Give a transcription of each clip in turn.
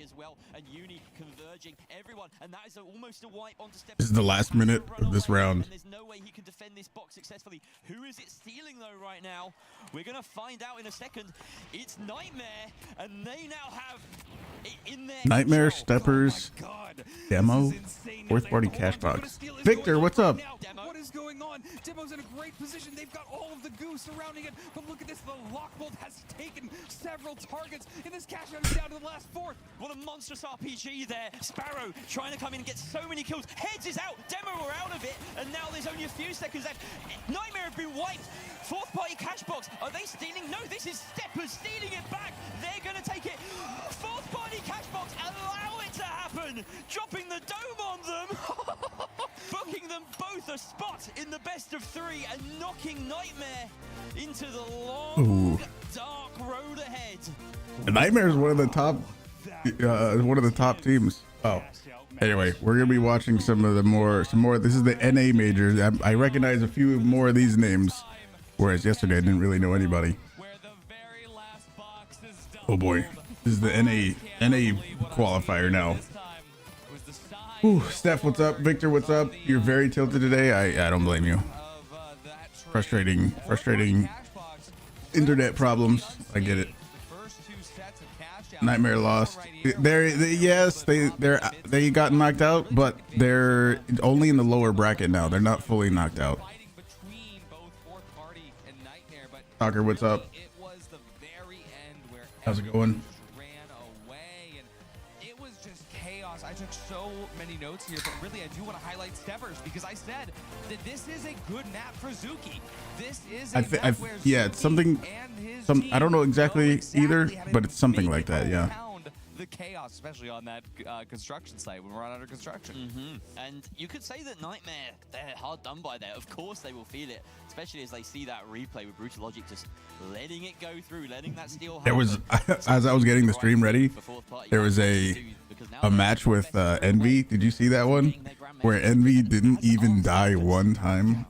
as well, and Uni converging everyone, and that is almost a wipe onto Step. This is the last minute of this round. And there's no way he can defend this box successfully. Who is it stealing though right now? We're gonna find out in a second. It's Nightmare, and they now have it in their Nightmare, control. Steppers, Demo, fourth party cash box. Victor, what's up? What is going on? Demo's in a great position. They've got all of the goo surrounding it. But look at this. The Lockbolt has taken several targets. And this cash out is down to the last fourth. What a monstrous RPG there. Sparrow trying to come in and get so many kills. Heads is out. Demo are out of it. And now there's only a few seconds left. Nightmare have been wiped. Fourth party cash box. Are they stealing? No, this is Steppers stealing it back. They're going to take it. Fourth party cash box. Allow it to happen. Dropping the dome on them. Booking them both a spot in the best of three and knocking Nightmare into the long, dark road ahead. The Nightmare is one of the top teams. Oh, anyway, we're gonna be watching some more. This is the NA majors. I recognize a few more of these names, whereas yesterday I didn't really know anybody. Oh boy, this is the NA qualifier now. Ooh, Steph, what's up? Victor, what's up? You're very tilted today. I don't blame you. Frustrating internet problems. I get it. Nightmare lost. They got knocked out, but they're only in the lower bracket now. They're not fully knocked out. Tucker, what's up? How's it going? I took so many notes here, but really I do want to highlight Steppers because I said that this is a good map for Zuki. This is a map where it's something. I don't know exactly either, but it's something like that. Yeah. The chaos, especially on that construction site when we're under construction. And you could say that Nightmare, they're hard done by there. Of course they will feel it, especially as they see that replay with Brutal Logic just letting it go through, letting that steal. There was, as I was getting the stream ready, there was a match with Envy. Did you see that one where Envy didn't even die one time?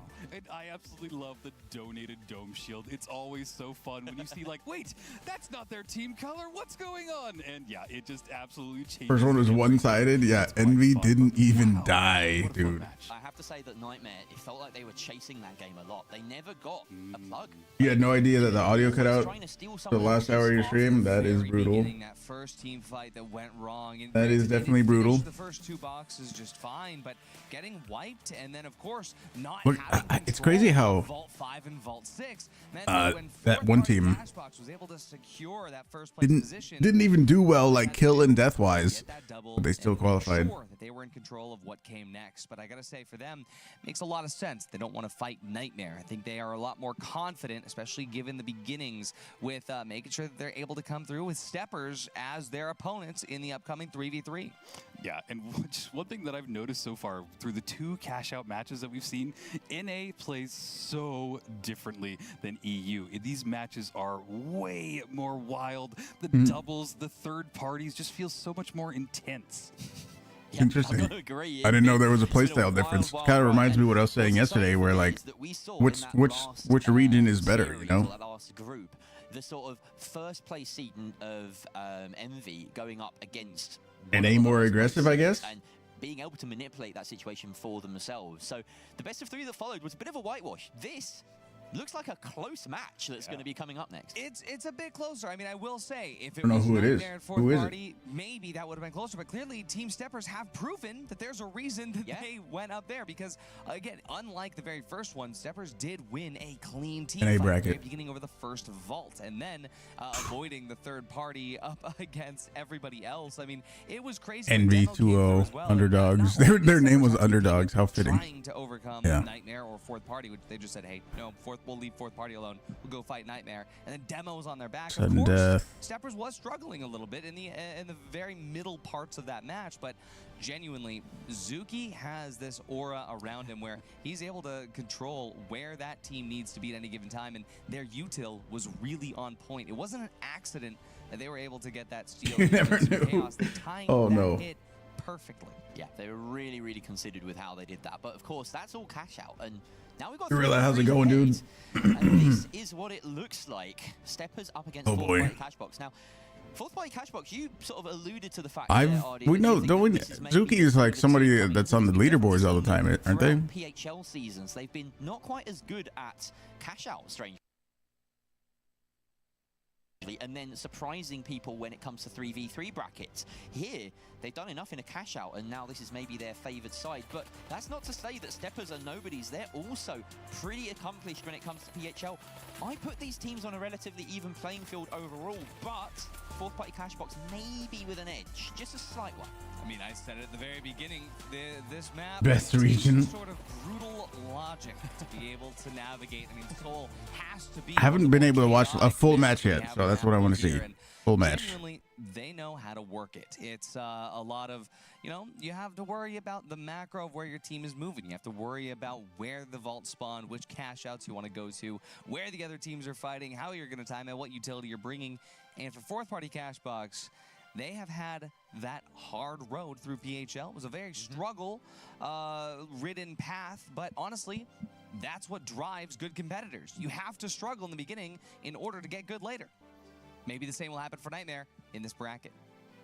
I absolutely love the donated dome shield. It's always so fun when you see like, wait, that's not their team color. What's going on? And yeah, it just absolutely changed. First one was one-sided. Yeah, Envy didn't even die, dude. I have to say that Nightmare, it felt like they were chasing that game a lot. They never got a plug. You had no idea that the audio cut out the last hour of your stream? That is brutal. That first team fight that went wrong. And that is definitely brutal. The first two boxes just fine, but getting wiped and then of course not Look, it's crazy how Vault 5 and Vault 6 that one team was able to secure that first place position. Didn't even do well, like kill and death wise, but they still qualified. Sure that they were in control of what came next, but I gotta say for them makes a lot of sense. They don't want to fight Nightmare. I think they are a lot more confident, especially given the beginnings, with making sure that they're able to come through with Steppers as their opponents in the upcoming 3v3. Yeah, and just one thing that I've noticed so far through the two cash out matches that we've seen, NA plays so differently than EU. These matches are way more wild. The doubles, the third parties just feel so much more intense. Yeah, interesting. I didn't know there was a playstyle difference. Kind of reminds me of what I was saying yesterday, where like, which region is better, you know? Group, the sort of first place seed of Envy going up against NA more aggressive, I guess. And being able to manipulate that situation for themselves. So the best of three that followed was a bit of a whitewash. This looks like a close match that's going to be coming up next. It's a bit closer. I mean, I will say, if it I don't know was who it is. Who is party, maybe that would have been closer. But clearly, Team Steppers have proven that there's a reason that they went up there. Because, again, unlike the very first one, Steppers did win a clean team fight bracket, at the beginning over the first vault. And then avoiding the third party up against everybody else. I mean, it was crazy. Envy 2-0 underdogs. Their name was underdogs. How fitting. Trying to overcome Nightmare or fourth party, which they just said, hey, no, we'll leave fourth party alone. We'll go fight Nightmare, and then Demo's on their back. Sudden of course, death. Steppers was struggling a little bit in the very middle parts of that match, but genuinely, Zuki has this aura around him where he's able to control where that team needs to be at any given time, and their util was really on point. It wasn't an accident that they were able to get that steal. You never knew. Chaos. They timed that hit perfectly. Yeah, they were really, really considered with how they did that. But of course, that's all cash out, and now we've got. Gorilla, how's it going, dude? And this is what it looks like. Steppers up against cash box. Now, Fourth party Cashbox, you sort of alluded to the fact we know, don't we? Zuki is like somebody that's on the leaderboards all the time, aren't they? PHL seasons, they've been not quite as good at cash out, strangely, and then surprising people when it comes to 3v3 brackets. Here, they've done enough in a cash out, and now this is maybe their favored side. But that's not to say that Steppers are nobodies. They're also pretty accomplished when it comes to PHL. I put these teams on a relatively even playing field overall, but fourth party Cashbox maybe with an edge, just a slight one. I mean, I said it at the very beginning, this map best region. Sort of brutal logic to be able to navigate. I mean, Seoul has to be. I haven't been able to watch a full match yet, so that's what I want to see. Full match. Genuinely, they know how to work it. It's a lot of, you know, you have to worry about the macro of where your team is moving. You have to worry about where the vault spawn, which cash outs you want to go to, where the other teams are fighting, how you're going to time it, what utility you're bringing. And for fourth party Cashbox, they have had that hard road through PHL. It was a very struggle-ridden path, but honestly, that's what drives good competitors. You have to struggle in the beginning in order to get good later. Maybe the same will happen for Nightmare in this bracket.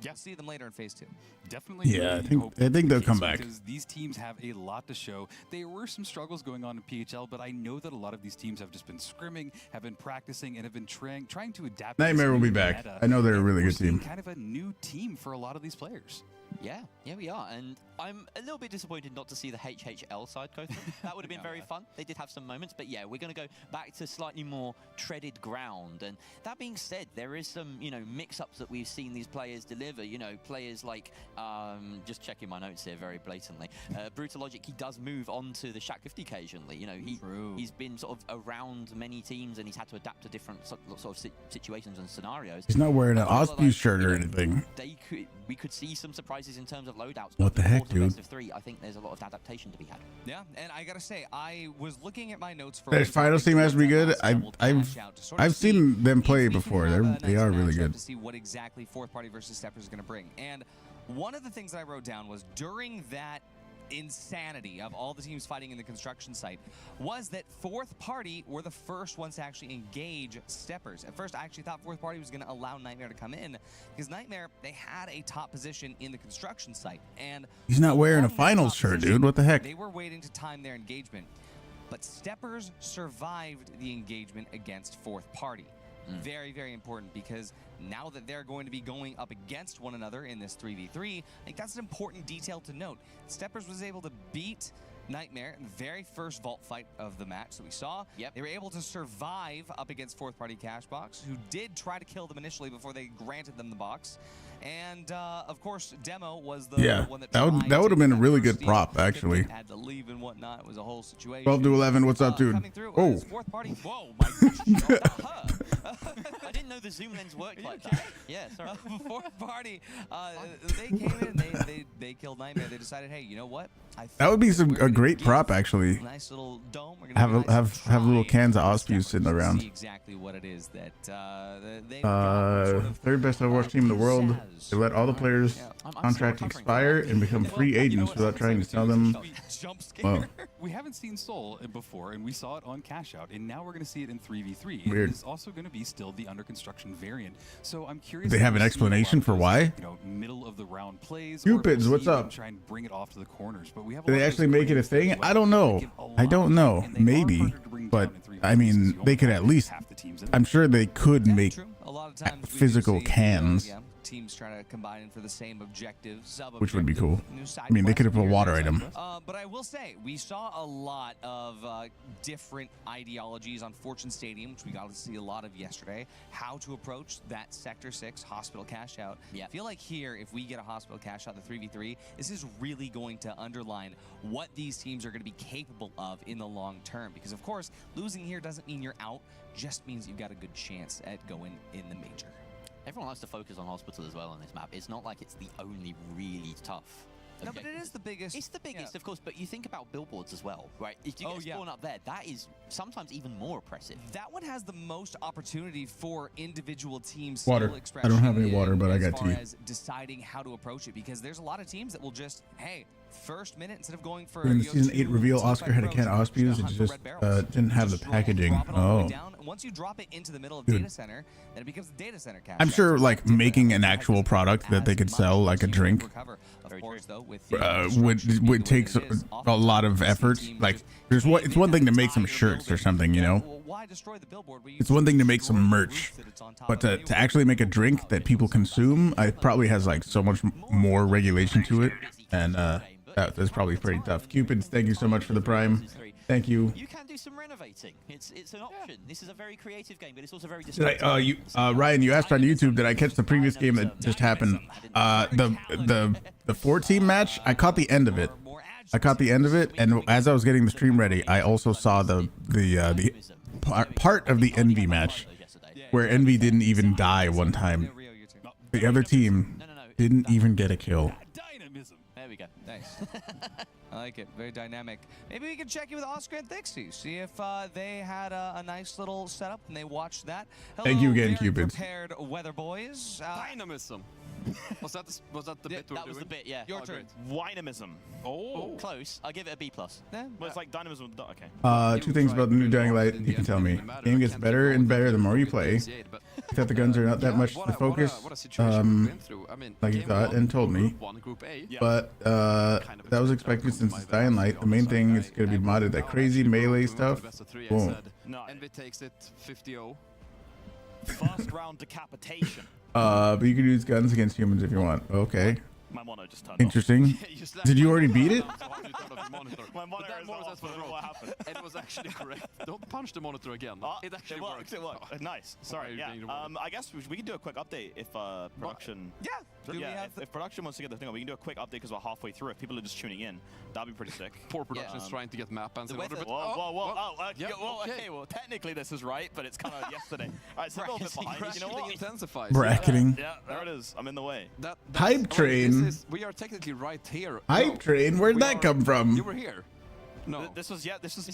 Yeah. We'll see them later in phase 2. Definitely. Yeah, I think they'll come back. Because these teams have a lot to show. There were some struggles going on in PHL, but I know that a lot of these teams have just been scrimming, have been practicing, and have been trying to adapt. Nightmare will be back. Meta. I know they're a really good team. Kind of a new team for a lot of these players. Yeah, we are, and I'm a little bit disappointed not to see the HHL side go through. That would have been very fun. They did have some moments, but yeah, we're going to go back to slightly more treaded ground. And that being said, there is some, you know, mix-ups that we've seen these players deliver. You know, players like, just checking my notes here very blatantly, Brutalogic, he does move on to the Shack 50 occasionally. You know, he's been sort of around many teams, and he's had to adapt to different sort of situations and scenarios. He's not wearing an Osby shirt or anything. We could see some surprises in terms of loadouts. What the heck, dude? Best of 3, I think there's a lot of adaptation to be had. Yeah, and I gotta say, I was looking at my notes for. Their finals team has to be good. I've seen them play before. They are really good. To see what exactly fourth party versus Steppers is going to bring. And one of the things that I wrote down was during that insanity of all the teams fighting in the construction site was that fourth party were the first ones to actually engage Steppers. At first, I actually thought fourth party was going to allow Nightmare to come in because Nightmare, they had a top position in the construction site. And he's not wearing a finals shirt, dude. What the heck? They were waiting to time their engagement, but Steppers survived the engagement against fourth party. Very, very important, because now that they're going to be going up against one another in this 3v3, I think that's an important detail to note. Steppers was able to beat Nightmare in the very first vault fight of the match that we saw. They were able to survive up against fourth party Cashbox, who did try to kill them initially before they granted them the box. And of course, Demo was the one that would have been a really good prop, actually. Had to leave and whatnot. It was a whole situation. 12 to 11. What's up, dude? Oh, fourth party. Whoa, my gosh, I didn't know the zoom lens worked like that. Yeah, sorry. Fourth party, they came in, they killed Nightmare. They decided, hey, you know what? That would be a great prop, actually. Nice little dome. We're gonna have little cans of Ospews sitting around. See exactly what it is that third best Overwatch team in the world. They let all the players' contracts expire and become free agents without trying to tell them. Well, we haven't seen Soul before, and we saw it on Cash Out, and now we're going to see it in 3v3. Weird. It is also going to be still the under construction variant. So I'm curious. They have an explanation for why? You know, middle of the round plays. Cupids, what's up? Try and bring it off to the corners, but we have. Do they actually make it a thing? I don't know. I don't know. Maybe, but I mean, they could at least. I'm sure they could make physical cans. Teams trying to combine for the same objectives. Which would be cool. I mean, they could have put a water item. But I will say, we saw a lot of different ideologies on Fortune Stadium, which we got to see a lot of yesterday. How to approach that Sector 6 hospital cash out. I feel like here, if we get a hospital cash out, the 3v3, this is really going to underline what these teams are going to be capable of in the long term. Because, of course, losing here doesn't mean you're out, just means you've got a good chance at going in the major. Everyone likes to focus on hospital as well on this map. It's not like it's the only really tough No, but it is the biggest. It's the biggest, yeah. of course, but you think about billboards as well, right? If you get spawn up there, that is sometimes even more oppressive. That one has the most opportunity for individual teams. Water. I don't have any water, but I got tea. As far as deciding how to approach it, because there's a lot of teams that will just, hey, first minute instead of going for. In the season 8 reveal, Oscar had a can of Ospus. It just didn't have the packaging. Oh. Once you drop it into the middle of data center, then it becomes a data center cache. I'm sure like making an actual product that they could sell, like a drink, would take a lot of effort. Like it's one thing to make some shirts or something, you know. It's one thing to make some merch, but to actually make a drink that people consume, it probably has like so much more regulation to it, and that's probably pretty tough. Cupids, thank you so much for the prime. Thank you. You can do some renovating. It's an option. This is a very creative game, but it's also very Ryan, you asked on YouTube, did I catch the previous game that just happened? The 4-team match, I caught the end of it. And as I was getting the stream ready, I also saw the part of the Envy match where Envy didn't even die one time. The other team didn't even get a kill. There we go. Nice. I like it. Very dynamic. Maybe we can check in with Oscar and Thixie. See if they had a nice little setup and they watched that. Hello, thank you again, very Cupids. Prepared weather boys. Dynamism. Was that the bit we were That was the doing? bit, yeah. Your turn. Dynamism. Oh. Close. I'll give it a B+. Yeah. Well, it's like dynamism. Okay. 2 things about the new Dying Light you can tell me. Game gets better and better the more you play. That the guns are not that much to focus, like you thought and told me. But that was expected since it's Dying Light. The main thing is going to be modded. That crazy melee stuff. Boom. No. Envy takes it 50-0. First round decapitation. But you can use guns against humans if you want. Okay. My mono just turned Interesting. Did you already beat it? My monitor is off. What happened? It was actually correct. Don't punch the monitor again. It actually worked. It worked. Nice. Sorry. Yeah. I guess we can do a quick update if production. Yeah. If production wants to get the thing on, we can do a quick update because we're halfway through. If people are just tuning in, that'd be pretty sick. Poor production is trying to get map bands in order. But Well, technically this is right, but it's kind of yesterday. All right, so a little bit behind. You know what? Intensifies. Bracketing. Yeah, there it is. I'm in the way. Hype train. We are technically right here. Hype train. Where'd that come from? You were here. No. This was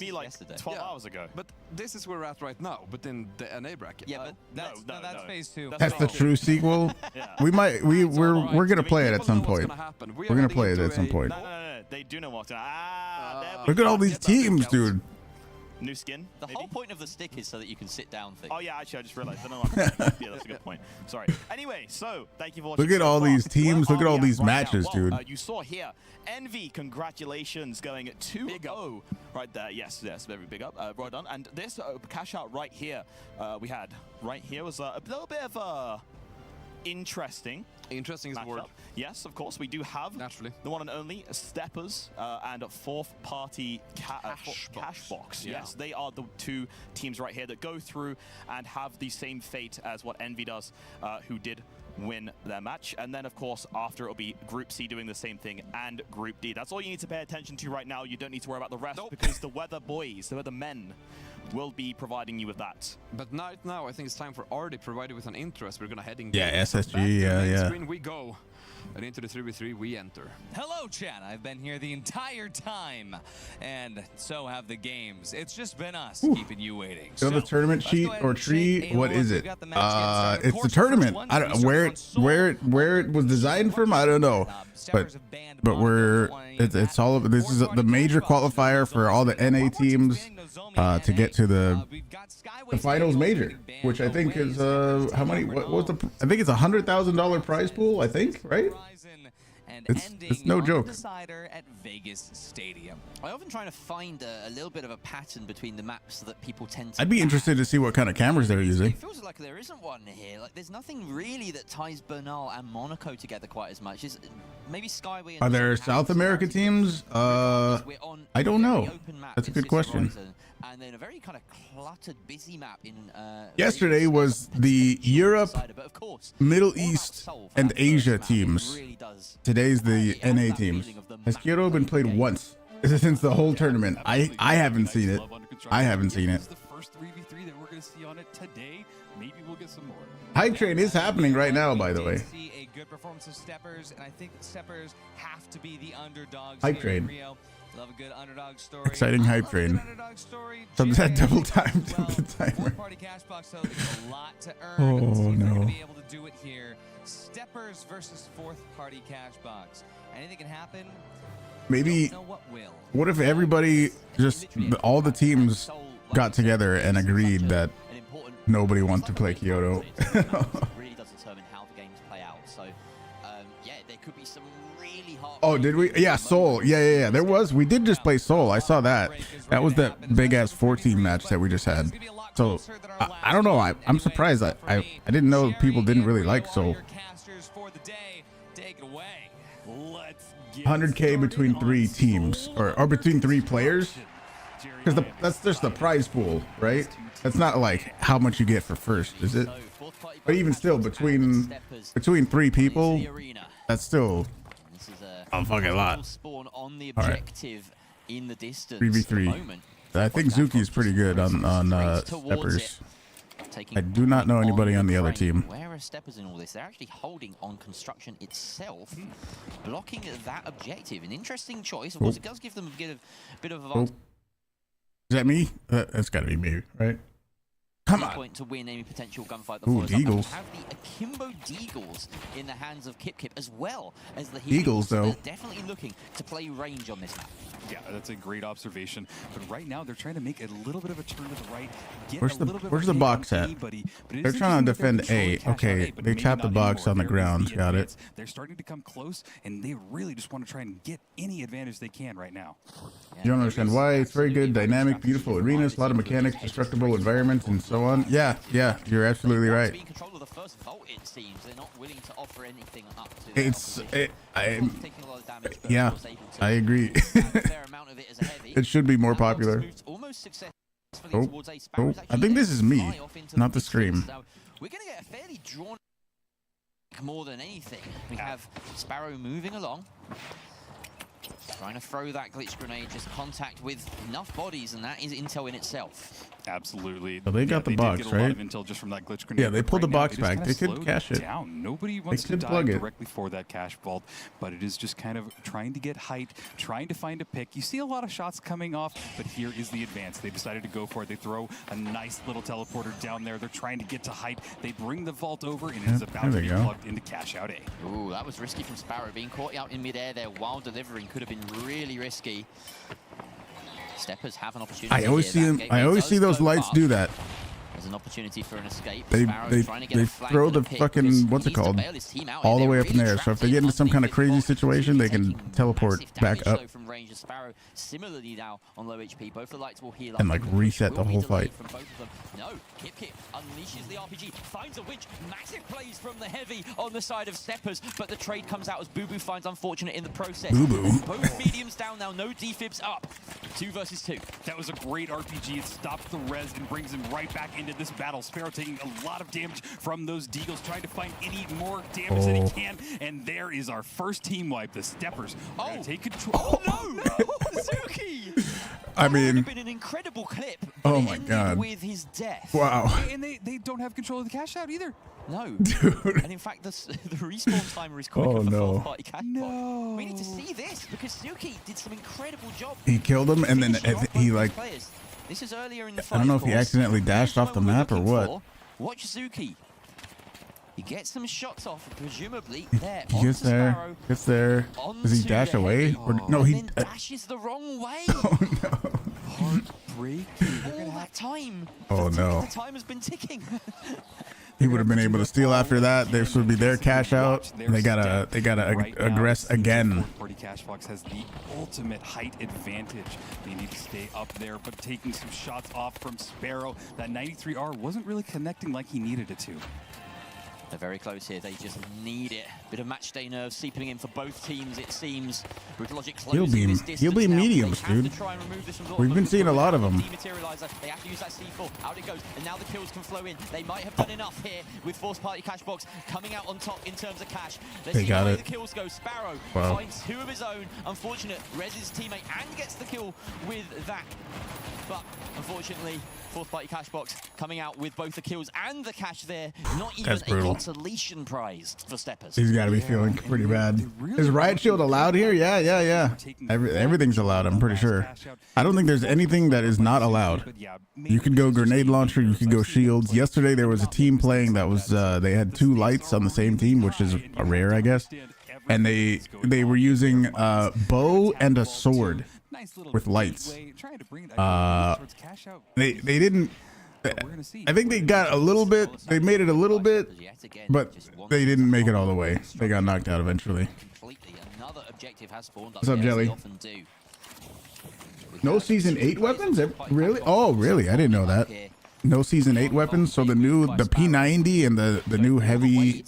me like yesterday. 12 hours ago. But this is where we're at right now, but in the NA bracket. Yeah, but That's phase 2. That's the true sequel. Yeah. We're gonna play it at some point. We're gonna play it at some point. No. They do know what's going Look at all these teams, dude. New skin? the whole point of the stick is so that you can sit down things. Oh yeah, actually I just realized. Yeah, that's a good point. Sorry. Anyway, so thank you for watching. Look at all these teams. Look at all these right matches, now. Well, dude. You saw here, Envy, congratulations, going at 2-0 right there. Yes, very big up. Well done. And this cash out right here, we had right here was a little bit of interesting Interesting is the word. Yes, of course. We do have naturally the one and only Steppers and fourth party Cashbox. Yeah. Yes, they are the 2 teams right here that go through and have the same fate as what Envy does, who did win their match. And then, of course, after it'll be Group C doing the same thing and Group D. That's all you need to pay attention to right now. You don't need to worry about the rest because the weather boys, the weather men, will be providing you with that. But right now, I think it's time for Ardy, provided with an interest. We're gonna head in. Yeah, SSG, yeah. Screen we go. And into the 3v3 we enter. Hello, chat. I've been here the entire time, and so have the games. It's just been us keeping you waiting. So the tournament sheet or tree, what is it? It's the tournament. I don't know where it was designed from. I don't know, but it's all of this is the major qualifier for all the NA teams to get to the finals major, which I think is how many? What was the? I think it's $100,000 prize pool. I think, right? It's no joke. At Vegas Stadium. I often try to find a little bit of a pattern between the maps that people tend to. I'd be interested to see what kind of cameras they're using. It feels like there isn't one here. Like there's nothing really that ties Bernal and Monaco together quite as much. Maybe Skyway. Are there South America teams? I don't know. That's a good question. And then a very kind of cluttered, busy map in. Yesterday was the Europe, Middle East, and Asia teams. Today's the NA teams. Has Kyoto been played once since the whole tournament? I haven't seen it. I haven't seen it. This is the first 3v3 that we're going to see on it today. Maybe we'll get some more. Hype train is happening right now, by the way. good performance of Steppers, and I think Steppers have to be the underdogs. Hype here train. in Rio. Love a good underdog story. Exciting hype Love a good train. underdog story. Something that GA, double time to well, the timer. fourth party cash box, so there's a lot to earn. Oh, Let's see if they're no. gonna be able to do it here. Steppers versus fourth party cash box. Anything can happen. Maybe, Don't know what will. what if everybody, just all the teams got together and agreed that nobody wants to play Kyoto? Really does determine how the games play out. So, yeah, there could be some really hard. Oh, did we? Yeah, Seoul. Yeah. There was. We did just play Seoul. I saw that. That was that big ass 14 match that we just had. So I don't know. I'm surprised. I didn't know people didn't really like Seoul. 100K between 3 teams or between 3 players, because that's just the prize pool, right? That's not like how much you get for first, is it? But even still, between 3 people, that's still a fucking lot. All right, 3v3. I think Zuki's pretty good on Steppers. I do not know anybody on the other team. Where are Steppers in all this? They're actually holding on construction itself, blocking that objective. An interesting choice. Of course, it does give them a bit of Oh. Is that me? That's got to be me, right? Come on. point to win any potential gunfight. Ooh, Deagles. Have the Akimbo Deagles in the hands of Kip as well as the Deagles, though. They're definitely looking to play range on this map. Yeah, that's a great observation. But right now, they're trying to make a little bit of a turn to the right. Get Where's a the little bit where's of the a box hit on at? anybody, but it They're is trying to interesting that defend they're A. controlling cash out Okay, A, but they maybe tapped the not box anymore. on the There was ground. the Got it. advance. They're starting to come close, and they really just want to try and get any advantage they can right now. You don't understand why. It's very good, dynamic, beautiful arenas, a lot of mechanics, destructible environments, and so on. Yeah, you're absolutely right. In control of the first vault, it seems. They're not willing to offer anything up to their opposition. Taking a lot of damage, but Yeah, of course able to I agree. add a fair amount of it as a heavy. It should be more popular. Almost successfully Oh, towards a Sparrow. oh, I think this is me, not the scream. So we're going to get a fairly drawn more than anything. We have Sparrow moving along, trying to throw that glitch grenade, just contact with enough bodies, and that is intel in itself. Absolutely. So they got the did box, get a lot right? of intel just from that glitch grenade. Yeah, they but pulled the right now, box it is back. kinda They could slowed cash it. down. Nobody wants to could dive plug it. directly for that cash vault, but it is just kind of trying to get height, trying to find a pick. You see a lot of shots coming off, but here is the advance. They decided to go for it. They throw a nice little teleporter down there. They're trying to get to height. They bring the vault over, and it is about there to they be go. plugged into cash out A. Ooh, that was risky from Sparrow. Being caught out in midair there while delivering could have been really risky. Steppers have an opportunity. I always see here. them. That I gateway always does see those go lights up. do that. There's an opportunity for an escape. They Sparrow trying to get a flank throw and a the pick fucking because what's he it needs to called bail his team out all here. the way They're up in really there. So trapped if they get into some kind of crazy Big situation, they can taking teleport massive back damage, up though, from range of Sparrow. Similarly now on low HP, both the lights will heal up. and like reset the Will be whole delayed fight. from both of them. No, Kip unleashes the RPG, finds a winch, massive plays from the heavy on the side of Steppers, but the trade comes out as Boo Boo finds unfortunate in the process. Boo Boo. Both mediums down now, no defibs up. 2 versus 2. That was a great RPG. It stops the res and brings him right back into this battle. Sparrow taking a lot of damage from those Deagles, trying to find any more damage that he can. And there is our first team wipe. The Steppers are going to take control. Oh no! Zuki! I That would mean, have been an incredible clip. oh but it my ended God. with his death. Wow, And they don't have control of the cash out either. No. dude. And in fact, the respawn timer is quicker Oh, for no. fourth party cash box. No. We need to see this because Zuki did some incredible job. He killed him, and then finishing off both he of like his players. This is earlier in the fight. I don't know of if he course. accidentally dashed off the What we're map or looking what. for. Watch Zuki. He gets some shots off, presumably there. He gets onto there. Sparrow, Gets there. Does he onto dash the away? heavy, Or no? and He. then dashes the wrong way. Oh no. Heartbreaking. All that time. Oh, no. The time has been ticking. He would have been able to steal after that. This would be their cash out. And they gotta aggress again. Party Cash Box has the ultimate height advantage. They need to stay up there, but taking some shots off from Sparrow. That 93R wasn't really connecting like he needed it to. They're very close here. They just need it. Bit of match day nerves seeping in for both teams, it seems. Brutal Logic He'll closing be- this distance he'll be now. mediums, They have dude. to try and remove this from the We've been seeing a lot of them. Dematerializer. They have to use that C4. Out it goes. And now the kills can flow in. They might have done enough here with Force Party Cash Box coming out on top in terms of cash. Let's They see got the way it. the kills go. Sparrow Wow. finds 2 of his own. Unfortunate. Rez his teammate and gets the kill with that. but unfortunately, fourth party Cashbox coming out with both the kills and the cash there. Not even That's a brutal. consolation prize for Steppers. He's got to be feeling pretty bad. Is riot shield allowed here? Yeah. Everything's allowed, I'm pretty sure. I don't think there's anything that is not allowed. You could go grenade launcher, you could go shields. Yesterday there was a team playing that was they had 2 lights on the same team, which is a rare, I guess. And they were using bow and a sword with lights. They didn't. I think they got a little bit. They made it a little bit, but they didn't make it all the way. They got knocked out eventually. What's up, Jelly? No season 8 weapons? Really? Oh, really? I didn't know that. No season 8 weapons. So the P90 and the new heavy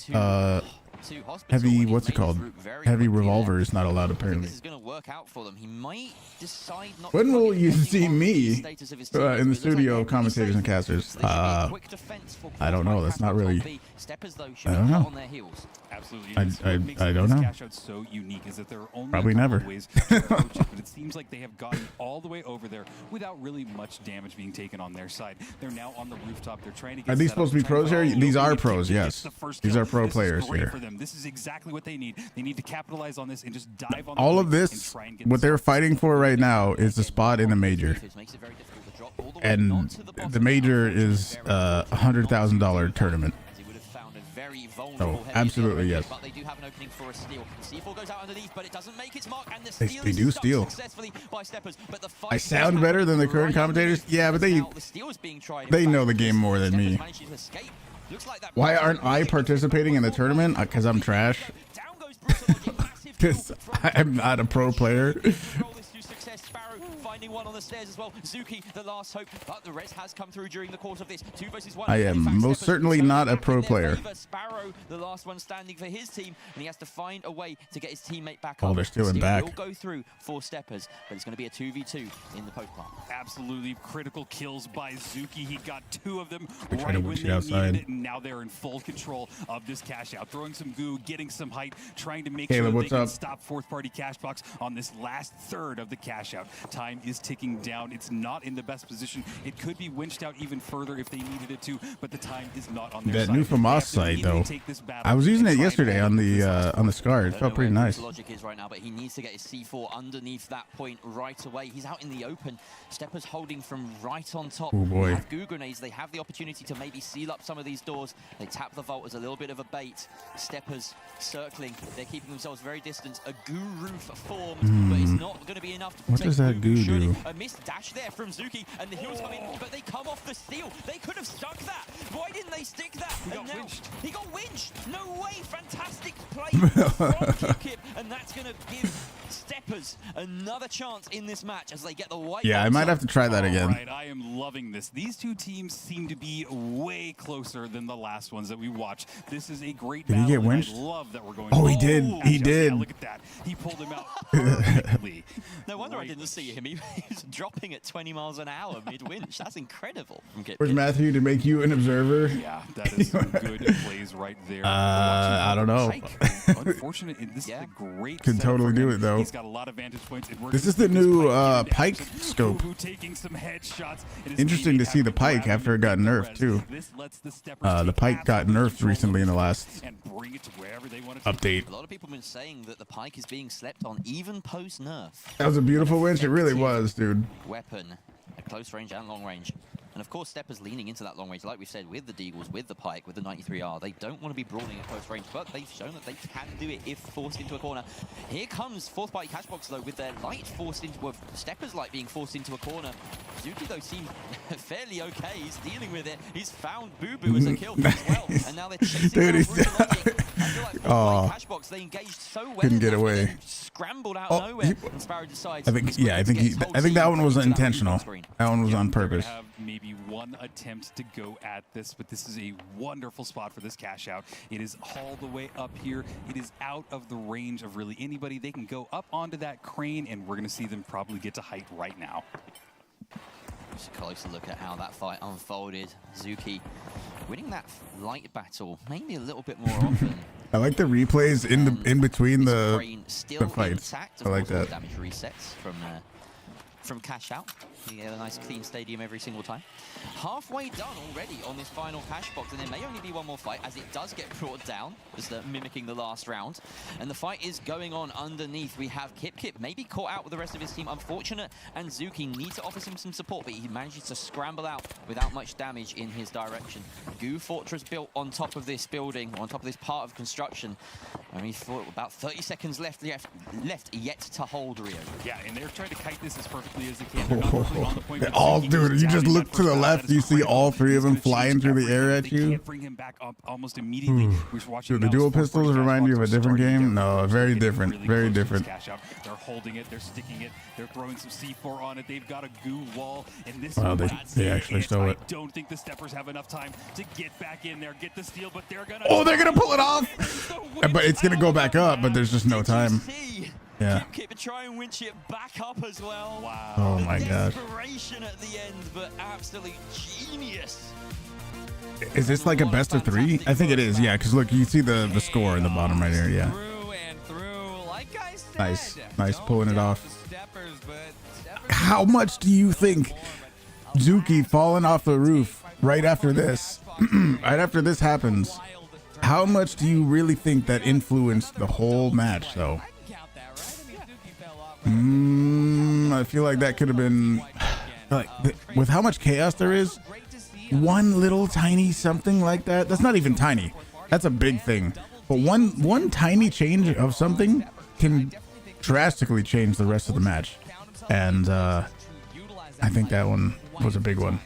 what's it called? Heavy revolver is not allowed apparently. When will you see me in the studio of commentators and casters? I don't know. That's not really. I don't know. Absolutely. I don't know. So unique is that there are only Probably never. ways to approach it, but it seems like they have gotten all the way over there without really much damage being taken on their side. They're now on the rooftop. They're trying to get. Are these supposed to be pros here? These are pros. Yes. These are pro players here. For them. This is exactly what they need. They need to capitalize on this and just dive on. All of this, what they're fighting for right now, is the spot in the major, and the major is a $100,000 tournament. Oh, absolutely, yes. But they do have an opening for a steal. C4 goes out underneath, but it doesn't make its mark, and the They steal do is steal. successfully by Steppers. But the I sound better than the current commentators. Yeah, but they know the game more than me. Why aren't I participating in the tournament? Because I'm trash. Because I'm not a pro player. Finding one on the stairs as well. Zuki, the last hope, but the rest has come through during the course of this. 2 versus 1. I am most certainly not a pro player. Sparrow, the last one standing for his team, and he has to find a way to get his teammate back Oh, up. they're stealing back. Will go through for Steppers, but it's going to be a 2v2 in the post part. Absolutely critical kills by Zuki. He got 2 of them They're trying right to when winch they it outside. needed it, and now they're in full control of this cash out. Throwing some goo, getting some height, trying to make Caleb, sure what's they can up? stop fourth party Cashbox on this last third of the cash out. Time is ticking down. It's not in the best position. It could be winched out even further if they needed it to, but the time is not on their That side. new FAMAS site though, I was using it yesterday on the Scar. It felt pretty nice. Logic is right now, but he needs to get his C4 underneath that point right away. He's out in the open. Steppers holding from right on top. Oh boy. They have goo grenades. They have the opportunity to maybe seal up some of these doors. They tap the vault as a little bit of a bait. Steppers circling. They're keeping themselves very distant. A goo roof formed, but it's not going to be enough to protect. What does that goo do? A missed dash there from Zuki, and the heals come in, but they come off the steal. They could have stuck that. Why didn't they stick that? He got winched. No way. Fantastic play from Kip, and that's going to give Steppers another chance in this match as they get the white. Yeah, I might have to try that again. Right, I am loving this. These 2 teams seem to be way closer than the last ones that we watched. This is a great Did he battle, get and winched? I love that we're going. Oh, he did. He just- did. Yeah, look at that. He pulled him out perfectly. No wonder I didn't see him. He was dropping at 20 miles an hour mid-winch. That's incredible. Where's Matthew to make you an observer? Yeah, that is some good plays right there. I don't know. Unfortunate. This is a great. Can setup totally for do him. it though. He's got a lot of vantage points. This is the new Pike scope. Taking some headshots. Interesting to see the Pike after it got nerfed too. The Pike got nerfed recently in the last update. A lot of people have been saying that the Pike is being slept on even post-nerf. That was a beautiful winch. It really was, dude. Weapon at close range and long range. And of course, Steppers leaning into that long range, like we've said, with the Deagles, with the Pike, with the 93R. They don't want to be brawling at close range, but they've shown that they can do it if forced into a corner. Here comes fourth party Cashbox, though, with their light forced into, well, Steppers light being forced into a corner. Zuki, though, seems fairly okay. He's dealing with it. He's found Boo Boo as a kill as well. And now they're chasing Dude, down Brutal Logic. I feel like fourth party Cashbox, they engaged so well. Couldn't get enough, away. they scrambled out of nowhere. And Sparrow decides. I think that one was intentional. That one was on purpose. Have maybe one attempt to go at this, but this is a wonderful spot for this cash out. It is all the way up here. It is out of the range of really anybody. They can go up onto that crane, and we're going to see them probably get to height right now. Just a closer look at how that fight unfolded. Zuki winning that light battle maybe a little bit more often. I like the replays in between the still fights. intact. I like that. Damage resets from cash out. You get a nice clean stadium every single time. Halfway done already on this final cash box, and there may only be one more fight as it does get brought down, just mimicking the last round. And the fight is going on underneath. We have Kip maybe caught out with the rest of his team. Unfortunate, and Zuki need to offer him some support, but he manages to scramble out without much damage in his direction. Goo Fortress built on top of this building, on top of this part of construction. Only thought about 30 seconds left yet to hold, Rio. Yeah, and they're trying to kite this as perfectly as they can. They're not really on the point, but All, Zuki dude, goes you down just in look that to the first left, round. you That is see great. all three of them He's gonna flying change through the air everything. at They you. can't bring him back up almost immediately. We're watching Dude, the now dual as 440 pistols cash remind you of a boxes different starting to game? get No, really very getting different, really very close to this different. cash out. They're holding it, they're sticking it, they're throwing some C4 on it. They've got a goo wall, and this Wow, is they actually stole it. I don't think the Steppers have enough time to get back in there, get the steal, but they're gonna. Oh, they're gonna pull it off. But it's gonna go back up, but there's just no time. Yeah. Kip try and winch it back up as well. Wow. Oh my gosh. Desperation at the end, but absolute genius. Is this like a best of 3? I think it is, yeah, because look, you see the score in the bottom right here, yeah. Through and through, like I said. Nice pulling it off. The Steppers, but How much do you think Zuki falling off the roof right after this, right after this happens, how much do you really think that influenced the whole match, though? I feel like that could have been, like, with how much chaos there is, one little tiny something like that, that's not even tiny, that's a big thing, but one tiny change of something can drastically change the rest of the match. And I think that one was a big one.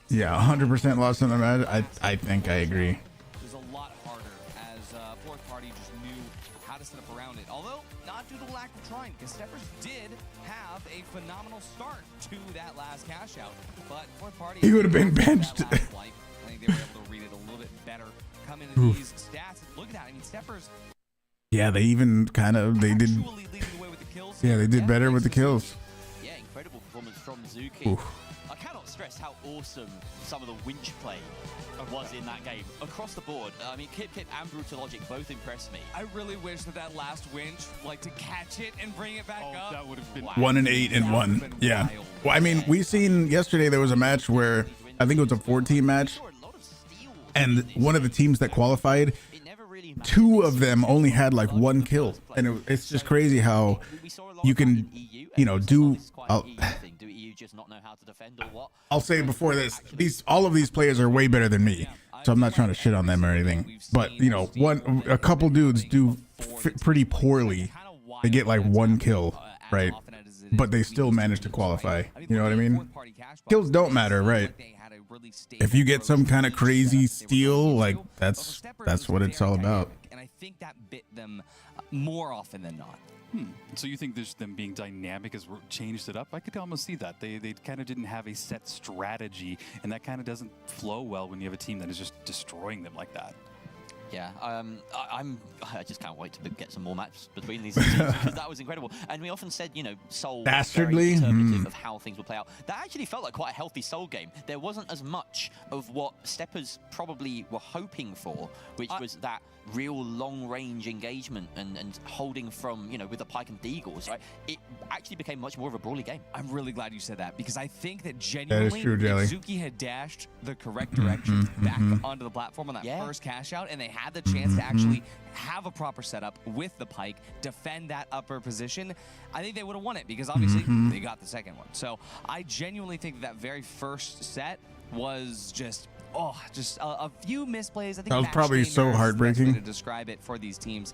Yeah, 100% lost in the match. I think I agree. It was a lot harder as fourth party just knew how to set up around it. Although not due to lack of trying, because Steppers did have a phenomenal start to that last cash out. But fourth party, He would have been benched. I think they were able to read it a little bit better. Come into these stats. Look at that. I mean, Steppers. Yeah, they even kind of they did. Yeah, they did better with the kills. Yeah, incredible performance from Zuki. Oof. I cannot stress how awesome some of the winch play was in that game across the board. I mean, Kip and Brutalogic both impressed me. I really wish that last winch, like to catch it and bring it back up. That would have been 1 and 8 and 1. Yeah. Well, I mean, we seen yesterday there was a match where I think it was a 4-team match, and one of the teams that qualified, 2 of them only had like 1 kill, and it's just crazy how you can, you know, do. I'll say before this, all of these players are way better than me, so I'm not trying to shit on them or anything. But you know, a couple dudes do pretty poorly. They get like 1 kill, right? But they still manage to qualify. You know what I mean? Kills don't matter, right? If you get some kind of crazy steal, like that's what it's all about. And I think that bit them more often than not. So you think there's them being dynamic has changed it up? I could almost see that. They kind of didn't have a set strategy, and that kind of doesn't flow well when you have a team that is just destroying them like that. Yeah, I just can't wait to get some more matches between these teams because that was incredible. And we often said, you know, Seoul was very determinative of how things would play out. That actually felt like quite a healthy Seoul game. There wasn't as much of what Steppers probably were hoping for, which was that real long-range engagement and holding from, you know, with the Pike and Deagles, right? It actually became much more of a brawly game. I'm really glad you said that, because I think that genuinely, that is true, Jelly. if Zuki had dashed the correct direction back onto the platform on that first cash out, and they had the chance to actually have a proper setup with the Pike, defend that upper position, I think they would have won it, because obviously they got the second one. So I genuinely think that very first set was just a few misplays. I think that was probably so heartbreaking to describe it for these teams.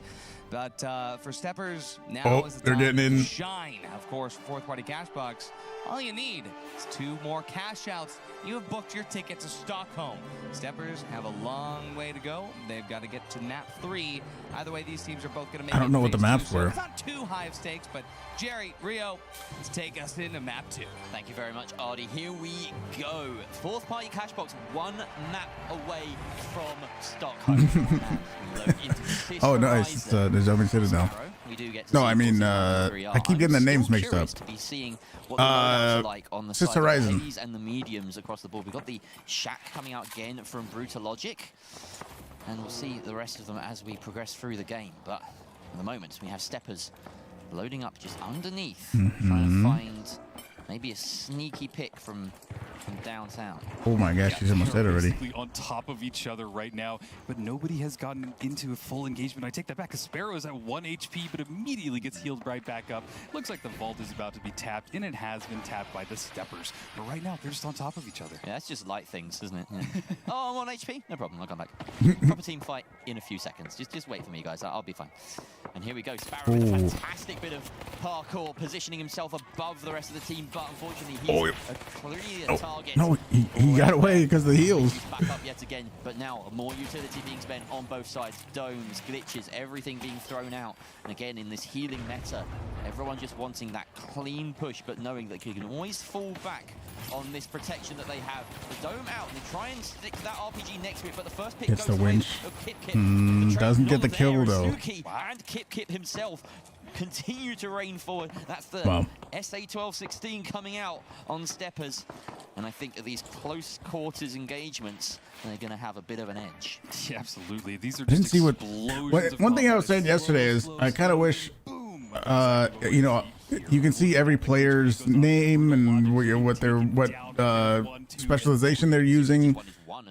But for Steppers, now is the they're time getting in. to shine. Of course, fourth party cash box. All you need is 2 more cash outs. You have booked your ticket to Stockholm. Steppers have a long way to go. They've got to get to map 3. Either way, these teams are both going to make I don't know what the maps so were. it's not too high of stakes, but Jerry, Rio, let's take us into map 2. Thank you very much, Artie. Here we go. Fourth party cash box, 1 map away from Stockholm. Oh, nice. It's the Nomi Citadel. No, I mean, I keep getting the names mixed up. Sister Horizon. And the mediums across the board. We've got the Shack coming out again from Brutalogic. And we'll see the rest of them as we progress through the game. But at the moment, we have Steppers loading up just underneath, trying to find Maybe a sneaky pick from downtown. Oh my gosh, she's almost dead already. Basically on top of each other right now, but nobody has gotten into a full engagement. I take that back, because Sparrow is at 1 HP, but immediately gets healed right back up. Looks like the vault is about to be tapped, and it has been tapped by the steppers. But right now, they're just on top of each other. Yeah, that's just light things, isn't it? Yeah. Oh, I'm on HP? No problem, I'll come back. Proper team fight in a few seconds. Just wait for me, guys. I'll be fine. And here we go. Sparrow with a fantastic bit of parkour, positioning himself above the rest of the team, but unfortunately, he's clearly a target. No, he got away because of the heals. He's back up yet again, but now more utility being spent on both sides. Domes, glitches, everything being thrown out. And again, in this healing meta, everyone just wanting that clean push, but knowing that you can always fall back on this protection that they have. The dome out, and they try and stick that RPG next to it, but the first pick Gets goes the away. winch. Doesn't get the kill, though. Suki and Kip himself continue to reign forward. That's the SA-12-16 coming out on steppers. And I think at these close quarters engagements, they're going to have a bit of an edge. Yeah, absolutely. These are I didn't just see what. explosions One of thing I was progress. saying yesterday is Slow, I kind of wish, boom. you know, you can see every player's name and what specialization they're using.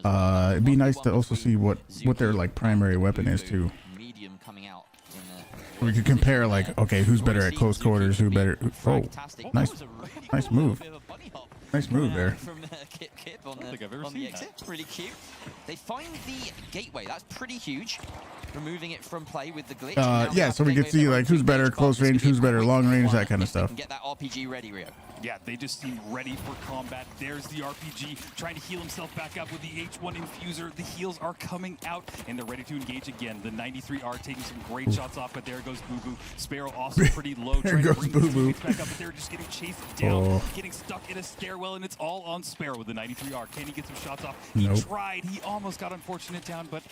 It'd be nice to also see what their like primary weapon is too. Medium coming out. We could compare like, okay, who's better at close quarters, who better. Oh, nice move. Nice move there. From Kip on think I've ever the seen exit. Pretty cute. They find the gateway. That's pretty huge. Removing it from play with the glitch. Yeah, so we could see like who's better close range, who's better long range, that kind of stuff. Get that RPG ready, Rio. Yeah, they just seem ready for combat. There's the RPG trying to heal himself back up with the H1 infuser. The heals are coming out, and they're ready to engage again. The 93R taking some great shots off, but there goes Boo Boo. Sparrow also pretty low, There trying to goes bring Boo his Boo. teammates back up, but they're just getting chased down, getting stuck in a stairwell, and it's all on Sparrow with the 93R. Can he get some shots off? He tried. He almost got Unfortunate down, but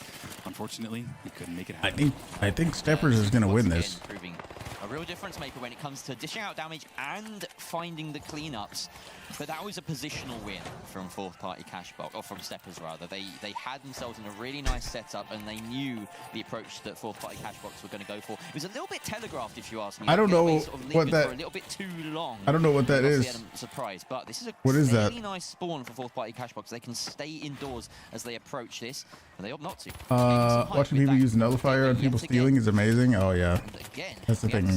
unfortunately, he couldn't make it happen. I think Steppers is gonna win this. Proving a real difference maker when it comes to dishing out damage and finding the cleanups. But that was a positional win from fourth party Cashbox, or from Steppers rather. They had themselves in a really nice setup, and they knew the approach that fourth party Cashbox were going to go for. It was a little bit telegraphed, if you ask me. I don't know what that. For a little bit too long. I don't know what that is. Surprise, but this is a really nice spawn for fourth party Cashbox. They can stay indoors as they approach this, but they opt not to. Watching people use nullifier on people stealing is amazing. Oh yeah, Again, that's the thing.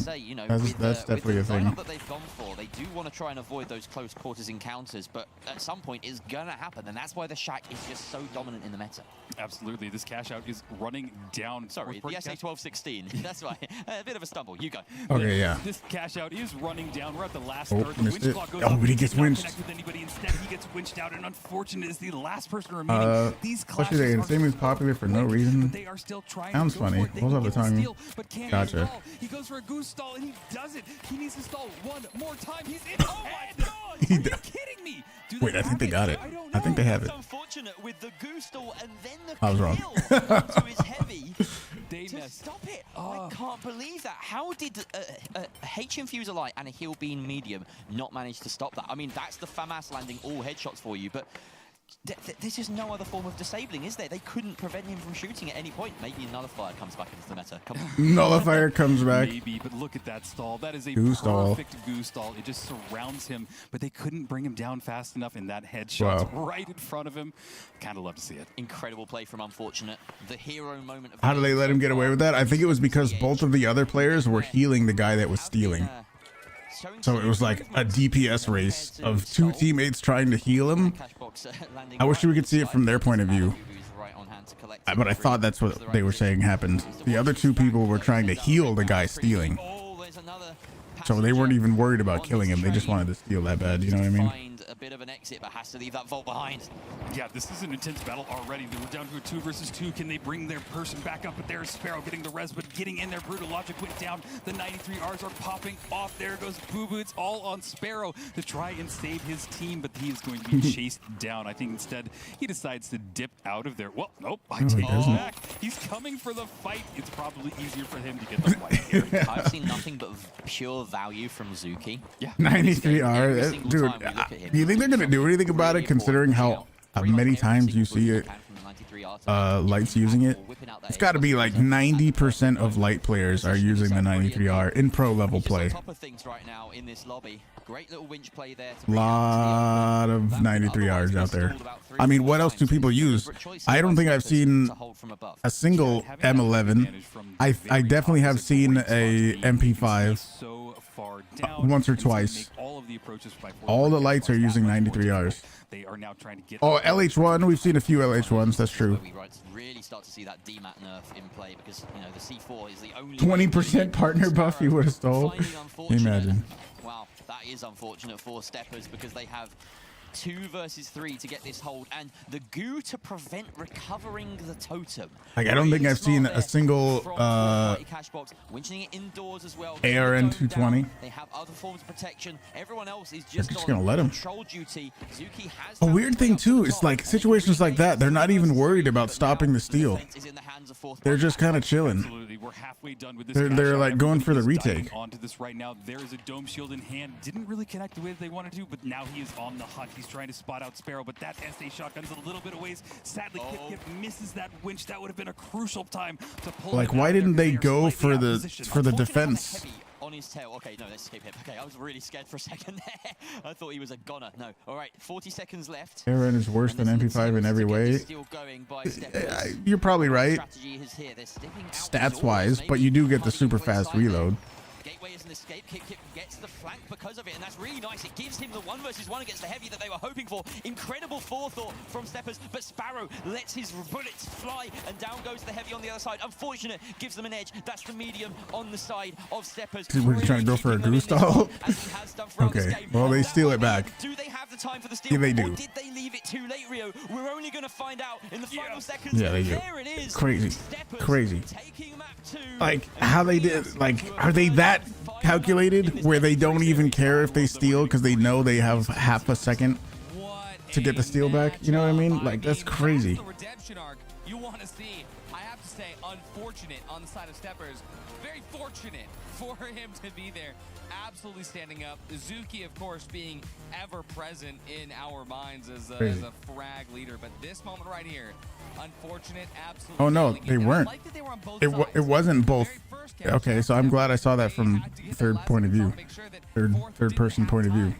That's definitely a thing. That they've gone for, they do want to try and avoid those close quarters encounters, but at some point it's gonna happen, and that's why the Shack is just so dominant in the meta. Absolutely, this cash out is running down. Sorry, the SA-12-16. That's why a bit of a stumble. You go. Okay, yeah. This cash out is running down. We're at the last Oh, third. The missed winch it. clock goes Oh, up. but he gets cannot winched. connect with anybody. Instead, he gets winched out, and unfortunate is the last person remaining. These Especially they clashes same are as popular for no quick, reason. but they are still trying Sounds to go funny. for it. They Rolls can off the get tongue. steal, but can't Gotcha. stall. He goes for a goose stall, and he does it. He needs to stall one more time. He's in. Oh my God! Are you kidding me? Do Wait, I think they got it. I don't I think they have it. It's unfortunate with the goose stall and then the I was wrong. kill onto his heavy. They To messed. stop it. I can't believe that. How did a H infuser light and a heal beam medium not manage to stop that? I mean, that's the FAMAS landing all headshots for you, but there's just no other form of disabling, is there? They couldn't prevent him from shooting at any point. Maybe another fire comes back into the meta. Come on. Nullifier comes back. Maybe, but look at that stall. That is a Goose stall. perfect goose stall. It just surrounds him, but they couldn't bring him down fast enough, and that headshot's right in front of him. Kind of love to see it. Incredible play from Unfortunate. The hero moment of How did they let him get away with that? I think it was because both of the other players were healing the guy that was stealing. So it was like a DPS race of two teammates trying to heal him. I wish we could see it from their point of view. But I thought that's what they were saying happened. The other two people were trying to heal the guy stealing. So they weren't even worried about killing him. They just wanted to steal that bad. You know what I mean? Find a bit of an exit, but has to leave that vault behind. Yeah, this is an intense battle already. They were down to a 2 versus 2. Can they bring their person back up? But there's Sparrow getting the res, but getting in there. Brutal Logic went down. The 93Rs are popping off. There goes Boo Boo. It's all on Sparrow to try and save his team, but he is going to be chased down. I think instead he decides to dip out of there. Well, nope. I take it back. He's coming for the fight. It's probably easier for him to get the fight here. I've seen nothing but pure value from Zuki. Yeah. 93R. Dude, do you think they're going to do anything about it considering how many times you see it, lights using it, it's got to be like 90% of light players are using the 93R in pro level play. Lot of 93Rs out there. I mean, what else do people use? I don't think I've seen a single M11. I definitely have seen a MP5 once or twice. All the lights are using 93Rs. They are now trying to get. Oh, LH1, we've seen a few LH1s. That's true. Really start to see that DMAT nerf in play because you know the C4 is the only 20% partner buff you would have stole. Imagine. Wow, that is unfortunate for Steppers because they have 2 versus 3 to get this hold, and the goo to prevent recovering the totem. Like, I don't think I've seen a single winching it indoors as well. ARN 220. They have other forms of protection. Everyone else is just gonna let him. Control duty. Zuki has A weird thing too is like situations like that, they're not even worried about stopping the steal. They're just kind of chilling. Absolutely, we're halfway done with this. They're like going for the retake. Onto this right now. There is a dome shield in hand. Didn't really connect the way that they wanted to, but now he is on the hunt. He's trying to spot out Sparrow, but that SA shotgun's a little bit of ways. Sadly, Kip misses that winch. That would have been a crucial time to pull. Like, why didn't they go for the defense? On his tail. Okay, no, let's escape him. Okay, I was really scared for a second there. I thought he was a goner. No. All right, 40 seconds left. ARN is worse than MP5 in every way. You're probably right, stats-wise, but you do get the super fast reload. Gateway is an escape. Kip gets the flank because of it, and that's really nice. It gives him the 1 versus 1 against the heavy that they were hoping for. Incredible forethought from Steppers, but Sparrow lets his bullets fly, and down goes the heavy on the other side. Unfortunate, gives them an edge. That's the medium on the side of Steppers. We're trying to go for a goo stall. Okay, well, they steal it back. Do they have the time for the steal? Yeah, they do. Or did they leave it too late, Rio? We're only going to find out in the final seconds. Yeah, they do. There it is. Crazy, Steppers crazy. taking map 2. Like, how they did, like, are they that calculated where they don't even care if they steal because they know they have half a second to get the steal back? You know what I mean? Like, that's crazy. The redemption arc you want to see. I have to say, unfortunate on the side of Steppers. Very fortunate for him to be there, absolutely standing up. Zuki, of course, being ever present in our minds as a frag leader, but this moment right here, unfortunate, absolutely. Oh no, they weren't. It wasn't both. Okay, so I'm glad I saw that from third point of view, third person point of view.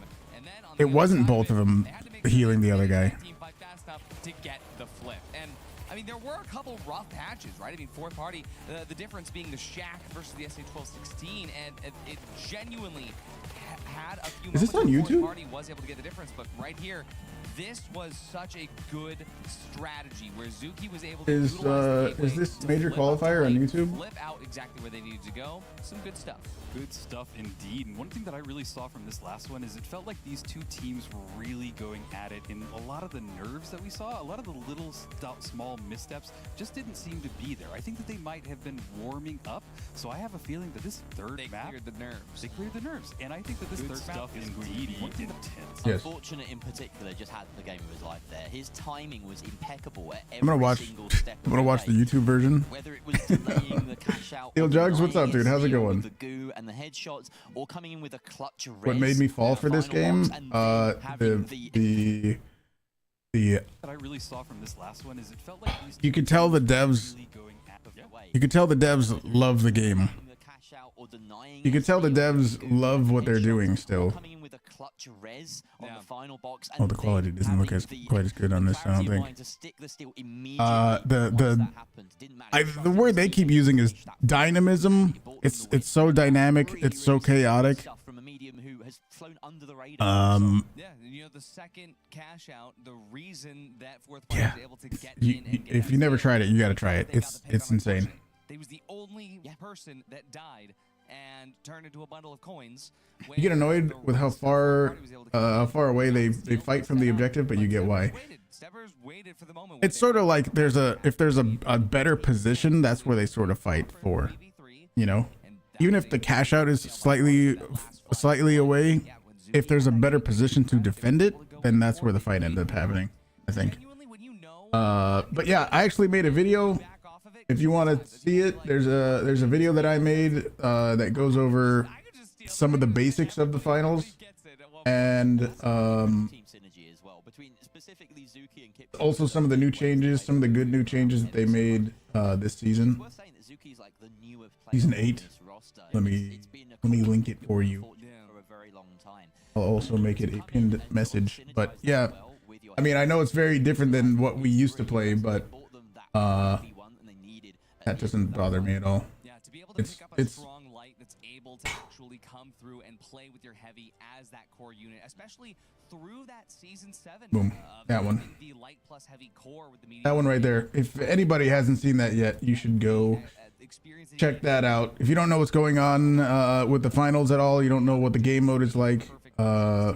It wasn't both of them healing the other guy. To get the flip. And I mean, there were a couple rough patches, right? I mean, fourth party, the difference being the Shack versus the SA-1216, and it genuinely had a few moments. Is this on YouTube? Fourth party was able to get the difference, but right here, this was such a good strategy where Zuki was able to is this major qualifier on YouTube? Flip out exactly where they needed to go. Some good stuff. Good stuff indeed. And one thing that I really saw from this last one is it felt like these two teams were really going at it, and a lot of the nerves that we saw, a lot of the little small missteps just didn't seem to be there. I think that they might have been warming up, so I have a feeling that this third map, cleared the nerves. They cleared the nerves, and I think that this third map is really intense. Yes. Unfortunate in particular just had the game of his life there. His timing was impeccable at every I'm gonna watch the YouTube version. Whether it was delaying the cash out. Steel Jugs, what's up, dude? How's it going? The goo and the headshots, or coming in with a clutch of What made me fall for this game? That I really saw from this last one is it felt like you could tell the devs. You could tell the devs love the game. You could tell the devs love what they're doing still. Oh, the quality doesn't look quite as good on this, I don't think. The word they keep using is dynamism. It's so dynamic, it's so chaotic. Yeah, you know, the second cash out, the reason that fourth party was able to get in and get if you never tried it, you got to try it. It's insane. He was the only person that died and turned into a bundle of coins. You get annoyed with how far away they fight from the objective, but you get why. It's sort of like if there's a better position, that's where they sort of fight for, you know. Even if the cash out is slightly away, if there's a better position to defend it, then that's where the fight ends up happening, I think. But yeah, I actually made a video. If you want to see it, there's a video that I made that goes over some of the basics of the finals, and between specifically Zuki and Kip. Also, some of the new changes, some of the good new changes that they made this season. Worth saying that Zuki's like the newer player Season on 8. this roster. Let me link it for you. For a very long time. I'll also make it a pinned message. But yeah, I mean, I know it's very different than what we used to play, but that doesn't bother me at all. Yeah, to be able to pick up a strong light that's able to actually come through and play with your heavy as that core unit, especially through that season 7. Boom. That one. The light plus heavy core with the medium. That one right there. If anybody hasn't seen that yet, you should go check that out. If you don't know what's going on with the finals at all, you don't know what the game mode is like, I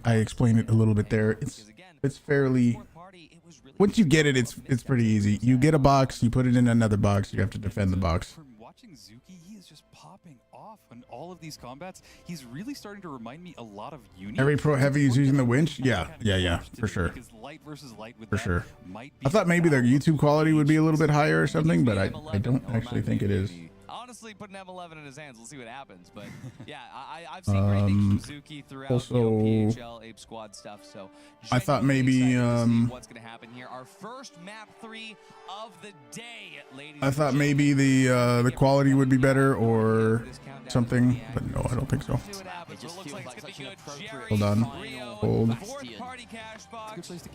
explained it a little bit there. It's fairly, once you get it, it's pretty easy. You get a box, you put it in another box, you have to defend the box. From watching Zuki, he is just popping off in all of these combats. He's really starting to remind me a lot of Uni. Every pro heavy is using the winch. Yeah, for sure. Because light versus light with For that sure. might be I thought maybe their YouTube quality would be a little bit higher or something, but I don't actually think it is. Honestly, put an M11 in his hands. We'll see what happens. But yeah, I've seen great things from Zuki throughout PHL, Ape Squad stuff. So I thought maybe what's going to happen here? Our first map 3 of the day, ladies. I thought maybe the quality would be better or something, but no, I don't think so. It just feels like such an appropriate Hold on. Hold. Good place to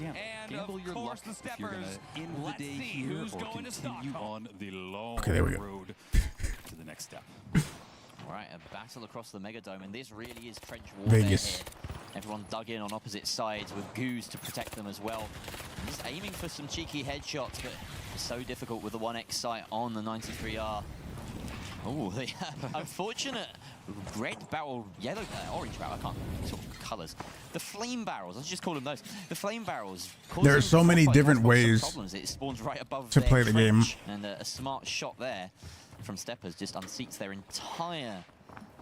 gamble your luck if you're gonna end the day here or continue on the long road to the next step. Right, a battle across the Megadome, and this really is trench warfare Vegas. here. Everyone dug in on opposite sides with Goose to protect them as well. And just aiming for some cheeky headshots, but it's so difficult with the 1x sight on the 93R. Oh, the unfortunate red barrel, yellow, orange barrel, I can't, sort of colours. The flame barrels, let's just call them those. The flame barrels. There are so many different ways it spawns right above to play the game. And a smart shot there from Steppers just unseats their entire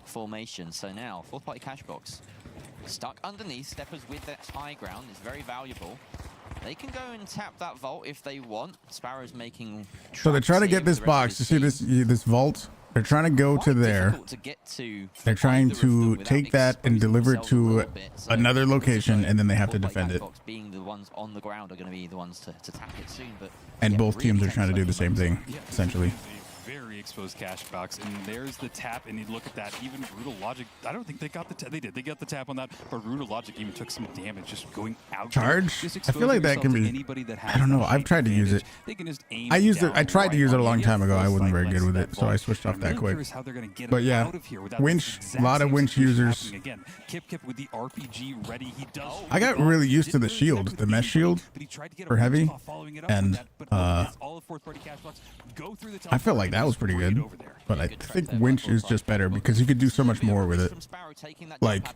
formation. So now, fourth party cash box. Stuck underneath, Steppers with that high ground is very valuable. They can go and tap that vault if they want. Sparrow's making... So they're trying to get this box. You see this vault? They're trying to go to there. They're trying to take that and deliver it to another location, and then they have to defend it. Being the ones on the ground are going to be the ones to tap it soon. But And both teams are trying to do the same thing, essentially. Very exposed cash box, and there's the tap, and you look at that. Even Brutal Logic, I don't think they got the tap. They did. They got the tap on that, but Brutal Logic even took some damage just going out. Charge? I feel like that can be. I don't know. I've tried to use it. They can just aim. I used it. I tried to use it a long time ago. I wasn't very good with it, so I switched off that quick. But yeah, winch. A lot of winch users. Again, Kip with the RPG ready. He does. I got really used to the shield, the mesh shield for heavy, and I felt like that was pretty good. But I think winch is just better because you could do so much more with it. Like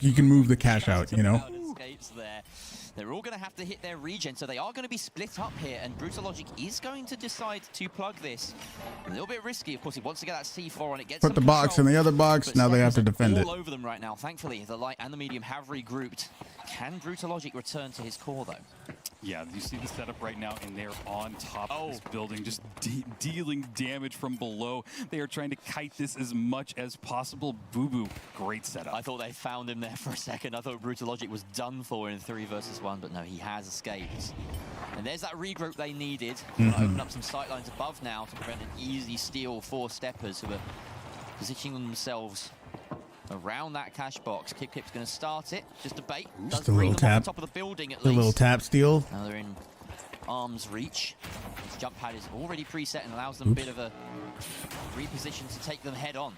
you can move the cash out, you know? They're all going to have to hit their regen, so they are going to be split up here, and Brutal Logic is going to decide to plug this. A little bit risky, of course. He wants to get that C4 on it. Gets Put the box in the other box. Now they have to defend it. All over them right now. Thankfully, the light and the medium have regrouped. Can Brutal Logic return to his core, though? Yeah, you see the setup right now, and they're on top of this building, just dealing damage from below. They are trying to kite this as much as possible. Boo-boo, great setup. I thought they found him there for a second. I thought Brutal Logic was done for in 3 versus 1, but no, he has escaped. And there's that regroup they needed. Open up some sightlines above now to prevent an easy steal for Steppers, who are positioning themselves around that cash box. Kip's going to start it. Just a bait. Just a little tap. Top of the building at least. A little tap steal. Now they're in arm's reach. His jump pad is already preset and allows them a bit of a reposition to take them head on.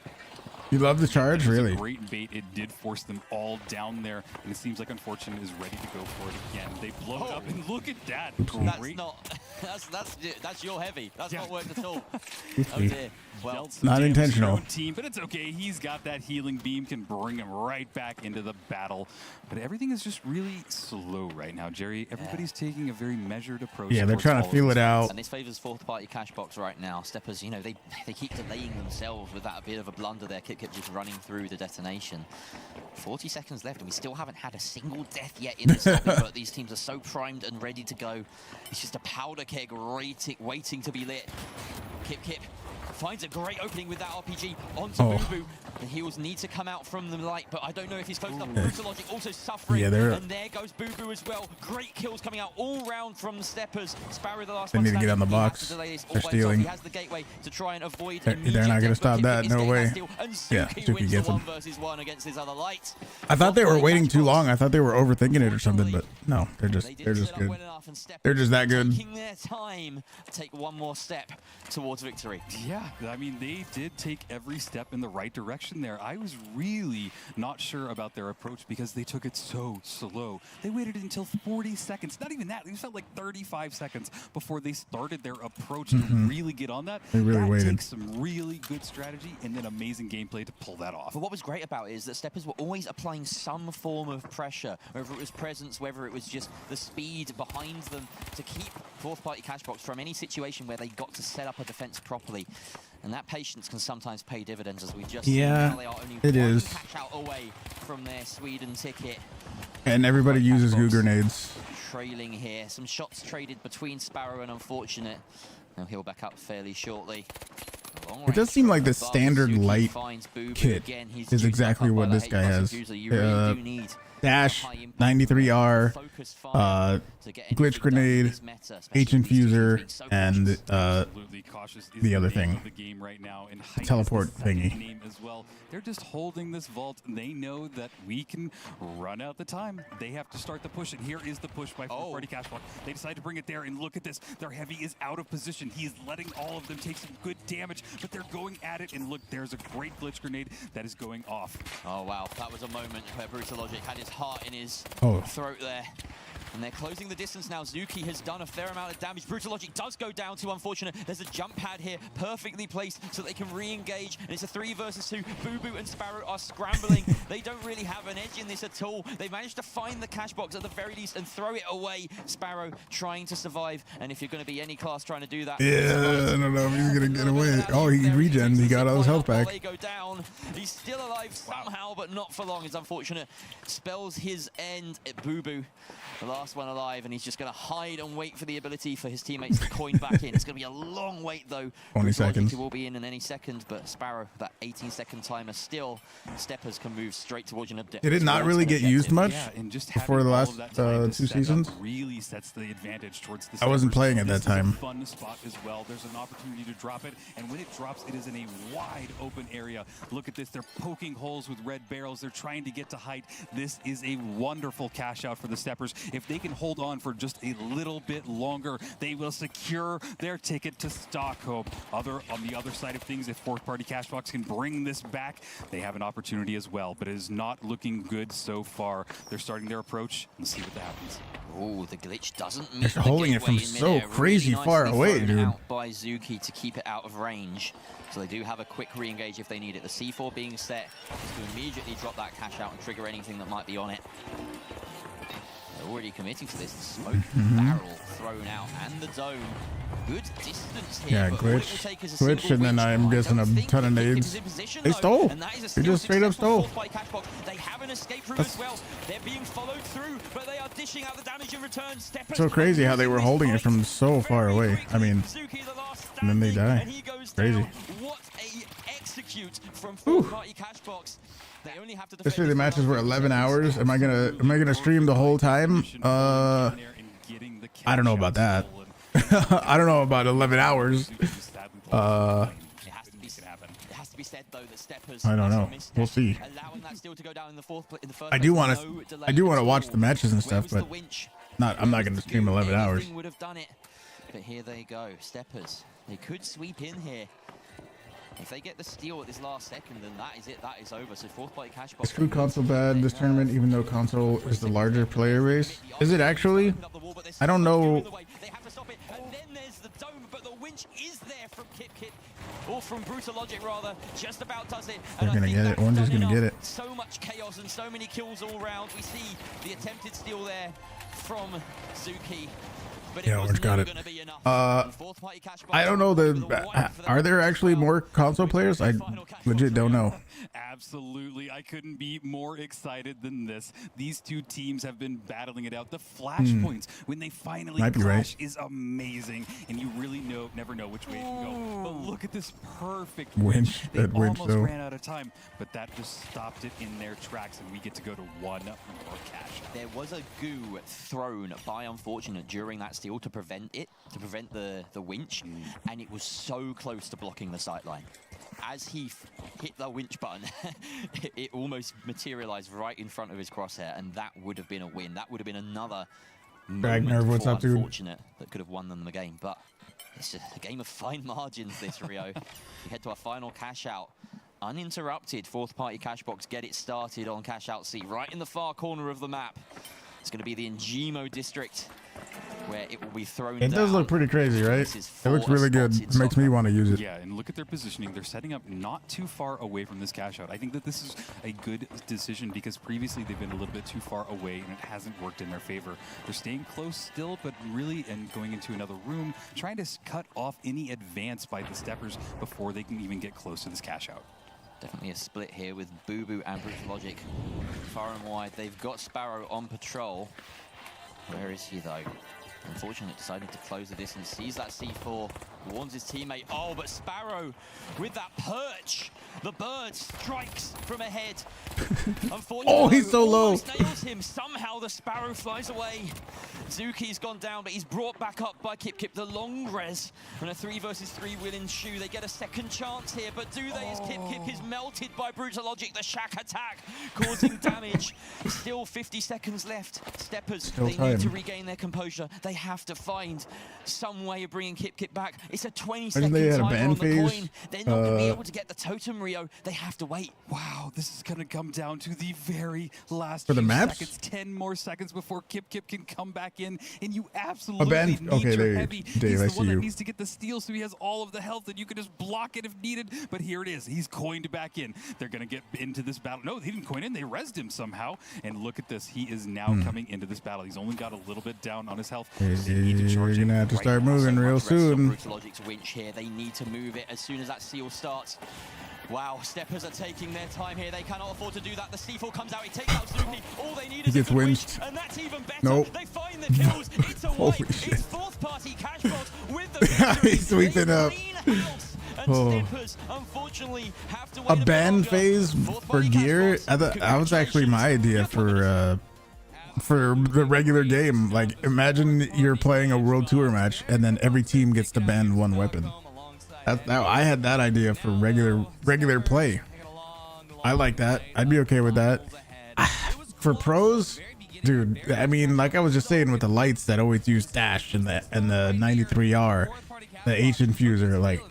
You love the charge, really? Great bait. It did force them all down there, and it seems like Unfortunate is ready to go for it again. They blow it up, and look at that. That's not. That's your heavy. That's not worked at all. Oh dear. Well, not intentional. Team, but it's okay. He's got that healing beam, can bring him right back into the battle. But everything is just really slow right now, Jerry. Everybody's taking a very measured approach. Yeah, they're trying to feel it out. And this favors fourth party cash box right now. Steppers, you know, they keep delaying themselves with that bit of a blunder there. Kip just running through the detonation. 40 seconds left, and we still haven't had a single death yet in this lobby, but these teams are so primed and ready to go. It's just a powder keg waiting to be lit. Kip finds a great opening with that RPG onto Boo. The heals need to come out from the light, but I don't know if he's close enough. Brutal Logic also suffering, and there goes Boo as well. Great kills coming out all round from the Steppers. Sparrow the last They one need to get on the box. They're stealing. He has the gateway to try and avoid. They're not going to stop that. No way. Yeah, Suki gets him. 1 versus 1 against his other light. I thought they were waiting too long. I thought they were overthinking it or something, but no, they're just good. They're just that good. Taking their time to take one more step towards victory. Yeah, I mean, they did take every step in the right direction there. I was really not sure about their approach because they took it so slow. They waited until 40 seconds. Not even that. It felt like 35 seconds before they started their approach to really get on that. They really waited. Takes some really good strategy and then amazing gameplay to pull that off. But what was great about it is that Steppers were always applying some form of pressure, whether it was presence, whether it was just the speed behind them to keep fourth party Cashbox from any situation where they got to set up a defense properly. And that patience can sometimes pay dividends, as we just seen. Now they are only one cash out away from their Sweden ticket. And everybody uses Huuge grenades. Trailing here. Some shots traded between Sparrow and Unfortunate. They'll heal back up fairly shortly. It does seem like the standard light kit is exactly what this guy has. Dash, 93R, glitch grenade, H infuser, and the other thing, teleport thingy. As well. They're just holding this vault, and they know that we can run out the time. They have to start the push, and here is the push by fourth party Cashbox. They decide to bring it there, and look at this. Their heavy is out of position. He is letting all of them take some good damage, but they're going at it, and look, there's a great glitch grenade that is going off. Oh wow, that was a moment where Brutal Logic had his heart in his throat there. And they're closing the distance now. Zuki has done a fair amount of damage. Brutal Logic does go down to Unfortunate. There's a jump pad here, perfectly placed so they can re-engage. And it's a 3 versus 2. Boo and Sparrow are scrambling. They don't really have an edge in this at all. They managed to find the cash box at the very least and throw it away. Sparrow trying to survive. And if you're going to be any class trying to do that... Yeah, I don't know if he's going to get away. Oh, he regen. He got all his health back. They go down. He's still alive somehow, but not for long. It's Unfortunate. Spells his end at Boo. The last one alive, and he's just going to hide and wait for the ability for his teammates to coin back in. It's going to be a long wait, though. 20 seconds. He will be in any second, but Sparrow, that 18-second timer, still Steppers can move straight towards an objective. Did it not really get used much before the last 2 seasons? Really sets the advantage towards the I wasn't playing at that time. Fun spot as well. There's an opportunity to drop it, and when it drops, it is in a wide open area. Look at this. They're poking holes with red barrels. They're trying to get to height. This is a wonderful cash out for the Steppers. If they can hold on for just a little bit longer, they will secure their ticket to Stockholm. On the other side of things, if fourth party Cashbox can bring this back, they have an opportunity as well, but it is not looking good so far. They're starting their approach and see what happens. Oh, the glitch doesn't meet They're holding it from so crazy far away, dude. Out by Zuki to keep it out of range. So they do have a quick re-engage if they need it. The C4 being set to immediately drop that cash out and trigger anything that might be on it. They're already committing to this. The smoke barrel thrown out and the dome. Good distance here. Yeah, glitch, and then I'm guessing a ton of nades. They stole. They just straight up stole. They have an escape route as well. They're being followed through, but they are dishing out the damage in return. So crazy how they were holding it from so far away. I mean, and then they die. Crazy. What a execute from fourth party Cashbox. Especially the matches were 11 hours. Am I gonna stream the whole time? I don't know about that. I don't know about 11 hours. It has to be said though that Steppers, I don't know. We'll see. I do want to watch the matches and stuff, but I'm not gonna stream 11 hours. But here they go, Steppers. They could sweep in here. If they get the steal at this last second, then that is it. That is over. So fourth party Cashbox. Is food console bad this tournament, even though console is the larger player base? Is it actually? I don't know. They have to stop it. And then there's the dome, but the winch is there from Kit, or from Brutal Logic rather. Just about does it. They're gonna get it. Orange is gonna get it. So much chaos and so many kills all round. We see the attempted steal there from Zuki. Yeah, Orange got it. I don't know. Are there actually more console players? I legit don't know. Absolutely. I couldn't be more excited than this. These two teams have been battling it out. The flashpoints, when they finally Might be clash, right. is amazing. And you really never know which way it can go. But look at this perfect Winch. They That winch, almost though. ran out of time, but that just stopped it in their tracks, and we get to go to one more cash out. There was a goo thrown by Unfortunate during that steal to prevent the winch, and it was so close to blocking the sightline. As he hit the winch button, it almost materialized right in front of his crosshair, and that would have been a win. That would have been another Ragnar, moment what's for up, dude? Unfortunate that could have won them the game. But it's just a game of fine margins, this, Rio. We head to our final cash out. Uninterrupted, fourth party cash box. Get it started on cash out C, right in the far corner of the map. It's going to be the Njimo district where it will be thrown It does down. look pretty crazy, right? This is It looks for a really good. spotted It makes me soccer. want to use it. Yeah, and look at their positioning. They're setting up not too far away from this cash out. I think that this is a good decision because previously they've been a little bit too far away and it hasn't worked in their favor. They're staying close still, but really, and going into another room, trying to cut off any advance by the steppers before they can even get close to this cash out. Definitely a split here with Boo Boo and Brutal Logic far and wide. They've got Sparrow on patrol. Where is he though? Unfortunate, decided to close the distance. Sees that C4, warns his teammate. Oh, but Sparrow with that perch. The bird strikes from ahead. Unfortunately, Oh, he's so low. almost nails him. Somehow the Sparrow flies away. Zuki's gone down, but he's brought back up by Kip Kip. The long res and a 3 versus 3 will ensue. They get a second chance here, but do they as Kip Kip is melted by Brutal Logic. The shack attack causing damage. Still 50 seconds left. Steppers, Still they time. need to regain their composure. They have to find some way of bringing Kip Kip back. It's a 20-second Imagine they had a timer ban on the phase, coin. They're not going to be able to get the totem, Rio. They have to wait. Wow, this is going to come down to the very last For the few maps? seconds. 10 more seconds before Kip Kip can come back in, and you absolutely ban- need okay, your there you- heavy. Dave, He's I the see one that you. needs to get the steal, so he has all of the health, and you can just block it if needed. But here it is. He's coined back in. They're going to get into this battle. No, he didn't coin in. They rezzed him somehow. And look at this. He is now coming into this battle. He's only got a little bit down on his health. You're They need to charge gonna in have to right start now. moving So real much rest on soon. Brutal Logic's winch here. They need to move it as soon as that seal starts. Wow, Steppers are taking their time here. They cannot afford to do that. The C4 comes out. He takes out Zuki. All they need is gets a good winched. winch, and that's even better. Nope. They find the kills. It's a Holy wipe. shit. It's fourth party cash box with the victory. He's sweeping They up. clean house, and Oh. Steppers, unfortunately, have to wait A bit ban longer. phase Fourth for party cash gear. box. That was actually my idea for the regular game. Like, imagine you're playing a World Tour match and then every team gets to ban one weapon. I had that idea for regular play. I like that. I'd be okay with that. For pros, dude, I mean, like I was just saying with the lights that always use dash and the 93R, the H infuser, like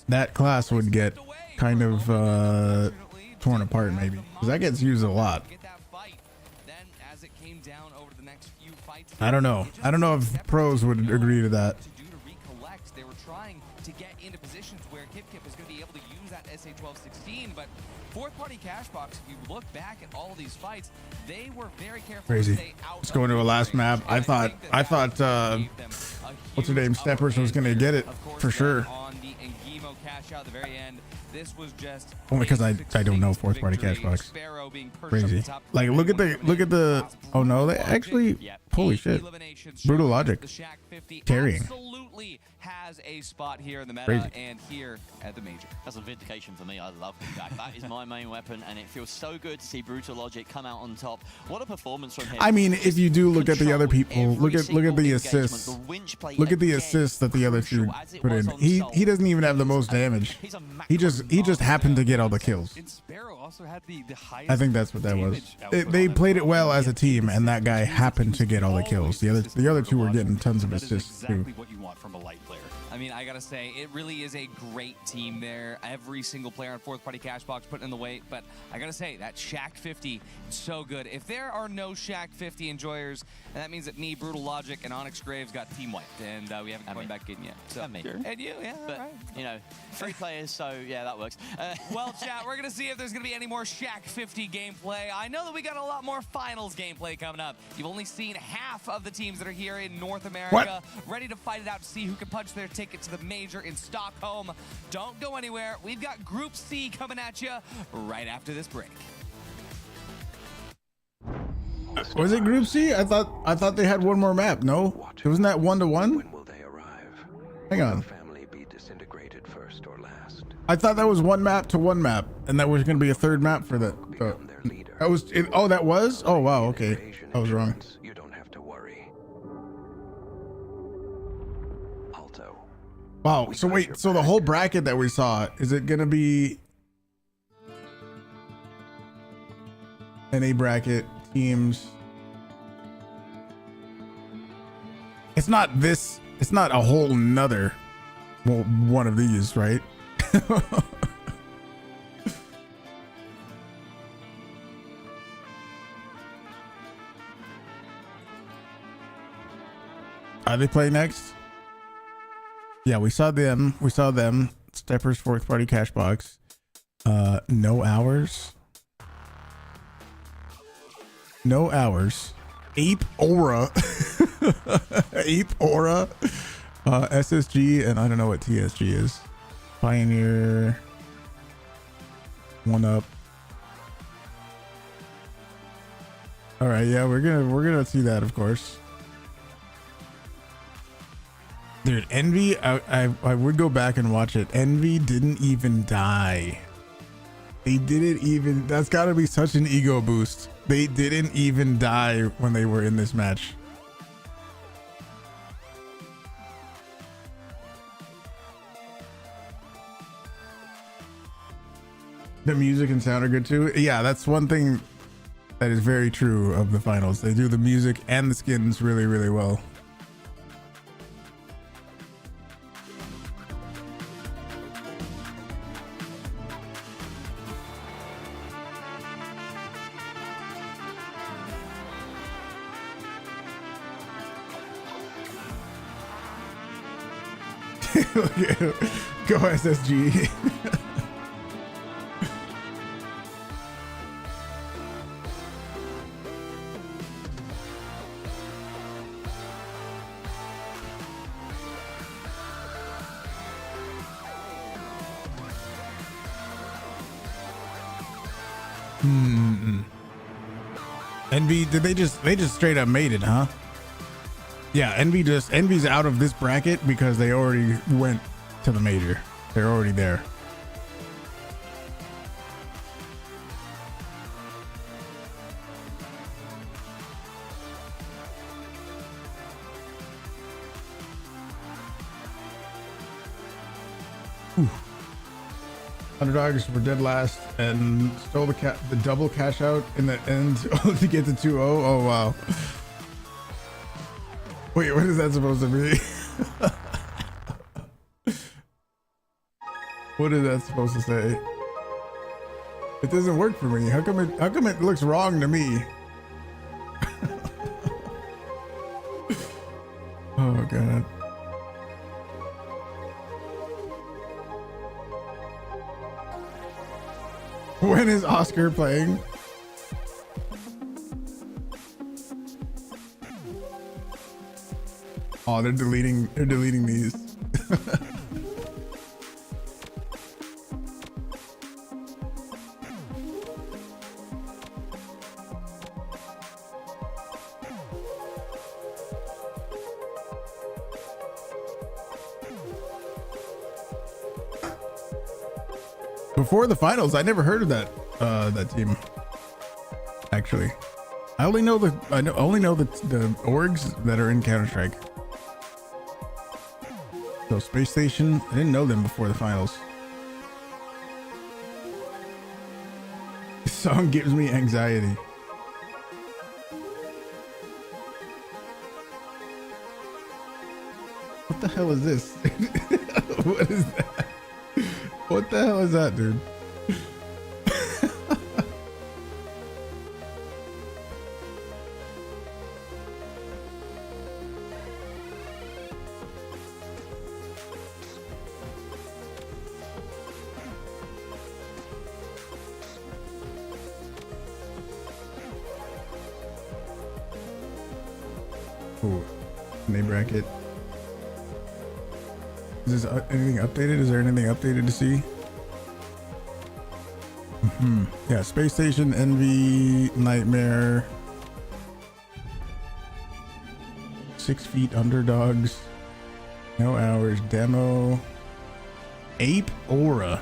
that class would get kind of torn apart maybe, because that gets used a lot. I don't know if pros would agree to that. They were trying to get into positions where Kip Kip was going to be able to use that SA-1216, but fourth party cash box, if you look back at all of these fights, they were very careful Crazy. to stay out. Let's go into a last map. I thought what's her name, Steppers was gonna get it for sure. On the Ngimo cash out at the very end, this was just Only because I don't know fourth party cash box. Sparrow being perched up Crazy. the top Like look at the oh no, they actually, holy shit. Brutal Logic The Shack 50 carrying. absolutely has a spot here in the meta Crazy. and here at the major. That's a vindication for me. I love him back. That is my main weapon, and it feels so good to see Brutal Logic come out on top. What a performance from him. I mean, if you do look at the other people, Every look at single the engagement. assists. The winch play Look at the again, assists that the other two crucial as it put was in. on He Soul. doesn't even have the most damage. He's a He just happened to get all the kills. And Sparrow also had the highest I think that's what that was. damage output They on played that it well weapon. as a team, and that guy happened to get all the kills. The other two were getting tons of That is assists too. exactly what you want from a light player. I mean, I gotta say, it really is a great team there. Every single player on fourth party cash box putting in the weight, but I gotta say, that Shack 50 is so good. If there are no Shack 50 enjoyers, that means that me, Brutal Logic, and Onyx Graves got team wiped, and we haven't coined back in yet. So, And me. and you, yeah, But, right. you know, 3 players, so yeah, that works. Well, chat, we're going to see if there's going to be any more Shack 50 gameplay. I know that we got a lot more finals gameplay coming up. You've only seen half of the teams that are here in North America, ready to fight it out to see who can punch punch their ticket to the major in Stockholm. Don't go anywhere. We've got Group C coming at you right after this break. Was it Group C? I thought they had one more map. No, wasn't that 1-1? When will they arrive? Hang on. Will family be disintegrated first or last? I thought that was one map to one map, and that was going to be a third map for that. Become their leader. That was it. Oh, that was. Oh wow. Okay, I was wrong. You don't have to worry. Alto. Wow. So wait. So the whole bracket that we saw, is it going to be NA bracket teams? It's not this. It's not a whole nother one of these, right? Are they playing next? Yeah, we saw them. We saw them. Steppers fourth party cash box. No hours. No hours. Ape Aura. Ape Aura. SSG, and I don't know what TSG is. Pioneer. 1UP. All right, yeah, we're gonna see that, of course. Dude, Envy, I would go back and watch it. Envy didn't even die. They didn't even, that's gotta be such an ego boost. They didn't even die when they were in this match. The music and sound are good too. Yeah, that's one thing that is very true of the finals. They do the music and the skins really, really well. Go SSG. Envy, did they just straight up made it, huh? Yeah, Envy's out of this bracket because they already went to the major. They're already there. Whew. Underdogs were dead last and stole the double cash out in the end to get the 2-0. Oh wow. Wait, what is that supposed to be? What is that supposed to say? It doesn't work for me. How come it looks wrong to me? Oh god. When is Oscar playing? Oh, they're deleting these. Before the finals, I never heard of that team. Actually, I only know the orgs that are in Counter-Strike. So Space Station, I didn't know them before the finals. This song gives me anxiety. What the hell is this? What is that? What the hell is that, dude? Ooh, name bracket. Is this anything updated? Is there anything updated to see? Yeah, Space Station, Envy, Nightmare, 6 Feet Underdogs, No Hours, Demo, Ape Aura.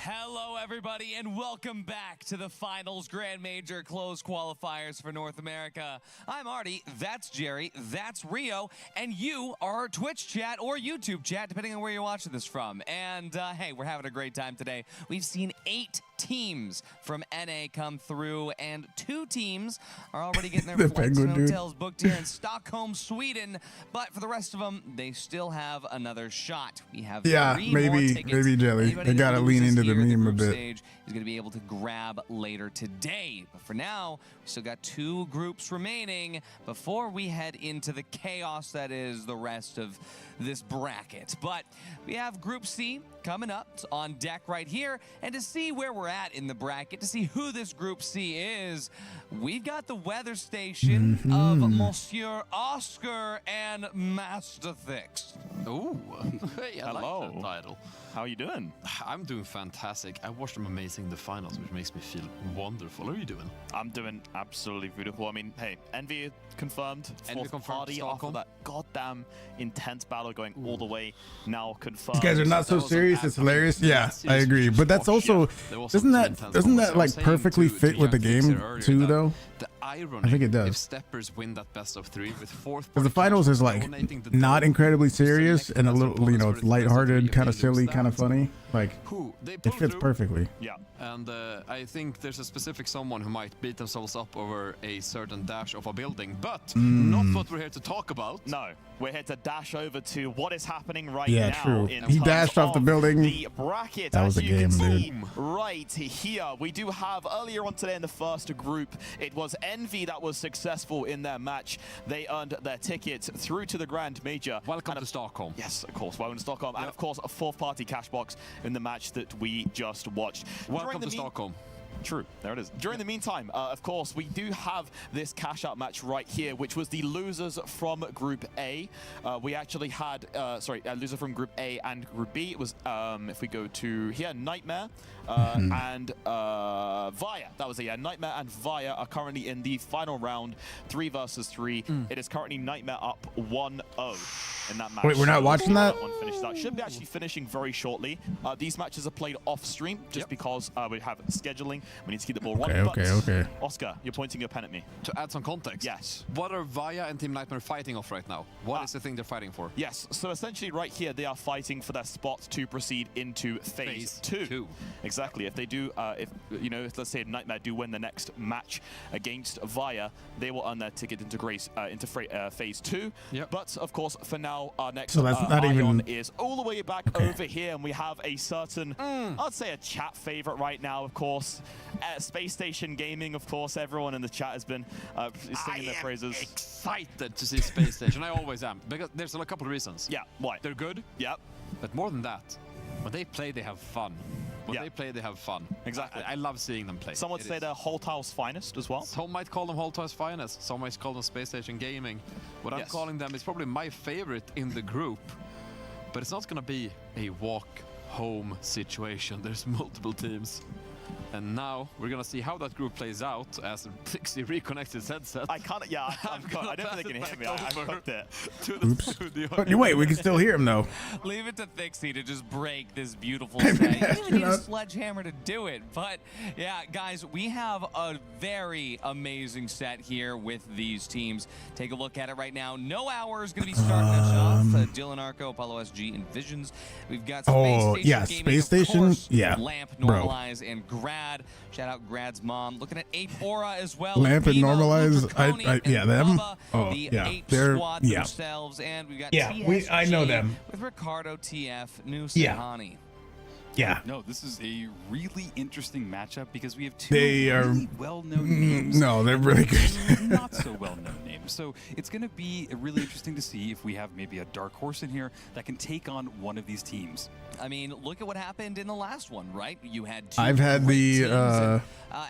Hello, everybody, and welcome back to the Finals Grand Major Closed Qualifiers for North America. I'm Artie, that's Jerry, that's Rio, and you are our Twitch chat or YouTube chat, depending on where you're watching this from. And hey, we're having a great time today. We've seen 8 teams from NA come through, and 2 teams are already getting their The flights and penguin dude. hotels booked here in Stockholm, Sweden. But for the rest of them, they still have another shot. We have 3 more tickets. maybe Jelly. Anybody They gotta that lean loses into the here at meme a group bit. stage is going to be able to grab later today. But for now, we still got 2 groups remaining before we head into the chaos that is the rest of this bracket. But we have Group C coming up on deck right here, and to see where we're at in the bracket, to see who this Group C is, we've got the weather station of Monsieur Oscar and Master Thix. Ooh, hey, I Hello. like that title. How are you doing? I'm doing fantastic. I watched them amazing in the finals, which makes me feel wonderful. How are you doing? I'm doing absolutely beautiful. I mean, hey, Envy confirmed. Envy Fourth confirmed party after Stockholm. that goddamn intense battle going all the way. Now confirmed. These guys are not so That was an serious. It's absolute hilarious. Yeah, I serious agree. huge But that's squash. also Yeah, there was doesn't some that intense doesn't moments. that I like was saying perfectly to fit with the Young Fixer game earlier too, that though? The irony, I think it does. if steppers win that best of 3 with 4th Because the finals is like not incredibly serious and a little, you know, it's lighthearted, kind of silly, kind of funny. Like it fits perfectly. Yeah. And I think there's a specific someone who might beat themselves up over a certain dash of a building, but not what we're here to talk about. No, we're here to dash over to what is happening right Yeah, now. true. In He terms dashed off the of building. The bracket, That was as a you game, can see dude. right here, we do have earlier on today in the first group, it was Envy that was successful in their match. They earned their ticket through to the Grand Major. Welcome to Stockholm. Yes, of course, welcome to Stockholm. And of course, a 4th party cash box in the match that we just watched. Welcome to Stockholm. True, there it is. During the meantime, of course, we do have this cash-out match right here, which was the losers from Group A. We actually had, a loser from Group A and Group B. It was, if we go to here, Nightmare and Via. That was it, yeah. Nightmare and Via are currently in the final round, 3 versus 3. It is currently Nightmare up 1-0 in that match. Wait, we're not watching that? One finishes out. Should be actually finishing very shortly. These matches are played off-stream just because we have scheduling. We need to keep the ball running. Okay. Oscar, you're pointing your pen at me. To add some context, Yes. what are Via and Team Nightmare fighting off right now? What is the thing they're fighting for? Yes, so essentially right here, they are fighting for their spot to proceed into phase 2. Exactly. If they do, let's say Nightmare do win the next match against Via, they will earn their ticket into phase 2. Yep. But of course, for now, our next So that's not Ion even- is all the way back over here, and we have a certain, I'd say a chat favorite right now, of course. Space Station Gaming, of course. Everyone in the chat has been singing their praises. Excited to see Space Station. I always am, because there's a couple of reasons. Yeah, why? They're good, Yep. but more than that, when they play, they have fun. When they play, they have fun. Exactly. I love seeing them play. Some would say they're Holtau's finest as well. Some might call them Holtau's finest. Some might call them Space Station Gaming. What I'm calling them is probably my favorite in the group. But it's not going to be a walk-home situation. There's multiple teams. And now we're gonna see how that group plays out as Dixie reconnects his headset. I can't. Yeah, I don't think they can hear me. I fucked it. Oops. But wait, we can still hear him though. Leave it to Thixie to just break this beautiful set. You really need a sledgehammer to do it. But yeah, guys, we have a very amazing set here with these teams. Take a look at it right now. No Hours going to be starting us off. Dylan Arco, Apollo SG, and Visions. We've got Space Station yeah, Gaming, Space of Station. course, Yeah, Lamp, bro. Normalize, and Grad. Shout out Grad's mom. Looking at Ape Aura as well. Lamp and Pima, Normalize, Lutriconi, I and yeah, them. Bubba, Oh, the yeah, Ape they're Squad themselves, and we've got Yeah, I know TSG them. with Ricardo, TF, New Yeah. Sahani. Yeah. No, this is a really interesting matchup because we have two They are really well-known names. No, they're really good. Not so well-known names. So it's going to be really interesting to see if we have maybe a dark horse in here that can take on one of these teams. I mean, look at what happened in the last one, right? You had two I've had great the teams and,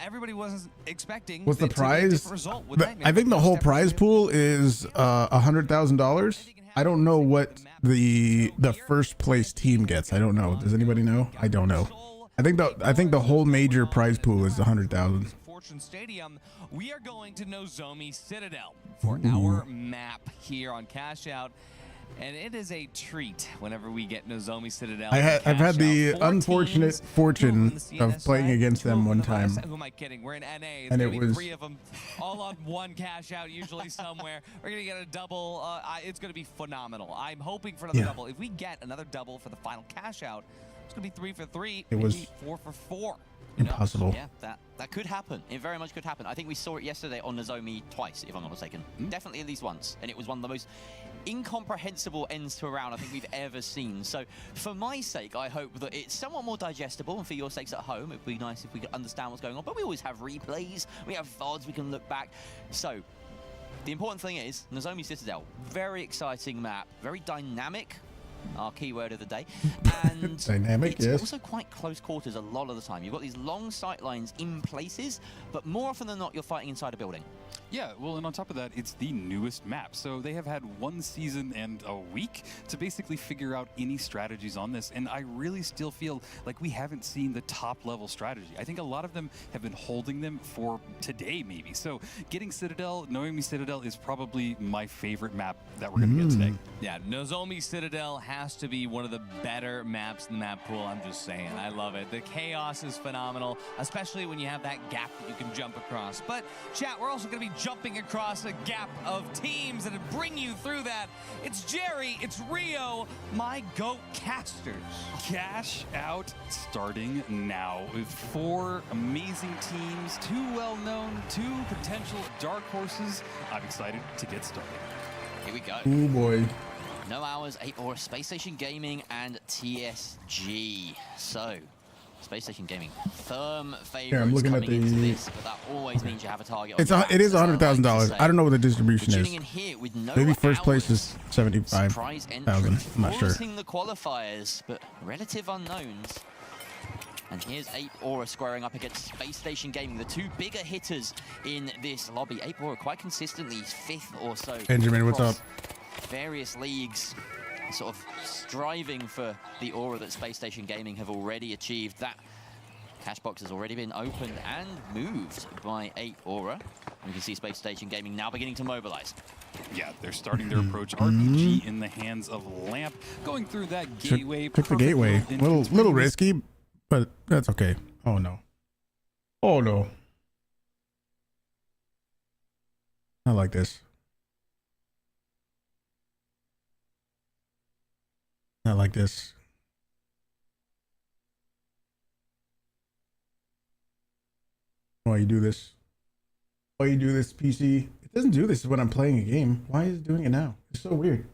everybody wasn't expecting. What's the it to be a prize? different result with Nightmare. I think the whole prize Step pool is $100,000. I don't know what the first place team gets. I don't know. Does anybody know? I don't know. I think the whole major prize pool is 100,000. Fortune Stadium. We are going to Nomi Citadel for our map here on Cash Out. And it is a treat whenever we get Nomi Citadel. I've had the unfortunate fortune of playing against them one time. Who am I kidding? We're in NA. And it was 3 of them all on one Cash Out, usually somewhere. We're going to get a double. It's going to be phenomenal. I'm hoping for another double. If we get another double for the final Cash Out, it's going to be 3 for 3. It was 4 for 4. impossible. Yeah, that could happen. It very much could happen. I think we saw it yesterday on Nozomi twice, if I'm not mistaken. Definitely at least once. And it was one of the most incomprehensible ends to a round I think we've ever seen. So for my sake, I hope that it's somewhat more digestible, and for your sakes at home, it'd be nice if we could understand what's going on. But we always have replays, we have VODs, we can look back. So the important thing is Nomi Citadel, very exciting map, very dynamic. Our keyword of the day. And Dynamic, it's yes. also quite close quarters a lot of the time. You've got these long sight lines in places, but more often than not, you're fighting inside a building. Yeah, well, and on top of that, it's the newest map. So they have had 1 season and a week to basically figure out any strategies on this. And I really still feel like we haven't seen the top level strategy. I think a lot of them have been holding them for today, maybe. So getting Citadel, Nomi Citadel is probably my favorite map that we're going to get today. Yeah, Nozomi Citadel has to be one of the better maps in the map pool. I'm just saying, I love it. The chaos is phenomenal, especially when you have that gap that you can jump across. But chat, we're also going to be jumping across a gap of teams that bring you through that. It's Jerry, it's Rio, my GOAT casters. Cash Out starting now with 4 amazing teams, 2 well-known, 2 potential dark horses. I'm excited to get started. Here we go. Oh boy. No Hours, 8 or Space Station Gaming, and TSG. So, Space Station Gaming, firm favorites I'm looking at coming into the- this, but that always means you have a target. It is on your back, $100,000. I don't know what the distribution We're is. tuning in here with No Maybe first place Hours. is 75,000. Surprise entry, I'm not sure. forcing the qualifiers, but relative unknowns. And here's Ape Aura squaring up against Space Station Gaming, the 2 bigger hitters in this lobby. Ape Aura quite consistently 5th or so. Benjamin, what's across up? Various leagues, sort of striving for the aura that Space Station Gaming have already achieved. That cash box has already been opened and moved by Ape Aura. You can see Space Station Gaming now beginning to mobilize. Yeah, they're starting their approach. RPG in the hands of Lamp, going through that gateway. Took the gateway. Little risky, but that's okay. Oh no. Oh no. I like this. I like this. Why you do this? Why you do this, PC? It doesn't do this when I'm playing a game. Why is it doing it now? It's so weird.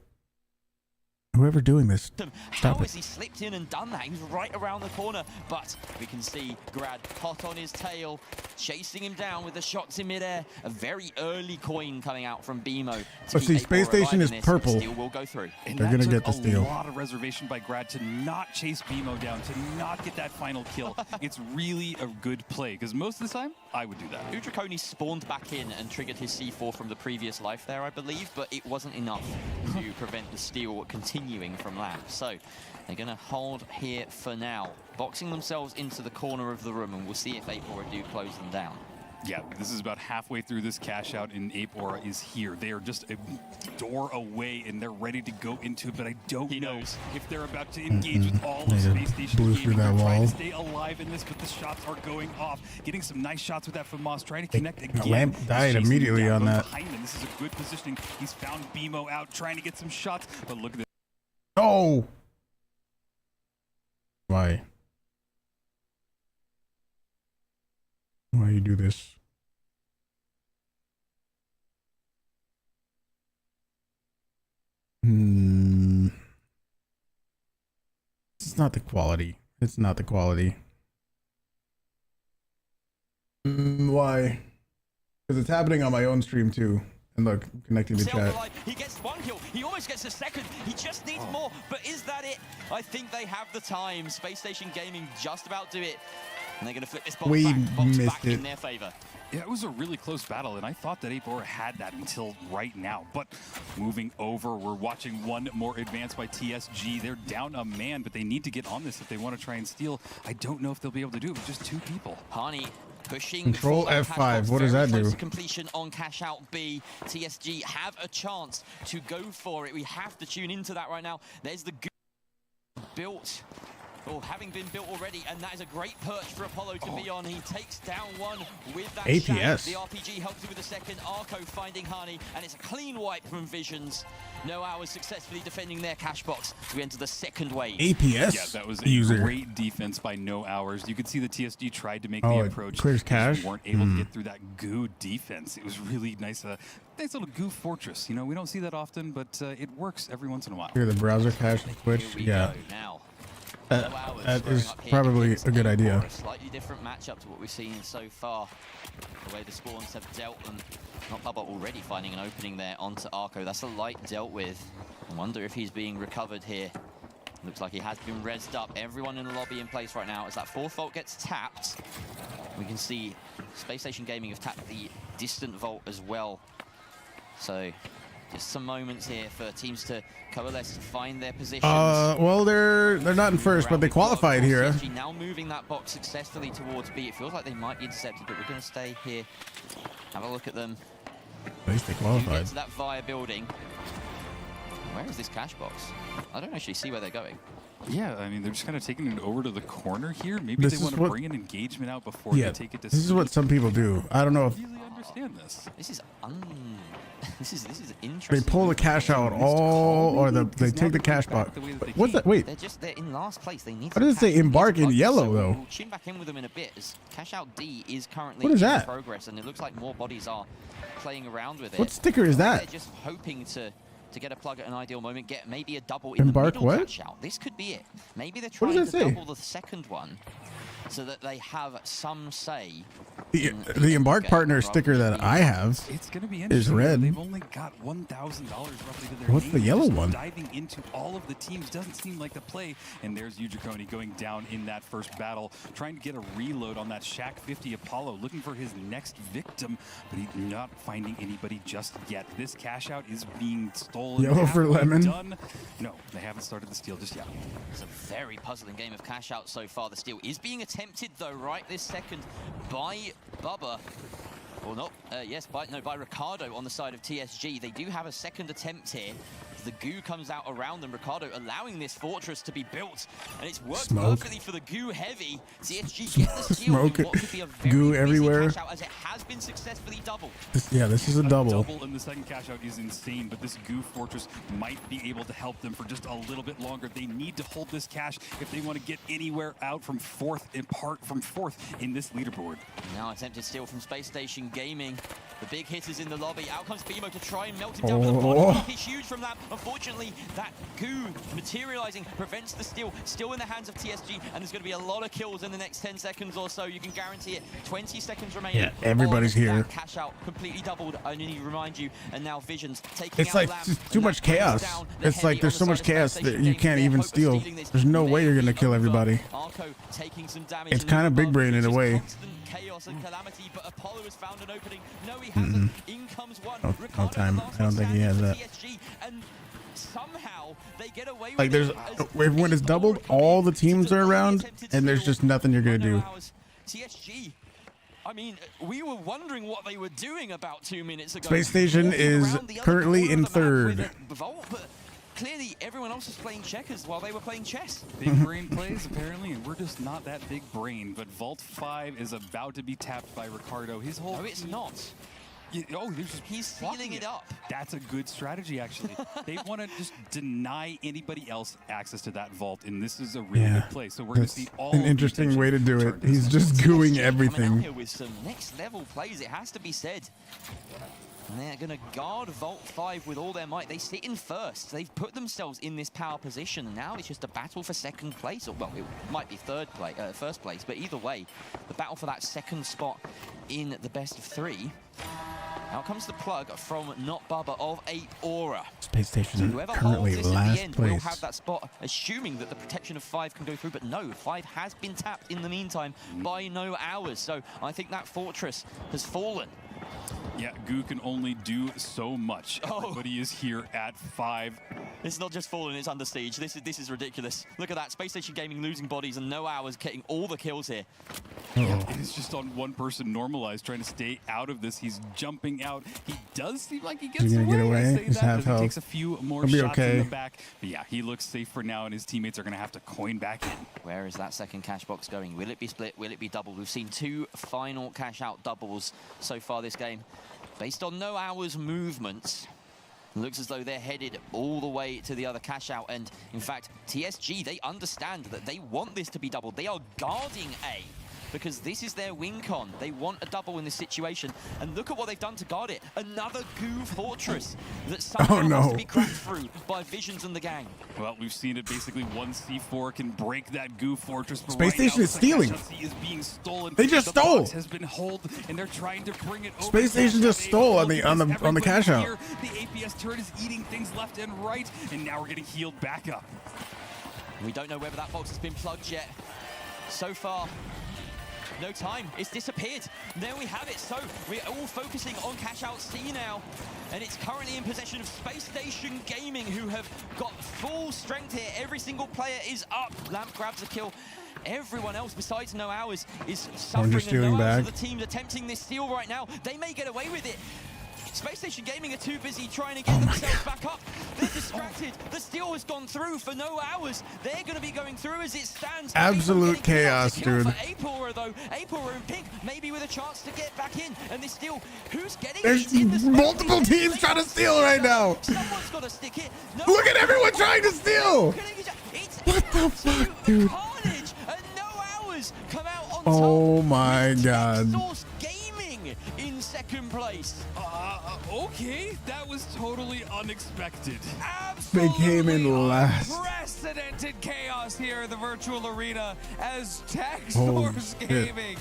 Whoever doing this, How stop has it. he slipped in and done that? He was right around the corner, but we can see Grad hot on his tail, chasing him down with the shots in midair. A very early coin coming out from BMO. But see, Space Station is purple. Steal will go through. And They're that gonna took get the steal. a lot of reservation by Grad to not chase BMO down, to not get that final kill. It's really a good play, because most of the time, I would do that. Udraconi spawned back in and triggered his C4 from the previous life there, I believe, but it wasn't enough to prevent the steal continuing from Lamb. So they're going to hold here for now, boxing themselves into the corner of the room, and we'll see if Ape Aura do close them down. Yeah, this is about halfway through this cash out, and Ape Aura is here. They are just a door away, and they're ready to go into it, but I don't know if they're about to engage with all of Space Station blew Gaming. through that They're trying wall. to stay alive in this, but the shots are going off. Getting some nice shots with that FAMAS, trying to connect again. Lamp died Chasing him immediately down, on going that. behind him. This is a good positioning. He's found BMO out, trying to get some shots, but look at this. No. Why? Why you do this? This is not the quality. It's not the quality. Why? Because it's happening on my own stream too. And look, I'm connecting to chat. He gets one kill. He almost gets a second. He just needs more. But is that it? I think they have the time. Space Station Gaming just about do it. And they're going to flip this box back in their favor. Yeah, it was a really close battle, and I thought that 8bor had that until right now. But moving over, we're watching one more advance by TSG. They're down a man, but they need to get on this if they want to try and steal. I don't know if they'll be able to do it with just 2 people. Hani pushing. Control F5. What does that do? Completion on cash out B. TSG have a chance to go for it. We have to tune into that right now. There's the built. Or having been built already, and that is a great perch for Apollo to be on. He takes down one with that APS. The RPG helps him with the second. Arco finding Hani, and it's a clean wipe from Visions. No Hours successfully defending their cash box to enter the second wave. APS. Yeah, that was a great defense by No Hours. You could see the TSG tried to make the approach. Clears cash. They weren't able to get through that goo defense. It was really nice. Nice little goo fortress. You know, we don't see that often, but it works every once in a while. Here, the browser cache Twitch. Yeah. Now. That is probably a good idea. A slightly different matchup to what we've seen so far. The way the spawns have dealt them. Not Bubba already finding an opening there onto Arco. That's a light dealt with. I wonder if he's being recovered here. Looks like he has been rezzed up. Everyone in the lobby in place right now. As that 4th vault gets tapped, we can see Space Station Gaming have tapped the distant vault as well. So just some moments here for teams to coalesce to find their positions. Well, they're not in first, but they qualified here. Now moving that box successfully towards B. It feels like they might be intercepted, but we're going to stay here. Have a look at them. At least they qualified. Get to that Via building. Where is this cash box? I don't actually see where they're going. Yeah, I mean, they're just kind of taking it over to the corner here. Maybe they want to bring an engagement out before they take it to This is what some people do. I don't know if... I really understand this. This is interesting. They pull the cash out or they take the cash box. What's that? Wait. They're in last place. They need. What does it say? Embark in yellow though. We'll tune back in with them in a bit. As cash out D is currently in progress, and it looks like more bodies are playing around with it. What sticker is that? They're just hoping to get a plug at an ideal moment, get maybe a double in Embark the middle what? cash out. This could be it. Maybe they're trying to double the second one so that they have some say. The Embark partner sticker that I have is red. They've only got $1,000 roughly to their What's the yellow one? Diving into all of the teams doesn't seem like the play. And there's Huuge going down in that first battle, trying to get a reload on that Shack 50 Apollo, looking for his next victim, but he's not finding anybody just yet. This cash out is being stolen. Yellow for lemon. Done. No, they haven't started the steal just yet. It's a very puzzling game of cash out so far. The steal is being attempted though right this second by Bubba. Or not, yes, by Ricardo on the side of TSG. They do have a second attempt here. The goo comes out around them. Ricardo allowing this fortress to be built. And it's worked perfectly for the goo heavy. TSG get the steal. Smoke, what could be a very goo everywhere. Cash out as it has been successfully doubled. This is a double. Double in the second cash out is insane, but this goo fortress might be able to help them for just a little bit longer. They need to hold this cash if they want to get anywhere out from fourth in this leaderboard. Now attempted steal from Space Station Gaming. The big hitters in the lobby. Out comes Bimo to try and melt him down. But he's huge from that. Unfortunately, that goo materializing prevents the steal. Still in the hands of TSG, and there's going to be a lot of kills in the next 10 seconds or so. You can guarantee it. 20 seconds remaining. Yeah, everybody's here. Cash out completely doubled. I need to remind you. And now Visions taking It's like too much chaos. It's like there's so much chaos that you can't even steal. There's no way you're going to kill everybody. It's kind of big brain in a way. Chaos and calamity, but Apollo has found an opening. No, he hasn't. In comes one. No time. I don't think he has that. And somehow they get away with like there's when it's doubled, all the teams are around, and there's just nothing you're gonna do. TSG. I mean, we were wondering what they were doing about 2 minutes ago. Space Station is currently in third. Clearly, everyone else is playing checkers while they were playing chess. Big brain plays, apparently, and we're just not that big brain. But Vault 5 is about to be tapped by Ricardo. His whole... No, it's not. He's sealing it up. That's a good strategy, actually. They want to just deny anybody else access to that vault, and this is a really good play. So we're going to see all an interesting way to do it. He's just gooing everything. With some next level plays, it has to be said. And they're going to guard Vault 5 with all their might. They sit in first. They've put themselves in this power position. And now it's just a battle for second place. Or, well, it might be first place. But either way, the battle for that second spot in the best of 3. Out comes the plug from Not Bubba of 8 Aura. Space Station So is whoever currently holds this at last the end will place. have that spot, assuming that the protection of 5 can go through. But no, 5 has been tapped in the meantime by No Hours. So I think that fortress has fallen. Yeah, Goo can only do so much. Everybody is here at 5. It's not just fallen, it's under siege. This is ridiculous. Look at that, Space Station Gaming losing bodies and No Hours getting all the kills here. It is just on one person normalized, trying to stay out of this. He's jumping out. He does seem like he gets gonna get away? I say He's that half because he health. takes a few more He'll be shots in okay. the back. But yeah, he looks safe for now, and his teammates are going to have to coin back in. Where is that second cash box going? Will it be split? Will it be double? We've seen 2 final cash out doubles so far this game. Based on No Hours movements, looks as though they're headed all the way to the other cash out. And in fact, TSG, they understand that they want this to be doubled. They are guarding A, because this is their win con. They want a double in this situation. And look at what they've done to guard it. Another Goo fortress that somehow has to be cracked through by Visions and the gang. Well, we've seen it basically. One C4 can break that Goo fortress. But Space right Station now, is stealing. is being stolen. They just The stole. box has been held, and they're trying to bring it over. Space Station just stole on the cash out. Here, the APS turret is eating things left and right, and now we're getting healed back up. We don't know whether that box has been plugged yet. So far, no time. It's disappeared. There we have it. So we're all focusing on cash out C now. And it's currently in possession of Space Station Gaming, who have got full strength here. Every single player is up. Lamp grabs a kill. Everyone else besides No Hours is suffering. stealing No Hours back. are the teams attempting this steal right now. They may get away with it. Space Station Gaming are too busy trying to get themselves back up. They're distracted. The steal has gone through for No Hours. They're going to be going through as it stands. Absolute chaos, dude. For Apora, though. Apora in pink, maybe with a chance to get back in. And this steal, who's getting There's it? In the multiple teams trying to steal right now. Someone's got to stick it. No Look at everyone trying to steal. It's What the fuck, dude? carnage, and No Hours come out on top. Oh my with God. Source Gaming in second place. Okay, that was totally unexpected. They came in last. Unprecedented chaos here in the virtual arena as Tech Holy Source shit. Gaming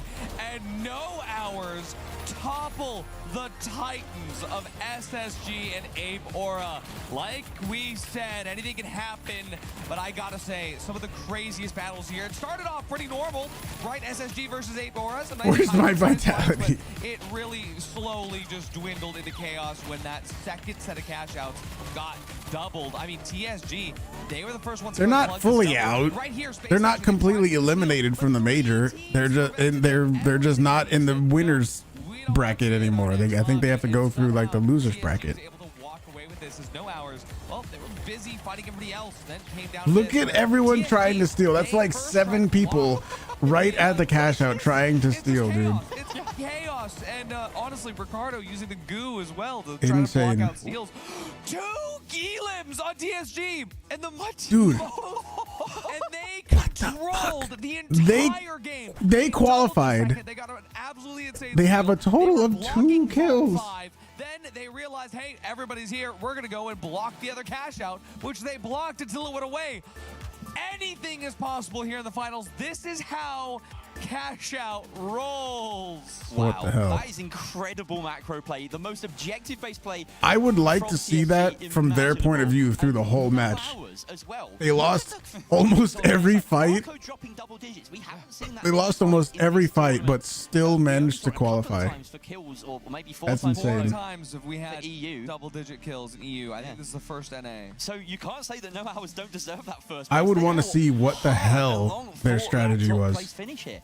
and No Hours topple the titans of SSG and Ape Aura. Like we said, anything can happen, but I gotta say, some of the craziest battles here. It started off pretty normal, right? SSG versus Ape Aura. Where's my vitality? It really slowly just dwindled into chaos when that second set of cash outs got doubled. I mean, TSG, they were the first ones. They're to not plug fully this out. Right here, Space They're not Station completely Gaming eliminated from the major. They're just they're just not in the winners bracket anymore. I think they have to go through like the losers bracket. able to walk away with this as No Hours. Well, they were busy fighting everybody else. Then came down. to Look this. at everyone TSG, trying to steal. That's they like first 7 tried to people block. right at the cash out trying to It's just steal, dude. chaos. It's just chaos. And honestly, Ricardo using the goo as well to try to Insane. block out steals. 2 Gilims on TSG and the much. Dude. And they controlled the They- entire game. they doubled the qualified. second. They got an absolutely insane They have a steal. total They were of 2 blocking kills. 5. Then they realized, hey, everybody's here. We're going to go and block the other cash out, which they blocked until it went away. Anything is possible here in the finals. This is how cash out rolls. What the hell? That is incredible macro play. The most objective-based play. I would like from to see TSG that from their point of view through the whole and match. Hours as well. They lost almost every fight. Marco dropping double digits. We haven't seen that They lost many almost times in every this fight, tournament. but still managed to Shot a couple of qualify. times for kills, or maybe 4 That's times. insane. 4 times have we had EU. double-digit kills in EU. I Yeah. think this is the first NA. So you can't say that No Hours don't deserve that first. I place. would They want to fought see what the hard hell along their for strategy top was. place finish here.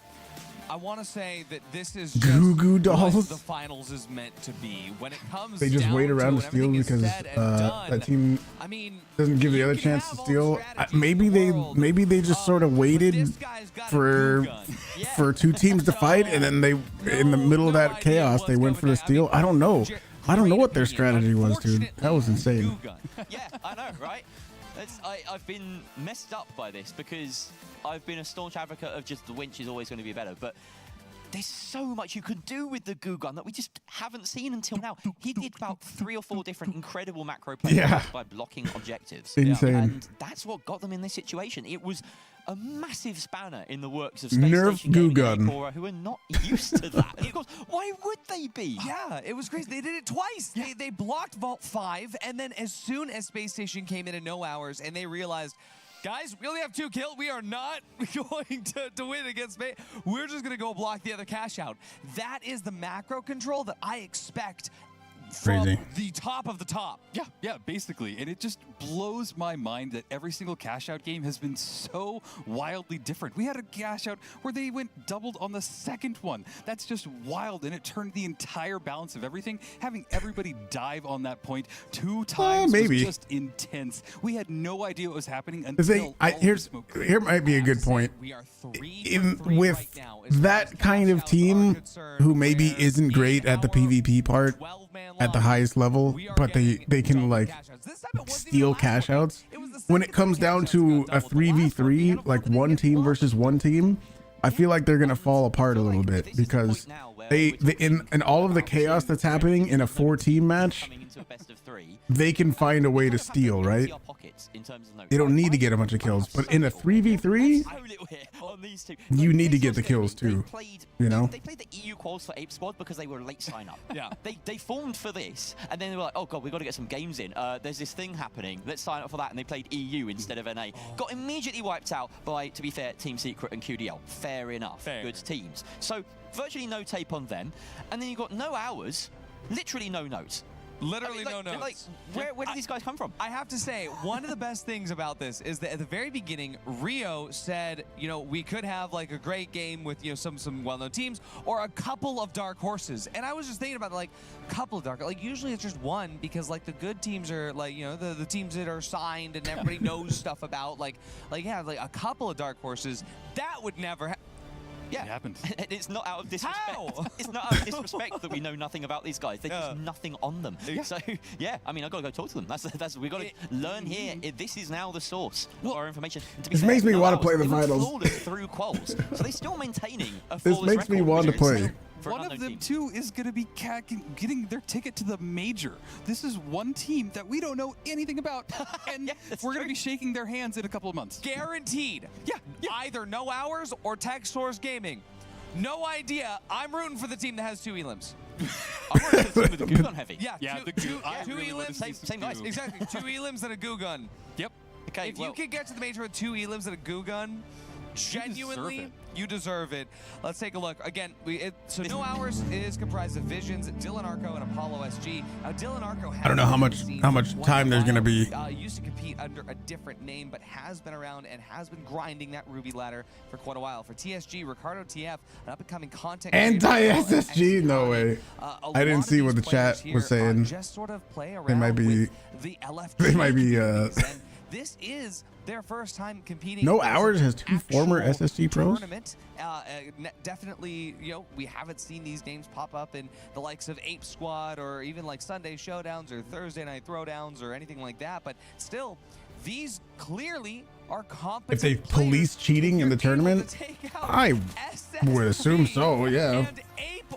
I want to say that this is Goo Goo just dolls? what the finals is meant to be. When it comes They just down wait around to it, steal everything is because said and done. that team I mean, doesn't give the you other can chance to have all steal. strategy in Maybe the world, they just sort of but waited this guy's got a for goo gun. Yeah. for 2 teams to fight, and then they in the middle of that chaos they went for the steal. I don't know. I don't know what their strategy was, dude. That was insane. Goo gun. Yeah, I know, right? I've been messed up by this because I've been a staunch advocate of just the winch is always going to be better, but there's so much you can do with the goo gun that we just haven't seen until now. He did about 3 or 4 different incredible macro plays by blocking objectives. Insane. And that's what got them in this situation. It was a massive spanner in the works of Space Nerf Station goo Gaming gun. who are not used to that. And of course, why would they be? Yeah, it was crazy. They did it twice. They blocked Vault 5, and then as soon as Space Station came in at no hours, and they realized, guys, we only have 2 kills. We are not going to win against Space. We're just going to go block the other cash out. That is the macro control that I expect from the top of the top. Yeah, basically. And it just blows my mind that every single cash out game has been so wildly different. We had a cash out where they went doubled on the second one. That's just wild, and it turned the entire balance of everything. Having everybody dive on that point 2 times was just intense. We had no idea what was happening until here might be a good point. We are 3 With right now, that kind of team who maybe isn't great at the PvP part at the highest level, but they can like steal cash outs. When it comes down to a 3v3, like 1 team versus 1 team, I feel like they're gonna fall apart a little bit because they in all of the chaos that's happening in a 4-team match, they can find a way to steal, right? They don't need to get a bunch of kills, but in a 3v3, you need to get the kills too. You know, they played the EU quals for Ape Squad because they were a late sign up. They formed for this, and then they were like, oh god, we've got to get some games in. There's this thing happening. Let's sign up for that, and they played EU instead of NA. Got immediately wiped out by, to be fair, Team Secret and QDL. Fair enough. Good teams. So virtually no tape on them, and then you got no hours, literally no notes. Literally no notes. Like, where did these guys come from? I have to say, one of the best things about this is that at the very beginning, Rio said, you know, we could have like a great game with, you know, some well-known teams or a couple of dark horses. And I was just thinking about like a couple of dark, like usually it's just one because like the good teams are like, you know, the teams that are signed and everybody knows stuff about like yeah, like a couple of dark horses. That would never happen. Yeah, it happened. It's not out of disrespect. How? It's not out of disrespect that we know nothing about these guys. There's just nothing on them. So yeah, I mean, I gotta go talk to them. That's we gotta learn here. This is now the source of our information. To be this fair, makes me want to play the finals. Flawless through quals, so they're still maintaining a This flawless makes me record, want to which is play. One of them, team. too, is going to be getting their ticket to the major. This is one team that we don't know anything about, and we're going to be shaking their hands in a couple of months. Guaranteed. Yeah. Either no hours or Tech Source Gaming. No idea. I'm rooting for the team that has 2 elims. I'm rooting for the team with the goo gun heavy. Yeah, the goo. Two elims. Same guys. Exactly. 2 elims and a goo gun. Yep. Okay, If you can get to the major with 2 elims and a goo gun, genuinely, you deserve it. Let's take a look. Again, so No Hours is comprised of Visions, Dylan Arco, and Apollo SG. Now, Dylan Arco has I don't know how much time there's gonna be. Used to compete under a different name, but has been around and has been grinding that Ruby ladder for quite a while. For TSG, Ricardo TF, an up-and-coming content Anti-SSG? No way. I didn't see what the chat was saying. Just sort of play around They might be. the LFG. They might be. This is their first time competing. No Hours has 2 former SSG pros. Tournament. Definitely, you know, we haven't seen these names pop up in the likes of Ape Squad or even like Sunday Showdowns or Thursday Night Throwdowns or anything like that. But still, these clearly are competent. If they police cheating in the tournament, I would assume so. Yeah.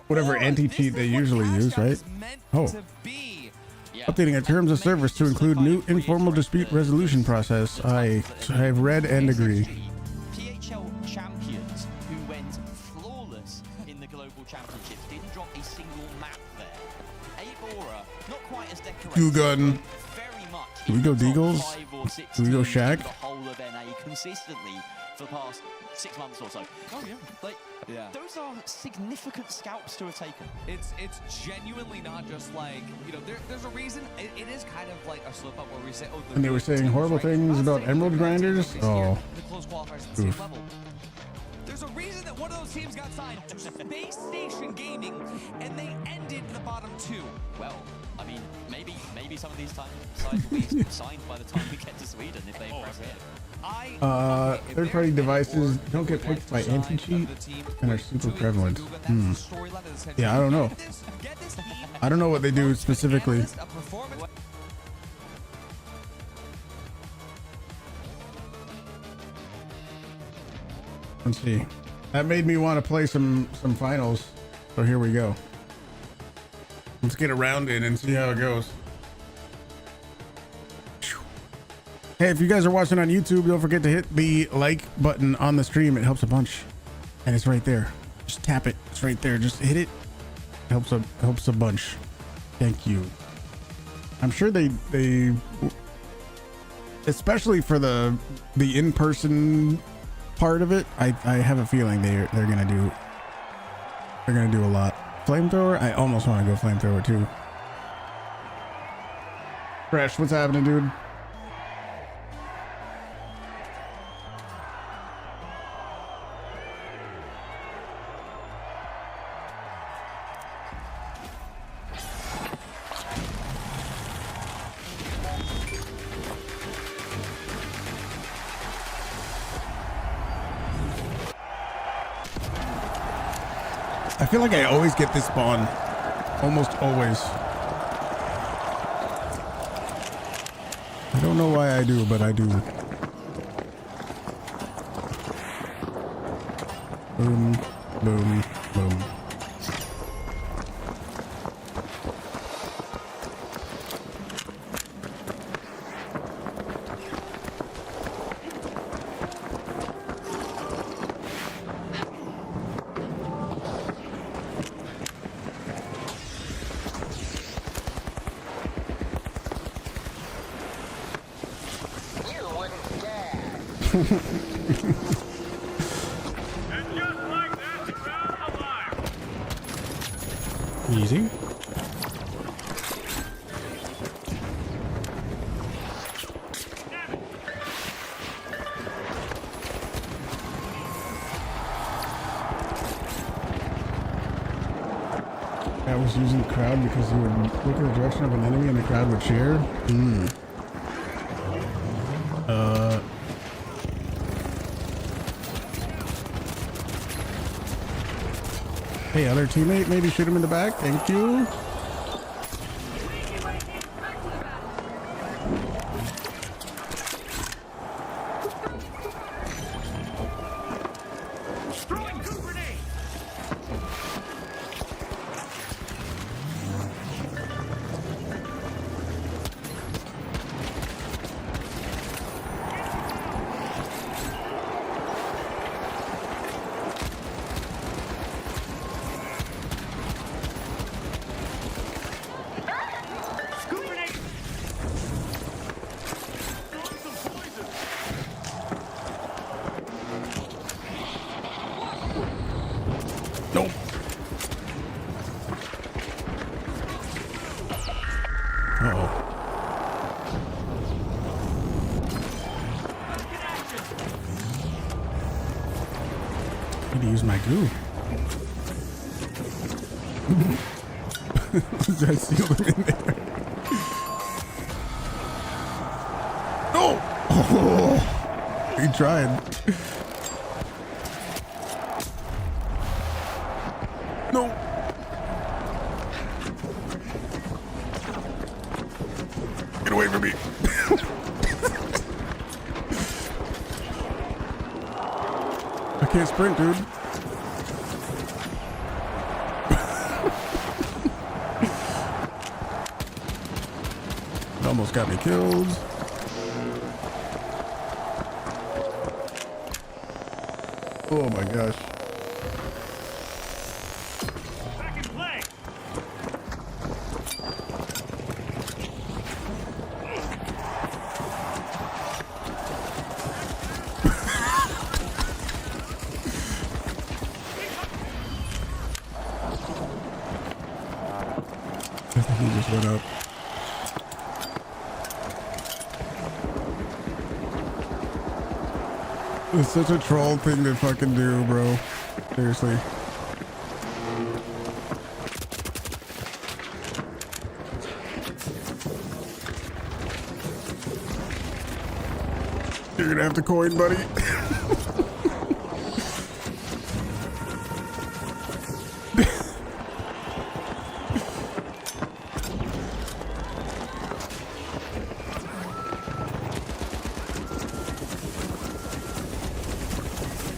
Whatever anti-cheat they usually use, right? Oh. Updating our terms of service to include new informal dispute resolution process. I have read and agree. PHL champions who went flawless in the global championships didn't drop a single map there. Aura, not quite as decorated. Goo gun. Very much. Do we go Deagles? Do we go Shaq? The whole of NA consistently for the past 6 months or so. Oh yeah. Like, those are significant scalps to have taken. It's genuinely not just like, you know, there's a reason. It is kind of like a slip up where we say, oh, And they were saying horrible things about Emerald Grinders. Oh. The close qualifiers at the same level. There's a reason that one of those teams got signed to Space Station Gaming, and they ended the bottom 2. Well, I mean, maybe some of these sides will be signed by the time we get to Sweden if they press it. Third-party devices don't get picked by anti-cheat and are super prevalent. Yeah, I don't know. I don't know what they do specifically. Let's see. That made me want to play some finals. So here we go. Let's get a round in and see how it goes. Hey, if you guys are watching on YouTube, don't forget to hit the like button on the stream. It helps a bunch. And it's right there. Just tap it. It's right there. Just hit it. Helps a bunch. Thank you. I'm sure they especially for the in-person part of it, I have a feeling they're gonna do a lot. Flamethrower? I almost want to go flamethrower too. Fresh, what's happening, dude? I feel like I always get this spawn. Almost always. I don't know why I do, but I do. Boom, boom, boom. Easy. I was using the crowd because you would look in the direction of an enemy and the crowd would cheer. Hey, other teammate, maybe shoot him in the back. Thank you. Nope. Uh-oh. I need to use my goo. I sealed him in there. No! Oh, he tried. No. Get away from me. I can't sprint, dude. It almost got me killed. Oh my gosh. I think he just went up. It's such a troll thing to fucking do, bro. Seriously. You're gonna have to coin, buddy.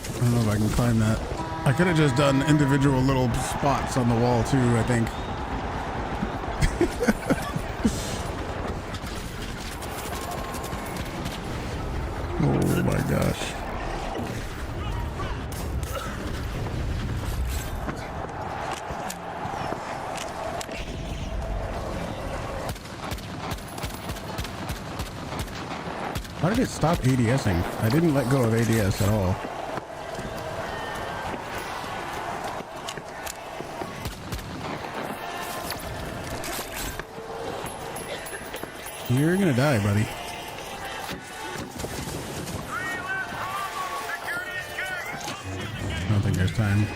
I don't know if I can climb that. I could have just done individual little spots on the wall too, I think. Oh my gosh. How did it stop ADSing? I didn't let go of ADS at all. You're gonna die, buddy. I don't think there's time.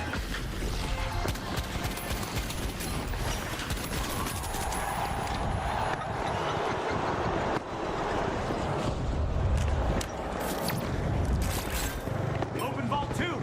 Open vault 2.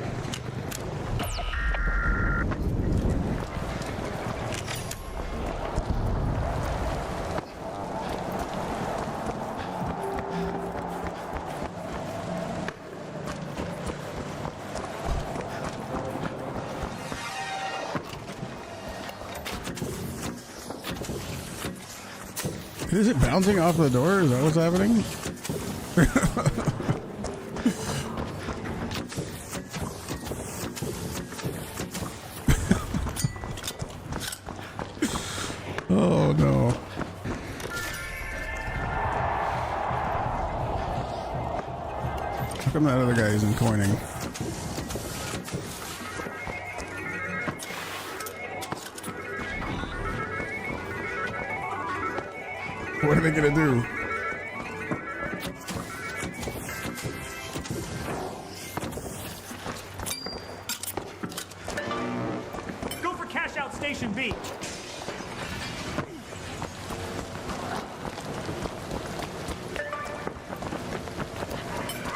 Is it bouncing off the door? Is that what's happening? Oh no. How come that other guy isn't coining? What are they gonna do? Go for cash out station B.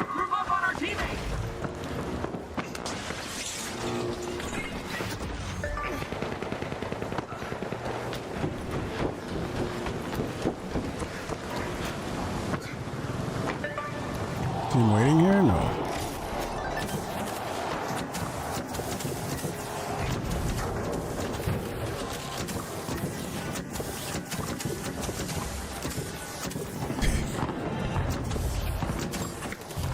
Group up on our teammate. Team waiting here? No.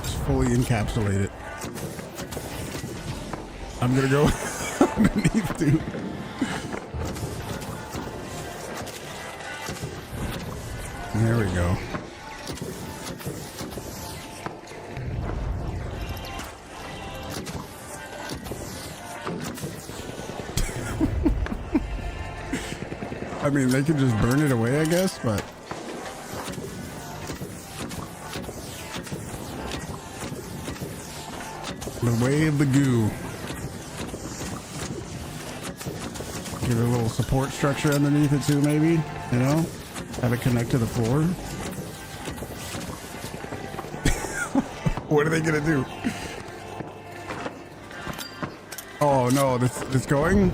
Just fully encapsulate it. I'm gonna go underneath too. There we go. I mean, they could just burn it away, I guess, but the way of the goo. Give it a little support structure underneath it too, maybe, you know? Have it connect to the floor. What are they gonna do? Oh no, it's going?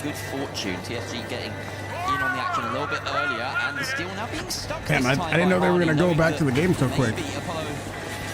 Good fortune. TSG getting in on the action a little bit earlier, and the steal now being stuck. Damn, this I time didn't by know they were Hardy, going to go knowing back that to the game so quick. maybe Apollo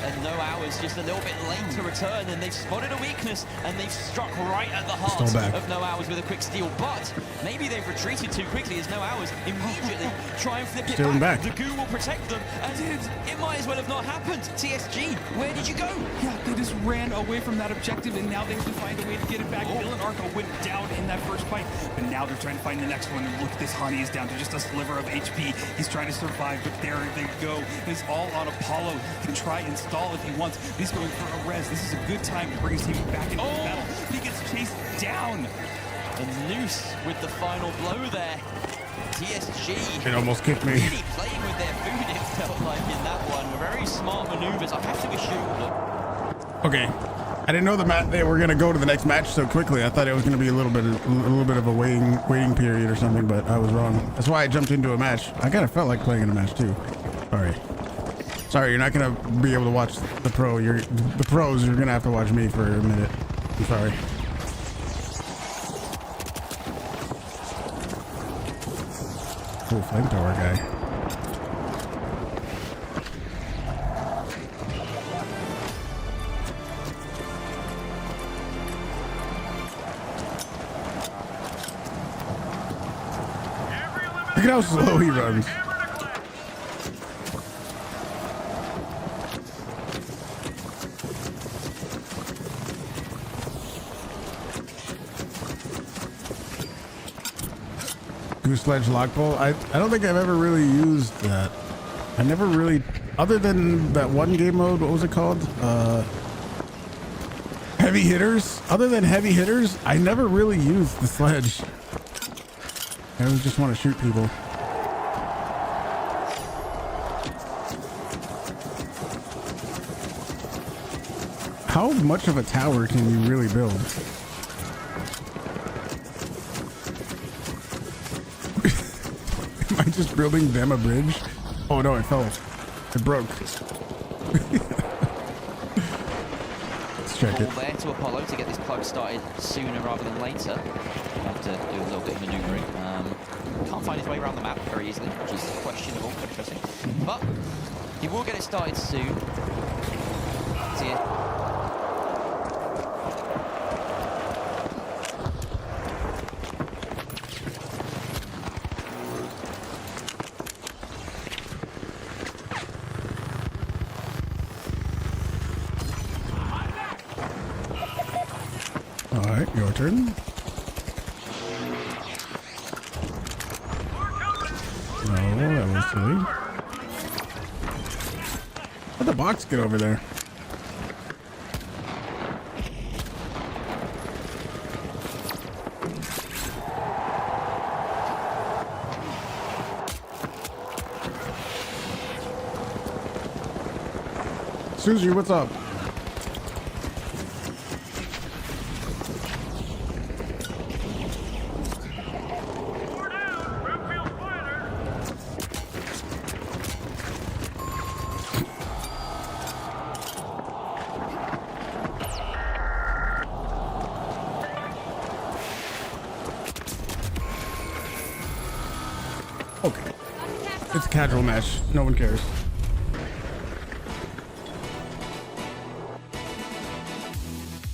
and No Hours just a little bit late to return, and they've spotted a weakness, and they've struck right at the heart of No Hours with a quick steal. But maybe they've retreated too quickly as No Hours immediately try and flip it back. The goo will protect them, and it might as well have not happened. TSG, where did you go? Yeah, they just ran away from that objective, and now they have to find a way to get it back. Bill and Arco went down in that first fight, but now they're trying to find the next one. And look at this, Honey is down to just a sliver of HP. He's trying to survive, but there they go. It's all on Apollo. He can try and stall if he wants. He's going for a res. This is a good time to bring his team back into the battle. He gets chased down. And Noose with the final blow there. TSG. It almost kicked me. Really playing with their food, it felt like, in that one. Very smart maneuvers. I have to assume. Okay. I didn't know they were gonna go to the next match so quickly. I thought it was gonna be a little bit of a waiting period or something, but I was wrong. That's why I jumped into a match. I kind of felt like playing in a match too. Sorry, you're not gonna be able to watch the pro. The pros. You're gonna have to watch me for a minute. I'm sorry. Cool flamethrower guy. at how slow he runs. Goose Sledge lock pull. I don't think I've ever really used that. I never really, other than that one game mode, what was it called? Heavy hitters. Other than heavy hitters, I never really used the sledge. I always just want to shoot people. How much of a tower can you really build? Am I just building them a bridge? Oh no, it fell. It broke. Let's check it. There to Apollo to get this plug started sooner rather than later. Have to do a little bit of maneuvering. Can't find his way around the map very easily, which is questionable, interesting. But he will get it started soon. See ya. All right, your turn. No, that was silly. How'd the box get over there? Susie, what's up? Okay. It's a casual match. No one cares.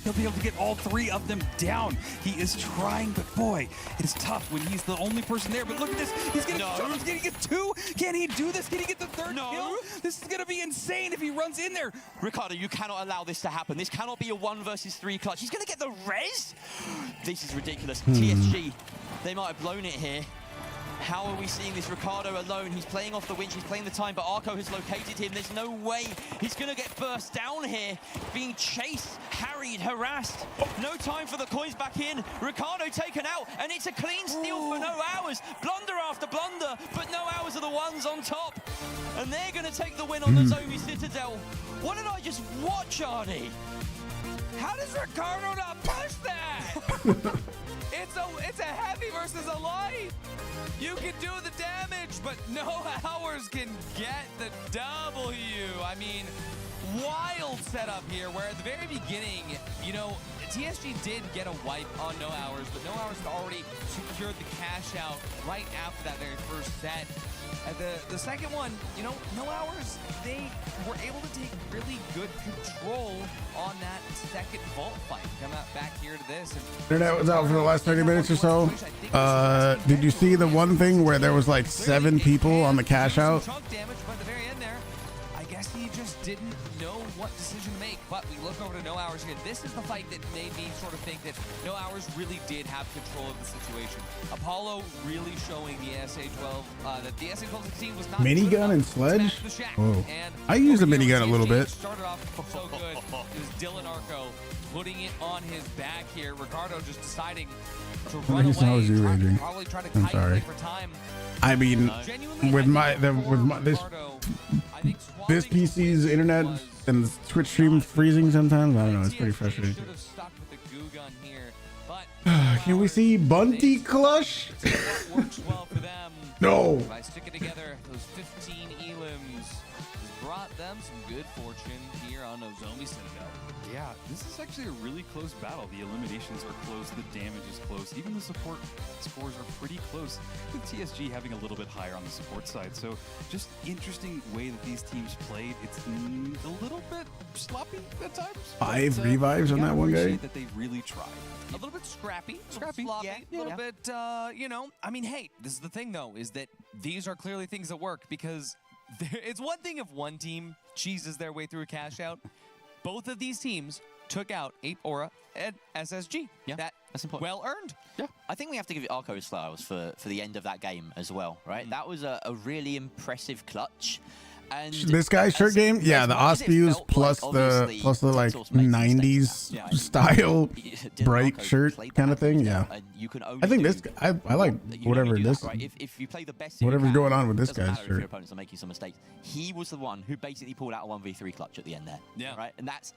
He'll be able to get all three of them down. He is trying, but boy, it is tough when he's the only person there. But look at this. He's getting he's gonna get two. Can he do this? Can he get the third kill? This is gonna be insane if he runs in there. Ricardo, you cannot allow this to happen. This cannot be a 1 versus 3 clutch. He's gonna get the res? This is ridiculous. TSG, they might have blown it here. How are we seeing this Ricardo alone? He's playing off the winch, he's playing the time, but Arco has located him. There's no way he's gonna get burst down here. Being chased, harried, harassed. No time for the coins back in. Ricardo taken out, and it's a clean steal for No Hours. Blunder after blunder, but No Hours are the ones on top. And they're gonna take the win on the Nomi Citadel. What did I just watch, Arnie? How does Ricardo not push that? It's a heavy versus a light. You can do the damage, but No Hours can get the W. I mean, wild setup here, where at the very beginning, you know, TSG did get a wipe on No Hours, but No Hours had already secured the cash out right after that very first set. At the second one, you know, No Hours, they were able to take really good control on that second vault fight. Come out back here to this. Internet was out for the last 30 minutes or so. Did you see the one thing where there was like 7 people on the cash out? Chunk damage, but at the very end there, I guess he just didn't know what decision to make. But we look over to No Hours here. This is the fight that made me sort of think that No Hours really did have control of the situation. Apollo really showing the SA-12 that the SA-12-16 was not Minigun and sledge? Whoa. I use a minigun a little bit. Started off so good. It was Dylan Arco putting it on his back here. Ricardo just deciding to run away. Probably try to I'm sorry. for time. I mean, with this PC's internet and Twitch stream freezing sometimes. I don't know. It's pretty frustrating. Can we see Bunty Clutch? Works well for them. No. By sticking together those 15 elims. brought them some good fortune here on Nomi Citadel. Yeah, this is actually a really close battle. The eliminations are close, the damage is close, even the support scores are pretty close, with TSG having a little bit higher on the support side. So just interesting way that these teams played. It's a little bit sloppy at times. 5 revives on that one guy. That they really tried. A little bit scrappy, sloppy, a little bit, you know. I mean, hey, this is the thing, though, is that these are clearly things that work, because it's one thing if one team cheeses their way through a cash out. Both of these teams took out Ape Aura and SSG. Yeah, that's important. Well earned. Yeah. I think we have to give it Arco's flowers for the end of that game as well, right? That was a really impressive clutch. And this guy's shirt game, yeah, the Ospews plus the like 90s style bright shirt kind of thing, yeah. I think this I like whatever this if you play the best, whatever's going on with this guy's shirt. If your opponents are making some mistakes, he was the one who basically pulled out a 1v3 clutch at the end there. Yeah. Right, and that's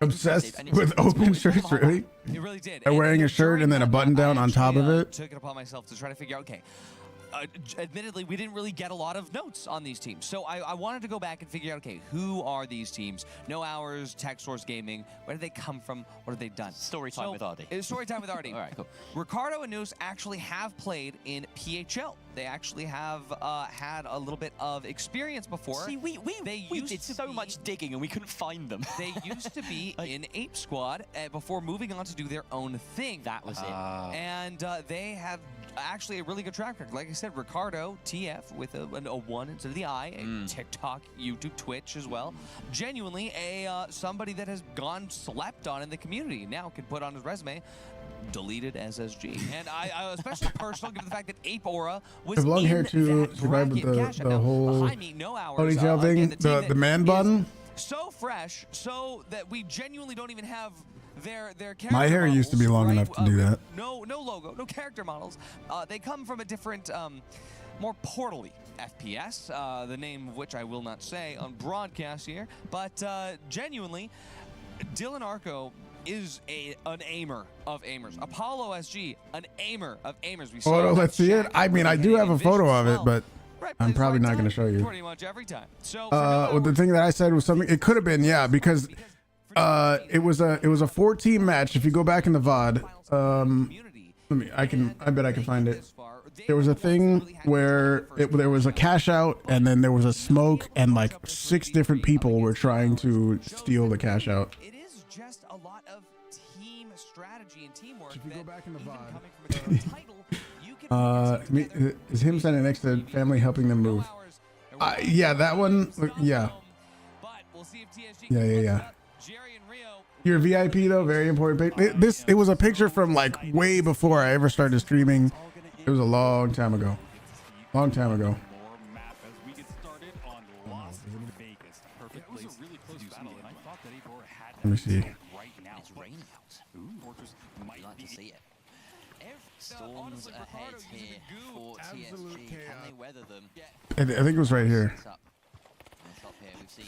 Obsessed with open shirts, really? It really did. And wearing a shirt and then a button down on top of it. Took it upon myself to try to figure out, okay. Admittedly, we didn't really get a lot of notes on these teams. So I wanted to go back and figure out, okay, who are these teams? No Hours, Tech Source Gaming. Where did they come from? What have they done? Story time with Artie. It's story time with Artie. All right, cool. Ricardo and Noose actually have played in PHL. They actually have had a little bit of experience before. See, we did so much digging and we couldn't find them. They used to be in Ape Squad before moving on to do their own thing. That was it. And they have actually a really good track record. Like I said, Ricardo, TF with a 1 instead of the I, and TikTok, YouTube, Twitch as well. Genuinely somebody that has gone slept on in the community. Now can put on his resume, deleted SSG. And I especially personal given the fact that Ape Aura was I've long hair to survive with the whole ponytail thing, the man bun. So fresh, so that we genuinely don't even have their character My hair used to be long enough to do that. No logo, no character models. They come from a different, more portally FPS, the name of which I will not say on broadcast here, but genuinely, Dylan Arco is an aimer of aimers. Apollo SG, an aimer of aimers. We Oh, let's see it. I mean, I do have a photo of it, but I'm probably not going to show you. Pretty much every time. So well, the thing that I said was something. It could have been, yeah, because it was a 4-team match. If you go back in the VOD, I bet I can find it. There was a thing where there was a cash out, and then there was a smoke, and like 6 different people were trying to steal the cash out. It is just a lot of team strategy and teamwork. If you go back in the VOD, is him standing next to family helping them move? Yeah, that one. Yeah. Yeah. Your VIP though, very important. It was a picture from like way before I ever started streaming. It was a long time ago. Let me see. Storms ahead here for TSG. Can they weather them? I think it was right here. Top here, we've seen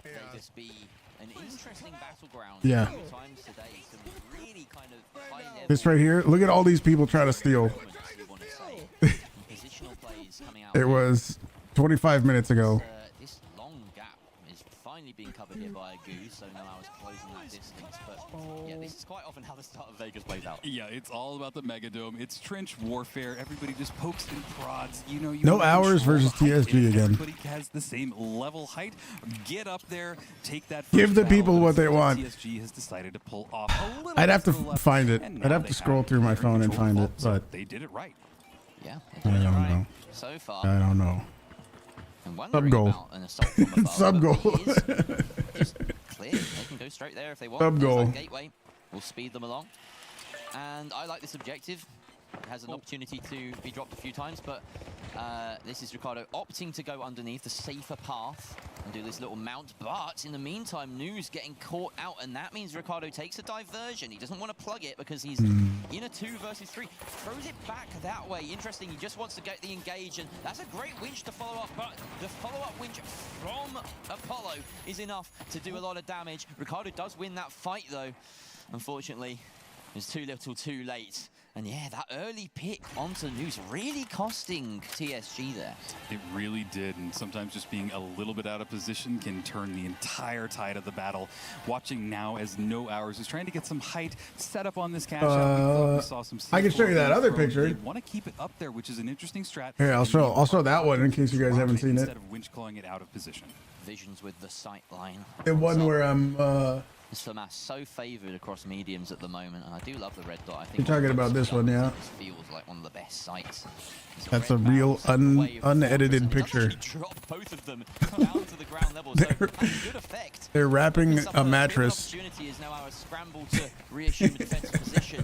Vegas be an interesting battleground. Yeah. Times today, some really kind of high level. This right here. Look at all these people trying to steal. Positional plays coming out. It was 25 minutes ago. This long gap is finally being covered here by a Goose, so now I was closing that distance. But yeah, this is quite often how the start of Vegas plays out. Yeah, it's all about the Megadome. It's trench warfare. Everybody just pokes and prods. You know, No Hours versus TSG again. Everybody has the same level height. Get up there, take that. Give the people what they want. TSG has decided to pull off a little I'd have to bit find it. and I'd now have they to scroll through my phone and find it, but they did it right. Yeah, I don't know. so far. I don't know. Sub goal. Sub goal. Just clear. They can go straight there if they want. Sub goal. Gateway will speed them along. And I like this objective. It has an opportunity to be dropped a few times, but this is Ricardo opting to go underneath the safer path and do this little mount. But in the meantime, News getting caught out, and that means Ricardo takes a diversion. He doesn't want to plug it because he's in a 2 versus 3. Throws it back that way. Interesting, he just wants to get the engage, and that's a great winch to follow up, but the follow-up winch from Apollo is enough to do a lot of damage. Ricardo does win that fight, though. Unfortunately, it's too little too late. And yeah, that early pick onto Noose really costing TSG there. It really did, and sometimes just being a little bit out of position can turn the entire tide of the battle. Watching now as No Hours is trying to get some height set up on this cash out. We saw some I can show you that other picture. They want to keep it up there, which is an interesting strat. Here, I'll show that one in case you guys haven't seen it. Instead of winch clawing it out of position. Visions with the sight line. The one where I'm Slamas so favored across mediums at the moment, and I do love the red dot. I think you're talking about this one, yeah. This feels like one of the best sights. That's a real unedited picture. Drop both of them down to the ground level. So good effect. They're wrapping a mattress. Opportunity is now our scramble to reassume a defensive position.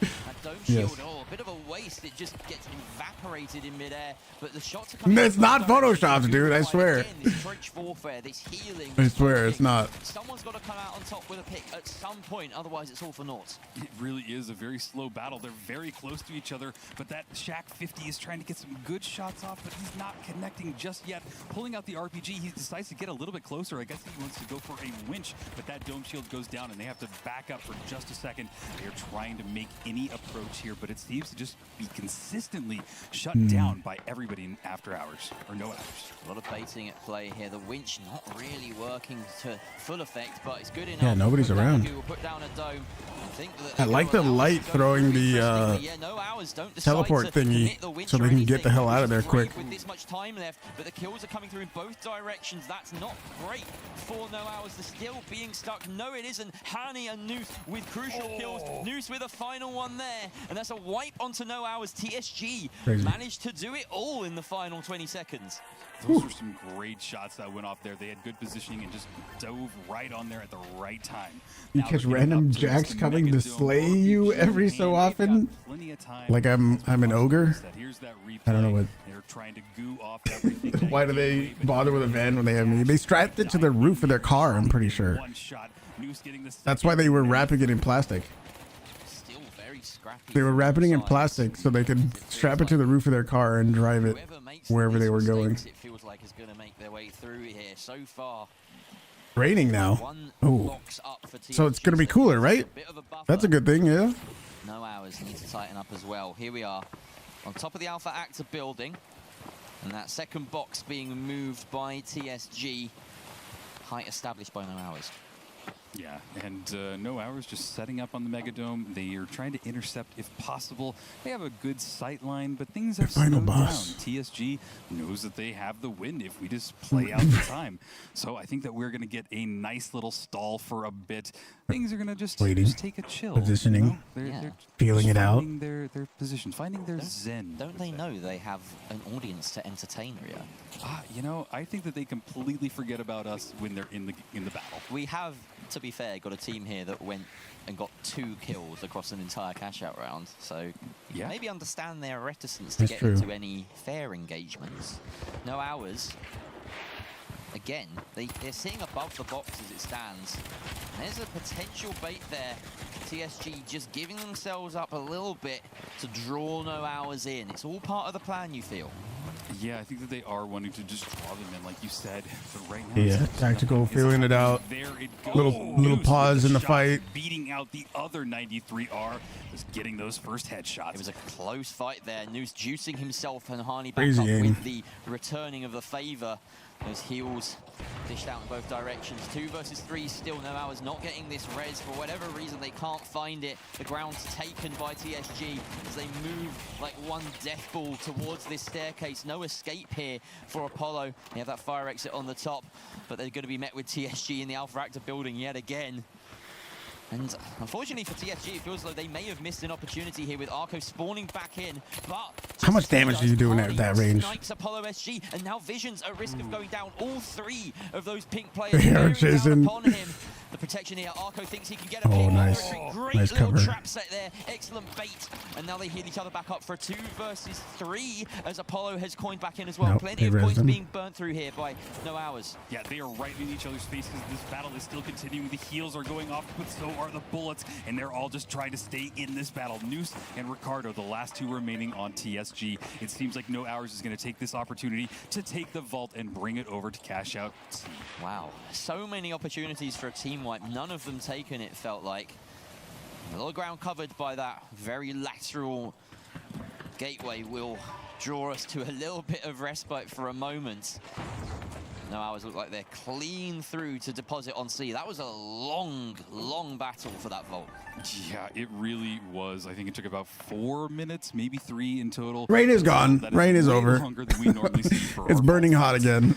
That dome shield, a bit of a waste. It just gets evaporated in midair. But the shots are coming. It's not photoshopped, dude. I swear. Again, this trench warfare, this healing. I swear it's not. Someone's got to come out on top with a pick at some point. Otherwise, it's all for naught. It really is a very slow battle. They're very close to each other, but that Shaq 50 is trying to get some good shots off, but he's not connecting just yet. Pulling out the RPG, he decides to get a little bit closer. I guess he wants to go for a winch, but that dome shield goes down, and they have to back up for just a second. They're trying to make any approach here, but it seems to just be consistently shut down by everybody in after hours, or no hours. A lot of baiting at play here. The winch not really working to full effect, but it's good enough. Yeah, nobody's around. Put down a dome. I like the light throwing the teleport thingy so they can get the hell out of there quick. With this much time left, but the kills are coming through in both directions. That's not great for No Hours. They're still being stuck. No, it isn't. Hani and Noose with crucial kills. Noose with a final one there, and that's a wipe onto No Hours. TSG managed to do it all in the final 20 seconds. Those were some great shots that went off there. They had good positioning and just dove right on there at the right time. You catch random jacks coming to slay you every so often. Like I'm an ogre. I don't know what. They're trying to goo off everything. Why do they bother with a van when they have me? They strapped it to the roof of their car, I'm pretty sure. That's why they were wrapping it in plastic. Still very scrappy. They were wrapping it in plastic so they could strap it to the roof of their car and drive it wherever they were going. It feels like is going to make their way through here so far. Raining now. Oh, so it's gonna be cooler, right? That's a good thing, yeah. No Hours need to tighten up as well. Here we are on top of the Alpha Actor building, and that second box being moved by TSG. Height established by No Hours. Yeah, and No Hours just setting up on the Megadome. They are trying to intercept if possible. They have a good sight line, but things have slowed down. TSG knows that they have the win if we just play out the time. So I think that we're going to get a nice little stall for a bit. Things are going to just take a chill. Positioning. You know? They're feeling it out. Finding their position, finding their zen. Don't they know they have an audience to entertain, Ria? You know, I think that they completely forget about us when they're in the battle. We have, to be fair, got a team here that went and got 2 kills across an entire cash-out round. So maybe understand their reticence to get into any fair engagements. No Hours. Again, they're sitting above the box as it stands. There's a potential bait there. TSG just giving themselves up a little bit to draw No Hours in. It's all part of the plan, you feel. Yeah, I think that they are wanting to just draw them in, like you said. But right now, yeah, tactical, feeling it out. There it goes. Little pause in the fight. Beating out the other 93R, just getting those first headshots. It was a close fight there. Noose juicing himself and Hani back up with the returning of the favor. Those heals dished out in both directions. 2 versus 3 still. No Hours not getting this res. For whatever reason, they can't find it. The ground's taken by TSG as they move like one death ball towards this staircase. No escape here for Apollo. They have that fire exit on the top, but they're going to be met with TSG in the Alpha Actor building yet again. And unfortunately for TSG, it feels like they may have missed an opportunity here with Arco spawning back in. But how much damage do you do at that range? Snipes Apollo SG, and now Vision's at risk of going down. All 3 of those pink players bearing down upon him. The protection here, Arco thinks he can get a pick. Nice. Great nice little cover. Trap set there, excellent bait. And now they heal each other back up for a 2 versus 3 as Apollo has coined back in as well. Plenty of points being burnt through here by No Hours. Yeah, they are right in each other's faces. This battle is still continuing. The heals are going off, but so are the bullets, and they're all just trying to stay in this battle. Noose and Ricardo, the last 2 remaining on TSG. It seems like No Hours is going to take this opportunity to take the vault and bring it over to cash out. Wow, so many opportunities for a team wipe. None of them taken, it felt like. A lot of ground covered by that very lateral gateway will draw us to a little bit of respite for a moment. No Hours look like they're clean through to deposit on C. That was a long, long battle for that vault. Yeah, it really was. I think it took about 4 minutes, maybe 3 in total. Rain is gone. Rain is way over. Longer than we normally see for It's our burning vault hot fights. again.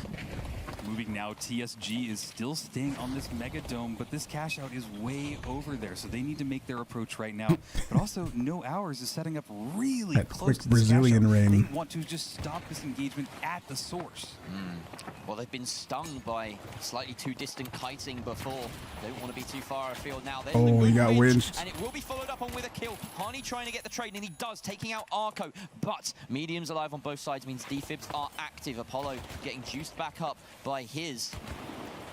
Moving now, TSG is still staying on this mega dome, but this cash out is way over there, so they need to make their approach right now. But also, No Hours is setting up really That close quick to this cash Brazilian out. rain. They want to just stop this engagement at the source. Well, they've been stung by slightly too distant kiting before. They don't want to be too far afield now. There's Oh, Lubed he got Filmed, winched. and it will be followed up on with a kill. Hani trying to get the trade, and he does, taking out Arco. But mediums alive on both sides means defibs are active. Apollo getting juiced back up by his.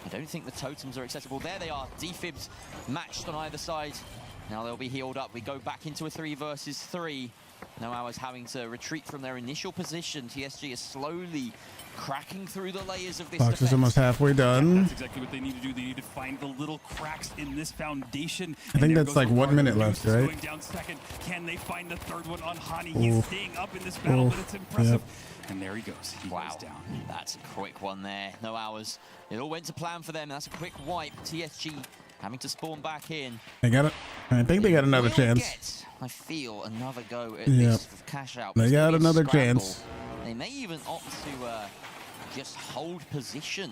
I don't think the totems are accessible. There they are, defibs matched on either side. Now they'll be healed up. We go back into a 3 versus 3. No Hours having to retreat from their initial position. TSG is slowly cracking through the layers of this Box is defense. almost halfway done. That's exactly what they need to do. They need to find the little cracks in this foundation. I think that's like 1 minute left, right? Going down second. Can they find the third one on Hani? He's staying up in this battle, but it's Yep. impressive. And there he goes. He Wow, goes down. that's a quick one there. No Hours. It all went to plan for them. That's a quick wipe. TSG having to spawn back in. They got it. I think they got another Will chance. get, I feel, another go at Yep. this cash out. They It's gonna got be a another scramble. chance. They may even opt to just hold position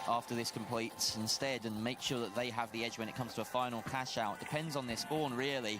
after this completes instead and make sure that they have the edge when it comes to a final cash out. Depends on their spawn, really.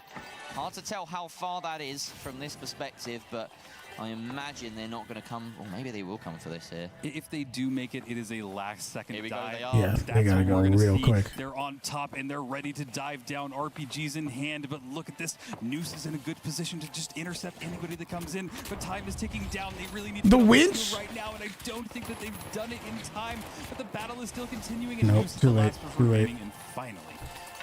Hard to tell how far that is from this perspective, but I imagine they're not going to come, or maybe they will come for this here. If they do make it, it is a last second Here we go, dive. they are. Yeah, That's they gotta what go we're gonna real see. quick. They're on top and they're ready to dive down, RPGs in hand, but look at this. Noose is in a good position to just intercept anybody that comes in, but time is ticking down. They really need to The get on winch? field right now, and I don't think that they've done it in time, but the battle is still continuing, and Nope, Noose is too the late, last one too late. remaining, and finally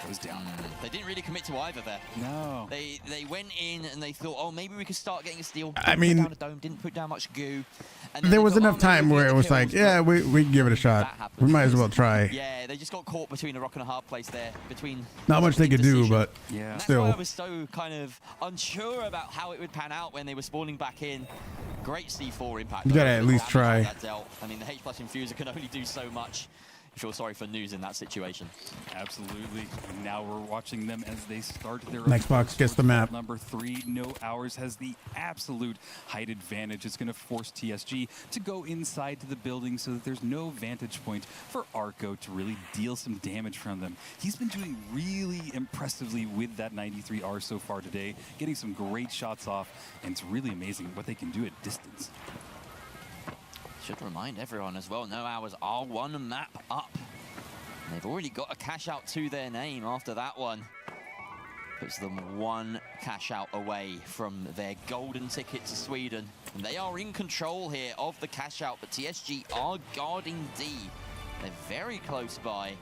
goes down. They didn't really commit to either there. No. They went in and they thought, oh, maybe we could start getting a steal. I Didn't mean- put down a dome, didn't put down much goo. And then There they was thought, enough oh, maybe time we where get it the was like, kills, yeah, but we can give it a shot. that happens. We might as well try. Yeah, they just got caught between a rock and a hard place there. Between Not much they could do, indecision. but Yeah. And that's still. why I was so kind of unsure about how it would pan out when they were spawning back in. Great C4 impact. You gotta though, at with least the try. damage that dealt. I mean, the H+ Infuser can only do so much. I feel sorry for News in that situation. Absolutely. And now we're watching them as they start their Next box gets the map. Number 3, No Hours has the absolute height advantage. It's going to force TSG to go inside to the building so that there's no vantage point for Arco to really deal some damage from them. He's been doing really impressively with that 93R so far today, getting some great shots off, and it's really amazing what they can do at distance. Should remind everyone as well, No Hours are 1 map up. And they've already got a cash out to their name after that one. Puts them 1 cash out away from their golden ticket to Sweden. And they are in control here of the cash out, but TSG are guarding D. They're very close by.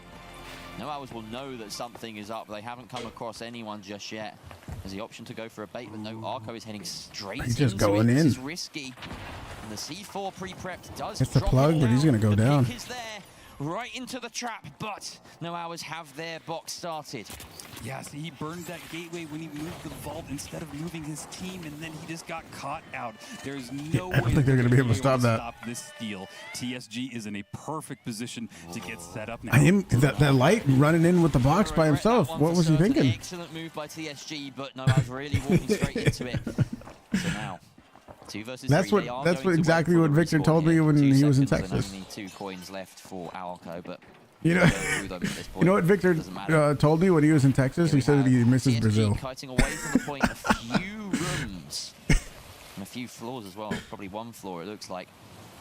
No Hours will know that something is up. They haven't come across anyone just yet. There's the option to go for a bait, but no, Arco is heading straight He's just into going it. This in. is risky. And the C4 pre-prepped does It's the drop plug, it but he's gonna go the down. pick is there, right into the trap, but No Hours have their box started. Yeah, see, he burned that gateway when he moved the vault instead of moving his team, and then he just got caught out. There's no way I don't think they're gonna be able to stop that. Stop this steal. TSG is in a perfect position to get set up now. That light running in with the box by Regret that himself. one What for was he certain. thinking? Excellent move by TSG, but No Hours really walking straight into it. So now, 2 versus 3. They are That's going to exactly wait what for the Victor respawn told me here. when 2 he was in seconds and Texas. only 2 coins left for Arco, but You know, we'll go through them at this you point. know what Victor Doesn't matter. told me when he was in Texas? Here He said that we he have misses TSG Brazil. kiting away from the point, a few rooms and a few floors as well. Probably 1 floor, it looks like.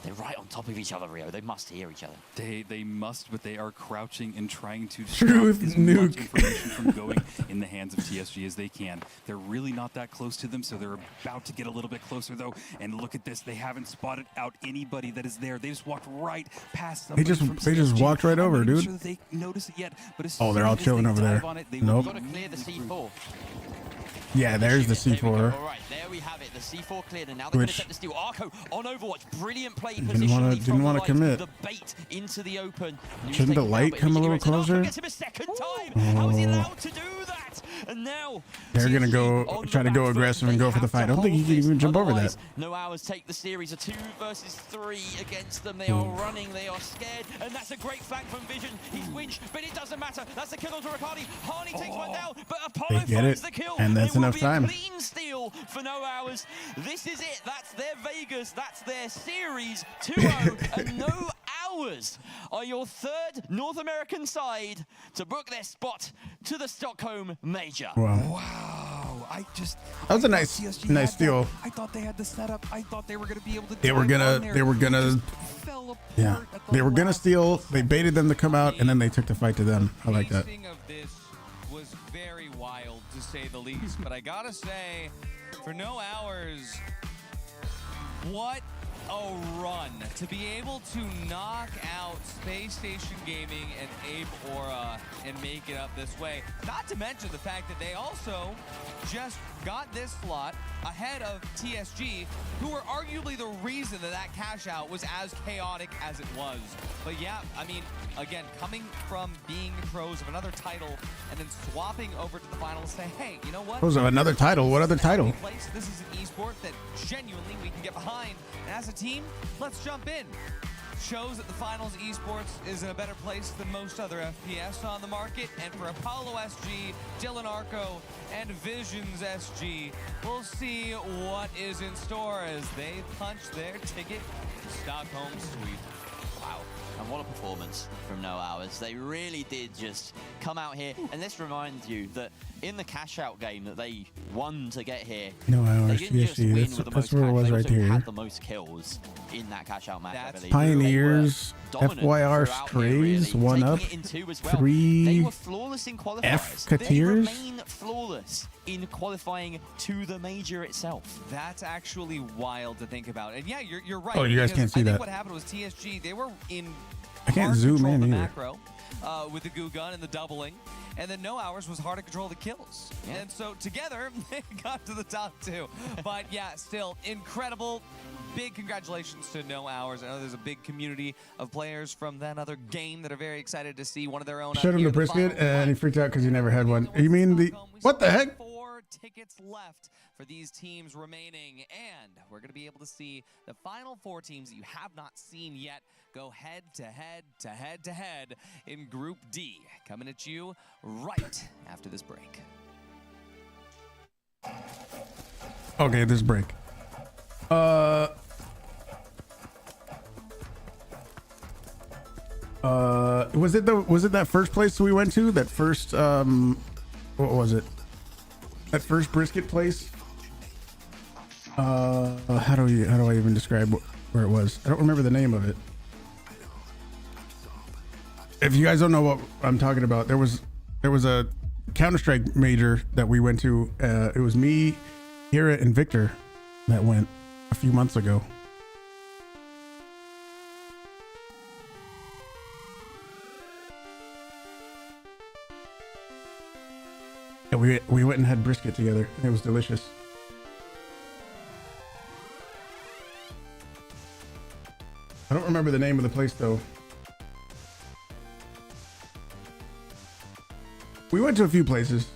They're right on top of each other, Rio. They must hear each other. They must, but they are crouching and trying to Truth stop as nuke. much information from going in the hands of TSG as they can. They're really not that close to them, so they're about to get a little bit closer, though. And look at this. They haven't spotted out anybody that is there. They just walked right past somebody from they just CSG. walked right I'm over, not even dude. sure that they notice it yet, but as Oh, they're soon all as chilling they over dive there. on it, they Nope. will Got to clear the immediately C4. Yeah, there's the There we go. C4. All right, there we have it. The C4 cleared, and now they're going to Which- set the steal. Arco on Overwatch. Brilliant play Didn't positionally wanna- from didn't the wanna light. commit. The bait into the open. News Shouldn't the taken down, light but come a immediately little gets- and Arco closer? gets him a second time. How is he allowed to do that? And And now They're gonna go TSG on try to the go back foot. aggressive and They go for the have to fight. I don't think he hold can this, even jump over that. otherwise No Hours take the series of 2 versus 3 against them. They are running, they are scared, and that's a great flank from Vision. He's winch, but it doesn't matter. That's the kill onto Riccardi. Harney takes one down, but Apollo They get finds it, the kill. and that's It will enough be time. A clean steal for No Hours. This is it. That's their Vegas. That's their series 2-0, and No Hours are your 3rd North American side to book their spot to the Stockholm Major. Wow. Wow, That was a nice steal. I thought they had the setup. I thought they were going to be able to. They were gonna yeah. They were gonna steal. They baited them to come out, and then they took the fight to them. I like that. Pacing of this was very wild, to say the least. But I gotta say, for No Hours, what a run to be able to knock out Space Station Gaming and Abe Aura and make it up this way. Not to mention the fact that they also just got this slot ahead of TSG, who were arguably the reason that that cash out was as chaotic as it was. But yeah, I mean, again, coming from being pros of another title and then swapping over to the finals, say, hey, you know what? Pros of another title. What other title? This is an esport that genuinely we can get behind. And as a team, let's jump in. Shows that the finals esports is in a better place than most other FPS on the market. And for Apollo SG, Dylan Arco, and Visions SG, we'll see what is in store as they punch their ticket to Stockholm, Sweden. Wow. And what a performance from No Hours. They really did just come out here. And this reminds you that in the cash out game that they won to get here, No Hours, they didn't just TSG. win That's with the that's most where it cash, was they right also here. had the most kills in that cash out match. I That's believe. Pioneers, They were dominant FYR throughout here, Strays, really, 1 taking up, it in 2 as well. 3 They were flawless in qualifiers. They F-Cateers. remain flawless in qualifying to the major itself. That's actually wild to think about. And yeah, you're right. Oh, you guys because can't see I think that. what happened was TSG, they were in I can't hard zoom control in of the either. macro with the goo gun and the doubling. And then No Hours was hard to control the kills. Yeah. And so together, they got to the top 2. But yeah, still incredible. Big congratulations to No Hours. I know there's a big community of players from that other game that are very excited to see one of their own. Showed him the brisket, and he freaked out because he never had one. You mean the what the heck? 4 tickets left for these teams remaining, and we're going to be able to see the final 4 teams that you have not seen yet go head to head to head to head in Group D. Coming at you right after this break. Okay, this break. Was it that first place we went to? That first what was it? That first brisket place? How do I even describe where it was? I don't remember the name of it. If you guys don't know what I'm talking about, there was a Counter-Strike major that we went to. It was me, Hira, and Victor that went a few months ago. Yeah, we went and had brisket together. It was delicious. I don't remember the name of the place though. We went to a few places.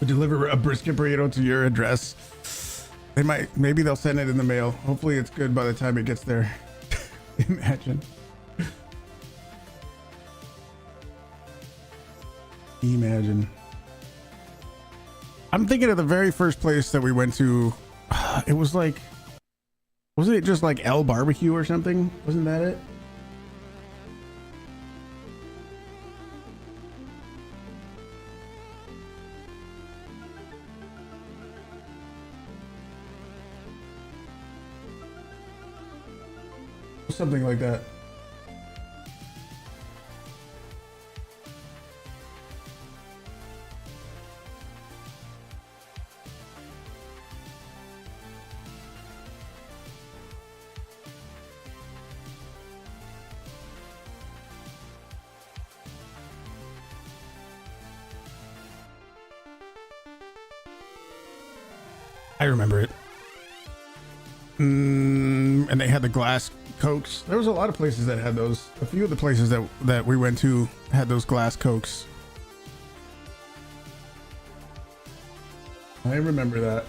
We deliver a brisket burrito to your address. Maybe they'll send it in the mail. Hopefully it's good by the time it gets there. Imagine. Imagine. I'm thinking of the very first place that we went to. It was like, wasn't it just like L Barbecue or something? Wasn't that it? something like that. I remember it. And they had the glass cokes. There was a lot of places that had those. A few of the places that we went to had those glass cokes. I remember that.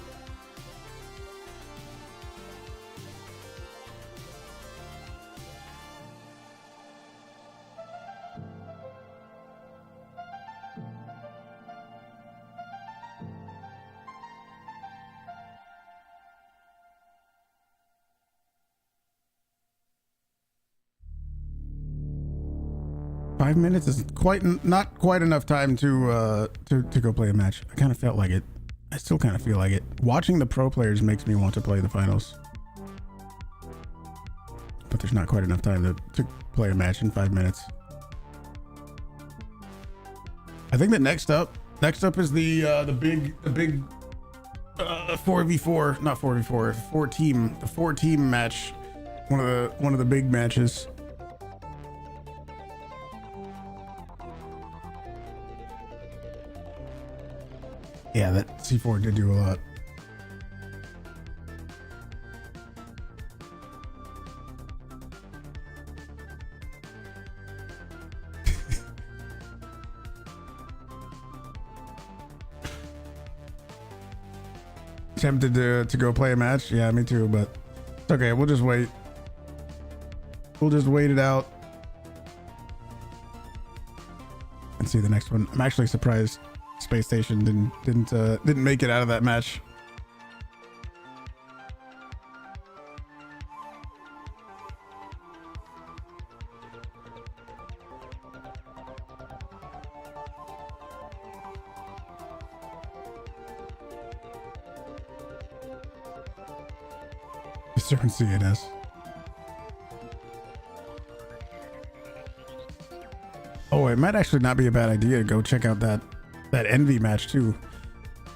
Five minutes is not quite enough time to go play a match. I kind of felt like it. I still kind of feel like it. Watching the pro players makes me want to play the finals, but there's not quite enough time to play a match in 5 minutes. I think that next up is the big 4v4, not 4v4, the 4-team match. One of the big matches. Yeah, that C4 did do a lot. Tempted to go play a match. Yeah, me too, but it's okay. We'll just wait. We'll just wait it out and see the next one. I'm actually surprised Space Station didn't make it out of that match. Certain CNS. Oh, it might actually not be a bad idea to go check out that Envy match too,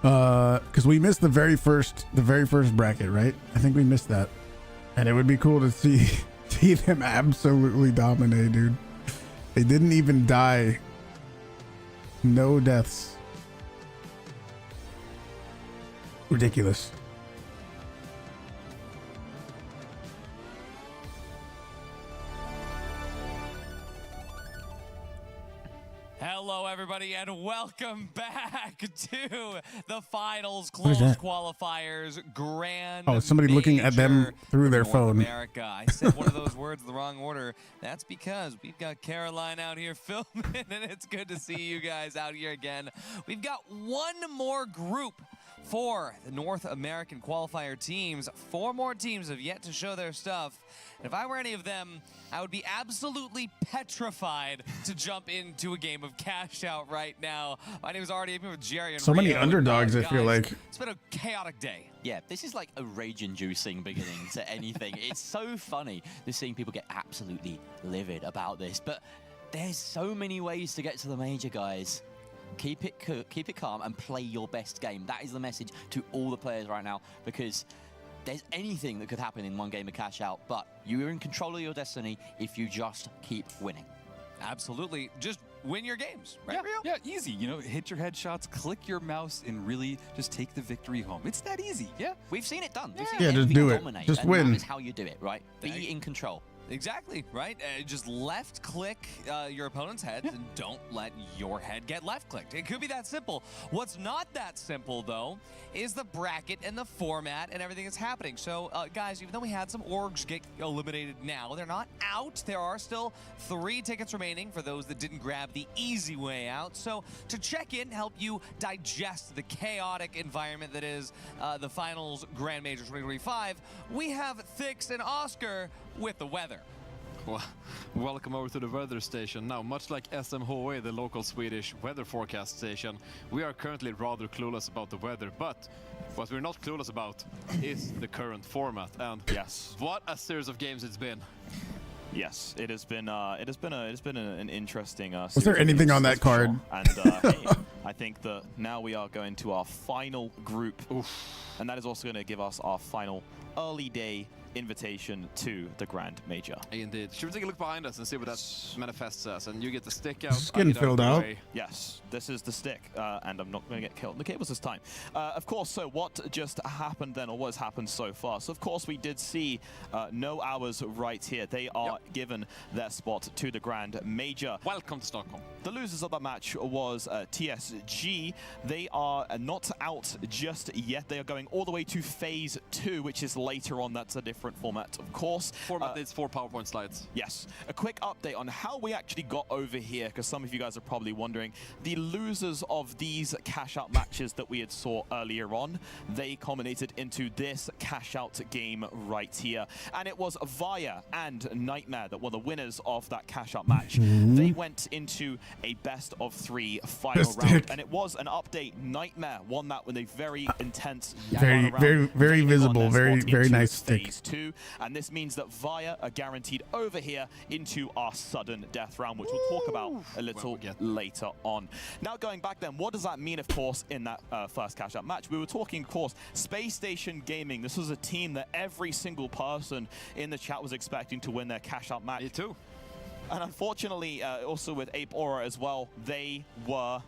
because we missed the very first bracket, right? I think we missed that, and it would be cool to see them absolutely dominate, dude. They didn't even die. No deaths. Ridiculous. Hello, everybody, and welcome back to the finals closed qualifiers grand. Oh, somebody looking at them through their phone. America. I said one of those words in the wrong order. That's because we've got Caroline out here filming, and it's good to see you guys out here again. We've got one more group for the North American qualifier teams. 4 more teams have yet to show their stuff. And if I were any of them, I would be absolutely petrified to jump into a game of cash out right now. My name is Artie. I'm with Jerry and so Rio. many underdogs, I feel like. It's been a chaotic day. Yeah, this is like a rage-inducing beginning to anything. It's so funny just seeing people get absolutely livid about this. But there's so many ways to get to the major, guys. Keep it calm and play your best game. That is the message to all the players right now, because there's anything that could happen in one game of cash out, but you're in control of your destiny if you just keep winning. Absolutely. Just win your games, right, Rio? Yeah, easy. You know, hit your headshots, click your mouse, and really just take the victory home. It's that easy, yeah? We've seen it done. Yeah, just do it. Just win. That is how you do it, right? Be in control. Exactly, right? Just left click your opponent's head and don't let your head get left clicked. It could be that simple. What's not that simple, though, is the bracket and the format and everything that's happening. So, guys, even though we had some orgs get eliminated now, they're not out. There are still 3 tickets remaining for those that didn't grab the easy way out. So, to check in, help you digest the chaotic environment that is the Finals Grand Major 2025, we have Thix and Oscar with the weather. Well, welcome over to the weather station. Now, much like SMHOE, the local Swedish weather forecast station, we are currently rather clueless about the weather, but what we're not clueless about is the current format. And yes, what a series of games it's been. Yes, it has been an interesting. Was there anything on that card? And hey, I think that now we are going to our final group, and that is also going to give us our final early day invitation to the Grand Major. Indeed. Should we take a look behind us and see what that manifests as? And you get the stick out. Skin filled out. Yes, this is the stick, and I'm not going to get killed in the cables this time. Of course, so what just happened then, or what has happened so far? So, of course, we did see No Hours right here. They are given their spot to the Grand Major. Welcome to Stockholm. The losers of that match was TSG. They are not out just yet. They are going all the way to Phase 2, which is later on. That's a different format, of course. Format is 4 PowerPoint slides. Yes. A quick update on how we actually got over here, because some of you guys are probably wondering. The losers of these cash-out matches that we had saw earlier on, they culminated into this cash-out game right here. And it was Via and Nightmare that were the winners of that cash-out match. They went into a best-of-3 final round. And it was an update. Nightmare won that with a very intense very visible, very nice stick. Phase 2. And this means that Via are guaranteed over here into our sudden death round, which we'll talk about a little later on. Now going back then, what does that mean, of course, in that first cash-out match? We were talking, of course, Space Station Gaming. This was a team that every single person in the chat was expecting to win their cash-out match. Me too. And unfortunately, also with Ape Aura as well, they were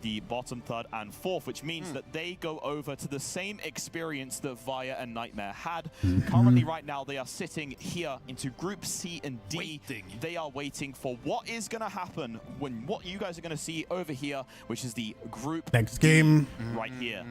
the bottom third and fourth, which means that they go over to the same experience that Via and Nightmare had. Currently, right now, they are sitting here into Group C and D. They are waiting for what is going to happen when what you guys are going to see over here, which is the Group next game right here.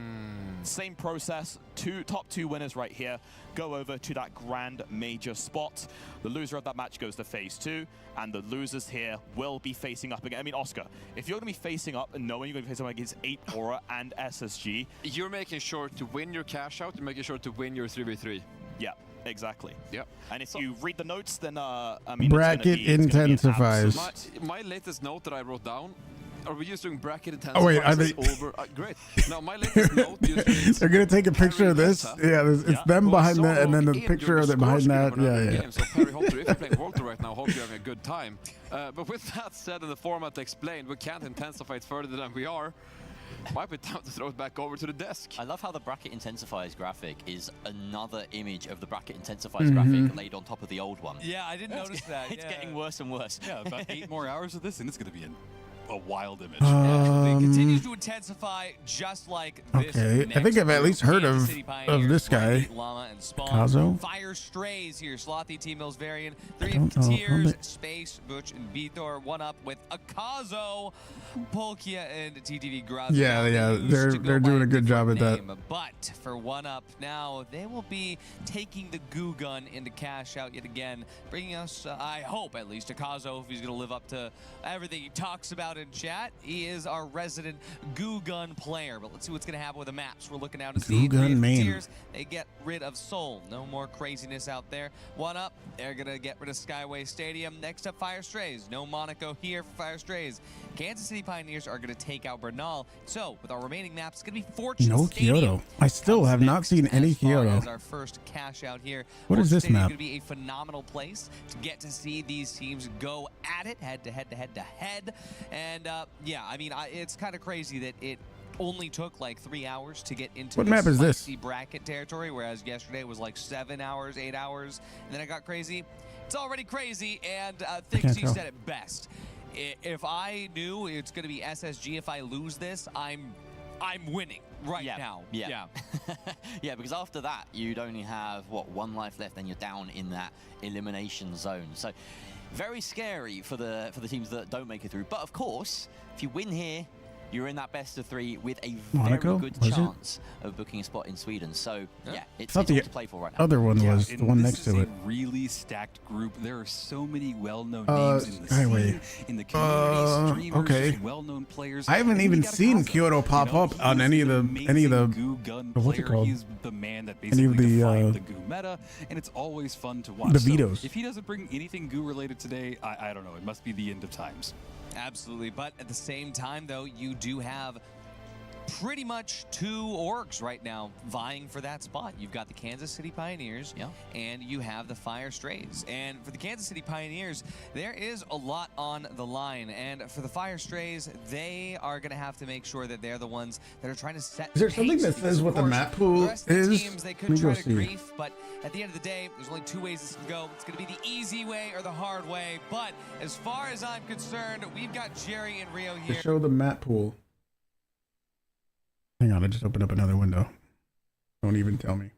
Same process. Top two winners right here go over to that Grand Major spot. The loser of that match goes to Phase 2, and the losers here will be facing up again. I mean, Oscar, if you're going to be facing up and knowing you're going to be facing up against Ape Aura and SSG, you're making sure to win your cash out. You're making sure to win your 3v3. Yeah, exactly. Yep. And if you read the notes, then I mean, bracket intensifies. My latest note that I wrote down. Are we just doing bracket intensifiers? Oh wait, are they over? Great. Now my latest note. They're gonna take a picture of this. Yeah, it's them behind that, and then the picture of it behind that. Yeah. So Perry Holter, if you're playing Holter right now, hope you're having a good time. But with that said, and the format explained, we can't intensify it further than we are. Might be time to throw it back over to the desk. I love how the bracket intensifiers graphic is another image of the bracket intensifiers graphic laid on top of the old one. Yeah, I didn't notice that. It's getting worse and worse. Yeah, about 8 more hours of this, and it's going to be a wild image. It continues to intensify just like this. Okay, I think I've at least heard of this guy. Kazo? Fire Strays here. Slothy, T-Mills, Varian, 3 Tiers, Space, Butch, and Beathor. 1-up with Akazo, Polkia, and TTV Graz. Yeah, they're doing a good job at that. But for 1-up now, they will be taking the goo gun into cash out yet again, bringing us, I hope at least, Akazo, if he's going to live up to everything he talks about in chat. He is our resident goo gun player. But let's see what's going to happen with the maps. We're looking out to see Tiers. They get rid of Soul. No more craziness out there. 1-up. They're going to get rid of Skyway Stadium. Next up, Fire Strays. No Monaco here for Fire Strays. Kansas City Pioneers are going to take out Bernal. So with our remaining maps, it's going to be Fortune Stadium. Kyoto. I still have not seen any Kyoto. As our first cash out here. What is this map? It's going to be a phenomenal place to get to see these teams go at it, head to head to head to head. And yeah, I mean, it's kind of crazy that it only took like 3 hours to get into what map is this? Bracket territory, whereas yesterday was like 7 hours, 8 hours, and then it got crazy. It's already crazy, and Things he said it best. If I knew it's going to be SSG, if I lose this, I'm winning now. Yeah. Yeah, because after that, you'd only have, what, 1 life left, and you're down in that elimination zone. So very scary for the teams that don't make it through. But of course, if you win here, you're in that best of 3 with a very good chance of booking a spot in Sweden. So yeah, it's all to play for right now. Other one was the one next to it. This is a really stacked group. There are so many well-known names in the scene, in the community, streamers, well-known players. I haven't even seen Kyoto pop up on any of the goo gun player. He's the man that basically defined the goo meta, and it's always fun to watch. The Vito's. So if he doesn't bring anything goo related today, I don't know. It must be the end of times. Absolutely, but at the same time, though, you do have pretty much two orgs right now vying for that spot. You've got the Kansas City Pioneers, and you have the Fire Strays. And for the Kansas City Pioneers, there is a lot on the line. And for the Fire Strays, they are going to have to make sure that they're the ones that are trying to set. Is there something that says what the map pool the rest of the is? teams, they Let could me go try to see. grief, but at the end of the day, there's only two ways this can go. It's going to be the easy way or the hard way. But as far as I'm concerned, we've got Jerry and Rio To here. show the map pool. Hang on, I just opened up another window. Don't even tell me.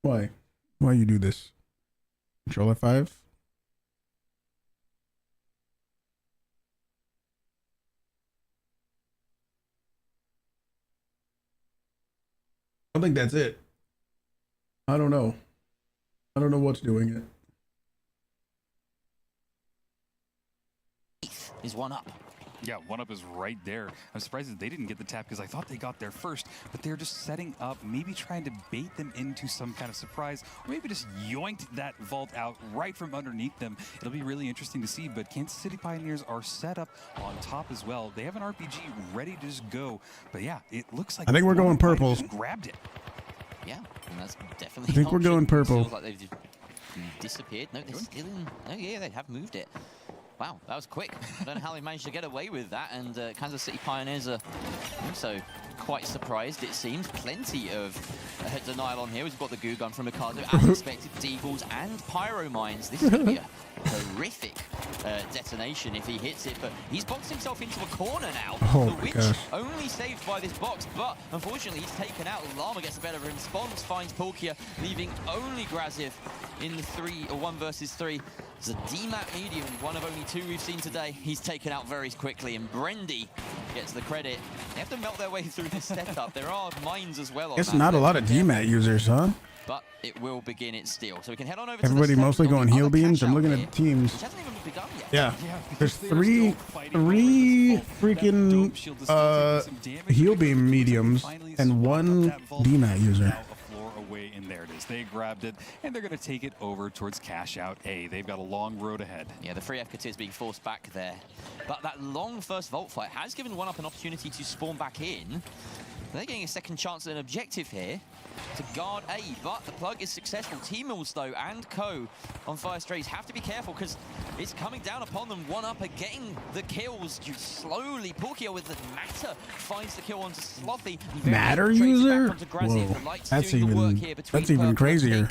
Why? Why you do this? Control F5? I think that's it. I don't know. I don't know what's doing it. Is one up. Yeah, one up is right there. I'm surprised that they didn't get the tap because I thought they got there first, but they're just setting up, maybe trying to bait them into some kind of surprise, or maybe just yoinked that vault out right from underneath them. It'll be really interesting to see, but Kansas City Pioneers are set up on top as well. They have an RPG ready to just go, but yeah, it looks like I think we're going purple. just grabbed it. Yeah, and that's definitely. I think an we're option. going purple. Feels like they've just disappeared. No, they're still in. Oh yeah, they have moved it. Wow, that was quick. I don't know how they managed to get away with that, and Kansas City Pioneers are also quite surprised, it seems. Plenty of denial on here. We've got the goo gun from Mikado, as expected, deagles and pyro mines. This is going to be a horrific detonation if he hits it, but he's boxed himself into a corner now. Oh the winch only saved by this box, but unfortunately he's taken out. Llama gets a better response, finds Polkia, leaving only Graziv in the 1 versus 3. It's a DMAT medium, one of only two we've seen today. He's taken out very quickly, and Brendy gets the credit. They have to melt their way through this setup. There are mines as well. Guess not a lot of DMAT users, huh? But it will begin its steal. So we can head on over Everybody to the mostly going heal beams. I'm looking at the teams. Which hasn't even begun yet. Yeah, there's three freaking heal beam mediums and one DMAT user. Away, and there it is. They grabbed it, and they're going to take it over towards cash out A. They've got a long road ahead. Yeah, the free FKT is being forced back there. But that long first vault fight has given one up an opportunity to spawn back in. They're getting a second chance at an objective here to guard A, but the plug is successful. T-Mills, though, and Co. on Fire Strays have to be careful because it's coming down upon them. One up are getting the kills slowly. Polkia with the Matter finds the kill onto Slothy. Matter user? Whoa, that's even crazier.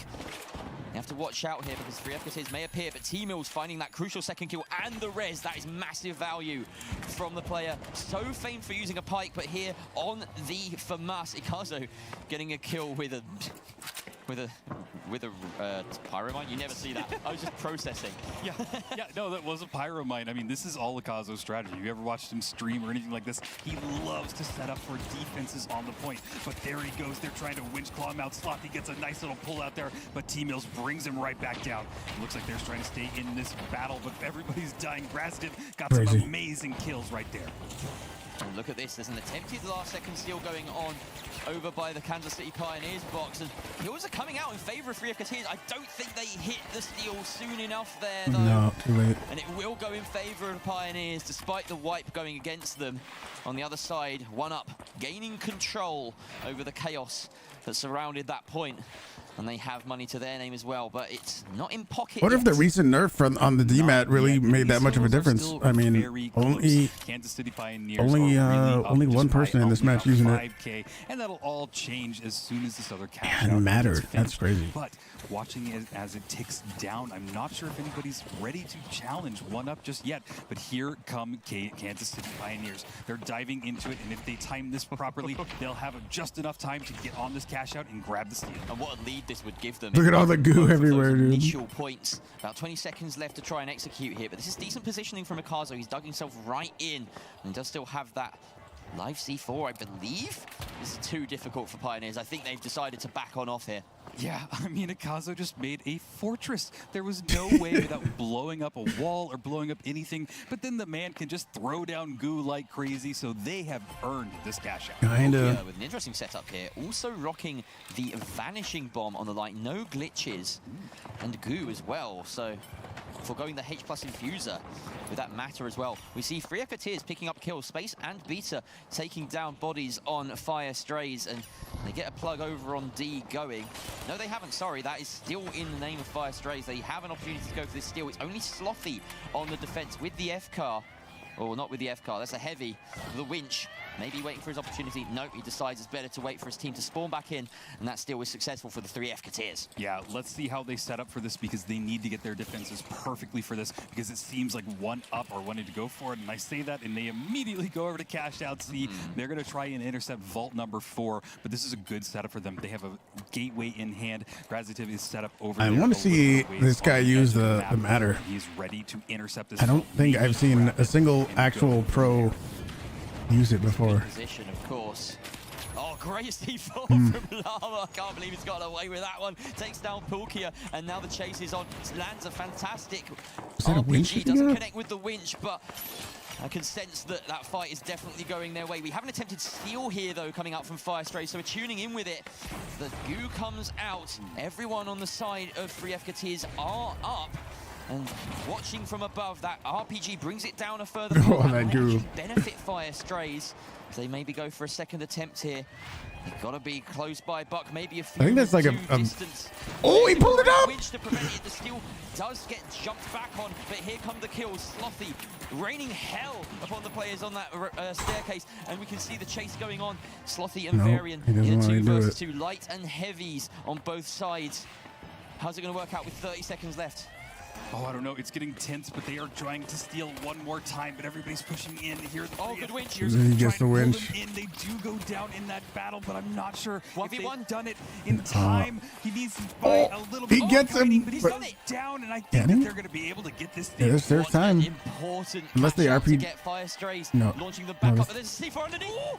You have to watch out here because 3 FKTs may appear, but T-Mills finding that crucial second kill and the res. That is massive value from the player. So famed for using a pike, but here on the FAMAS, Ikazo getting a kill with a pyromine. You never see that. I was just processing. Yeah, no, that was a pyromine. I mean, this is all Ikazo's strategy. You ever watched him stream or anything like this? He loves to set up for defenses on the point. But there he goes. They're trying to winch claw him out. Slothy gets a nice little pull out there, but T-Mills brings him right back down. It looks like they're trying to stay in this battle, but everybody's dying. Grasdiv got some amazing kills right there. And look at this, there's an attempted last-second steal going on over by the Kansas City Pioneers box, and kills are coming out in favor of 3 FKTs. I don't think they hit the steal soon enough there, though. No, too late. And it will go in favor of the Pioneers, despite the wipe going against them. On the other side, one up, gaining control over the chaos that surrounded that point. And they have money to their name as well, but it's not in pocket. What if the recent nerf on the DMAT really made that much of a difference? I mean, only one person in this match using it. And that'll all change as soon as this other cash out mattered. That's crazy. But watching it as it ticks down, I'm not sure if anybody's ready to challenge one up just yet. But here come Kansas City Pioneers. They're diving into it, and if they time this properly, they'll have just enough time to get on this cash out and grab the steal. And what a lead this would give them. Look at all the goo everywhere, dude. Initial points. About 20 seconds left to try and execute here, but this is decent positioning from Ikazo. He's dug himself right in and does still have that live C4, I believe. This is too difficult for Pioneers. I think they've decided to back on off here. Yeah, I mean, Akazo just made a fortress. There was no way without blowing up a wall or blowing up anything, but then the man can just throw down goo like crazy, so they have earned this cash out. Kinda. With an interesting setup here, also rocking the vanishing bomb on the line, no glitches, and goo as well, so foregoing the H+ infuser with that matter as well. We see Free Tears picking up kills, Space and Beta taking down bodies on Fire Strays, and they get a plug over on D going. No, they haven't, sorry, that is still in the name of Fire Strays. They have an opportunity to go for this steal. It's only Slothy on the defense with the F-car. Or not with the F-car, that's a heavy. The winch, maybe waiting for his opportunity. Nope, he decides it's better to wait for his team to spawn back in, and that steal was successful for the 3 F-Cateers. Yeah, let's see how they set up for this, because they need to get their defenses perfectly for this, because it seems like one up or wanting to go for it, and I say that, and they immediately go over to cash out C. They're going to try and intercept vault number 4, but this is a good setup for them. They have a gateway in hand. Grazitiv is set up over there. I want to see this guy use the matter. He's ready to intercept this. I don't think I've seen a single actual pro use it before. Position, of course. Oh, great C4 from Llama. Can't believe he's got away with that one. Takes down Pulkia, and now the chase is on. Lands a fantastic RPG. Doesn't connect with the winch, but I can sense that that fight is definitely going their way. We have an attempted steal here, though, coming out from Fire Stray, so we're tuning in with it. The goo comes out. Everyone on the side of 3 F-Cateers are up. And watching from above, that RPG brings it down a further Oh, that goo. benefit Fire Strays. They maybe go for a second attempt here. They've got to be close by Buck, maybe a few. I think that's like a distance. Oh, he pulled it up! Winch to prevent it. The steal does get jumped back on, but here come the kills. Slothy raining hell upon the players on that staircase, and we can see the chase going on. Slothy and Varian in a 2 versus 2, light and heavies on both sides. How's it going to work out with 30 seconds left? Oh, I don't know. It's getting tense, but they are trying to steal one more time, but everybody's pushing in here. Oh, good winch. He gets the winch. They do go down in that battle, but I'm not sure if 1v1. they've done it in time. He needs to buy a little bit. He gets him, but he's but- done it down, and I think that they're going to be able to get this thing. Yeah, there's time. Important Unless they catch-up to RP. get Fire Strays, No. launching them back No, up, but there's a C4 underneath. Ooh,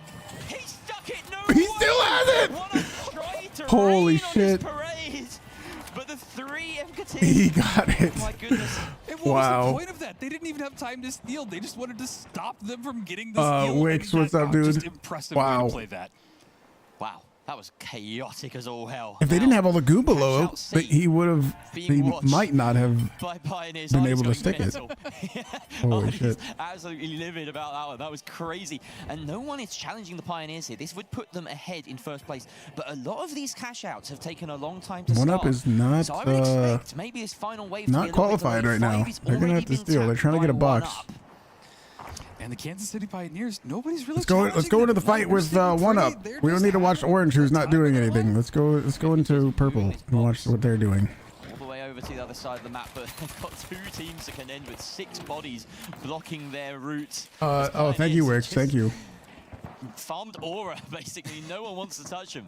he stuck it. No, He still has it! What a try to Holy rain on shit. his parade. But the 3 F-Cateers. He got it. My goodness. And what was Wow. the point of that? They didn't even have time to steal. They just wanted to stop them from getting the steal. Wix, And what's that- up, dude? Just impressive way Wow. to play that. Wow, that was chaotic as all hell. If they didn't have all the goo below, Cash out C. he would have. Being He watched might not have. by Pioneers. been I was able to going stick it. mental. Holy I shit. was absolutely livid about that one. That was crazy. And no one is challenging the Pioneers here. This would put them ahead in first place. But a lot of these cash outs have taken a long time to One start. up is not, so I would expect maybe this final wave not to be a little bit qualified delayed. right now. 5 is They're gonna already have to been steal. They're tapped trying to get a by one box. up. And the Kansas City Pioneers, nobody's really. Let's go into the fight with one up. We don't need to watch orange, who's not doing anything. Let's go into purple and watch what they're doing. All the way over to the other side of the map, but they've got 2 teams that can end with 6 bodies blocking their route. Oh, thank you, Wix. Thank you. Farmed aura, basically. No one wants to touch him.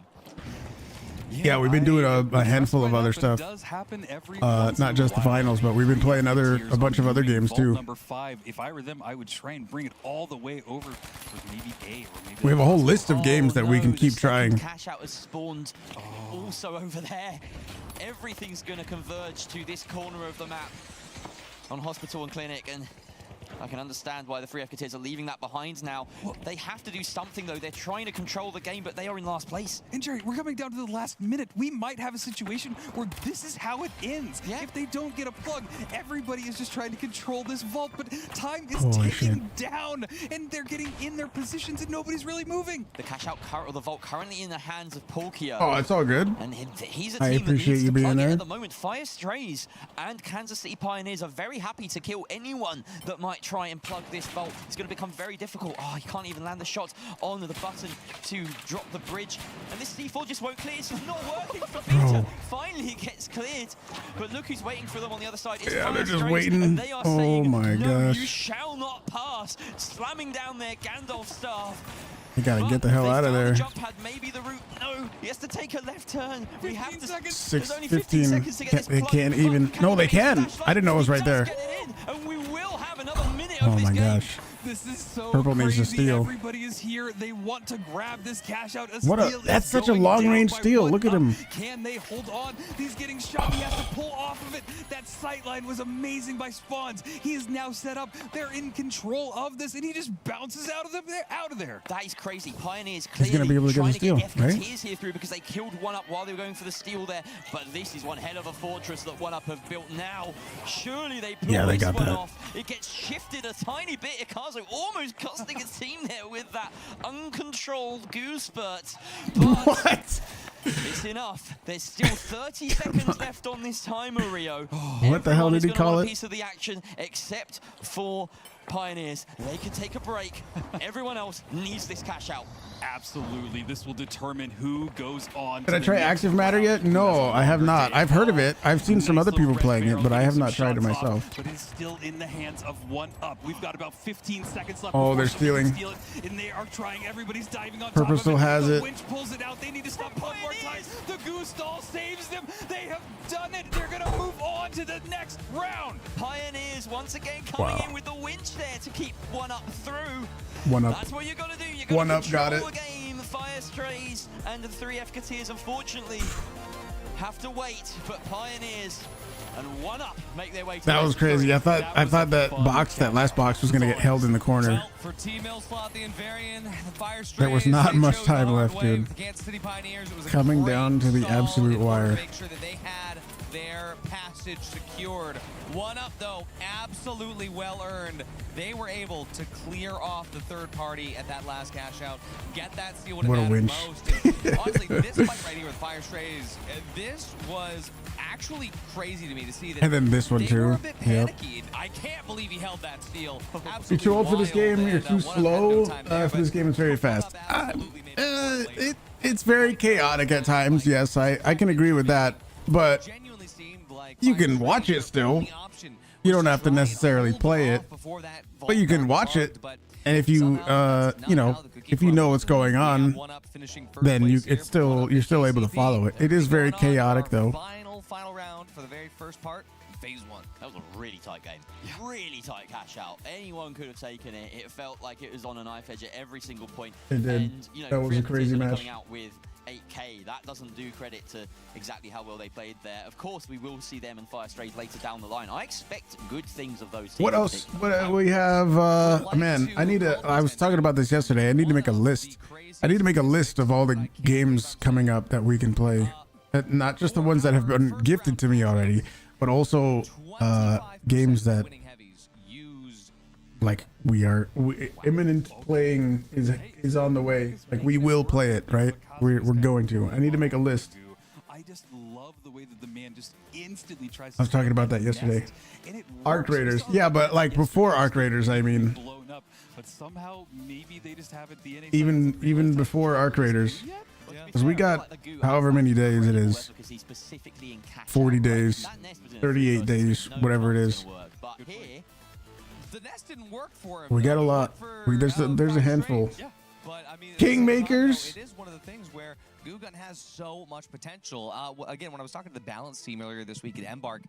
Yeah, we've been doing a handful of other stuff. Not just the finals, but we've been playing a bunch of other games too. Number 5. If I were them, I would try and bring it all the way over for maybe A or maybe. We have a whole list of games that we can the keep second trying. Cash out has spawned also over there. Everything's going to converge to this corner of the map on Hospital and Clinic, and I can understand why the 3 F-Cateers are leaving that behind now. They have to do something, though. They're trying to control the game, but they are in last place. And Jerry, we're coming down to the last minute. We might have a situation where this is how it ends. Yeah. If they don't get a plug, everybody is just trying to control this vault, but time is Holy ticking down, and they're getting in their positions, and nobody's really moving. The cash out or the vault currently in the hands of Pulkia. Oh, it's all good. And he's a I team that appreciate needs you to being plug in there. at the moment. Fire Strays and Kansas City Pioneers are very happy to kill anyone that might try and plug this vault. It's going to become very difficult. Oh, he can't even land the shot on the button to drop the bridge. And this C4 just won't clear. It's not working for Peter. Finally, it gets cleared. But look who's waiting for them on the other side. It's Yeah, Fire they're just Strays, waiting. and they are Oh saying, my no, gosh. you shall not pass. Slamming down their Gandalf staff. You gotta But get the hell they out of found the there. jump pad, maybe the route. No, he has to take a left turn. We have to. seconds. There's only 15 seconds to get this They plug. can't But even. can No, he they make it can. splash I didn't know it was He right does there. get it in, and we will have another minute Oh of this my game. gosh. This is so Purple needs to crazy. steal. Everybody is here. They want to grab this cash out. What a, that's such a long range steal. Look at him. Can they hold on? He's getting shot. He has to pull off of it. That sight line was amazing by Spawns. He is now set up. They're in control of this, and he just bounces out of there. That is crazy. Pioneers He's gonna clearly be able to get trying the steal, to get right? FKTs here through because they killed one up while they were going for the steal there. But this is one hell of a fortress that one up have built now. Surely they pull they this got one that. off. It gets shifted a tiny bit. Ikazo almost costing a team there with that uncontrolled goose spurt. But What? it's enough. There's still 30 seconds left on this timer, Rio. What the hell did he call A it? piece of the action except for Pioneers. They can take a break. Everyone else needs this cash out. Absolutely. This will determine who goes on. Did I try Active Matter yet? No, I have not. I've heard of it. I've seen some other people playing it, but I have not tried it myself. But it's still in the hands of one up. We've got about 15 seconds left. Oh, before they're somebody can stealing. steal it, and they are trying. Everybody's diving on Purple top still of it. has The it. winch pulls it out. They need to stop one more time. The goose stall saves them. They have done it. They're going to move on to the next round. Pioneers once again coming Wow. in with the winch there to keep one up through. One up. That's what you got to do. You got One to up, got control it. the game. Fire Strays and the 3 FKTs unfortunately have to wait, but Pioneers and one up make their way to That was crazy. I thought that last box was gonna get held in the corner. Well, for T-Mill, Slothy, and Varian, the Fire There was Strays, not they much chose time the hard left, way. dude. The Kansas City Pioneers, it was a Coming great down to the stall absolute in order to wire. Make sure that they had their passage secured. One up though, absolutely well earned. They were able to clear off the third party at that last cash out, get that steal. What a winch. And honestly, this fight right here with Fire Strays, this was actually crazy to me to see that. And then this one they were too. a bit Yep. panicky. I can't believe he held that steal. You're too old for this game. You're too slow. For For this game, it's very fast. It's very chaotic at times. Yes, I can agree with that. But genuinely seemed like you Fire can Strays watch it was still. the only option. You don't Was have to try necessarily hold play off it, before that but you can vault watch got it. bugged, but And if you, somehow you know, now the cookie if you know crumbles. what's going We on, have one up finishing first then place here. you're still able to follow it. It is very Going on chaotic our though. Final round for the very first part, phase 1. That was a really tight game. Really tight cash out. Anyone could have taken it. It felt like it was on a knife edge at every single point. It did. And, you know, That was a 3 crazy FKTs match. Coming out with 8K. That doesn't do credit to exactly how well they played there. Of course, we will see them and Fire Strays later down the line. I expect good things of those teams. What else? What we have? Man, I was talking about this yesterday. I need to make a list. I need to make a list of all the games coming up that we can play. Not just the ones that have been gifted to me already, but also games that like imminent playing is on the way. Like we will play it, right? We're going to. I need to make a list. I just love the way that the man just instantly tries to. I was talking about that yesterday. And it Arc works. Raiders, yeah, but like before Arc Raiders, I mean, Blown up, but somehow maybe they just haven't DNA. even before Arc Raiders, because we got however many days it is, 40 days, 38 days, whatever it is. But here, The nest didn't work for him. We got a though. lot. For, There's a Fire handful. Strays. But I mean, Kingmakers. it is one of the things where Huuge has so much potential. Again, when I was talking to the balance team earlier this week at Embark,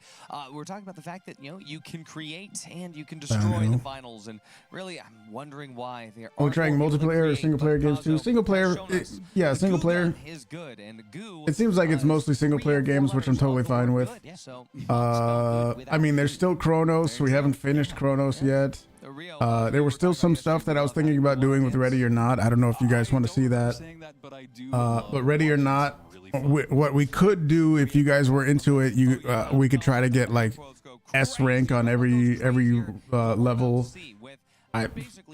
we were talking about the fact that you can create and you can destroy the finals. And really, I'm wondering why they're. Are we trying multiplayer or single player games too? Single player, yeah, single player. Is good, and Goo. It seems like it's mostly single player games, which I'm totally fine with. So, I mean, there's still Chronos. We haven't finished Chronos yet. There was still some stuff that I was thinking about doing with Ready or Not. I don't know if you guys want to see that. But Ready or Not, what we could do if you guys were into it, we could try to get like S rank on every level.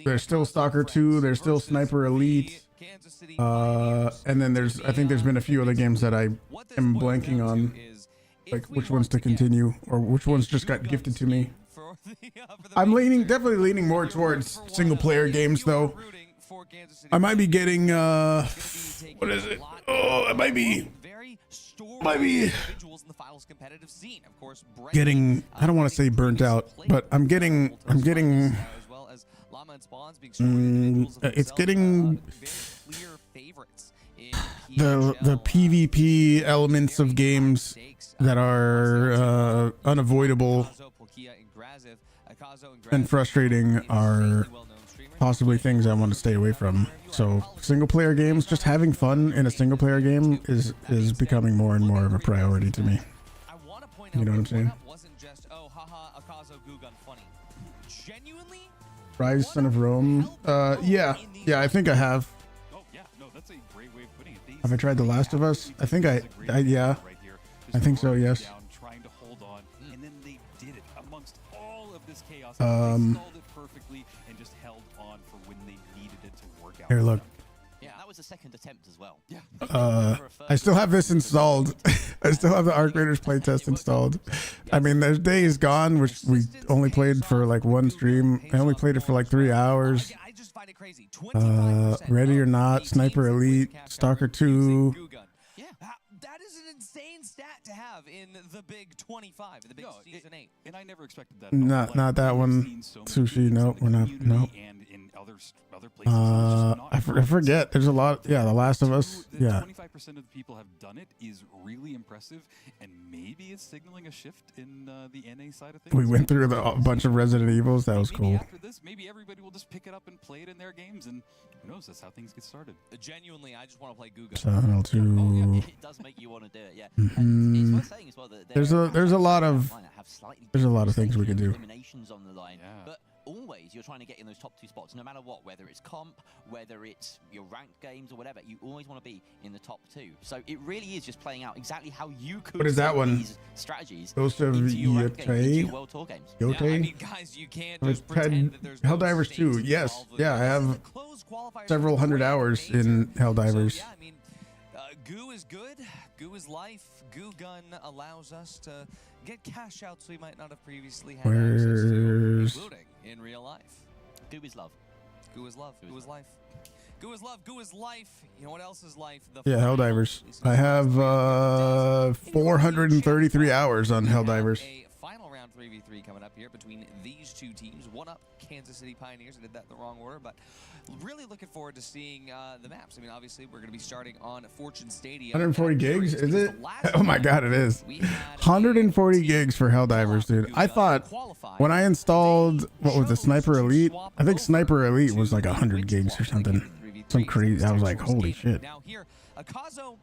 There's still Stalker 2. There's still Sniper Elite. And then I think there's been a few other games that I am blanking on, like which ones to continue or which ones just got gifted to me. I'm definitely leaning more towards single player games though. I might be getting what is it? Oh, I might be getting, I don't want to say burnt out, but I'm getting it's getting the PvP elements of games that are unavoidable and frustrating are possibly things I want to stay away from. So single player games, just having fun in a single player game is becoming more and more of a priority to me. You know what I'm saying? Wasn't just, oh, haha, Akazo goo gun funny. Genuinely? Rise, Son of Rome. Yeah, I think I have. Oh yeah, no, that's a great way of putting it. Have I tried The Last of Us? I think yeah. I think so, yes. Trying to hold on, and then they did it amongst all of this chaos. They stalled it perfectly and just held on for when they needed it to work out. Here, look. Yeah, that was the second attempt as well. Yeah. I still have this installed. I still have the Arc Raiders playtest installed. I mean, there's days gone which we only played for like one stream. I only played it for like 3 hours. I just find it crazy. Ready or Not, Sniper Elite, Stalker 2. Yeah. That is an insane stat to have in the Big 25, in the Big Season 8. And I never expected that. Not that one. Sushi, no, we're not. No. And in other places, I forget. There's a lot. Yeah, The Last of Us. Yeah. 25% of the people have done it is really impressive, and maybe it's signaling a shift in the NA side of things. We went through a bunch of Resident Evils. That was cool. After this, maybe everybody will just pick it up and play it in their games, and who knows? That's how things get started. Genuinely, I just want to play Google. Silent 2. It does make you want to do it, yeah. Mhm. It's worth saying as well that There's a lot of things we can do. Eliminations on the line, but always you're trying to get in those top 2 spots, no matter what, whether it's comp, whether it's your ranked games or whatever. You always want to be in the top 2. So it really is just playing out exactly how you could. What is that one? These strategies Ghost of into your ranked game, into your Yote. World Tour games. Yote. Yeah, I mean, guys, you can't just pretend that there's no Helldivers stakes 2. Yes. involved with Yeah, I this. have The closed qualifiers several are hundred great hours major. in Helldivers. So, yeah, I mean, goo is good. Goo is life. Goo gun allows us to get cash outs we might not have previously had access to, including in real life. Goo is love. Goo is love. Goo is life. Goo is love. Goo is life. You know what else is life? The Yeah, Helldivers. I have 433 hours on Helldivers. A final round 3v3 coming up here between these two teams. One up, Kansas City Pioneers. I did that in the wrong order, but really looking forward to seeing the maps. I mean, obviously, we're going to be starting on Fortune Stadium. 140 gigs, is it? Oh my god, it is. 140 gigs for Helldivers, dude. I thought when I installed, what was the Sniper Elite? I think Sniper Elite was like 100 gigs or something. Some crazy. I was like, holy shit. Now here, Akazo,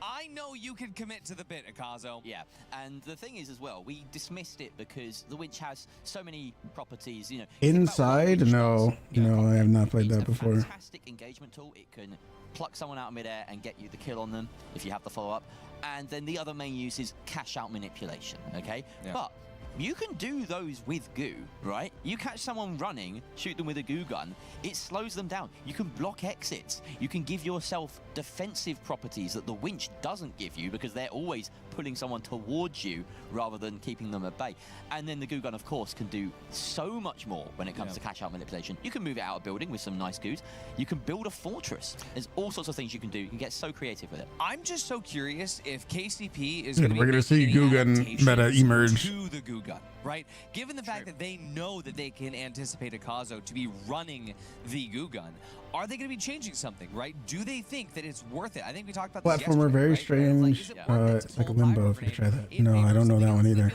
I know you can commit to the bit, Akazo. Yeah, and the thing is as well, we dismissed it because the winch has so many properties, you know. Inside? No, I have not played that before. It's a fantastic engagement tool. It can pluck someone out of midair and get you the kill on them if you have the follow-up. And then the other main use is cash out manipulation, okay? Yeah. But you can do those with goo, right? You catch someone running, shoot them with a goo gun, it slows them down. You can block exits. You can give yourself defensive properties that the winch doesn't give you because they're always pulling someone towards you rather than keeping them at bay. And then the goo gun, of course, can do so much more when it comes to cash out manipulation. You can move it out of building with some nice goos. You can build a fortress. There's all sorts of things you can do. You can get so creative with it. I'm just so curious if KCP is We're going gonna see Goo Gun meta emerge. to the Goo Gun, right? Given the fact that they know that they can anticipate Akazo to be running the Goo Gun, are they going to be changing something, right? Do they think that it's worth it? I think we talked about this Platformer, very right? strange. It's like a Limbo. If you try that, no, I don't know that one either.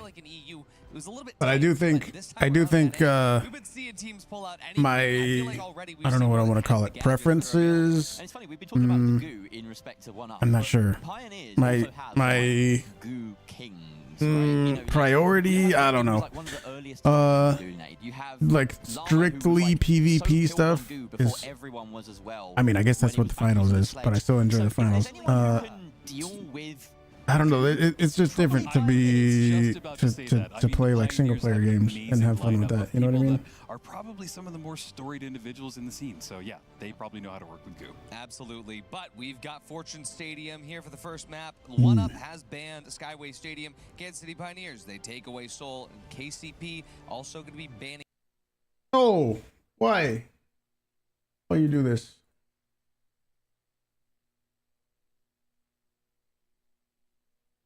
But I do think my, I don't know what I want to call it, preferences. And it's funny, we've been talking about the goo in respect to one up. I'm not sure. Pioneers My also have goo kings. Right? Priority, I don't know. Like strictly PvP stuff is, I mean, I guess that's what the finals is, but I still enjoy the finals. I don't know. It's just different to be to play like single player games and have fun with that. You know what I mean? Are probably some of the more storied individuals in the scene. So yeah, they probably know how to work with goo. Absolutely. But we've got Fortune Stadium here for the first map. One Up has banned Skyway Stadium. Kansas City Pioneers, they take away Seoul. And KCP also going to be banning. Oh, why? Why you do this?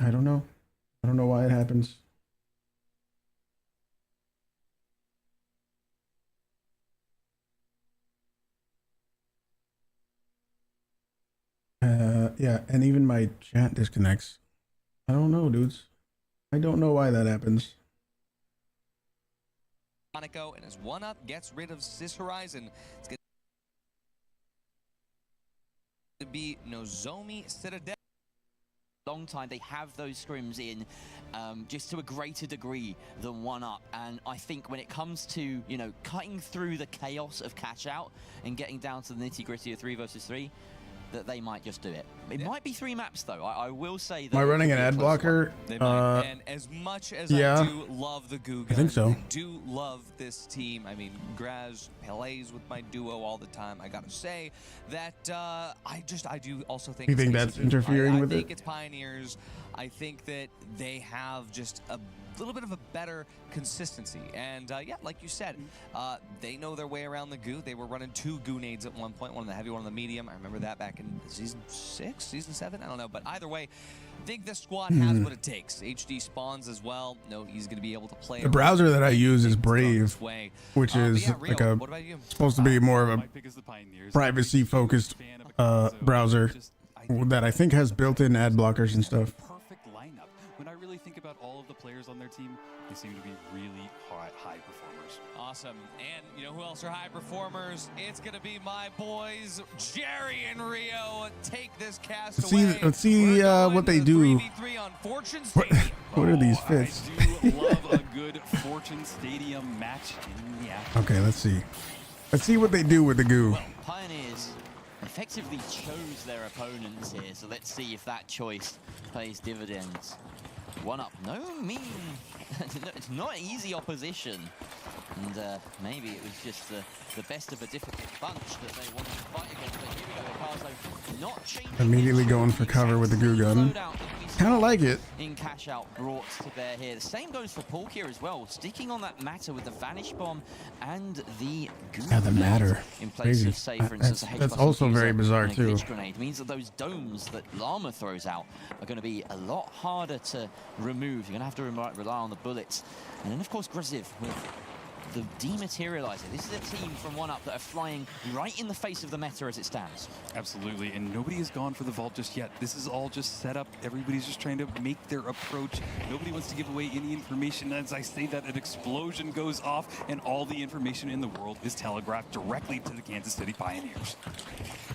I don't know. I don't know why it happens. Yeah, and even my chat disconnects. I don't know, dudes. I don't know why that happens. Monaco, and as one up gets rid of Sis Horizon, it's going to be Nomi Citadel. Long time they have those scrims in just to a greater degree than one up, and I think when it comes to, you know, cutting through the chaos of cash out and getting down to the nitty-gritty of 3 versus 3, that they might just do it. It might be 3 maps though. I will say that. Am I running an ad blocker? And as much as I do love the Goo Gun, I think so. I do love this team. I mean, Graz plays with my duo all the time. I gotta say that I do also think. You think that's interfering with it? I think it's Pioneers. I think that they have just a little bit of a better consistency, and yeah, like you said, they know their way around the goo. They were running 2 goo nades at one point, one on the heavy, one on the medium. I remember that back in season 6, season 7, I don't know, but either way, I think this squad has what it takes. HD spawns as well. No, he's going to be able to play. The browser that I use is Brave, which is yeah, like Rio, supposed to be more of a privacy-focused browser that I think has built-in ad blockers and stuff. Perfect lineup. When I really think about all of the players on their team, they seem to be really high performers. Awesome. And you know who else are high performers? It's going to be my boys, Jerry and Rio. Take this cast away. Let's see what they do. What are these fits? I do love a good Fortune Stadium match in the action. Okay, let's see. Let's see what they do with the goo. Well, Pioneers effectively chose their opponents here, so let's see if that choice pays dividends. One up, it's not easy opposition, and maybe it was just the best of a difficult bunch that they wanted to fight against. But here we go, Picasso not changing. Immediately going for cover with the goo gun. Kind of like it. In cash out brought to bear here. The same goes for Palkia as well, sticking on that matter with the Vanish Bomb and the goo. Yeah, the matter. In place of, say, for instance, that's also very bizarre too. Grenade means that those domes that Llama throws out are going to be a lot harder to remove. You're going to have to rely on the bullets, and then of course Aggressive with the dematerializer. This is a team from one up that are flying right in the face of the meta as it stands. Absolutely, and nobody has gone for the vault just yet. This is all just set up. Everybody's just trying to make their approach. Nobody wants to give away any information. As I say that, an explosion goes off, and all the information in the world is telegraphed directly to the Kansas City Pioneers.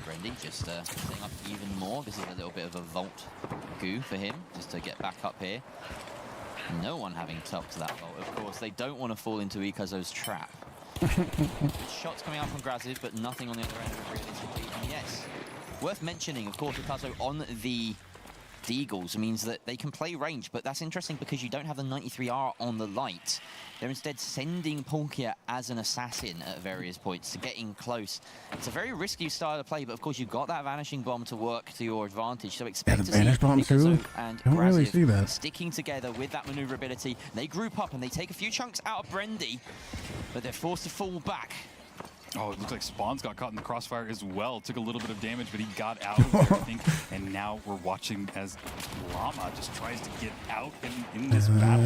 Brendy just setting up even more. This is a little bit of a vault goo for him, just to get back up here. No one having top to that vault, of course. They don't want to fall into Ikazo's trap. Shots coming out from Graziv, but nothing on the other end of it realistically. And yes, worth mentioning, of course, Ikazo on the Deagles means that they can play range, but that's interesting because you don't have the 93R on the light. They're instead sending Palkia as an assassin at various points to get in close. It's a very risky style of play, but of course you've got that Vanishing Bomb to work to your advantage, so expect to see Ikazo and Graziv sticking together with that maneuverability. They group up and they take a few chunks out of Brendy, but they're forced to fall back. Oh, it looks like Spawns got caught in the crossfire as well. Took a little bit of damage, but he got out of everything. And now we're watching as Llama just tries to get out in this battle.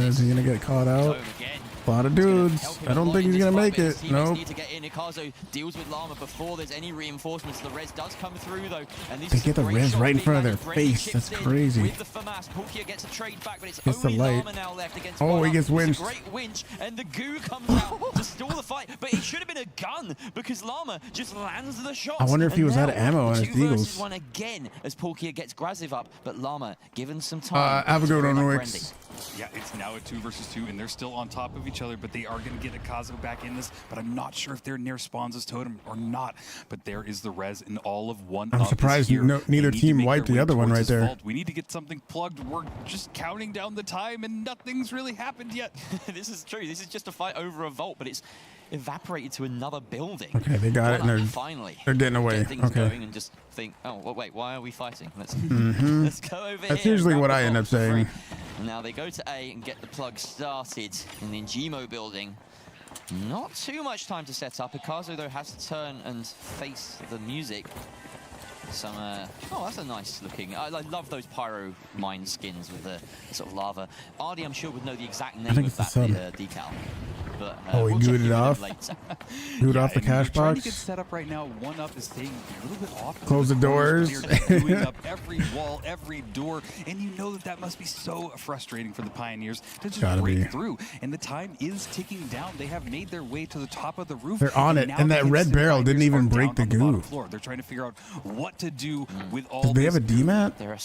Is he gonna get caught out? A lot of dudes. I don't think he's gonna make it. Nope. Need to get in. Ikazo deals with Llama before there's any reinforcements. The res does come through though, and they get the res right in front of their face. That's crazy. With the FAMAS, Palkia gets a trade back, but it's the only light. Llama now left against he gets winched. Great winch, and the goo comes out to stall the fight, but it should have been a gun because Llama just lands the shot. I wonder if he was out of ammo on his Deagles. One again as Palkia gets Graziv up, but Llama given some time. Have a good one, Wix. Yeah, it's now a 2 versus 2, and they're still on top of each other, but they are going to get Ikazo back in this, but I'm not sure if they're near Spawns' totem or not. But there is the res in all of one. I'm surprised neither team wiped the other one right there. Vault. We need to get something plugged. We're just counting down the time, and nothing's really happened yet. This is true. This is just a fight over a vault, but it's evaporated to another building. Okay, they got it, and they're getting away. Things going and just think, oh, well, wait, why are we fighting? Let's go over here. That's usually what I end up saying. Now they go to A and get the plug started in the Ngimo building. Not too much time to set up. Ikazo, though, has to turn and face the music. Some, oh, that's a nice looking. I love those pyro mine skins with the sort of lava. Ardy, I'm sure, would know the exact name of that decal. but Oh, he we'll check gooed in it with him off? later. Boot off the and cash they're trying to box. get set up right now. One up is staying a little bit off. Close the doors. They're doing up every wall, every door, and you know that must be so frustrating for the Pioneers to just break through. And the time is ticking down. They have made their way to the top of the roof. They're on it, now and that the red barrel Pioneers didn't even are break down the on bottom goo. floor. They're trying to figure out what to do with all. Do they have a DMAT? There are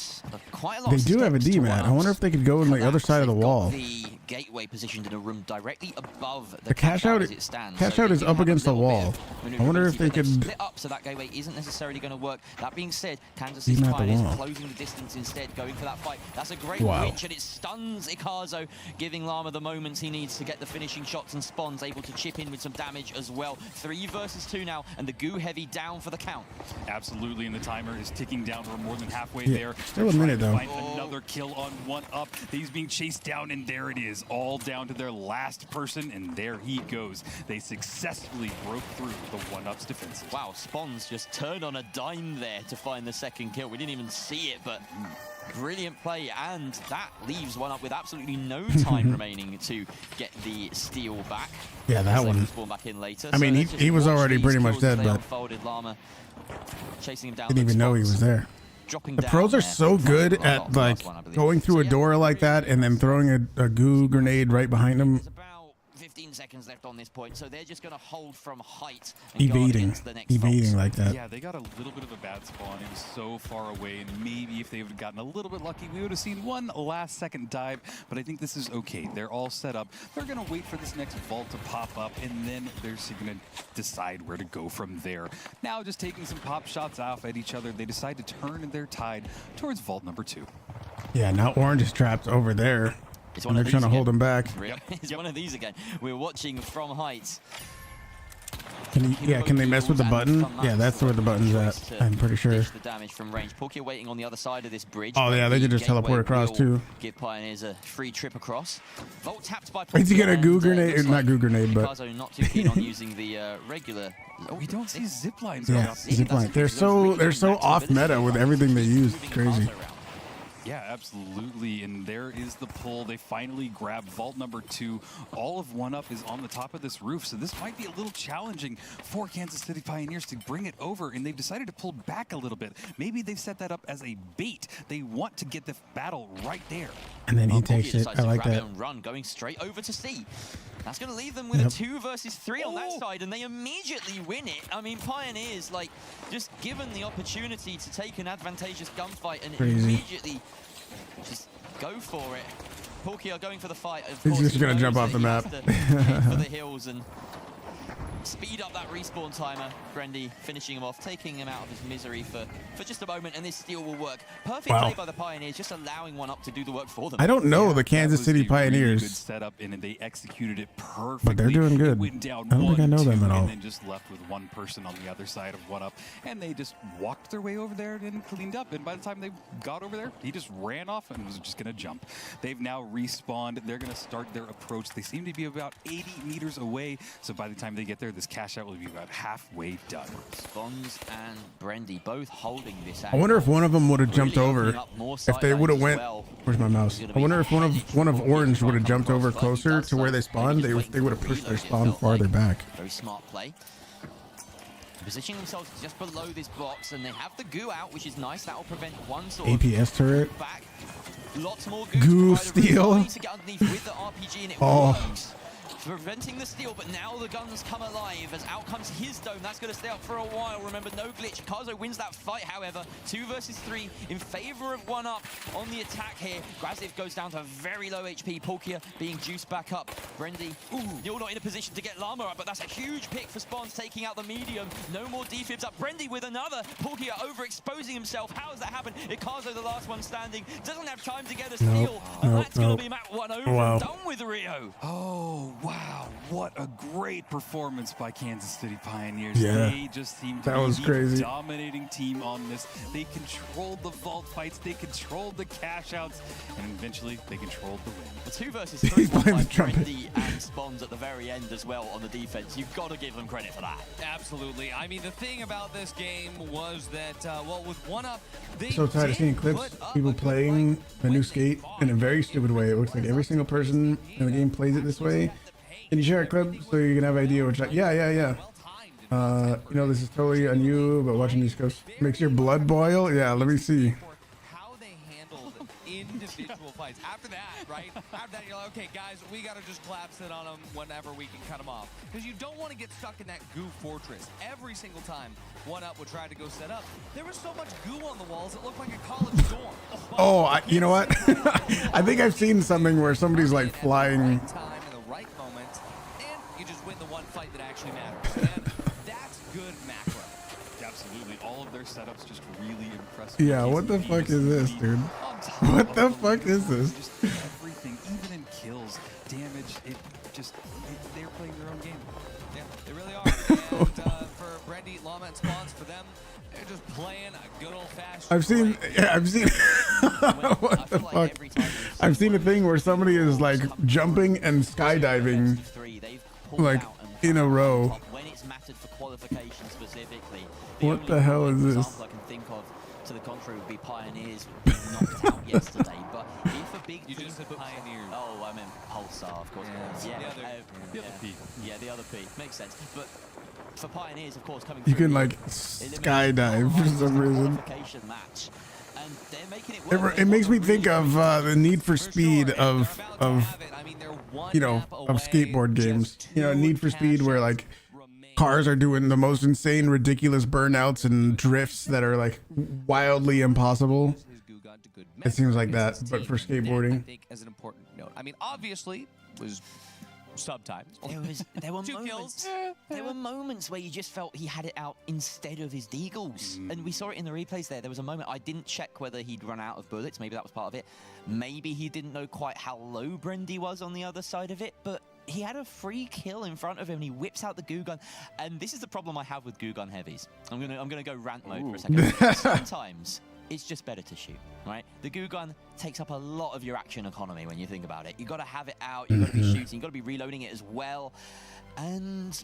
quite a lot They of do have a steps to DMAT. I one-ups. wonder if they could go on the other side of the They've got wall. the gateway positioned in a room directly above The cash out, as it stands. cash So out they is do up have a against the little bit wall. of I wonder if maneuverability, they but they've could split up, so that gateway isn't necessarily going to work. That being said, Kansas Beam City out the Pioneers wall. closing the distance instead, going for that fight. That's a great Wow. winch, and it stuns Ikazo, giving Llama the moments he needs to get the finishing shots, and Spawn's able to chip in with some damage as well. 3 versus 2 now, and the goo heavy down for the count. Absolutely, and the timer is ticking down. We're more than halfway Yeah, there. still a They're minute, trying to though. Find another kill on one up. He's being chased down, and there it is, all down to their last person, and there he goes. They successfully broke through the one-up's defenses. Wow, Spawn's just turned on a dime there to find the second kill. We didn't even see it, but brilliant play, and that leaves one up with absolutely no time remaining to get the steal back. Yeah, that So they one. can spawn back in later. I mean, let's he just was watch already these pretty much kills as dead, they but unfolded. Llama chasing him down. didn't with even know he spots, was there. dropping The down pros are there. so good Well, at not the like last one, I believe. going through So, a yeah, door like that and then throwing a goo grenade right behind them. There's about 15 seconds left on this point, so they're just going to hold from height and guard Evading, against the next evading fox. like that. Yeah, they got a little bit of a bad spawn. It was so far away, and maybe if they would have gotten a little bit lucky, we would have seen one last-second dive, but I think this is okay. They're all set up. They're going to wait for this next vault to pop up, and then they're going to decide where to go from there. Now, just taking some pop shots off at each other, they decide to turn their tide towards vault number 2. Yeah, now Orange is trapped over there. It's And one they're of trying to these hold again. him back. It's one of these again. We're watching from heights. Can they mess with the button? Yeah, that's where the button's at. I'm pretty sure. The damage from range. Pookie waiting on the other side of this bridge. Oh, yeah, they could just teleport across, too. Give Pioneers a free trip across. Volt tapped by Wait to get a Pookie, goo and, grenade, looks not like goo grenade, but Ikazo not too keen on using the regular. We don't see zip lines. yeah, zipline. They're so off meta with everything they use. It's crazy. Yeah, absolutely. And there is the pull. They finally grab vault number 2. All of one up is on the top of this roof, so this might be a little challenging for Kansas City Pioneers to bring it over, and they've decided to pull back a little bit. Maybe they've set that up as a bait. They want to get the battle right there. And then he Pookie takes it. decides I to like grab that. it and run, going straight over to C. That's going to leave them with a 2 versus 3 on that side, and they immediately win it. I mean, Pioneers, like, just given the opportunity to take an advantageous gunfight and immediately just go for it. Pookie are going for the fight. Of He's course, just he gonna knows jump that off the he map. has to head for the hills and speed up that respawn timer. Brendy finishing him off, taking him out of his misery for just a moment, and this steal will work. Perfect play by the Pioneers, just allowing one up to do the work for them. I don't know the Kansas City Really Pioneers, good setup, and they executed it perfectly. but they're doing good. It went down I don't think I know 1-2, them at all. And then just left with one person on the other side of one up, and they just walked their way over there and cleaned up. And by the time they got over there, he just ran off and was just going to jump. They've now respawned. They're going to start their approach. They seem to be about 80 meters away, so by the time they get there, this cash out will be about halfway done. Spons and Brendy both holding this out. I wonder if one of them would have jumped Really over. opening up more If they would have sidelines went, as well. where's my mouse? I wonder if one of Orange would have jumped over closer to where they spawned. They would have pushed their spawn farther back. Very smart play. Positioning themselves just below this box, and they have the goo out, which is nice. That will prevent one sort of APS turret. back. Lots more Goo to provide a steal. reason to get underneath with the RPG, and it works. Preventing the steal, but now the guns come alive as out comes his dome. That's going to stay up for a while. Remember, no glitch. Kazo wins that fight, however. 2 versus 3 in favor of one up on the attack here. Graziv goes down to very low HP. Polkia being juiced back up. Brendy, you're not in a position to get Llama up, but that's a huge pick for Spawns, taking out the medium. No more defibs up. Brendy with another. Polkia overexposing himself. How has that happened? Ikazo, the last one standing, doesn't have time to get a steal. And that's going to be map 1 over and done with Rio. Oh, wow. What a great performance by Kansas City Pioneers. Yeah. They just seemed to That be was the crazy. dominating team on this. They controlled the vault fights. They controlled the cash outs. And eventually, they controlled the win. The 2 versus He's 3 playing by the trumpet. Brendy and Spawns at the very end as well on the defense. You've got to give them credit for that. Absolutely. I mean, the thing about this game was that, well, with one up, they So tired of seeing clips, people playing the new skate in a very stupid way. It looks like every single person in the game plays it this way. Can you share a clip so you can have an idea which? Yeah. You know, this is totally on you, but watching these scopes makes your blood boil. Yeah, let me see. How they handled individual fights. After that, right? After that, you're like, okay, guys, we got to just collapse it on them whenever we can cut them off. Because you don't want to get stuck in that goo fortress. Every single time one up would try to go set up, there was so much goo on the walls, it looked like a college dorm. Oh, you know what? I think I've seen something where somebody's like flying. Right time in the right moment, and you just win the one fight that actually matters. And that's good macro. Absolutely. All of their setups just really impressive. Yeah, what the fuck is this, dude? What the fuck is this? Just everything, even in kills, damage, they're playing their own game. Yeah, they really are. And for Brandy, Llama, and Spawns, for them, they're just playing a good old-fashioned. I've seen. What the fuck? I've seen a thing where somebody is like jumping and skydiving, like in a row. When it's mattered for qualification specifically. What the hell is this? I can think of to the contrary would be Pioneers being knocked out yesterday. But if a big You just said Pioneers. Oh, I meant Pulsar, of course. Yeah. The other P. Yeah, the other P. Makes sense. But for Pioneers, of course, coming You through, can like skydive for some reason. qualification match. And they're making it work. It makes me think of the Need for Speed of you know, of skateboard games. You know, Need for Speed where like cars are doing the most insane, ridiculous burnouts and drifts that are like wildly impossible. It seems like that, but for skateboarding. I think as an important note. I mean, obviously, was sometimes. There were Two moments. kills. There were moments where you just felt he had it out instead of his deagles, and we saw it in the replays. There was a moment I didn't check whether he'd run out of bullets. Maybe that was part of it. Maybe he didn't know quite how low Brendy was on the other side of it, but he had a free kill in front of him, and he whips out the goo gun. And this is the problem I have with goo gun heavies. I'm gonna go rant mode for a second. Sometimes it's just better to shoot, right? The goo gun takes up a lot of your action economy when you think about it. You got to have it out, you got to be shooting, you got to be reloading it as well, and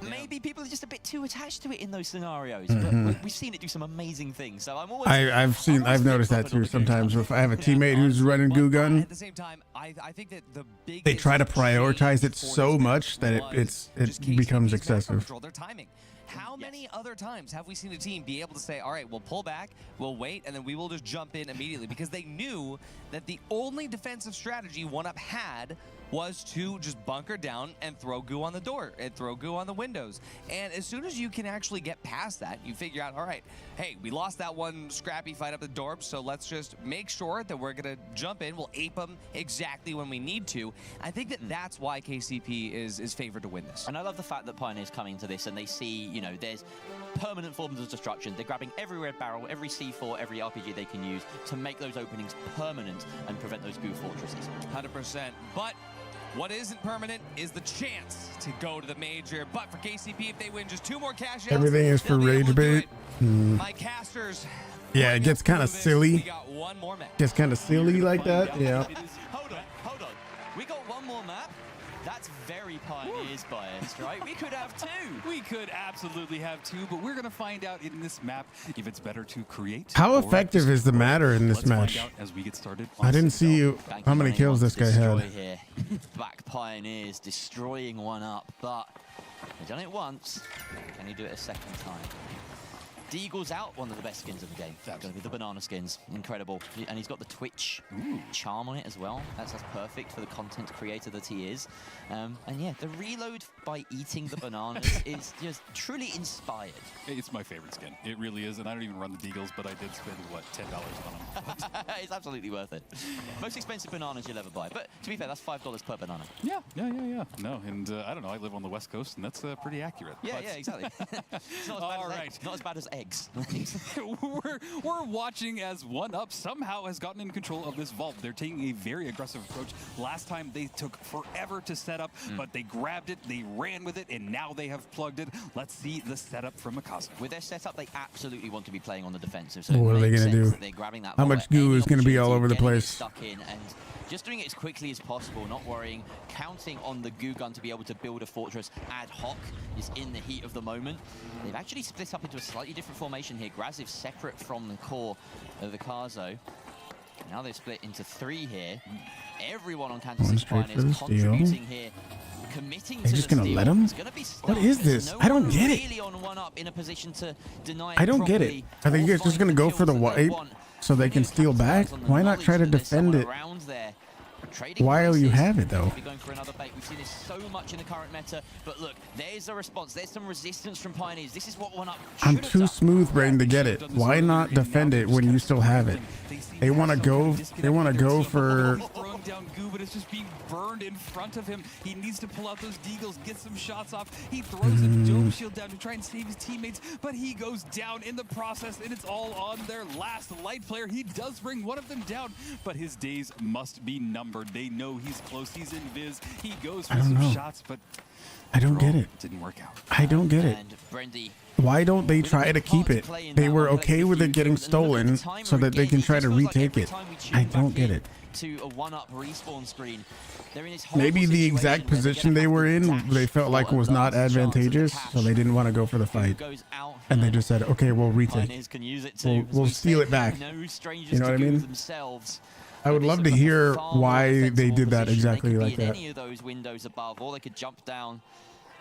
maybe people are just a bit too attached to it in those scenarios. But we've seen it do some amazing things. So I'm always. I've noticed that too. Sometimes if I have a teammate who's running goo gun, At the same time, I think that the big they try to prioritize it so much that it becomes excessive. Control their timing. How many other times have we seen a team be able to say, all right, we'll pull back, we'll wait, and then we will just jump in immediately? Because they knew that the only defensive strategy 1UP had was to just bunker down and throw goo on the door and throw goo on the windows. And as soon as you can actually get past that, you figure out, all right, hey, we lost that one scrappy fight up the dorm, so let's just make sure that we're going to jump in. We'll ape them exactly when we need to. I think that that's why KCP is favored to win this. And I love the fact that Pioneer's coming to this and they see, you know, there's permanent forms of destruction. They're grabbing every red barrel, every C4, every RPG they can use to make those openings permanent and prevent those goo fortresses. 100%. But what isn't permanent is the chance to go to the major. But for KCP, if they win just 2 more cash outs, Everything is for rage bait. My casters. Yeah, it gets kind of silly. We got one more map. Gets kind of silly like that. Yeah. Hold on. We got one more map. That's very Pioneers biased, right? We could have 2. We could absolutely have 2, but we're going to find out in this map if it's better to create. How or effective is the matter in this Let's match? find out as we get started. I didn't see you. How many kills this guy had? Here. Back Pioneers destroying 1UP, but he's done it once. Can he do it a second time? Deagle's out, one of the best skins of the game. That's going to be the banana skins. Incredible. And he's got the Twitch charm on it as well. That's perfect for the content creator that he is. And yeah, the reload by eating the bananas is just truly inspired. It's my favorite skin. It really is. And I don't even run the Deagles, but I did spend, what, $10 on them. It's absolutely worth it. Most expensive bananas you'll ever buy. But to be fair, that's $5 per banana. Yeah. No, and I don't know. I live on the West Coast, and that's pretty accurate. Yeah, exactly. It's not as bad as eggs. Not as bad as eggs. we're watching as 1UP somehow has gotten in control of this vault. They're taking a very aggressive approach. Last time they took forever to set up, but they grabbed it, they ran with it, and now they have plugged it. Let's see the setup from Mikasa. With their setup, they absolutely want to be playing on the defensive. So what are they going to do? They're grabbing that How much goo is going to be all over the place? Stuck in and just doing it as quickly as possible, not worrying, counting on the goo gun to be able to build a fortress ad hoc is in the heat of the moment. They've actually split up into a slightly different formation here. Graziv separate from the core of the Karzo. Now they've split into 3 here. Everyone on Kansas City Pioneers contributing here committing They're to just the gonna steal. let him? It's gonna be What stuck. is There's this? no I don't one get it. really on one up in a position to deny I don't get it. properly Are they or just gonna find go the for the kills that they wipe want. so they can steal back? Capitalize on the Why not try to knowledge that there's defend someone it around there. Trading while you places. have it though? Be going for another bait. We've seen this so much in the current meta, but look, there's a response. There's some resistance from Pioneers. This is what one up. I'm too smooth brained to get it. Why not defend it when you still have it? They want to go. They want to go for. He's throwing down goo, but it's just being burned in front of him. He needs to pull out those deagles, get some shots off. He throws a dome shield down to try and save his teammates, but he goes down in the process, and it's all on their last light player. He does bring one of them down, but his days must be numbered. They know he's close. He's in Viz. He goes for some shots, but I don't get it. didn't work out. I don't get it. And Brendy, Why don't they try to keep it? They were okay with it getting stolen so that they can try to retake it. I don't get it. To a one-up respawn screen. They're in this Maybe horrible the exact situation where they're position gonna they have were to in, detach they felt like for was a not last chance at the advantageous, catch. so they didn't want to go for the Who fight. goes out And they here. just said, okay, we'll retake. Pioneers can use it too. We'll steal it back. No strangers You know to what I do mean? themselves. I would love to hear why they did that exactly like that. Any of those windows above, or they could jump down.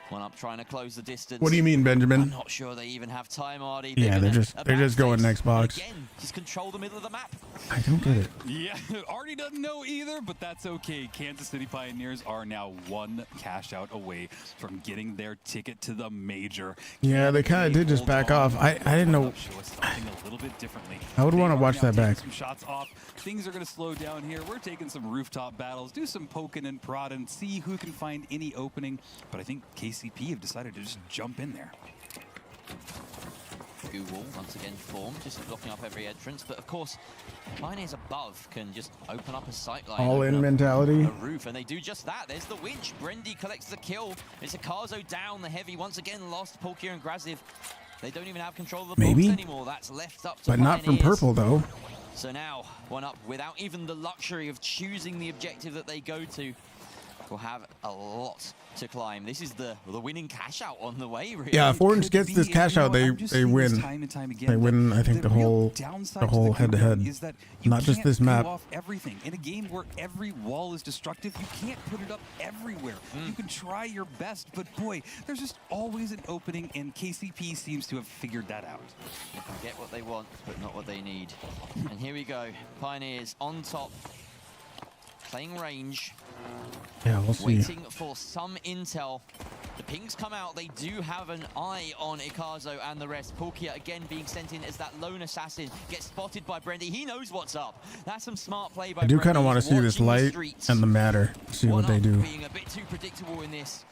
One up trying to close the distance. What do you mean, I'm Benjamin? not sure they even have time, Artie. Yeah, they're just going next box. Again, just control the middle of the map. I don't get it. Yeah, Artie doesn't know either, but that's okay. Kansas City Pioneers are now one cash out away from getting their ticket to the major. Yeah, they kind of did just back off. I didn't know. Show us something a little bit differently. I would They want to are watch now that taking back. Some shots off. Things are going to slow down here. We're taking some rooftop battles, do some poking and prodding, see who can find any opening. But I think KCP have decided to just jump in there. Google once again formed, just blocking up every entrance. But of course, Pioneers above can just open up a sightline. All in open up mentality. a roof, and they do just that. There's the winch. Brendy collects the kill. It's Akazo down. The heavy once again lost. Polkia and Graziv. They don't even have control of the Maybe. box anymore. That's left up to But not from Pioneers. purple though. So now, one up without even the luxury of choosing the objective that they go to. Will have a lot to climb. This is the winning cash out on the way, really. Yeah, if Orange gets Could this be, cash and out, you know, I'm just they seeing this win. time and time again They that win. I think the real whole downside to the head-to-head. is that you Not just can't this go map. off everything in a game where every wall is destructive. You can't put it up everywhere. You can try your best, but boy, there's just always an opening, and KCP seems to have figured that out. They can get what they want, but not what they need. And here we go. Pioneers on top, playing range. Yeah, we'll see. Waiting for some intel. The pings come out. They do have an eye on Ikazo and the rest. Polkia again being sent in as that lone assassin. Gets spotted by Brendy. He knows what's up. That's some smart play by I do Brendy. kind of want to see this Watching the light streets. and the matter. See what they One do. up being a bit too predictable in this.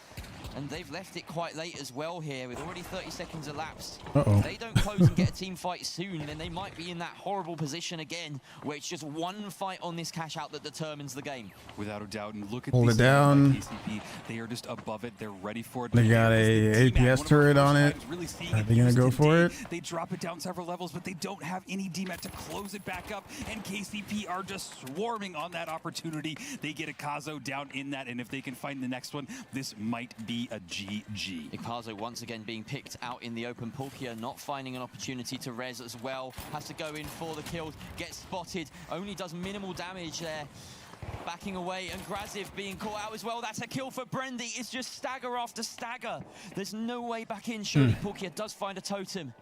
And they've left it quite late as well here, with already 30 seconds elapsed. Uh-oh. If they don't close and get a team fight soon, then they might be in that horrible position again, where it's just one fight on this cash out that determines the game. Without a doubt, and look at Hold these it down. by KCP. They are just above it. They're ready for it. They got This is a the T-Mat, APS one of our turret first on it. times really seeing Are it they gonna used go for today. it? They drop it down several levels, but they don't have any DMAT to close it back up, and KCP are just swarming on that opportunity. They get a Kazo down in that, and if they can find the next one, this might be a GG. Ikazo once again being picked out in the open. Polkia not finding an opportunity to res as well. Has to go in for the kills. Gets spotted. Only does minimal damage there. Backing away, and Graziv being caught out as well. That's a kill for Brendy. It's just stagger after stagger. There's no way back in. Surely Polkia does find a totem.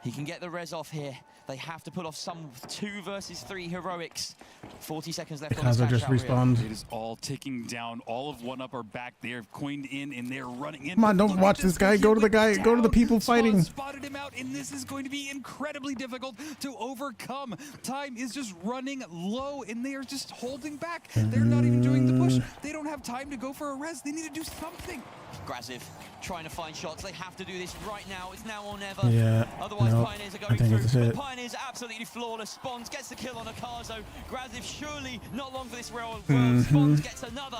He can get the res off here. They have to put off some 2 versus 3 heroics. 40 seconds left on this Kazo cash just out reel. respawned. It is all ticking down. All of one up are back. They have coined in, and they're running in. Come on, don't Look at watch this guy. Go to the guy. Go to the people fighting. Spotted him out, and this is going to be incredibly difficult to overcome. Time is just running low, and they are just holding back. They're not even doing the push. They don't have time to go for a res. They need to do something. Graziv trying to find shots. They have to do this right now. It's now or never. Yeah, Otherwise, nope. Pioneers are I going think through. it's But it. Pioneers are absolutely flawless. Spons gets the kill on Akazo. Graziv surely not long for this world. Spons gets another.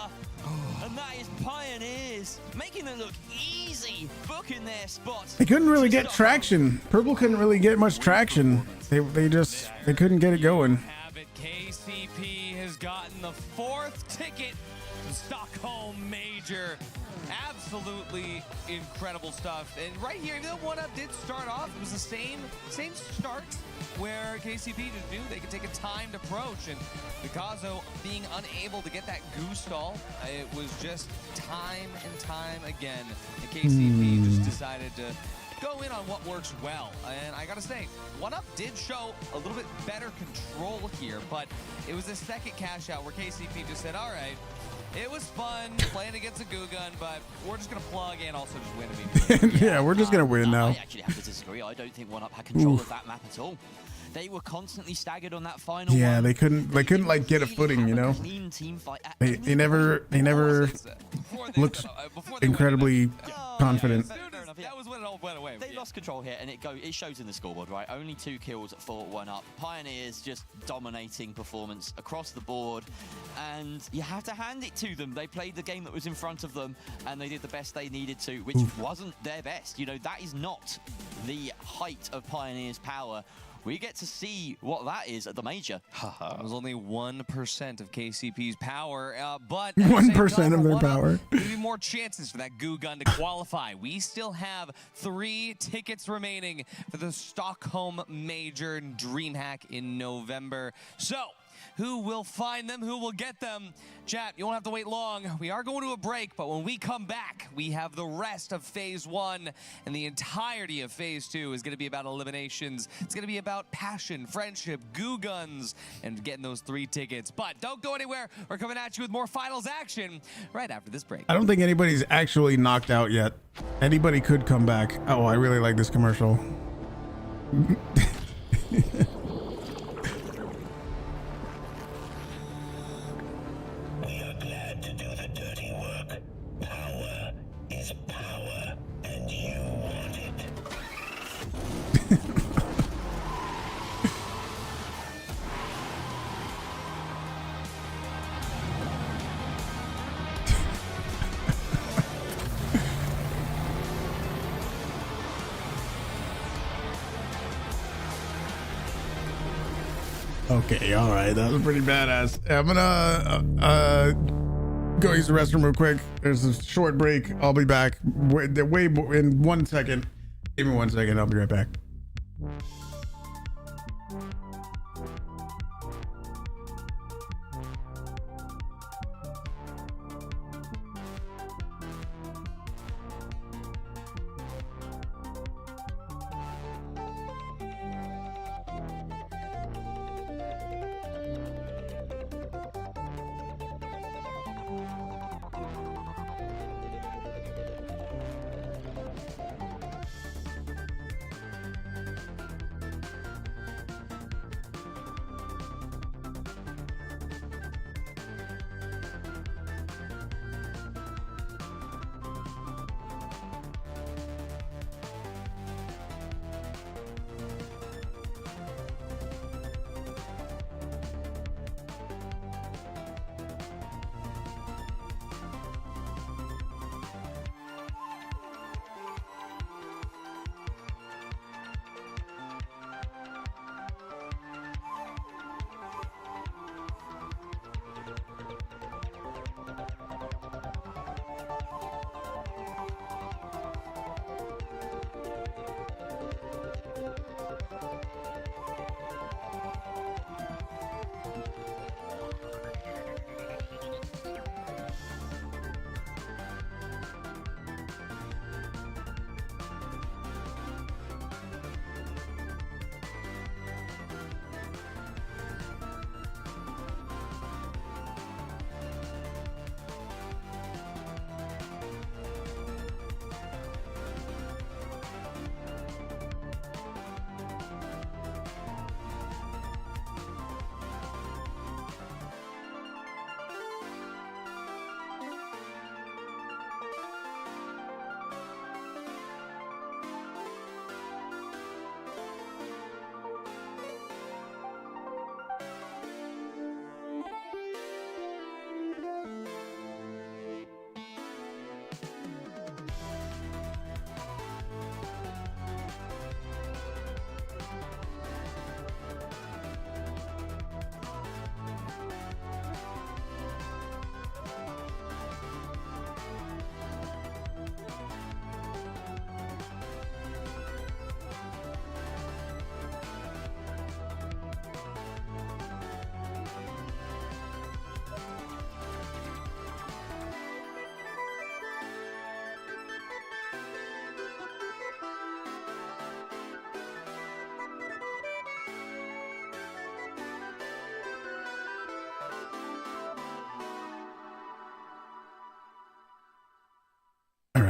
And that is Pioneers making it look easy, booking their spots. They couldn't really get traction. Purple couldn't really get much traction. They couldn't get it going. Have it. KCP has gotten the 4th ticket to Stockholm Major. Absolutely Absolutely incredible stuff. And right here, even though 1UP did start off, it was the same start where KCP just knew they could take a timed approach. And Picasso being unable to get that goose stall, it was just time and time again. The KCP just decided to go in on what works well. And I gotta say, 1UP did show a little bit better control here, but it was the second cash out where KCP just said, all right, it was fun playing against a goo gun, but we're just going to plug and also just win immediately. Yeah, we're just going to win now. I actually have to disagree. I don't think 1UP had control of that map at all. They were constantly staggered on that final Yeah, one. they couldn't like get a footing, you know. Clean team fight at They never looked incredibly confident. That was when it all went away. They lost control here, and it shows in the scoreboard, right? Only 2 kills for 1UP. Pioneers just dominating performance across the board, and you have to hand it to them. They played the game that was in front of them, and they did the best they needed to, which wasn't their best. You know, that is not the height of Pioneers' power. We get to see what that is at the major. It was only 1% of KCP's power, but 1% of their power. There'll be more chances for that goo gun to qualify. We still have 3 tickets remaining for the Stockholm Major DreamHack in November. So, who will find them? Who will get them? Chat, you won't have to wait long. We are going to a break, but when we come back, we have the rest of Phase 1, and the entirety of Phase 2 is going to be about eliminations. It's going to be about passion, friendship, goo guns, and getting those 3 tickets. But don't go anywhere. We're coming at you with more finals action right after this break. I don't think anybody's actually knocked out yet. Anybody could come back. Oh, I really like this commercial. Okay, all right, that was pretty badass. I'm gonna go use the restroom real quick. There's a short break. I'll be back in 1 second. Give me 1 second. I'll be right back.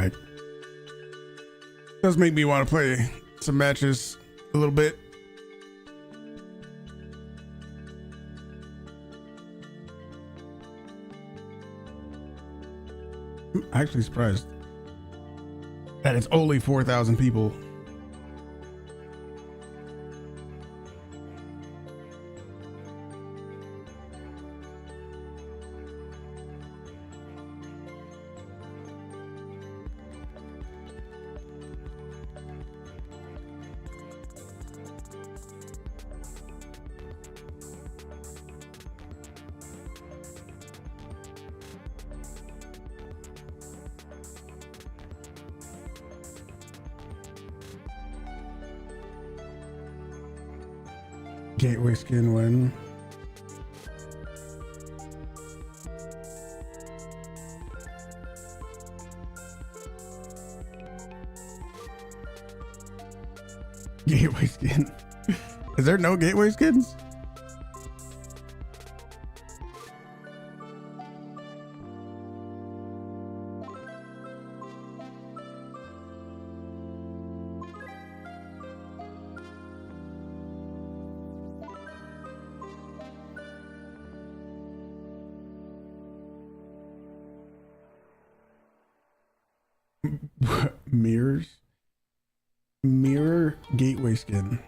right. Does make me want to play some matches a little bit. I'm actually surprised that it's only 4,000 people. Gateway skin win. Gateway skin. Is there no gateway skins? Mirror gateway skin.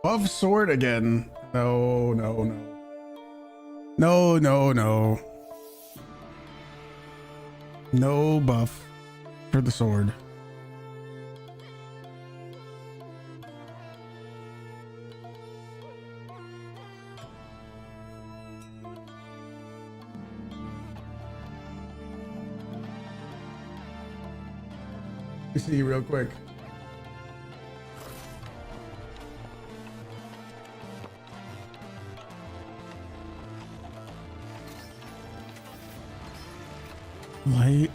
Buff sword again. No. No buff for the sword. Let me see real quick. Light.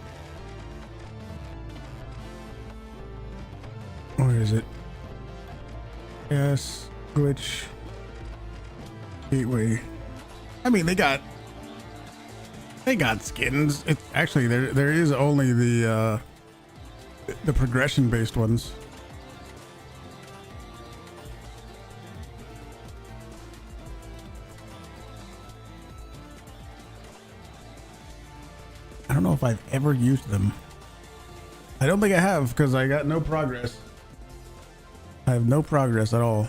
Where is it? Yes, glitch. Gateway. I mean, they got skins. It's actually there is only the progression based ones. I don't know if I've ever used them. I don't think I have because I got no progress. I have no progress at all.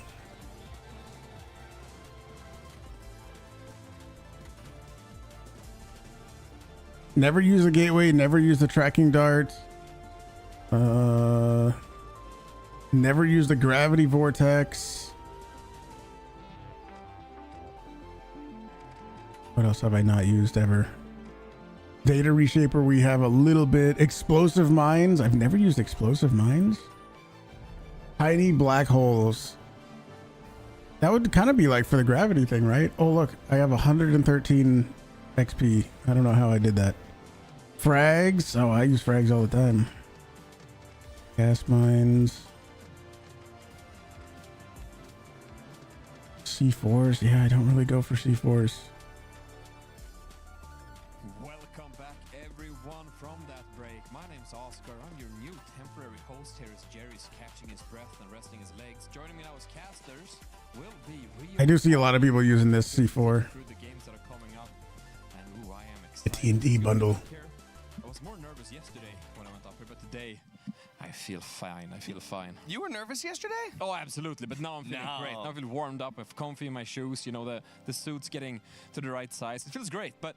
Never use the gateway, never use the tracking dart. Never use the gravity vortex. What else have I not used ever? Data reshaper we have a little bit. Explosive mines. I've never used explosive mines. Tiny black holes. That would kind of be like for the gravity thing, right? Oh look, I have 113 XP. I don't know how I did that. Frags. Oh, I use frags all the time. Gas mines. C4s. Yeah, I don't really go for C4s. Welcome back everyone from that break. My name's Oscar. I'm your new temporary host here as Jerry's catching his breath and resting his legs. Joining me now as casters will be Rio. I do see a lot of people using this C4. Through the games that are coming up. And ooh, I am The excited. T&D bundle. I was more nervous yesterday when I went up here, but today I feel fine. I feel fine. You were nervous yesterday? Oh, absolutely. But now I'm feeling great. Now I feel warmed up. I'm comfy in my shoes. You know, the suit's getting to the right size. It feels great. But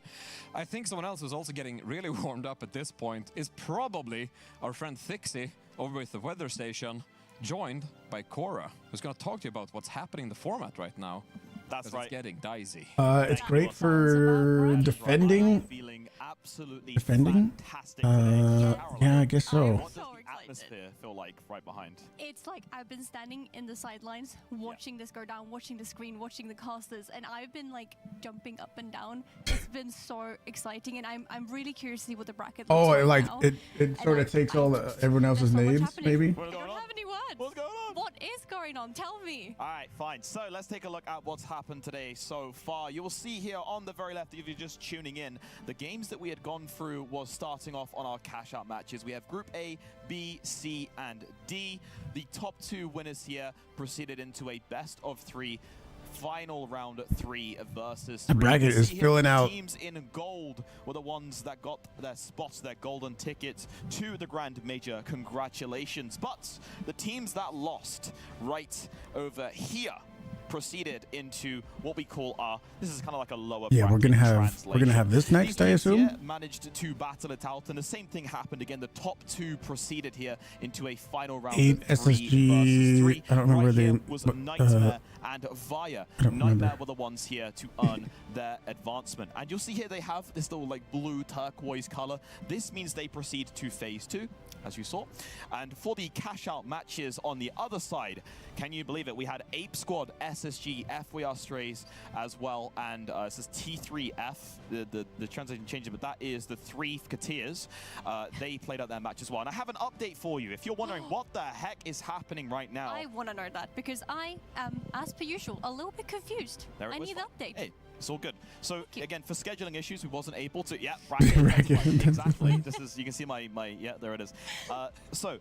I think someone else who's also getting really warmed up at this point is probably our friend Thixie over with the weather station, joined by Cora, who's going to talk to you about what's happening in the format right now. That's right. It's getting dicey. It's great for defending. Feeling absolutely Defending? fantastic today. Yeah, I guess so. What does the atmosphere feel like right behind? It's like I've been standing in the sidelines, watching this go down, watching the screen, watching the casters, and I've been like jumping up and down. It's been so exciting, and I'm really curious to see what the bracket looks like it sort of takes all everyone else's names, maybe. I don't have any words. What's going on? What is going going on? Tell me. All right, fine. So let's take a look at what's happened today so far. You will see here on the very left, if you're just tuning in, the games that we had gone through was starting off on our cash out matches. We have Group A, B, C, and D. The top 2 winners here proceeded into a best of 3 final round 3 versus 3. The bracket is filling out. Teams in gold were the ones that got their spots, their golden tickets to the Grand Major. Congratulations. But the teams that lost right over here proceeded into what we call our, this is kind of like a lower Yeah, we're gonna have this next, I assume. Here managed to battle it out, and the same thing happened again. The top 2 proceeded here into a final round. 8 SSG. I don't remember right the was Nightmare and Via. Nightmare were the ones here to earn their advancement, and you'll see here they have this little like blue turquoise color. This means they proceed to phase 2, as you saw. And for the cash out matches on the other side, can you believe it? We had Ape Squad, SSG, F We Are Strays as well, and this is T3F, the translation changes, but that is the 3 Kateers. They played out their match as well. And I have an update for you. If you're wondering what the heck is happening right now. I want to know that because I am, as per usual, a little bit confused. I need an update. Hey. It's all good. So again, for scheduling issues, we wasn't able to. Yeah, bracket. Exactly. This is, you can see my yeah, there it is. So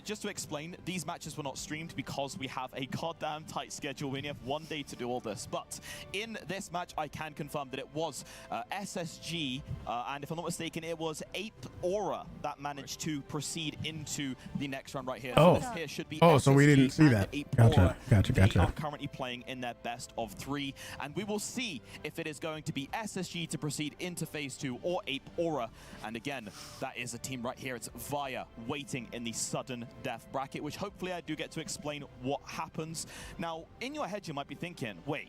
just to explain, these matches were not streamed because we have a goddamn tight schedule. We only have 1 day to do all this. But in this match, I can confirm that it was SSG, and if I'm not mistaken, it was Ape Aura that managed to proceed into the next round right here. Oh, so this here should be so we didn't see that. Gotcha. They are currently playing in their best of 3, and we will see if it is going to be SSG to proceed into phase 2 or Ape Aura. And again, that is a team right here. It's Via waiting in the sudden death bracket, which hopefully I do get to explain what happens. Now, in your head, you might be thinking, wait,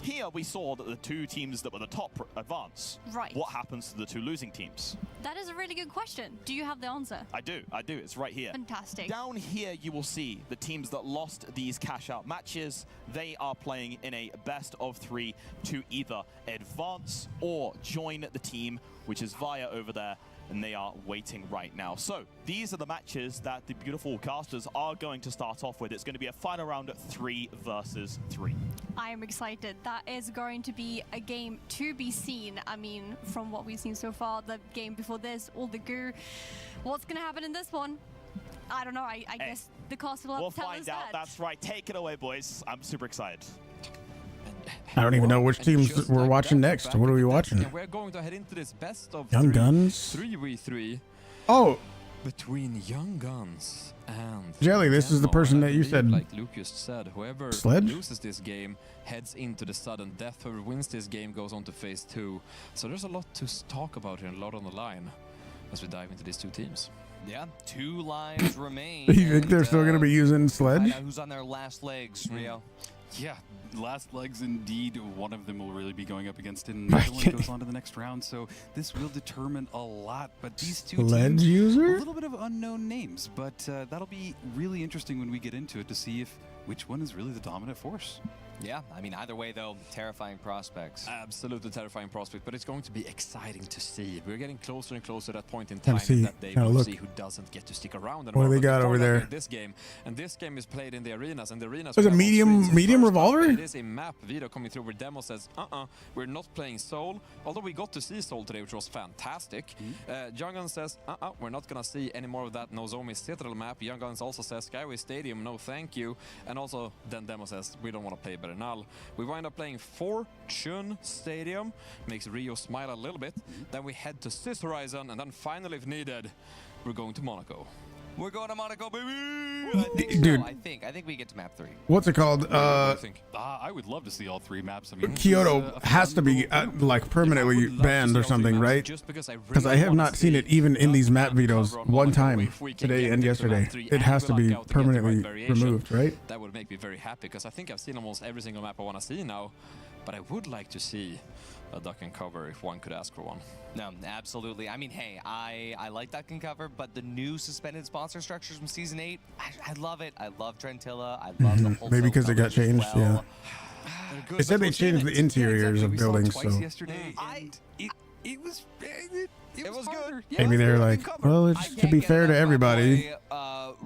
here we saw that the 2 teams that were the top advance. Right. What happens to the 2 losing teams? That is a really good question. Do you have the answer? I do. It's right here. Fantastic. Down here, you will see the teams that lost these cash-out matches. They are playing in a best of 3 to either advance or join the team, which is Via over there, and they are waiting right now. So these are the matches that the beautiful casters are going to start off with. It's going to be a final round of 3 versus 3. I am excited. That is going to be a game to be seen. I mean, from what we've seen so far, the game before this, all the goo. What's going to happen in this one? I don't know. I guess the caster will have to tell us that. We'll find out. That's right. Take it away, boys. I'm super excited. I don't even know which teams we're watching next. What are we watching? We're going to head into this best of Young Guns 3v3. Oh, between Young Guns and Jelly, this is the person that you said. Like Luke just said, whoever loses this game heads into the sudden death. Whoever wins this game goes on to phase 2. So there's a lot to talk about here and a lot on the line as we dive into these 2 teams. Yeah, 2 lives remain. You think they're still going to be using Sledge? Who's on their last legs, Rio? Yeah, last legs indeed. One of them will really be going up against it, and the other one goes on to the next round. So this will determine a lot. But these 2 teams, a little bit of unknown names, but that'll be really interesting when we get into it to see which one is really the dominant force. Yeah, I mean, either way, though, terrifying prospects. Absolutely terrifying prospect, but it's going to be exciting to see. We're getting closer and closer to that point in time that they will see who doesn't get to stick around. What do they got over there? This game, and this game is played in the arenas, and the arenas. There's a medium revolver? It is a map video coming through where Demo says, we're not playing Soul, although we got to see Soul today, which was fantastic. Young Guns says, we're not gonna see any more of that Nomi Citadel map. Young Guns also says, Skyway Stadium, no thank you. And also, then Demo says, we don't want to play better. We wind up playing Fortune Stadium, makes Rio smile a little bit. Then we head to Sis Horizon, and then finally, if needed, we're going to Monaco. We're going to Monaco, baby! I think Dude. so. I think we get to map 3. What's it called? I would love to see all 3 maps. I mean, Kyoto has to be like permanently banned or something, right? Because I have not seen it even in these map videos one time today and yesterday. It has to be permanently removed, right? That would make me very happy because I think I've seen almost every single map I want to see now. But I would like to see a duck and cover if one could ask for one. No, absolutely. I mean, hey, I like duck and cover, but the new suspended sponsor structures from Season 8, I love it. I love Trentilla. I love the whole maybe because it got changed, yeah. They said they changed the interiors of buildings, so yesterday, it was good. Maybe they're like, well, it's to be fair to everybody.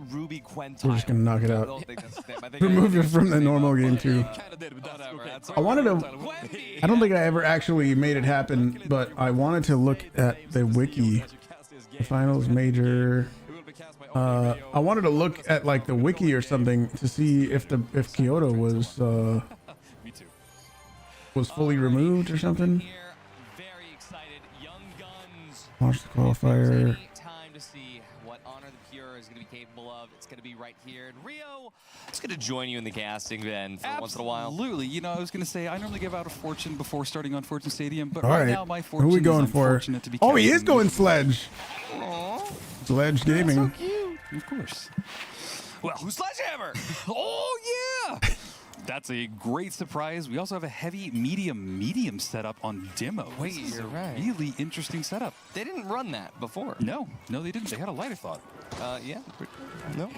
Ruby Quentile. We're just gonna knock it I out. don't think that's his name. I think Remove it from the normal game too. Kinda did, but that's okay. I wanted to. I don't think I ever actually made it happen, but I wanted to look at the wiki. The finals major. I wanted to look at like the wiki or something to see if Kyoto was fully removed or something. Watch the qualifier. Time to see what Honor the Pure is going to be capable of. It's going to be right here. And Rio, it's going to join you in the casting then for once in a while. Absolutely. You know, I was going to say I normally give out a fortune before starting on Fortune Stadium, but All right right. now my fortune Who are we going is for? unfortunate to be Oh, he is casting going with- Sledge. Sledge Gaming. So cute. Of course. Well, who's Sledgehammer? Oh yeah. That's a great surprise. We also have a heavy medium setup on demo. Wait, This is you're a right. really interesting setup. They didn't run that before. No, they didn't. They had a lighter thought. Yeah. No.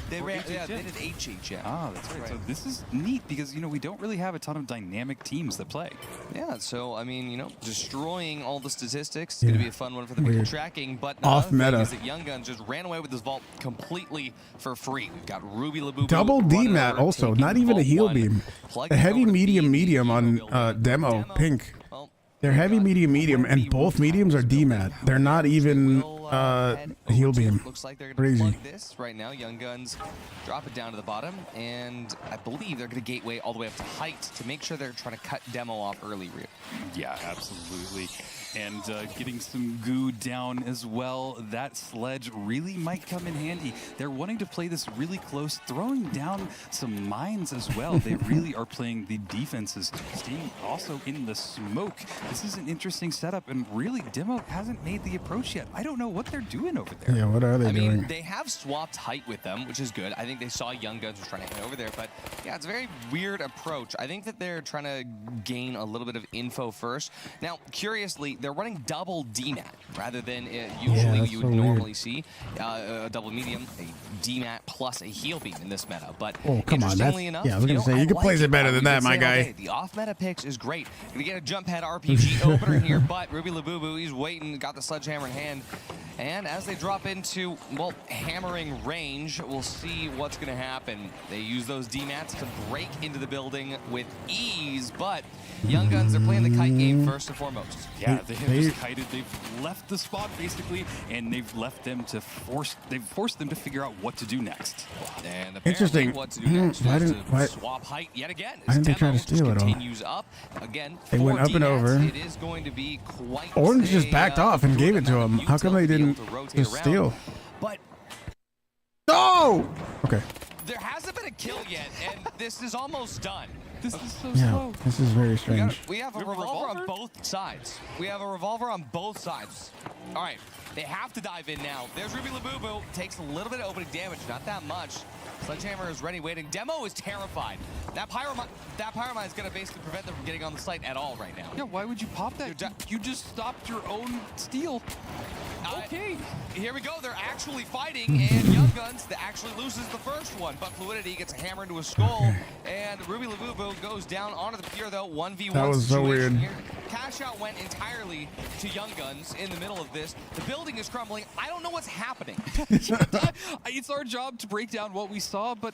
They ran. Yeah, they did HH. Yeah. Ah, that's right. So this is neat because, you know, we don't really have a ton of dynamic teams that play. Yeah, so, I mean, you know, destroying all the statistics is going to be a fun one for the Weird. tracking, but Off another thing meta. is that Young Guns just ran away with this vault completely for free. We've got Ruby Labubu. Double D running mat over, also, taking not even a vault heal one, beam. plugging The heavy over to medium B, on building. demo pink. Well, They're heavy medium and both mediums are D mat. They're not even heal beam. Looks like they're Crazy. going to plug this right now. Young Guns drop it down to the bottom, and I believe they're going to gateway all the way up to height to make sure they're trying to cut demo off early. Yeah, absolutely. And getting some goo down as well. That Sledge really might come in handy. They're wanting to play this really close, throwing down some mines as well. They really are playing the defenses, staying also in the smoke. This is an interesting setup, and really, Demo hasn't made the approach yet. I don't know what they're doing over there. Yeah, what are they I doing? mean, they have swapped height with them, which is good. I think they saw Young Guns was trying to head over there, but yeah, it's a very weird approach. I think that they're trying to gain a little bit of info first. Now, curiously, they're running double DMAT rather than usually that's you so would weird. normally see a double medium, a DMAT plus a heal beam in this meta. But Oh, come on, that's interestingly enough, yeah. I was gonna say you could like place it better than that, my guy. The off-meta picks is great. Gonna get a jump head RPG opener here, but Ruby Labubu, he's waiting, got the sledgehammer in hand. And as they drop into, well, hammering range, we'll see what's gonna happen. They use those DMATs to break into the building with ease, but Young Guns, they're playing the kite game first and foremost. Yeah, they have just kited. They've left the spot basically, and they've left them to forced them to figure out what to do next. And Interesting. what to do next Why is didn't- to why- swap height yet again. Why didn't they try to Demo just steal it all? continues up. Again, They went 4 up and DMATs. over. It is going to be quite Orange just a, backed off and good gave it to amount him. of How come they utility to be didn't able to rotate just around. steal? But No! Okay. there hasn't been a kill yet, and this is almost done. This is so Yeah, slow. this is very strange. We have a revolver on both sides. We have a revolver on both sides. All right, they have to dive in now. There's Ruby Labubu. Takes a little bit of opening damage, not that much. Sledgehammer is ready, waiting. Demo is terrified. That pyromine is going to basically prevent them from getting on the site at all right now. Yeah, why would you pop that? You just stopped your own steal. Okay. Here we go. They're actually fighting, and Young Guns that actually loses the first one, but Fluidity gets a hammer into his skull, and Ruby Labubu goes down onto the pier though. 1v1 That was so situation weird. here. Cash out went entirely to Young Guns in the middle of this. The building is crumbling. I don't know what's happening. It's our job to break down what we saw, but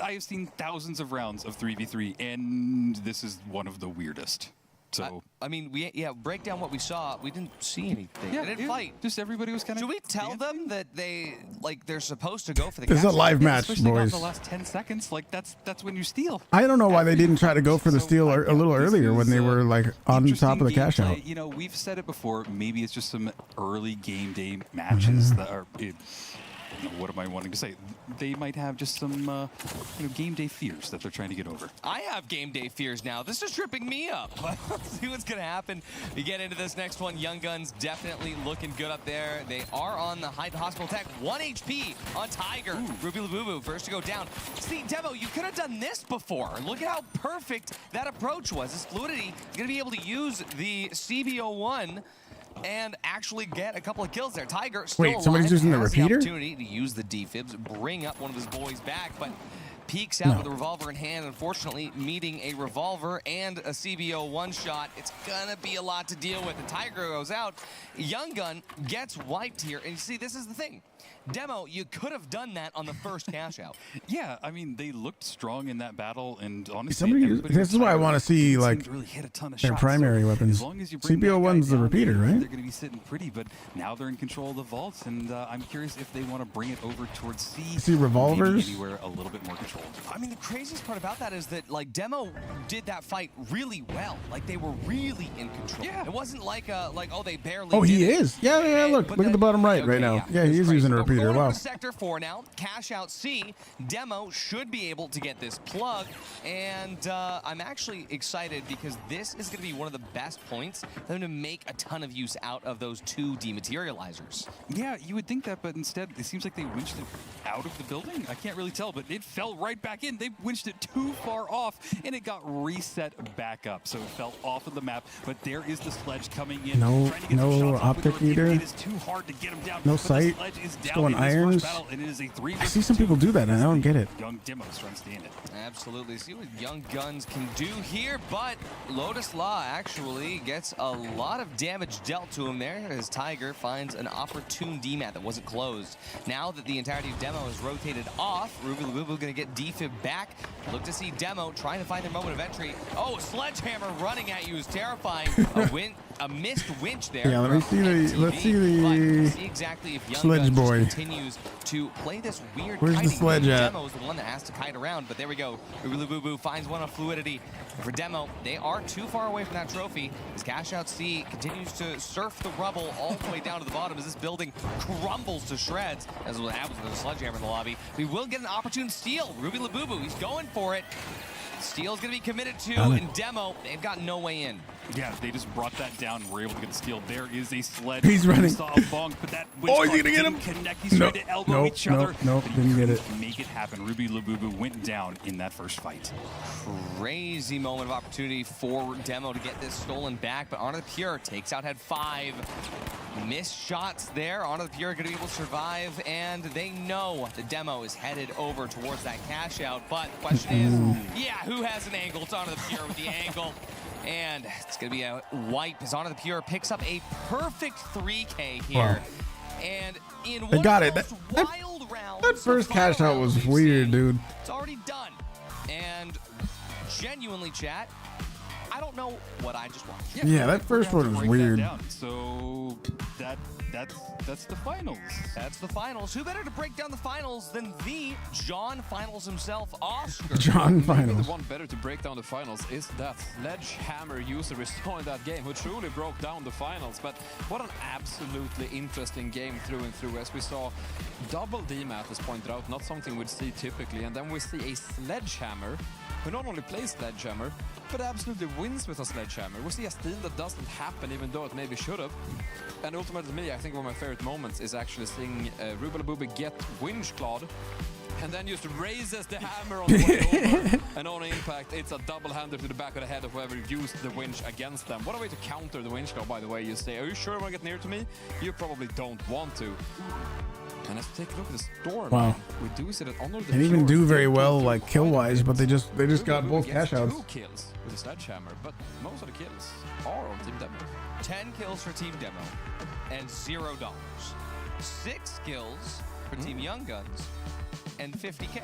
I have seen thousands of rounds of 3v3, and this is one of the weirdest. So I mean, break down what we saw. We didn't see anything. yeah, They didn't fight. Just everybody was kind of. Should we tell them that they're supposed to go for the This is a cash out? live match, Especially not boys. the last 10 seconds. Like that's when you steal. I don't know why they didn't try to go for the steal a little This earlier when is, they were like on interesting top of the cash gameplay. out. You know, we've said it before. Maybe it's just some early game day matches that are. What am I wanting to say? They might have just some game day fears that they're trying to get over. I have game day fears now. This is tripping me up. Let's see what's going to happen. We get into this next one. Young Guns definitely looking good up there. They are on the high hospital tech. 1 HP on Tiger. Ooh. Ruby Labubu first to go down. See, Demo, you could have done this before. Look at how perfect that approach was. This Fluidity is going to be able to use the CBO1 and actually get a couple of kills there. Tiger still Wait, somebody's alive, using the has repeater? opportunity to use the defibs, bring up one of his boys back, but peeks out with a revolver in hand, unfortunately meeting a revolver and a CBO one-shot. It's gonna be a lot to deal with. The Tiger goes out. Young Gun gets wiped here, and you see, this is the thing. Demo, you could have done that on the first cash out. Yeah, I mean, they looked strong in that battle, and honestly, Somebody, this is why I want to see like really hit a ton of their shots. primary weapons. As long as you bring CBO1's the repeater, right? They're going to be sitting pretty, but now they're in control of the vaults, and I'm curious if they want to bring it over towards C. See revolvers? Maybe anywhere a little bit more controlled. I mean, the craziest part about that is that, like, Demo did that fight really well. Like, they were really in control. Yeah. It wasn't like, oh, they barely Oh, he did it. is. Yeah. Look at the bottom right right now. Yeah, he is using a repeater. Wow. Sector 4 now. Cash out C. Demo should be able to get this plug, and I'm actually excited because this is going to be one of the best points for them to make a ton of use out of those 2 dematerializers. Yeah, you would think that, but instead it seems like they winched it out of the building. I can't really tell, but it fell right back in. They winched it too far off, and it got reset back up, so it fell off of the map. But there is the sledge coming in. No optic either. It is too hard to get him down. No sight. Just going irons. And it is a 3 I see some people do that, and I don't get it. Young Demos trying to stay in it. Absolutely. See what Young Guns can do here, but Lotus Law actually gets a lot of damage dealt to him there as Tiger finds an opportune DMAT that wasn't closed. Now that the entirety of Demo is rotated off, Ruby Lububu going to get defib back. Look to see Demo trying to find their moment of entry. Oh, Sledgehammer running at you is terrifying. A missed winch there. Yeah, let's see exactly if Young Sledge Guns boy continues to play this weird Where's the sledge at? Demo is the one that has to kite around, but there we go. Ruby finds one on Fluidity. For Demo, they are too far away from that trophy as Cash Out C continues to surf the rubble all the way down to the bottom as this building crumbles to shreds, as what happens with the Sledgehammer in the lobby. We will get an opportune steal. Ruby Labubu, he's going for it. Steel's going to be committed to, and Demo, they've got no way in. Yeah, they just brought that down and were able to get the steal. There is a sledge. He's running. Saw a bonk, but that he's going to get him. Connect. He's trying to elbow each other. Nope, didn't get it. Make it happen. Ruby Labubu went down in that first fight. Crazy moment of opportunity for Demo to get this stolen back, but Honor the Pure takes out Head 5. Missed shots there. Honor the Pure are going to be able to survive, and they know the Demo is headed over towards that cash out, but the question is, who has an angle? It's Honor the Pure with the angle. And it's going to be a wipe as Honor the Pure picks up a perfect 3K here. Wow. And in They one got of it. those wild rounds, That first the cash final out was rounds we've weird, seen, dude. It's already done. And genuinely, chat, I don't know what I just watched. Yeah, that first one was weird. So that's the finals. That's the finals. Who better to break down the finals than the John Finals himself, Oscar? John The Finals. one better to break down the finals is that Sledgehammer user we saw in that game who truly broke down the finals. But what an absolutely interesting game through and through, as we saw double DMAT as pointed out, not something we'd see typically, and then we see a Sledgehammer who not only plays Sledgehammer but absolutely wins with a Sledgehammer. We see a steal that doesn't happen even though it maybe should have. And ultimately, to me, I think one of my favorite moments is actually seeing Ruby Labubu get winch clawed and then just raises the hammer on the way over. And on impact, it's a double-hander to the back of the head of whoever used the winch against them. What a way to counter the winch claw, by the way. You say, are you sure you want to get near to me? You probably don't want to. And let's take a look at the storm. Wow. We do see that Honor the They didn't even Pure do very did well, kill like kill-wise, but they just got Ruby both gets cash outs. 2 kills with a Sledgehammer, but most of the kills are on Team Demo. 10 kills for Team Demo and $0. 6 kills for Team Young Guns and 50K.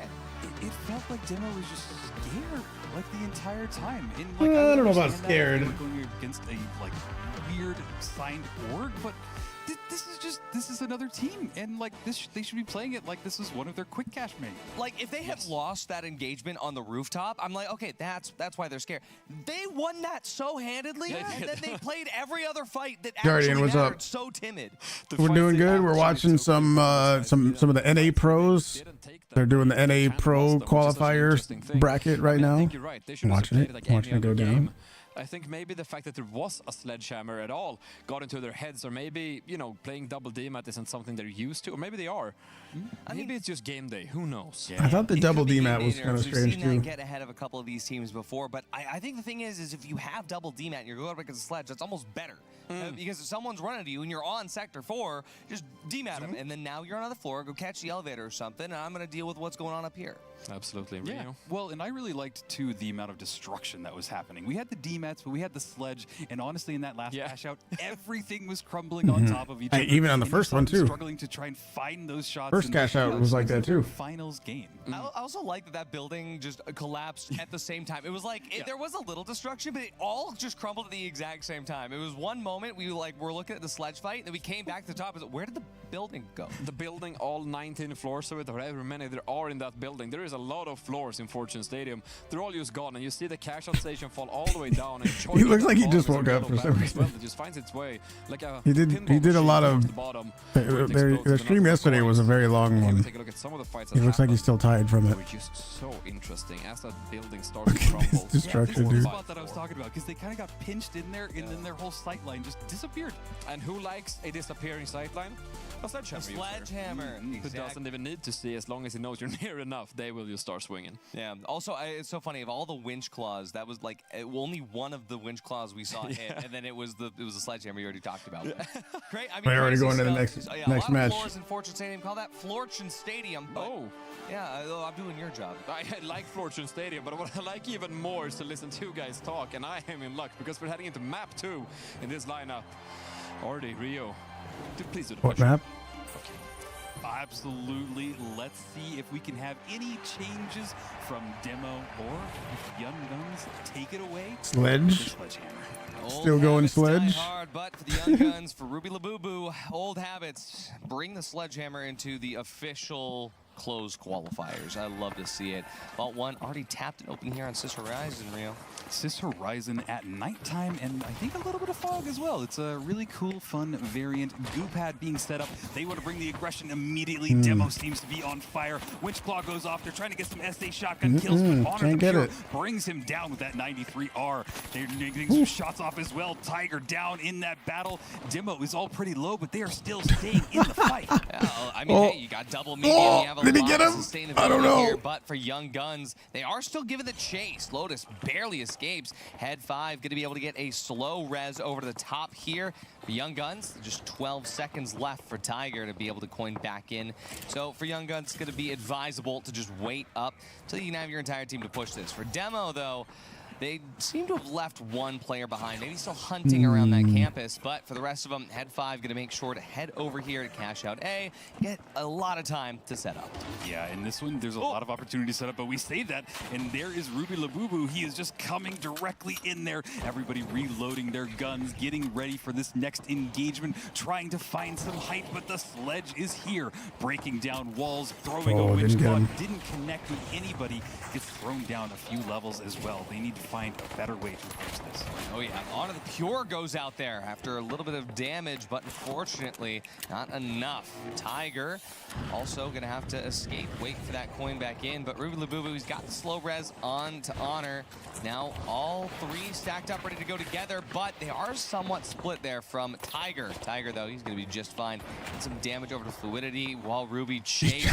It felt like Demo was just scared like the entire time. And, I don't know about understand that scared. Going against a like weird signed org, but this is another team, and like they should be playing it like this is one of their quick cash main. Like if they had lost that engagement on the rooftop, I'm like, okay, that's why they're scared. They won that so handedly, and then they played every other fight that Guardian, actually what's mattered up? so timid. We're doing good. We're watching some of the NA pros. They're doing the NA Pro Qualifier bracket right now. I think you're right. They should Watching have it, played like watching any it go other down. game. I think maybe the fact that there was a Sledgehammer at all got into their heads, or maybe, you know, playing double DMAT isn't something they're used to, or maybe they are. Maybe it's just game day. Who knows? I thought the It double could be DMAT game was day kind of nerves. We've strange seen too. that get ahead of a couple of these teams before, but I think the thing is if you have double DMAT and you're going up against a sledge, that's almost better. Because if someone's running to you and you're on Sector 4, just DMAT them, and then now you're on the floor, go catch the elevator or something, and I'm going to deal with what's going on up here. Absolutely, Yeah. Rio. Well, and I really liked, too, the amount of destruction that was happening. We had the D-mats, but we had the sledge, and honestly, in that last cash out, everything was crumbling on top of each other. Even on the And first you saw one, them too. Struggling to try and find those shots. First cash out was like that, too. Finals game. I also like that building just collapsed at the same time. It was like, there was a little destruction, but it all just crumbled at the exact same time. It was one moment we were looking at the sledge fight, and then we came back to the top. Where did the building go? The building, all 19 floors of it, or however many there are in that building. There is a lot of floors in Fortune Stadium. They're all just gone, and you see the cash out station fall all the way down. And He looks like he just woke up for some reason. Well, it just finds its way like a He did a lot of. Their stream yesterday was a very long one. Take a look at some of the fights. It looks like he's still tired from it. Which is so interesting as that building starts to crumble. Destruction, This is dude. the spot that I was talking about, because they kind of got pinched in there, and then their whole sight line just disappeared. And who likes a disappearing sightline? A sledgehammer. A sledgehammer. Who doesn't even need to see, as long as he knows you're near enough, they will just start swinging. Yeah. Also, it's so funny. Of all the winch claws, that was like only one of the winch claws we saw hit, and then it was the sledgehammer you already talked about. Great. I mean, We're already crazy going to the stuff. next a lot match. Of floors in Fortune Stadium. Call that Fortune Stadium. Oh. Yeah, I'm doing your job. I like Fortune Stadium, but what I like even more is to listen to you guys talk, and I am in luck because we're heading into map 2 in this lineup. Already, Rio. Please do the What push. map? Absolutely. Let's see if we can have any changes from Demo, or if Young Guns take it away. Sledge. Sledgehammer. Still going sledge. Hard, but for the Young Guns, for Ruby Labubu, old habits bring the sledgehammer into the official closed qualifiers. I love to see it. Vault 1 already tapped and open here on Sis Horizon, Rio. Sis Horizon at nighttime, and I think a little bit of fog as well. It's a really cool, fun variant. Goo pad being set up. They want to bring the aggression immediately. Demo seems to be on fire. Winchclaw goes off. They're trying to get some SA shotgun kills, but Honor can't the get Pure it. brings him down with that 93R. They're getting some shots off as well. Tiger down in that battle. Demo is all pretty low, but they are still staying in the fight. I mean, hey, you got double medium. You have a did he lot get of him? sustainability I don't know. here, but for Young Guns, they are still giving the chase. Lotus barely escapes. Head 5 going to be able to get a slow res over to the top here. For Young Guns, just 12 seconds left for Tiger to be able to coin back in. So for Young Guns, it's going to be advisable to just wait up until you can have your entire team to push this. For Demo, though, they seem to have left one player behind, maybe still hunting around that campus, but for the rest of them, Head 5 going to make sure to head over here to cash out A, get a lot of time to set up. Yeah, in this one, there's a lot of opportunity set up, but we say that, and there is Ruby Labubu. He is just coming directly in there. Everybody reloading their guns, getting ready for this next engagement, trying to find some height, but the sledge is here, breaking down walls, throwing a winch claw. Didn't connect with anybody. Gets thrown down a few levels as well. They need to find a better way to approach this. Oh yeah, Honor the Pure goes out there after a little bit of damage, but unfortunately not enough. Tiger also gonna have to escape, wait for that coin back in, but Ruby Labubu's got the slow res on to Honor. Now all three stacked up, ready to go together, but they are somewhat split there from Tiger. Tiger though, he's gonna be just fine. Get some damage over to Fluidity while Ruby chases.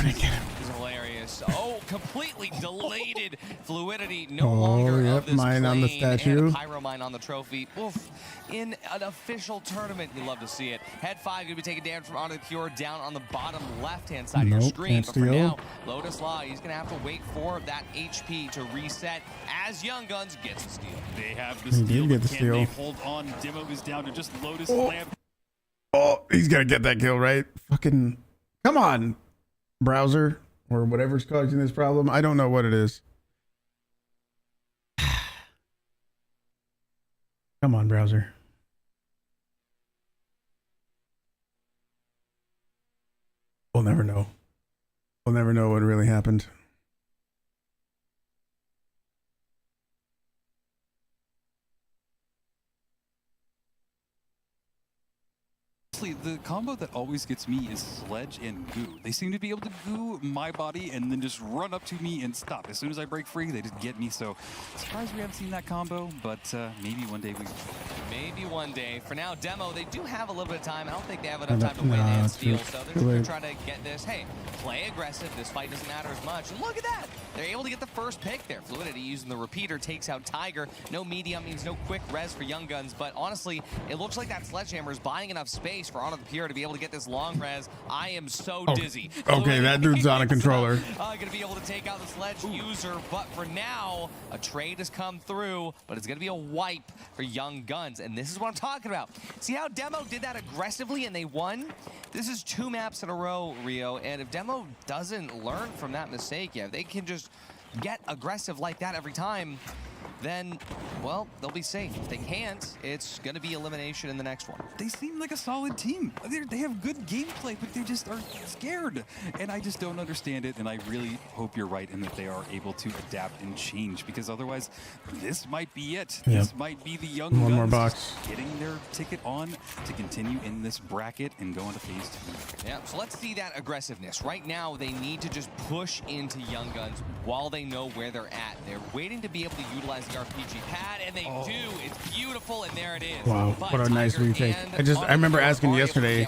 Is hilarious. Oh, completely deleted Fluidity, no longer of this mine on the statue. and a pyro mine on the trophy. Oof. In an official tournament, you love to see it. Head 5 gonna be taking damage from Honor the Pure down on the bottom left-hand side of your screen. Can't But for steal. now, Lotus Law, he's gonna have to wait for that HP to reset as Young Guns gets a steal. They have the He did steal, get but the can they steal. hold on? Demo is down to just Lotus Oh. Lamp. Oh, he's gonna get that kill, right? Fucking, come on, browser or whatever's causing this problem. I don't know what it is. Come on, browser. We'll never know. We'll never know what really happened. The combo that always gets me is Sledge and Goo. They seem to be able to goo my body and then just run up to me and stop. As soon as I break free, they just get me. So surprised we haven't seen that combo, but maybe one day we will. Maybe one day. For now, Demo, they do have a little bit of time. I don't think they have enough time to win and steal, so they're just going to try to get this. Hey, play aggressive. This fight doesn't matter as much. And look at that. They're able to get the first pick there. Fluidity using the repeater takes out Tiger. No medium means no quick res for Young Guns, but honestly, it looks like that Sledgehammer is buying enough space for Honor Honor the Pure to be able to get this long res. I am so dizzy. Okay, that dude's on a controller. Gonna be able to take out the sledge user, but for now, a trade has come through, but it's gonna be a wipe for Young Guns, and this is what I'm talking about. See how Demo did that aggressively and they won? This is 2 maps in a row, Rio, and if Demo doesn't learn from that mistake, if they can just get aggressive like that every time, then, well, they'll be safe. If they can't, it's going to be elimination in the next one. They seem like a solid team. They have good gameplay, but they just are scared. And I just don't understand it, and I really hope you're right in that they are able to adapt and change, because otherwise, this might be it. Yep. This might be the Young One Guns more box. getting their ticket on to continue in this bracket and go into phase 2. Yeah, so let's see that aggressiveness. Right now, they need to just push into Young Guns while they know where they're at. They're waiting to be able to utilize the RPG pad, and they do. It's beautiful, and there it is. Wow, But what a nice Tiger retake. and I remember asking yesterday,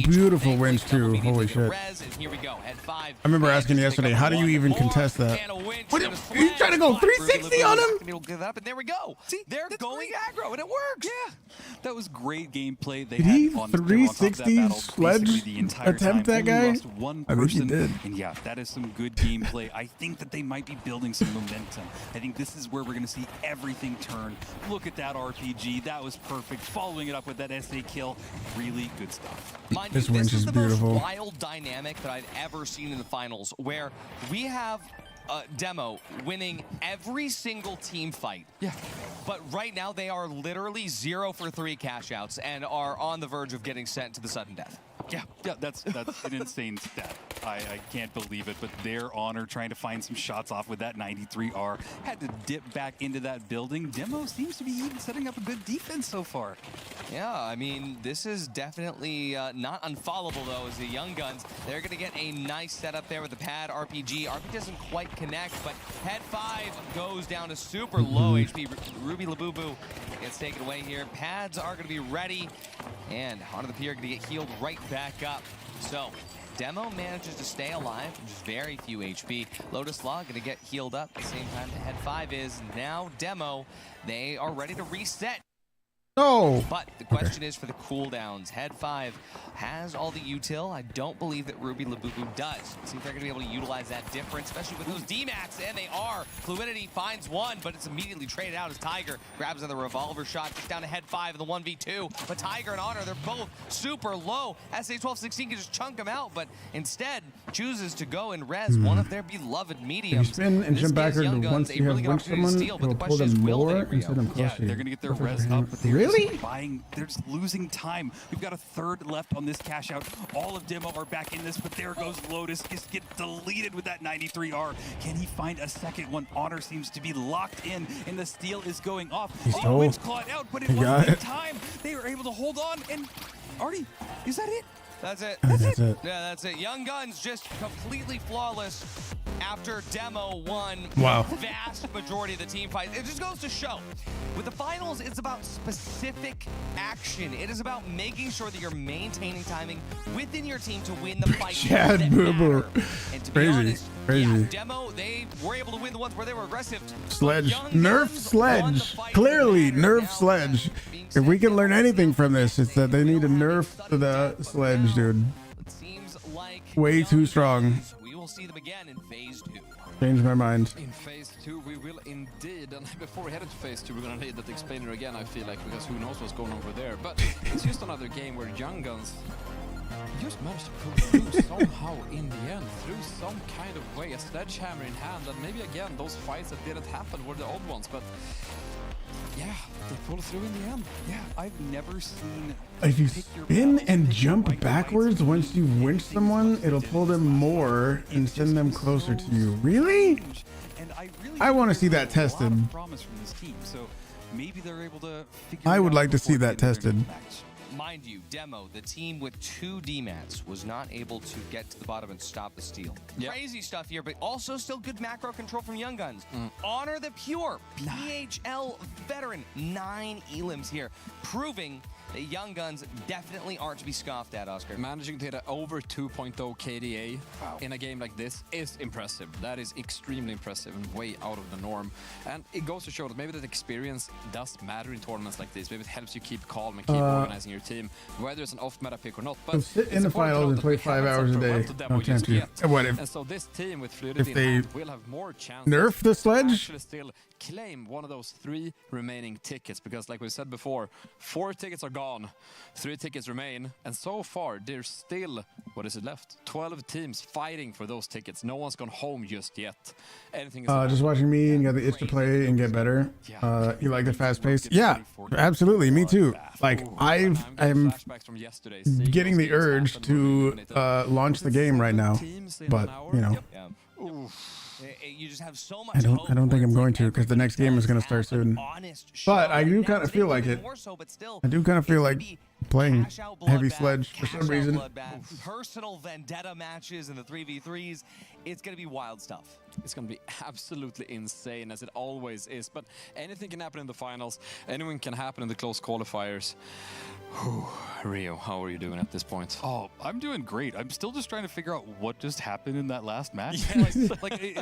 beautiful winch too, holy shit. Here we go, head 5. I remember asking yesterday, how do you even contest that? What, are you trying to go 360 on him? Give that up, and there we go. See, they're going aggro, and it works. Yeah, that was great gameplay. They Did had he on 360 battle sledge basically the entire attempt time. that Only guy? lost one I think he person, did. and yeah, that is some good gameplay. I think that they might be building some momentum. I think this is where we're going to see everything turn. Look at that RPG. That was perfect. Following it up with that SA kill. Really good stuff. Mind This you, winch this is is the beautiful. most wild dynamic that I've ever seen in the finals, where we have Demo winning every single team fight. Yeah. But right now they are literally 0 for 3 cash outs and are on the verge of getting sent to the sudden death. Yeah, that's an insane stat. I can't believe it, but their Honor trying to find some shots off with that 93R. Had to dip back into that building. Demo seems to be even setting up a good defense so far. Yeah, I mean, this is definitely not unfollowable, though, as the Young Guns. They're going to get a nice setup there with the pad RPG. RPG doesn't quite connect, but head 5 goes down to super low HP. Ruby Labubu gets taken away here. Pads are going to be ready, and Honor the Pier going to get healed right back up. So Demo manages to stay alive, just very few HP. Lotus Law going to get healed up at the same time the head 5 is. Now Demo, they are ready to reset. Oh! But the question is for the cooldowns. Head 5 has all the util. I don't believe that Ruby Labubu does. Let's see if they're going to be able to utilize that difference, especially with those D-Mats, and they are. Fluidity finds one, but it's immediately traded out as Tiger grabs another revolver shot, just down to head 5 in the 1v2. But Tiger and Honor, they're both super low. SA-1216 can just chunk them out, but instead chooses to go and res one of their beloved mediums. If you spin and This jump gives backward Young Guns once a you have really good winched opportunity to someone, steal, it but will the pull question them is, will they, more Rio? and send them closer. Yeah, they're going to get their res up, but they're Really? just buying. They're just losing time. We've got a third left on this cash out. All of Demo are back in this, but there goes Lotus. Just get deleted with that 93R. Can he find a second one? Honor seems to be locked in, and the steal is going off. stole. Winch clawed out, but it He got wasn't in it. time. They were able to hold on, and Artie, is that it? That's it. That's it. Yeah, that's it. Young Guns just completely flawless after Demo won Wow. the vast majority of the team fights. It just goes to show, with the finals, it's about specific action. It is about making sure that you're maintaining timing within your team to win the fight. Chad that Boo Boo. matter. And to be Crazy, honest, crazy. yeah, Demo, they were able to win the ones where they were aggressive. Sledge. Young Nerf Guns won the sledge. fight Clearly, that mattered. nerf Now, sledge. being If we said, can learn Demo anything from is this, it's that they need to nerf the sledge, dude. It seems like Way Young too strong. Guns, we will see them again in phase 2. Changed my mind. In phase 2, we will indeed, and before we head into phase 2, we're gonna need that explainer again, I feel like, because who knows what's going on over there. But it's just another game where Young Guns just managed to pull through somehow in the end, through some kind of way, a sledgehammer in hand, and maybe again, those fights that didn't happen were the odd ones, but yeah, they pulled through in the end. Yeah, I've never seen. If you pick your spin battles and with jump right backwards fights, once you winch someone, it'll pull them more and send them closer to you. Really? And I really I wanna think see there's that a lot of tested. promise from this team, so maybe they're able to figure I it would out like to see before that the end of their tested. match. Mind you, Demo, the team with 2 D-Mats, was not able to get to the bottom and stop the steal. Yep. Crazy stuff here, but also still good macro control from Young Guns. Honor the Pure, PHL veteran, 9 elims here, proving The Young Guns definitely aren't to be scoffed at, Oscar. Managing to hit over 2.0 KDA in a game like this is impressive. That is extremely impressive and way out of the norm. And it goes to show that maybe that experience does matter in tournaments like this. Maybe it helps you keep calm and keep organizing your team, whether it's an off-meta pick or not. But sit in the finals and play 5 hours a day. No chance to. What if? And so this team with fluidity If they will have more chances nerf the sledge? to actually still claim one of those 3 remaining tickets, because like we said before, 4 tickets are gone, 3 tickets remain, and so far there's still, what is it left? 12 teams fighting for those tickets. No one's gone home just yet. Anything is just watching me and got the itch to play and get better. You like the fast pace? Yeah, absolutely. Me too. Like I'm getting the urge to launch the game right now, but you know. You just have so much I don't think I'm going to, because the next game is going to start soon. But I do kind of feel like it. I do kind of feel like playing heavy sledge for some reason. Personal vendetta matches in the 3v3s. It's going to be wild stuff. It's going to be absolutely insane, as it always is. But anything can happen in the finals. Anything can happen in the close qualifiers. Rio, how are you doing at this point? Oh, I'm doing great. I'm still just trying to figure out what just happened in that last match.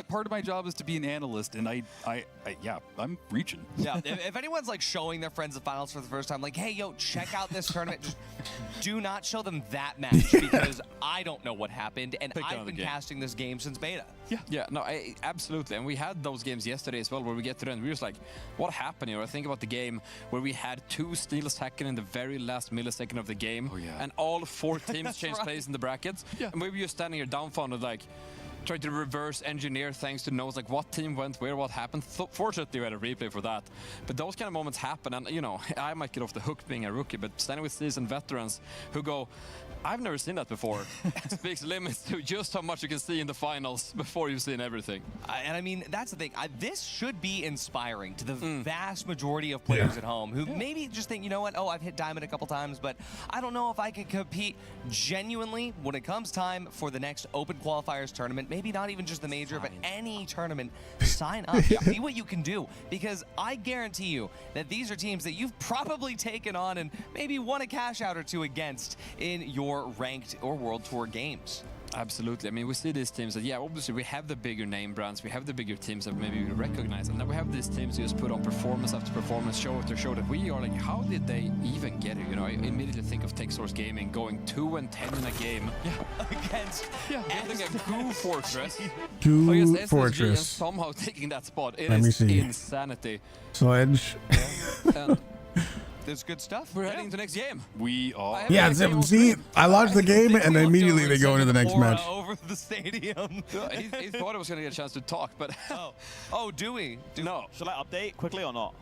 Part of my job is to be an analyst, and yeah, I'm reaching. Yeah, if anyone's like showing their friends the finals for the first time, like, hey, yo, check out this tournament, just do not show them that match, because I don't know what happened, and I've been casting this game since beta. Yeah, no, absolutely. And we had those games yesterday as well, where we get to the end, we were just like, what happened here? I think about the game where we had 2 steals hacking in the very last millisecond of the game, and all 4 teams changed place in the brackets, and we were just standing here dumbfounded, like, trying to reverse engineer things to know like what team went where, what happened. Fortunately, we had a replay for that. But those kind of moments happen, and you know, I might get off the hook being a rookie, but standing with seasoned veterans who go, I've never seen that before. Speaks limits to just how much you can see in the finals before you've seen everything. And I mean, that's the thing. This should be inspiring to the vast majority of players at home who maybe just think, you know what, oh, I've hit diamond a couple times, but I don't know if I can compete genuinely when it comes time for the next Open Qualifiers tournament. Maybe not even just the major, but any tournament. Sign up. See what you can do, because I guarantee you that these are teams that you've probably taken on and maybe won a cash out or 2 against in your ranked or world tour games. Absolutely. I mean, we see these teams that, yeah, obviously we have the bigger name brands, we have the bigger teams that maybe we recognize, and then we have these teams who just put on performance after performance, show after show, that we are like, how did they even get here? You know, I immediately think of Texas Gaming going 2-10 in a game. Against building a Goo Fortress. Goo Fortress. And somehow taking that spot. It is insanity. Sledge. There's good stuff. We're heading to the next game. We are. Yeah, see, I launched the game and immediately they go into the next match. Over the stadium. he thought I was going to get a chance to talk, but... oh, do we? No. Shall I update quickly or not?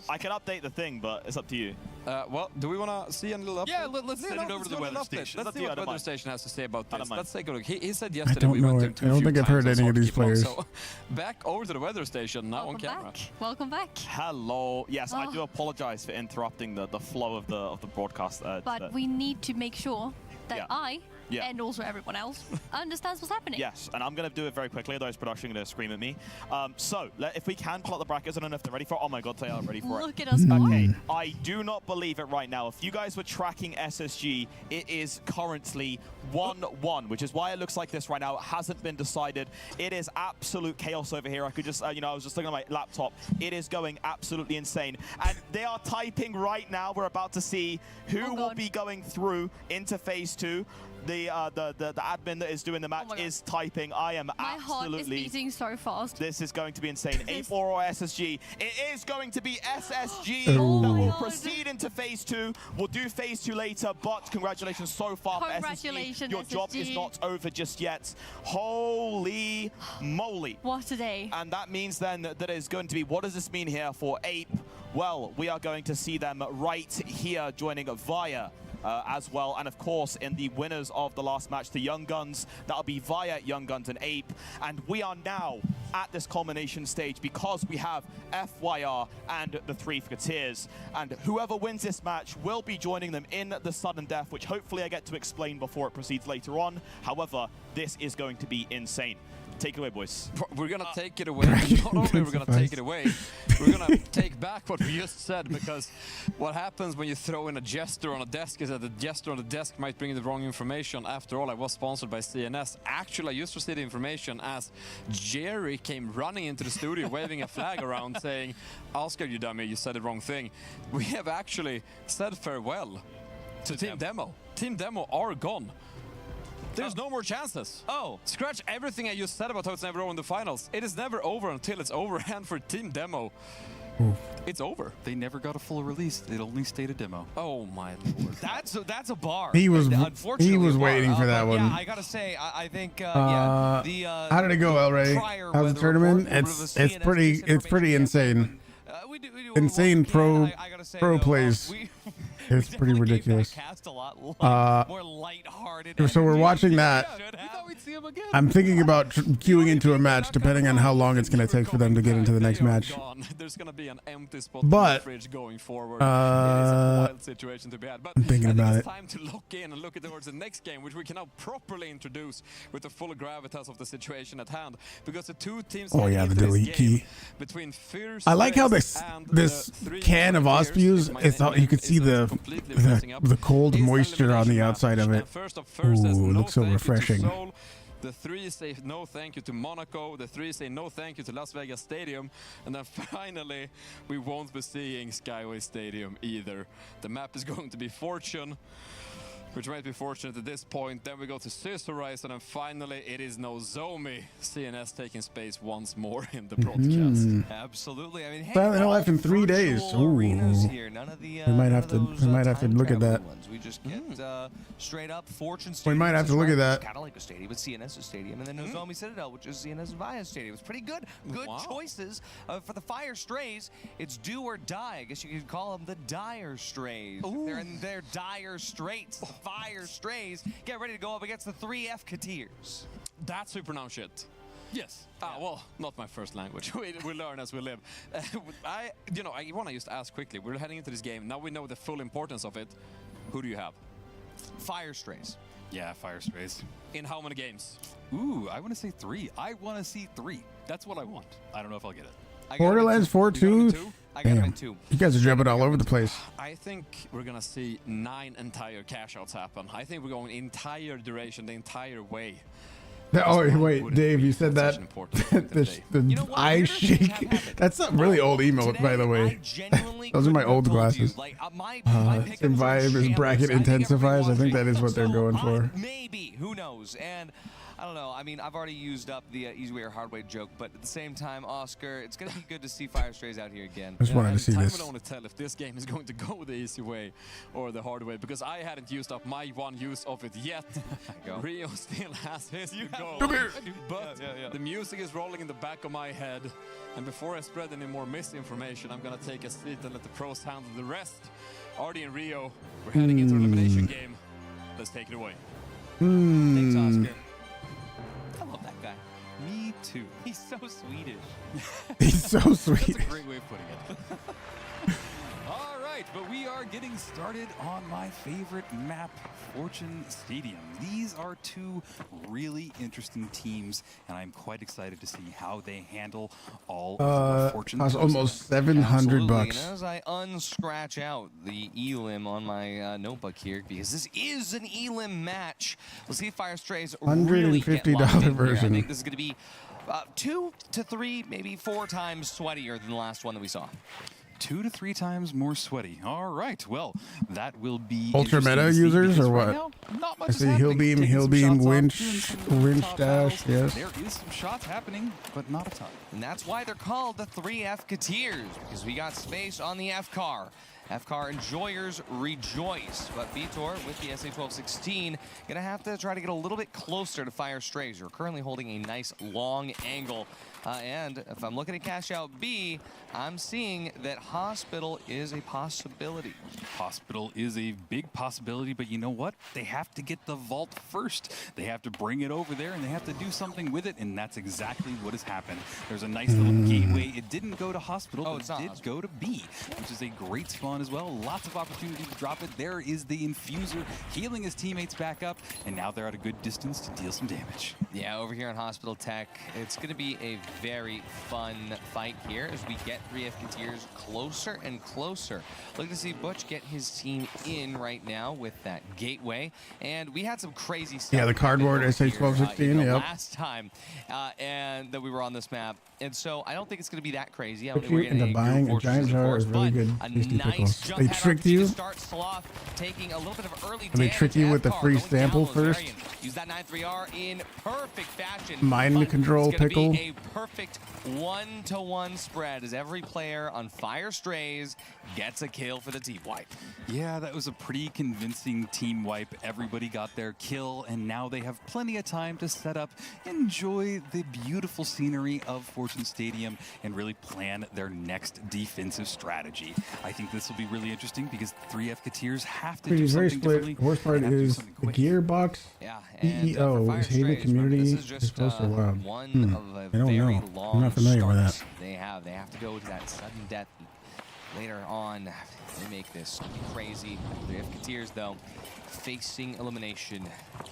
I can update the thing, but it's up to you. Well, do we want to see a little update? Yeah, let's send it over to the weather station. Let's see what the weather station has to say about this. Let's take a look. He said I yesterday don't we know went it. I don't think I've heard any of these players. So back over to the weather station now on camera. Welcome back. Hello. Yes, I do apologize for interrupting the flow of the broadcast. But we need to make sure that I and also everyone else understands what's happening. Yes, and I'm going to do it very quickly, otherwise production are going to scream at me. So, if we can pull up the brackets, I don't know if they're ready for it. Oh my god, they are ready for it. Look at us. Okay, I do not believe it right now. If you guys were tracking SSG, it is currently 1-1, which is why it looks like this right now. It hasn't been decided. It is absolute chaos over here. I could just, you know, I was just looking at my laptop. It is going absolutely insane. And they are typing right now. We're about to see who will be going through into phase 2. The admin that is doing the match is typing. I am My heart is beating so fast. This is going to be insane. A4 or SSG. It is going to be SSG that will proceed into phase 2. We'll do phase 2 later, but congratulations so far for SSG. Your job is not over just yet. Holy moly. What a day. And that means then that is going to be, what does this mean here for Ape? Well, we are going to see them right here joining Via. As well, and of course in the winners of the last match, the Young Guns, that'll be via Young Guns and Ape. And we are now at this culmination stage because we have FYR and the 3 Fricketeers, and whoever wins this match will be joining them in the sudden death, which hopefully I get to explain before it proceeds later on. However, this is going to be insane. Take it away, boys. We're gonna take it away. Not only we're gonna take it away, we're gonna take back what we just said, because what happens when you throw in a gesture on a desk is that the gesture on the desk might bring the wrong information. After all, I was sponsored by CNS. Actually, I used to see the information as Jerry came running into the studio waving a flag around saying, "Oscar, you dummy, you said the wrong thing." We have actually said farewell to Team Demo. Team Demo are gone. There's no more chances. Oh. Scratch everything I just said about how it's never over in the finals. It is never over until it's over, and for Team Demo, it's over. They never got a full release. It only stayed a demo. Oh my lord. That's a bar. He was Unfortunately, waiting for that one. Yeah, I gotta say, I think yeah. How did it go, El Rey? How's the tournament? It's pretty insane. Insane pro plays. It's pretty ridiculous. So we're watching that. I'm thinking about queuing into a match, depending on how long it's going to take for them to get into the next match. There's going to be an empty spot But, in the fridge going forward. It is a wild situation to be had. But I'm thinking about it's time to lock in and look towards the next game, which we can now properly introduce with the full gravitas of the situation at hand. Because the two teams. Oh yeah, the delete key. Between Fierce, I like how this can of Ospews, you can see the cold moisture on the outside of it. Ooh, it looks so refreshing. The three say no thank you to Monaco. The three say no thank you to Las Vegas Stadium. And then finally, we won't be seeing Skyway Stadium either. The map is going to be Fortune, which might be fortunate at this point. Then we go to Swiss Horizon, and finally it is Nozomi. CNS taking space once more in the broadcast. Absolutely. I mean, hey, Silent Life in 3 days. Ooh. Here. None of the, we might have to look at that. We just get straight up Fortune We Stadium. might have to look at that. Catalina Stadium with CNS's stadium, and then Nozomi Citadel, which is CNS Via Stadium. It's pretty good. Good choices for the Fire Strays. It's do or die. I guess you could call them the Dire Strays. They're in their dire straits. Fire Strays get ready to go up against the 3F Kateers. That's who pronounce shit. Yes. Well, not my first language. We learn as we live. I want to just ask quickly. We're heading into this game. Now we know the full importance of it. Who do you have? Fire Strays. Yeah, Fire Strays. In how many games? Ooh, I want to say 3. I want to see 3. That's what I want. I don't know if I'll get it. Borderlands 4-2. Damn, 2. you guys are jumping all over the place. I think we're gonna see 9 entire cash outs happen. I think we're going entire duration, the entire way. Oh wait, Dave, you said that the eye shake. That's a really old emote, by the way. Those are my old glasses. Survive is bracket intensifies. I think that is what they're going for. Maybe, who knows? And I don't know. I mean, I've already used up the easy way or hard way joke, but at the same time, Oscar, it's going to be good to see Fire Strays out here again. I just wanted to see this. Time will only tell if this game is going to go the easy way or the hard way, because I hadn't used up my one use of it yet. Rio still has his. Come here. But the music is rolling in the back of my head, and before I spread any more misinformation, I'm going to take a seat and let the pros handle the rest. Artie and Rio, we're heading into an elimination game. Let's take it away. Thanks, Oscar. I love that guy. Me too. He's so Swedish. He's so sweet. That's a great way of putting it. All right, but we are getting started on my favorite map, Fortune Stadium. These are two really interesting teams, and I'm quite excited to see how they handle all of the Fortune. Cost almost $700 bucks. And as I unscratch out the elim on my notebook here, because this is an elim match, we'll see if Fire Strays really get locked in version. Here. I think this is going to be 2 to 3, maybe 4 times sweatier than the last one that we saw. 2 to 3 times more sweaty. All right, well, that will be ultra meta users or what? Right now, I see hill beam, winch dash. Yes. There is some shots happening, but not a ton. And that's why they're called the 3F Kateers, because we got space on the F car. F-Car enjoyers rejoice, but Vitor with the SA-1216 gonna have to try to get a little bit closer to Fire Strays. We're currently holding a nice long angle And if I'm looking at cash out B, I'm seeing that Hospital is a possibility. Hospital is a big possibility, but you know what? They have to get the vault first. They have to bring it over there, and they have to do something with it, and that's exactly what has happened. There's a nice little gateway. It didn't go to Hospital, but it did go to B, which is a great spawn as well. Lots of opportunity to drop it. There is the Infuser healing his teammates back up, and now they're at a good distance to deal some damage. Yeah, over here on Hospital Tech, it's going to be a very fun fight here as we get 3 Fketeers closer and closer. Look to see Butch get his team in right now with that gateway, and we had some crazy stuff. Yeah, the cardboard SA1216. Yep. Last time, and that we were on this map, and so I don't think it's going to be that crazy. I Look here in the buying a giant jar is really good. They tricked you. Taking a little bit of early They trick you with the free sample first. Use that 9-3R in perfect fashion. Mind control pickle. Be a perfect 1-to-1 spread as every player on Fire Strays gets a kill for the team wipe. Yeah, that was a pretty convincing team wipe. Everybody got their kill, and now they have plenty of time to set up, enjoy the beautiful scenery of Fortune Stadium, and really plan their next defensive strategy. I think this will be really interesting because 3 Fketeers have to do something differently. The worst part is the gearbox. Yeah, EEO is hated community. This is just wild. one of a I don't know. long I'm not familiar with that. They have to go to that sudden death later on. They make this crazy. 3 Fketeers though facing elimination.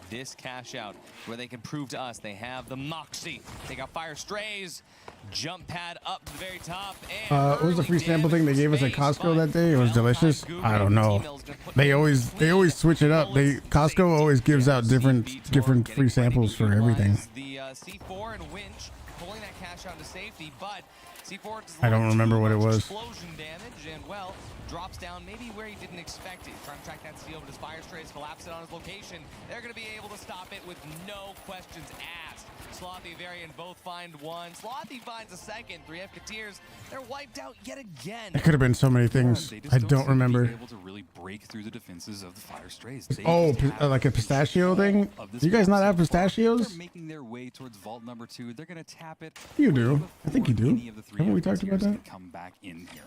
This cash out where they can prove to us they have the moxie. They got Fire Strays. Jump pad up to the very top. And what was the free sample thing they gave us at Costco that day? It was delicious. I don't know. They always switch it up. Costco always gives out different free samples for everything. The C4 and winch pulling that cash out to safety, but C4 I don't remember what it was. Explosion damage and well drops down maybe where he didn't expect it. Trying to track that C over to Fire Strays, collapse it on his location. They're going to be able to stop it with no questions asked. Slothy, Varian both find one. Slothy finds a second. 3 Fketeers, they're wiped out yet again. It could have been so many things. I don't remember. Able to really break through the defenses of the Fire Strays. Oh, like a pistachio thing? Do you guys not have pistachios? They're making their way towards vault number 2. They're going to tap it. You do. I think you do. Haven't we talked about that? Come back in here.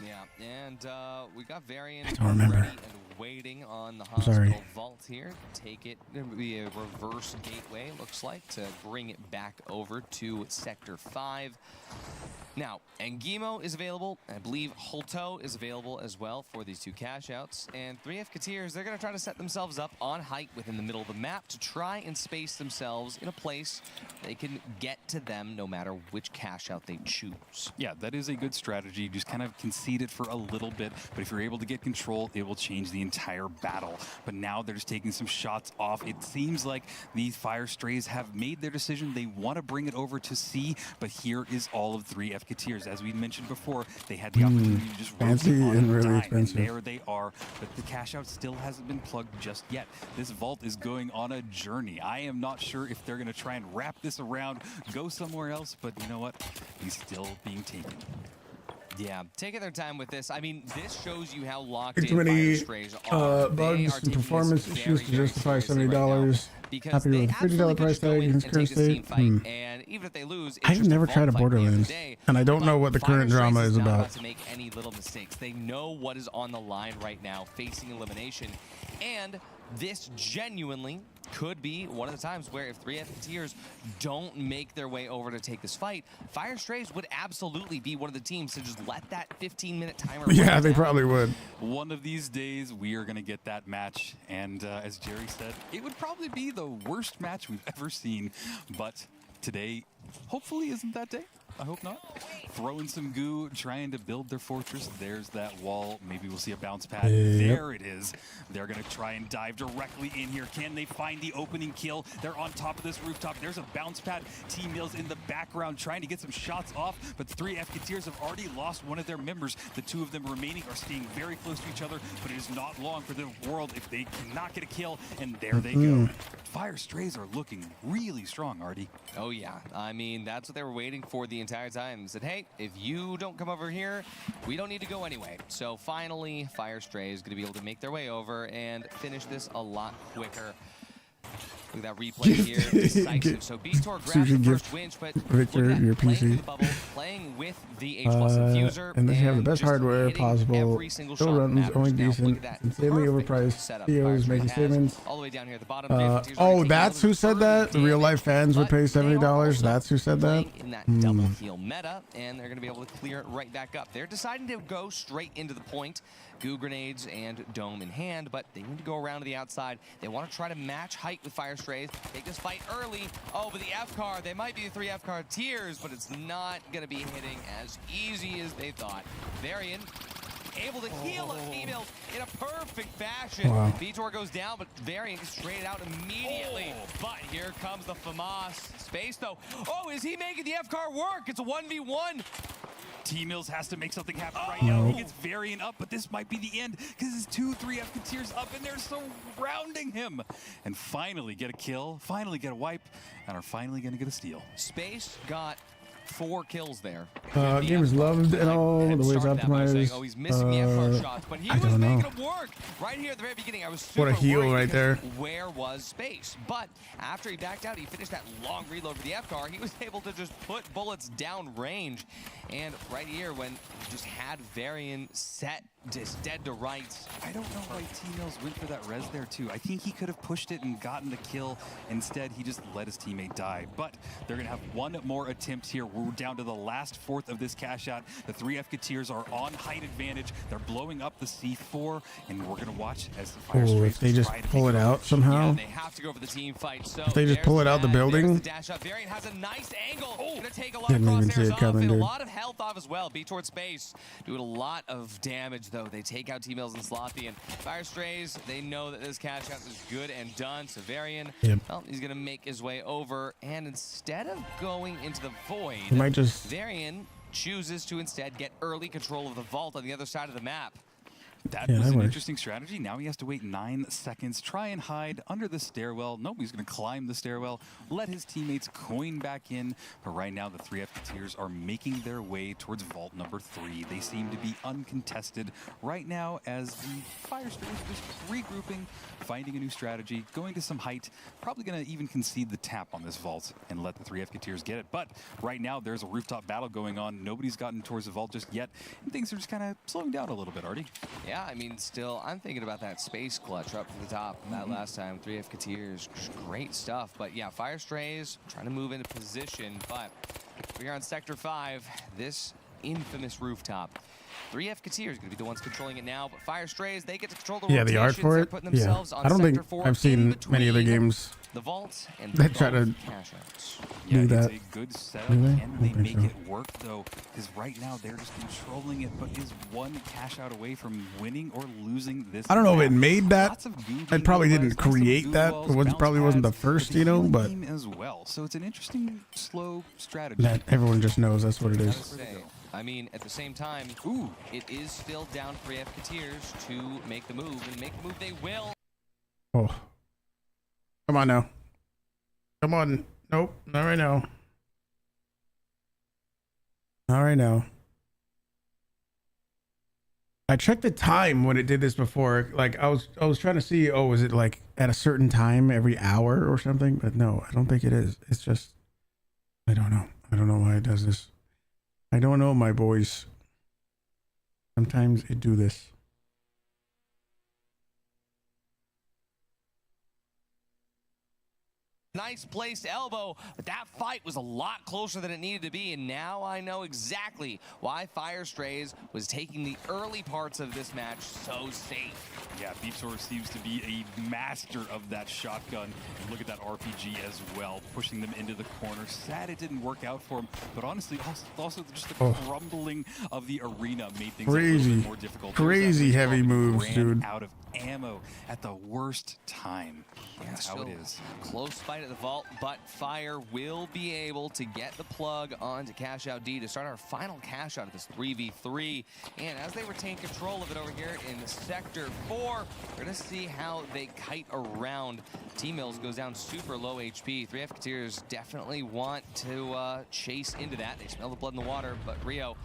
Yeah, and we got Varian remember. ready and waiting on the hospital vault here. Take it. There will be a reverse gateway, looks like, to bring it back over to Sector 5. Now, Engimo is available. I believe Holto is available as well for these 2 cash outs. And 3 Fketeers, they're going to try to set themselves up on height within the middle of the map to try and space themselves in a place they can get to them no matter which cash out they choose. Yeah, that is a good strategy. Just kind of concede it for a little bit, but if you're able to get control, it will change the entire battle. But now they're just taking some shots off. It seems like these Fire Strays have made their decision. They want to bring it over to C, but here is all of 3 Fketeers. As we mentioned before, they had the opportunity to just fancy and really expensive. And there they are, but the cash out still hasn't been plugged just yet. This vault is going on a journey. I am not sure if they're going to try and wrap this around, go somewhere else, but you know what? He's still being taken. Yeah, taking their time with this. I mean, this shows you how locked in Too many Fire Strays are. bugs and performance issues to justify $70. Happy with a $50 price tag in his current state. And even if they lose, I've never tried a Borderlands, and I don't know what the current drama is about. To make any little mistakes, they know what is on the line right now, facing elimination, and this genuinely could be one of the times where if 3 Fketeers don't make their way over to take this fight, Fire Strays would absolutely be one of the teams to just let that 15-minute timer run Yeah, they down. probably would. One of these days, we are going to get that match. And as Jerry said, it would probably be the worst match we've ever seen. But today, hopefully, isn't that day. I hope not. Throwing some goo, trying to build their fortress. There's that wall. Maybe we'll see a bounce pad. There it is. They're going to try and dive directly in here. Can they find the opening kill? They're on top of this rooftop. There's a bounce pad. T-Mills in the background trying to get some shots off, but the 3 Fketeers have already lost one of their members. The 2 of them remaining are staying very close to each other, but it is not long for the world if they cannot get a kill, and there they go. Fire Strays are looking really strong, Artie. Oh yeah, I mean, that's what they were waiting for the entire time. Said, hey, if you don't come over here, we don't need to go anyway. So finally, Fire Stray is going to be able to make their way over and finish this a lot quicker. Look at that replay here. Decisive. So Beator grabs the first winch, but Victor, look at that, your playing through PC. the bubble, playing with the H+ infuser, And they have the best just hardware hitting possible. every single Still shot that runs matters. only Now, look decent. at that Insanely perfect overpriced. setup CEOs Firestone making has. statements. All the way down here at the bottom. Teams are Oh, taking that's out who said that? The real life fans would pay $70. That's who said that? In that double heal meta, and they're going to be able to clear it right back up. They're deciding to go straight into the point. Goo grenades and dome in hand, but they need to go around to the outside. They want to try to match height with Fire Strays. Take this fight early. Oh, but the F card, they might be the 3 F card tiers, but it's not going to be hitting as easy as they thought. Varian able to heal a female in a perfect fashion. Wow. Vitor goes down, but Varian gets traded out immediately. But here comes the FAMAS. Space though. Oh, is he making the F car work? It's a 1v1. T-Mills has to make something happen right now. He gets Varian up, but this might be the end because his 2-3 F-Tiers up and they're surrounding him. And finally get a kill, finally get a wipe, and are finally going to get a steal. Space got 4 kills there. Game is loved and all the ways optimized. Oh, he's missing the FR shots, but he was making them work. Right here at the very beginning, I was super What a heal worried right there. Where was Space? But after he backed out, he finished that long reload for the FR. He was able to just put bullets down range. And right here, when he just had Varian set, just dead to rights. I don't know why T-Mills went for that res there too. I think he could have pushed it and gotten the kill. Instead, he just let his teammate die. But they're going to have one more attempt here. We're down to the last fourth of this cash out. The 3 F-Tiers are on height advantage. They're blowing up the C4, and we're going to watch as the Fire Strays if they just pull it out somehow. Yeah, they have to go for the team fight. So If they just pull it out the building. The dash up. Varian has a nice angle. Gonna take a lot Didn't of even see crosshairs it off coming, and a dude. lot of health off as well. Be towards Space doing a lot of damage though. They take out T-Mills and Slothy, and Fire Strays, they know that this cash out is good and done. So Varian, well, he's gonna make his way over, and instead of going into the void, He might just Varian chooses to instead get early control of the vault on the other side of the map. That was an interesting strategy. Now he has to wait 9 seconds, try and hide under the stairwell. Nobody's going to climb the stairwell, let his teammates coin back in. But right now, the 3 F-Tiers are making their way towards vault number 3. They seem to be uncontested right now as the Fire Strays are just regrouping, finding a new strategy, going to some height, probably going to even concede the tap on this vault and let the 3 F-Tiers get it. But right now, there's a rooftop battle going on. Nobody's gotten towards the vault just yet, and things are just kind of slowing down a little bit, Artie. Yeah, I mean, still, I'm thinking about that space clutch up to the top that last time. 3 F-Tiers, great stuff. But yeah, Fire Strays trying to move into position. But we're on Sector 5, this infamous rooftop. 3 F-Tiers going to be the ones controlling it now. But Fire Strays, they get to control the rotations. the art for They're it. putting Yeah, themselves on I don't think Sector 4 I've seen many other between games the vault and that the try to cash outs. Yeah, do that. It's a good setup. Really? Can they I don't make think it work, though? Because right now, they're just controlling it, but is one cash out away from winning or losing this I don't know if it map. made that. Lots of goo I probably being didn't utilized, lots of create goo that. walls, It bounce probably wasn't the pads, first, the you know, healing but team as well. So it's an interesting, slow strategy. that everyone just knows that's what it is. Say, I mean, at the same time, it is still down 3 F-Tiers to make the move, and make the move they will. Oh, come on now. Come on. Nope, not right now. Not right now. I checked the time when it did this before. Like I was trying to see, oh, is it like at a certain time every hour or something? But no, I don't think it is. It's just, I don't know. I don't know why it does this. I don't know, my boys. Sometimes it do this. Nice placed elbow, but that fight was a lot closer than it needed to be, and now I know exactly why Fire Strays was taking the early parts of this match so safe. Yeah, Beator seems to be a master of that shotgun. And look at that RPG as well, pushing them into the corner. Sad it didn't work out for him, but honestly, also just the crumbling of the arena made things a little bit more difficult. Crazy heavy moves, dude. Out of ammo at the worst time. That's how it is. Close fight at the vault, but Fire will be able to get the plug onto Cash Out D to start our final cash out of this 3v3. And as they retain control of it over here in Sector 4, we're going to see how they kite around. T-Mills goes down super low HP. 3 F-Tiers definitely want to chase into that. They smell the blood in the water, but Rio,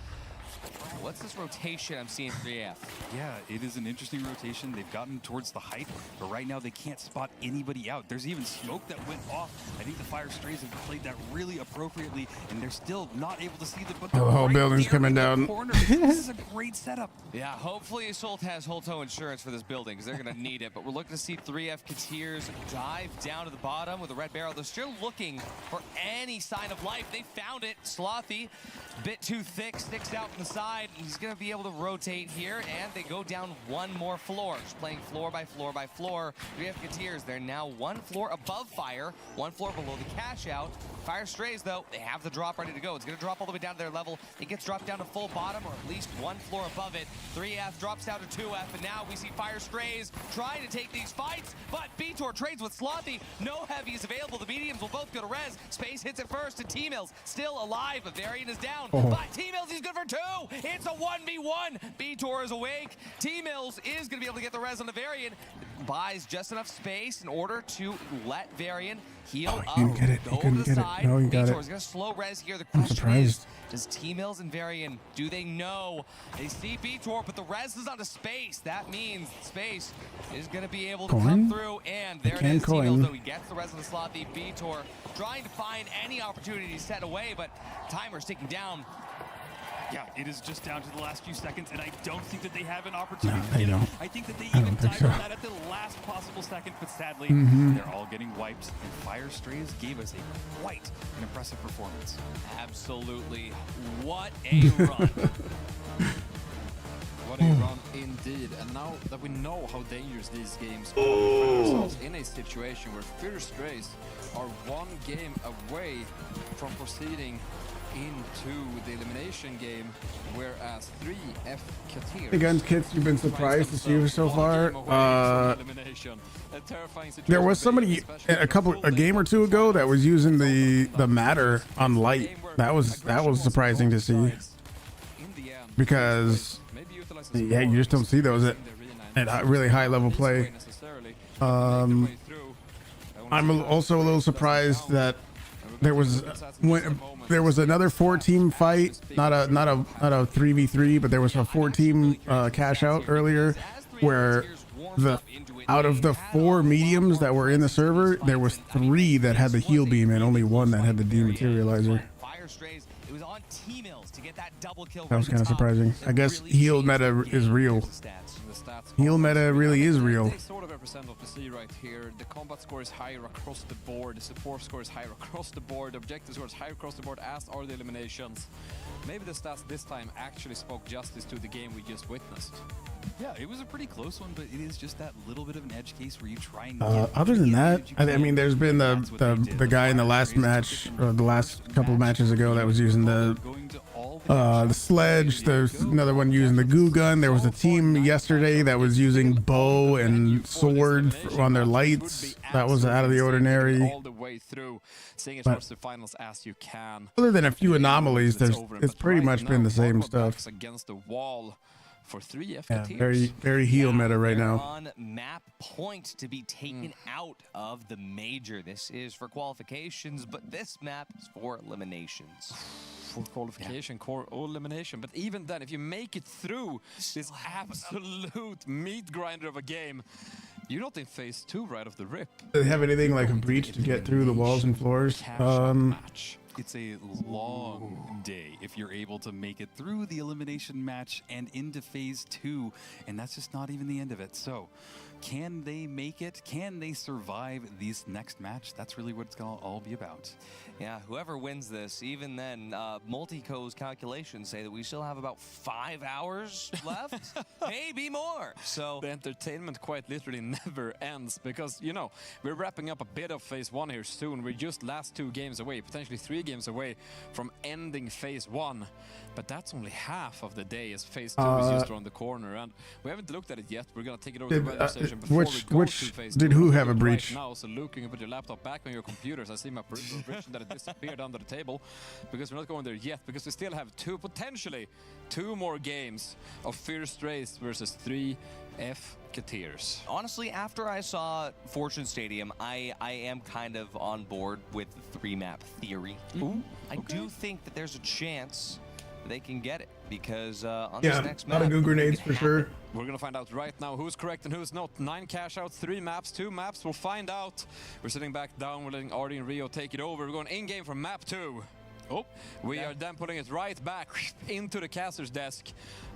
What's this rotation I'm seeing 3F? Yeah, it is an interesting rotation. They've gotten towards the height, but right now they can't spot anybody out. There's even smoke that went off. I think the Fire Strays have played that really appropriately, and they're still not able to see them. But the whole building's coming down. This is a great setup. Yeah, hopefully Assault has Holto insurance for this building, because they're going to need it. But we're looking to see 3F Kateers dive down to the bottom with a red barrel. They're still looking for any sign of life. They found it. Slothy, bit too thick, sticks out from the side. He's going to be able to rotate here, and they go down one more floor. Just playing floor by floor by floor. 3F Kateers, they're now one floor above Fire, one floor below the cash out. Fire Strays, though, they have the drop ready to go. It's going to drop all the way down to their level. It gets dropped down to full bottom, or at least one floor above it. 3F drops down to 2F, and now we see Fire Strays trying to take these fights, but Beator trades with Slothy. No heavies available. The mediums will both go to res. Space hits it first, and T-Mills still alive. Bavarian is down, but T-Mills, he's good for 2. It's a 1v1. Beator is awake. T-Mills is going to be able to get the res on the Varian. Buys just enough space in order to let Varian heal up. He didn't get it. He couldn't get it. No, he got it. Beator's going to slow res here. The I'm question surprised. is, does T-Mills and Varian, do they know? They see Beator, but the res is onto Space. That means Space is going to be able to come through, and there it is. T-Mills, though, he gets the res on the slot. The Beator trying to find any opportunity to set away, but timer's ticking down. Yeah, it is just down to the last few seconds, and I don't think that they have an opportunity. No, they don't. I think that they even died on that at the last possible second, but sadly, they're all getting wiped, and Fire Strays gave us quite an impressive performance. Absolutely. What a run. What a run indeed. And now that we know how dangerous these games are, we find ourselves in a situation where Fire Strays are one game away from proceeding into the elimination game, whereas 3F Kateers. Hey guns, Kits, you've been surprised to see so far. There was somebody a game or two ago that was using the matter on light. That was surprising to see, because yeah, you just don't see those at really high level play. I'm also a little surprised that there was another 4-team fight, not a 3v3, but there was a 4-team cash out earlier, where out of the 4 mediums that were in the server, there was 3 that had the heal beam and only 1 that had the dematerializer. That was kind of surprising. I guess heal meta is real. Heal meta really is real. They sort of represent what we see right here. The combat score is higher across the board. The support score is higher across the board. The objective score is higher across the board, as are the eliminations. Maybe the stats this time actually spoke justice to the game we just witnessed. Yeah, it was a pretty close one, but it is just that little bit of an edge case where you try and other than that, I mean, there's been the guy in the last match, or the last couple of matches ago, that was using the sledge. There's another one using the goo gun. There was a team yesterday that was using bow and sword on their lights. That was out of the ordinary. All the way through, seeing as much the finals as you can. Other than a few anomalies, it's pretty much been the same stuff. Against the wall. For 3F yeah, very heal meta right now. On map point to be taken out of the major. This is for qualifications, but this map is for eliminations. For qualification, core or elimination. But even then, if you make it through this absolute meat grinder of a game, you're not in phase 2 right off the rip. Do they have anything like a breach to get through the walls and floors? It's a long day if you're able to make it through the elimination match and into phase 2, and that's just not even the end of it. So can they make it? Can they survive this next match? That's really what it's going to all be about. Yeah, whoever wins this, even then, Multico's calculations say that we still have about 5 hours left, maybe more. So the entertainment quite literally never ends, because, you know, we're wrapping up a bit of phase 1 here soon. We're just last 2 games away, potentially 3 games away from ending phase 1. But that's only half of the day, as phase 2 is just around the corner, and we haven't looked at it yet. We're gonna take it over to the weather station before we go to phase 2. Did who have a breach? Right now, so looking and put your laptop back on your computers. I see my prediction that it disappeared under the table, because we're not going there yet, because we still have potentially two more games of Fire Strays versus 3F Kateers. Honestly, after I saw Fortune Stadium, I am kind of on board with the 3-map theory. I do think that there's a chance they can get it, because on Yeah, this next a lot map, of goo grenades it for can sure. happen. We're gonna find out right now who's correct and who's not. 9 cash outs, 3 maps, 2 maps. We'll find out. We're sitting back down. We're letting Artie and Rio take it over. We're going in game for map 2. Oh, we are then putting it right back into the caster's desk,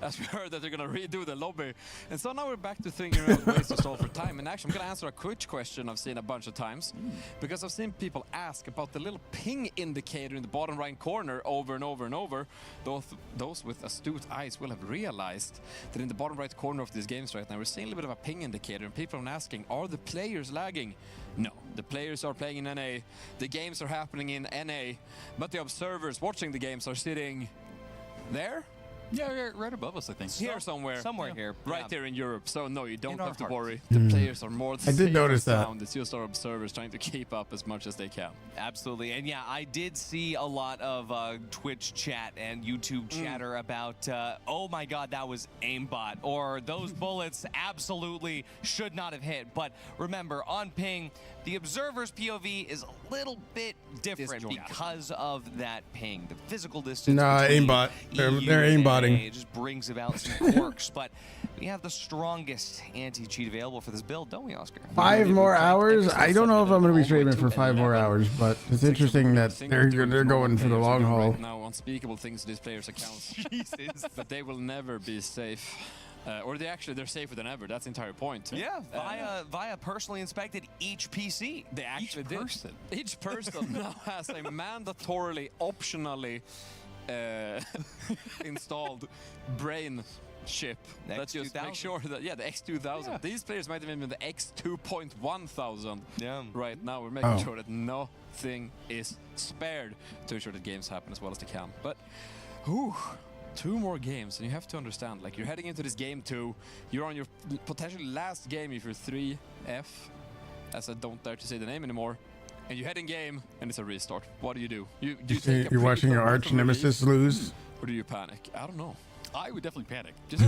as we heard that they're gonna redo the lobby. And so now we're back to thinking about ways to solve for time. And actually, I'm gonna answer a quick question I've seen a bunch of times, because I've seen people ask about the little ping indicator in the bottom right corner over and over and over. Those with astute eyes will have realized that in the bottom right corner of these games right now, we're seeing a little bit of a ping indicator, and people are asking, are the players lagging? No, the players are playing in NA, the games are happening in NA, but the observers watching the games are sitting there? Yeah, right above us, I think. Here somewhere. Somewhere here. Right there in Europe. So no, you don't In our have to hearts. worry. The players are more than I did safe notice and that. sound. It's just our observers trying to keep up as much as they can. Absolutely. And yeah, I did see a lot of Twitch chat and YouTube chatter about, oh my God, that was aimbot, or those bullets absolutely should not have hit. But remember, on ping, the observer's POV is a little bit different Disjointed. because of that ping. The physical distance. Nah, between aimbot. They're EU aimbotting. and NA just brings about some quirks. But we have the strongest anti-cheat available for this build, don't we, Oscar? 5 more hours. I don't know if I'm going to be streaming for 5 more hours, but it's interesting that they're going for the long haul. Right now, unspeakable things to these players' accounts. Jesus. But they will never be safe. Or they're safer than ever. That's the entire point. Yeah, via personally inspected each PC. They actually did. Each person now has a mandatorily, optionally installed brain chip The that just X2000. makes sure that, the X2000. Yeah. These players might even be the X2.1000 right now. We're making sure that nothing is spared to ensure that games happen as well as they can. But, whew, 2 more games, and you have to understand, like, you're heading into this game 2, you're on your potentially last game if you're 3F, as I don't dare to say the name anymore, and you head in game, and it's a restart. What do? You take a You're watching your pre-start arch from nemesis release, lose. or do you panic? I don't know. I would definitely panic. Just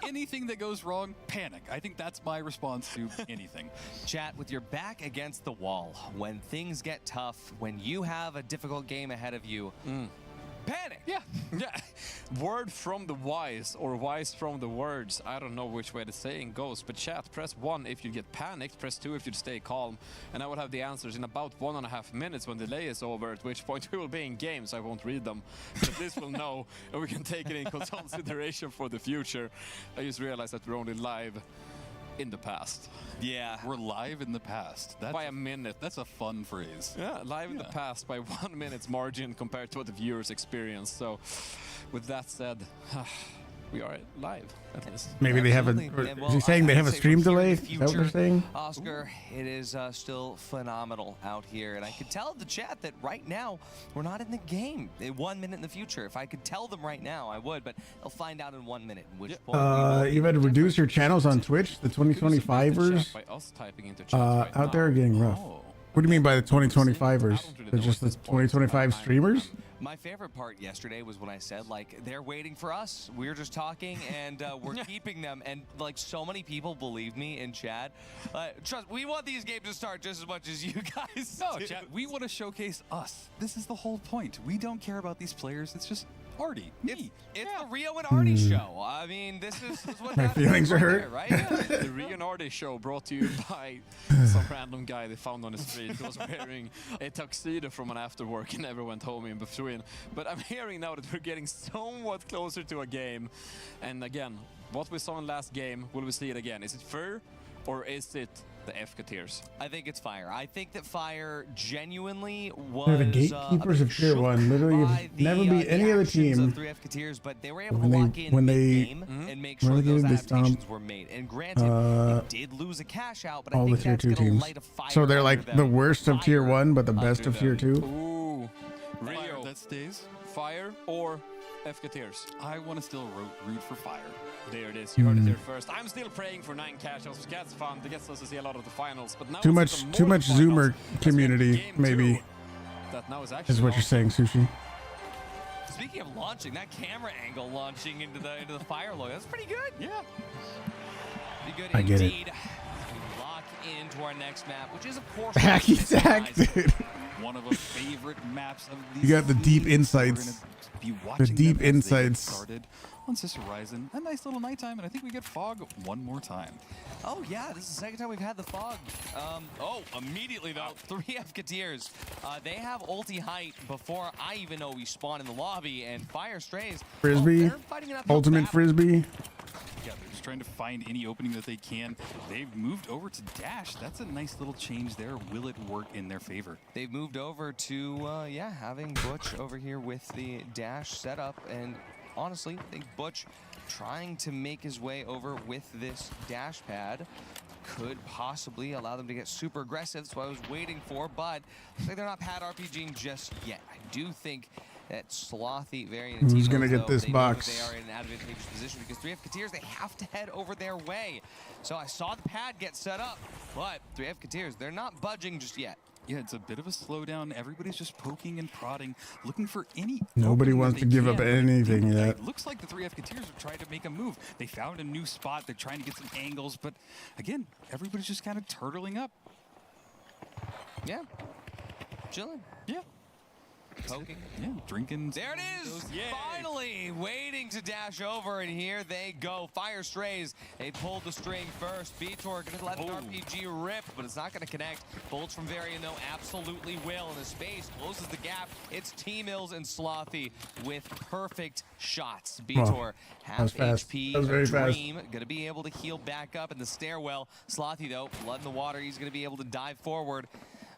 anything that goes wrong, panic. I think that's my response to anything. Chat, with your back against the wall, when things get tough, when you have a difficult game ahead of you, panic. Yeah. Word from the wise, or wise from the words. I don't know which way the saying goes, but chat, press 1 if you get panicked, press 2 if you stay calm, and I will have the answers in about 1.5 minutes when the delay is over, at which point we will be in game, so I won't read them. But at least we'll know, and we can take it in consideration for the future. I just realized that we're only live in the past. Yeah. We're live in the past. That's by a minute. That's a fun phrase. Yeah, live in the past by 1 minute's margin compared to what the viewers experience. So, with that said, we are live at least. Maybe they have a. Is he saying they have a stream delay? Is that what they're saying? Oscar, it is still phenomenal out here, and I could tell the chat that right now we're not in the game. 1 minute in the future, if I could tell them right now, I would, but they'll find out in 1 minute. Which point You've had to reduce your channels on Twitch. The 2025ers By us typing into chat right out there are getting rough. What do you mean by the 2025ers? They're just the 2025 streamers? My favorite part yesterday was when I said, like, they're waiting for us. We're just talking, and we're keeping them. And, like, so many people believe me in chat. Trust, we want these games to start just as much as you guys No, do. chat, we want to showcase us. This is the whole point. We don't care about these players. It's just Artie, me. It's the Rio and Artie show. I mean, this is what My happens feelings are right hurt. here, right? The Rio and Artie show brought to you by some random guy they found on the street who was wearing a tuxedo from an after work and never went home in between. But I'm hearing now that we're getting somewhat closer to a game. And again, what we saw in last game, will we see it again? Is it Fur or is it the FK tiers? I think it's Fire. I think that Fire genuinely was They're the gatekeepers of Tier 1. Literally, have never beat any other team. 3 FK but they were able When to they- lock in when they mid-game and make sure relegated, those they adaptations stomped, were made. And granted, they did lose a cash out, but I all the think Tier that's 2 going to teams. light a fire So they're like under the them. worst of Tier 1, but the best of Tier 2. Ooh, Rio, That stays. Fire or FK tiers? I want to still root for Fire. There it is. You heard it here first. I'm still praying for 9 cash outs. That's fun. That gets us to see a lot of the finals. But now Too it's much even more Zoomer finals. community, Game maybe, 2 that now is actually is what you're saying, Sushi. Speaking of launching, that camera angle launching into the fire logo, that's pretty good. Yeah. Pretty good I get it. indeed. We lock into our next map, which is, of course, Hacky sack, dude. One of our favorite maps of these. You got the deep seasons. insights. We're gonna be The watching deep them as they get insights. started on Sister Horizon. A nice little nighttime, and I think we get fog one more time. Oh, yeah, this is the second time we've had the fog. Immediately, though, 3F Kateers. They have ulti height before I even know we spawn in the lobby, and Fire Strays. Frisbee. They're fighting an uphill Ultimate battle. frisbee. Yeah, they're just trying to find any opening that they can. They've moved over to dash. That's a nice little change there. Will it work in their favor? They've moved over to, having Butch over here with the dash setup. And honestly, I think Butch trying to make his way over with this dash pad could possibly allow them to get super aggressive. That's what I was waiting for, but looks like they're not pad RPGing just yet. I do think that Slothy, Varian, and Who's Timo, gonna get though, this they know box? that they are in an advantageous position because 3F Kateers, they have to head over their way. So I saw the pad get set up, but 3F Kateers, they're not budging just yet. Yeah, it's a bit of a slowdown. Everybody's just poking and prodding, looking for any. Nobody opening wants that to they give up can. anything yet. It looks like the 3F Kateers are trying to make a move. They found a new spot. They're trying to get some angles, but again, everybody's just kind of turtling up. Yeah. Chilling. Yeah. Poking. Yeah, drinking. There it is! Yay. Finally waiting to dash over, and here they go. Fire Strays, they pulled the string first. Vitor gonna let an RPG rip, but it's not gonna connect. Bolts from Varian, though, absolutely will. And the space closes the gap. It's T-Mills and Slothy with perfect shots. Vitor, half fast. HP, That was very fast. Dream, gonna be able to heal back up in the stairwell. Slothy, though, blood in the water, he's gonna be able to dive forward.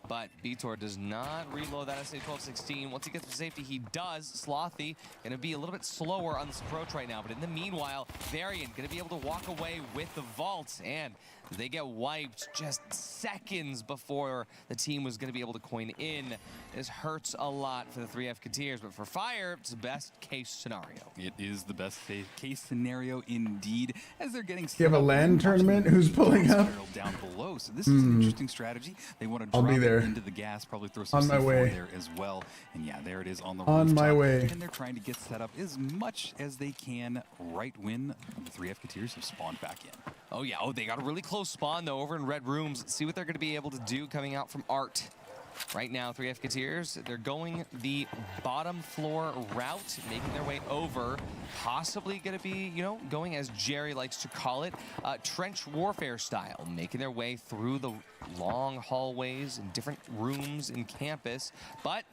But Vitor does not reload that SA-1216. Once he gets to safety, he does. Slothy going to be a little bit slower on this approach right now. But in the meanwhile, Varian going to be able to walk away with the vaults. And they get wiped just seconds before the team was going to be able to coin in. This hurts a lot for the 3F Kateers. But for Fire, it's the best case scenario. It is the best case scenario indeed, as they're getting. You have a LAN tournament? Who's pulling up? Down below, so this is an interesting strategy. They want to I'll drop be there. it into the gas, probably throw some On my C4 way. there as well. And yeah, there it is on the On rooftop. my way. And they're trying to get set up as much as they can right when the 3F Kateers have spawned back in. Oh, yeah. Oh, they got a really close spawn, though, over in Red Rooms. Let's see what they're going to be able to do coming out from Art. Right now, 3F Kateers, they're going the bottom floor route, making their way over. Possibly going to be, going as Jerry likes to call it, trench warfare style, making their way through the long hallways and different rooms in campus. But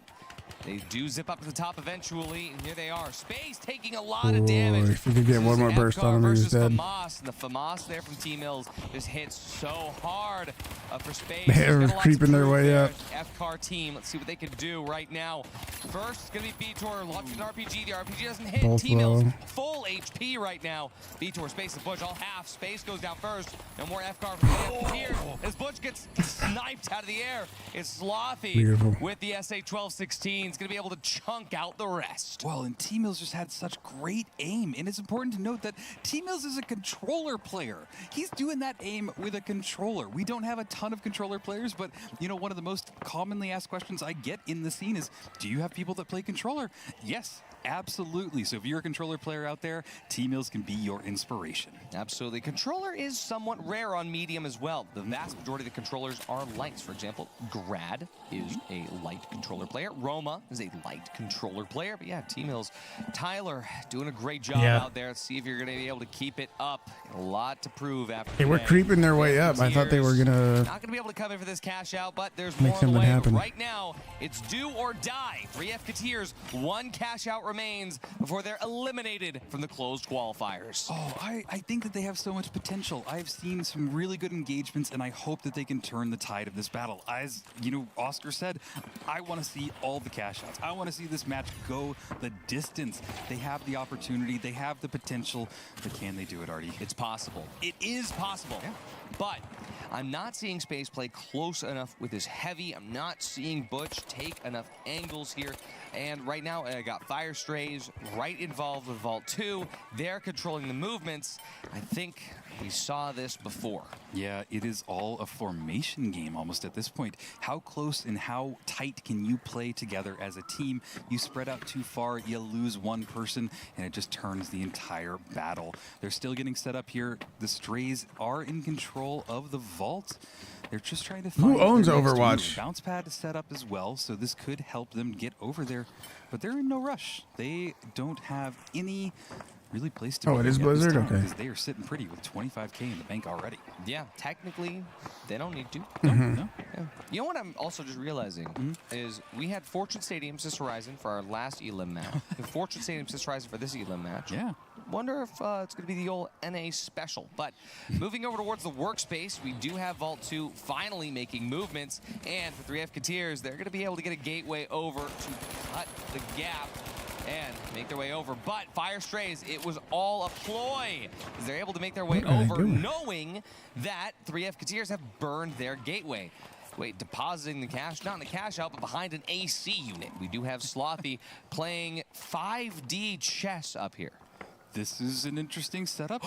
they do zip up to the top eventually, and here they are. Space taking a lot of damage. If you could get one more burst on him, he's dead. FAMAS, and the FAMAS there from T-Mills just hits so hard for Space. They're creeping their way up. FCAR team, let's see what they can do right now. First, it's going to be Vitor, launching an RPG. The RPG doesn't hit. Both T-Mills, low. full HP right now. Vitor, Space, and Butch all half. Space goes down first. No more FCAR from here. As Butch gets sniped out of the air, it's Slothy Beautiful. with the SA-1216. He's going to be able to chunk out the rest. Well, and T-Mills just had such great aim, and it's important to note that T-Mills is a controller player. He's doing that aim with a controller. We don't have a ton of controller players, but one of the most commonly asked questions I get in the scene is, do you have people that play controller? Yes, absolutely. So if you're a controller player out there, T-Mills can be your inspiration. Absolutely. Controller is somewhat rare on medium as well. The vast majority of the controllers are lights. For example, Grad is a light controller player. Roma is a light controller player. But yeah, T-Mills, Tyler doing a great job out there. Let's see if you're going to be able to keep it up. A lot to prove after Hey, we're today. creeping their way up. I thought they were gonna Not going to be able to come in for this cash out, but there's make more on the something way. happen. Right now, it's do or die. 3F Kateers, one cash out remains before they're eliminated from the closed qualifiers. Oh, I think that they have so much potential. I've seen some really good engagements, and I hope that they can turn the tide of this battle. As Oscar said, I want to see all the cash outs. I want to see this match go the distance. They have the opportunity. They have the potential. But can they do it, Artie? It's possible. It is possible. Yeah. But I'm not seeing Space play close enough with his heavy. I'm not seeing Butch take enough angles here. And right now, I got Fire Strays right involved with Vault 2. They're controlling the movements. I think we saw this before. Yeah, it is all a formation game almost at this point. How close and how tight can you play together as a team? You spread out too far, you lose one person, and it just turns the entire battle. They're still getting set up here. The Strays are in control of the vault. They're just trying to find who owns their next Overwatch. move. Bounce pad is set up as well, so this could help them get over there. But they're in no rush. They don't have any really place to Oh, be it is at this Blizzard? time, Okay. because they are sitting pretty with 25K in the bank already. Yeah, technically, they don't need to. No. Yeah. You know what I'm also just realizing is we had Fortune Stadium Sis Horizon for our last Elim match. The Fortune Stadium Sis Horizon for this Elim match. Yeah. Wonder if it's going to be the old NA special. But moving over towards the workspace, we do have Vault 2 finally making movements. And for 3F Cateers, they're going to be able to get a gateway over to cut the gap and make their way over. But Fire Strays, it was all a ploy, because they're able to make their way over, knowing that 3F Cateers have burned their gateway. Wait, depositing the cash, not in the cash out, but behind an AC unit. We do have Slothy playing 5D chess up here. This is an interesting setup.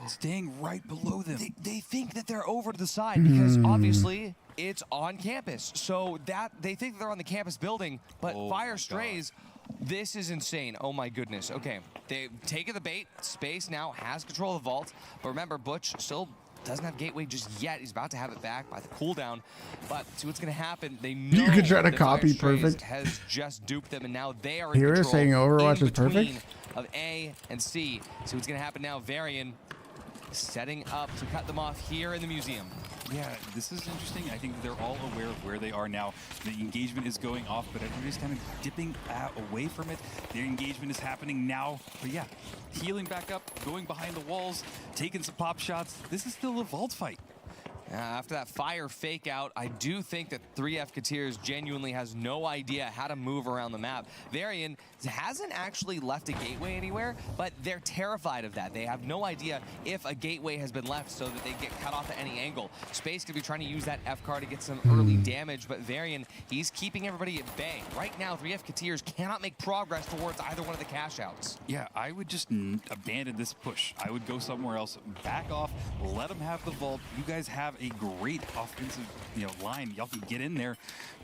Staying right below them. They think that they're over to the side because obviously it's on campus. So that they think they're on the campus building, but Fire Strays, this is insane. Oh my goodness. Okay, they've taken the bait. Space now has control of the vault, but remember, Butch still doesn't have gateway just yet. He's about to have it back by the cooldown, but see what's going to happen. They know You could try to that copy Fire Strays perfect. has just duped them, and now they are in Here is control saying Overwatch in is perfect. between of A and C. See what's going to happen now. Varian setting up to cut them off here in the museum. Yeah, this is interesting. I think they're all aware of where they are now. The engagement is going off, but everybody's kind of dipping away from it. Their engagement is happening now. But yeah, healing back up, going behind the walls, taking some pop shots. This is still a vault fight. After that fire fake out, I do think that 3F Cateers genuinely has no idea how to move around the map. Varian hasn't actually left a gateway anywhere, but they're terrified of that. They have no idea if a gateway has been left so that they get cut off at any angle. Space could be trying to use that F car to get some early damage, but Varian, he's keeping everybody at bay. Right now, 3F Cateers cannot make progress towards either one of the cash outs. Yeah, I would just abandon this push. I would go somewhere else, back off, let them have the vault. You guys have a great offensive line. Y'all can get in there,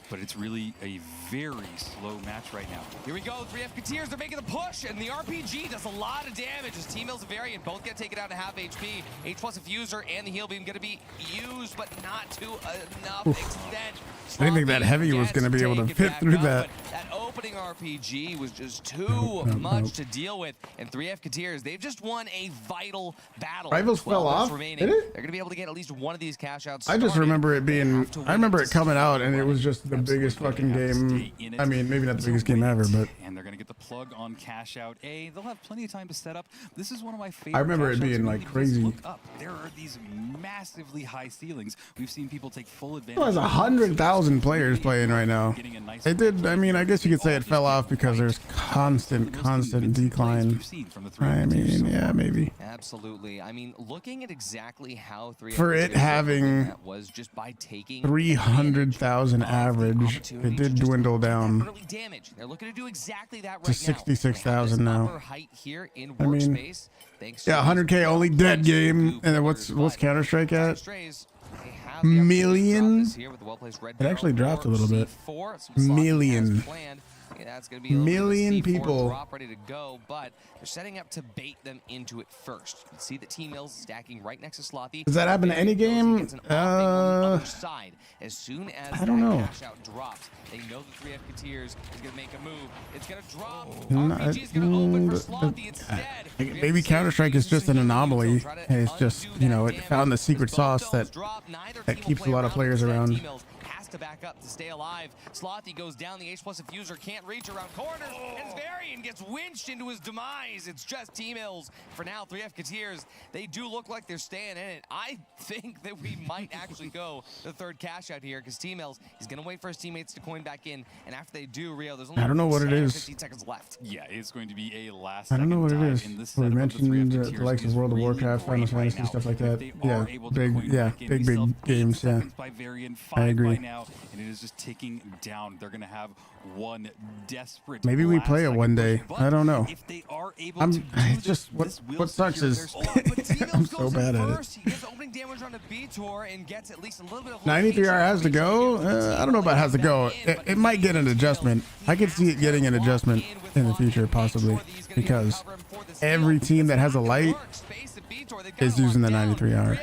but it's really a very slow match right now. Here we go, 3F Cateers, they're making the push, and the RPG does a lot of damage as Team Mills and Varian both get taken down to half HP. H plus Diffuser and the heal beam going to be used, but not to enough extent. I didn't think that heavy was going to be able to fit through that. That opening RPG was just too much to deal with, and 3F Cateers, they've just won a vital battle. Rivals fell off, remaining. did it? They're going to be able to get at least one of these cash outs I just started. remember it being, I remember it coming out and it was just the biggest fucking game. I mean, maybe not the biggest game ever, but. And they're going to get the plug on cash out A. They'll have plenty of time to set up. This is one of my favorite. I remember it cash outs being when like you just crazy. Look up. There are these massively high ceilings. We've seen people take full advantage. Well, there's 100,000 players playing right now. It did, I mean, I guess you could say it fell off because there's constant decline. I mean, yeah, maybe. Absolutely. I mean, looking at exactly how 3F For it having was just by taking 300,000 average, it did dwindle down early damage. They're looking to do exactly that right to 66,000 now. upper height here in I mean, workspace, thanks yeah, to 100K only dead game. And then what's Counter-Strike at? Million? It actually dropped a little bit. Million. Yeah, that's going to be Million people. Drop ready to go, but they're setting up to bait them into it first. You can see that Team Mills stacking right next to Slothy. Does that happen to any game? Side. As soon as I don't know. cash out drops, they know the 3F Cateers is going to make a move. It's going to drop. RPG is going to open for Slothy instead. Maybe Counter-Strike is just an anomaly. It's just, it found the secret sauce that keeps a lot of players around. To back up to stay alive. Slothy goes down. The H plus Diffuser can't reach around corners. And Varian gets winched into his demise. It's just T-Mills. For now, 3F Cateers, they do look like they're staying in it. I think that we might actually go the third cash out here because T-Mills, he's going to wait for his teammates to coin back in. And after they do, Rio, there's only I don't know what it is. 15 seconds left. Yeah, it's going to be a last I don't know what it is. We mentioned the the likes of World of Warcraft, Final Fantasy, stuff like that. Yeah, big games, yeah. I agree. now, and it is just ticking down. They're going to have one desperate. Maybe we play it one day. I don't know. If they are able to do It's just this, what sucks is I'm so bad at it. He gets opening damage on a B-Tor and gets at least a little bit of 93R has to go. I don't know about has to go. It might get an adjustment. I could see it getting an adjustment in the future, possibly, because every team that has a light is using the 93R.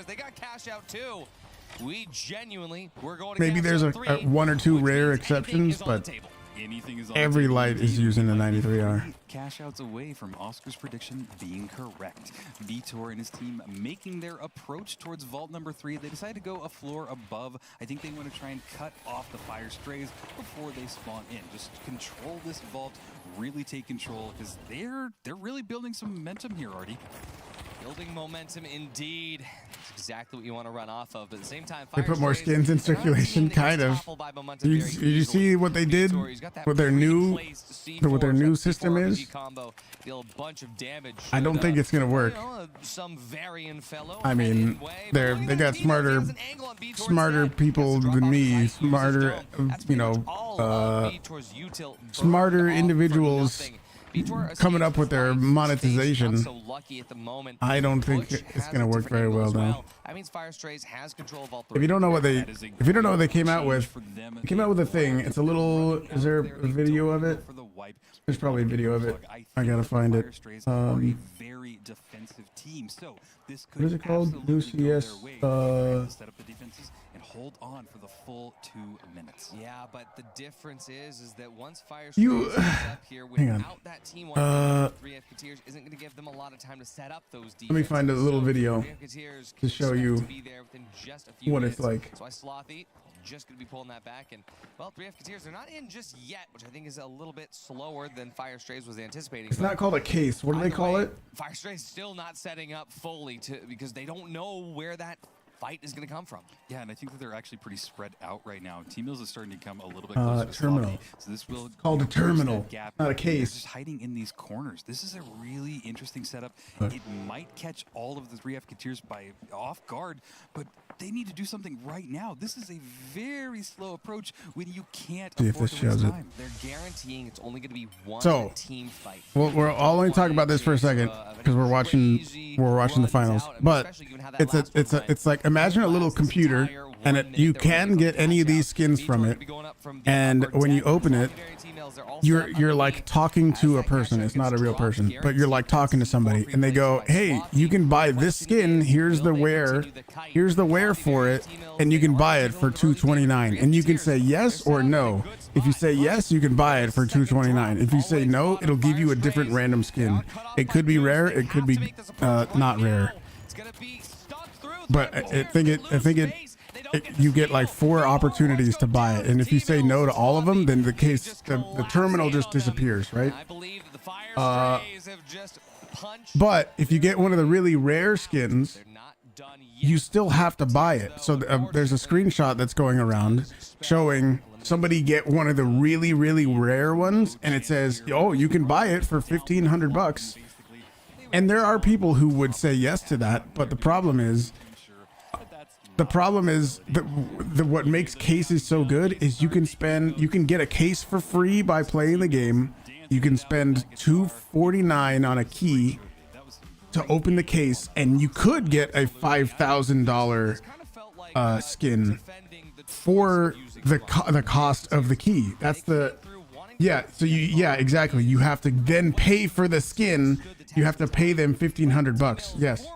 They got cash out too. We genuinely Maybe there's a one or two rare exceptions, but every light is using the 93R. Cash outs away from Oscar's prediction being correct. Vitor and his team making their approach towards vault number 3. They decide to go a floor above. I think they want to try and cut off the fire strays before they spawn in. Just control this vault, really take control, because they're really building some momentum here, Artie. Building momentum indeed. That's exactly what you want to run off of. But at the same time, They put more skins in circulation, kind of. You see what they did with their new system is? I don't think it's gonna work. I mean, they got smarter people than me, smarter, smarter individuals coming up with their monetization. I don't think it's gonna work very well now. If you don't know what they came out with, a thing. It's a little. Is there a video of it? There's probably a video of it. I gotta find it. Very defensive team. So this could what is it called? Lucius. Set up the defenses and hold on for the full 2 minutes. Yeah, but the difference is that once Fire You up here without that team, 3F Kateers isn't going to give them a lot of time to set up those defenses. Let me find a little video to show you what it's like. So Slothy just going to be pulling that back, and well, 3F Kateers, they're not in just yet, which I think is a little bit slower than Fire Strays was anticipating. It's not called a case. What do they call it? Fire Strays still not setting up fully because they don't know where that fight is going to come from. Yeah, and I think that they're actually pretty spread out right now. Team Mills is starting to come a little bit closer to terminal. Slothy, so this will called a terminal, gap. not a case. They're just hiding in these corners. This is a really interesting setup. It might catch all of the 3F Kateers by off guard, but they need to do something right now. This is a very slow approach when you can't See if afford this to waste shows it. time. They're guaranteeing it's only going to be one team fight. Well, I'll only talk about this for a second because we're watching the finals. But it's like, imagine a little computer, and you can get any of these skins from it, and when you open it, you're like talking to a person. It's not a real person, but you're like talking to somebody, and they go, hey, you can buy this skin, here's the wear for it, and you can buy it for $229, and you can say yes or no. If you say yes, you can buy it for $229. If you say no, it'll give you a different random skin. It could be rare, it could be not rare, but I think you get like 4 opportunities to buy it, and if you say no to all of them, then the terminal just disappears, right? But if you get one of the really rare skins, you still have to buy it. So there's a screenshot that's going around showing somebody get one of the really, really rare ones, and it says, oh, you can buy it for $1,500. And there are people who would say yes to that, but the problem is that what makes cases so good is you can get a case for free by playing the game. You can spend $249 on a key to open the case, and you could get a $5,000 skin for the cost of the key. That's the exactly. You have to then pay for the skin. You have to pay them $1,500. Yes.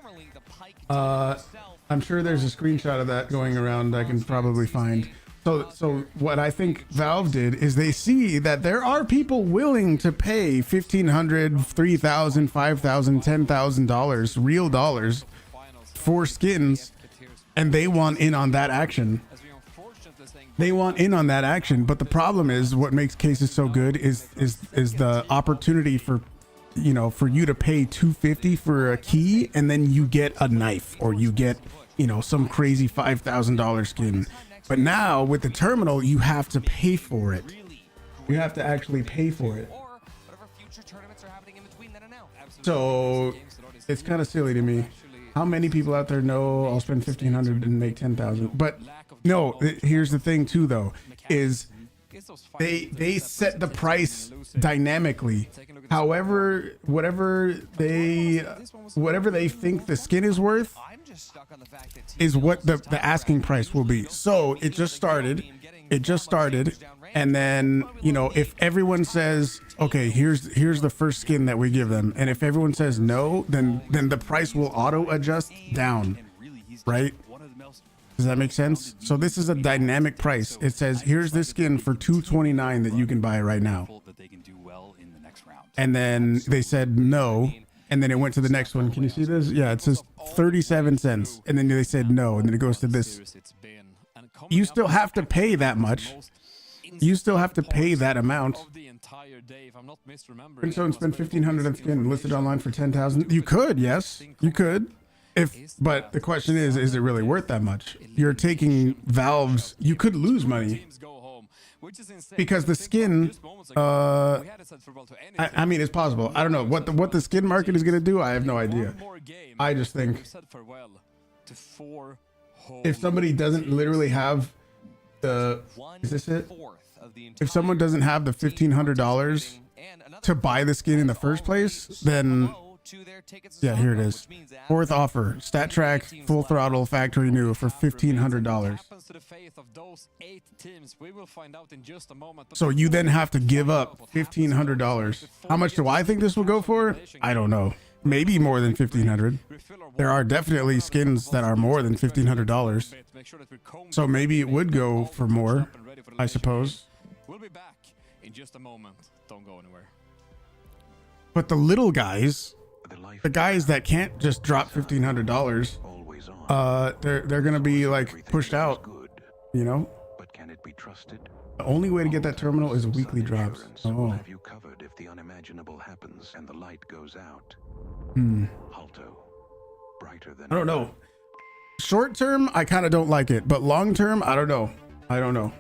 I'm sure there's a screenshot of that going around I can probably find. So what I think Valve did is they see that there are people willing to pay $1,500, $3,000, $5,000, $10,000 real dollars for skins, and they want in on that action. But the problem is, what makes cases so good is the opportunity for you to pay $250 for a key, and then you get a knife, or you get some crazy $5,000 skin. But now with the terminal, you have to pay for it. You have to actually pay for it. So it's kind of silly to me. How many people out there know I'll spend 1,500 and make 10,000? But no, here's the thing too, though, is they set the price dynamically. However, whatever they think the skin is worth is what the asking price will be. So it just started. And then, you know, if everyone says, okay, here's the first skin that we give them, and if everyone says no, then the price will auto adjust down, right? Does that make sense? So this is a dynamic price. It says, here's this skin for $229 that you can buy right now. And then they said no, and then it went to the next one. Can you see this? Yeah, it says 37 cents, and then they said no, and then it goes to this. You still have to pay that much. You still have to pay that amount. And so spend 1,500 on skin listed online for 10,000. You could, yes, you could. But the question is it really worth that much? You're taking Valve's. You could lose money because the skin. I mean, it's possible. I don't know what the skin market is gonna do. I have no idea. I just think if somebody doesn't literally have is this it? If someone doesn't have the $1,500 to buy the skin in the first place, then yeah, here it is. Fourth offer, stat track, full throttle, factory new for $1,500. So you then have to give up $1,500. How much do I think this will go for? I don't know. Maybe more than 1,500. There are definitely skins that are more than $1,500. So maybe it would go for more, I suppose. We'll be back in just a moment. Don't go anywhere. But the little guys, the guys that can't just drop $1,500, they're gonna be like pushed out, you know. But can it be trusted? The only way to get that terminal is weekly drops. Will have you covered if the unimaginable happens and the light goes out. Alto, brighter than I don't know. Short term, I kind of don't like it, but long term, I don't know. I don't know.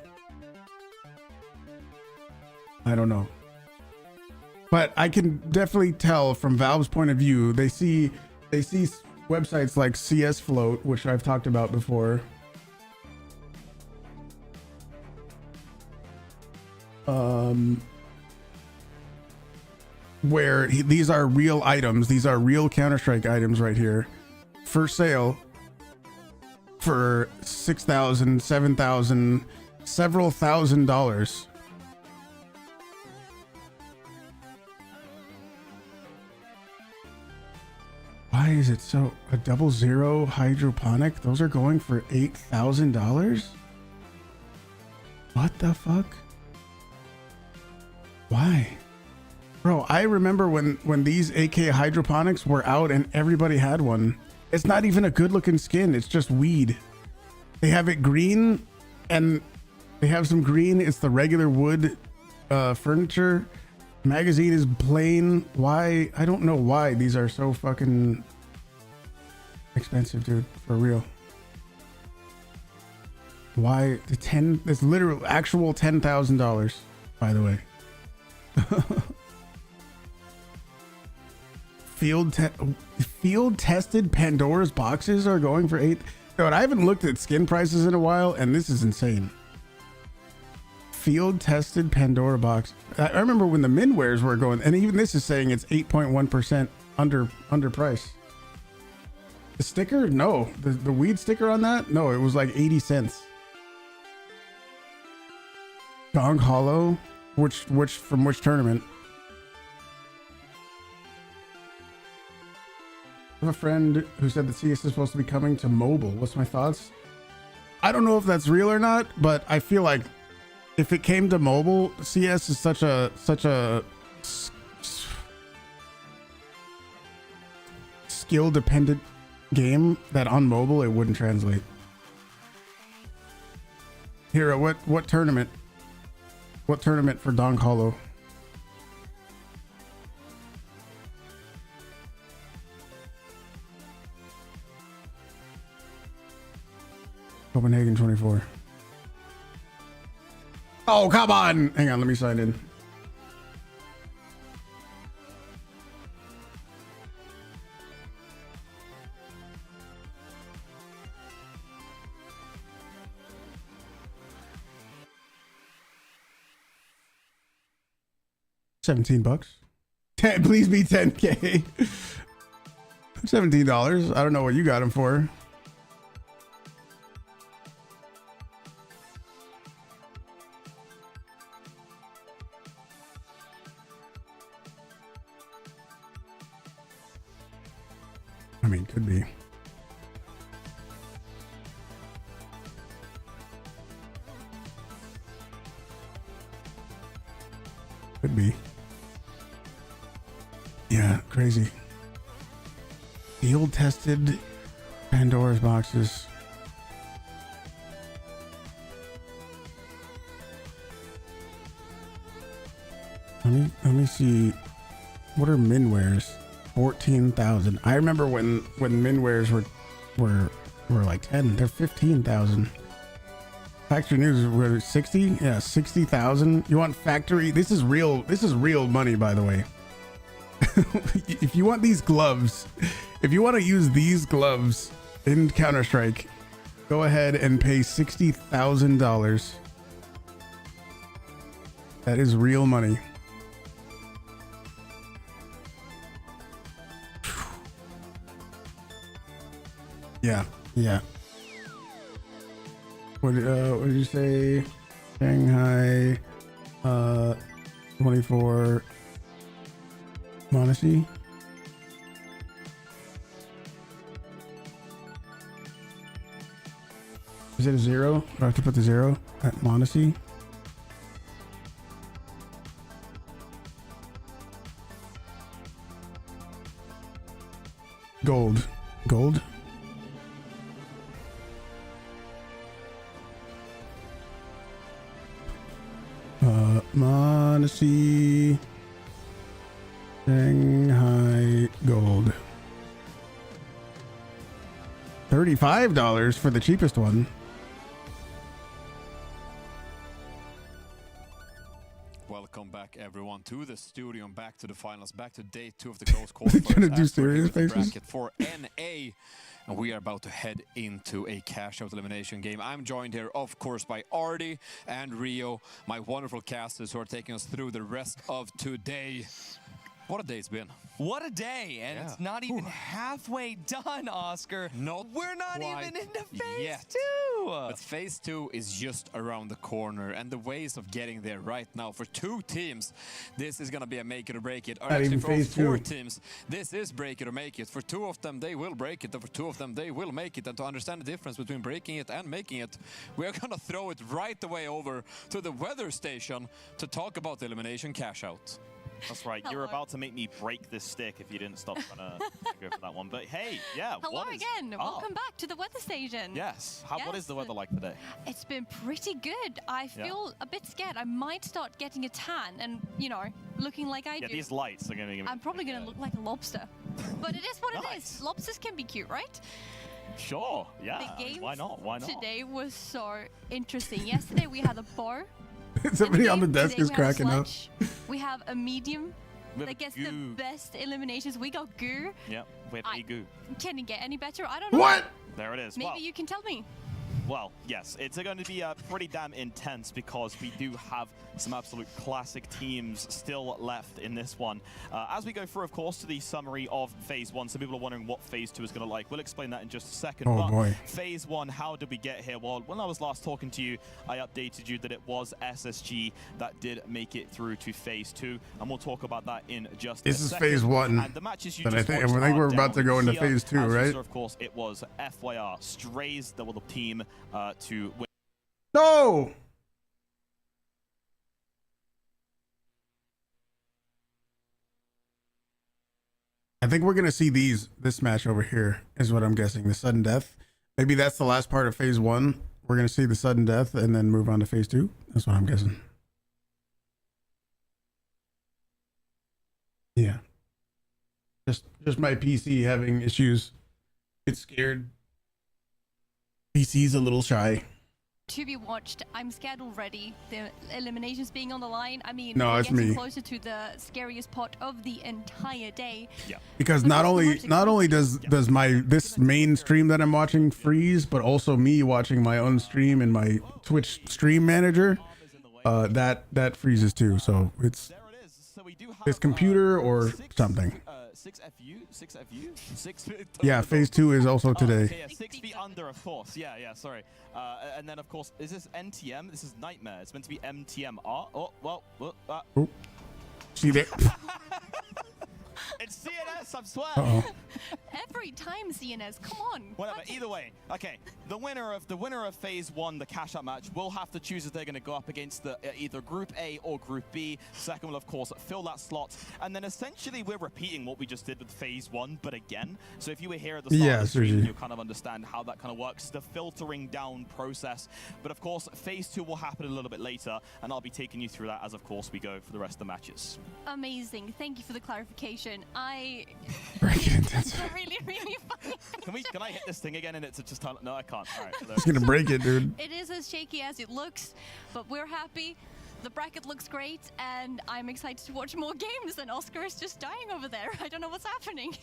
But I can definitely tell from Valve's point of view, they see websites like CS Float, which I've talked about before. Where these are real items, these are real Counter-Strike items right here for sale for $6,000, $7,000, several $1,000s. Why is it so a 00 hydroponic? Those are going for $8,000. What the fuck? Why? Bro, I remember when these AK hydroponics were out and everybody had one. It's not even a good looking skin. It's just weed. They have it green and they have some green. It's the regular wood furniture. Magazine is plain. Why? I don't know why these are so fucking expensive, dude. For real. Why the 10? It's literal actual $10,000, by the way. Field tested Pandora's boxes are going for $8,000. Dude, I haven't looked at skin prices in a while, and this is insane. Field tested Pandora box. I remember when the Minwares were going, and even this is saying it's 8.1% under price. The sticker? No. The weed sticker on that? No, it was like 80 cents. Gong Hollow? From which tournament? I have a friend who said that CS is supposed to be coming to mobile. What's my thoughts? I don't know if that's real or not, but I feel like if it came to mobile, CS is such a skill dependent game that on mobile it wouldn't translate. Hero, what tournament? What tournament for Don Hollow? Copenhagen 24. Oh, come on. Hang on, let me sign in. $17. 10, please be 10K. $17. I don't know what you got him for. I mean, could be. Could be. Yeah, crazy. Field tested Pandora's boxes. Let me see. What are minwares? 14,000. I remember when minwares were like 10. They're 15,000. Factory news were 60. Yeah, 60,000. You want factory? This is real money, by the way. If you want these gloves, if you want to use these gloves in Counter-Strike, go ahead and pay $60,000. That is real money. Yeah, yeah. What did you say? Shanghai, 24. Monacy. Is it a 0? Do I have to put the 0 at Monacy? Gold. Monacy. Shanghai gold. $35 for the cheapest one. Welcome back, everyone, to the studio and back to the finals, back to day 2 of the close qualifiers. Gonna do serious faces bracket for NA, and we are about to head into a cash-out elimination game. I'm joined here, of course, by Artie and Rio, my wonderful casters who are taking us through the rest of today. What a day it's been. What a day, and it's not even halfway done, Oscar. We're not even into phase 2. But phase 2 is just around the corner, and the ways of getting there right now for 2 teams, this is gonna be a make it or break it. Or Not actually even for phase 4 2. teams, this is break it or make it. For 2 of them, they will break it, and for 2 of them, they will make it. And to understand the difference between breaking it and making it, we are gonna throw it right away over to the weather station to talk about the elimination cash out. That's right. You're about to make me break this stick if you didn't stop trying to go for that one. But hey, yeah. Hello again. Welcome back to the weather station. Yes. What is the weather like today? It's been pretty good. I feel a bit scared. I might start getting a tan and, you know, looking like I do. Yeah, these lights are going to give me... I'm probably going to look like a lobster. But it is what it is. Lobsters can be cute, right? Sure. Yeah. The game Why not? Why not? today was so interesting. Yesterday we had a bar. Somebody on the desk is cracking up. We have a medium that gets the best eliminations. We got goo. Yep, we had goo. Can it get any better? I don't know. What? There it is. Maybe you can tell me. Well, yes, it's going to be pretty damn intense because we do have some absolute classic teams still left in this one. As we go through, of course, to the summary of Phase 1, some people are wondering what Phase 2 is going to like. We'll explain that in just a second. Oh, but boy. Phase 1, how did we get here? Well, when I was last talking to you, I updated you that it was SSG that did make it through to Phase 2, and we'll talk about that in just a second. This is Phase 1, and the matches you but just I think watched we're are about to go down into here. Phase 2, As you right? saw, of course, it was FYR Strays that were the team to win. No! I think we're going to see this match over here is what I'm guessing. The sudden death. Maybe that's the last part of Phase 1. We're going to see the sudden death and then move on to Phase 2. That's what I'm guessing. Yeah. Just my PC having issues. It's scared. PC's a little shy. To be watched. I'm scared already. The eliminations being on the line. I mean, No, we're it's getting me. closer to the scariest part of the entire day. Yeah. Because not only does this main stream that I'm watching freeze, but also me watching my own stream in my Twitch stream manager, that freezes too. So it's we do have his computer or something. 6 Yeah, phase 2 is also today. Okay, yeah, 6 feet under, of course. Yeah, sorry. And then, of course, is this NTM? This is Nightmare. It's meant to be MTM. Oh, well. Oh. See there? It's CNS, I swear. Every time CNS, come on. Whatever. Either way, okay. The winner of phase 1, the cash out match, will have to choose if they're going to go up against the either Group A or Group B. Second will, of course, fill that slot, and then essentially we're repeating what we just did with phase 1, but again. So if you were here at the start of the stream, you'll kind of understand how that kind of works, the filtering down process. But of course, phase 2 will happen a little bit later, and I'll be taking you through that as, of course, we go for the rest of the matches. Amazing. Thank you for the clarification. It's really, really funny. Can I hit this thing again and it's just no, I can't. All right. He's gonna break it, dude. It is as shaky as it looks, but we're happy. The bracket looks great, and I'm excited to watch more games, and Oscar is just dying over there. I don't know what's happening.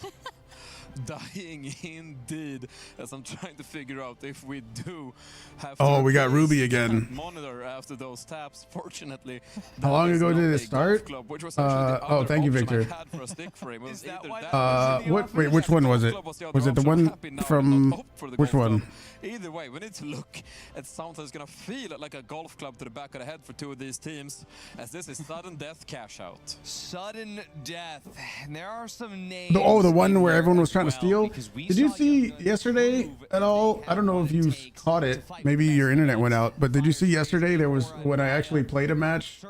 Dying indeed, as I'm trying to figure out if we do have to we got Ruby again. Monitor after those taps. Fortunately, how long ago did it start? Club, which was oh, thank you, Victor. What? Wait, which one was it? Was it the one from which one? Either way, we need to look at something that's gonna feel like a golf club to the back of the head for two of these teams, as this is sudden death cash out. Sudden death. And there are some names. The one where everyone was trying to steal. Did you see yesterday at all? I don't know if you caught it. Maybe your internet went out. But did you see yesterday? There was when I actually played a match.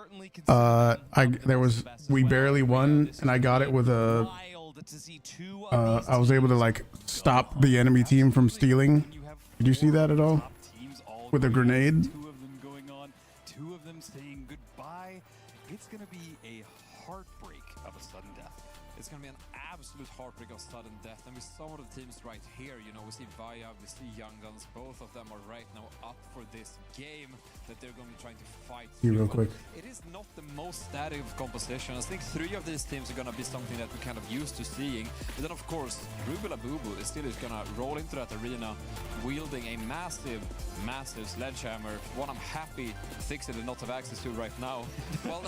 We barely won, and I got it with a. I was able to like stop the enemy team from stealing. Did you see that at all? With a grenade. 2 of them going on, 2 of them saying goodbye. It's going to be a heartbreak of a sudden death. It's going to be an absolute heartbreak of sudden death. And with some of the teams right here, you know, we see Vaya, we see Young Guns. Both of them are right now up for this game that they're going to be trying to fight. Real quick. It is not the most static of composition. I think 3 of these teams are going to be something that we're kind of used to seeing. But then, of course, Rubila Bubu is still going to roll into that arena wielding a massive, massive sledgehammer. One I'm happy Thixie did not have access to right now. Well,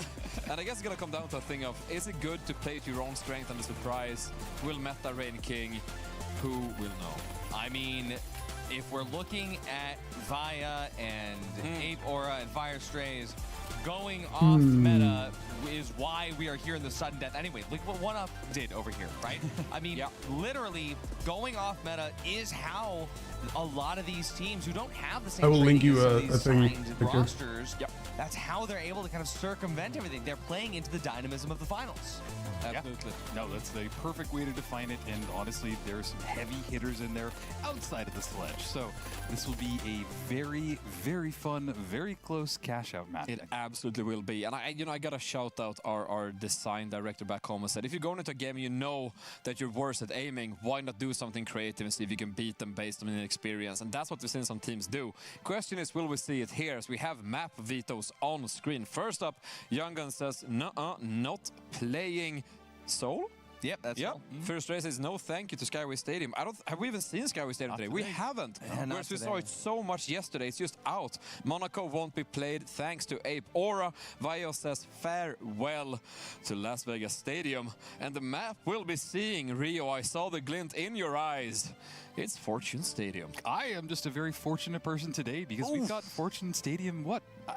and I guess it's going to come down to a thing of, is it good to play to your own strength and the surprise? Will meta Rain King? Who will know? I mean, if we're looking at Vaya and Ape Aura and Fire Strays, going off meta is why we are here in the sudden death anyway. Look what One Up did over here, right? I mean, literally going off meta is how a lot of these teams who don't have the same I will link you a thing. rosters, that's how they're able to kind of circumvent everything. They're playing into the dynamism of the finals. Absolutely. No, that's the perfect way to define it, and honestly, there are some heavy hitters in there outside of the sledge. So this will be a very, very fun, very close cash out match. It absolutely will be. And I gotta shout out our design director back home and said, if you're going into a game, you know that you're worse at aiming, why not do something creative and see if you can beat them based on inexperience? And that's what we've seen some teams do. Question is, will we see it here? As we have map vetoes on screen. First up, Young Gun says, nuh-uh, not playing Soul? Yep, that's First race is no thank you to Skyway Stadium. Have we even seen Skyway Stadium today? We haven't. Whereas we saw it so much yesterday, it's just out. Monaco won't be played thanks to Ape Aura. Vaio says farewell to Las Vegas Stadium. And the map will be seeing Rio. I saw the glint in your eyes. It's Fortune Stadium. I am just a very fortunate person today because we've got Fortune Stadium,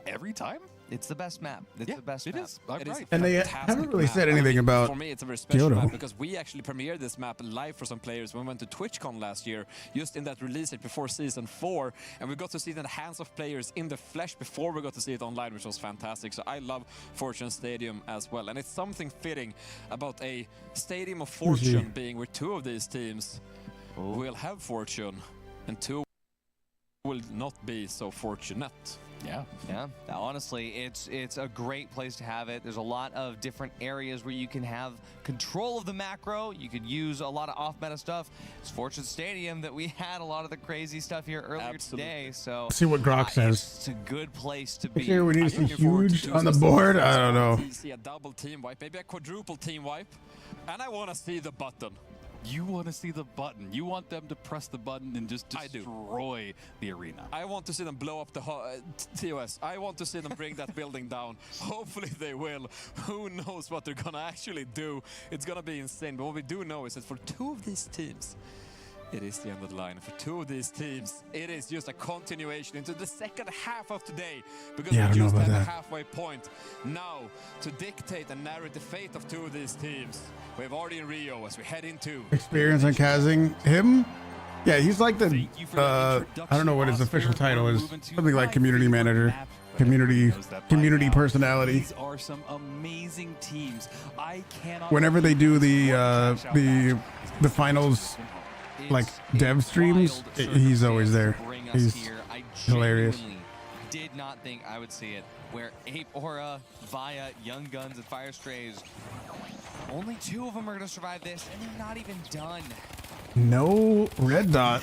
every time? It's the best map. It's the best map. It is. And they haven't really said anything about For me, it's a very special map because we actually premiered this map live for some players when we went to TwitchCon last year, just in that release it before Season 4, and we got to see it in the hands of players in the flesh before we got to see it online, which was fantastic. So I love Fortune Stadium as well. And it's something fitting about a Stadium of Fortune being where 2 of these teams will have fortune and 2 will not be so fortunate. Yeah. Honestly, it's a great place to have it. There's a lot of different areas where you can have control of the macro. You could use a lot of off-meta stuff. It's Fortune Stadium that we had a lot of the crazy stuff here earlier today. So see what Grok says. It's a good place to be. Here we need some Huuge on the board. I don't know. See a double team wipe, maybe a quadruple team wipe, and I want to see the button. You want to see the button. You want them to press the button and just destroy the arena. I want to see them blow up the TOS. I want to see them bring that building down. Hopefully they will. Who knows what they're gonna actually do? It's gonna be insane. But what we do know is that for 2 of these teams, it is the end of the line. For 2 of these teams, it is just a continuation into the second half of today. Because we just have a halfway point now to dictate and narrate the fate of 2 of these teams. We have already in Rio as we head into experience on casting him. Yeah, he's like the I don't know what his official title is. Something like community manager, community personality. These are some amazing teams. I cannot. Whenever they do the finals, like dev streams, he's always there. He's hilarious. Did not think I would see it. Where Ape Aura, Via, Young Guns, and Fire Strays, only 2 of them are going to survive this, and they're not even done. No red dot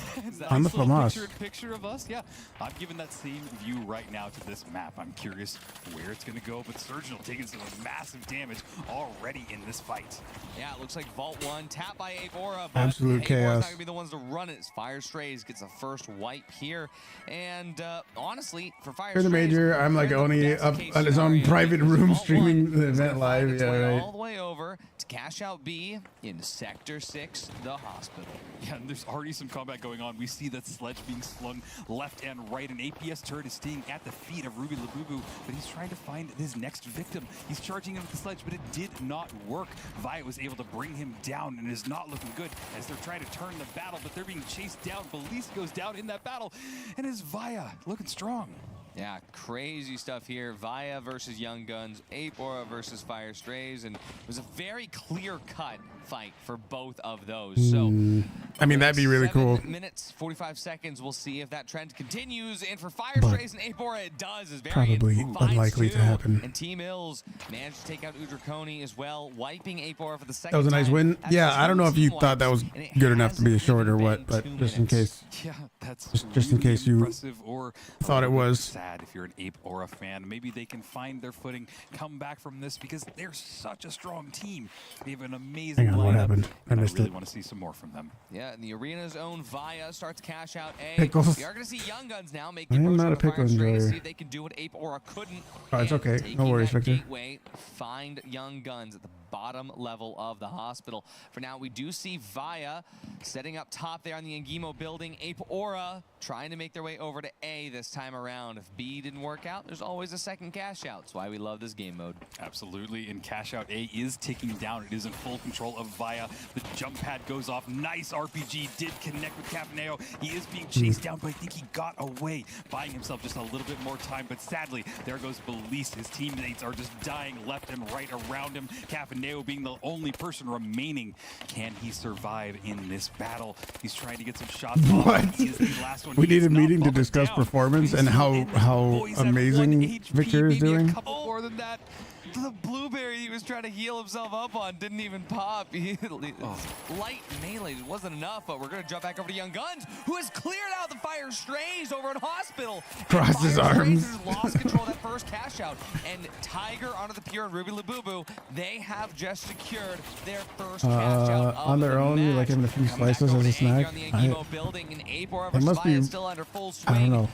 on the FAMAS. Picture of us, yeah. I'm giving that same view right now to this map. I'm curious where it's going to go, but Surgeon taking some massive damage already in this fight. Yeah, it looks like Vault 1 tapped by Ape Aura, but absolute chaos. Not going to be the ones to run it. Fire Strays gets a first wipe here, and honestly, for Fire Strays, the major, I'm like only up on his own private room streaming the event live. Yeah, right. All the way over to Cash Out B in Sector 6, the hospital. Yeah, and there's already some combat going on. We see that sledge being slung left and right. An APS turret is staying at the feet of Ruby Labubu, but he's trying to find his next victim. He's charging him with the sledge, but it did not work. Via was able to bring him down, and is not looking good as they're trying to turn the battle, but they're being chased down. Belize goes down in that battle, and is Via looking strong. Yeah, crazy stuff here. Via versus Young Guns, Ape Aura versus Fire Strays, and it was a very clear-cut fight for both of those. So, I mean, that'd be really cool. 7 minutes, 45 seconds. We'll see if that trend continues. And for Fire Strays and Ape Aura, it does. It's very probably unlikely to happen. And Team Ills managed to take out Udrakoni as well, wiping Ape Aura for the second time. That was a nice win. Yeah, I don't know if you thought that was good enough to be a short or what, but just in case. Yeah, that's just in case you thought it was. Sad if you're an Ape Aura fan. Maybe they can find their footing, come back from this, because they're such a strong team. They have an amazing lineup. What happened? I missed really it. want to see some more from them. Yeah, and the arena's own Via starts to cash out A. Pickles. We are going to see Young Guns now make I am not a pickle enjoyer. See if they can do what Ape Aura couldn't. Oh, it's okay. No worries, Victor. Gateway, find Young Guns at the bottom level of the hospital. For now, we do see Via setting up top there on the Ngimo building. Ape Aura trying to make their way over to A this time around. If B didn't work out, there's always a second cash out. That's why we love this game mode. Absolutely, and cash out A is ticking down. It is in full control of Via. The jump pad goes off. Nice RPG did connect with Capaneo. He is being chased down, but I think he got away, buying himself just a little bit more time. But sadly, there goes Belize. His teammates are just dying left and right around him. Capaneo being the only person remaining. Can he survive in this battle? He's trying to get some shots off. He is the last one. We need a meeting to discuss performance and how amazing Victor is doing. A couple more than that. The blueberry he was trying to heal himself up on didn't even pop. Light melee wasn't enough, but we're going to jump back over to Young Guns, who has cleared out the Fire Strays over in Hospital. Cross his arms. Lost control of that first cash out. And Tiger onto the Pure and Ruby Labubu, they have just secured their first cash out on their own. You like having a few slices as a snack. It must be still under full swing. I don't know.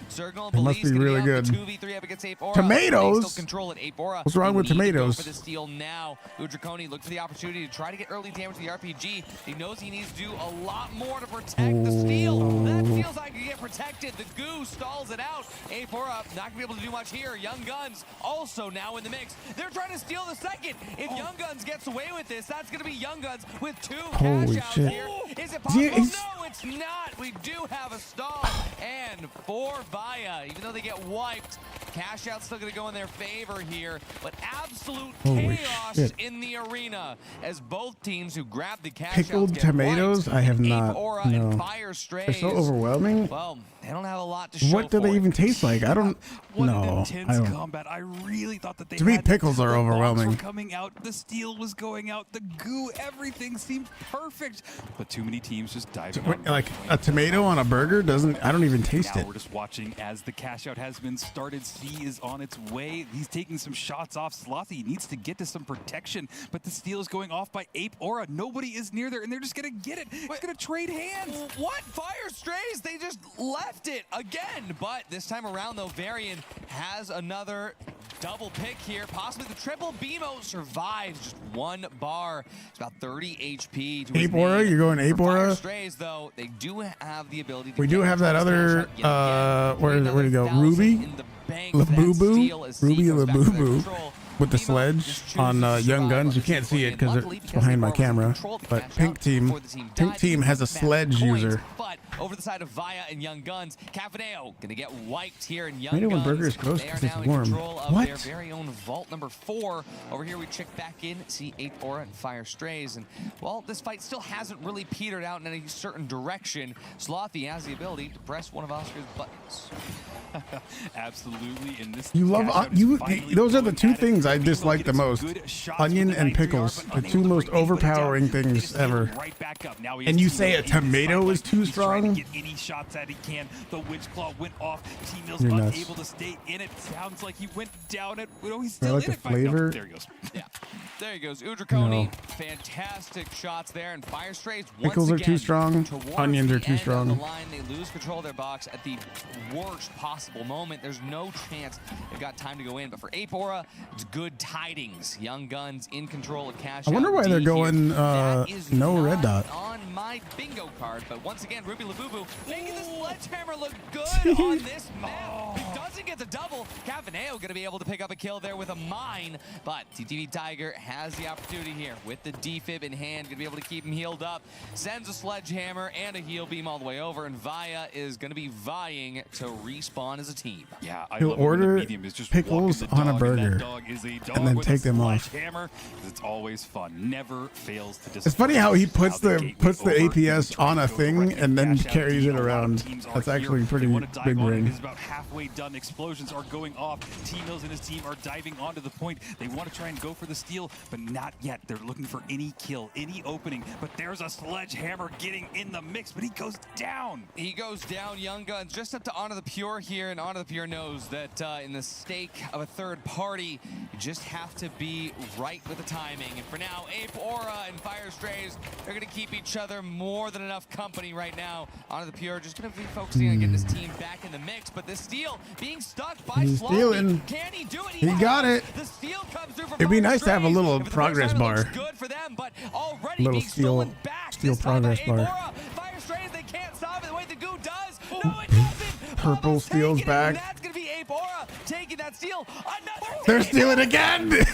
It must be really good. Tomatoes. What's wrong with tomatoes? For the steal now. Udrakoni looked for the opportunity to try to get early damage to the RPG. He knows he needs to do a lot more to protect the steal. That feels like he get protected. The goo stalls it out. Ape Aura not going to be able to do much here. Young Guns also now in the mix. They're trying to steal the second. If Young Guns gets away with this, that's going to be Young Guns with 2 cash outs here. Is it possible? No, it's not. We do have a stall. And for Via, even though they get wiped, cash out's still going to go in their favor here. But absolute chaos in the arena as both teams who grab the cash pickled tomatoes. I have not. No. They're so overwhelming. Well, They don't have a lot to show What do they for it. even taste like? I don't What know. an I intense don't. combat. I really thought that they To me, had pickles are the blocks overwhelming. were coming out, the steel was going out, the goo, everything seemed perfect. But too many teams just diving on Like a tomato on a burger doesn't. I don't even taste now it. we're just watching as the cash out has been started. C is on its way. He's taking some shots off. Slothy needs to get to some protection, but the steal is going off by Ape Aura. Nobody is near there, and they're just gonna get it. It's gonna trade hands. What? Fire Strays, they just left it again. But this time around, though, Varian has another double pick here. Possibly the triple. BMO survives just 1 bar. It's about 30 HP to his Ape Aura? name. You're going Ape For Fire Aura? Strays, though, they do have the ability to We do get have that into this other. cash out yet again. Where'd it go? 3,000 Ruby, in the bank for that Labubu, steal as C Ruby goes back to their Labubu, control. with the BMO sledge just on chooses to Young survive Guns. on You the can't see it because Luckily, it's behind my Ape Aura was in camera. control of the But cash Pink out Team, before the team died. has a Match sledge points, user. But over the side of Via and Young Guns, Cafaneo gonna get wiped here in Young Maybe when Guns. burgers close They are because it's now in warm. control of What? their very own vault number 4. Over here we check back in, see Ape Aura and Fire Strays, and well, this fight still hasn't really petered out in any certain direction. Slothy has the ability to press one of Oscar's buttons. Absolutely. In this You love cash out is you. finally Those are the going two at it. things I BMO dislike the getting some most: good shots onion with the and 9 3R, pickles. but The unable two to most bring anybody down. overpowering It things is ever. right back up. Now he And has you T-Mills say a in this tomato fight. is too He's trying to strong? get any shots that he can. The Witch Claw went off. T-Mills You're nuts. unable to stay in it. Sounds like he went down it. Oh, he's I still like in the it. But no, flavor. there he goes. Yeah, there he goes. Udraconi, No. fantastic shots there, and Fire Strays once Pickles are too again strong. towards Onions the are too end of strong. The line, they lose control of their box at the worst possible moment. There's no chance they've got time to go in. But for Ape Aura, it's good tidings. Young Guns in control of cash. I wonder out why D they're here. going That is no not red dot. on my bingo card. But once again, Ruby Labubu making the sledgehammer look good on this map. He doesn't get the double. Cavaneo going to be able to pick up a kill there with a mine, but TTV Tiger has the opportunity here with the defib in hand, going to be able to keep him healed up. Sends a sledgehammer and a heal beam all the way over, and Via is going to be vying to respawn as a team. Yeah, I He'll love it when the order medium is just pickles walking the on a dog, and that burger dog is a dog and then with take a them off. sledgehammer, 'cause it's always fun. Never fails to disappoint. It's funny how he puts Now the gateway's over. APS He's trying on to a go thing directly and then cash out. carries it A lot of around. teams are That's here. actually They pretty wanna dive big on it. ring. It is about halfway done. Explosions are going off. T-Mills and his team are diving onto the point. They want to try and go for the steal, but not yet. They're looking for any kill, any opening. But there's a sledgehammer getting in the mix, but he goes down. He goes down. Young Guns just up to Honor the Pure here, and Honor the Pure knows that in the stake of a third party, you just have to be right with the timing. And for now, Ape Aura and Fire Strays, they're going to keep each other more than enough company right now. Honor the Pure just going to be focusing on getting his team back in the mix, but the steal being stuck by He's Sloppy. stealing. Can he do it? He got it. The steal comes through for It'd be Fire nice to have a Strays. little And for the progress first time, it looks bar. good for them, but already Little being stolen steel- back. steel This time by progress Ape bar. Aura. Fire Strays, they can't stop it the way the goo does. No, it doesn't. Purple Almost steals taking it, back. and that's going to be Ape Aura taking that steal. Another They're take. stealing again. This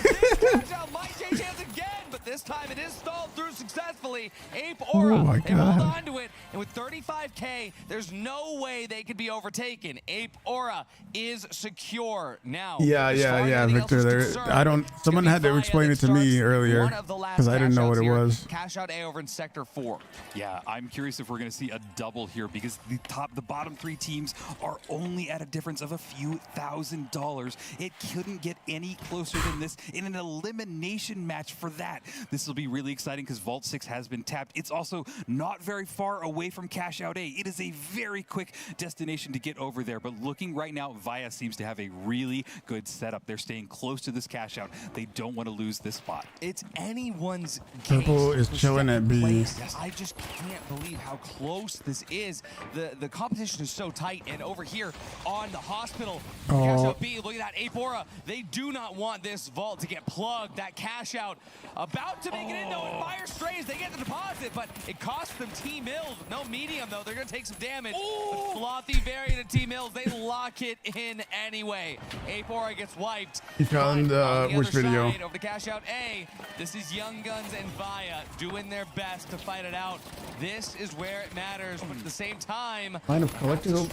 catch-out might change hands again, but this time it is stalled through successfully. Ape Aura, Oh my they hold God. on to it, and with 35K, there's no way they could be overtaken. Ape Aura is secure now. Yeah, as far as anything else Victor. is There, concerned, I don't. it's Someone gonna had be to Via explain that it to me starts earlier one of the last because I didn't know what cash it outs here. was. Cash out A over in Sector 4. Yeah, I'm curious if we're going to see a double here because the bottom 3 teams are only at a difference of a few $1,000s. It couldn't get any closer than this in an elimination match for that. This will be really exciting because Vault 6 has been tapped. It's also not very far away from Cash Out A. It is a very quick destination to get over there. But looking right now, Via seems to have a really good setup. They're staying close to this Cash Out. They don't want to lose this spot. It's anyone's Purple case is for chilling second at B. place. I just can't believe how close this is. The competition is so tight, and over here on the hospital, Cash Out B, look at that Ape Aura. They do not want this vault to get plugged. That Cash Out about to make it in, though, and Fire Strays, they get the deposit, but it costs them T-Mills. No medium, though. They're going to take some damage. But Slothy Variant and T-Mills, they lock it in anyway. Ape Aura gets wiped. He found On the which other video? side, over to Cash Out A, this is Young Guns and Via doing their best to fight it out. This is where it matters, but at the same time, Line of collectible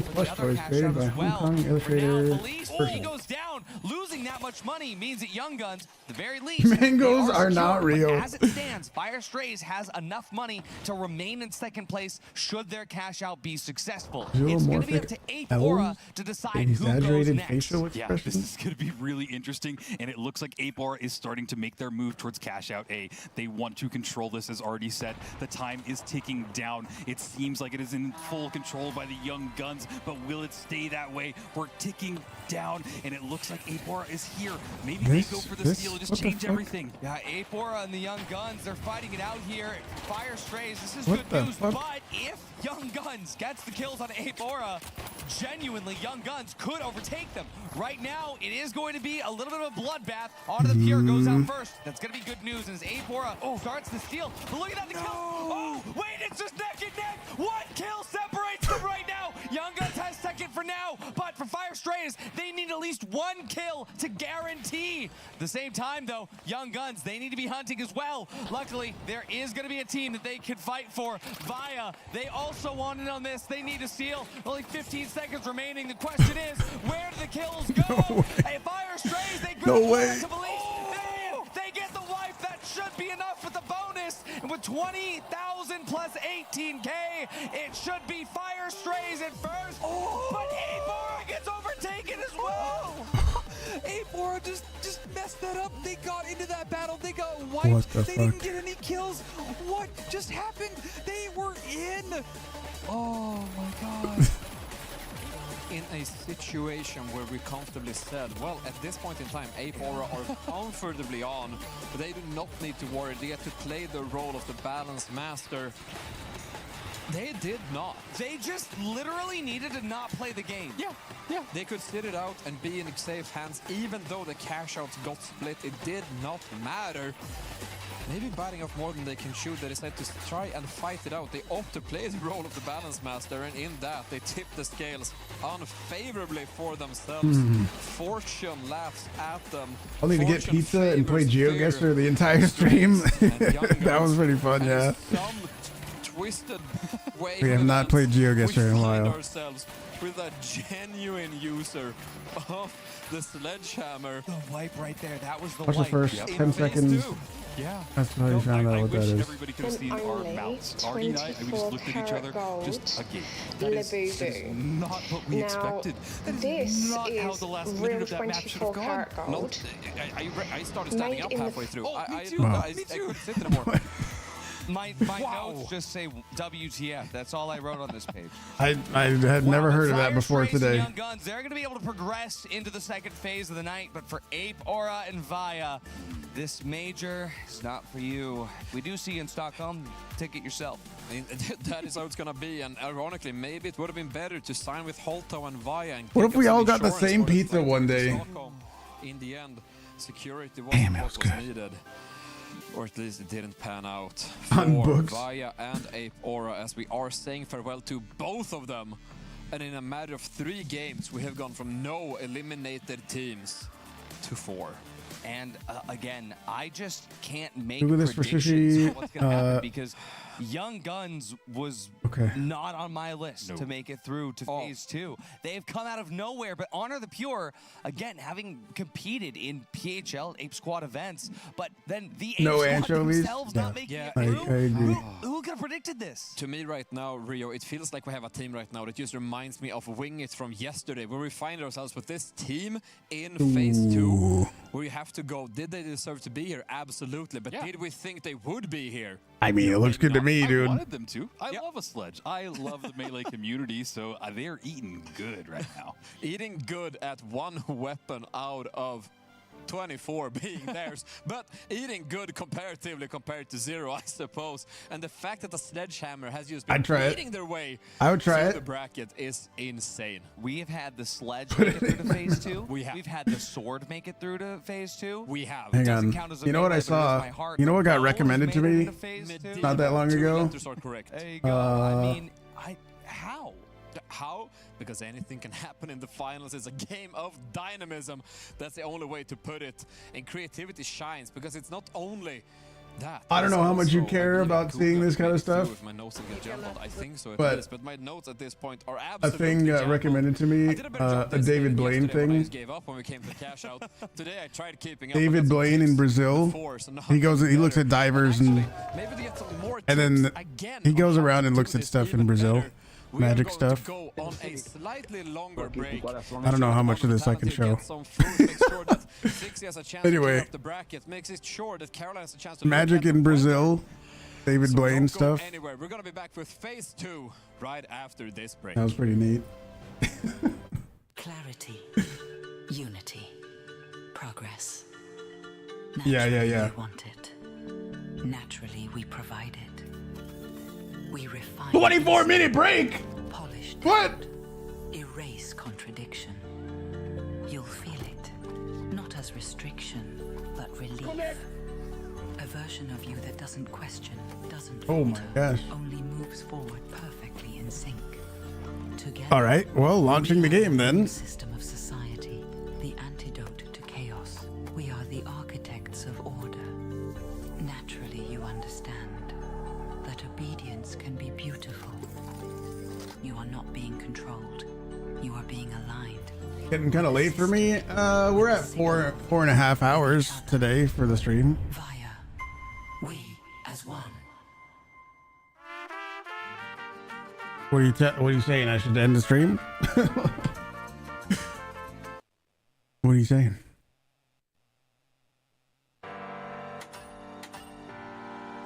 plush toys created by Hong Kong illustrator. he goes down. Losing that much money means that Young Guns, at the very least, Mangoes they are not secure. real. But as it stands, hands. Fire Strays has enough money to remain in second place should their cash out be successful. It's going to be up to Ape Aura to decide who goes next. Facial Yeah, this is going to be really interesting, and it looks like Ape Aura is starting to make their move towards cash out A. They want to control this, as already said. The time is ticking down. It seems like it is in full control by the Young Guns, but will it stay that way? We're ticking down, and it looks like Ape Aura is here. Maybe they go for the steal and just change everything. Yeah, Ape Aura and the Young Guns, they're fighting it out here. Fire Strays, this is good news, but if Young Guns gets the kills on Ape Aura, genuinely Young Guns could overtake them. Right now, it is going to be a little bit of a bloodbath. Onto the Pure goes out first. That's going to be good news as Ape Aura starts the steal. But look at that, the kill. Oh, wait, it's just neck and neck. One kill separates them right now. Young Guns has second for now, but for Fire Strays, they need at least one kill to guarantee. At the same time, though, Young Guns, they need to be hunting as well. Luckily, there is going to be a team that they can fight for. Via, they also want in on this. They need a steal. Only 15 seconds remaining. The question is, where do the kills go? Hey, Fire Strays, they grab the police. They get the wipe. That should be enough with the bonus. And with 20,000 plus 18K, it should be Fire Strays at first. But Ape Aura gets overtaken as well. Ape Aura just messed that up. They got into that battle. They got wiped. They didn't get any kills. What just happened? They were in. Oh my god. In a situation where we comfortably said, well, at this point in time, Ape Aura are comfortably on. But they do not need to worry. They get to play the role of the balanced master. They did not. They just literally needed to not play the game. Yeah. They could sit it out and be in safe hands, even though the cash outs got split. It did not matter. Maybe biting off more than they can chew. They decided to try and fight it out. They opt to play the role of the balance master, and in that, they tip the scales unfavorably for themselves. Fortune laughs at them. I'll need to get pizza and play GeoGuessr the entire stream. That was pretty fun, yeah. Some twisted way We have not played GeoGuessr in a while. Ourselves with a genuine user of the sledgehammer. The wipe right there. That was the Watch the wipe. first 10 seconds. Yeah. That's how you found out what that is. Everybody could have seen our mouths. Artie and I, we just looked at each other. Just a game. That is not what we expected. That is not how the last minute of that match should have gone. No, I started standing up halfway through. Me too. I couldn't sit anymore. My notes just say WTF. That's all I wrote on this page. I had never heard of that before today. Young Guns, they're going to be able to progress into the second phase of the night, but for Ape Aura and Via, this major is not for you. We do see you in Stockholm. Ticket yourself. That is how it's going to be, and ironically, maybe it would have been better to sign with Holto and Via. And what if we all got the same pizza one day? Stockholm. In the end, security wasn't what was needed. Or at least it didn't pan out for Via and Ape Aura, as we are saying farewell to both of them. And in a matter of 3 games, we have gone from no eliminated teams to 4. And again, I just can't make this predictions of what's going to happen because Young Guns was okay. not on my list to make it through to phase 2. They've come out of nowhere, but Honor the Pure, again, having competed in PHL Ape Squad events, but then the Ape Squad themselves not making it through. I agree. Who could have predicted this? To me right now, Rio, it feels like we have a team right now that just reminds me of Wing It from yesterday, where we find ourselves with this team in phase 2, where we have to go, did they deserve to be here? Absolutely. But did we think they would be here? I mean, it looks good to me, dude. I wanted them to. I love a sledge. I love the melee community, so they're eating good right now. Eating good at one weapon out of 24 being theirs, but eating good comparatively compared to 0, I suppose. And the fact that the sledgehammer has just been eating their way through the bracket is insane. We have had the sledge make it through to phase 2. We've had the sword make it through to phase 2. We have. Hang on. You know what I saw? You know what got recommended to me not that long ago? There you go. I mean, how? How? Because anything can happen in the finals. It's a game of dynamism. That's the only way to put it. And creativity shines because it's not only that. I don't know how much you Also, care ideally, about Google seeing this has kind of made it through stuff. if my notes get jumbled. I think so. But my notes at this point are A absolutely thing jumbled. recommended to me, I did a better job a this David game Blaine yesterday when I thing. just gave up when we came to the cash out. Today I tried keeping up. David Blaine in Brazil. He looks at divers and then he goes around and looks at stuff in Brazil, magic stuff. Go on a slightly longer break. I don't know how much of this I can show. Anyway, magic in Brazil, David Blaine stuff. Anyway, we're gonna be back with phase 2 right after this break. That was pretty neat. Clarity, unity, progress. Yeah. We want it. Naturally, we provide it. We refine 24-minute break. Polish. What? Erase contradiction. You'll feel it, not as restriction, but relief. A version of you that doesn't question, doesn't Oh my falter, gosh. only moves forward perfectly in sync. Together. All right. Well, launching the game then. System of society, the antidote to chaos. We are the architects of order. Naturally, you understand that obedience can be beautiful. You are not being controlled. You are being aligned. Getting kind of late for me. We're at 4.5 hours today for the stream. Via we as one. What are you saying? I should end the stream? What are you saying?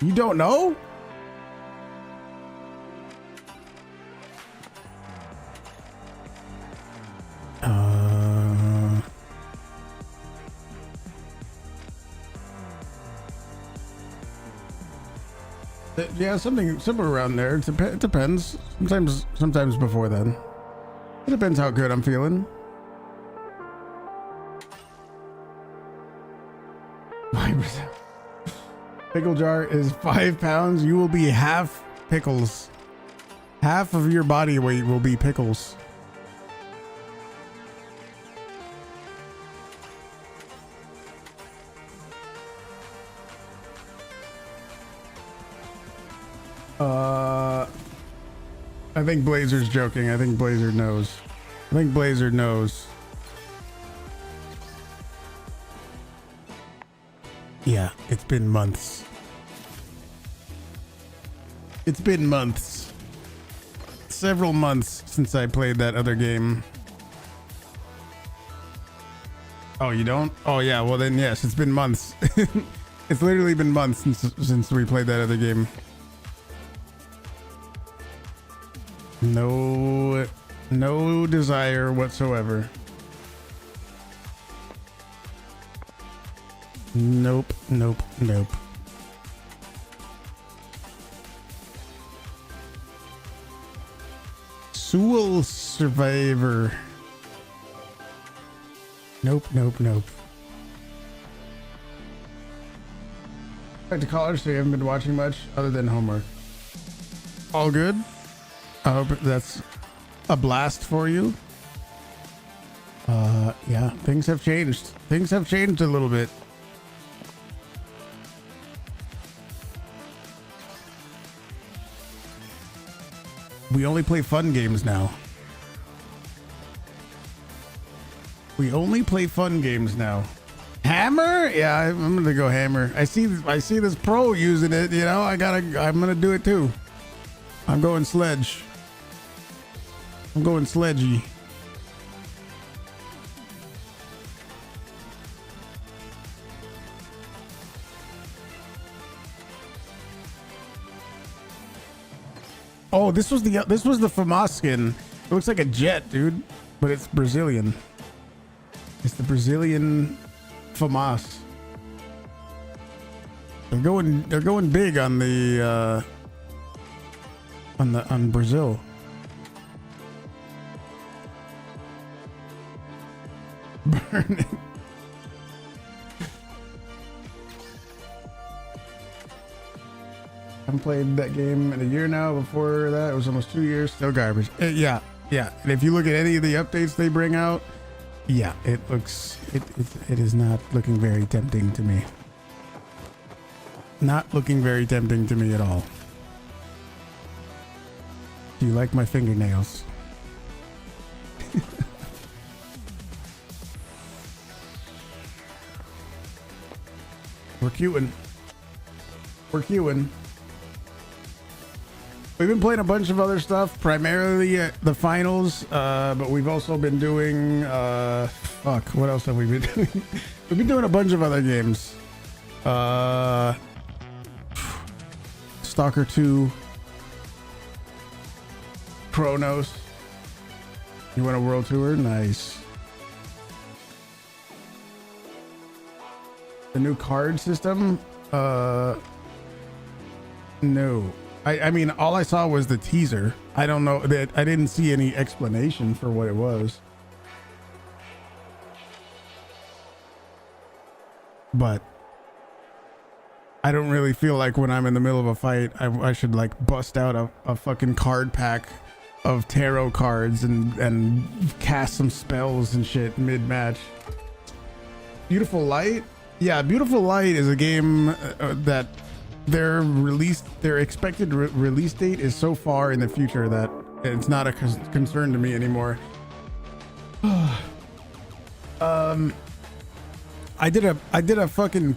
You don't know? Yeah, something around there. It depends. Sometimes before then. It depends how good I'm feeling. Pickle jar is 5 pounds. You will be half pickles. Half of your body weight will be pickles. I think Blazer's joking. I think Blazer knows. Yeah, it's been months. Several months since I played that other game. Oh, you don't? Oh yeah, well then yes, it's been months. It's literally been months since we played that other game. No desire whatsoever. Nope. Soul Survivor. Nope. Back to college, so you haven't been watching much other than homework. All good? I hope that's a blast for you. Yeah, things have changed. Things have changed a little bit. We only play fun games now. Hammer? Yeah, I'm gonna go hammer. I see this pro using it, you know. I'm gonna do it too. I'm going sledge. I'm going sledgy. Oh, this was the FAMAS skin. It looks like a jet, dude, but it's Brazilian. It's the Brazilian FAMAS. They're going big on the on Brazil. Burn it. I haven't played that game in a year now. Before that, it was almost 2 years. Still garbage. Yeah. And if you look at any of the updates they bring out, yeah, it is not looking very tempting to me. not looking very tempting to me at all. Do you like my fingernails? We're queuing. We're queuing. We've been playing a bunch of other stuff, primarily the finals, but we've also been doing, fuck, what else have we been doing? We've been doing a bunch of other games. Stalker 2, Chronos. You want a world tour? Nice. The new card system? No. I mean, all I saw was the teaser. I don't know that I didn't see any explanation for what it was. But I don't really feel like when I'm in the middle of a fight, I should like bust out a fucking card pack of tarot cards and cast some spells and shit mid-match. Beautiful Light? Yeah, Beautiful Light is a game that their expected release date is so far in the future that it's not a concern to me anymore. I did a fucking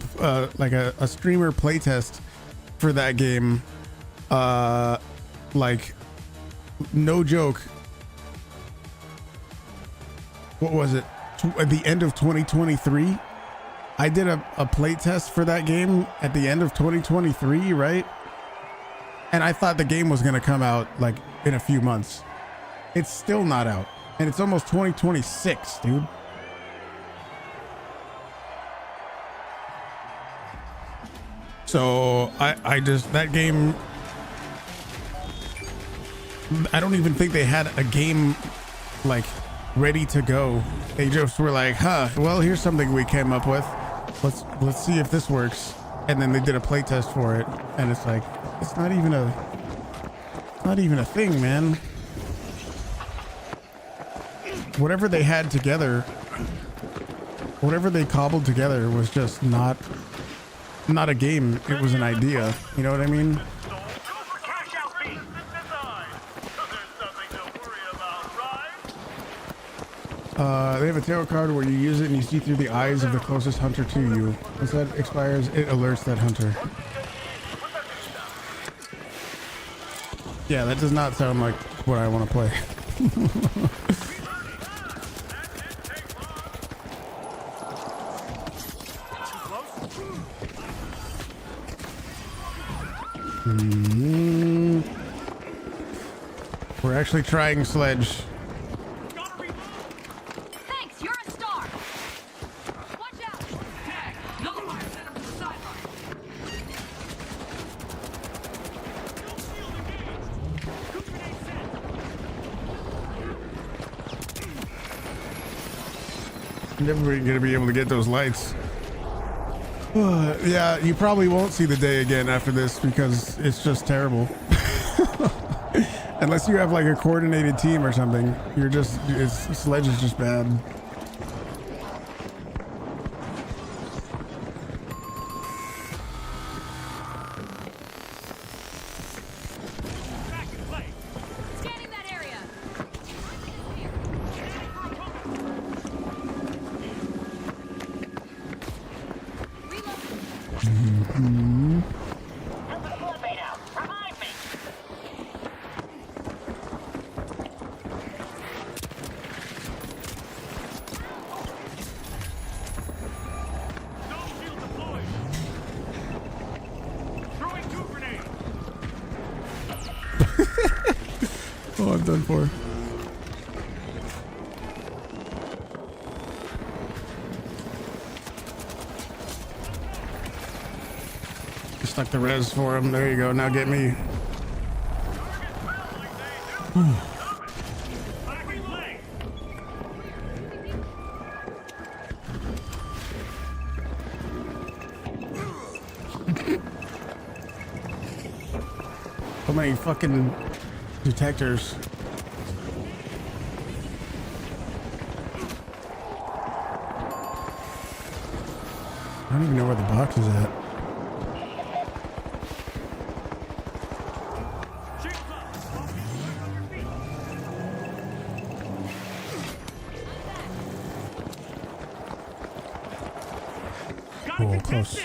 like a streamer playtest for that game, like no joke. What was it? At the end of 2023, I did a playtest for that game at the end of 2023, right? And I thought the game was gonna come out like in a few months. It's still not out, and it's almost 2026, dude. So I just, that game, I don't even think they had a game like ready to go. They just were like, huh, well, here's something we came up with. Let's see if this works. And then they did a play test for it, and it's like, it's not even a thing, man. Whatever they had together, whatever they cobbled together was just not a game. It was an idea. You know what I mean? They have a tarot card where you use it and you see through the eyes of the closest hunter to you. Once that expires, it alerts that hunter. Yeah, that does not sound like what I want to play. We're actually trying Sledge. Thanks, you're a star. Watch out. Another one sent him to the sideline. Never gonna be able to get those lights. Yeah, you probably won't see the day again after this because it's just terrible. Unless you have like a coordinated team or something, Sledge is just bad. Scanning that area. Oh, I'm done for. Stuck the res for him. There you go. Now get me. So many fucking detectors. I don't even know where the box is at. Close.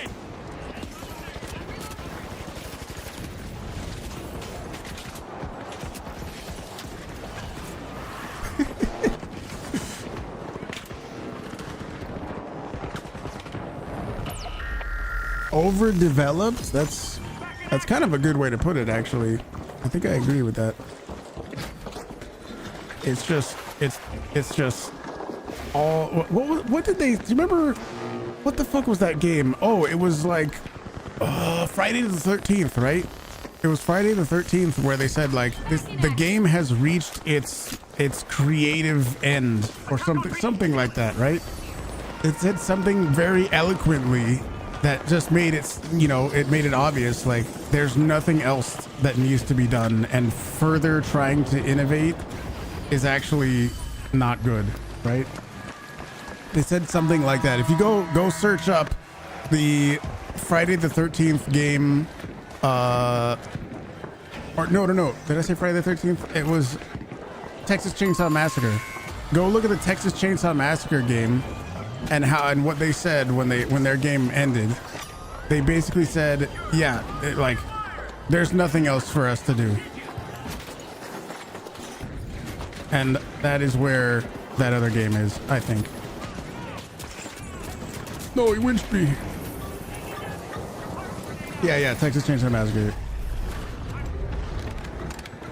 Overdeveloped? That's kind of a good way to put it, actually. I think I agree with that. It's just all what did they, do you remember what the fuck was that game? Oh, it was like Friday the 13th, right? It was Friday the 13th where they said like the game has reached its creative end or something like that, right? It said something very eloquently that just made it, you know, it made it obvious like there's nothing else that needs to be done, and further trying to innovate is actually not good, right? They said something like that. If you go search up the Friday the 13th game, or no, did I say Friday the 13th? It was Texas Chainsaw Massacre. Go look at the Texas Chainsaw Massacre game and what they said when their game ended. They basically said, yeah, like there's nothing else for us to do. And that is where that other game is, I think. No, he winched me. Yeah, Texas Chainsaw Massacre.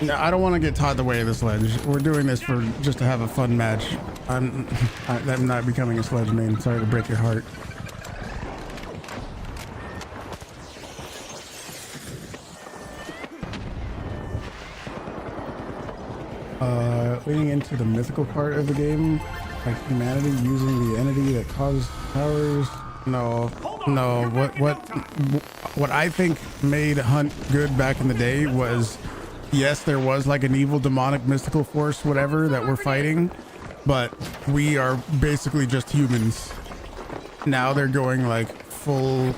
No, I don't want to get taught the way of the sledge. We're doing this for just to have a fun match. I'm not becoming a sledge main. Sorry to break your heart. Leading into the mythical part of the game, like humanity using the entity that causes powers. No. What I think made Hunt good back in the day was, yes, there was like an evil demonic mystical force, whatever, that we're fighting, but we are basically just humans. Now they're going like full,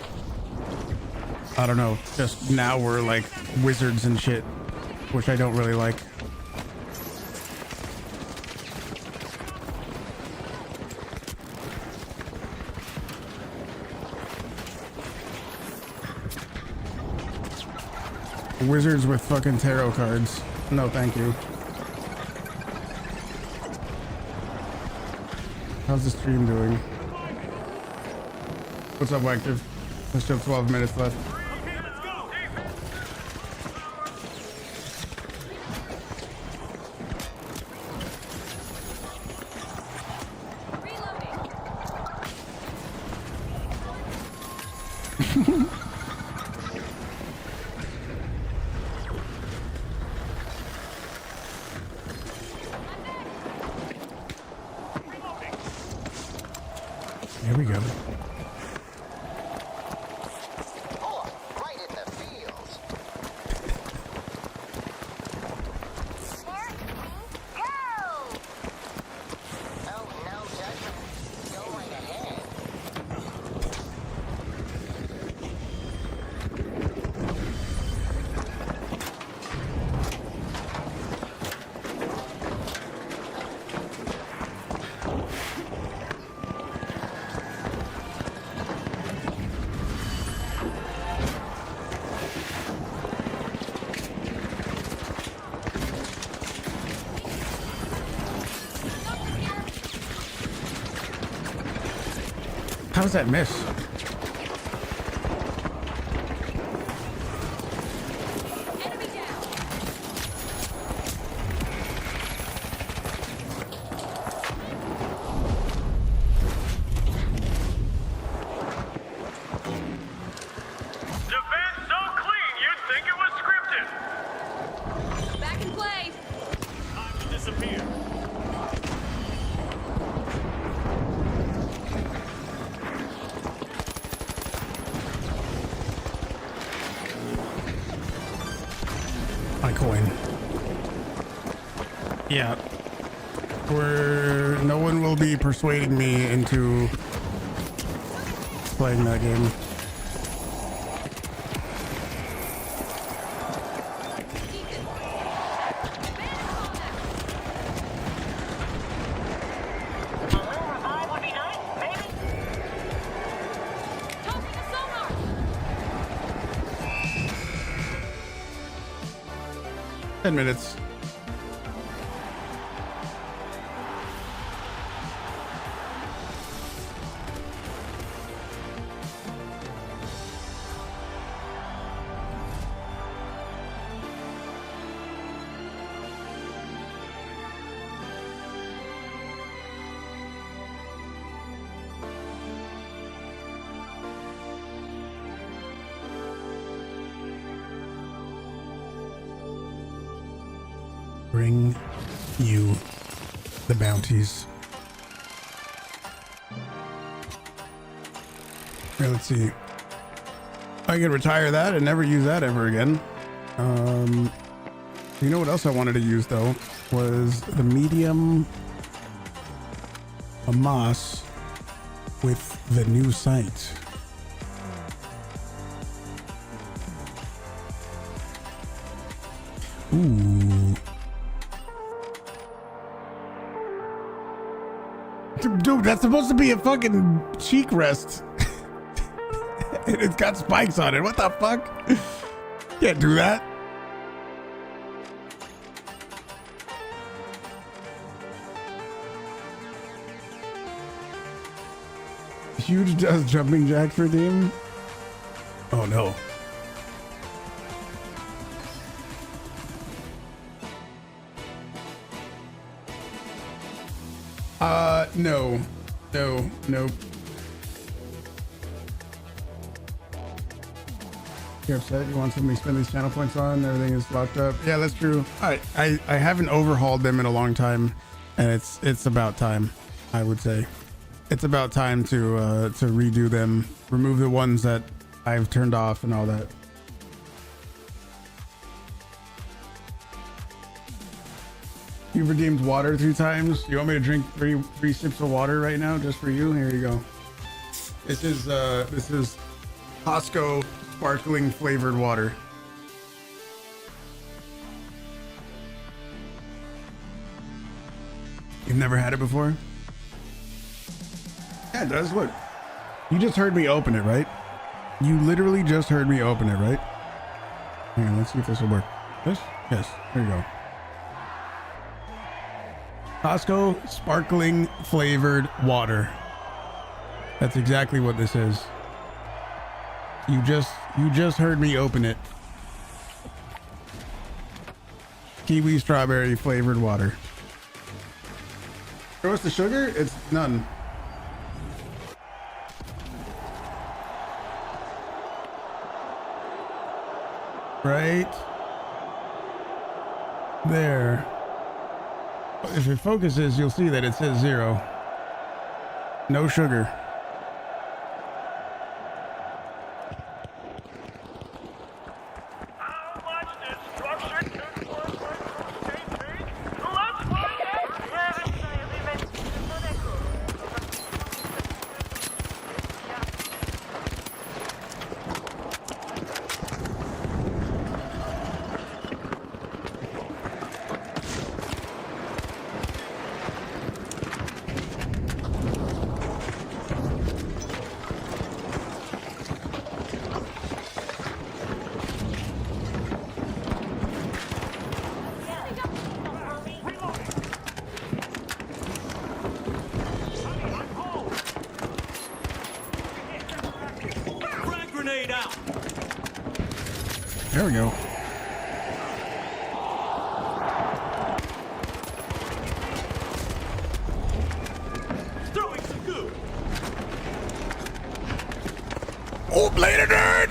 I don't know, just now we're like wizards and shit, which I don't really like. Wizards with fucking tarot cards. No, thank you. How's the stream doing? What's up, Active? There's still 12 minutes left. Here we go. How's that miss? Yeah, no one will be persuading me into playing that game. Tossing assault! 10 minutes. Bring you the bounties. Okay, let's see. I can retire that and never use that ever again. You know what else I wanted to use though was the medium Hamas with the new sight. Ooh. Dude, that's supposed to be a fucking cheek rest. And it's got spikes on it. What the fuck? Can't do that. Huuge does jumping jacks for team. Oh no. No. You're upset? You want something to spend these channel points on? Everything is locked up. Yeah, that's true. I haven't overhauled them in a long time, and it's about time. I would say it's about time to redo them, remove the ones that I've turned off and all that. You've redeemed water 3 times. You want me to drink three sips of water right now just for you? Here you go. This is Costco sparkling flavored water. You've never had it before? Yeah, it does. Look. You just heard me open it, right? You literally just heard me open it, right? Hang on, let's see if this will work. This? Yes. There you go. Costco sparkling flavored water. That's exactly what this is. You just heard me open it. Kiwi strawberry flavored water. What's the sugar? It's none. Right there. If it focuses, you'll see that it says 0. No sugar. There we go. Throwing some goo. Oh, bladed nerd!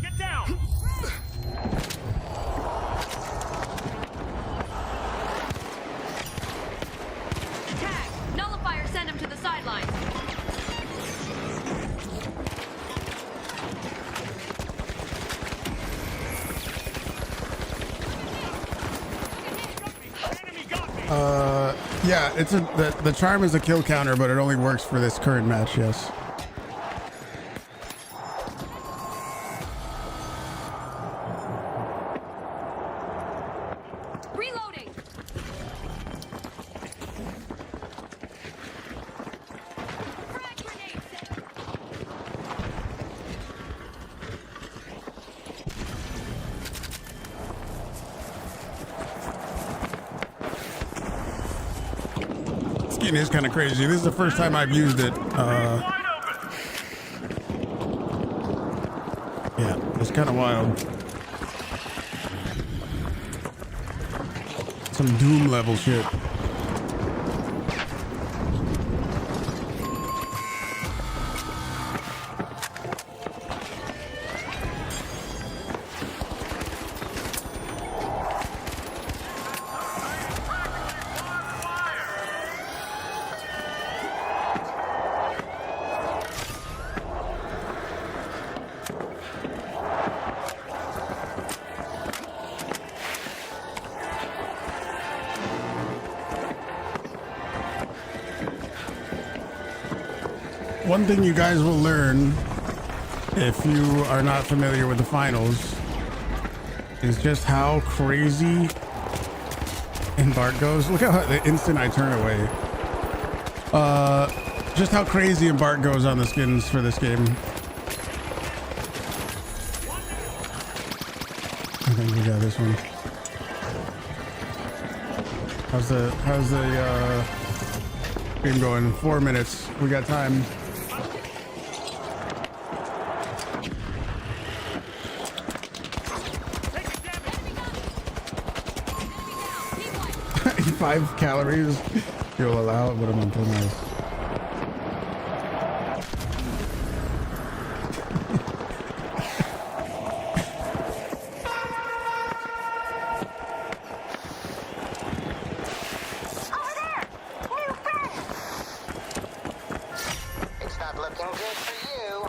Get down. Tag. Nullifier, send him to the sidelines. Yeah, it's the charm is a kill counter, but it only works for this current match, yes. Reloading. skin is kind of crazy. This is the first time I've used it. Yeah, it's kind of wild. Some Doom level shit. One thing you guys will learn if you are not familiar with the finals is just how crazy Embark goes. Look how the instant I turn away. Just how crazy Embark goes on the skins for this game. I think we got this one. How's the game going? 4 minutes. We got time. Five calories you'll allow it, but I'm on too nice. It's not looking good for you.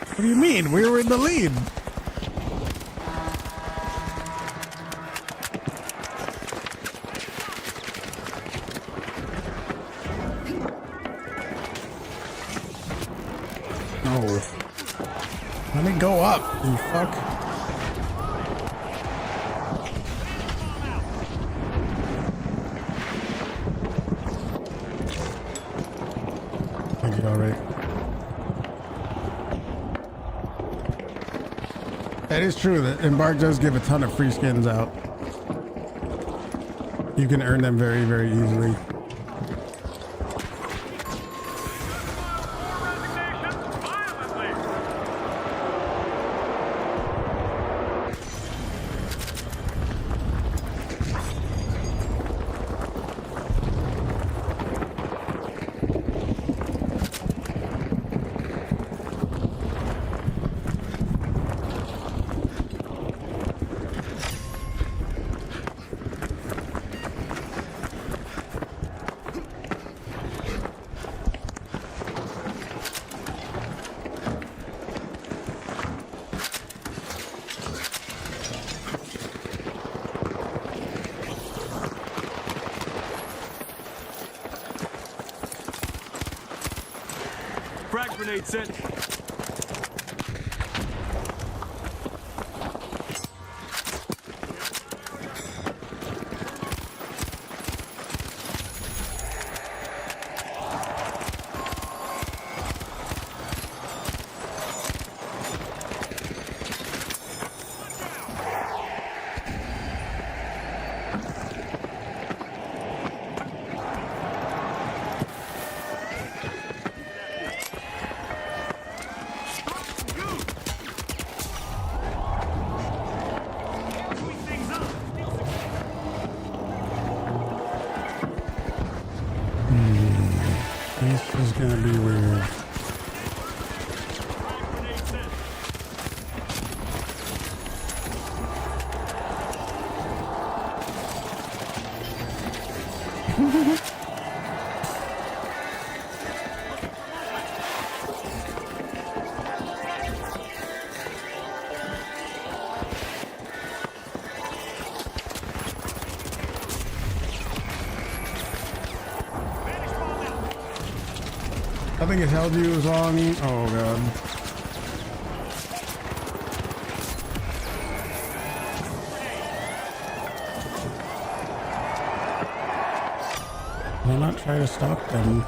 What do you mean? We were in the lead. Let me go up, you fuck. I think you're alright. That is true that Embark does give a ton of free skins out. You can earn them very, very easily. Frag grenade set. This is gonna be weird. I think it held you as long. Oh god. Why not try to stop them?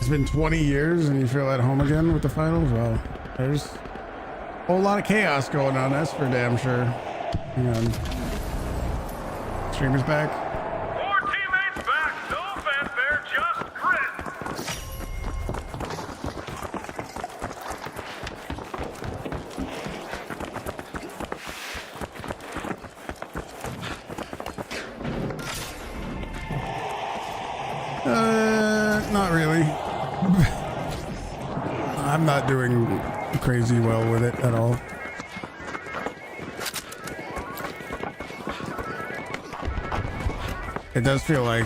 It's been 20 years and you feel at home again with the finals? Well, there's a whole lot of chaos going on, that's for damn sure. Hang on. Streamer's back. 4 teammates back. No fanfare, just grit. Not really. I'm not doing crazy well with it at all. It does feel like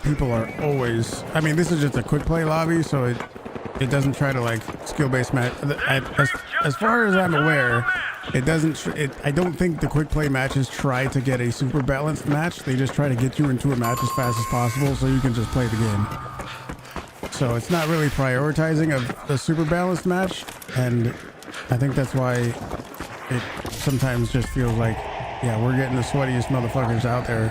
people are always, I mean, this is just a quick play lobby, so it doesn't try to like skill-based match. As far as I'm aware, it doesn't, I don't think the quick play matches try to get a super balanced match. They just try to get you into a match as fast as possible so you can just play the game. So it's not really prioritizing a super balanced match, and I think that's why it sometimes just feels like, yeah, we're getting the sweatiest motherfuckers out there.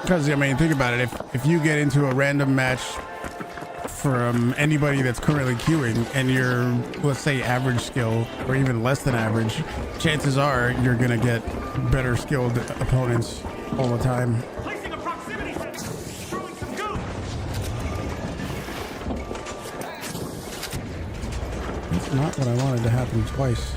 Because, I mean, think about it. If you get into a random match from anybody that's currently queuing and you're, let's say, average skill or even less than average, chances are you're going to get better skilled opponents all the time. Placing a proximity sensor. Throwing some goo. That's not what I wanted to happen twice.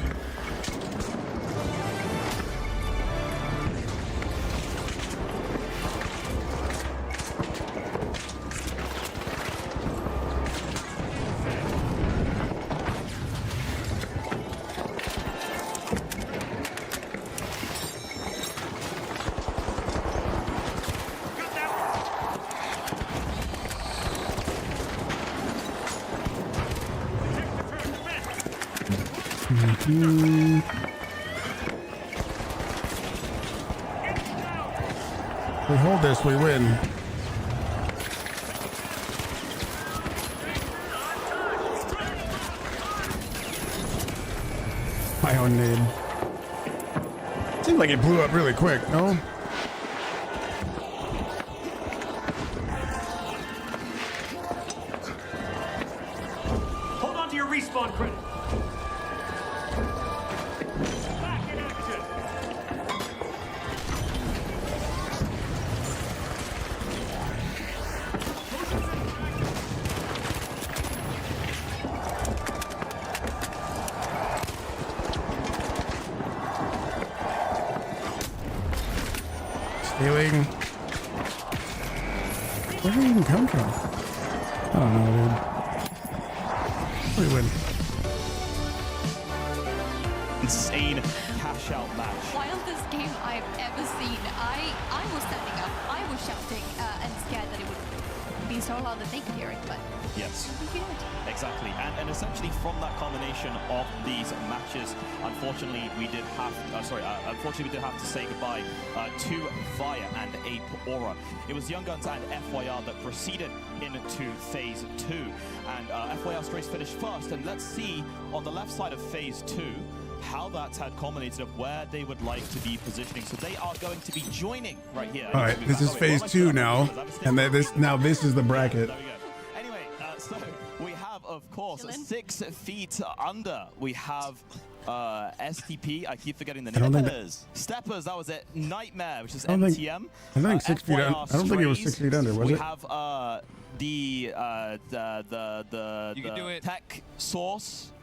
We hold this, we win. My own nade. Seemed like it blew up really quick, no? Hold on to your respawn credit. Back in action. Stealing. Where did it even come from? I don't know, dude. We win. Insane cash out match. Wildest game I've ever seen. I was standing up, I was shouting and scared that it would be so loud that they could hear it, but Yes. we hear it. Exactly, and essentially from that combination of these matches, unfortunately we did have, to say goodbye to Via and Ape Aura. It was Young Guns and FYR that proceeded into Phase 2, and FYR Strays finished first, and let's see on the left side of Phase 2 how that's had culminated of where they would like to be positioning. So they are going to be joining right here. All right, this is Phase 2 now, and this is the bracket. There we go. Anyway, so we have, of course, 6 feet under. We have STP. I keep forgetting the name. Steppers. That was it. Nightmare, which is MTM. I think 6 feet under. I don't think it was 6 feet under, was it? We have the Tech Source.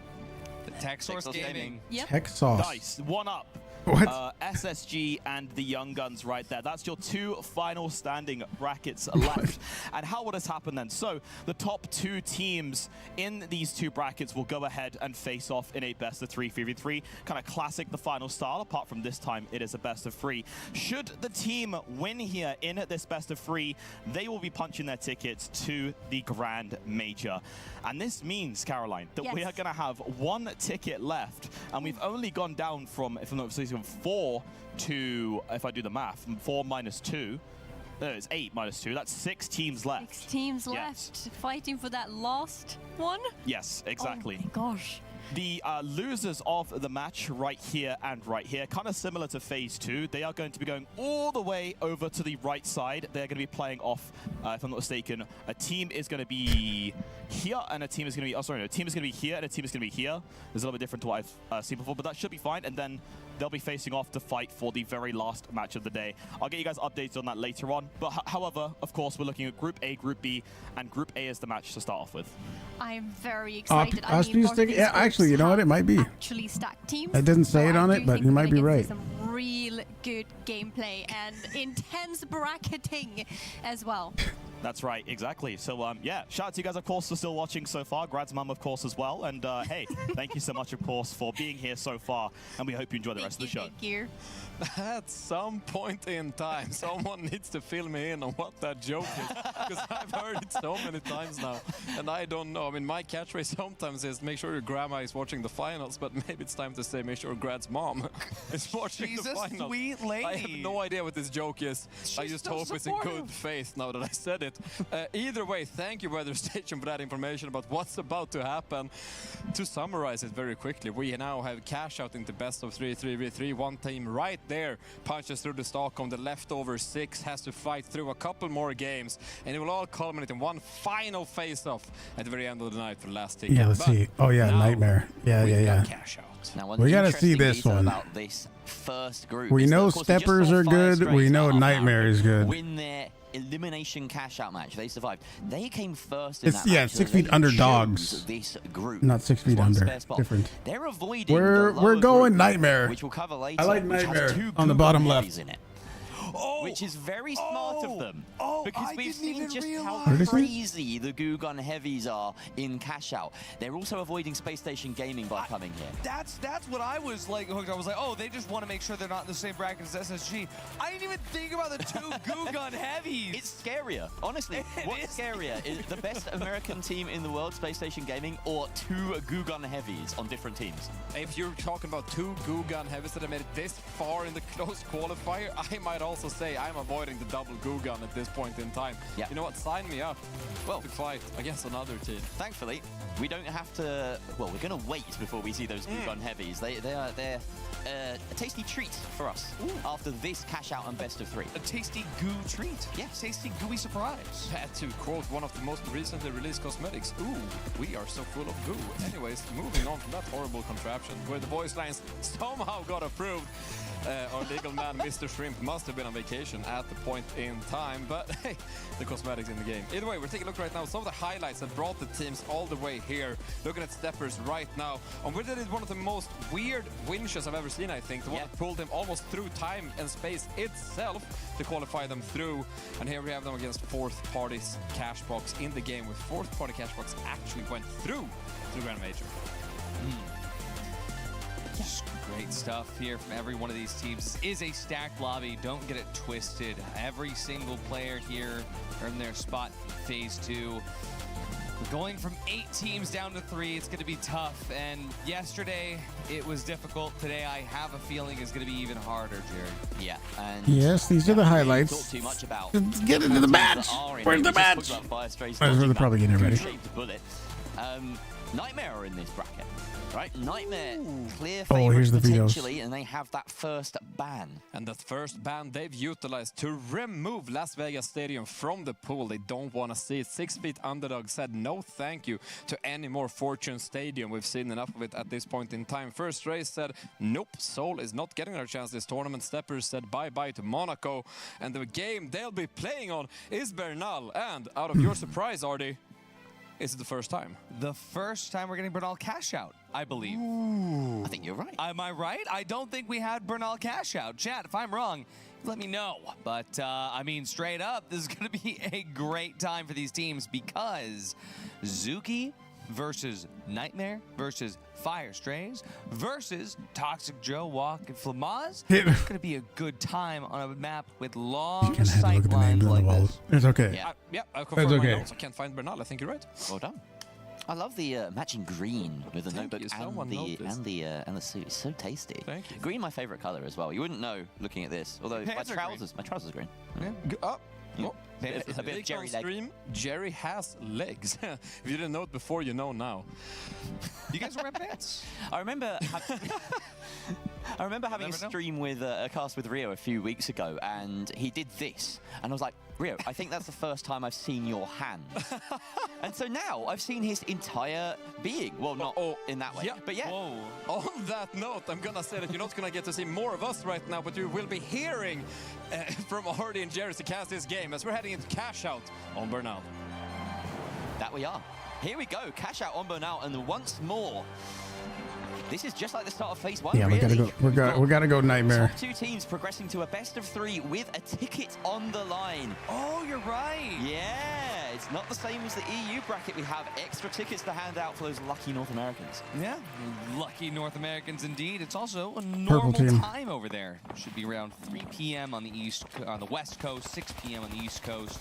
The Tech Source Gaming. Yep. Tech Sauce. Nice. One up. What? SSG and the Young Guns right there. That's your 2 final standing brackets left. And how will this happen then? So the top 2 teams in these 2 brackets will go ahead and face off in a best of 3 3v3. Kind of classic the final style, apart from this time it is a best of 3. Should the team win here in this best of 3, they will be punching their tickets to the Grand Major. And this means, Caroline, that we are going to have 1 ticket left. And we've only gone down from, if I'm not mistaken, 4 to, if I do the math, 4 minus 2. No, it's 8 minus 2. That's 6 teams left. 6 teams left fighting for that last one. Yes, exactly. Oh my gosh. The losers of the match right here and right here, kind of similar to phase 2, they are going to be going all the way over to the right side. They're going to be playing off, if I'm not mistaken, a team is going to be here and a team is going to be, oh sorry, no, a team is going to be here and a team is going to be here. It's a little bit different to what I've seen before, but that should be fine. And then they'll be facing off to fight for the very last match of the day. I'll get you guys updates on that later on. But however, of course, we're looking at Group A, Group B, and Group A is the match to start off with. I'm very excited. I mean, both of these yeah, actually, you know what? It might be. Actually stacked teams. It doesn't say so it on I it, do but think you we're might be gonna get right. Some real good gameplay and intense bracketing as well. That's right, exactly. So, yeah, shout out to you guys, of course, for still watching so far. Grad's mum, of course, as well. And, hey, thank you so much, of course, for being here so far. And we hope you enjoy the rest of the show. Thank you. At some point in time, someone needs to fill me in on what that joke is, because I've heard it so many times now, and I don't know. I mean, my catchphrase sometimes is make sure your grandma is watching the finals, but maybe it's time to say make sure Grad's mom is watching the finals. Sweet lady. I have no idea what this joke is. I just hope it's in good faith now that I said it. Either way, thank you, Weather Station, for that information about what's about to happen. To summarize it very quickly, we now have cash out into best of 3, 3v3. One team right there punches through the Stockholm. The leftover 6 has to fight through a couple more games, and it will all culminate in one final face-off at the very end of the night for the last ticket. Yeah, let's see. Oh yeah, Nightmare. Yeah. Cash out. Now, We gotta see this one. About this first group We is that, know of course, they just Steppers saw are Fire good. We Strays know out Nightmare now, is good. Win their elimination cash out match. They survived. They came first in It's that match. 6 so feet they underdogs. chose This group. Not 6 feet One under. spare spot. Different. They're avoiding We're the lower going group, Nightmare. which we'll cover later. I like which has Nightmare 2 on the Google bottom heavies left. in it. Which is very smart of them. Because we've seen just how What did he say? crazy the Goo Gun Heavies are in cash out. They're also avoiding Space Station Gaming by coming here. That's what I was like hooked. I was like, oh, they just want to make sure they're not in the same bracket as SSG. I didn't even think about the 2 Goo Gun Heavies. It's scarier. Honestly, what's scarier? Is the best American team in the world, Space Station Gaming, or 2 Goo Gun Heavies on different teams? If you're talking about 2 Goo Gun Heavies that have made it this far in the close qualifier, I might also say I'm avoiding the double Goo Gun at this point in time. Yeah. You know what? Sign me up. Well, to fight against another team. Thankfully, we don't have to. Well, we're going to wait before we see those Goo Gun Heavies. They're a tasty treat for us after this cash out and best of 3. A tasty goo treat. Yeah. Tasty gooey surprise. To quote one of the most recently released cosmetics, ooh, we are so full of goo. Anyways, moving on from that horrible contraption where the voice lines somehow got approved. Our legal man, Mr. Shrimp, must have been on vacation at the point in time, but hey, the cosmetics in the game. Either way, we're taking a look right now. Some of the highlights that brought the teams all the way here. Looking at Steppers right now. And we did one of the most weird winches I've ever seen, I think. The one that pulled them almost through time and space itself to qualify them through. And here we have them against fourth party's Cashbox in the game, with fourth party Cashbox actually went through the Grand Major. Great stuff here from every one of these teams. This is a stacked lobby. Don't get it twisted. Every single player here earned their spot in phase 2. We're going from 8 teams down to 3. It's going to be tough. And yesterday, it was difficult. Today, I have a feeling is going to be even harder, Jared. Yeah. And Yes, these are the talk highlights. too much about Let's get into the match. Where's the match? They're probably getting it ready. Bullet. Nightmare are in this bracket, right? Nightmare, clear Oh, here's favorites the videos. potentially, and they have that first ban. And that first ban they've utilized to remove Las Vegas Stadium from the pool. They don't want to see it. 6 feet underdog said no thank you to any more Fortune Stadium. We've seen enough of it at this point in time. First Race said nope, Seoul is not getting their chance this tournament. Steppers said bye-bye to Monaco. And the game they'll be playing on is Bernal. And out of your surprise, Artie, is it the first time? The first time we're getting Bernal cash out, I believe. Ooh. I think you're right. Am I right? I don't think we had Bernal cash out. Chat, if I'm wrong, let me know. But, I mean, straight up, this is going to be a great time for these teams because Zuki versus Nightmare versus Fire Strays versus Toxic Joe Walk and Flamaz. It's going to be a good time on a map with long sight lines like this. It's okay. Yeah, I confirm It's okay. my notes. I can't find Bernal. I think you're right. Well done. I love the matching green with the Thank notebook you. Someone noticed. and the suit. It's so tasty. Thank you. Green, my favorite color as well. You wouldn't know looking at this, although my Pants are trousers are green. Yeah. A bit of Jerry leg. Stream, Jerry has legs. If you didn't know it before, you know now. You guys wear pants? I remember having a stream with a cast with Rio a few weeks ago, and he did this, and I was like, Rio, I think that's the first time I've seen your hand. And so now I've seen his entire being. Well, not in that way, yeah. but yeah. Whoa. On that note, I'm gonna say that you're not gonna get to see more of us right now, but you will be hearing from Hardy and Jerry to cast this game as we're heading into cash out on Burnout. That we are. Here we go, cash out on Burnout, and once more. This is just like the start of phase 1. Yeah, really. we gotta go Nightmare. Top 2 teams progressing to a best of 3 with a ticket on the line. Oh, you're right. Yeah, it's not the same as the EU bracket. We have extra tickets to hand out for those lucky North Americans. Yeah, lucky North Americans indeed. It's also a Purple normal team. time over there. It should be around 3 p.m. on the West Coast, 6 p.m. on the East Coast.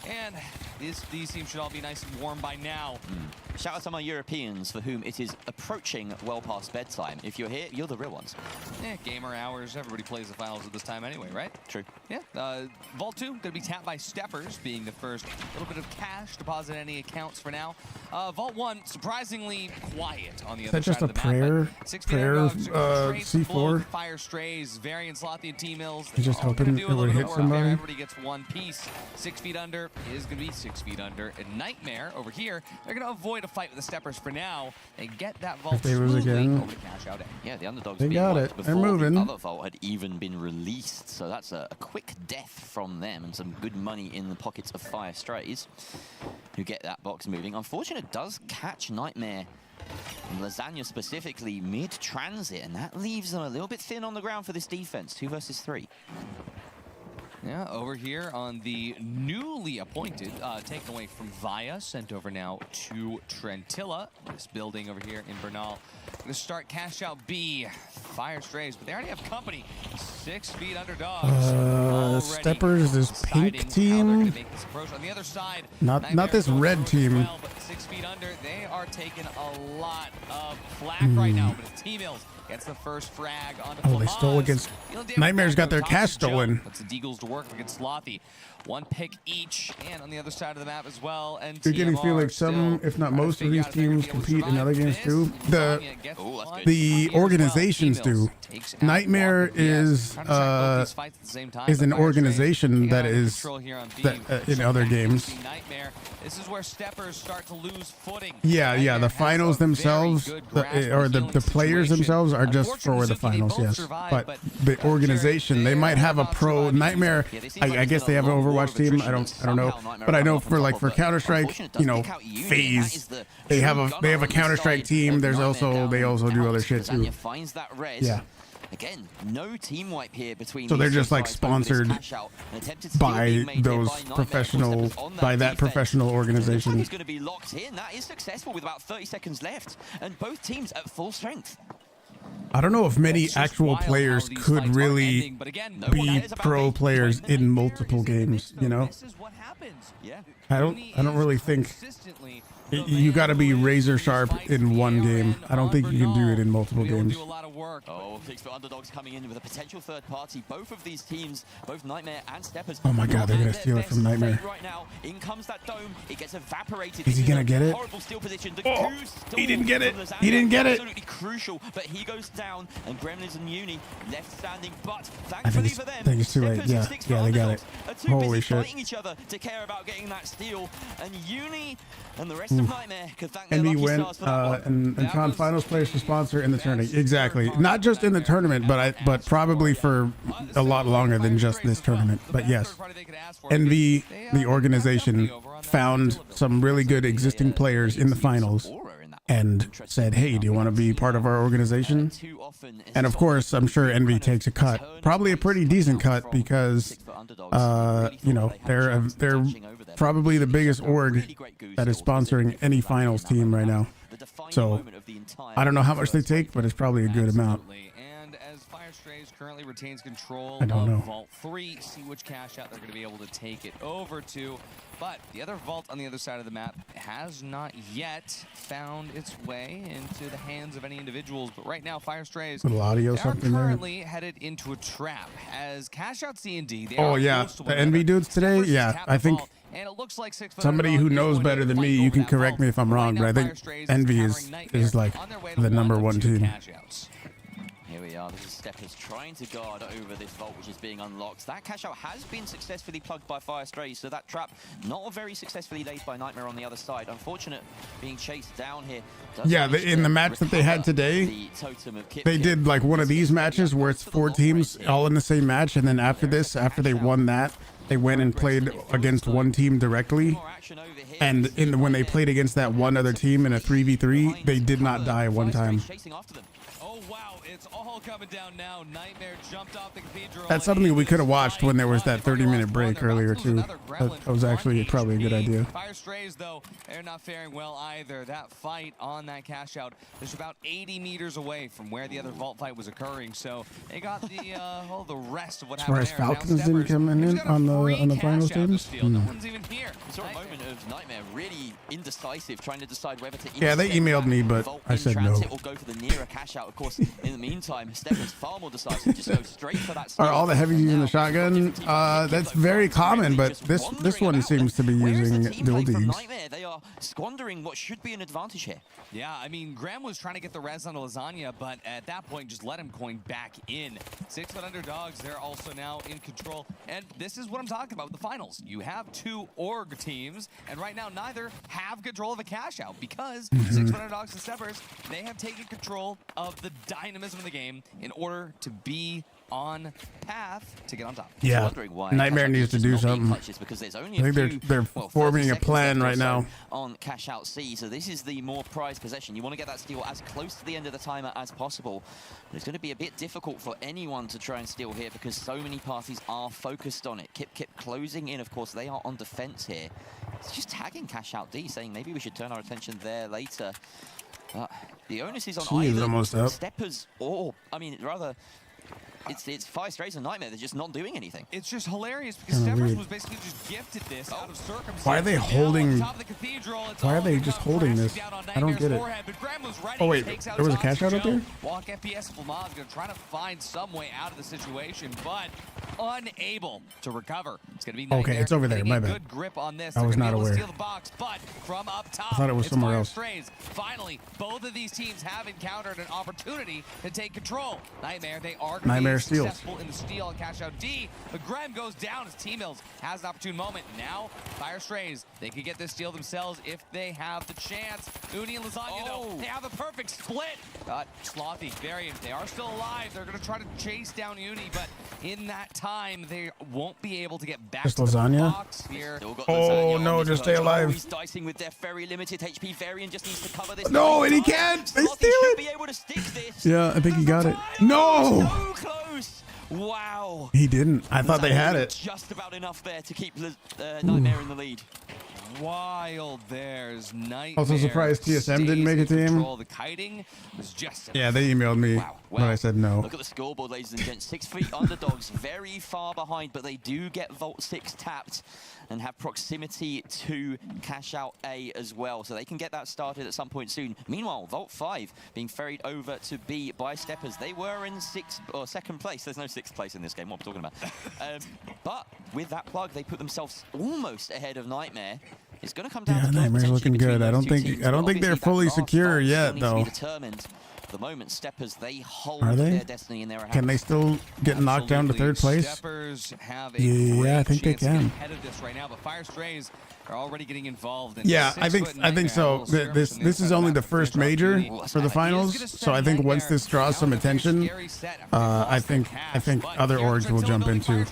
And these teams should all be nice and warm by now. Shout out to my Europeans for whom it is approaching well past bedtime. If you're here, you're the real ones. Gamer hours. Everybody plays the finals at this time anyway, right? True. Yeah. Vault 2 going to be tapped by Steppers, being the first little bit of cash deposit in any accounts for now. Vault 1 surprisingly quiet on the other Is that just side a of the prayer? map. But 6 Prayer C4. C4? Fire Strays, Variant Slothy, and T-Mills. He's just hoping it would hit somebody. Everybody gets one piece. 6 feet under is going to be 6 feet under. And Nightmare over here, they're going to avoid a fight with the Steppers for now and get that vault If they lose again. over to cash out. Yeah, the underdogs They got it. They're moving. The other vault had even been released, so that's a quick death from them and some good money in the pockets of Fire Strays, who get that box moving. Unfortunately, it does catch Nightmare and Lasagna specifically mid-transit, and that leaves them a little bit thin on the ground for this defense. 2 versus 3. Yeah, over here on the newly appointed, taken away from Via, sent over now to Trentilla. This building over here in Bernal. Going to start cash out B. Fire Strays, but they already have company. 6 feet under dogs. Steppers, this pink team. On the other side, Not this red team. well, but 6 feet under, they are taking a lot of flack right now. But it's T-Mills gets the first frag onto Oh, they stole against Nightmare's got their cash stolen. Puts the Deagles to work against Slothy. 1 pick each, and on the other side of the map as well. And You're getting feel like some, if not most of these teams compete in other games too. The organizations do. Nightmare is an organization that is in other games. This is where Steppers start to lose footing. Yeah. The finals themselves, the players themselves are just for the finals, yes. But the organization, they might have a pro Nightmare. I guess they have an Overwatch team. I don't know, but I know for Counter-Strike, FaZe, they have a Counter-Strike team. They also do other shit too. Yeah. Again, no team wipe here between. So they're just like sponsored by that professional organization. He's going to be locked in. That is successful with about 30 seconds left, and both teams at full strength. I don't know if many actual players could really be pro players in multiple games. I don't really think you got to be razor sharp in one game. I don't think you can do it in multiple games. Oh, picks for underdogs coming in with a potential third party. Both of these teams, both Nightmare and Steppers. Oh my God, they're gonna steal it from Nightmare. Right now, in comes that dome. It gets evaporated. Is he gonna get it? Horrible steal position. Oh, he didn't get it. He didn't get it. Absolutely crucial, but he goes down, and Gremlins and Uni left standing. But thankfully for them, I think it's too late. Yeah, they got it. Holy shit! Fighting each other to care about getting that steal, and Uni and the rest of Nightmare could thank their lucky went stars for that one. and Con Finals players to sponsor in the tournament. Exactly. Not just in the tournament, but probably for a lot longer than just this tournament. But yes, Envy, the organization, found some really good existing players in the finals and said, hey, do you want to be part of our organization? And of course, I'm sure Envy takes a cut, probably a pretty decent cut, because they're probably the biggest org that is sponsoring any finals team right now. So I don't know how much they take, but it's probably a good amount. And as Fire Fire Strays currently retains control I don't know. of Vault 3. See which cash out they're going to be able to take it over to. But the other vault on the other side of the map has not yet found its way into the hands of any individuals. But right now, Fire Strays Little audio are something there. currently headed into a trap as cash out C&D. They Oh are yeah, close to the one Envy another. dudes today. Steppers Yeah, tap I the think vault, and it looks like 6 somebody who knows better than me, you can correct me if I'm wrong, but I think Envy is like the #1 team. Here we are, this is Steppers trying to guard over this vault which is being unlocked. That cash out has been successfully plugged by Fire Strays, so that trap not very successfully laid by Nightmare on the other side. Unfortunate being chased down here. Yeah, in the match that they had today, they did like one of these matches where it's 4 teams all in the same match, and then after this, after they won that, they went and played against one team directly. And when they played against that one other team in a 3v3, they did not die one time. Oh wow, it's all coming down now. Nightmare jumped off the cathedral. That's something we could have watched when there was that 30-minute break earlier too. That was actually probably a good idea. Fire Strays though, they're not faring well either. That fight on that cash out is about 80 meters away from where the other vault fight was occurring. So they got the rest of what happened As far there. as Falcons didn't come in on the final teams. No one's even here. We saw a moment of Nightmare really indecisive, trying to decide whether to Yeah, they emailed me, but I said no. or go for the nearer cash out. Of course, in the meantime, Steppers far more decisive, just go straight for that. Are all the heavies using the shotgun? That's very common, but this one seems to be using dual deeds. Nightmare, they are squandering what should be an advantage here. Yeah, I mean, Graham was trying to get the res on Lasagna, but at that point, just let him coin back in. 6-foot underdogs, they're also now in control. And this is what I'm talking about with the finals. You have 2 org teams, and right now, neither have control of a cash out because 6-foot underdogs and Steppers, they have taken control of the dynamism of the game in order to be on path to get on top. Yeah, Nightmare needs to do something. I think they're forming a plan right now. On cash out C, so this is the more prized possession. You want to get that steal as close to the end of the timer as possible. But it's going to be a bit difficult for anyone to try and steal here because so many parties are focused on it. Kip closing in, of course, they are on defense here. It's just tagging cash out D, saying maybe we should turn our attention there later. The onus is on either almost up. Steppers or, I mean, rather, it's Fire Strays and Nightmare. They're just not doing anything. It's just hilarious because Steppers was basically just gifted this out of circumstance. Why are they holding? Why are they just holding this? I don't get it. Oh wait, there was a cash out up there? Walk FPS Flamaz going to try to find some way out of the situation, but unable to recover. It's going to be Nightmare. Okay, it's over there. My bad. Good grip on this. I was not aware. Steal the box, but from up top, I thought it was somewhere else. Strays. Finally, both of these teams have encountered an opportunity to take control. Nightmare, they are going to be successful in the steal and cash out D, but Graham goes down as T-Mills has an opportune moment. Now, Fire Strays, they could get this steal themselves if they have the chance. Uni and Lasagna, though, they have a perfect split. But Slothy, Variant, they are still alive. They're going to try to chase down Uni, but in that time, they won't be able to get back just to Lasagna? the box here. Oh no, just stay alive. He's dicing with their very limited HP. Variant just needs to cover this. No, and he can't. They steal it. Be able to stick this. Yeah, I think he got it. No. So close. Wow. He didn't. I thought they had it. Just about enough there to keep Nightmare in the lead. Wild, there's Nightmare. Also surprised TSM didn't make a team. The kiting was just Yeah, they emailed me, but I said no. Look at the scoreboard, ladies and gents. 6 feet underdogs, very far behind, but they do get Vault 6 tapped and have proximity to cash out A as well, so they can get that started at some point soon. Meanwhile, Vault 5 being ferried over to B by Steppers. They were in 2nd place. There's no 6th place in this game. What am I talking about? But with that plug, they put themselves almost ahead of Nightmare. It's going to come down to Nightmare's looking good. I don't think they're fully secure yet, though. At the moment, Steppers, they hold Are they? their destiny in their hands. Can they still get knocked down to 3rd place? Steppers have a Yeah, I think they chance to get can. ahead of this right now, but Fire Strays are already getting involved. Yeah, I think so. This is only the first major for the finals, so I think once this draws some attention, I think other orgs will jump in too.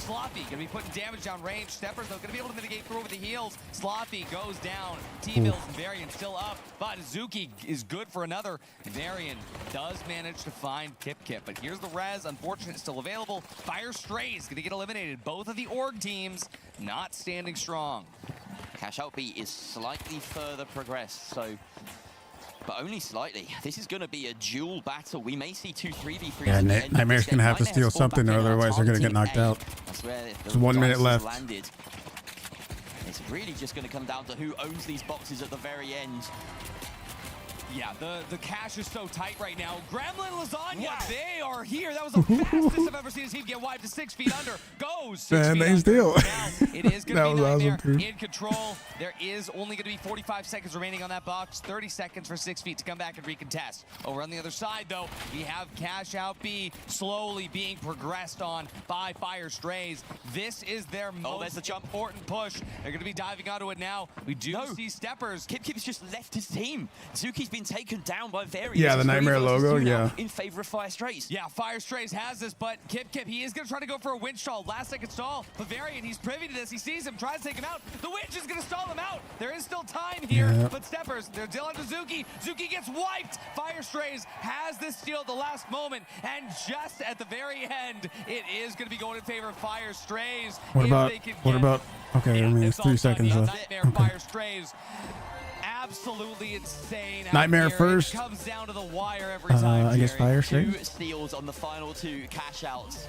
Slothy going to be putting damage down range. Steppers, though, going to be able to mitigate through with the heals. Slothy goes down. T-Mills and Varian still up, but Zuki is good for another. Varian does manage to find Kip, but here's the res. Unfortunate, still available. Fire Strays going to get eliminated. Both of the org teams not standing strong. Cash out B is slightly further progressed, so but only slightly. This is going to be a duel battle. We may see 2 3v3s. Yeah, Nightmare's going to have to steal something, or otherwise they're going to get knocked out. There's 1 minute left. Landed. It's really just going to come down to who owns these boxes at the very end. Yeah, the cash is so tight right now. Gremlin Lasagna, they are here. That was the fastest I've ever seen a team get wiped to 6 feet under. Goes 6 Man, feet they under. steal. Now, it is going to be Nightmare awesome, in control. There is only going to be 45 seconds remaining on that box. 30 seconds for 6 feet to come back and recontest. Over on the other side, though, we have Cash Out B slowly being progressed on by Fire Strays. This is their most important push. They're going to be diving onto it now. We do see Steppers. Kip's just left his team. Zuki's been taken down by Variant. Yeah, the Nightmare logo, yeah. In favor of Fire Strays. Yeah, Fire Strays has this, but Kip, he is going to try to go for a winch stall. Last second stall. Bavarian, he's privy to this. He sees him, tries to take him out. The winch is going to stall him out. There is still time here, but Steppers, they're dealing to Zuki. Zuki gets wiped. Fire Strays has this steal at the last moment, and just at the very end, it is going to be going in favor of Fire Strays. What about, okay, I mean, it's 3 seconds left. Nightmare, Fire Strays. Absolutely insane. Nightmare first. It comes down to the wire every time. I guess Fire Strays. 2 steals on the final 2 cash outs.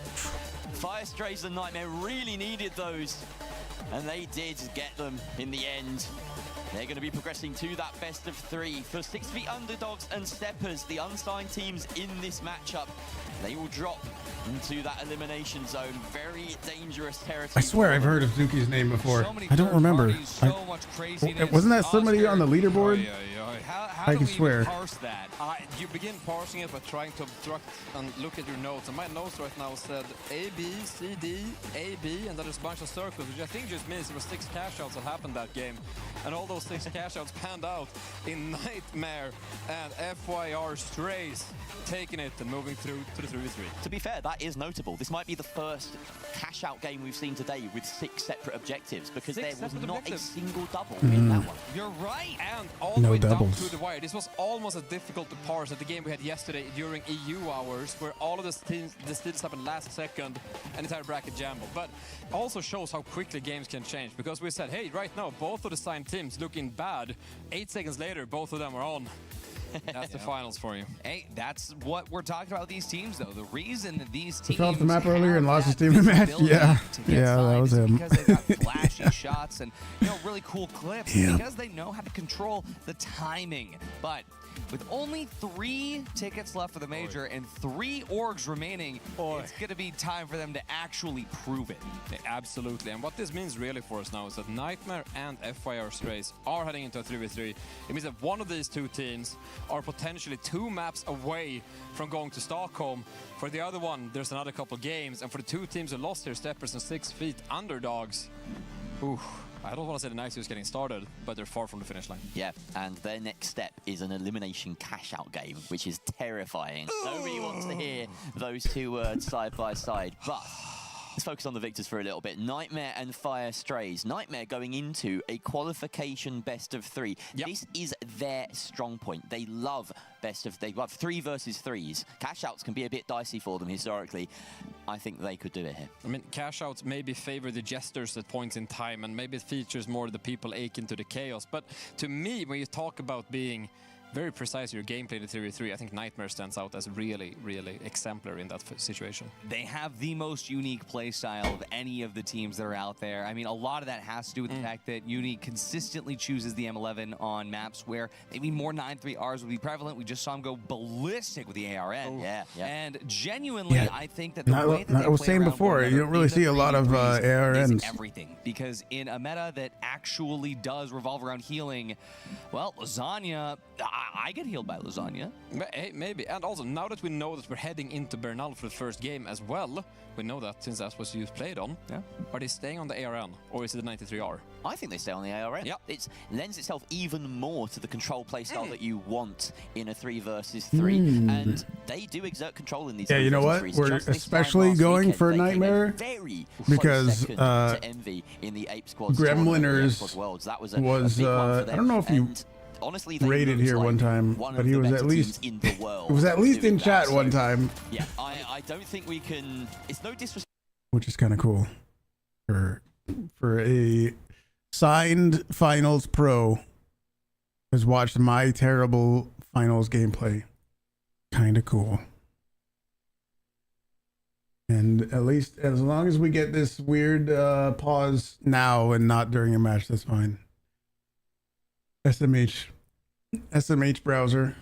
Fire Strays and Nightmare really needed those, and they did get them in the end. They're going to be progressing to that best of 3 for 6 feet underdogs and steppers, the unsigned teams in this matchup. They will drop into that elimination zone. Very dangerous territory. I swear I've heard of Zuki's name before. I don't remember. Wasn't that somebody on the leaderboard? How I can do we swear. even parse that? You begin parsing it by trying to obstruct and look at your notes. And my notes right now said A, B, C, D, A, B, and then there's a bunch of circles, which I think just means there were 6 cash outs that happened that game. And all those 6 cash outs panned out in Nightmare and FYR Strays taking it and moving through to the 3v3. To be fair, that is notable. This might be the first cash out game we've seen today with 6 separate objectives, because there was not a single double in that one. You're right. And all the way down to the wire. This was almost as difficult to parse as the game we had yesterday during EU hours, where all of the steals happened last second and entire bracket jumbled. But also shows how quickly games can change, because we said, hey, right now both of the signed teams looking bad. 8 seconds later, both of them are on. That's the finals for you. Hey, that's what we're talking about with these teams, though. The reason that these teams fell off the map earlier and lost his team in match. Yeah, that was him. Because they've got flashy shots and really cool clips. Because they know how to control the timing. But with only 3 tickets left for the major and 3 orgs remaining, it's going to be time for them to actually prove it. Yeah, absolutely. And what this means really for us now is that Nightmare and FYR Strays are heading into a 3v3. It means that one of these 2 teams are potentially 2 maps away from going to Stockholm. For the other one, there's another couple games. And for the 2 teams who lost their steppers and 6 feet underdogs, I don't want to say the night is getting started, but they're far from the finish line. Yeah, and their next step is an elimination cash-out game, which is terrifying. Nobody wants to hear those 2 words side by side, but let's focus on the victors for a little bit. Nightmare and Fire Strays. Nightmare going into a qualification best of 3. Yep. This is their strong point. They love they love 3 versus 3s. Cash outs can be a bit dicey for them historically. I think they could do it here. I mean, cash outs maybe favor the jesters at points in time, and maybe it features more the people akin to the chaos. But to me, when you talk about being very precise your gameplay in the 3v3, I think Nightmare stands out as really, really exemplary in that situation. They have the most unique playstyle of any of the teams that are out there. I mean, a lot of that has to do with the fact that Uni consistently chooses the M11 on maps where maybe more 9-3Rs would be prevalent. We just saw him go ballistic with the ARN. Yeah. And genuinely, I think that the way that I was saying before, you don't really see a lot of ARNs. Everything, because in a meta that actually does revolve around healing, well, Lasagna, I get healed by Lasagna. Hey, maybe. And also, now that we know that we're heading into Bernal for the first game as well, we know that since that's what you played on. Yeah. Are they staying on the ARN, or is it the 93R? I think they stay on the ARN. Yep. It lends itself even more to the control playstyle that you want in a 3 versus 3. And they do exert control in these. Yeah, you know what? We're especially going for Nightmare because to Envy in the Ape Squad Gremliners was I don't know if you honestly rated here one time, but he was at least in chat one time. Yeah, I don't think we can. It's no disrespect. Which is kind of cool for a signed finals pro has watched my terrible finals gameplay kind of cool. And at least as long as we get this weird pause now and not during a match, that's fine. SMH browser.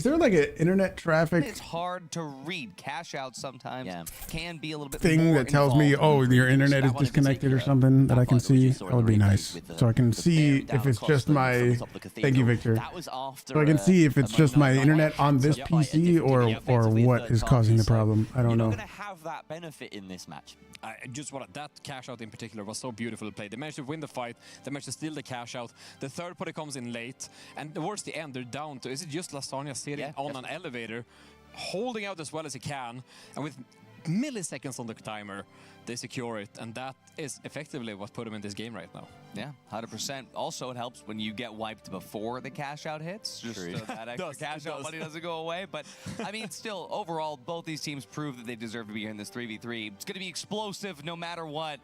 Is there like an internet traffic It's hard to read. Cash out sometimes can be a little bit thing more that tells me, oh, your internet is disconnected or something that I can see? That would be nice. So I can see if it's just my, thank you, Victor. So I can see if it's just my internet on this PC or what is causing the problem. I don't know. You're going to have that benefit in this match. I just want that cash out in particular was so beautiful to play. They managed to win the fight. They managed to steal the cash out. The third party comes in late, and towards the end they're down to, is it just Lasagna sitting on an elevator, holding out as well as he can, and with milliseconds on the timer, they secure it, and that is effectively what put him in this game right now. Yeah, 100%. Also, it helps when you get wiped before the cash out hits. Just that extra cash out money doesn't go away. But, I mean, still, overall, both these teams prove that they deserve to be here in this 3v3. It's going to be explosive no matter what.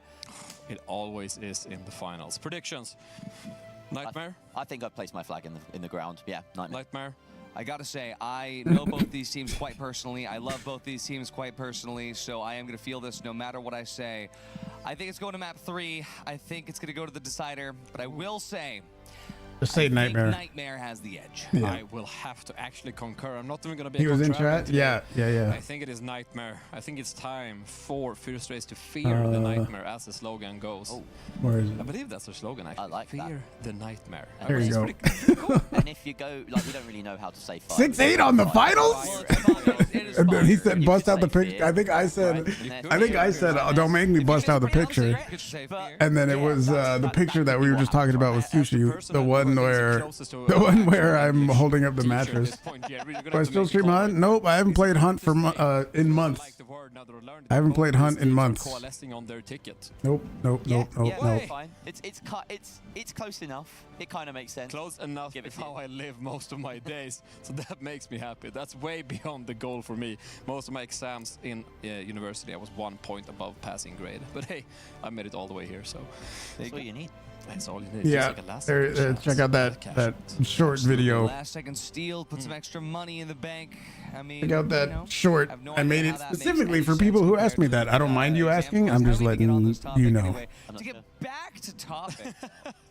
It always is in the finals. Predictions? Nightmare? I think I've placed my flag in the ground. Yeah, Nightmare. I gotta say, I know both these teams quite personally. I love both these teams quite personally, so I am gonna feel this no matter what I say. I think it's going to map 3. I think it's gonna go to the decider, but I will say, just say Nightmare. Nightmare has the edge. Yeah. I will have to actually concur. I'm not even going to be. He was in chat. Yeah. I think it is Nightmare. I think it's time for Fierce Race to fear the Nightmare, as the slogan goes. Where is it? I believe that's their slogan. Actually. I like fear the Nightmare. There you go. Cool. And if you go, like, we don't really know how to say 6-8 on the finals. And then he said, "Bust out the picture." I think I said, oh, "Don't make me bust out the picture." And then it was the picture that we were just talking about with Sushi, the one where I'm holding up the mattress. Do I still stream Hunt? Nope, I haven't played Hunt for in months. I haven't played Hunt in months. Nope. Fine. It's close enough. It kind of makes sense. Close enough is how I live most of my days, so that makes me happy. That's way beyond the goal for me. Most of my exams in university, I was 1 point above passing grade. But hey, I made it all the way here, so that's all you need. That's all you need. Yeah, check out that short video. Last second steal, put some extra money in the bank. I mean, check out that short. I made it specifically for people who ask me that. I don't mind you asking. I'm just letting you know. To get back to topic,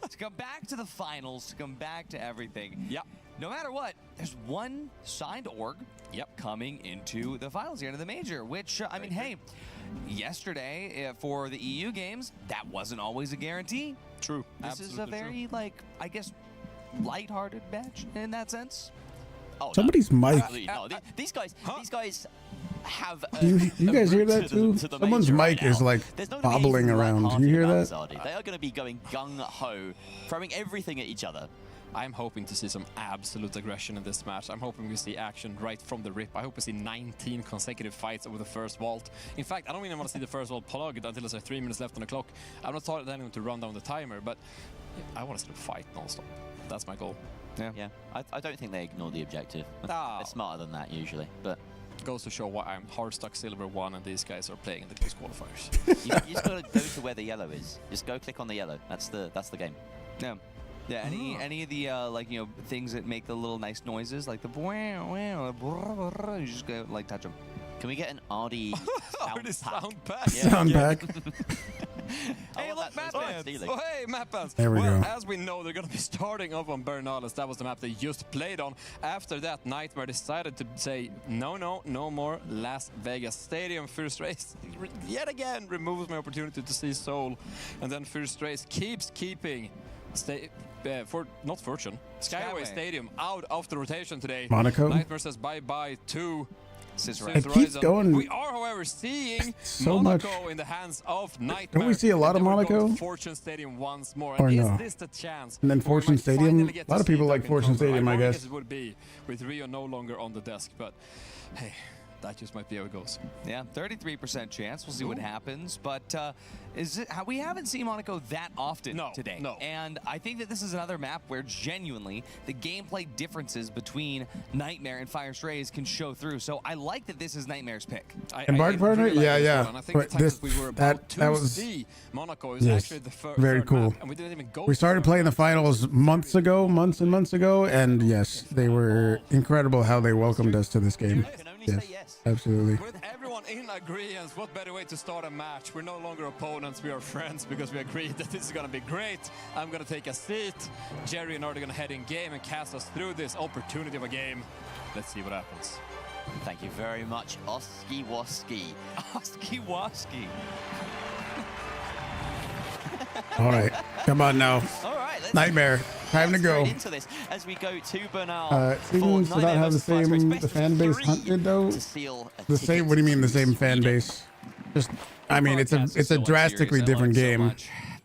to come back to the finals, to come back to everything. Yep. No matter what, there's one signed org coming into the finals here, into the major, which, I mean, hey, yesterday for the EU games, that wasn't always a guarantee. True. This is a very, like, I guess, lighthearted match in that sense. Oh, somebody's mic. No, these guys have. You guys hear that too? Someone's mic is like bobbling around. Do you hear that? They are going to be going gung-ho, throwing everything at each other. I'm hoping to see some absolute aggression in this match. I'm hoping we see action right from the rip. I hope we see 19 consecutive fights over the first vault. In fact, I don't even want to see the first vault plugged until there's 3 minutes left on the clock. I'm not telling anyone to run down the timer, but I want to see them fight non-stop. That's my goal. Yeah. I don't think they ignore the objective. They're smarter than that usually, but goes to show why I'm hard stuck silver 1 and these guys are playing in the close qualifiers. you just got to go to where the yellow is. Just go click on the yellow. That's the game. Yeah. Yeah, any of the like, you know, things that make the little nice noises, like the you just go like touch them. Can we get an RD sound pack? Sound pack. Hey, look, map bands. Oh, hey, map bands. There we go. As we know, they're going to be starting off on Bernales. That was the map they just played on. After that, Nightmare decided to say, no more Las Vegas Stadium. First Race, yet again, removes my opportunity to see Seoul. And then First Race keeps keeping not Fortune, Skyway Stadium out of the rotation today. Monaco. Nightmare says bye-bye to it keeps going. We are, however, seeing so Monaco much in the hands of Nightmare. Don't we see a lot of Monaco? Fortune Stadium once more. Or and no? Is this the chance? And then Fortune Stadium. A lot of people like Fortune Stadium, I guess. It would be with Rio no longer on the desk, but hey, that just might be how it goes. Yeah, 33% chance. We'll see what happens. But is how we haven't seen Monaco that often today. No. And I think that this is another map where genuinely the gameplay differences between Nightmare and Fire Strays can show through. So I like that this is Nightmare's pick. And Bark Partner? really like Yeah, this yeah. one. I think But the times this, we were about that was, see Monaco is yes, actually the very third cool. map, and we didn't even go We started playing the finals months and months ago, and yes, they were incredible how they welcomed us to this game. Yes, absolutely. With everyone in agreement, what better way to start a match? We're no longer opponents, we are friends because we agreed that this is going to be great. I'm going to take a seat. Jerry and Art are going to head in game and cast us through this opportunity of a game. Let's see what happens. Thank you very much, Oski Woski. Oski Woski. All right, come on now. All right, let's Nightmare, time to go. into this as we go to Bernal. Seems to not have the fan base hunted though. The same. What do you mean the same fan base? Just, I mean, it's a drastically different game.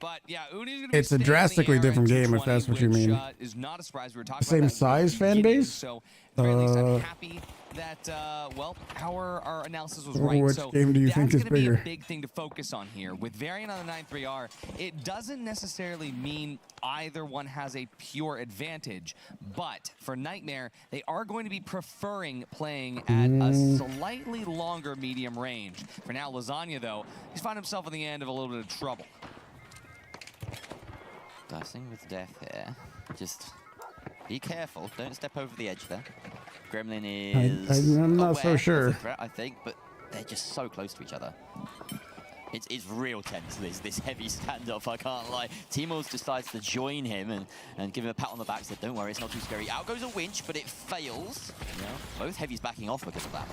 But yeah, It's a drastically different game if that's what you mean. Is not a surprise. We were The talking same about that size fan base. So at the very least, I'm happy that well, our analysis was right. Which So game do you think is that's gonna be bigger? a big thing to focus on here with Varian on the 9-3R. It doesn't necessarily mean either one has a pure advantage, but for Nightmare, they are going to be preferring playing at a slightly longer medium range. For now, Lasagna though, he's found himself at the end of a little bit of trouble. Dicing with death here. Just be careful. Don't step over the edge there. Gremlin is. I'm not so aware of sure. the threat, I think, but they're just so close to each other. It's real tense, this heavy standoff, I can't lie. T-Mills decides to join him and give him a pat on the back, said, don't worry, it's not too scary. Out goes a winch, but it fails. Yeah, both heavies backing off because of that.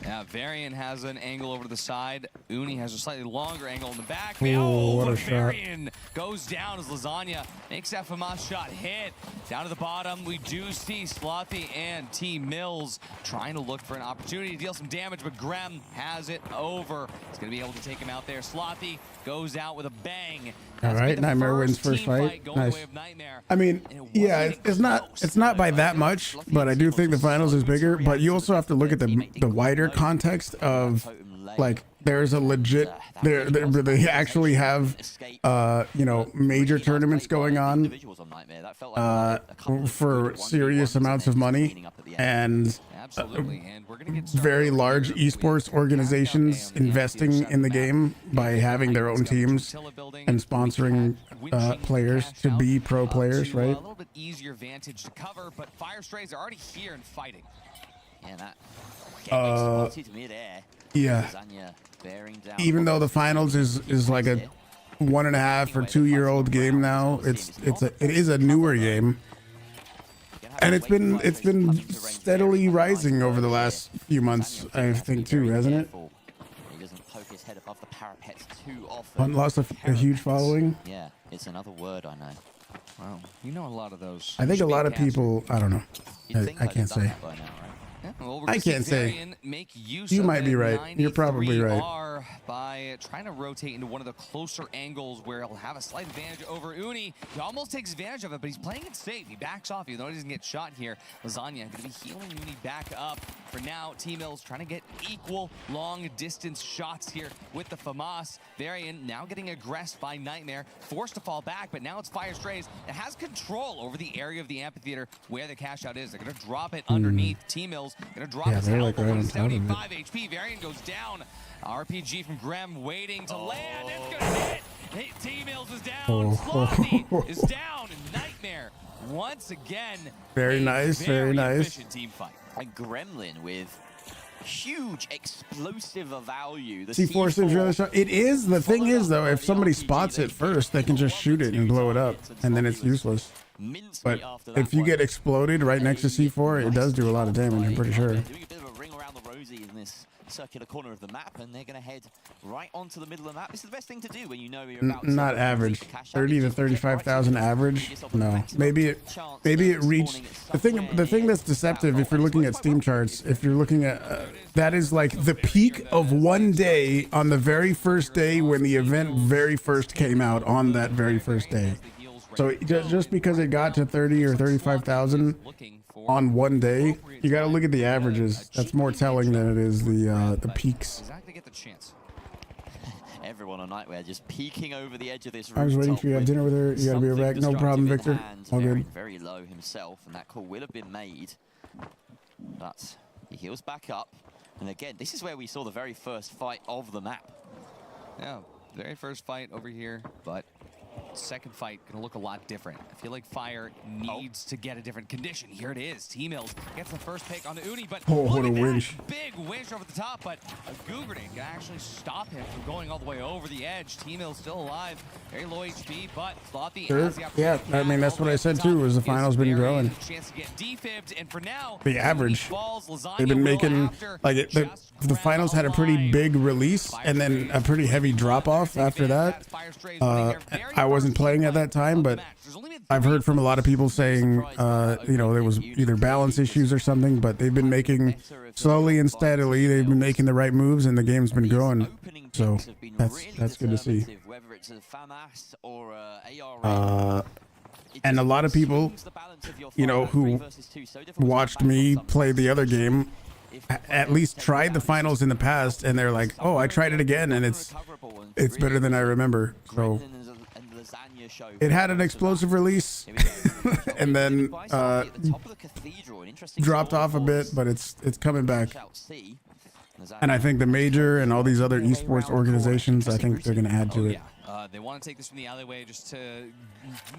Yeah, Varian has an angle over to the side. Uni has a slightly longer angle in the back. Ooh, what a shot. Varian goes down as Lasagna makes that FAMAS shot hit. Down to the bottom, we do see Slothy and T-Mills trying to look for an opportunity to deal some damage, but Grem has it over. He's going to be able to take him out there. Slothy goes out with a bang. All right, Nightmare wins first fight. Nice. I mean, yeah, it's not by that much, but I do think the finals is bigger. But you also have to look at the wider context of, like, there's a legit they actually have you know, major tournaments going on for serious amounts of money, and very large esports organizations investing in the game by having their own teams and sponsoring players to be pro players, right? A little bit easier vantage to cover, but Fire Strays are already here and fighting. Yeah, that yeah. Even though the finals is like a 1.5 or 2 year old game now, it is a newer game, and it's been steadily rising over the last few months, I think, too, hasn't it? He doesn't poke his head above the parapets too often. Hunt lost a huge following. Yeah, it's another word I know. Wow, you know a lot of those. I think a lot of people, I don't know. I can't say. Yeah, well, I can't say. You might be right. You're probably right. By trying to rotate into one of the closer angles where he'll have a slight advantage over Uni. He almost takes advantage of it, but he's playing it safe. He backs off, even though he doesn't get shot here. Lasagna going to be healing Uni back up. For now, T-Mills trying to get equal long-distance shots here with the FAMAS. Varian now getting aggressed by Nightmare, forced to fall back, but now it's Fire Strays. It has control over the area of the amphitheater where the cash out is. They're going to drop it underneath. T-Mills going to drop his like elbow right to on top of it. 75 HP. Varian goes down. RPG from Grem waiting to land. It's going to hit. T-Mills is down. Slothy is down. And Nightmare once again. Very nice. Very nice. Efficient team fight. And Gremlin with huge explosive value. The C4 seems really strong. It is. The thing is, though, if somebody spots it first, they can just shoot it and blow it up, and then it's useless. But if you get exploded right next to C4, it does do a lot of damage, I'm pretty sure. Doing a bit of a ring around the rosy in this circular corner of the map, and they're going to head right onto the middle of the map. This is the best thing to do when you know you're about to Not average. 30 to 35,000 average. No, maybe it reached the thing that's deceptive. If you're looking at Steam charts, if you're looking at that is like the peak of one day on the very first day when the event very first came out on that very first day. So just because it got to 30 or 35,000 on one day, you got to look at the averages. That's more telling than it is the peaks. Everyone everyone on Nightmare just peeking over the edge of this I was waiting for you. Have dinner with her. You gotta be back. No problem, Victor. All good. Very low himself, and that call will have been made. But he heals back up. And again, this is where we saw the very first fight of the map. Yeah, very first fight over here, but second fight gonna look a lot different. I feel like Fire needs to get a different condition. Here it is. T-Mills gets the first pick on the Uni, but what a winch. Big winch over the top, but a Goo grenade can actually stop him from going all the way over the edge. T-Mills still alive, very low HP, but Sloppy has the opportunity. Yeah, I mean, that's what I said too, is the finals been growing. Chance to get defibbed, and for now, the average. They've been making, like, the finals had a pretty big release and then a pretty heavy drop off after that. I wasn't playing at that time, but I've heard from a lot of people saying, you know, there was either balance issues or something, but they've been making slowly and steadily, they've been making the right moves and the game's been growing. So that's good to see. And a lot of people, you know, who watched me play the other game at least tried the finals in the past, and they're like, oh, I tried it again and it's better than I remember. So it had an explosive release and then dropped off a bit, but it's coming back. And I think the major and all these other esports organizations, I think they're going to add to it. They want to take this from the alleyway just to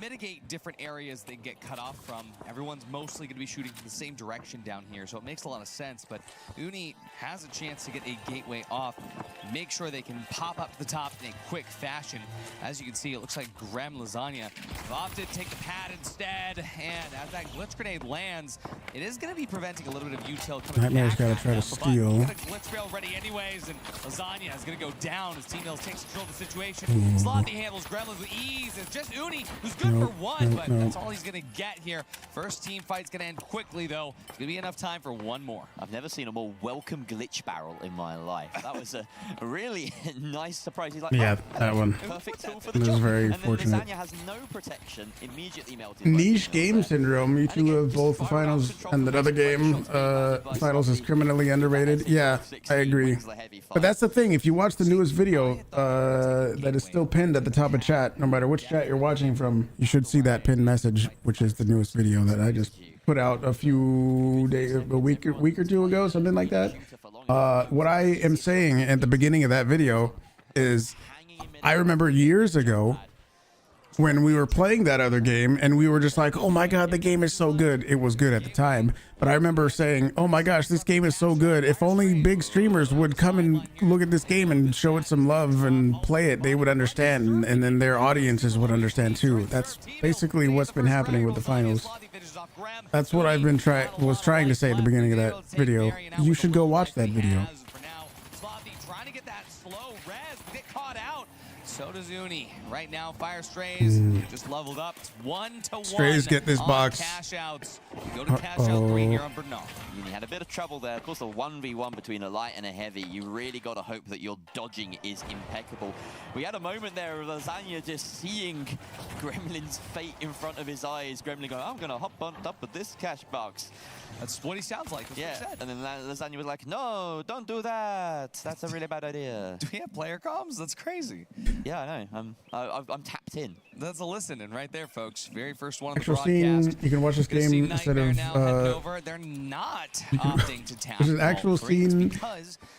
mitigate different areas they get cut off from. Everyone's mostly going to be shooting from the same direction down here, so it makes a lot of sense. But Uni has a chance to get a gateway off, make sure they can pop up to the top in a quick fashion. As you can see, it looks like Grem Lasagna opted to take the pad instead, and as that glitch grenade lands, it is going to be preventing a little bit of util coming Nightmare's back. got to try to steal. Glitch rail ready anyways, and Lasagna is going to go down as T-Mills takes control of the situation. Sloppy handles Gremlins with ease. It's just Uni who's good for one, but that's all he's going to get here. First team fight's going to end quickly, though. It's going to be enough time for one more. I've never seen a more welcome glitch barrel in my life. That was a really nice surprise. He's like, yeah, oh, that one. Perfect tool for the This is job. very and then fortunate. Lasagna has no protection, immediately melted. Niche game syndrome. You two have both the finals and that other game. Finals is criminally underrated. Yeah, I agree. But that's the thing. If you watch the newest video that is still pinned at the top of chat, no matter which chat you're watching from, you should see that pinned message, which is the newest video that I just put out a few days, a week or two ago, something like that. What I am saying at the beginning of that video is, I remember years ago when we were playing that other game and we were just like, oh my god, the game is so good. It was good at the time, but I remember saying, oh my gosh, this game is so good. If only big streamers would come and look at this game and show it some love and play it, they would understand, and then their audiences would understand too. That's basically what's been happening with the finals. That's what I've been was trying to say at the beginning of that video. You should go watch that video. Trying to get that slow res, get caught out. So does Uni. Right now, Fire Strays just leveled up. It's 1-to-1. Strays get this box. Cash outs. You go to cash out 3 here on Bernard. Uni had a bit of trouble there. Of course, a 1v1 between a light and a heavy. You really got to hope that your dodging is impeccable. We had a moment there of Lasagna just seeing Gremlin's fate in front of his eyes. Gremlin going, I'm going to hop on top of this cash box. That's what he sounds like. Yeah, and then Lasagna was like, no, don't do that. That's a really bad idea. Do we have player comms? That's crazy. Yeah, I know. I'm tapped in. That's a listening right there, folks. Very first one on the Actual broadcast. scene, you can watch this game instead of They're not opting to tap. There's an actual scene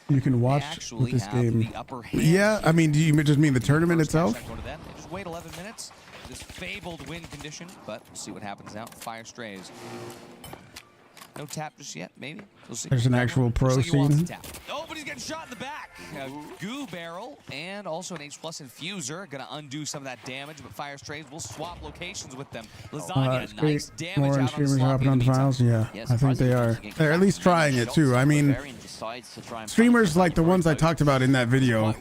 you can watch with this game. Yeah, I mean, do you just mean the tournament itself? They just wait 11 minutes. This fabled win condition, but we'll see what happens now. Fire Strays. No tap just yet, maybe. We'll see. There's an actual pro scene. Oh, but he's getting shot in the back. Goo barrel and also an H+ infuser. Gonna undo some of that damage, but Fire Strays will swap locations with them. Lasagna, nice damage More out streamers on the hopping on the finals. Yeah, I think they are. They're at least trying it too. I mean, streamers like the ones I talked about in that video,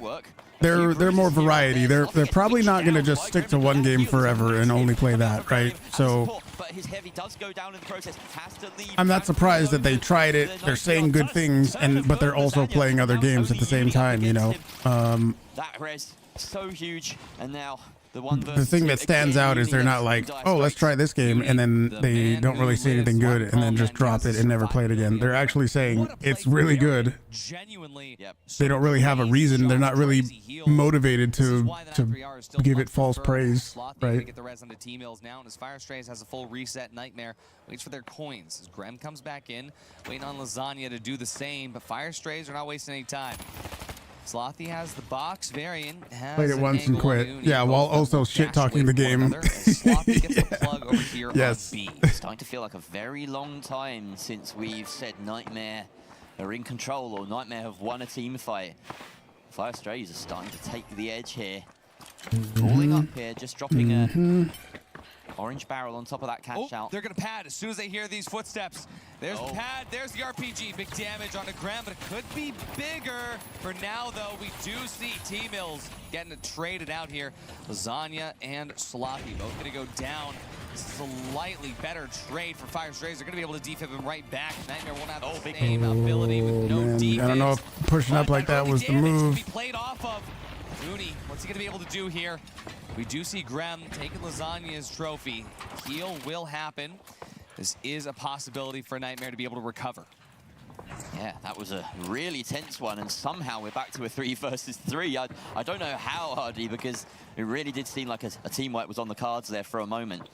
they're more variety. They're probably not gonna just stick to one game forever and only play that, right? So I'm not surprised that they tried it. They're saying good things, but they're also playing other games at the same time, you know. That res so huge, and now the thing that stands out is they're not like, oh, let's try this game, and then they don't really say anything good and then just drop it and never play it again. They're actually saying it's really good. They don't really have a reason. They're not really motivated to give it false praise, right? Get the res onto T-Mills now, and as Fire Strays has a full reset, Nightmare waits for their coins. As Grem comes back in, waiting on Lasagna to do the same, but Fire Strays are not wasting any time. Slothy has the box. Varian has played it once and quit. Yeah, while also shit talking the game. Slothy gets the plug over here yes. on B. It's starting to feel like a very long time since we've said Nightmare are in control or Nightmare have won a team fight. Fire Strays are starting to take the edge here. Falling up here, just dropping a orange barrel on top of that cash out. They're going to pad as soon as they hear these footsteps. There's the pad, there's the RPG. Big damage on the ground, but it could be bigger. For now, though, we do see T-Mills getting it traded out here. Lasagna and Slothy both going to go down. Slightly better trade for Fire Strays. They're going to be able to defib him right back. Nightmare won't have the same ability with no defense. I don't know if pushing up like that was the move. Be played off of. Rooney, what's he going to be able to do here? We do see Grem taking Lasagna's trophy. Heal will happen. This is a possibility for Nightmare to be able to recover. Yeah, that was a really tense one, and somehow we're back to a 3 versus 3. I don't know how, Hardy, because it really did seem like a team wipe was on the cards there for a moment.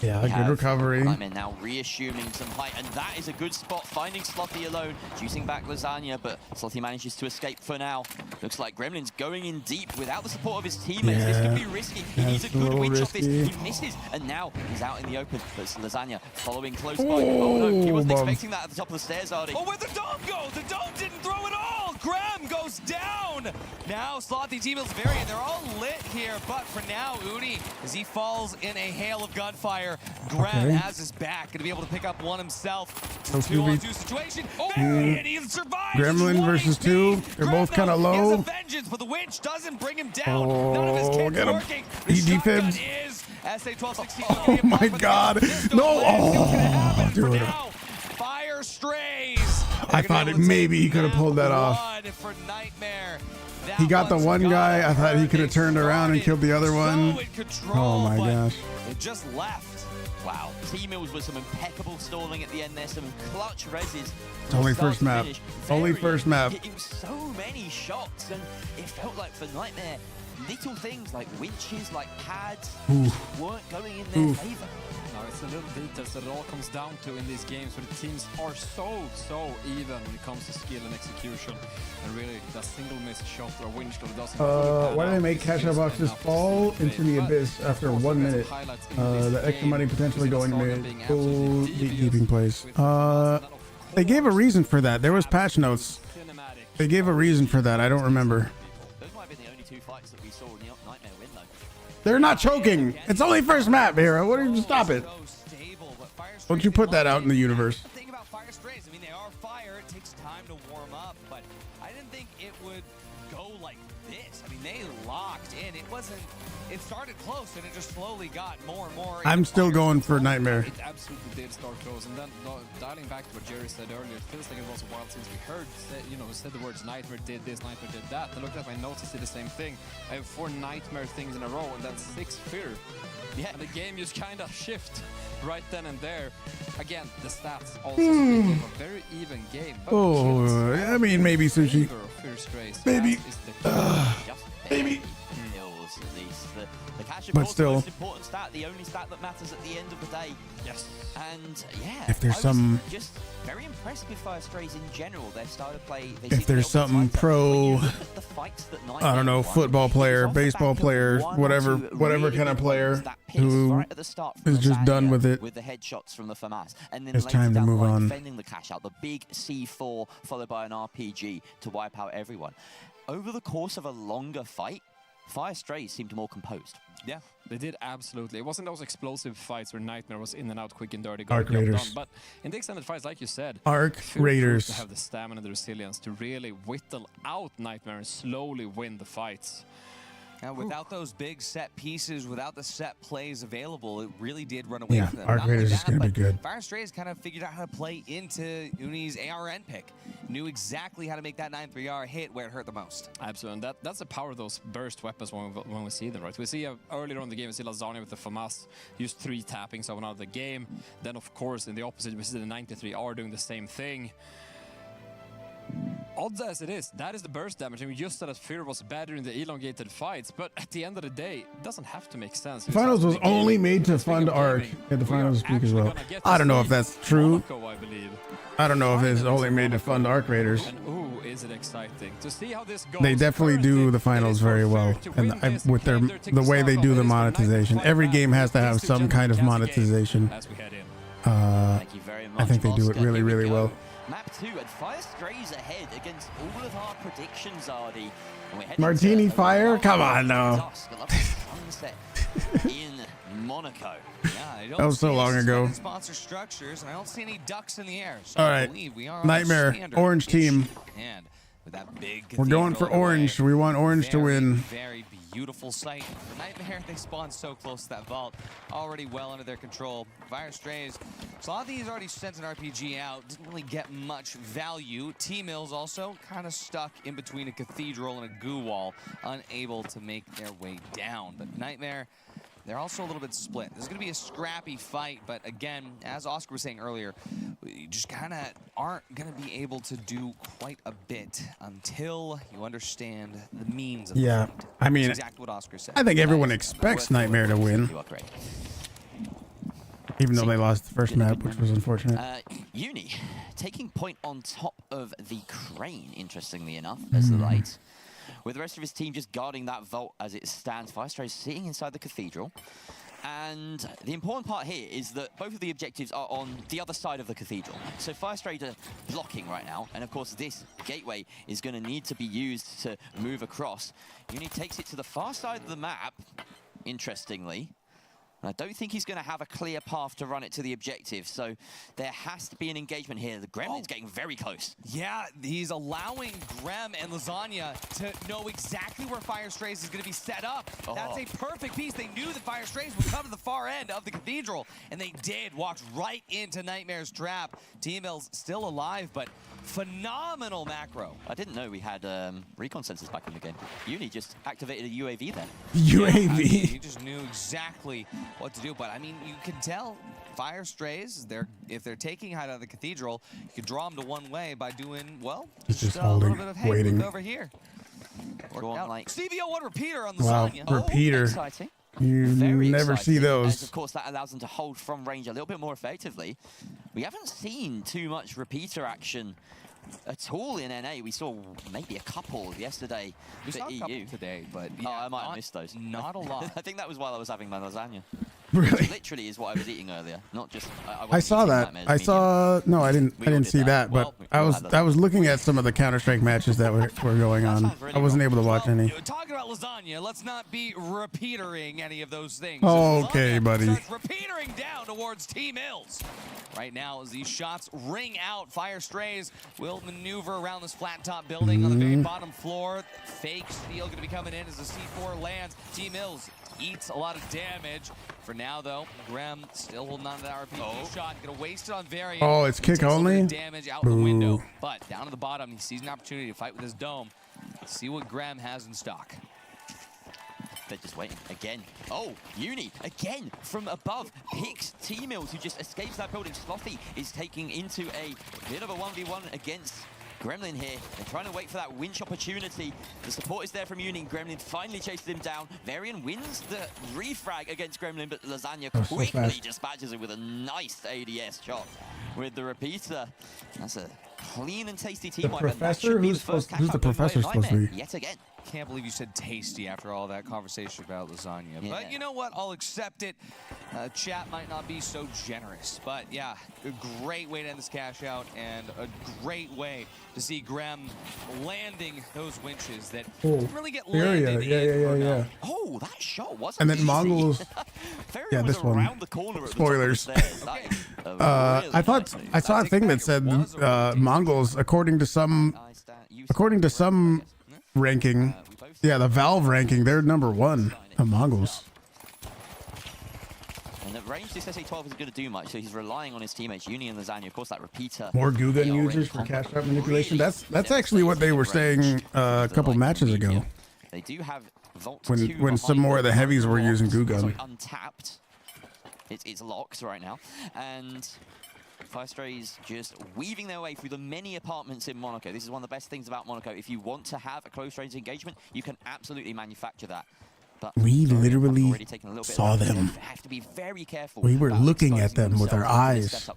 Yeah, good recovery. Nightmare now reassuming some height, and that is a good spot, finding Slothy alone, juicing back Lasagna, but Slothy manages to escape for now. Looks like Gremlin's going in deep without the support of his teammates. Yeah, this could be risky. He needs a good winch off this. risky. He misses, and now he's out in the open, but Lasagna following close by. Oh no, he wasn't expecting that at the top of the stairs, Hardy. Oh, where'd the dome go? The dome didn't throw at all. Grem goes down. Now Slothy, T-Mills, Varian, they're all lit here, but for now, Uni, as he falls in a hail of gunfire, Grem has his back, gonna be able to pick up one himself. 2-on-2 situation. Oh, Varian, he survives. Gremlin versus 2. They're both kind of low. Vengeance, but the winch doesn't bring him down. None of his kits get him. working. He defibs. Oh my god. No. Oh, dude. Fire Strays. I thought maybe he could have pulled that off. He got the one guy. I thought he could have turned around and killed the other one. Oh my gosh. It just left. Wow, T-Mills with some impeccable stalling at the end there, some clutch reses. It's only first map. Only first map. It was so many shots, and it felt like for Nightmare, little things like winches, like pads, weren't going in their favor. No, it's the little details that it all comes down to in these games where the teams are so even when it comes to skill and execution. And really, that single missed shot or winch that doesn't. Why do they make cash out boxes fall into the abyss after 1 minute? The extra money potentially going mid. Oh, keeping place. They gave a reason for that. There was patch notes. They gave a reason for that. I don't remember. Those might have been the only 2 fights that we saw in the Nightmare win, though. They're not choking. It's only first map, Hero. What do you stop it? Don't you put that out in the universe? The thing about Fire Strays, I mean, they are fire. It takes time to warm up, but I didn't think it would go like this. I mean, they locked in. It wasn't. It started close, and it just slowly got more and more. I'm still going for Nightmare. It absolutely did start close, and then dialing back to what Jerry said earlier, it feels like it was a while since we heard, said the words Nightmare did this, Nightmare did that. I looked at my notes to see the same thing. I have 4 Nightmare things in a row, and then 6 Fear. Yeah, and the game just kind of shift right then and there. Again, the stats also speak of a very even game. Oh, I mean, maybe Sushi. Maybe. Maybe. The cash, of But course, still. the most important stat, the only stat that matters at the end of the day. Yes. And yeah, If there's I was some, just very impressed with Fire Strays in general. Their style of play. if there's something pro, I don't know, football player, baseball player, whatever kind of player who is just done with it. With the headshots from the FAMAS, and then It's time to move on. Defending the cash out, the big C4 followed by an RPG to wipe out everyone. Over the course of a longer fight, Fire Strays seemed more composed. Yeah, they did absolutely. It wasn't those explosive fights where Nightmare was in and out quick and dirty. Arc Raiders. But in the extended fights, like you said, Arc Raiders to have the stamina and the resilience to really whittle out Nightmare and slowly win the fights. Now, without those big set pieces, without the set plays available, it really did run away Yeah, from them. Arc Not only Raiders is that, going to be but good. Fire Strays kind of figured out how to play into Uni's ARN pick. Knew exactly how to make that 9-3R hit where it hurt the most. Absolutely, and that's the power of those burst weapons when we see them, right? We see earlier on in the game, we see Lasagna with the FAMAS use 3 tappings of another game. Then, of course, in the opposite, we see the 93R doing the same thing. Odds as it is, that is the burst damage, and we just said that Fear was better in the elongated fights, but at the end of the day, it doesn't have to make sense. The finals was only made to fund Arc. Yeah, the finals speak as well. I don't know if that's true. I don't know if it's only made to fund Arc Raiders. And ooh, is it exciting to see how this goes. They definitely do the finals very well, and with the way they do the monetization. Every game has to have some kind of monetization. Thank you very much, I think they do it really, really well. Map 2 and Fire Strays ahead against all of our predictions, Ardy. Martini Fire? Come on, no. Sunset in Monaco. Yeah, I don't That was so long ago. Sponsor structures, and I don't see any ducks in the air. So All I right, believe we are on Nightmare, standard orange team. And with that big We're going for orange. We want orange to win. Very beautiful sight. The Nightmare, they spawned so close to that vault. Already well under their control. Fire Strays, so a lot of these already sent an RPG out. Didn't really get much value. T-Mills also kind of stuck in between a cathedral and a goo wall, unable to make their way down. But Nightmare, they're also a little bit split. This is going to be a scrappy fight, but again, as Oscar was saying earlier, you just kind of aren't going to be able to do quite a bit until you understand the means of the fight. I mean, That's exactly what Oscar said. I think everyone expects Nightmare to win, even though they lost the first map, which was unfortunate. Uni taking point on top of the crane, interestingly enough, as the light. With the rest of his team just guarding that vault as it stands. Fire Stray sitting inside the cathedral. And the important part here is that both of the objectives are on the other side of the cathedral. So Fire Stray are blocking right now. And of course, this gateway is going to need to be used to move across. Uni takes it to the far side of the map, interestingly. And I don't think he's going to have a clear path to run it to the objective, so there has to be an engagement here. The Gremlin's getting very close. Yeah, he's allowing Grem and Lasagna to know exactly where Fire Strays is going to be set up. That's a perfect piece. They knew that Fire Strays would come to the far end of the cathedral, and they did. Walked right into Nightmare's trap. T-Mills still alive, but phenomenal macro. I didn't know we had recon sensors back in the game. Uni just activated a UAV then. UAV? I mean, he just knew exactly what to do, but I mean, you can tell Fire Strays, if they're taking height out of the cathedral, you can draw them to one way by doing, well, just a little holding, bit of, hey, waiting. look over here. Like CVO1 repeater on Wow, Lasagna. repeater. Exciting. You Very never see exciting, those. as of course, that allows them to hold from range a little bit more effectively. We haven't seen too much repeater action at all in NA. We saw maybe a couple yesterday We for saw a EU. couple today, but yeah, I might have missed those. Not a lot. I think that was while I was having my lasagna. Really? Which literally is what I was eating earlier, not just. I saw that. I saw. No, I didn't see that. But I was looking at some of the Counter-Strike matches that were going on. I wasn't able to watch any. Talking about Lasagna, let's not be repeatering any of those things. Okay, buddy. Starts repeatering down towards T-Mills. Right now, as these shots ring out, Fire Strays will maneuver around this flat top building on the very bottom floor. Fake steel going to be coming in as the C4 lands. T-Mills eats a lot of damage. For now, though, Grem still holding on to that RPG shot. Going to waste it on Varian. Oh, it's kick Takes a little bit only? of damage out the window. But down to the bottom, he sees an opportunity to fight with his dome. Let's see what Grem has in stock. They're just waiting again. Oh, Uni again from above picks T-Mills, who just escapes that building. Slothy is taking into a bit of a 1v1 against Gremlin here. They're trying to wait for that winch opportunity. The support is there from Uni. Gremlin finally chases him down. Varian wins the refrag against Gremlin, but Lasagna quickly dispatches him with a nice ADS shot with the repeater. That's a clean and tasty team. The professor? Who's the professor supposed to be? Yet again. Can't believe you said tasty after all that conversation about lasagna. Yeah. But you know what? I'll accept it. Chat might not be so generous. But yeah, a great way to end this cash out and a great way to see Grem landing those winches that didn't really get landed. Yeah. Oh, that shot wasn't And then easy. Mongols. Yeah, this one. Spoilers. I thought I saw a thing that said Mongols, according to some ranking, Yeah, the Valve ranking, they're number 1. The Mongols. And at range, this SA-12 isn't going to do much, so he's relying on his teammates, Uni and Lasagna. Of course, that repeater. More Gugan users for cash out manipulation. That's actually what they were saying a couple matches ago. They do have Vault when some more of the heavies were using Gugan. Untapped. It's locks right now, and Firestrays just weaving their way through the many apartments in Monaco. This is one of the best things about Monaco. If you want to have a close range engagement, you can absolutely manufacture that. But we literally saw them. Have to be very careful. We were looking at them with our eyes.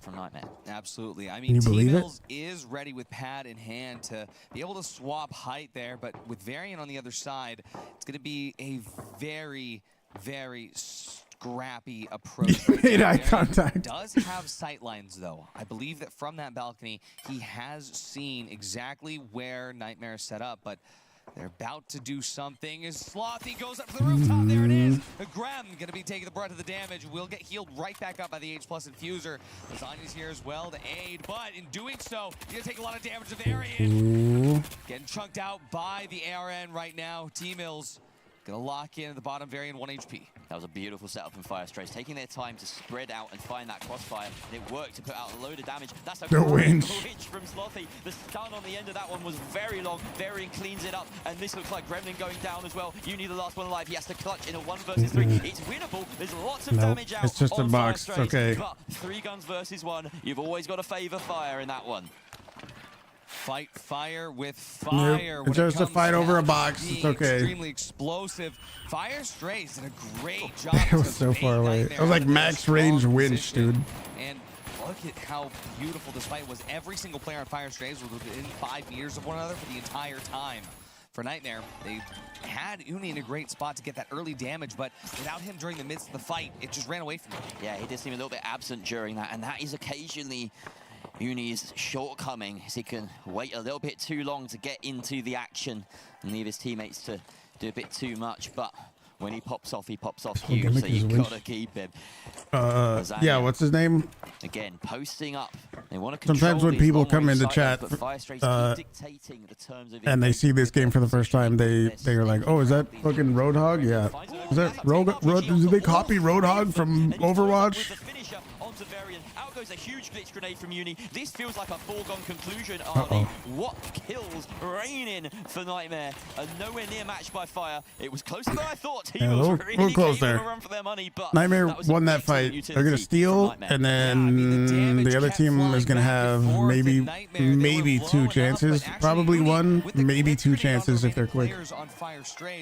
Absolutely. I Can mean, you believe it? T-Mills is ready with pad in hand to be able to swap height there, but with Varian on the other side, it's going to be a very, very scrappy approach. Made eye contact. Does have sight lines though. I believe that from that balcony, he has seen exactly where Nightmare is set up, but they're about to do something as Slothy goes up to the rooftop. There it is. Grem going to be taking the brunt of the damage. Will get healed right back up by the H+ infuser. Lasagna's here as well to aid, but in doing so, he's going to take a lot of damage to Varian. Getting chunked out by the ARN right now. T-Mills going to lock in at the bottom, Varian 1 HP. That was a beautiful setup from Firestrays, taking their time to spread out and find that crossfire. And it worked to put out a load of damage. That's a great winch from Slothy. The stun on the end of that one was very long. Varian cleans it up, and this looks like Gremlin going down as well. You need the last one alive. He has to clutch in a 1 versus 3. It's winnable. There's lots of damage out. It's just a box. Okay. But 3 guns versus 1. You've always got to favor fire in that one. Fight fire with fire. It's just a fight over a box. It's okay. Extremely explosive. Firestrays did a great job. It was so far away. It was like max range winch, dude. And look at how beautiful this fight was. Every single player on Firestrays was within 5 meters of one another for the entire time. For Nightmare, they had Uni in a great spot to get that early damage, but without him during the midst of the fight, it just ran away from him. Yeah, he did seem a little bit absent during that, and that is occasionally Uni's shortcoming, as he can wait a little bit too long to get into the action and leave his teammates to do a bit too much. But when he pops off Huuge, so you gotta keep him. Yeah, what's his name? Again, posting up. They want to Sometimes when people come into chat and they see this game for the first time, they are like, "Oh, is that fucking Roadhog?" Yeah. Is that did they copy Roadhog from Overwatch? Out goes a huge glitch grenade from Uni. This feels like a foregone conclusion, Arnie. What kills raining for Nightmare? And nowhere near matched by Fire. It was closer than I thought. He was really close there. run for their money, but Nightmare won that fight. They're gonna steal, and then the other team is gonna have maybe 2 chances. Probably 1, maybe 2 chances if they're quick.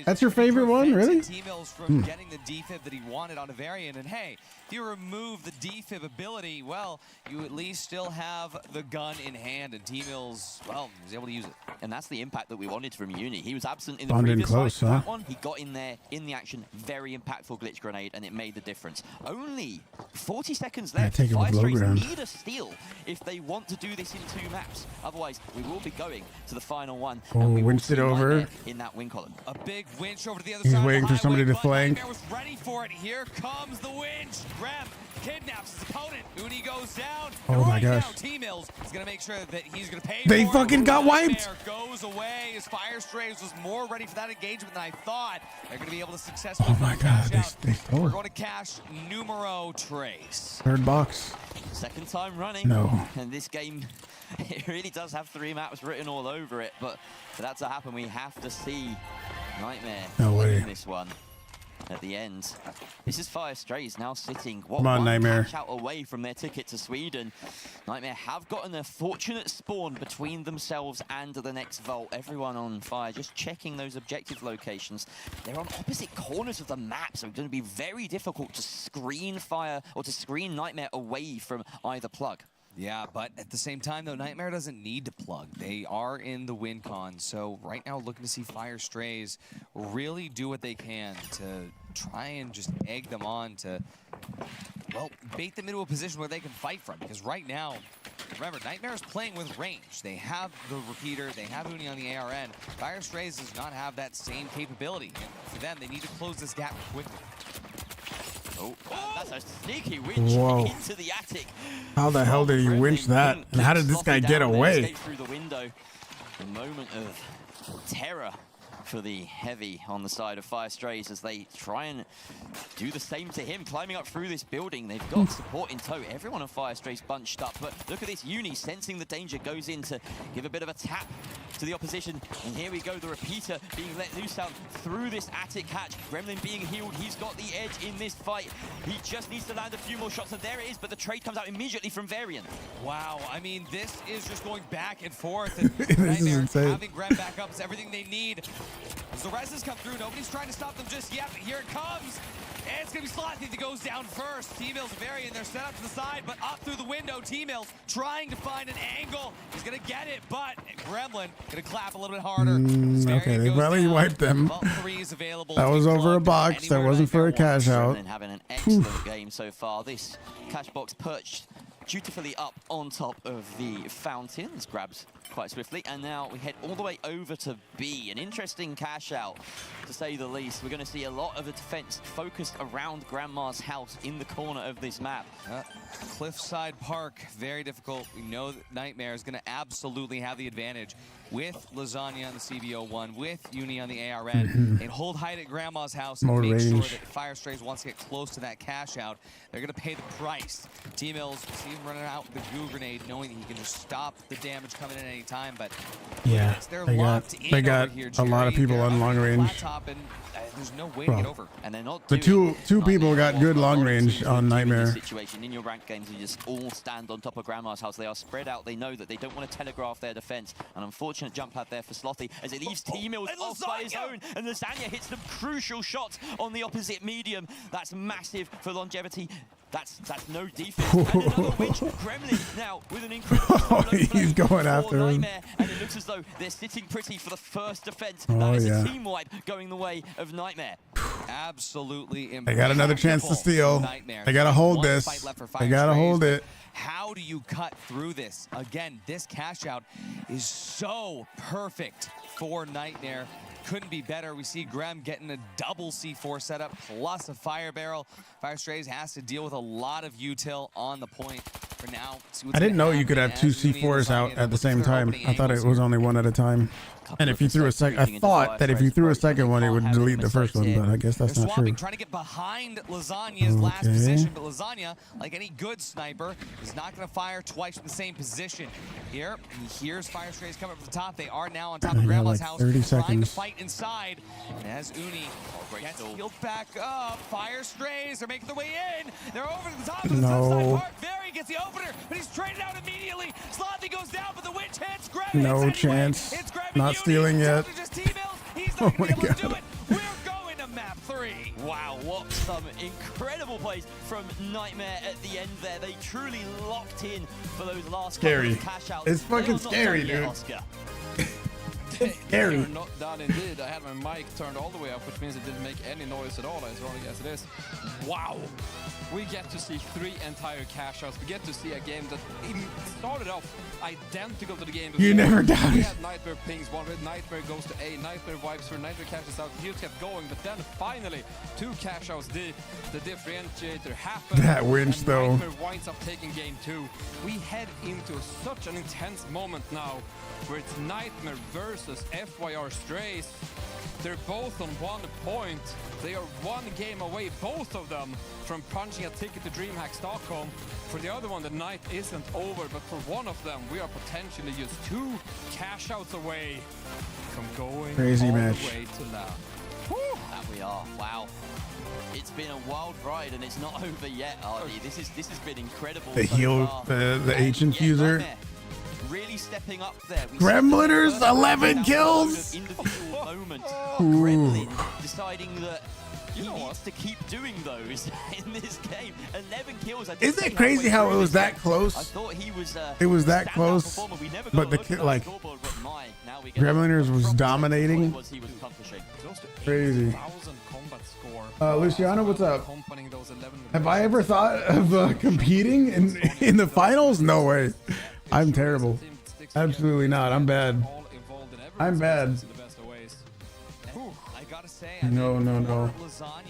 That's your favorite one, really? T-Mills from getting the defib that he wanted on a Varian, and hey, if you remove the defib ability, well, you at least still have the gun in hand, and T-Mills, well, was able to use it. And that's the impact that we wanted from Uni. He was absent in the previous fight. That one, he got in there, in the action, very impactful glitch grenade, and it made the difference. Only 40 seconds left. Firestrays need a steal if they want to do this in 2 maps. Otherwise, we will be going to the final one. Oh, winched it over. In that win column. A big winch over to the other side. He's waiting for somebody to flank. Nightmare was ready for it. Here comes the winch. Grem kidnaps his opponent. Uni goes down. Oh my gosh. T-Mills is going to make sure that he's going to pay. They fucking got wiped. Goes away as Firestrays was more ready for that engagement than I thought. They're going to be able to successfully. Oh my god, they stole. We're going to cash numero trace. 3rd box. 2nd time running. No. And this game, it really does have 3 maps written all over it. But for that to happen, we have to see Nightmare win this one. At the end, this is Firestrays now sitting Come on, Nightmare. Out away from their ticket to Sweden. Nightmare have gotten a fortunate spawn between themselves and the next vault. Everyone on Fire just checking those objective locations. They're on opposite corners of the map, so it's going to be very difficult to screen Fire or to screen Nightmare away from either plug. Yeah, but at the same time, though, Nightmare doesn't need to plug. They are in the win con, so right now looking to see Firestrays really do what they can to try and just egg them on to, well, bait them into a position where they can fight from. Because right now, remember, Nightmare is playing with range. They have the repeater, they have Uni on the ARN. Firestrays does not have that same capability. And for them, they need to close this gap quickly. Oh, that's a sneaky winch into the attic. How the hell did he winch that? And how did this guy get away? Through the window. A moment of terror for the heavy on the side of Fire Strays as they try and do the same to him, climbing up through this building. They've got support in tow. Everyone on Fire Strays bunched up, but look at this. Uni, sensing the danger, goes in to give a bit of a tap to the opposition. And here we go, the repeater being let loose out through this attic hatch. Gremlin being healed. He's got the edge in this fight. He just needs to land a few more shots, and there it is, but the trade comes out immediately from Varian. Wow, I mean, this is just going back and forth. And This is insane. having Grem back up is everything they need. As the reses come through, nobody's trying to stop them just yet, but here it comes. And it's going to be Slothy that goes down first. T-Mills Varian, they're set up to the side, but up through the window. T-Mills trying to find an angle. He's going to get it, but Gremlin going to clap a little bit harder. Okay, they probably wiped them. That was over a box. That wasn't for a cash out. Having an excellent game so far. This cash box perched dutifully up on top of the fountain. It's grabbed quite swiftly, and now we head all the way over to B. An interesting cash out, to say the least. We're going to see a lot of the defense focused around Grandma's house in the corner of this map. Cliffside Park, very difficult. We know that Nightmare is going to absolutely have the advantage with Lasagna on the CVO1, with Uni on the ARN, and hold height at Grandma's house and More make sure range. that Fire Strays wants to get close to that cash out. They're going to pay the price. T-Mills, see him running out with the goo grenade, knowing that he can just stop the damage coming in any time, but Yeah, they're they locked in they got over here, a lot of Jerry. people They're on up long in the range. flat top, and there's no way to get over. And they're not The doing two people got good long range on Nightmare. situation in your ranked games. You just all stand on top of Grandma's house. They are spread out. They know that they don't want to telegraph their defense. An unfortunate jump pad there for Slothy as it leaves T-Mills off by his own, and Lasagna hits some crucial shots on the opposite medium. That's massive for longevity. That's no defense. And another winch. Gremlin now with an incredible He's going after him. Nightmare, and it looks as though they're sitting pretty for the first defense. Oh, That is yeah. a team wipe going the way of Nightmare. Absolutely They got another chance to steal. They got to hold this. They got to hold it. How do you cut through this? Again, this cash out is so perfect for Nightmare. Couldn't be better. We see Grem getting a double C4 setup plus a fire barrel. Fire Strays has to deal with a lot of util on the point for now. I didn't know you could have two C4s out at the same time. I thought it was only one at a time. And if you threw a second, I thought that if you threw a second one, it would delete the first one, but I guess that's not true. Trying to get behind Lasagna's last position, but Lasagna, like any good sniper, is not going to fire twice from the same position. Here, he hears Fire Strays coming from the top. They are now on top of Grandma's like house, 30 trying to seconds. fight inside. And as Uni gets healed back up, Fire Strays are making their way in. They're over to the top of the Sunset Park. Very gets the opener, but he's traded out immediately. Slothy goes down, but the winch hits. Grab No chance. Not stealing yet. Oh my god. We're going to map 3. Wow, what some incredible plays from Nightmare at the end there. They truly locked in for those last couple of cash outs. It's fucking scary, dude. It's scary. You're not done indeed. I had my mic turned all the way up, which means it didn't make any noise at all, as wrong as it is. Wow. We get to see 3 entire cash outs. We get to see a game that even started off identical to the game before. You never We doubted. had Nightmare pings one with Nightmare goes to A, Nightmare wipes for Nightmare cashes out. Huuge kept going, but then finally 2 cash outs. The differentiator happened. That winch, and though. Nightmare winds up taking game 2. We head into such an intense moment now, where it's Nightmare versus FYR Strays. They're both on 1 point. They are 1 game away, both of them, from punching a ticket to DreamHack Stockholm. For the other one, the night isn't over, but for one of them, we are potentially just 2 cash outs away from going Crazy all match. the way to now. That we are. Wow. It's been a wild ride, and it's not over yet, Ardy. This has been incredible. The so heal, far. the H infuser. Nightmare really stepping up there. We Gremliners, saw the 11 first kills. individual moment. Ooh. Gremlin deciding that he needs to keep doing those in this game. 11 kills. Isn't it crazy how it was that close? I thought he was. It was that standout close, performer. We never but got a the look at that like scoreboard, but my, now we get Gremliners was dominating. what he was accomplishing. Crazy. 1,000 combat score. Luciano, what's up? Accompanying those 11 Have I ever thought of competing in the finals? No way. I'm terrible. Absolutely not. I'm bad. I'm bad. I gotta say, No.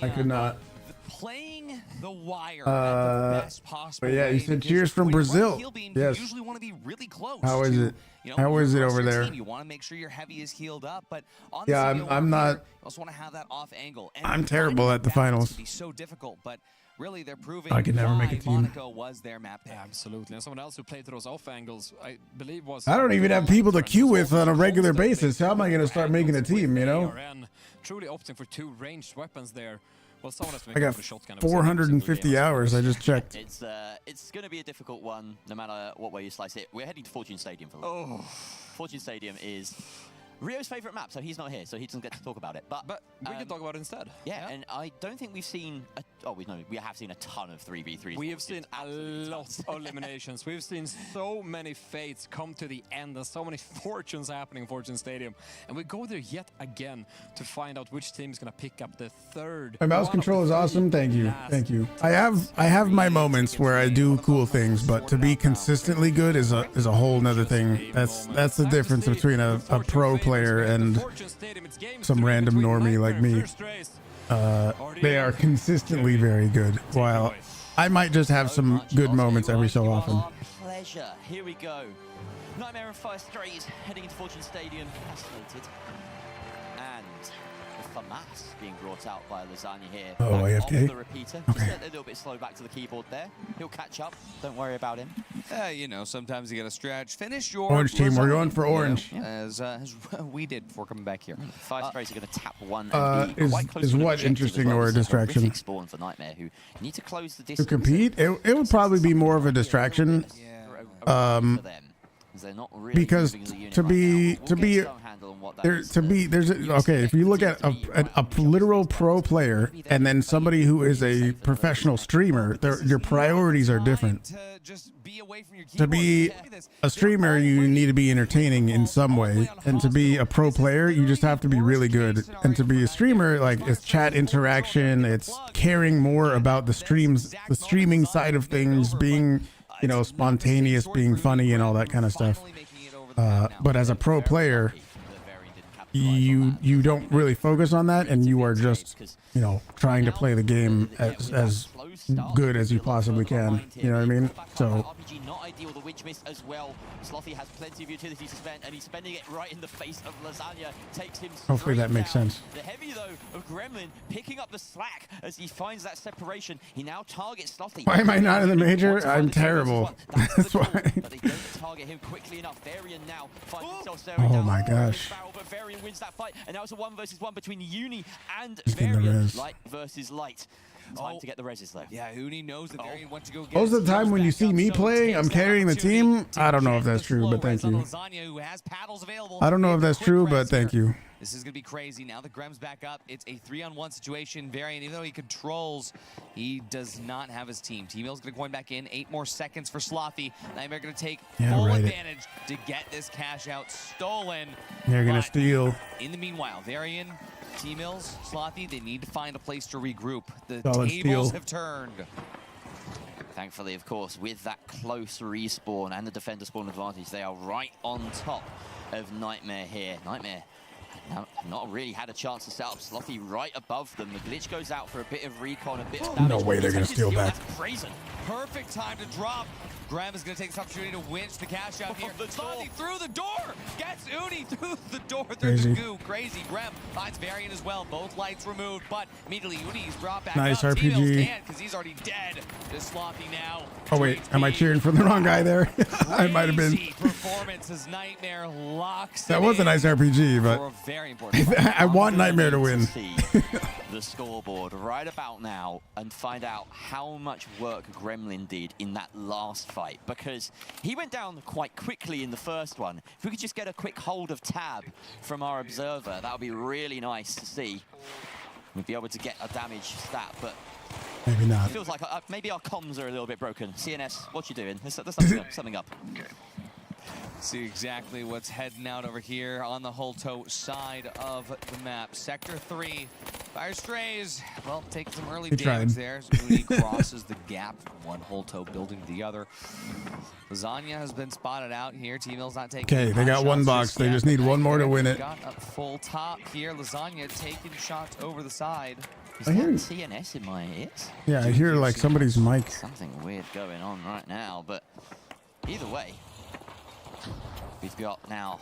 I could not. the playing the wire at the best possible but yeah, you way, said because cheers from when you're Brazil. right heel beam, Yes. You usually want to be really close. How is to, it? You know, How is it your over there? team. You want to make sure your heavy is healed up, but on Yeah, the I'm not. You also want to have that off angle. And I'm terrible at the finding finals. balance can be so difficult, but really they're proving I could never make a why team. Monaco was their map pick. Absolutely. And someone else who played to those off angles, I believe was... I don't even have people to queue with on a regular basis. How am I going to start making a team, you know? ARN, truly opting for 2 ranged weapons there. Well, someone has to make I got a shotgun. 450 hours. I just checked. It's going to be a difficult one, no matter what way you slice it. We're heading to Fortune Stadium for Fortune Stadium is Rio's favorite map, so he's not here, so he doesn't get to talk about it. But we can talk about it instead. Yeah, and I don't think we've seen. We have seen a ton of 3v3s. We have seen a lot of eliminations. We've seen so many fates come to the end, and so many fortunes happening in Fortune Stadium, and we go there yet again to find out which team is going to pick up the third. My mouse control is awesome. Thank you. Thank you. I have my moments where I do cool things, but to be consistently good is a whole nother thing. That's the difference between a pro player and some random normie like me. They are consistently very good, while I might just have some good moments every so often. Pleasure. Here we go. Nightmare and Fire Strays heading into Fortune Stadium. Fascinated. And the FAMAS being brought out by Lasagna here. Oh, AFK? The repeater. Okay. Just a little bit slow back to the keyboard there. He'll catch up. Don't worry about him. You know, sometimes you get a stretch. Finish your Orange team, we're going for orange. As we did before coming back here. Fire Strays are going to tap one and be quite close is to an what objective interesting as well. or a It's distraction? horrific spawn for Nightmare, who need to close the To distance. compete, it would probably be more of a distraction. Because if you look at a literal pro player and then somebody who is a professional streamer, your priorities are different. To be a streamer, you need to be entertaining in some way, and to be a pro player, you just have to be really good. And to be a streamer, like, it's chat interaction, it's caring more about the streaming side of things, being, you know, spontaneous, being funny and all that kind of stuff. But as a pro player, you don't really focus on that, and you are just, you know, trying to play the game as good as you possibly can. You know what I mean? So RPG not ideal, the winch miss as well. Slothy has plenty of utility to spend, and he's spending it right in the face of Lasagna. Takes him hopefully that makes sense. The heavy though of Gremlin picking up the slack as he finds that separation. He now targets Slothy. Why am I not in the major? I'm terrible. That's why. But they don't target him quickly enough. Varian now finds himself staring Oh down. my gosh. But Varian wins that fight, and now it's a 1 versus 1 between Uni and He's getting the Varian. res. Light versus light. Time to get the reses though. Yeah, Uni knows that Varian wants to go get Most of the time when you see me playing, I'm carrying the team. I don't know if that's true, but thank you. I don't know if that's true, but thank you. This is going to be crazy. Now the Grem's back up. It's a 3-on-1 situation. Varian, even though he controls, he does not have his team. T-Mill's going to coin back in. 8 more seconds for Slothy. Nightmare going to take full advantage to get this cash out stolen. They're going to steal. In the meanwhile, Varian, T-Mills, Slothy, they need to find a place to regroup. The Solid tables steal. have turned. Thankfully, of course, with that close respawn and the defender spawn advantage, they are right on top of Nightmare here. Nightmare not really had a chance to set up Slothy right above them. The glitch goes out for a bit of recon, a bit of damage. No way they're going to steal back. Brazen. Perfect time to drop. Graham is going to take this opportunity to winch the cash out here. Slothy through the door. Gets Uni through the door. Crazy. The goo. Crazy. Graham finds Varian as well. Both lights removed, but immediately Uni's brought back Nice up. RPG. Because he's already dead. Just Slothy now. Oh wait, am I cheering for the wrong guy there? I might have been. Performance as Nightmare locks. That was a nice RPG, but very important. I want Nightmare to win. The scoreboard right about now and find out how much work Gremlin did in that last fight, because he went down quite quickly in the first one. If we could just get a quick hold of tab from our observer, that would be really nice to see. We'd be able to get a damage stat, but maybe not. It feels like maybe our comms are a little bit broken. CNS, what you doing? There's something up. Okay. See exactly what's heading out over here on the Holto side of the map. Sector 3, Fire Strays, well, taking some early damage there. Uni crosses the gap from one Holto building to the other. Lasagna has been spotted out here. T-Mill's not taking Okay, they got one box. They just need one more to win it. Got a full top here. Lasagna taking shots over the side. Is I that hear- TNS in my ears? Yeah, I hear like somebody's mic. Something weird going on right now, but either way, we've got now.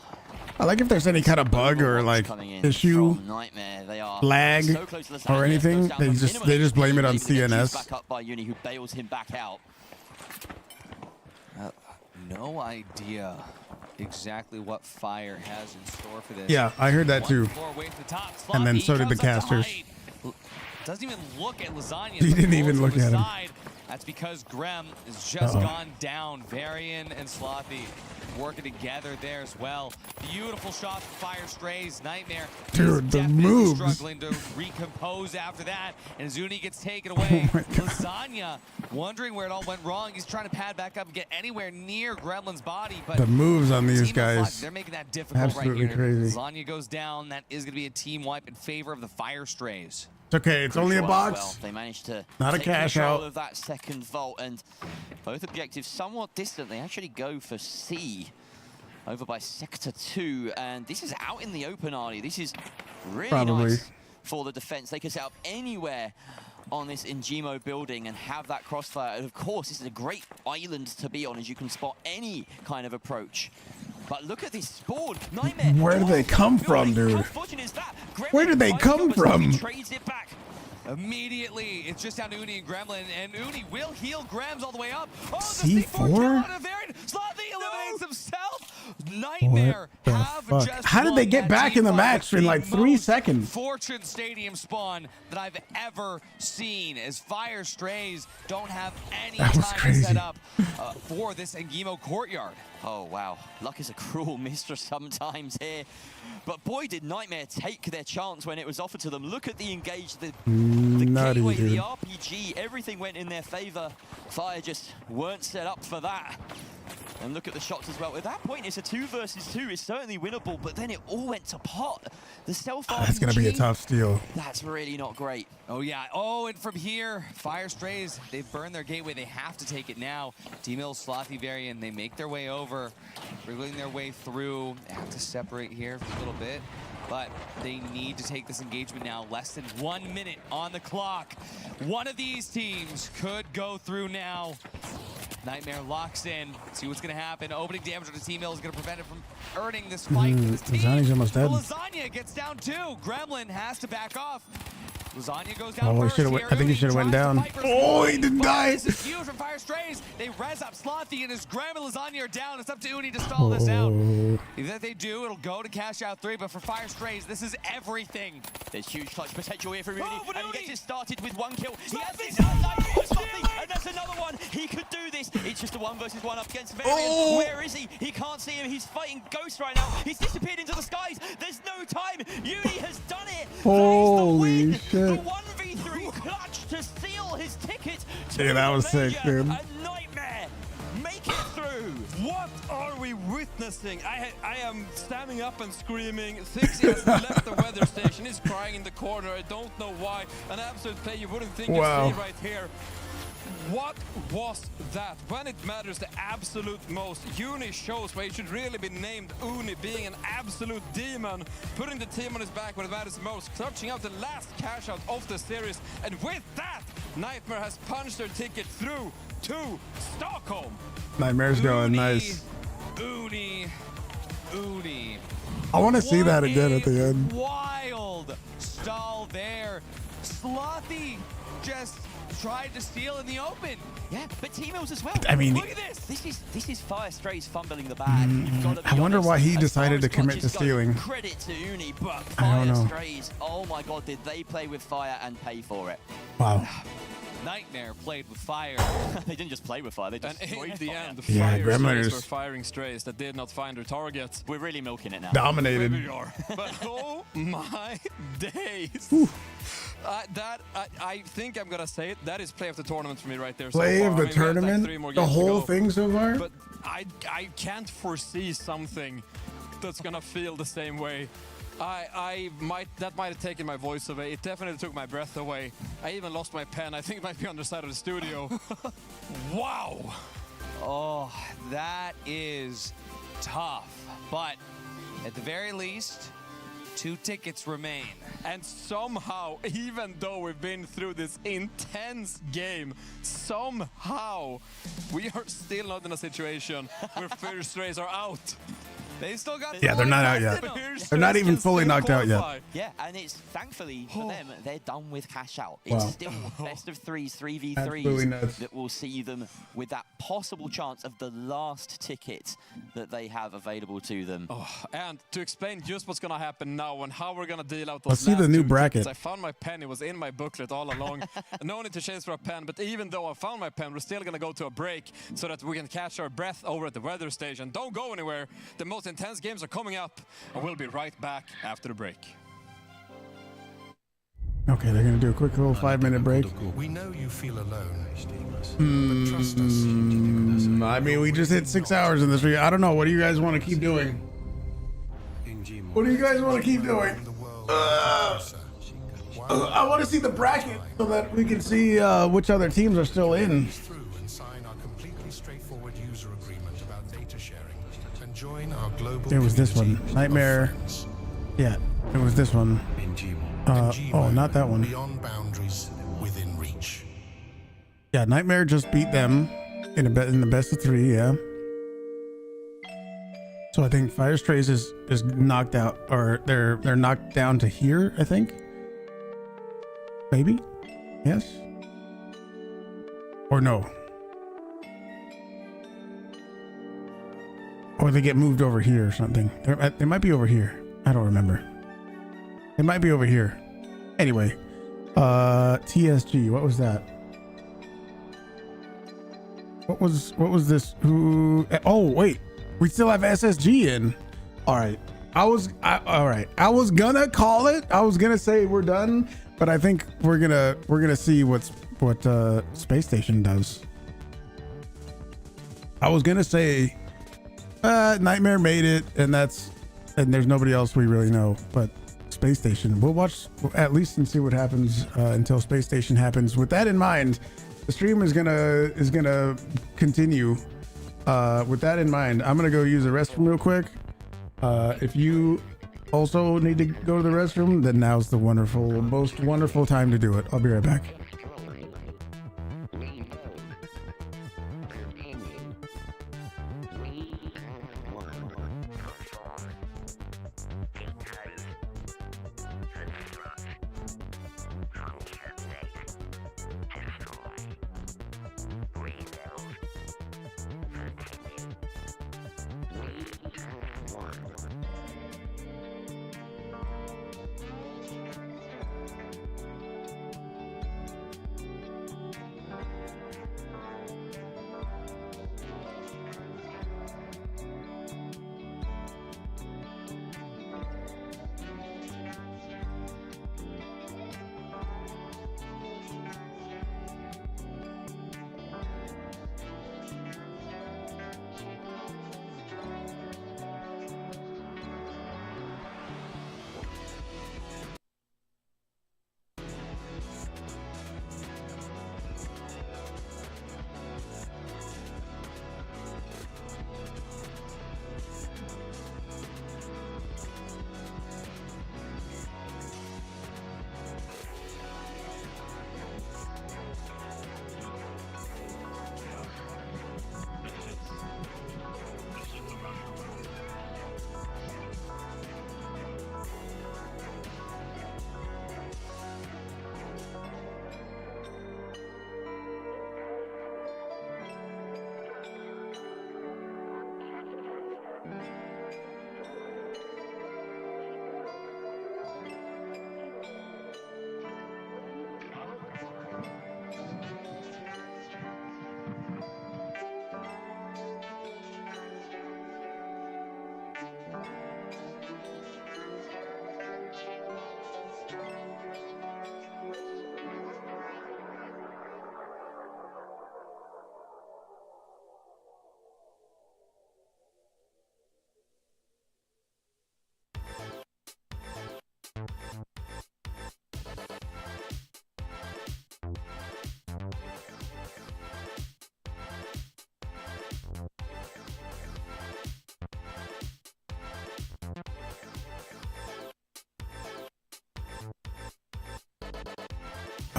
I like if there's any kind of bug or like issue, Nightmare. They are lag, so close to the or anything. They just blame it on CNS. Back up by Uni, who bails him back out. No idea exactly what Fire has in store for this. Yeah, I heard that too. And then so did the casters. Doesn't even look at Lasagna. He didn't even look at him. That's because Grem has just gone down. Varian and Slothy working together there as well. Beautiful shot from Fire Strays. Nightmare. Dude, the moves. Struggling to recompose after that, and Zuni gets taken away. Lasagna wondering where it all went wrong. He's trying to pad back up and get anywhere near Gremlin's body, but The moves on these Team of guys, Five, they're making that difficult absolutely right here. crazy. Lasagna goes down. That is going to be a team wipe in favor of the Fire Strays. It's okay. It's only a box. Well, they managed to Not a take cash control out. of that second vault, and both objectives somewhat distant. They actually go for C over by Sector 2, and this is out in the open, Artie. This is really Probably. nice for the defense. They can set up anywhere on this Ingemo building and have that crossfire. And of course, this is a great island to be on, as you can spot any kind of approach. But look at this spawn. Nightmare. Where do they come from, dude? Where did they come from? Trades it back. Immediately, it's just down to Uni and Gremlin, and Uni will heal Grams all the way up. Oh, the C4? kill out of Varian. Slothy eliminates himself. Nightmare What the have fuck? just How did they won get that back in the G5 match in like 3 most seconds? Fortune Stadium spawn that I've ever seen, as Fire Strays don't have any That was time crazy. to set up for this Ingemo courtyard. Oh, wow. Luck is a cruel mistress sometimes here. But boy, did Nightmare take their chance when it was offered to them. Look at the engage, the Nutty, gateway, the dude. RPG. Everything went in their favor. Fire just weren't set up for that. And look at the shots as well. At that point, it's a 2 versus 2. It's certainly winnable, but then it all went to pot. The self RPG. That's gonna be a tough steal. That's really not great. Oh, yeah. Oh, and from here, Fire Strays, they've burned their gateway. They have to take it now. T-Mill, Slothy, Varian, they make their way over, wriggling their way through. They have to separate here for a little bit, but they need to take this engagement now. Less than 1 minute on the clock. One of these teams could go through now. Nightmare locks in. See what's going to happen. Opening damage on the T-Mill is going to prevent it from earning this fight for this team. Lasagna's almost dead. Lasagna gets down too. Gremlin has to back off. Lasagna goes down Oh, he first should have. here. I think he Uni should have went tries to down. fight for Oh, he Slothy, didn't but die. This is huge from Fire Strays. They res up Slothy, and his Grem and Lasagna are down. It's up to Uni to stall this out. If they do, it'll go to cash out 3, but for Fire Strays, this is everything. There's huge clutch potential here for Uni, but and he gets it started with 1 kill. He has Slothy! this Slothy, and that's another one. He could do this. It's just a 1 versus 1 up against Varian. Oh! Where is he? He can't see him. He's fighting Ghost right now. He's disappeared into the skies. There's no time. Uni has done it. Holy The shit. 1v3 clutch to seal his ticket to Dude, that the was sick, major. dude. A Nightmare. Make it through. What are we witnessing? I am standing up and screaming. Sixy has left the weather station. He's crying in the corner. I don't know why. An absolute play you wouldn't think Wow. you'd see right here. What was that? When it matters the absolute most, Uni shows why he should really be named Uni, being an absolute demon, putting the team on his back when it matters most, clutching out the last cash out of the series, and with that, Nightmare has punched their ticket through to Stockholm. Nightmare's going Uni, nice. Uni. I want to see What that again at a the end. Wild stall there. Slothy just tried to steal in the open. Yeah, but T-Mills as well. I mean, look at this. This is Fire Strays fumbling the bag. You've got to be I wonder honest. why he As decided far to as commit to clutches go, stealing. Credit to Uni, but I Fire don't know. Strays. Oh my God, did they play with fire and pay for it? Wow. Nightmare played with fire. They didn't just play with fire. They just And destroyed in the fire. end, the Yeah, Fire Gremliners. Strays were firing strays that did not find their targets. We're really milking it now. Dominated. Maybe we are. But oh my days. I think I'm gonna say it. That is play of the tournament for me right there. Play so of far. the I mean, we have, like, tournament? 3 more The games to whole go. thing so far? But I can't foresee something that's gonna feel the same way. That might have taken my voice away. It definitely took my breath away. I even lost my pen. I think it might be on the side of the studio. Wow. Oh, that is tough. But at the very least, 2 tickets remain. And somehow, even though we've been through this intense game, somehow we are still not in a situation where first rays are out. They still got Yeah, they're not out yet. They're not even fully knocked out yet. Yeah, and it's thankfully for them, they're done with cash out. It's Wow. still best of threes, 3v3s Absolutely nuts. that will see them with that possible chance of the last ticket that they have available to them. Oh, and to explain just what's gonna happen now and how we're gonna deal out those Let's see the last new 2 bracket. tickets. I found my pen. It was in my booklet all along. No need to chase for a pen, but even though I found my pen, we're still gonna go to a break so that we can catch our breath over at the weather station. Don't go anywhere. The most intense games are coming up, and we'll be right back after the break. Okay, they're gonna do a quick little 5-minute break. We know you feel alone, but trust us. I mean, we just hit 6 hours in this video. I don't know. What do you guys want to keep doing? What do you guys want to keep doing? I want to see the bracket so that we can see which other teams are still in. It was this one, Nightmare. Yeah, it was this one. Oh, not that one. Beyond boundaries, within reach. Yeah, Nightmare just beat them in the best of 3. Yeah. So I think Fire Strays is knocked out, or they're knocked down to here. I think. Maybe. Yes. Or no. Or they get moved over here or something. They might be over here. I don't remember. They might be over here. Anyway, TSG. What was that? What was this? Who? Oh wait, we still have SSG in. All right. All right. I was gonna call it. I was gonna say we're done, but I think we're gonna see what Space Station does. I was gonna say Nightmare made it, and there's nobody else we really know, but Space Station. We'll watch at least and see what happens until Space Station happens. With that in mind, the stream is gonna continue. With that in mind, I'm gonna go use the restroom real quick. If you also need to go to the restroom, then now's the most wonderful time to do it. I'll be right back.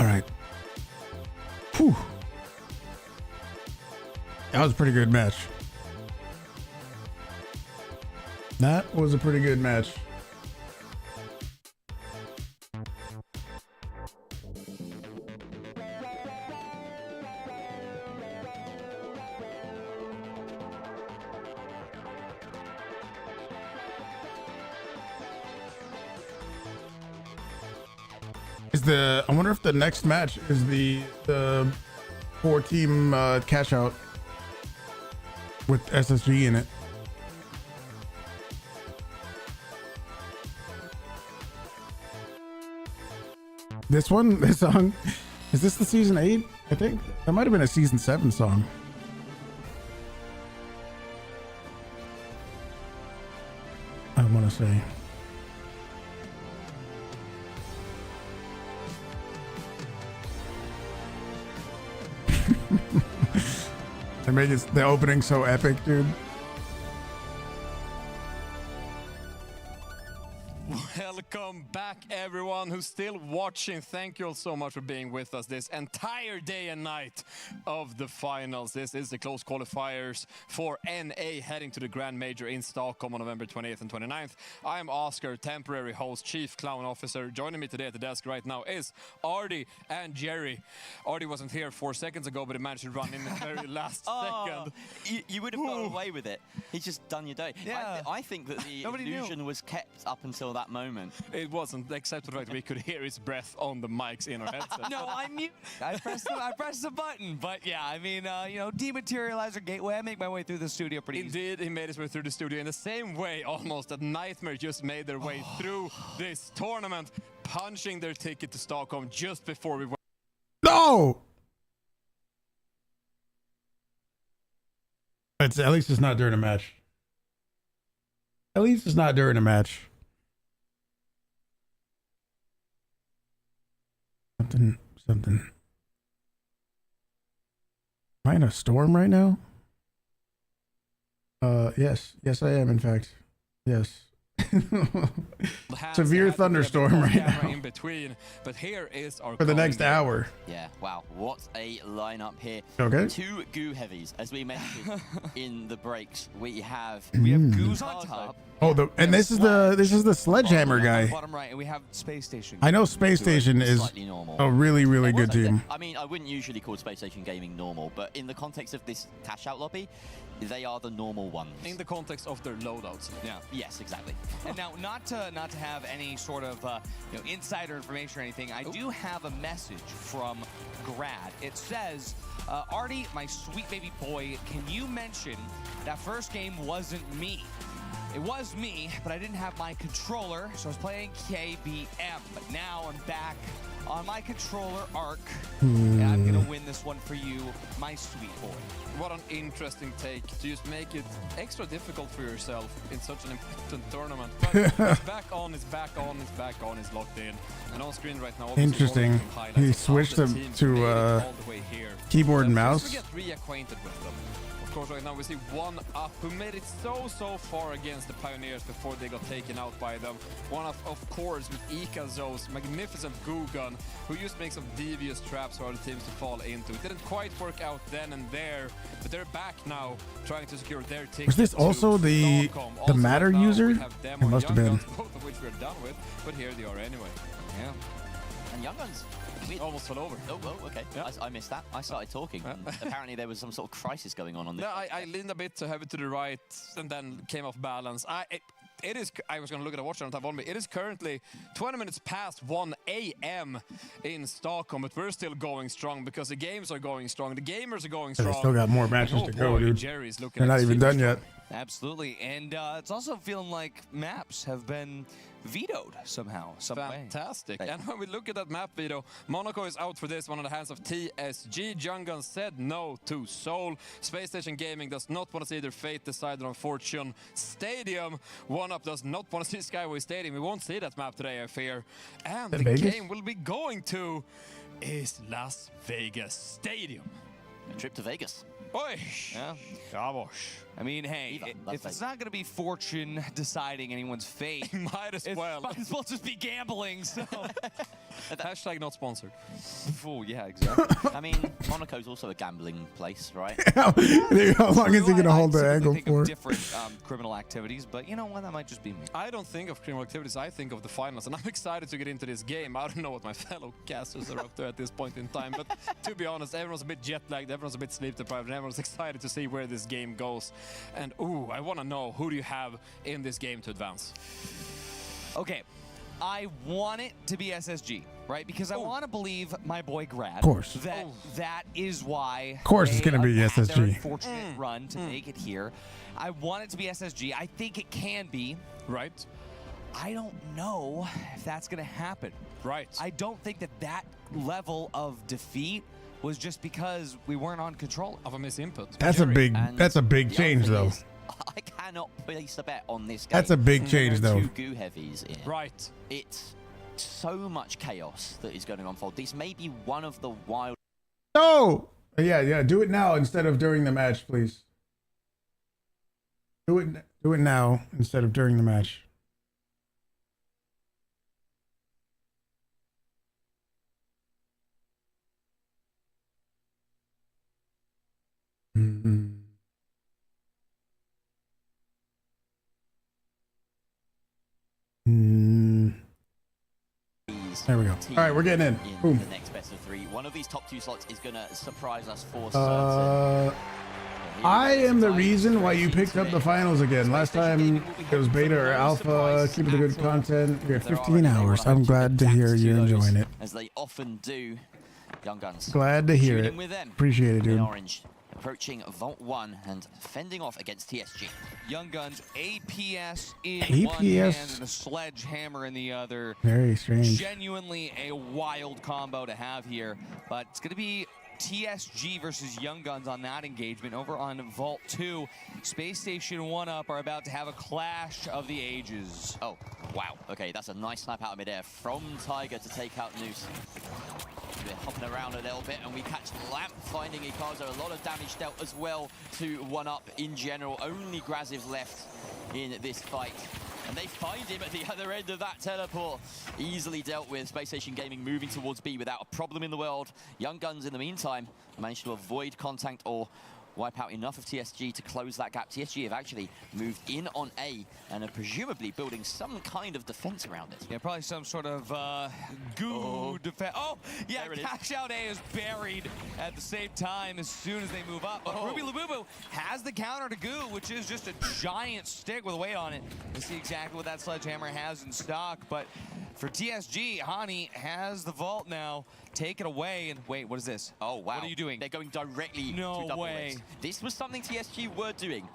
All right. Whew. That was a pretty good match. That was a pretty good match. I wonder if the next match is the 4-team cash out with SSG in it. This song, is this the season 8? I think that might have been a season 7 song. I want to say. They made the opening so epic, dude. Welcome back, everyone who's still watching. Thank you all so much for being with us this entire day and night of the finals. This is the close qualifiers for NA heading to the Grand Major in Stockholm on November 28th and 29th. I'm Oscar, temporary host, chief clown officer. Joining me today at the desk right now is Artie and Jerry. Artie wasn't here 4 seconds ago, but he managed to run in the very last second. You would have got away with it. He's just done your day. Yeah. I think that the illusion was kept up until that moment. It wasn't, except for the fact we could hear his breath on the mics in our headset. No, I mute. I pressed the button. But yeah, I mean, you know, dematerializer gateway. I make my way through the studio pretty easy. Indeed, he made his way through the studio in the same way almost that Nightmare just made their way through this tournament, punching their ticket to Stockholm just before we were. No! At least it's not during a match. At least it's not during a match. Something. Am I in a storm right now? Yes, I am. In fact, yes. Severe thunderstorm right now. In between, but here is our for the next hour. Yeah, wow, what a lineup here. Okay. 2 goo heavies, as we mentioned in the breaks. We have Goose on top. Oh, this is the sledgehammer guy. Bottom right, and we have Space Station. I know Space Station is a really good team. I mean, I wouldn't usually call Space Station Gaming normal, but in the context of this cash out lobby, they are the normal ones. In the context of their loadouts. Yeah. Yes, exactly. And now, not to have any sort of insider information or anything, I do have a message from Grad. It says, Artie, my sweet baby boy, can you mention that first game wasn't me? It was me, but I didn't have my controller, so I was playing KBM. But now I'm back on my controller arc, and I'm gonna win this one for you, my sweet boy. What an interesting take to just make it extra difficult for yourself in such an important tournament. But it's back on, it's back on, it's back on, it's locked in. And on screen right now, interesting. He switched to keyboard and mouse. Just to get reacquainted with them. Of course, right now we see one up who made it so far against the Pioneers before they got taken out by them. One of course with Ikazo's magnificent goo gun, who used to make some devious traps for other teams to fall into. It didn't quite work out then and there, but they're back now trying to secure their ticket. Was this also the Matter right user? It must have been. Guns, both of which we're done with, but here they are anyway. Yeah. And Young Guns almost fell over. Oh, okay. Yeah. I missed that. I started talking. Apparently there was some sort of crisis going on this. No, I leaned a bit too heavy to the right and then came off balance. I was going to look at the watch on top on me. It is currently 20 minutes past 1 a.m. in Stockholm, but we're still going strong because the games are going strong. The gamers are going strong. They still got more matches to go, dude. Jerry's looking They're not even done yet. Absolutely, and it's also feeling like maps have been vetoed somehow, some way. Fantastic. And when we look at that map veto, Monaco is out for this one on the hands of TSG. Jungun said no to Seoul. Space Station Gaming does not want to see their fate decided on Fortune Stadium. One Up does not want to see Skyway Stadium. We won't see that map today, I fear. And the game we'll be going to is Las Vegas Stadium. A trip to Vegas. Oy. Yeah. I mean, hey, if it's not going to be fortune deciding anyone's fate, might as well. Might as well just be gambling. So, hashtag not sponsored. Oh, yeah, exactly. I mean, Monaco's also a gambling place, right? How long is he going to hold the angle think for? of different criminal activities, but you know what? That might just be me. I don't think of criminal activities. I think of the finals, and I'm excited to get into this game. I don't know what my fellow casters are up to at this point in time, but to be honest, everyone's a bit jet-lagged, everyone's a bit sleep-deprived, and everyone's excited to see where this game goes. And ooh, I want to know, who do you have in this game to advance? Okay, I want it to be SSG, right? Because I want to believe my boy Grad. Of course. That is why. Of course, it's going to be SSG. Their unfortunate run to make it here. I want it to be SSG. I think it can be. Right. I don't know if that's going to happen. Right. I don't think that level of defeat was just because we weren't on control of a misinput. That's a big change, though. I cannot place a bet on this game. That's a big change, though. Two goo heavies in. Right. It's so much chaos that is going to unfold. This may be one of the wild. No! Yeah, do it now instead of during the match, please. Do it now instead of during the match. There we go. All right, we're getting in. Boom. The next best of three. One of these top two slots is going to surprise us for certain. I am the reason why you picked up the finals again. Last time it was beta or alpha. Keep it the good content. We have 15 hours. I'm glad to hear you're enjoying it. As they often do. Young Guns. Glad to hear it. Appreciate it, dude. Orange. Approaching Vault 1 and fending off against TSG. Young Guns, APS in one hand and a sledgehammer in the other. Very strange. Genuinely a wild combo to have here, but it's going to be TSG versus Young Guns on that engagement. Over on Vault 2, Space Station 1UP are about to have a clash of the ages. Oh, wow. Okay, that's a nice snap out of midair from Tiger to take out Noose. We're hopping around a little bit, and we catch Lamp finding Ikazo. A lot of damage dealt as well to 1UP in general. Only Graziv left in this fight. And they find him at the other end of that teleport. Easily dealt with. Space Station Gaming moving towards B without a problem in the world. Young Guns, in the meantime, managed to avoid contact or wipe out enough of TSG to close that gap. TSG have actually moved in on A and are presumably building some kind of defense around it. Yeah, probably some sort of goo defense. Oh, yeah, Cash Out A is buried at the same time as soon as they move up. But Ruby Labubu has the counter to goo, which is just a giant stick with weight on it. You see exactly what that sledgehammer has in stock. But for TSG, Hani has the vault now. Take it away, and wait, what is this? Oh, wow. What are you doing? They're going directly to No double way. X. This was something TSG were doing.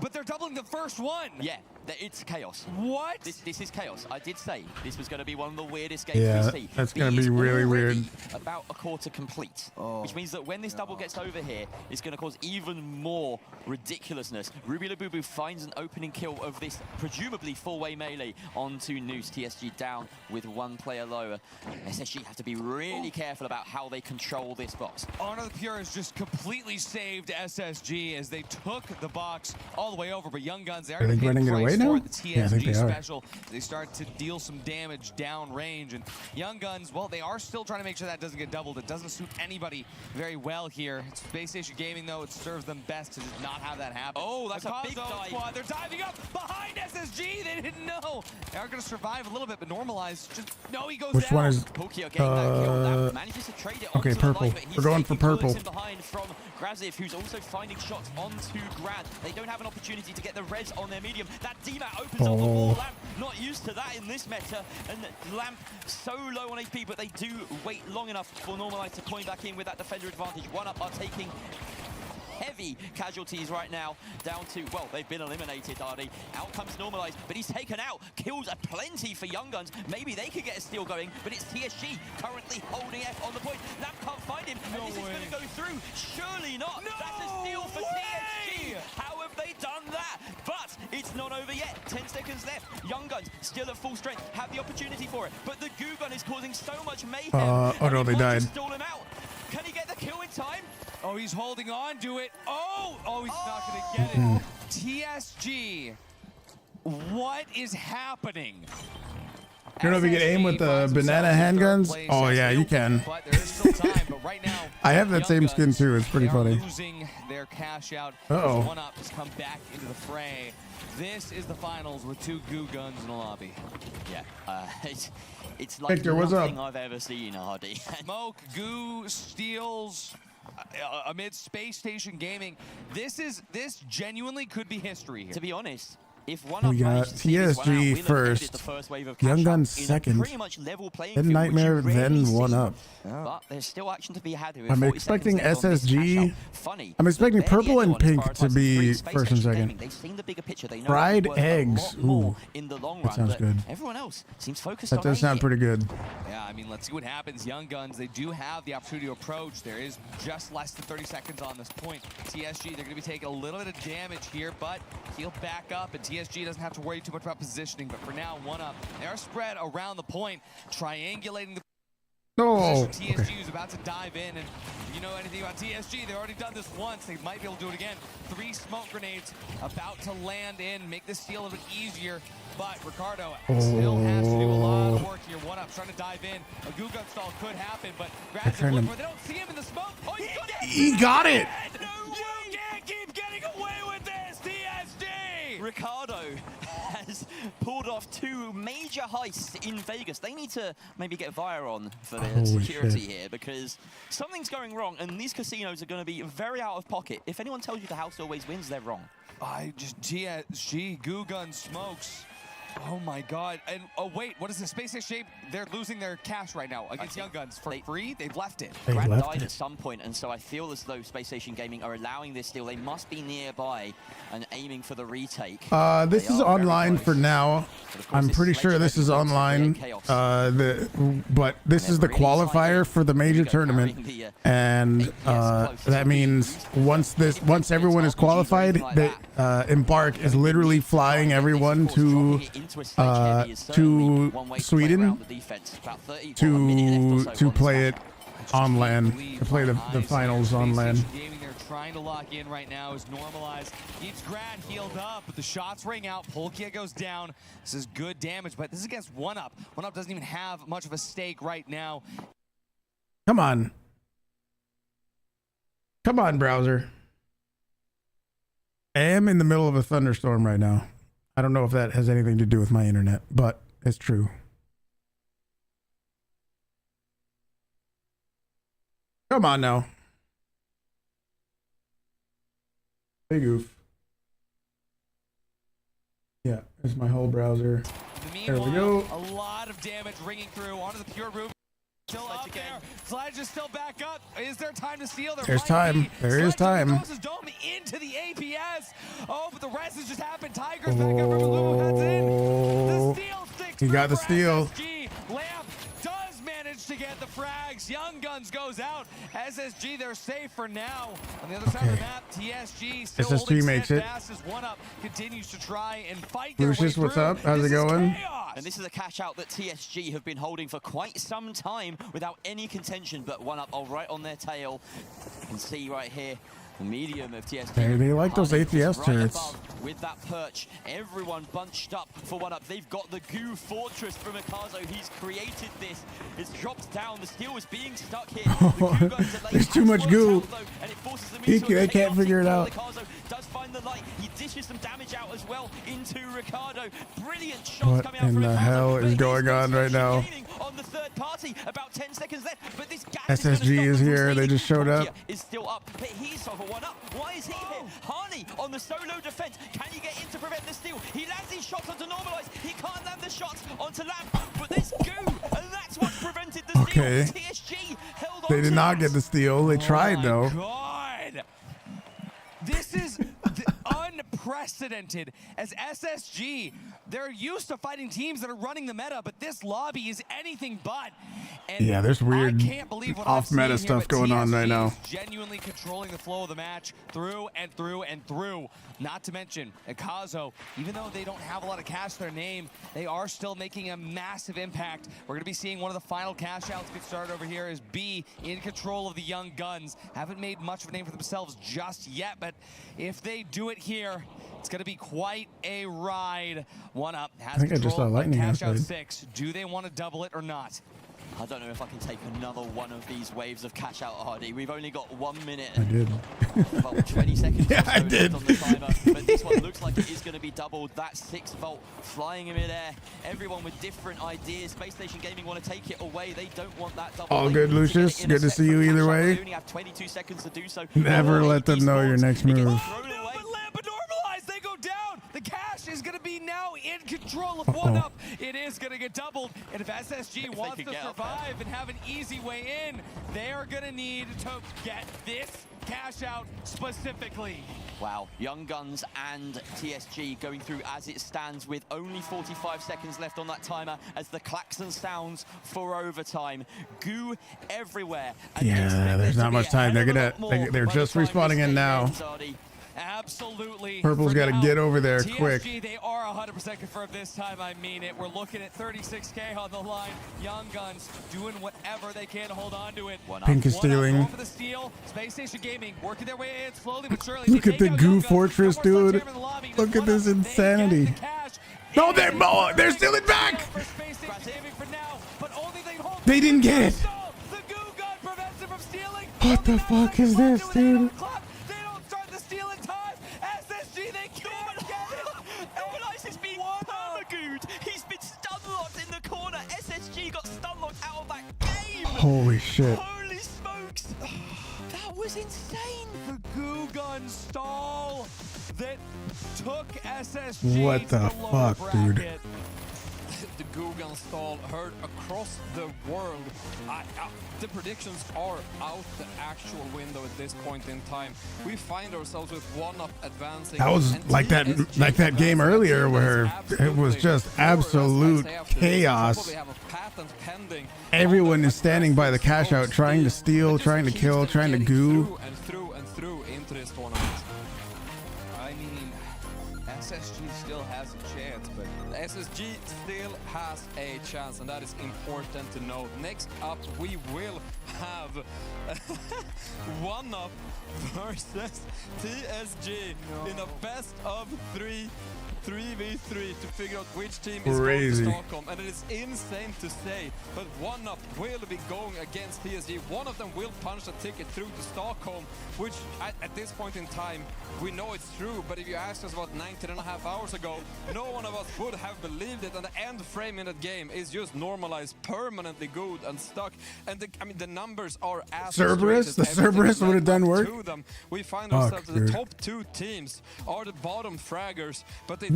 But they're doubling the first one. Yeah, it's chaos. What? This is chaos. I did say this was going to be one of the weirdest games we see. That's going to be really weird. About a quarter complete, which means that when this double gets over here, it's going to cause even more ridiculousness. Ruby Labubu finds an opening kill of this presumably four-way melee onto Noose. TSG down with one player lower. SSG have to be really careful about how they control this box. Honor the Pure has just completely saved SSG as they took the box all the way over, but Young Guns, Are they running it away now? The TSG Yeah, I think they are. special. They start to deal some damage down range, and Young Guns, well, they are still trying to make sure that doesn't get doubled. It doesn't suit anybody very well here. It's Space Station Gaming, though, it serves them best to just not have that happen. Oh, that's a big dive. Squad. They're diving up behind SSG. They didn't know. They are going to survive a little bit, but normalize. Just no, he goes Which down. one is? Pokio getting that kill. That manages to trade it onto Okay, purple. the light, but We're going for purple. in behind from Graziv, who's also finding shots onto Grad. They don't have an opportunity to get the res on their medium. That DMAT opens up the wall. Lamp not used to that in this meta, and Lamp so low on HP, but they do wait long enough for Normalize to coin back in with that defender advantage. 1UP are taking heavy casualties right now, down to, well, they've been eliminated, Dardy. Out comes Normalize, but he's taken out. Kills are plenty for Young Guns. Maybe they could get a steal going, but it's TSG currently holding F on the point. Lamp can't find him, and this is going to go through. Surely not. No! That's a steal for TSG. How have they done that? But it's not over yet. 10 seconds left. Young Guns still at full strength, have the opportunity for it, but the Goo Gun is causing so much mayhem. Oh no, they died. Stall him out. Can he get the kill in time? Oh, he's holding on to it. Oh, he's not going to get it. TSG, what is happening? You know if you can aim with the banana handguns? Oh yeah, you can. But there is still time, but right now, I have that same skin too. It's pretty funny. Losing their cash out. Uh-oh. One Up has come back into the fray. This is the finals with 2 goo guns in the lobby. Yeah, it's like Victor, what's up? nothing I've ever seen, Hardy. Smoke, goo, steals, amid Space Station Gaming. This genuinely could be history here. To be honest, if We got TSG first, Young Guns second, then Nightmare, then 1UP. But there's still action to be had here. I'm expecting SSG. I'm expecting purple and pink to be first and second. They've seen the bigger picture. They know Fried eggs. Ooh, in the long that run, sounds but good. everyone else seems focused That on does sound pretty good. Yeah, I mean, let's see what happens. Young Guns, they do have the opportunity to approach. There is just less than 30 seconds on this point. TSG, they're going to be taking a little bit of damage here, but he'll back up, and TSG doesn't have to worry too much about positioning. But for now, 1UP, they are spread around the point, triangulating the Oh, TSG okay. is about to dive in, and if you know anything about TSG, they've already done this once. They might be able to do it again. 3 smoke grenades about to land in, make this steal a little bit easier. But Ricardo still has to do a lot of work here. 1UP trying to dive in. A goo gun stall could happen, but grabs it. They don't see him in the smoke. Oh, He got it. You can't keep getting away with this, TSG! Ricardo has pulled off 2 major heists in Vegas. They need to maybe get Vire on for their security here, because something's going wrong, and these casinos are going to be very out of pocket. If anyone tells you the house always wins, they're wrong. TSG, goo gun smokes. Oh my god. And oh wait, what is the Space Exchange? They're losing their cash right now against Young Guns for free. They've left it. Grant died at some point, and so I feel as though Space Station Gaming are allowing this steal. They must be nearby and aiming for the retake. This is online for now. I'm pretty sure this is online. But this is the qualifier for the major tournament, and that means once everyone is qualified, the Embark is literally flying everyone to Sweden to play it on land, to play the finals on land. They're trying to lock in right now is normalized. Keeps Grant healed up, but the shots ring out. Polkia goes down. This is good damage, but this is against 1UP. 1UP doesn't even have much of a stake right now. Come on. Come on, browser. I am in the middle of a thunderstorm right now. I don't know if that has anything to do with my internet, but it's true. Come on now. Hey, goof. Yeah, it's my whole browser. There we go. A lot of damage ringing through onto the pure room. Still up there. Sledge is still back up. Is there time to steal? There's time. There is time. Throws his dome into the APS. Oh, but the rest has just happened. Tiger's back up. Lulu heads in. The steal sticks. He got the steal. Lamp does manage to get the frags. Young Guns goes out. SSG, they're safe for now. On the other side of the map, TSG still holding makes it. fast as 1UP continues to try and fight. Lucius, what's up? How's it going? And this is a cash out that TSG have been holding for quite some time without any contention, but 1UP are right on their tail. You can see right here the medium of TSG. They like those APS turrets. With that perch, everyone bunched up for 1UP. They've got the goo fortress from Akazo. He's created this. It's dropped down. The steel is being stuck here. There's too much goo. They can't figure it out. Akazo does find the light. He dishes some damage out as well into Ricardo. Brilliant shots What coming out in from the Ricardo, hell is going on right now? on the third party, about 10 seconds left, but this SSG is here. They just showed up. Is still up, but he's over 1UP. Why is he here? Harney on the solo defense. Can he get in to prevent the steal? He lands his shots onto normalize. He can't land the shots onto lab, but there's goo, and that's what prevented the steal. TSG held on. They did not get the steal. They tried though. God. This is unprecedented as SSG. They're used to fighting teams that are running the meta, but this lobby is anything but. And yeah, there's weird I can't believe what off-meta stuff going on right now. Genuinely controlling the flow of the match through and through and through. Not to mention, Akazo, even though they don't have a lot of cash to their name, they are still making a massive impact. We're going to be seeing one of the final cash outs get started over here as B in control of the Young Guns. Haven't made much of a name for themselves just yet, but if they do it here, it's going to be quite a ride. One up has I think I just saw lightning cash out outside. 6. Do they want to double it or not? I don't know if I can take another one of these waves of cash out, Hardy. We've only got 1 minute. I did. About 20 seconds Yeah, or so I did. left on the timer, but this one looks like it is going to be doubled. That 6 volt flying in midair. Everyone with different ideas. Space Station Gaming want to take it away. They don't want that double. All good, Lucius. Good to see you either way. They only have 22 seconds to do so. Never let them know your next move. They go down. The cash is going to be now in control of one up. It is going to get doubled. And if SSG wants to survive and have an easy way in, they are going to need to get this cash out specifically. Wow, Young Guns and TSG going through as it stands with only 45 seconds left on that timer as the klaxon sounds for overtime. Goo everywhere. Yeah, there's not much time. They're just respawning in now. Absolutely. Purple's got to get over there TSG, quick. They are 100% confirmed this time. I mean it. We're looking at 36K on the line. Young Guns doing whatever they can to hold on to it. Pink is stealing. For the steal. Space Station Gaming working their way in slowly but surely. Look at the Goo Fortress, dude. Look at this insanity. No, they're stealing back. They didn't get it. What the fuck is this, dude? He's been stun locked in the corner. SSG got stun locked out of that game. Holy shit. Holy smokes. That was insane. The Goo Gun stall that took SSG. What the fuck, dude? The Goo Gun stall heard across the world. The predictions are out the actual window at this point in time. We find ourselves with one up advancing. That was like that game earlier where it was just absolute chaos. Everyone is standing by the cash out, trying to steal, trying to kill, trying to goo. And through into this tournament. I mean, SSG still has a chance, but SSG still has a chance, and that is important to know. Next up, we will have one up versus TSG in a best of 3v3 to figure out which team is going to Stockholm. And it is insane to say, but one up will be going against TSG. One of them will punch the ticket through to Stockholm, which at this point in time, we know it's true, but if you asked us about 19.5 hours ago, no one of us would have believed it, and the end frame in that game is just normalized, permanently good and stuck. And the numbers are as Cerberus? The Cerberus would have done work? We find ourselves the top 2 teams are the bottom fraggers, but they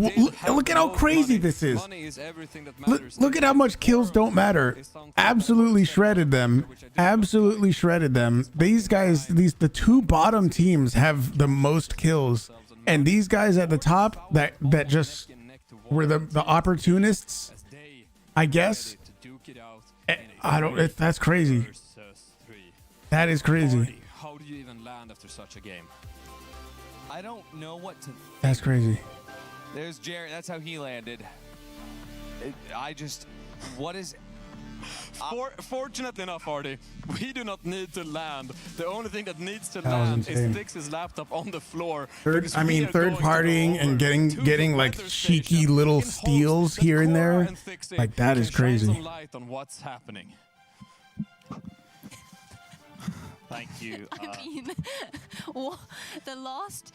look at how crazy this is. Money is everything that matters. Look at how much kills don't matter. Absolutely shredded them. Absolutely shredded them. These guys, the 2 bottom teams have the most kills, and these guys at the top that just were the opportunists, I guess. I don't. That's crazy. That is crazy. How do you even land after such a game? I don't know what to. That's crazy. There's Jared. That's how he landed. What is? Fortunately enough, Hardy, we do not need to land. The only thing that needs to land is fix his laptop on the floor. Third partying and getting like cheeky little steals here and there, like that is crazy. Some light on what's happening. Thank you. I mean, well, the last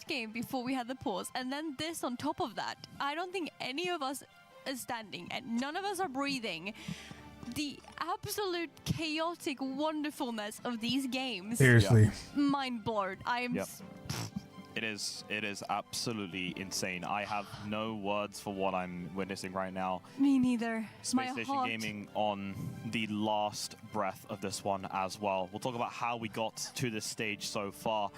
game before we had the pause, and then this on top of that. I don't think any of us is standing, and none of us are breathing. The absolute chaotic wonderfulness of these games. Seriously. Mind blown. It is absolutely insane. I have no words for what I'm witnessing right now. Me neither. Space Station Gaming on the last breath of this one as well. We'll talk about how we got to this stage so far.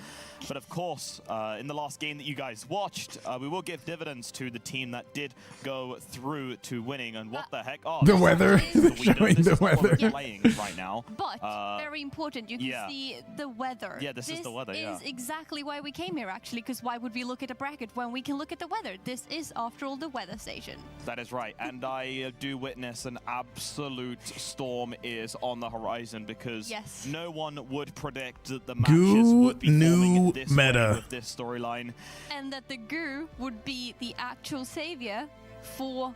But of course, in the last game that you guys watched, we will give dividends to the team that did go through to winning. And what the heck? Oh, the weather. Showing the weather. Playing right now. But very important, you can see the weather. Yeah, this is the weather, This is exactly why we came here, actually, because why would we look at a bracket when we can look at the weather? This is, after all, the weather station. That is right, and I do witness an absolute storm is on the horizon because no one would predict that the matches would be forming this way with this storyline. And that the Goo would be the actual savior for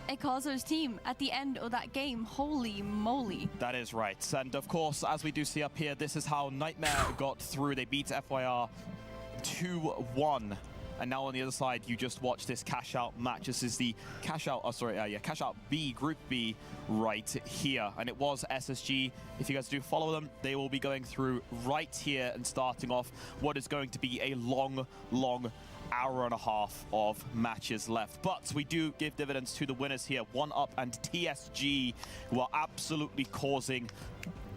Ekazo's team at the end of that game. Holy moly. That is right. And of course, as we do see up here, this is how Nightmare got through. They beat FYR 2-1. And now on the other side, you just watch this cash out match. This is the cash out, cash out B, Group B right here. And it was SSG. If you guys do follow them, they will be going through right here and starting off what is going to be a long hour and a half of matches left. But we do give dividends to the winners here, 1UP and TSG, who are absolutely causing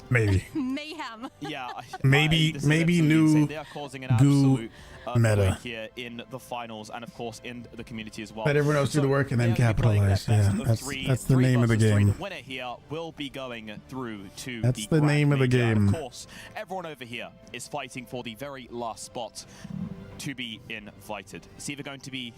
mayhem. Yeah. maybe new they are causing an absolute meta here in the finals and of course in the community as well. Let everyone else do the work and then capitalize. Yeah, that's the name of the game. The winner here will be going through to that's the name of the game. Of course, everyone over here is fighting for the very last spot to be invited. It's either going to be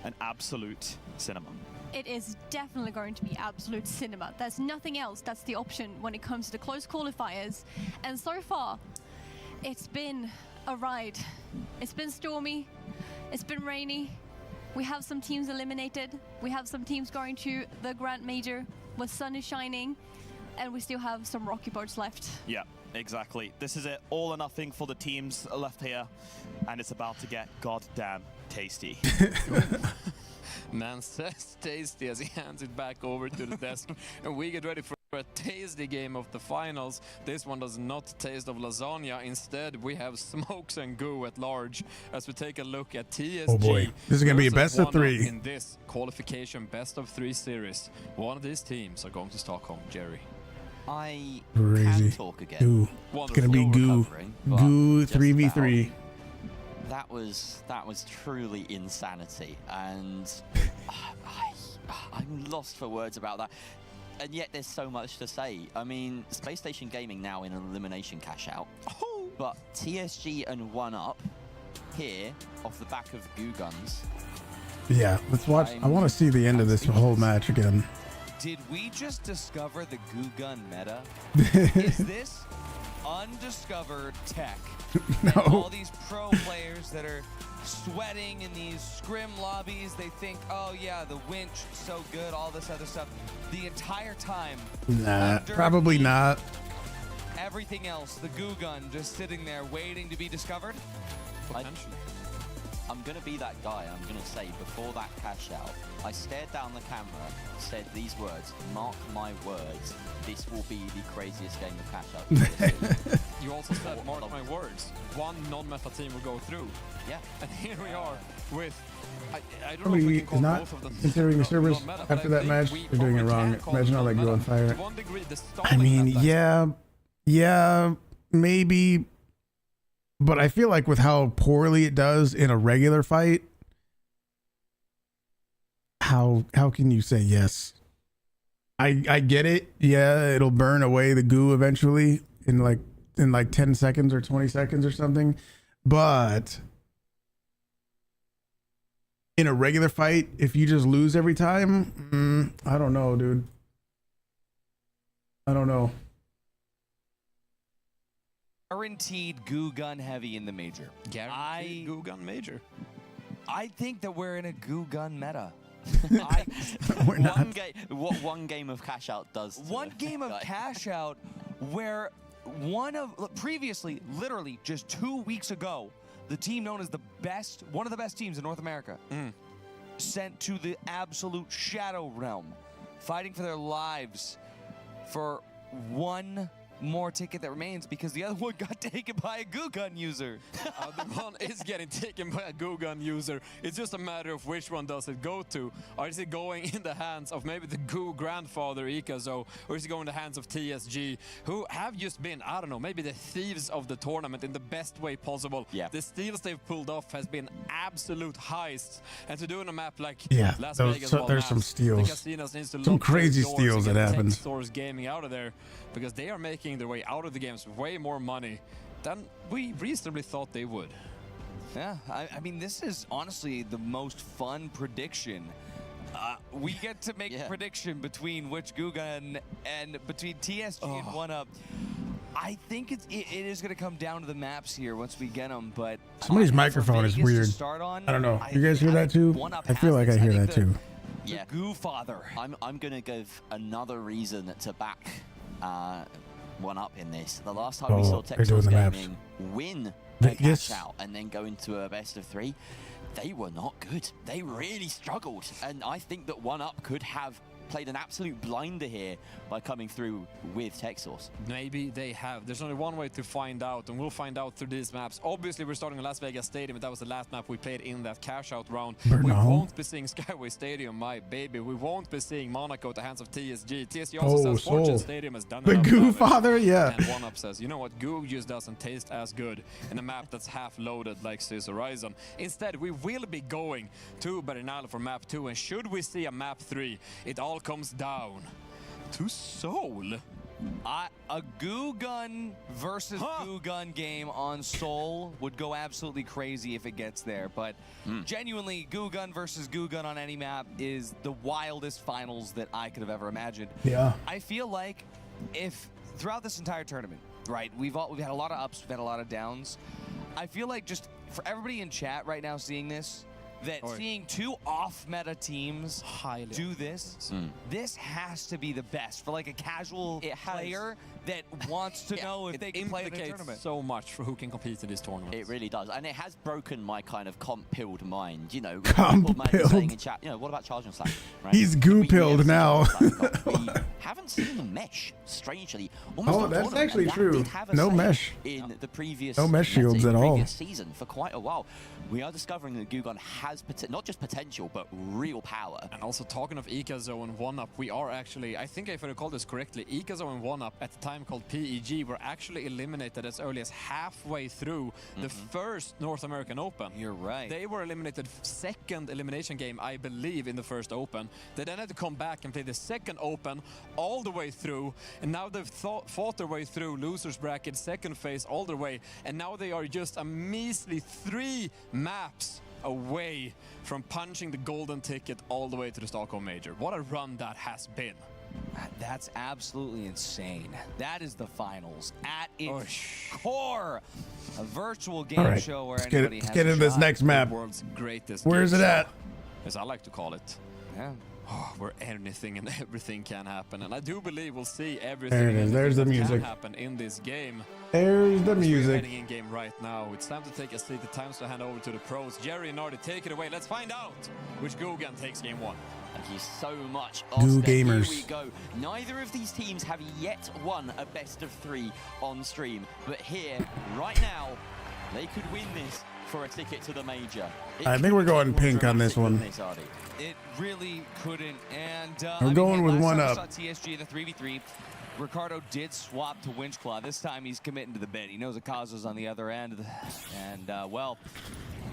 an absolute cinema. It is definitely going to be absolute cinema. There's nothing else that's the option when it comes to the close qualifiers. And so far, it's been a ride. It's been stormy. It's been rainy. We have some teams eliminated. We have some teams going to the Grand Major where sun is shining. And we still have some rocky parts left. Yeah, exactly. This is it. All or nothing for the teams left here. And it's about to get goddamn tasty. Man says tasty as he hands it back over to the desk. And we get ready for a tasty game of the finals. This one does not taste of lasagna. Instead, we have smokes and goo at large as we take a look at TSG. Oh boy, this is going to be a best of 3. In this qualification best of 3 series. One of these teams are going to Stockholm. Jerry. I can talk again. Goo. It's going to be goo. Goo 3v3. That was truly insanity, and I'm lost for words about that. And yet there's so much to say. I mean, Space Station Gaming now in an elimination cash out, but TSG and 1UP here off the back of Goo Guns. Yeah, let's watch. I want to see the end of this whole match again. Did we just discover the Goo Gun meta? Is this undiscovered tech? No. And all these pro players that are sweating in these scrim lobbies, they think, oh yeah, the winch, so good, all this other stuff. The entire time. Nah, probably not. Everything else, the Goo Gun just sitting there waiting to be discovered? Potentially. I'm going to be that guy. I'm going to say, before that cash out, I stared down the camera, said these words, mark my words, this will be the craziest game of cash out. You also said, mark my words, one non-meta team will go through. Yeah. And here we are with, I don't know if we can call not both of them considering the servers after that match. They're doing it wrong. Imagine all that go on fire. I mean, yeah, maybe. But I feel like with how poorly it does in a regular fight, how can you say yes? I get it. Yeah, it'll burn away the goo eventually in like 10 seconds or 20 seconds or something. But in a regular fight, if you just lose every time, I don't know, dude. I don't know. Guaranteed Goo Gun heavy in the major. Guaranteed Goo Gun major. I think that we're in a Goo Gun meta. We're not. What one game of cash out does. One game of cash out where previously, literally just 2 weeks ago, the team known as one of the best teams in North America, sent to the absolute shadow realm, fighting for their lives for one more ticket that remains because the other one got taken by a goo gun user. The one is getting taken by a goo gun user. It's just a matter of which one does it go to. Or is it going in the hands of maybe the goo grandfather Ikazo, or is it going in the hands of TSG, who have just been, I don't know, maybe the thieves of the tournament in the best way possible. Yeah. The steals they've pulled off has been absolute heists. And to do in a map like Las those, Vegas, there's some steals. the casinos needs to Some lock crazy their doors steals to that get happened. Source Gaming out of there, because they are making their way out of the games way more money than we reasonably thought they would. Yeah, I mean, this is honestly the most fun prediction. We get to make a prediction between which goo gun and between TSG and 1UP. I think it is going to come down to the maps here once we get them, but Somebody's microphone is weird. I don't know. You guys hear that too? I feel like I hear that too. Yeah, Goo Father. I'm gonna give another reason to back 1UP in this. The last time we saw Texas Gaming win the catch out and then go into a best of 3, they were not good. They really struggled, and I think that 1UP could have played an absolute blinder here by coming through with tech source. Maybe they have. There's only one way to find out, and we'll find out through these maps. Obviously, we're starting in Las Vegas Stadium, and that was the last map we played in that cash-out round. We won't be seeing Skyway Stadium, my baby. We won't be seeing Monaco at the hands of TSG. TSG also says Fortune Stadium has done the Goo Father, yeah. And 1UP says, you know what, Goo just doesn't taste as good in a map that's half loaded like Sis Horizon. Instead, we will be going to Bernal for map 2, and should we see a map 3, it all comes down to Seoul. A goo gun versus goo gun game on Seoul would go absolutely crazy if it gets there, but genuinely, goo gun versus goo gun on any map is the wildest finals that I could have ever imagined. Yeah. I feel like if throughout this entire tournament, right, we've had a lot of ups, we've had a lot of downs. I feel like just for everybody in chat right now seeing this, that seeing 2 off-meta teams do this, this has to be the best for like a casual player that wants to know if they can play in a tournament. So much for who can compete in this tournament. It really does, and it has broken my kind of comp-pilled mind. You know, Comp-pilled. saying in chat, you know, what about charging slack? Right? He's goo-pilled now. We haven't seen the mesh, strangely. Almost that's actually true. No mesh. In the previous no mesh shields at all. Season for quite a while. We are discovering that Goo Gun has not just potential, but real power. And also talking of Ikazo and 1UP, we are actually, I think if I recall this correctly, Ikazo and 1UP at the time called PEG were actually eliminated as early as halfway through the first North American Open. You're right. They were eliminated second elimination game, I believe, in the first Open. They then had to come back and play the second Open all the way through, and now they've fought their way through losers bracket, second phase all the way, and now they are just a measly 3 maps away from punching the golden ticket all the way to the Stockholm Major. What a run that has been. That's absolutely insane. That is the finals at its core. A virtual game show where anybody let's get into this next map. The world's greatest. Where is it at? As I like to call it. Yeah. Where anything and everything can happen, and I do believe we'll see everything. There it is. There's the that music. Can happen in this game. There's the We're music. heading in game right now. It's time to take a seat. The time's to hand over to the pros. Jerry and Nardi, take it away. Let's find out which Goo Gun takes game 1. Thank you so much, Goo Oscar. Gamers. Here we go. Neither of these teams have yet won a best of 3 on stream, but here, right now, they could win this for a ticket to the major. I think we're going pink on this one. It really couldn't, and we're going with 1UP. I saw TSG in the 3v3. Ricardo did swap to Winch Claw. This time he's committing to the bit. He knows Akaza's on the other end, and well,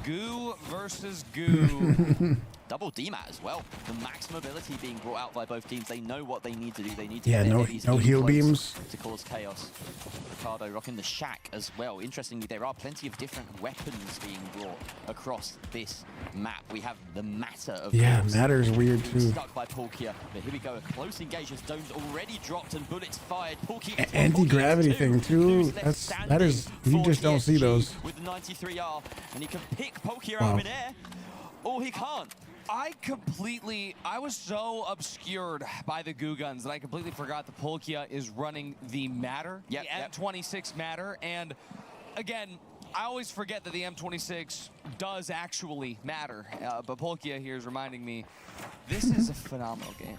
Goo versus Goo. Double DMAT as well. The max mobility being brought out by both teams. They know what they need to do. They need to get no heal beams to cause chaos. Ricardo rocking the shack as well. Interestingly, there are plenty of different weapons being brought across this map. We have the Matter of course. Matter's weird too. Stuck by Palkia, but here we go. A close engagement. Stones already dropped and bullets fired. Palkia Anti-gravity thing too. That is you just don't see those. With the 93R, and he can pick Palkia out in air. Oh, he can't. I was so obscured by the Goo Guns that I completely forgot the Palkia is running the Matter, the M26 Matter, and again, I always forget that the M26 does actually matter, but Palkia here is reminding me, this is a phenomenal game.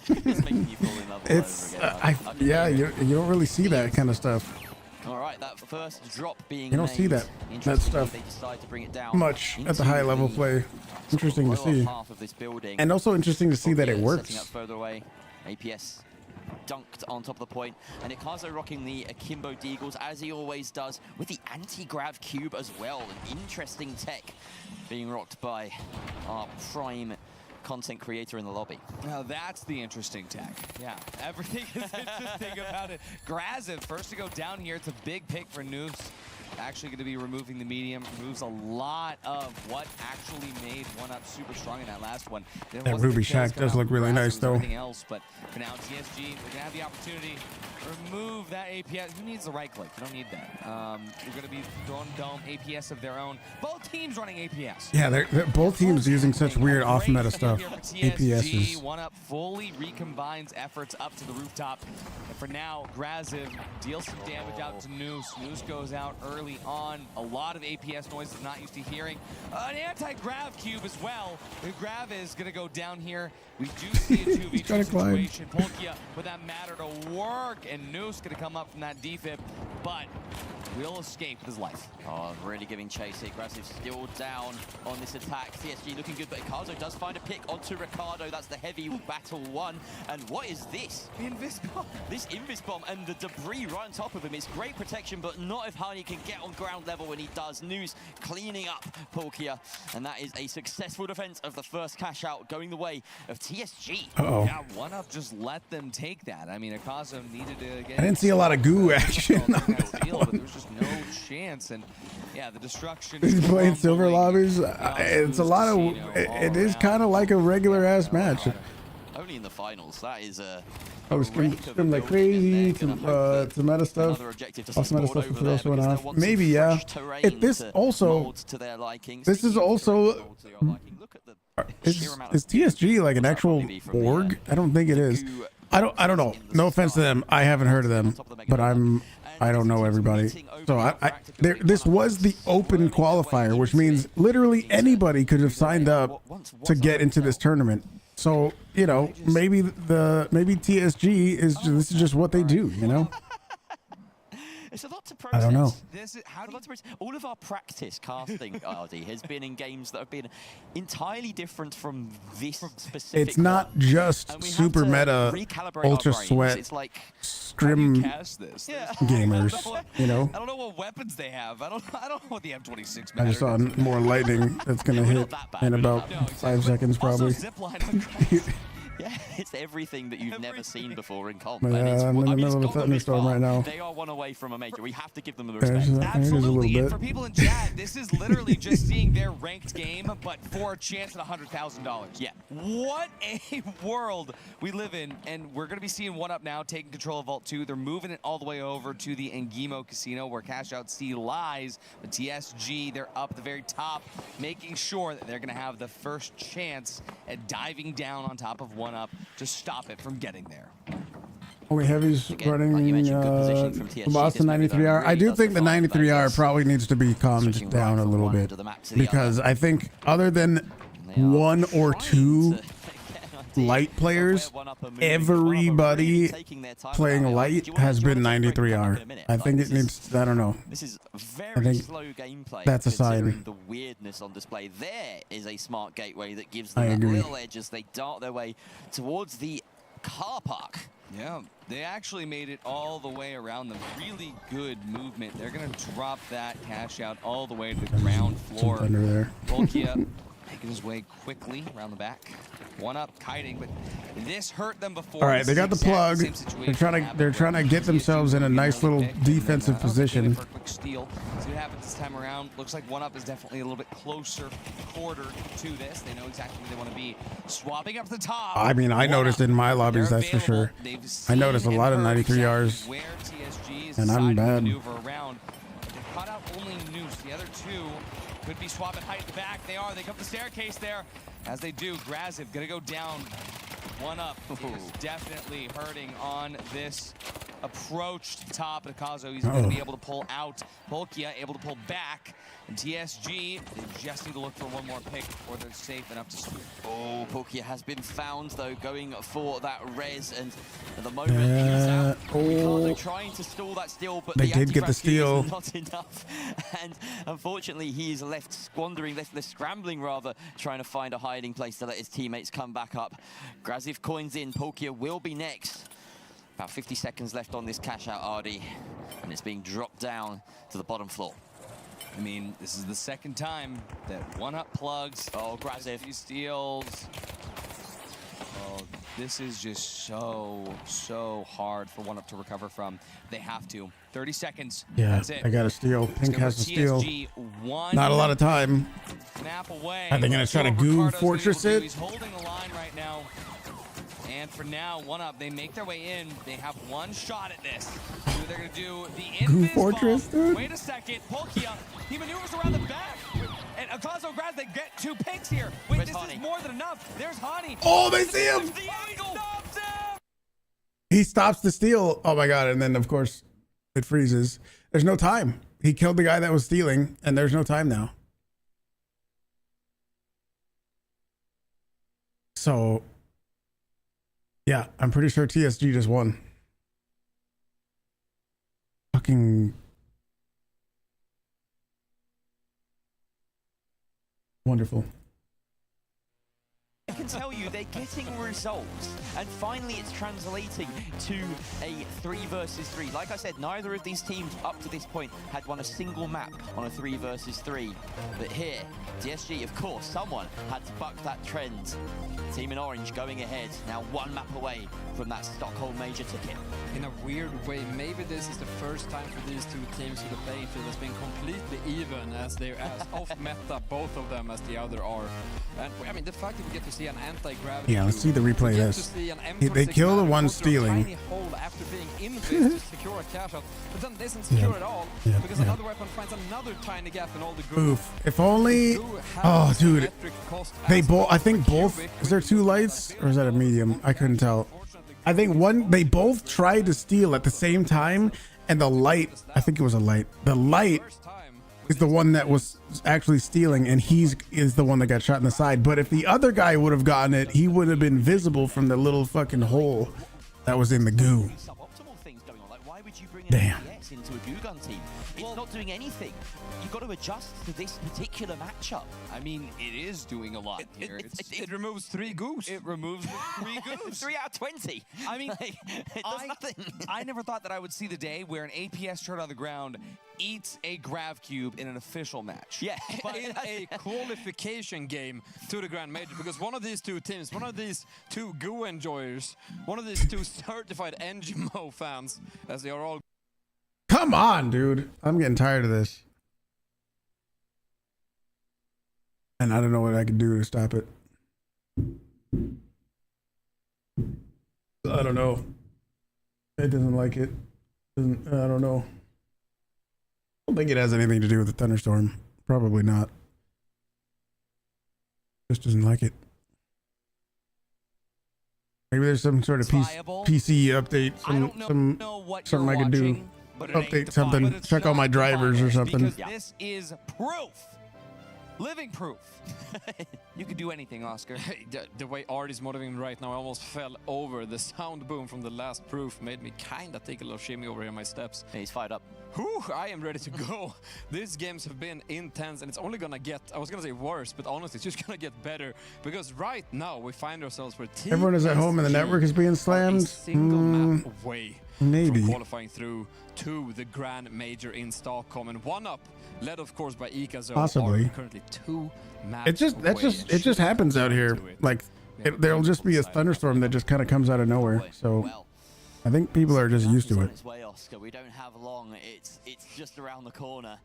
It's making you fall in love all It's over again. yeah, you don't really see that kind of stuff All right, that first drop being You don't see made. that Interestingly, stuff they decide to bring it down much at the into high level the play. Interesting to lower see, half of this building. and also interesting to see that it Setting up works. further away. APS dunked on top of the point, and Ikazo rocking the Akimbo Deagles as he always does, with the anti-grav cube as well. An interesting tech being rocked by our prime content creator in the lobby. Now that's the interesting tech. Yeah, everything is interesting about it. Graziv first to go down here. It's a big pick for Noose. Actually going to be removing the medium. Removes a lot of what actually made one up super strong in that last one. That Ruby Shack does look really nice though. Everything else, but for now, TSG, they're going to have the opportunity to remove that APS. Who needs the right click? You don't need that. They're going to be throwing dome APS of their own. Both teams running APS. Yeah, they're both teams using such weird off-meta stuff. APSs. One up fully recombines efforts up to the rooftop. And for now, Graziv deals some damage out to Noose. Noose goes out early on. A lot of APS noise they're not used to hearing. An anti-grav cube as well. The grav is going to go down here. We do see a 2v2 situation. Polkia with that matter to work, and Noose going to come up from that defib, but will escape with his life. Oh, really giving chase here. Graziv still down on this attack. TSG looking good, but Ikazo does find a pick onto Ricardo. That's the heavy battle one. And what is this? The Invis Bomb. This Invis Bomb and the debris right on top of him. It's great protection, but not if Hani can get on ground level when he does. Noose cleaning up Polkia, and that is a successful defense of the first cash out, going the way of TSG. Uh-oh. Yeah, one up just let them take that. I mean, Ikazo needed to get... I didn't see a lot of goo action on that deal, but there was just no chance, and yeah, the destruction. He's playing silver lobbies. It's a lot of. It is kind of like a regular ass match. Only in the finals. That is a. I was screaming like crazy. Some meta stuff. Off meta stuff for also went off. Maybe yeah. This also. This is also. Is TSG like an actual org? I don't think it is. I don't know. No offense to them. I haven't heard of them, but I don't know everybody. So this was the open qualifier, which means literally anybody could have signed up to get into this tournament. So, you know, maybe TSG is this is just what they do, you know? It's a lot to process. I don't know. All of our practice casting, RD, has been in games that have been entirely different from this specific. It's not just super meta, ultra sweat, it's like scrim gamers, you know? I don't know what weapons they have. I don't know what the M26 I just saw more lightning that's going to hit in about 5 seconds probably. Yeah, it's everything that you've never seen before in comp. I'm in the middle of a thunderstorm right now. They are one away from a major. We have to give them the respect. Absolutely, and for people in chat, this is literally just seeing their ranked game, but for a chance at $100,000. Yeah. What a world we live in, and we're going to be seeing one up now, taking control of Vault 2. They're moving it all the way over to the Engimo Casino, where Cash Out C lies. But TSG, they're up at the very top, making sure that they're going to have the first chance at diving down on top of one up to stop it from getting there. Only Heavy's running Boston 93R. I do think the 93R probably needs to be calmed down a little bit, because I think other than 1 or 2 light players, everybody playing light has been 93R. I think it needs, I don't know. This is very slow gameplay. That's a sign. The weirdness on display. There is a smart gateway that gives them that little edge as they dart their way towards the car park. Yeah, they actually made it all the way around them. Really good movement. They're going to drop that cash out all the way to the ground floor. Polkia making his way quickly around the back. One up, kiting, but this hurt them before. All right, they got the plug. They're trying to get themselves in a nice little defensive position. For a quick steal. See what happens this time around. Looks like one up is definitely a little bit closer quartered to this. They know exactly where they want to be. Swapping up to the top. I mean, I noticed in my lobbies, that's for sure. I noticed a lot of 93Rs, and I'm bad. They caught out only Noose. The other two could be swapping height at the back. They are. They come up the staircase there. As they do, Graziv gonna go down. One up is definitely hurting on this approached the top of Kazo. He's going to be able to pull out. Polkia able to pull back. And TSG, they just need to look for one more pick before they're safe enough to steal. Oh, Polkia has been found, though, going for that res. And at the moment, he's out. Ricardo trying to stall that steal, but they did get the steal. Is not enough. And unfortunately, he's left squandering, left scrambling, rather, trying to find a hiding place to let his teammates come back up. Graziv coins in. Polkia will be next. About 50 seconds left on this cash out, Ardy. And it's being dropped down to the bottom floor. I mean, this is the second time that one-up plugs. Oh, Graziv. He steals. Oh, this is just so hard for one-up to recover from. They have to. 30 seconds. Yeah, that's it. I got a steal. Pink has to steal. One Not a lot of time. snap away. Are they going to try to goo fortress it? He's holding the line right now. And for now, one-up, they make their way in. They have one shot at this. They're going to do the Goo invis fortress, bomb. dude? Wait a second. Polkia, he maneuvers around the back. And Akazo grabs, they get 2 picks here. Wait, Where's this Hani? is more than enough. There's Hani. Oh, they see him! The angle. Stops him. He stops the steal. Oh my god! And then of course it freezes. There's no time. He killed the guy that was stealing, and there's no time now. So yeah, I'm pretty sure TSG just won. Fucking wonderful. I can tell you they're getting results, and finally it's translating to a 3 versus 3. Like I said, neither of these teams up to this point had won a single map on a 3 versus 3. But here, TSG, of course, someone had to buck that trend. Team in orange going ahead, now 1 map away from that Stockholm major ticket. In a weird way, maybe this is the first time for these two teams where the playing field has been completely even, as they're as off meta, both of them, as the other are. And I mean, the fact that we get to see an anti-gravity. Yeah, let's see the replay of this. They kill the one stealing. After being in phase to secure a cash out, but then isn't secure at all because another weapon finds another tiny gap in all the group. Oof. If only. Oh, dude. They both. I think both. Is there 2 lights or is that a medium? I couldn't tell. I think one. They both tried to steal at the same time, and the light. I think it was a light. The light is the one that was actually stealing, and is the one that got shot in the side. But if the other guy would have gotten it, he would have been visible from the little fucking hole that was in the goo. Why would you bring an Damn. FPS into a goo gun team? It's not doing anything. You've got to adjust to this particular matchup. I mean, it is doing a lot here. It removes 3 goos. It removes 3 goos. 3 out of 20. I mean, it does nothing. I never thought that I would see the day where an APS turret on the ground eats a grav cube in an official match. Yeah. But in a qualification game to the Grand Major, because one of these 2 teams, one of these 2 goo enjoyers, one of these 2 certified NGMO fans, as they are all. Come on, dude. I'm getting tired of this. And I don't know what I can do to stop it. I don't know. It doesn't like it. I don't know. I don't think it has anything to do with the thunderstorm. Probably not. Just doesn't like it. Maybe there's some sort of PC update. Something I can do. Update something. Check all my drivers or something. Because this is proof. Living proof. You could do anything, Oscar. Hey, the way Art is motivating me right now, I almost fell over. The sound boom from the last proof made me kind of take a little shimmy over here in my steps. Yeah, he's fired up. Whew, I am ready to go. These games have been intense, and it's only gonna get, I was gonna say worse, but honestly, it's just gonna get better. Because right now, we find ourselves where everyone is at home and the network is being slammed. Single map away. Maybe. From qualifying through to the Grand Major in Stockholm, and one up, led of course by Ikazo. Possibly. Currently 2 maps. It just happens out here. Like there'll just be a thunderstorm that just kind of comes out of nowhere. So I think people are just used to it. Its way, Oscar. We don't have long. It's just around the corner.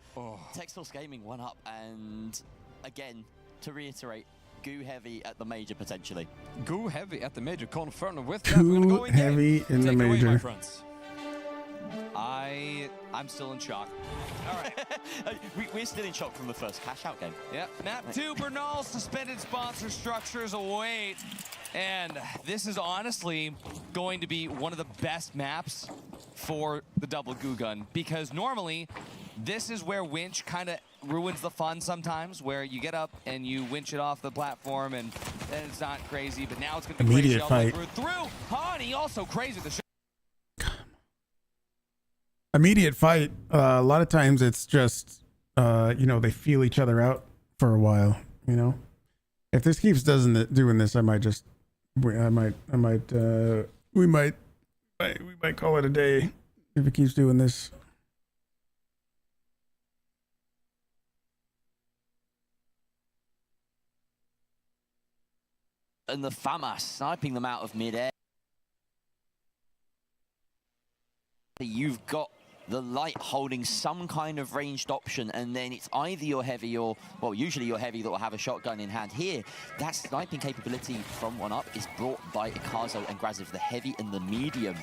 Texas Gaming 1 up, and again, to reiterate, goo heavy at the major potentially. Goo heavy at the major, confirmed with that. We're gonna go in heavy in the major. Away, my friends. I'm still in shock. All right. We're still in shock from the first cash out game. Yep. Map 2, Bernal suspended sponsor structures await. And this is honestly going to be one of the best maps for the double goo gun, because normally this is where winch kind of ruins the fun sometimes, where you get up and you winch it off the platform and then it's not crazy, but now it's going to be Immediate crazy fight. through. Hani also crazy. Immediate fight. A lot of times it's just, you know, they feel each other out for a while. You know, if this keeps doing this, I might just, we might call it a day if it keeps doing this. And the FAMAS sniping them out of midair. You've got the light holding some kind of ranged option, and then it's either your heavy or, well, usually your heavy that will have a shotgun in hand. Here, that sniping capability from 1UP is brought by Ikazo and Graziv, the heavy and the medium.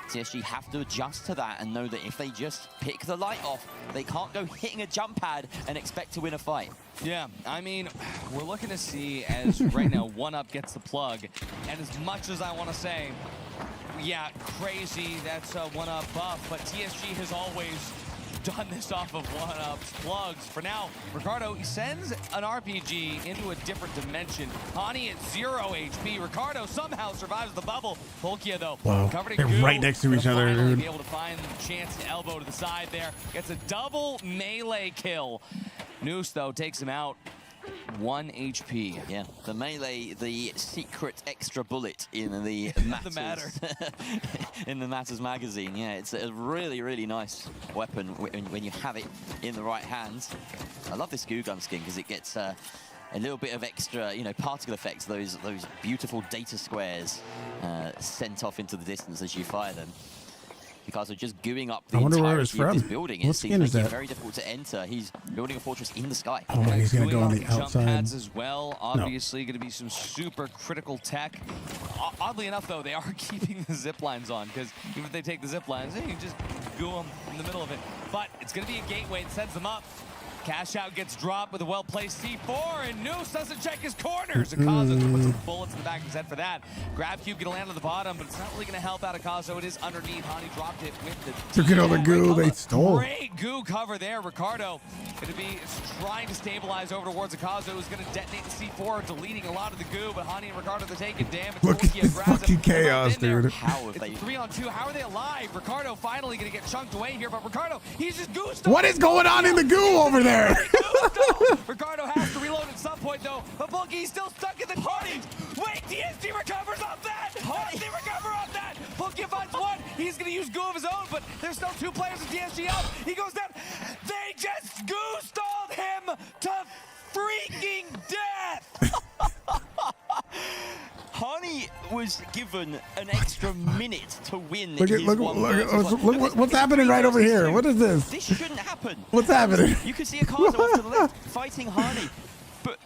TSG have to adjust to that and know that if they just pick the light off, they can't go hitting a jump pad and expect to win a fight. Yeah, I mean, we're looking to see as right now 1UP gets the plug, and as much as I want to say, yeah, crazy, that's a 1UP buff, but TSG has always done this off of 1UP's plugs. For now, Ricardo, he sends an RPG into a different dimension. Hani at 0 HP. Ricardo somehow survives the bubble. Polkia, though, Wow, covered in they're goo, right next to each other, dude. Be able to find the chance to elbow to the side there. Gets a double melee kill. Noose, though, takes him out. 1 HP. Yeah, the melee, the secret extra bullet in the Matters, in the Matters magazine. Yeah, it's a really, really nice weapon when you have it in the right hands. I love this goo gun skin because it gets a little bit of extra, you know, particle effects, those beautiful data squares sent off into the distance as you fire them. Because of just gooing up the entirety of this building. What skin is that? It's very difficult to enter. He's building a fortress in the sky. Oh, and he's going to go on the jump outside. pads as well. Obviously going to be some super critical tech. Oddly enough, though, they are keeping the zip lines on, because even if they take the zip lines, you can just goo them in the middle of it. But it's going to be a gateway that sends them up. Cash out gets dropped with a well-placed C4, and Noose doesn't check his corners. Akazo puts some bullets in the back of his head for that. Grab Huuge gonna land on the bottom, but it's not really gonna help out Akazo. It is underneath. Hani dropped it with the Took it all the goo they stole. Great goo cover there. Ricardo gonna be trying to stabilize over towards Akazo, who's gonna detonate the C4, deleting a lot of the goo, but Hani and Ricardo, they're taking damage. Look at this fucking chaos, dude. How have they... 3-on-2. How are they alive? Ricardo finally gonna get chunked away here, but Ricardo, he's just goosed. What is going on in the goo over there? Ricardo has to reload at some point, though, but Bulky's still stuck in the party. Wait, TSG recovers off that! TSG recover off that! Bulky finds one. He's going to use goo of his own, but there's still 2 players in TSG up. He goes down. They just goo-stalled him to freaking death! Hani was given an extra minute to win. Look, what's happening right over here? What is this? This shouldn't happen. What's happening? You can see Akazo off to the left fighting Hani, but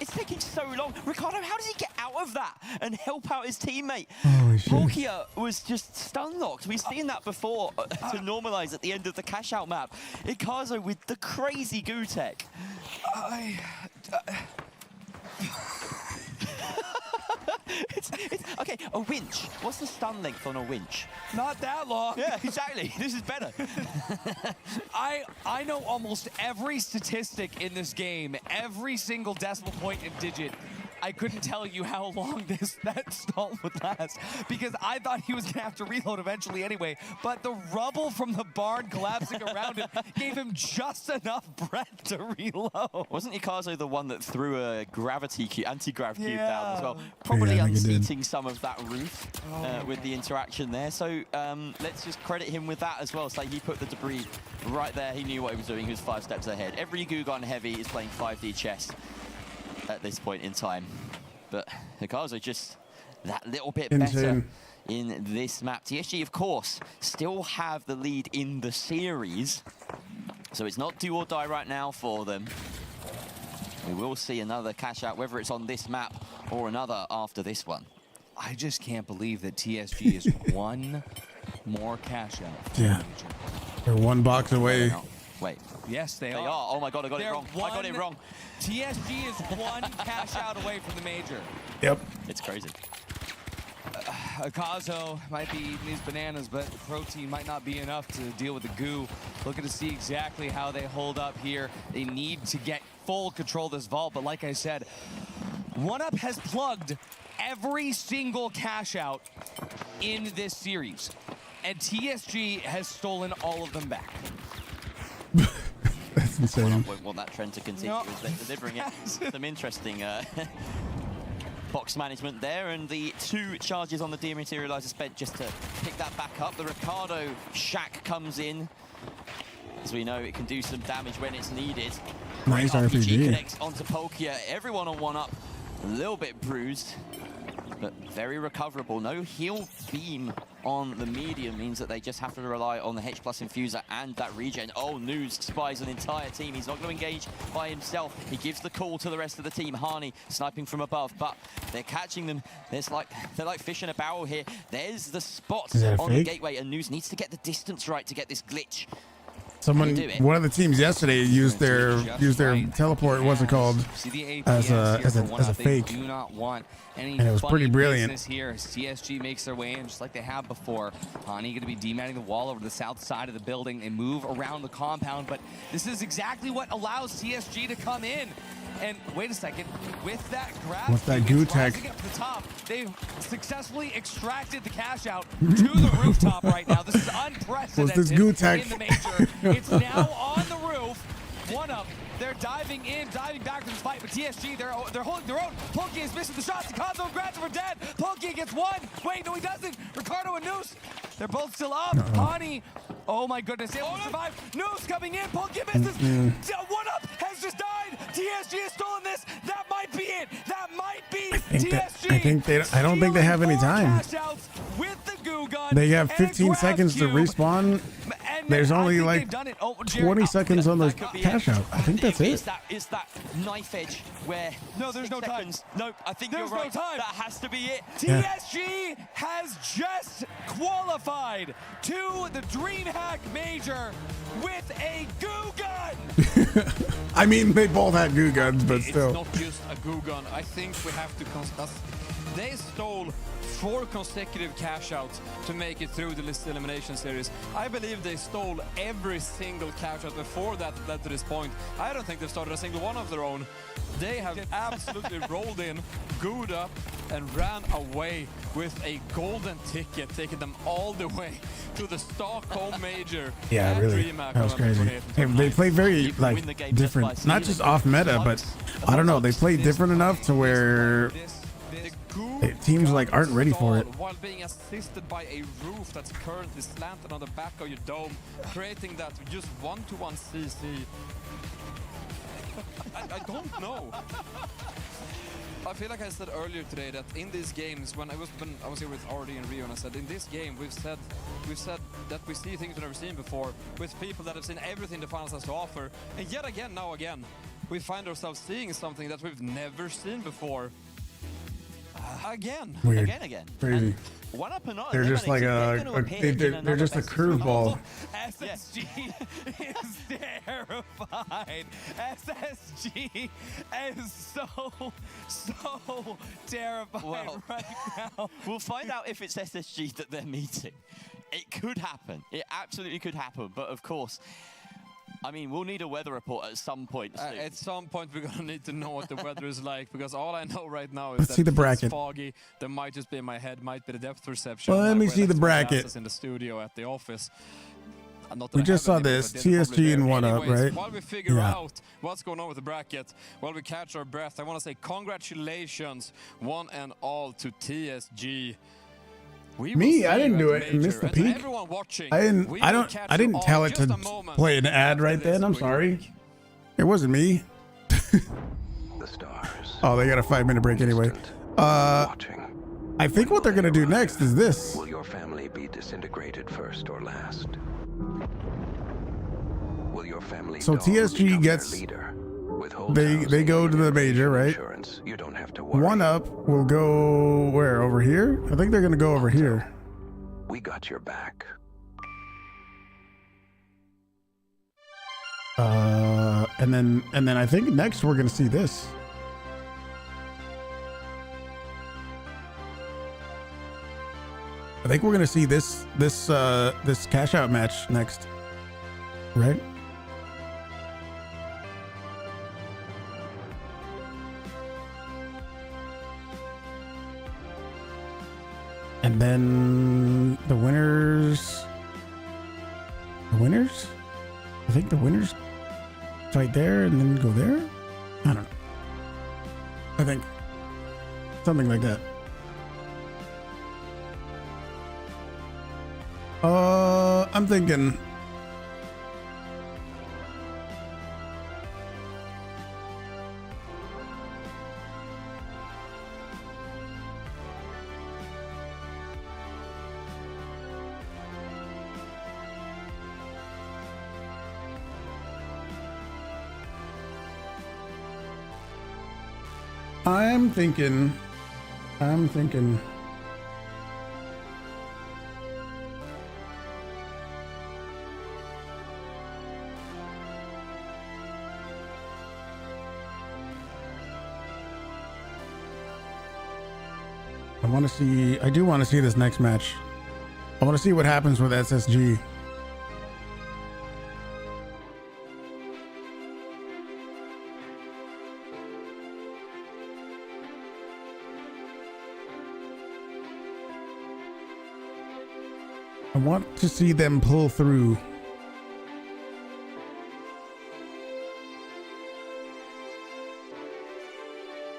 it's taking so long. Ricardo, how does he get out of that and help out his teammate? Holy shit. Polkia was just stun locked. We've seen that before to normalize at the end of the cash out map. Ikazo with the crazy goo tech. It's okay, a winch. What's the stun length on a winch? Not that long. Yeah, exactly. This is better. I know almost every statistic in this game, every single decimal point and digit. I couldn't tell you how long that stall would last, because I thought he was gonna have to reload eventually anyway, but the rubble from the barn collapsing around him gave him just enough breath to reload. Wasn't Ikazo the one that threw a gravity cube, anti-grav cube down as well? Probably unseating some of that roof with the interaction there. So let's just credit him with that as well. It's like he put the debris right there. He knew what he was doing. He was 5 steps ahead. Every goo gun heavy is playing 5D chess at this point in time, but Ikazo just that little bit better in this map. TSG, of course, still have the lead in the series, so it's not do or die right now for them. We will see another cash out, whether it's on this map or another after this one. I just can't believe that TSG is one more cash out. Yeah, they're 1 box away. Wait. Yes, they are. Oh my god, I got it They're wrong. I got it wrong. TSG is one cash out away from the major. Yep. It's crazy. Akazo might be eating these bananas, but the protein might not be enough to deal with the goo. Looking to see exactly how they hold up here. They need to get full control of this vault, but like I said, OneUp has plugged every single cash out in this series, and TSG has stolen all of them back. That's insane. I won't want that trend to continue as they're delivering it. Some interesting box management there, and the 2 charges on the dematerializer spent just to pick that back up. The Ricardo shack comes in. As we know, it can do some damage when it's needed. Nice RPG RPG. connects onto Polkia. Everyone on OneUp, a little bit bruised, but very recoverable. No heal beam on the medium means that they just have to rely on the H+ infuser and that regen. Oh, News spies an entire team. He's not going to engage by himself. He gives the call to the rest of the team. Hani sniping from above, but they're catching them. They're like fish in a barrel here. There's the spots on the gateway, and News needs to get the distance right to get this glitch. One of the teams yesterday used their teleport. What's it called? As a fake. Do not want any and it was pretty brilliant. Here, CSG makes their way in just like they have before. Hani going to be dematting the wall over to the south side of the building. They move around the compound, but this is exactly what allows CSG to come in. And wait a second, with that grab, with that goo tech, up to the top, they've successfully extracted the cash out to the rooftop right now. This is unprecedented. What's this goo tech? In the major. It's now on the roof. OneUp, they're diving back to this fight, but TSG, they're holding their own. Polkia is missing the shots. Akazo grabs him for dead. Polkia gets one. Wait, no, he doesn't. Ricardo and Noose, they're both still up. Hani, oh my goodness, able to survive. Noose coming in. Polkia misses. OneUp has just died. TSG has stolen this. That might be it. That might be TSG. I don't think they have any time. With the goo gun. They have 15 seconds to respawn. There's only like 20 seconds on the cash out. I think that's it. It's that knife edge where there's no time. No, I think there's you're right. No time. That has to be it. TSG has just qualified to the DreamHack Major with a goo gun. I mean, they both had goo guns, but still. It's not just a goo gun. I think we have to they stole 4 consecutive cash outs to make it through the list elimination series. I believe they stole every single cash out before that led to this point. I don't think they've started a single one of their own. They have absolutely rolled in, gooed up, and ran away with a golden ticket, taking them all the way to the Stockholm Major. Yeah, really. That was crazy. They play very like different, not just off meta, but I don't know. They play different enough to where teams like aren't ready for it. While being assisted by a roof that's currently slanted on the back of your dome, creating that just 1-to-1 CC. I don't know. I feel like I said earlier today that in these games, when I was here with RD and Rio, and I said in this game we've said that we see things we've never seen before with people that have seen everything the finals has to offer, and yet again, now again, we find ourselves seeing something that we've never seen before. Again. Weird. Again. Crazy. OneUp and They're just like they're just a curveball. SSG is terrified. SSG is so terrified right now. We'll find out if it's SSG that they're meeting. It could happen. It absolutely could happen. But of course, I mean, we'll need a weather report at some point soon. At some point, we're going to need to know what the weather is like, because all I know right now is see the bracket. It's foggy. There might just be in my head, might be the depth perception. Well, let me see the bracket. In the studio at the office. We just saw this, TSG and OneUp, right? While we figure out what's going on with the bracket, while we catch our breath, I want to say congratulations, one and all, to TSG. Me, I didn't do it and missed the peak. I didn't tell it to play an ad right then. I'm sorry. It wasn't me. The stars. Oh, they got a 5-minute break anyway. I think what they're gonna do next is this. Will your family be disintegrated first or last? Will your family so TSG gets they go to the major, right? You don't have to worry. OneUp will go where? Over here? I think they're gonna go over here. We got your back. And then I think next we're gonna see this. I think we're gonna see this cash out match next, right? And then the winners. I think the winners fight there and then go there. I don't know. I think something like that. I'm thinking. I'm thinking. I do want to see this next match. I want to see what happens with SSG. I want to see them pull through.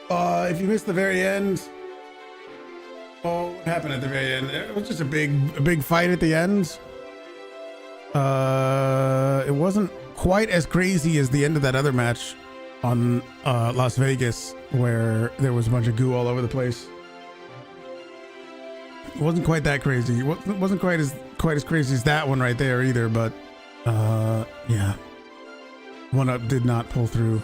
If you missed the very end, what happened at the very end? It was just a big fight at the end. It wasn't quite as crazy as the end of that other match on Las Vegas, where there was a bunch of goo all over the place. It wasn't quite that crazy. It wasn't quite as crazy as that one right there either, but yeah. One Up did not pull through.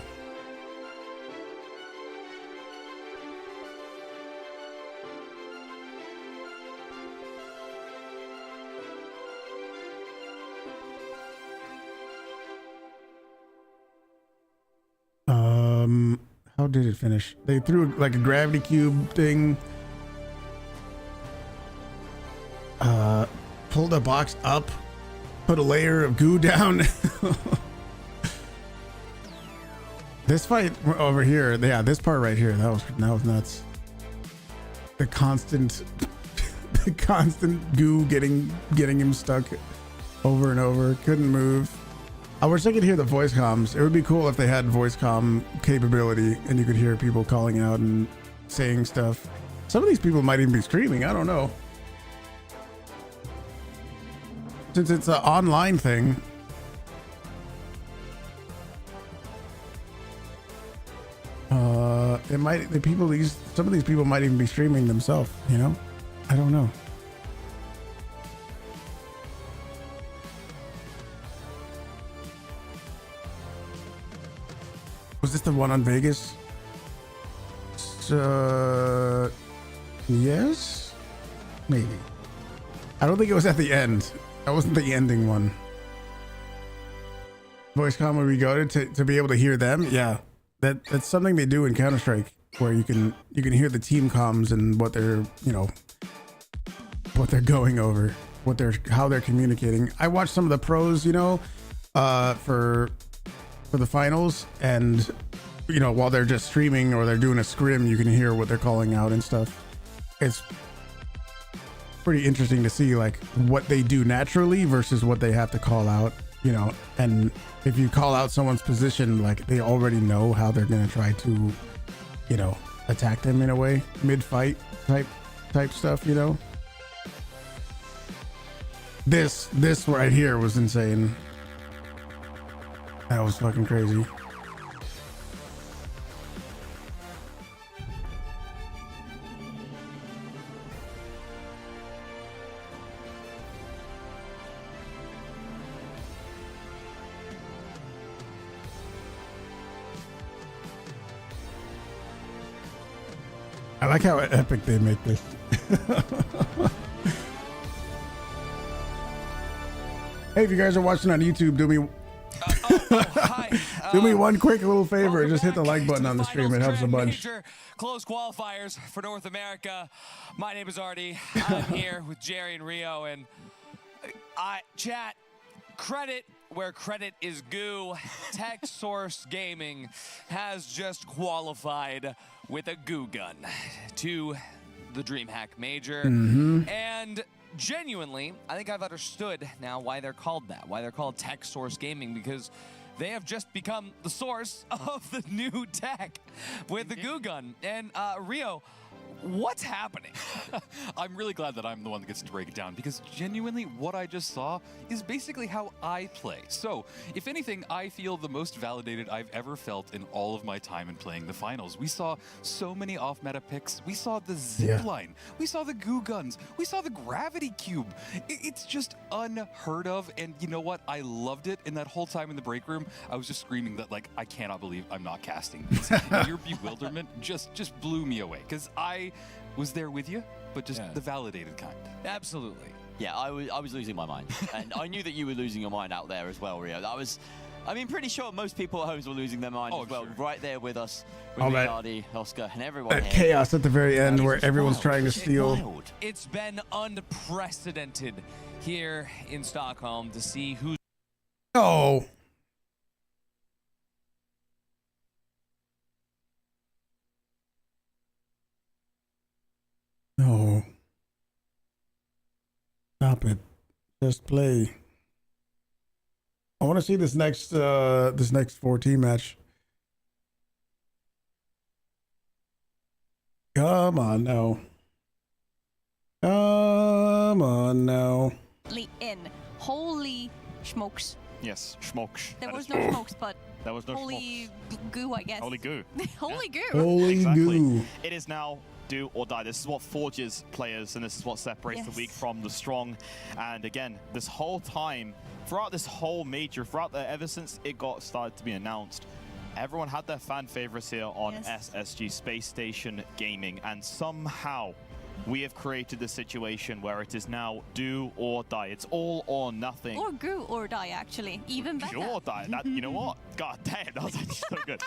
How did it finish? They threw like a gravity cube thing. Pulled a box up, put a layer of goo down. This fight over here, yeah, this part right here, that was nuts. The constant goo getting him stuck over and over, couldn't move. I wish I could hear the voice comms. It would be cool if they had voice comm capability and you could hear people calling out and saying stuff. Some of these people might even be streaming, I don't know. Since it's an online thing. Some of these people might even be streaming themselves, you know? I don't know. Was this the one on Vegas? Yes? Maybe. I don't think it was at the end. That wasn't the ending one. Voice comm where we go to be able to hear them? Yeah. That's something they do in Counter-Strike, where you can hear the team comms and what they're, what they're going over, how they're communicating. I watched some of the pros, for the finals, and while they're just streaming or they're doing a scrim, you can hear what they're calling out and stuff. It's pretty interesting to see like what they do naturally versus what they have to call out, and if you call out someone's position, like they already know how they're going to try to attack them in a way, mid-fight type stuff. This right here was insane. That was fucking crazy. I like how epic they make this. Hey, if you guys are watching on YouTube, do me Do me one quick little favor. Just hit the like button on the stream. It helps a bunch. Major close qualifiers for North America. My name is Artie. I'm here with Jerry and Rio, and chat, credit where credit is due. Tech Source Gaming has just qualified with a goo gun to the DreamHack Major. And genuinely, I think I've understood now why they're called that, why they're called Tech Source Gaming, because they have just become the source of the new tech with the goo gun. And Rio, what's happening? I'm really glad that I'm the one that gets to break it down, because genuinely what I just saw is basically how I play. So if anything, I feel the most validated I've ever felt in all of my time in playing the finals. We saw so many off-meta picks. We saw the zip line. We saw the goo guns. We saw the gravity cube. It's just unheard of. And you know what? I loved it. And that whole time in the break room, I was just screaming that, like, I cannot believe I'm not casting. Your bewilderment just blew me away, because I was there with you, but just the validated kind. Absolutely. Yeah, I was losing my mind. And I knew that you were losing your mind out there as well, Rio. I mean, pretty sure most people at home were losing their mind as well, right there with us, with Artie, Oscar, and everyone That here. chaos at the very end where everyone's trying to steal. It's been unprecedented here in Stockholm to see who's... Oh. No. Stop it. Just play. I want to see this next 4-team match. Come on now. Come on now. In. Holy smokes. Yes, smokes. There was no smokes, but there was no holy goo, I guess. Holy goo. Holy goo. Holy goo. It is now do or die. This is what forges players, and this is what separates the weak from the strong. And again, this whole time, throughout this whole major, ever since it got started to be announced, everyone had their fan favorites here on SSG Space Station Gaming, and somehow we have created the situation where it is now do or die. It's all or nothing. Or goo or die, actually. Even better. Do or die. That, you know what? God damn, that was actually so good.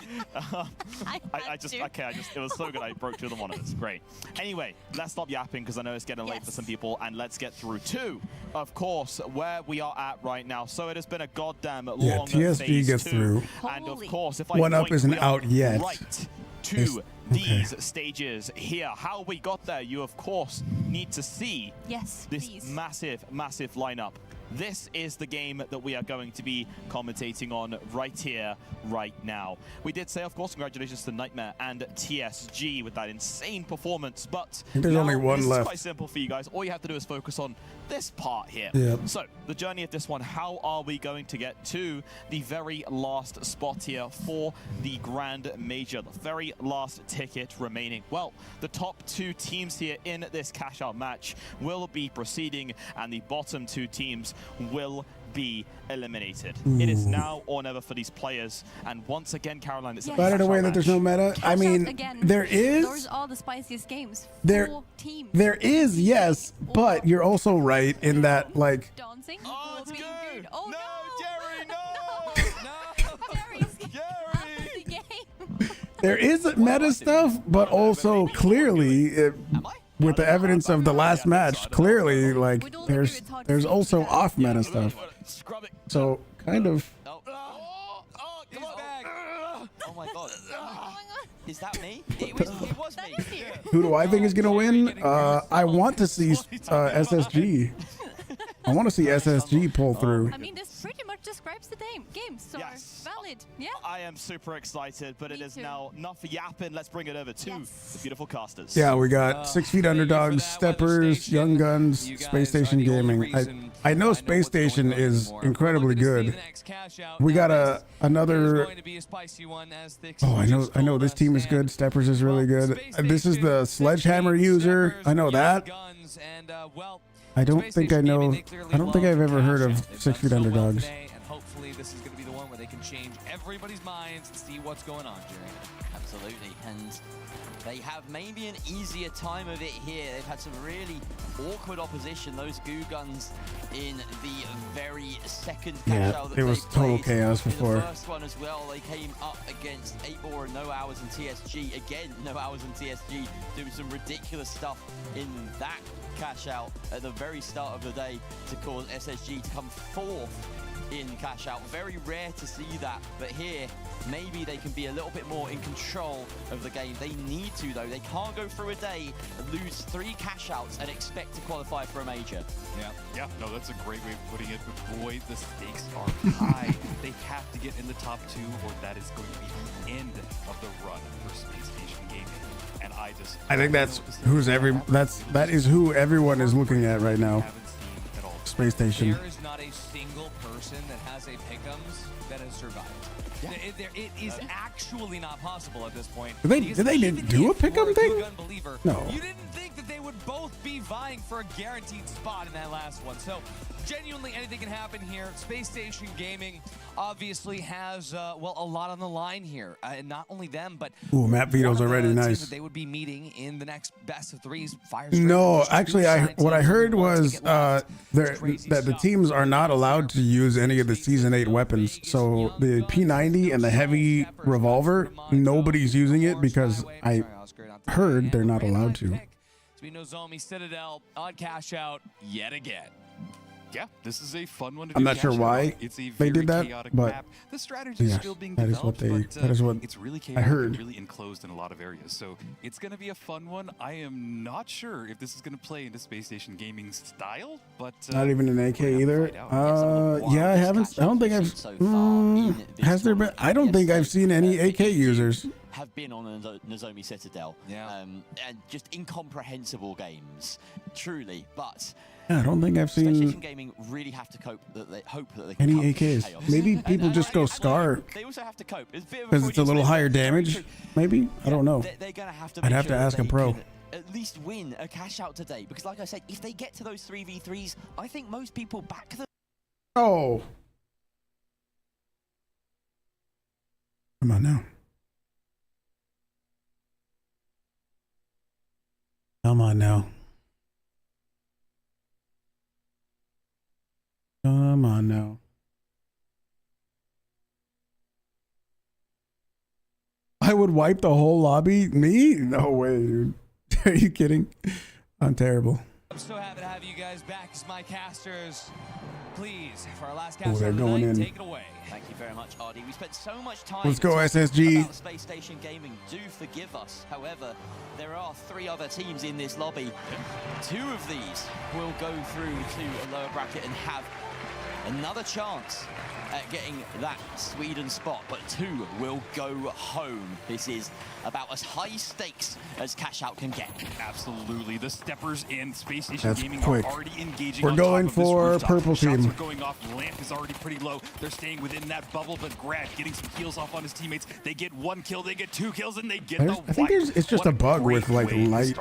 It was so good. I broke 2 of them on it. It's great. Anyway, let's stop yapping, because I know it's getting late for some people, and let's get through to, of course, where we are at right now. So it has been a goddamn long TSG phase gets 2. through. And of course, if I One Up point, isn't we are out yet. Right to these stages here. How we got there, you of course need to see this massive lineup. This is the game that we are going to be commentating on right here, right now. We did say, of course, congratulations to Nightmare and TSG with that insane performance, but I think there's only one this left. is quite simple for you guys. All you have to do is focus on this part here. Yep. So, the journey of this one, how are we going to get to the very last spot here for the Grand Major, the very last ticket remaining? Well, the top 2 teams here in this cash-out match will be proceeding, and the bottom 2 teams will be eliminated. It is now or never for these players, and once again, Caroline, it's By the way that there's no meta. I mean, there is. Those are the spiciest games. There 4 teams. There is, yes, but you're also right in that, like, Dancing. Oh, it's good. Oh no, Jerry, no! Jerry. there is meta stuff, but also clearly, with the evidence of the last match, clearly, like, there's also off meta stuff. So, kind of. Oh my god. Is that me? It was me. Who do I think is gonna win? I want to see SSG. I want to see SSG pull through. I mean, this pretty much describes the game, so valid. Yeah. I am super excited, but it is now enough for yapping. Let's bring it over to the beautiful casters. Yeah, we got 6 Feet Underdogs, Steppers, Young Guns, Space Station Gaming. I know Space Station is incredibly good. We got another. Oh, I know this team is good. Steppers is really good. This is the Sledgehammer user. I know that. I don't think I know. I don't think I've ever heard of 6 Feet Underdogs. And hopefully this is going to be the one where they that can change everybody's minds and see what's going on, Jerry. Absolutely, and they have maybe an easier time of it here. They've had some really awkward opposition. Those goo guns in the very second cash out that it was total chaos before. The first one as well, they came up against 8ball and No Hours and TSG. Again, No Hours and TSG doing some ridiculous stuff in that cash out at the very start of the day to cause SSG to come fourth in cash out. Very rare to see that, but here maybe they can be a little bit more in control of the game. They need to, though. They can't go through a day and lose 3 cash outs and expect to qualify for a major. Yeah, no, that's a great way of putting it, but boy, the stakes are high. They have to get in the top 2 or that is going to be the end of the run for Space Station Gaming. And I think that is who everyone is looking at right now. Space Station. There is not a single person that has a pick'ems that has survived. Yeah. It is actually not possible at this point. Did they do a pick'em thing? No. You didn't think that they would both be vying for a guaranteed spot in that last one. So genuinely anything can happen here. Space Station Gaming obviously has well, a lot on the line here, and not only them, but map veto's already nice. That they would be meeting in the next best of 3s. No, actually, what I heard was that the teams are not allowed to use any of the Season 8 weapons. So the P90 and the heavy revolver, nobody's using it because I heard they're not allowed to. So we know Nomi Citadel on cash out yet again. Yeah, this is a fun one to I'm not sure why they did that, but map. The strategy is still being that developed, is what it's really I heard. Really enclosed in a lot of areas, so it's going to be a fun one. I am not sure if this is going to play into Space Station Gaming style, but not even an AK either. Yeah, I don't think I've. Has there been? I don't think I've seen any AK users. Have been on Nozomi Citadel. And just incomprehensible games, truly, but. I don't think I've seen. Space Gaming really have to hope that they can any AKs. Maybe people just go Scar. They also have to cope. Because it's a little higher damage. Maybe I don't know. They're gonna have to. I'd have to ask a pro. At least win a cash out today, because like I said, if they get to those 3v3s, I think most people back them. Oh. Come on now. Come on now. Come on now. I would wipe the whole lobby? Me? No way, dude. Are you kidding? I'm terrible. I'm so happy to have you guys back as my casters. Please, for our last cast they're of the going night, in. take it away. Thank you very much, Ardy. We spent so much time. Let's go, talking SSG. about Space Station Gaming. Do forgive us. However, there are 3 other teams in this lobby. 2 of these will go through to a lower bracket and have another chance at getting that Sweden spot, but 2 will go home. This is about as high stakes as cash out can get. Absolutely, the steppers in Space Station Gaming quick. are already engaging. We're on going top of this for rooftop. purple Shots team. are going off. Lamp is already pretty low. They're staying within that bubble, but Grad getting some kills off on his teammates. They get 1 kill, they get 2 kills, and they get the I think it's just a bug with like light.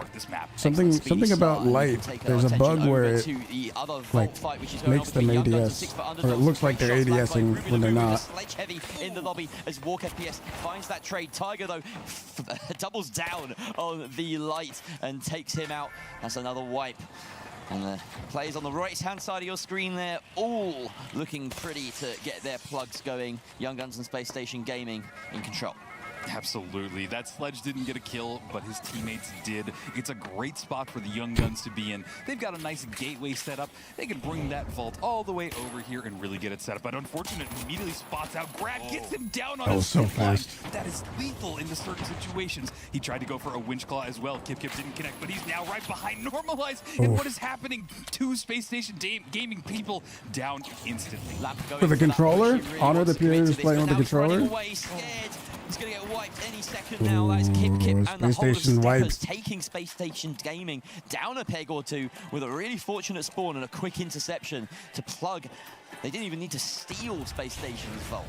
Something about light. There's a bug where it like makes them ADS, or it looks like they're ADSing when they're not. Sledge heavy in the lobby as Walk FPS finds that trade. Tiger though doubles down on the light and takes him out. That's another wipe. And the players on the right-hand side of your screen there, all looking pretty to get their plugs going. Young Guns and Space Station Gaming in control. Absolutely. That Sledge didn't get a kill, but his teammates did. It's a great spot for the Young Guns to be in. They've got a nice gateway set up. They can bring that vault all the way over here and really get it set up. But unfortunately, immediately spots out. Grab gets him down on his so zip line. fast. That is lethal into certain situations. He tried to go for a winch claw as well. Kip didn't connect, but he's now right behind Normalize. And what is happening? 2 Space Station Gaming people down instantly. With the controller? Honor the peers playing with the controller? He's going to get wiped any second now. That is Kip and the whole of Steppers taking Space Station Gaming down a peg or 2 with a really fortunate spawn and a quick interception to plug. They didn't even need to steal Space Station's vault.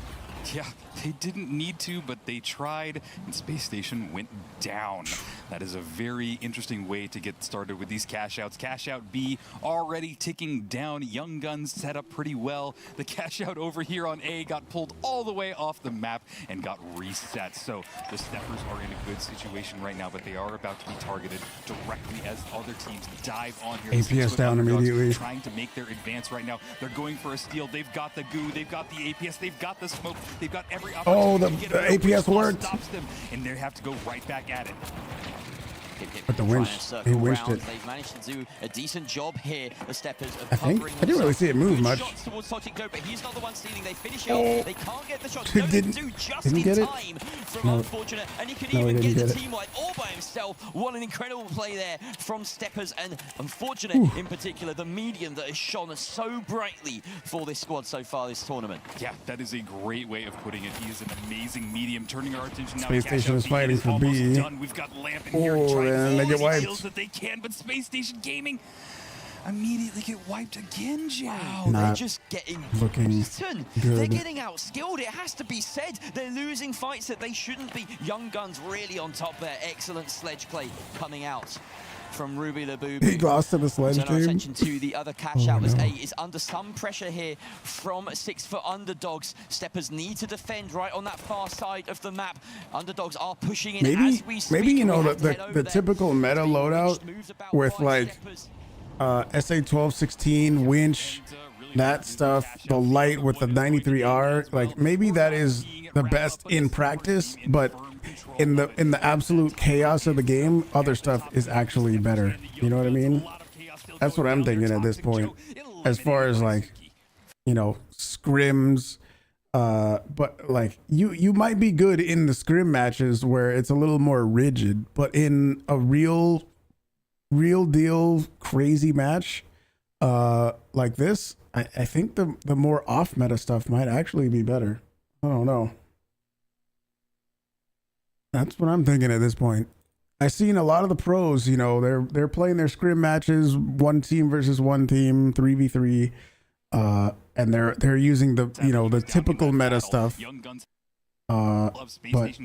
Yeah, they didn't need to, but they tried, and Space Station went down. That is a very interesting way to get started with these cash outs. Cash out B already ticking down. Young Guns set up pretty well. The cash out over here on A got pulled all the way off the map and got reset. So the Steppers are in a good situation right now, but they are about to be targeted directly as other teams dive on here. APS down immediately. Trying to make their advance right now. They're going for a steal. They've got the goo. They've got the APS. They've got the smoke. They've got every opportunity. Oh, the APS worked. Stops them, and they have to go right back at it. But the winch, he winched it. They've managed to do a decent job here. The Steppers of I think I didn't really see it move much. Shots towards Toxic Joe, but he's not the one stealing. They finish it Oh. off. They can't get the shots. Didn't do just get in it? time from No. Unfortunate, and he could No, he even didn't get the get it. team wipe all by himself. What an incredible play there from Steppers, and Unfortunate in particular, the medium that has shone so brightly for this squad so far this tournament. Yeah, that is a great way of putting it. He is an amazing medium. Turning our attention now. Space Station is fighting for B. Done. We've got Lamp in here Oh, trying and they all get the wiped. kills that they can, but Space Station Gaming immediately get wiped again, Joe. Wow, Not they're just getting looking beaten. good. They're getting outskilled, it has to be said. They're losing fights that they shouldn't be. Young Guns really on top there. Excellent sledge play coming out from Ruby Labubu. He lost to the sledge Turn our team. attention to the other cash out Oh, as no. A is under some pressure here from 6 foot underdogs. Steppers need to defend right on that far side of the map. Underdogs are pushing in as we speak. Maybe you know We have to head the over there. typical meta loadout with like SA-1216 winch, that stuff, the light with the 93R, like maybe that is the best in practice, but in the absolute chaos of the game, other stuff is actually better. You know what I mean? That's what I'm thinking at this point, as far as like, you know, scrims. But like you might be good in the scrim matches where it's a little more rigid, but in a real deal crazy match like this, I think the more off meta stuff might actually be better. I don't know. That's what I'm thinking at this point. I've seen a lot of the pros, you know, they're playing their scrim matches, one team versus one team, 3v3, and they're using the, you know, the typical meta stuff. But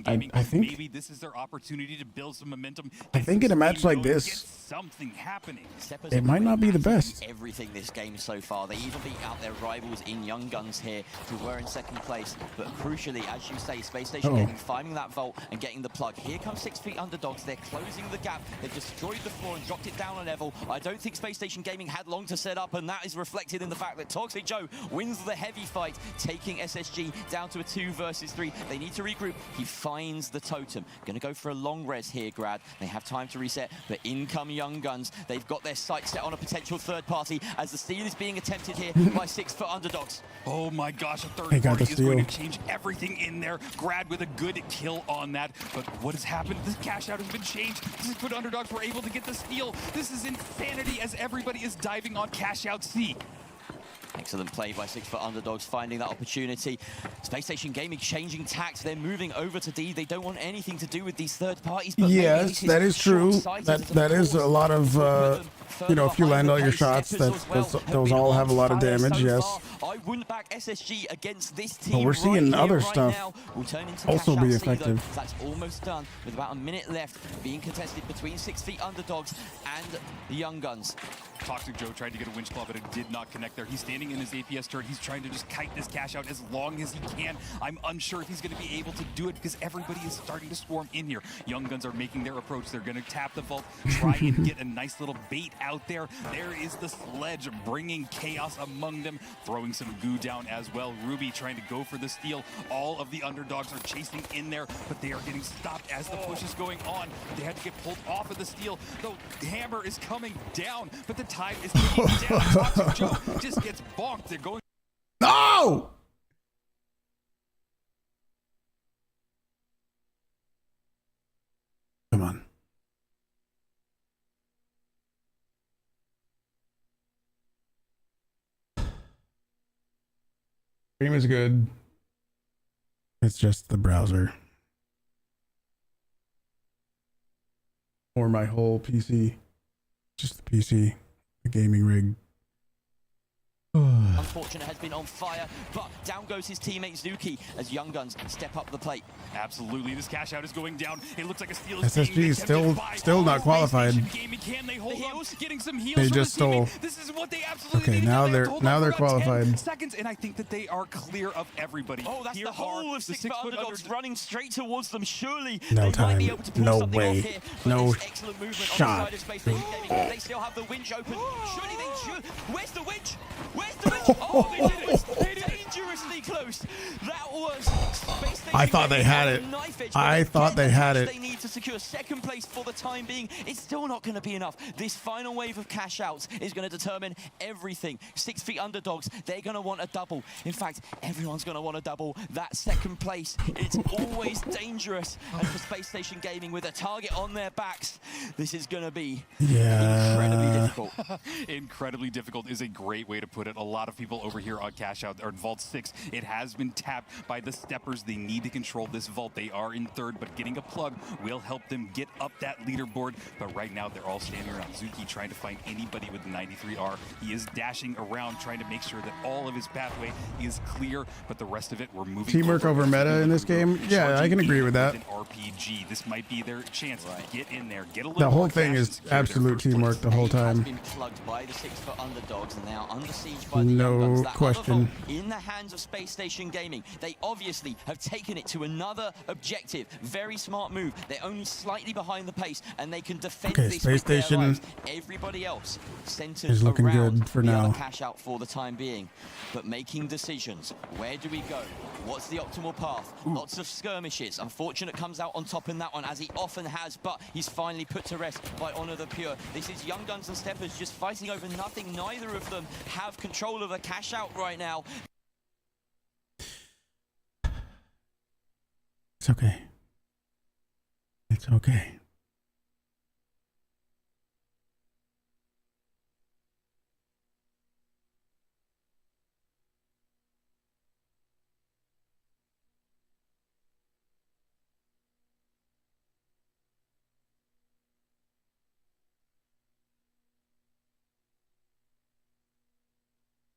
I think maybe this is their opportunity to build some momentum. I think in a match like this, Something happening. it might not be the best. Everything this game so far. They even beat out their rivals in Young Guns here, who were in second place. But crucially, as you say, Space Station Gaming finding that vault and getting the plug. Here comes 6 feet underdogs. They're closing the gap. They've destroyed the floor and dropped it down a level. I don't think Space Station Gaming had long to set up, and that is reflected in the fact that Toxic Joe wins the heavy fight, taking SSG down to a 2 versus 3. They need to regroup. He finds the totem. Gonna go for a long res here, Grad. They have time to reset, but in come Young Guns. They've got their sights set on a potential third party as the steal is being attempted here by 6 foot underdogs. Oh my gosh, a third They got party the is going to steal. change everything in there. Grad with a good kill on that. But what has happened? This cash out has been changed. 6 foot underdogs were able to get the steal. This is insanity as everybody is diving on cash out C. Excellent play by 6 foot underdogs, finding that opportunity. Space Station Gaming changing tacks. They're moving over to D. They don't want anything to do with these third parties. But Yes, that is true. That is a lot of, you know, if you land all your shots, those all have a lot of damage. Yes. I wouldn't back SSG against this team. But we're seeing right other here, right stuff now. Will turn into also cash be out C, though. effective. That's almost done with about a minute left, being contested between 6 feet underdogs and the Young Guns. Toxic Joe tried to get a winch claw, but it did not connect there. He's standing in his APS turret. He's trying to just kite this cash out as long as he can. I'm unsure if he's going to be able to do it because everybody is starting to swarm in here. Young Guns are making their approach. They're going to tap the vault, try and get a nice little bait out there. There is the sledge bringing chaos among them, throwing some goo down as well. Ruby trying to go for the steal. All of the underdogs are chasing in there, but they are getting stopped as the push is going on. They had to get pulled off of the steal. The hammer is coming down, but the tide is ticking down. Toxic Joe just gets bonked. They're going. No! Come on. Stream is good. It's just the browser. Or my whole PC. Just the PC. The gaming rig. Unfortunate has been on fire, but down goes his teammate Zuki as Young Guns step up the plate. Absolutely, this cash out is going down. It looks like a steal. SSG is still not qualified. Can they hold on? Getting some heals They from just the teammate. stole. This is what they absolutely Okay, need. now They have they're to hold on for about 10 qualified. seconds, and I think that they are clear of everybody. Oh, that's Here the whole are of the 6 foot underdogs running straight towards them. Surely No they time. might be able to pull No something way. off here. But No there's excellent movement shot. on the side of Space Station Gaming. They still have the winch open. Surely they should. Where's the winch? Where's the winch? Oh, they was dangerously close. That was Space Station I thought they had it. knife edge. I thought they had it. They need to secure second place for the time being. It's still not going to be enough. This final wave of cash outs is going to determine everything. 6 feet underdogs, they're going to want a double. In fact, everyone's going to want a double. That second place, it's always dangerous. And for Space Station Gaming, with a target on their backs, this is going to be incredibly difficult. Incredibly difficult is a great way to put it. A lot of people over here on cash out are in Vault 6. It has been tapped by the steppers. They need to control this vault. They are in third, but getting a plug will help them get up that leaderboard. But right now, they're all standing around. Zuki trying to find anybody with the 93R. He is dashing around, trying to make sure that all of his pathway is clear, but the rest of it, we're moving. Teamwork over meta in this game? Yeah, I can agree with that. An RPG. This might be their chance to get in there, get a little The whole more thing cash is to secure their absolute first place. teamwork the whole time. Been plugged by the 6 foot underdogs and now under siege by the No Young Guns. That other question. vault in the hands of Space Station Gaming. They obviously have taken it to another objective. Very smart move. They're only slightly behind the pace and they can defend Okay, this Space with their Station lives. Everybody else centered is looking around good for the now. other cash out for the time being. But making decisions. Where do we go? What's the optimal path? Lots of skirmishes. Unfortunate comes out on top in that one, as he often has, but he's finally put to rest by Honor the Pure. This is Young Guns and Steppers just fighting over nothing. Neither of them have control of a cash out right now. It's okay. It's okay.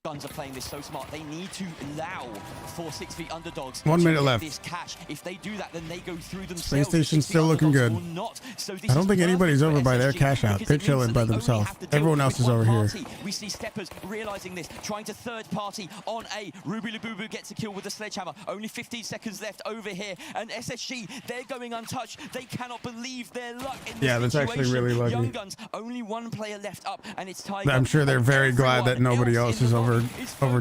Guns are playing this so smart. They need to allow for 6 feet underdogs 1 to minute get left. this cash. If they do that, then they go through themselves. Space Station's 6 feet still looking underdogs good. will not. So this I don't is think anybody's perfect over for by their SSG cash out. because They're it means chilling that by they only themselves. have to deal Everyone with else is one over here. party. We see Steppers realizing this, trying to third party on A. Ruby Labubu gets a kill with the sledgehammer. Only 15 seconds left over here. And SSG, they're going untouched. They cannot believe their luck in this Yeah, that's actually situation. really lucky. Young Guns, only one player left up, and it's Tiger. I'm sure they're very glad that nobody else is over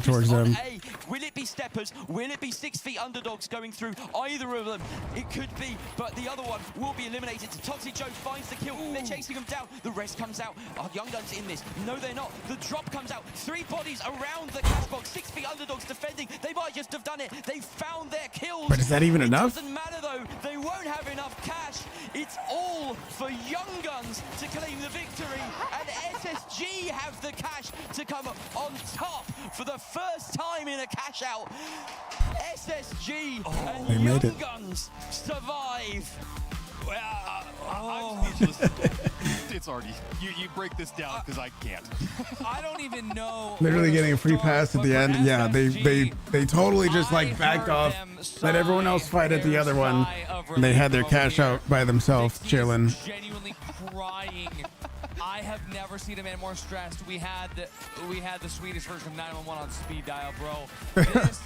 towards them. A. Will it be Steppers? Will it be 6 feet underdogs going through? Either of them. It could be, but the other one will be eliminated. Toxic Joe finds the kill. They're chasing him down. The rest comes out. Are Young Guns in this? No, they're not. The drop comes out. 3 bodies around the cash box. 6 feet underdogs defending. They might just have done it. They found their kills. But is that even enough? It doesn't matter though. They won't have enough cash. It's all for Young Guns to claim the victory, and SSG have the cash to come on top for the first time in a cash out. SSG and They made Young it. Guns survive. I'm speechless. It's already. You break this down because I can't. I don't even know. Literally getting a free pass at the end. Yeah, they totally just like backed off, let everyone else fight at the other one, and they had their cash out by themselves, chilling. Genuinely crying. I have never seen a man more stressed. We had the Swedish version of 911 on speed dial, bro. This,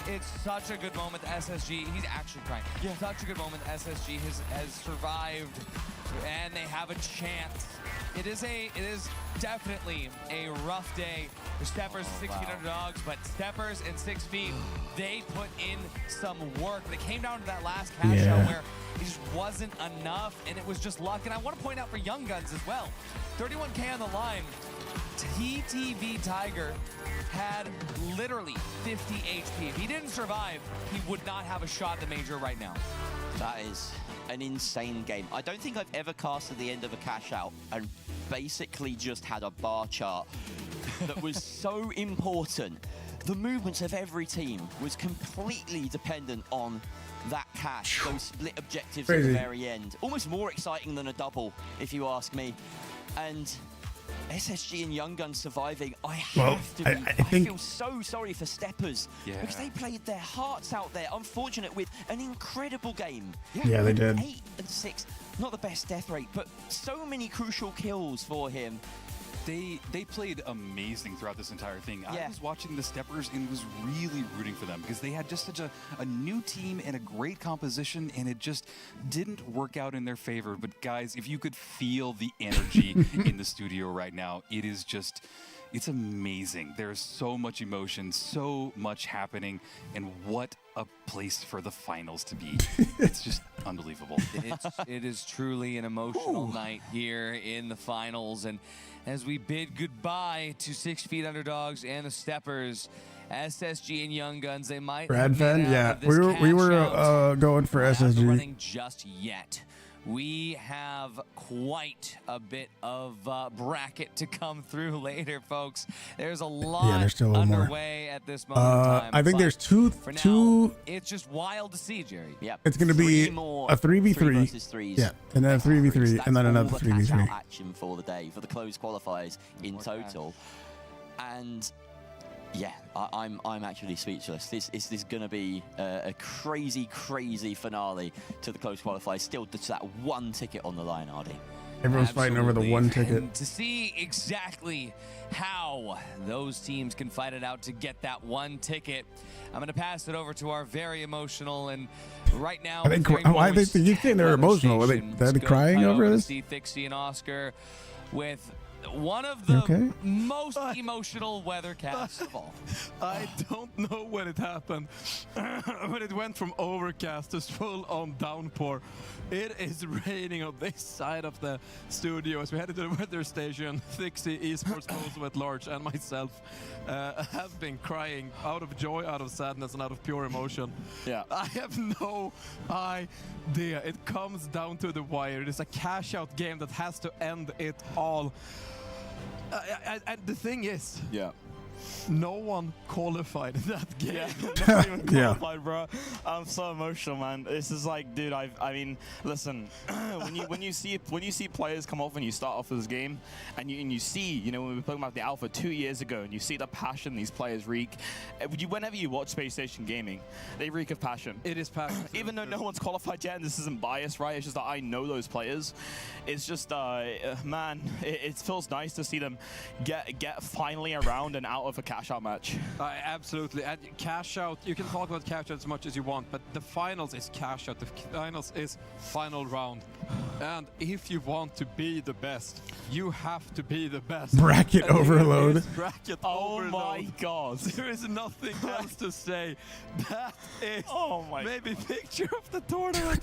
it's such a good moment that SSG, he's actually crying. Yeah. Such a good moment that SSG has survived, and they have a chance. It is definitely a rough day for Steppers, 6 feet underdogs, but Steppers and 6 feet, they put in some work. They came down to that last cash out where it just wasn't enough, and it was just luck. And I want to point out for Young Guns as well, 31K on the line. TTV Tiger had literally 50 HP. If he didn't survive, he would not have a shot at the major right now. That is an insane game. I don't think I've ever cast at the end of a cash out and basically just had a bar chart that was so important. The movements of every team was completely dependent on that cash, those split objectives at the very end. Almost more exciting than a double, if you ask me. And SSG and Young Guns surviving, I think feel so sorry for Steppers because they played their hearts out there. Unfortunate with an incredible game. Yeah, they did. 8 and 6, not the best death rate, but so many crucial kills for him. They played amazing throughout this entire thing. I was watching the Steppers and was really rooting for them because they had just such a new team and a great composition, and it just didn't work out in their favor. But guys, if you could feel the energy in the studio right now, it is just, it's amazing. There's so much emotion, so much happening, and what a place for the finals to be. It's just unbelievable. It is truly an emotional night here in the finals, and as we bid goodbye to 6 Feet Underdogs and the Steppers, SSG and Young Guns, they might Brad Fenn, yeah, we were going for SSG. Running just yet. We have quite a bit of bracket to come through later, folks. There's a lot there's still a little underway at this moment in time. I think there's two. It's just wild to see, Jerry. Yeah, it's going to be a 3v3. 3 versus 3s. Yeah, and then a 3v3, and then another 3v3. Action for the day for the closed qualifiers in total, and. Yeah, I'm actually speechless. This is going to be a crazy finale to the close qualifiers. Still just that one ticket on the line, Ardy. Everyone's fighting over the one ticket. And to see exactly how those teams can fight it out to get that one ticket, I'm going to pass it over to our very emotional and right now. I think you think they're emotional. Are they crying over this? See Thixie and Oscar with one of the most emotional weathercasts of all. I don't know when it happened. When it went from overcast to full-on downpour. It is raining on this side of the studio as we headed to the weather station. Thixie, esports Mozo at large, and myself have been crying out of joy, out of sadness, and out of pure emotion. Yeah, I have no idea. It comes down to the wire. It is a cash-out game that has to end it all. And the thing is, no one qualified that game. Not even qualified, bro. I'm so emotional, man. This is like, dude. I mean, listen. when you see players come off when you start off this game, and you see, when we were talking about the alpha 2 years ago, and you see the passion these players wreak. Whenever you watch Space Station Gaming, they reek of passion. It is passion. Even though no one's qualified yet, and this isn't biased, right? It's just that I know those players. It's just, man, it feels nice to see them get finally around and out of a cash out match. Absolutely. And cash out, you can talk about cash out as much as you want, but the finals is cash out. The finals is final round. And if you want to be the best, you have to be the best. Bracket overload. Bracket overload. My God. There is nothing else to say. That is maybe picture of the tournament.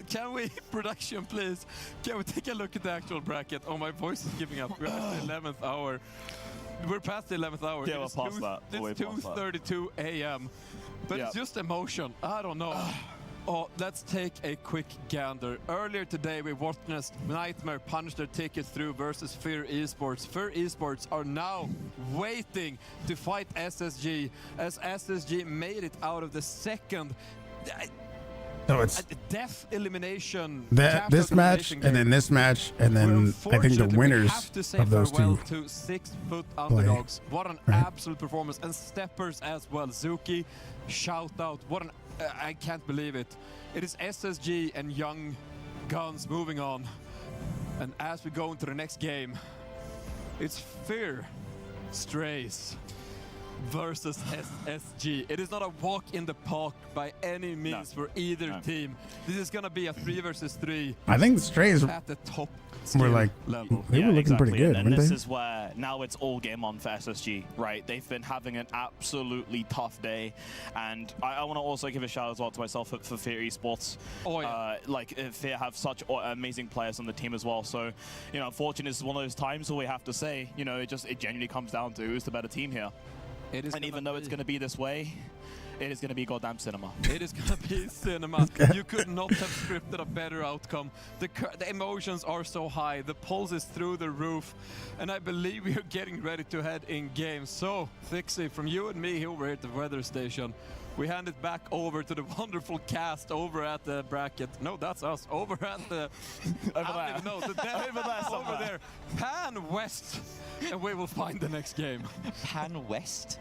Can we, production please, can we take a look at the actual bracket? Oh, my voice is giving up. We're at the 11th hour. We're past the 11th hour. Yeah, we'll pass that. It's 2:32 a.m. But it's just emotion. I don't know. Let's take a quick gander. Earlier today, we witnessed Nightmare punch their ticket through versus Fear Esports. Fear Esports are now waiting to fight SSG, as SSG made it out of the second. So it's death elimination. This match, and then this match, and then I think the winners of those two. To 6 Foot Underdogs. What an absolute performance, and Steppers as well. Zuki, shout out. What an I can't believe it. It is SSG and Young Guns moving on, and as we go into the next game, it's Fear Strays versus SSG. It is not a walk in the park by any means for either team. This is gonna be a 3 versus 3. I think the Strays at the top were like level. They were looking pretty good, and this they? is where now it's all game on for SSG, right? They've been having an absolutely tough day, and I want to also give a shout out as well to myself for Fear Esports. Fear have such amazing players on the team as well. So, unfortunately, this is one of those times where we have to say, it genuinely comes down to who's the better team here. And even though it's going to be this way, it is going to be goddamn cinema. It is going to be cinema. You could not have scripted a better outcome. The emotions are so high. The pulse is through the roof. And I believe we are getting ready to head in game. So, Thixie, from you and me over here at the weather station, we hand it back over to the wonderful cast over at the bracket. No, that's us. Over at the... Over there. No, the Over there somewhere. over there. Pan west, and we will find the next game. Pan west?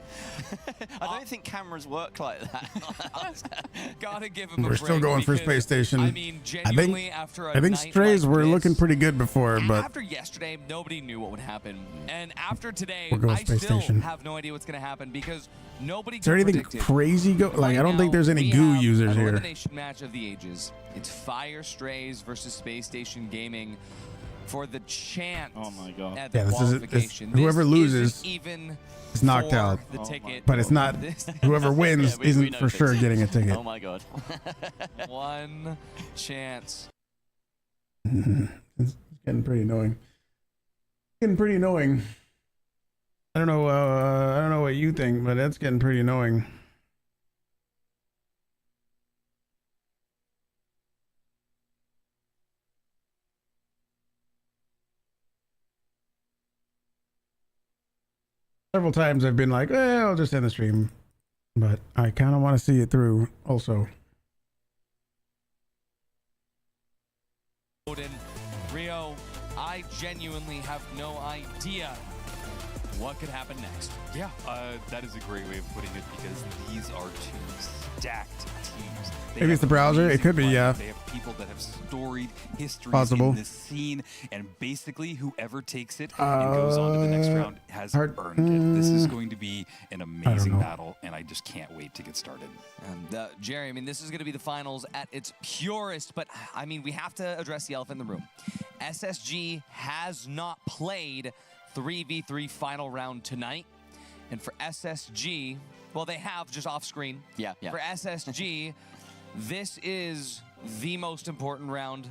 I don't think cameras work like that. Gotta give him a We're break still going for because, Space Station. I mean, genuinely, after a I think night strays like were this, looking pretty good before, but after yesterday, nobody knew what would happen. And after today, We'll go I Space still Station. have no idea what's going to happen because nobody is there anything predicted. crazy go? Like, Right I don't think now, there's any we goo have users an here. elimination match of the ages. It's Fire Strays versus Space Station Gaming for the chance at the Yeah, this is qualification. whoever This loses isn't even is knocked for out. the ticket. But it's not. Whoever wins Yeah, we isn't know for sure this. getting a ticket. Oh my god. One chance. It's getting pretty annoying. Getting pretty annoying. I don't know. I don't know what you think, but that's getting pretty annoying. Several times I've been like, I'll just end the stream, but I kind of want to see it through also. Rio, I genuinely have no idea what could happen next. Yeah, that is a great way of putting it because these are two stacked teams. They Maybe it's have the browser. It amazing could be, play. yeah. They have people that have storied histories Possible. in this scene, and basically whoever takes it and goes on to the next round has earned it. This is going to be an amazing battle, and I just can't wait to get started. And Jerry, I mean, this is going to be the finals at its purest, but I mean, we have to address the elephant in the room. SSG has not played 3v3 final round tonight. And for SSG, well, they have just off screen. Yeah. For SSG, this is the most important round.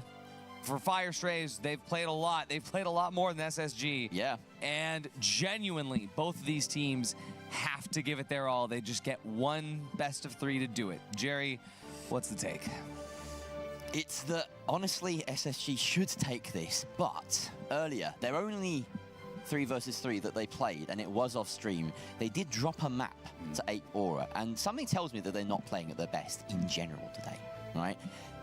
For Fire Strays, they've played a lot. They've played a lot more than SSG. Yeah. And genuinely, both of these teams have to give it their all. They just get one best of three to do it. Jerry, what's the take? It's that, honestly, SSG should take this, but earlier, they're only 3 versus 3 that they played, and it was off stream. They did drop a map to 8 Aura, and something tells me that they're not playing at their best in general today, right?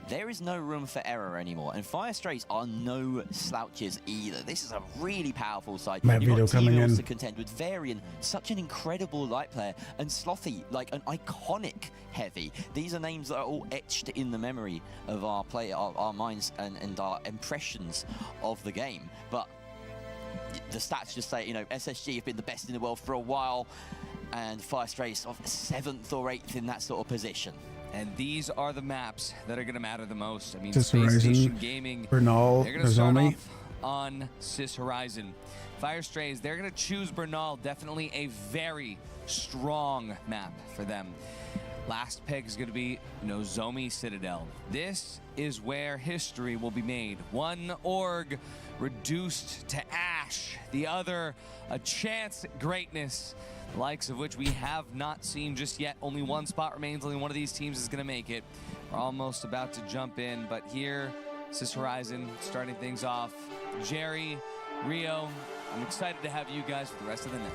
There is no room for error anymore, and Fire Strays are no slouches either. This is a really powerful side. Mad You've video got coming T-Mills in. to contend with Varian, such an incredible light player, and Slothy, like an iconic heavy. These are names that are all etched in the memory of our our minds and our impressions of the game. But the stats just say, you know, SSG have been the best in the world for a while, and Fire Strays of 7th or 8th in that sort of position. And these are the maps that are going to matter the most. I mean, Cis Space Horizon, Station Gaming, Bernal, they're going to start Nozomi. off on Cis Horizon. Fire Strays, they're going to choose Bernal, definitely a very strong map for them. Last pick is going to be Nozomi Citadel. This is where history will be made. One org reduced to ash, the other a chance at greatness, the likes of which we have not seen just yet. Only one spot remains, only one of these teams is going to make it. We're almost about to jump in, but here, Cis Horizon starting things off. Jerry, Rio, I'm excited to have you guys for the rest of the night.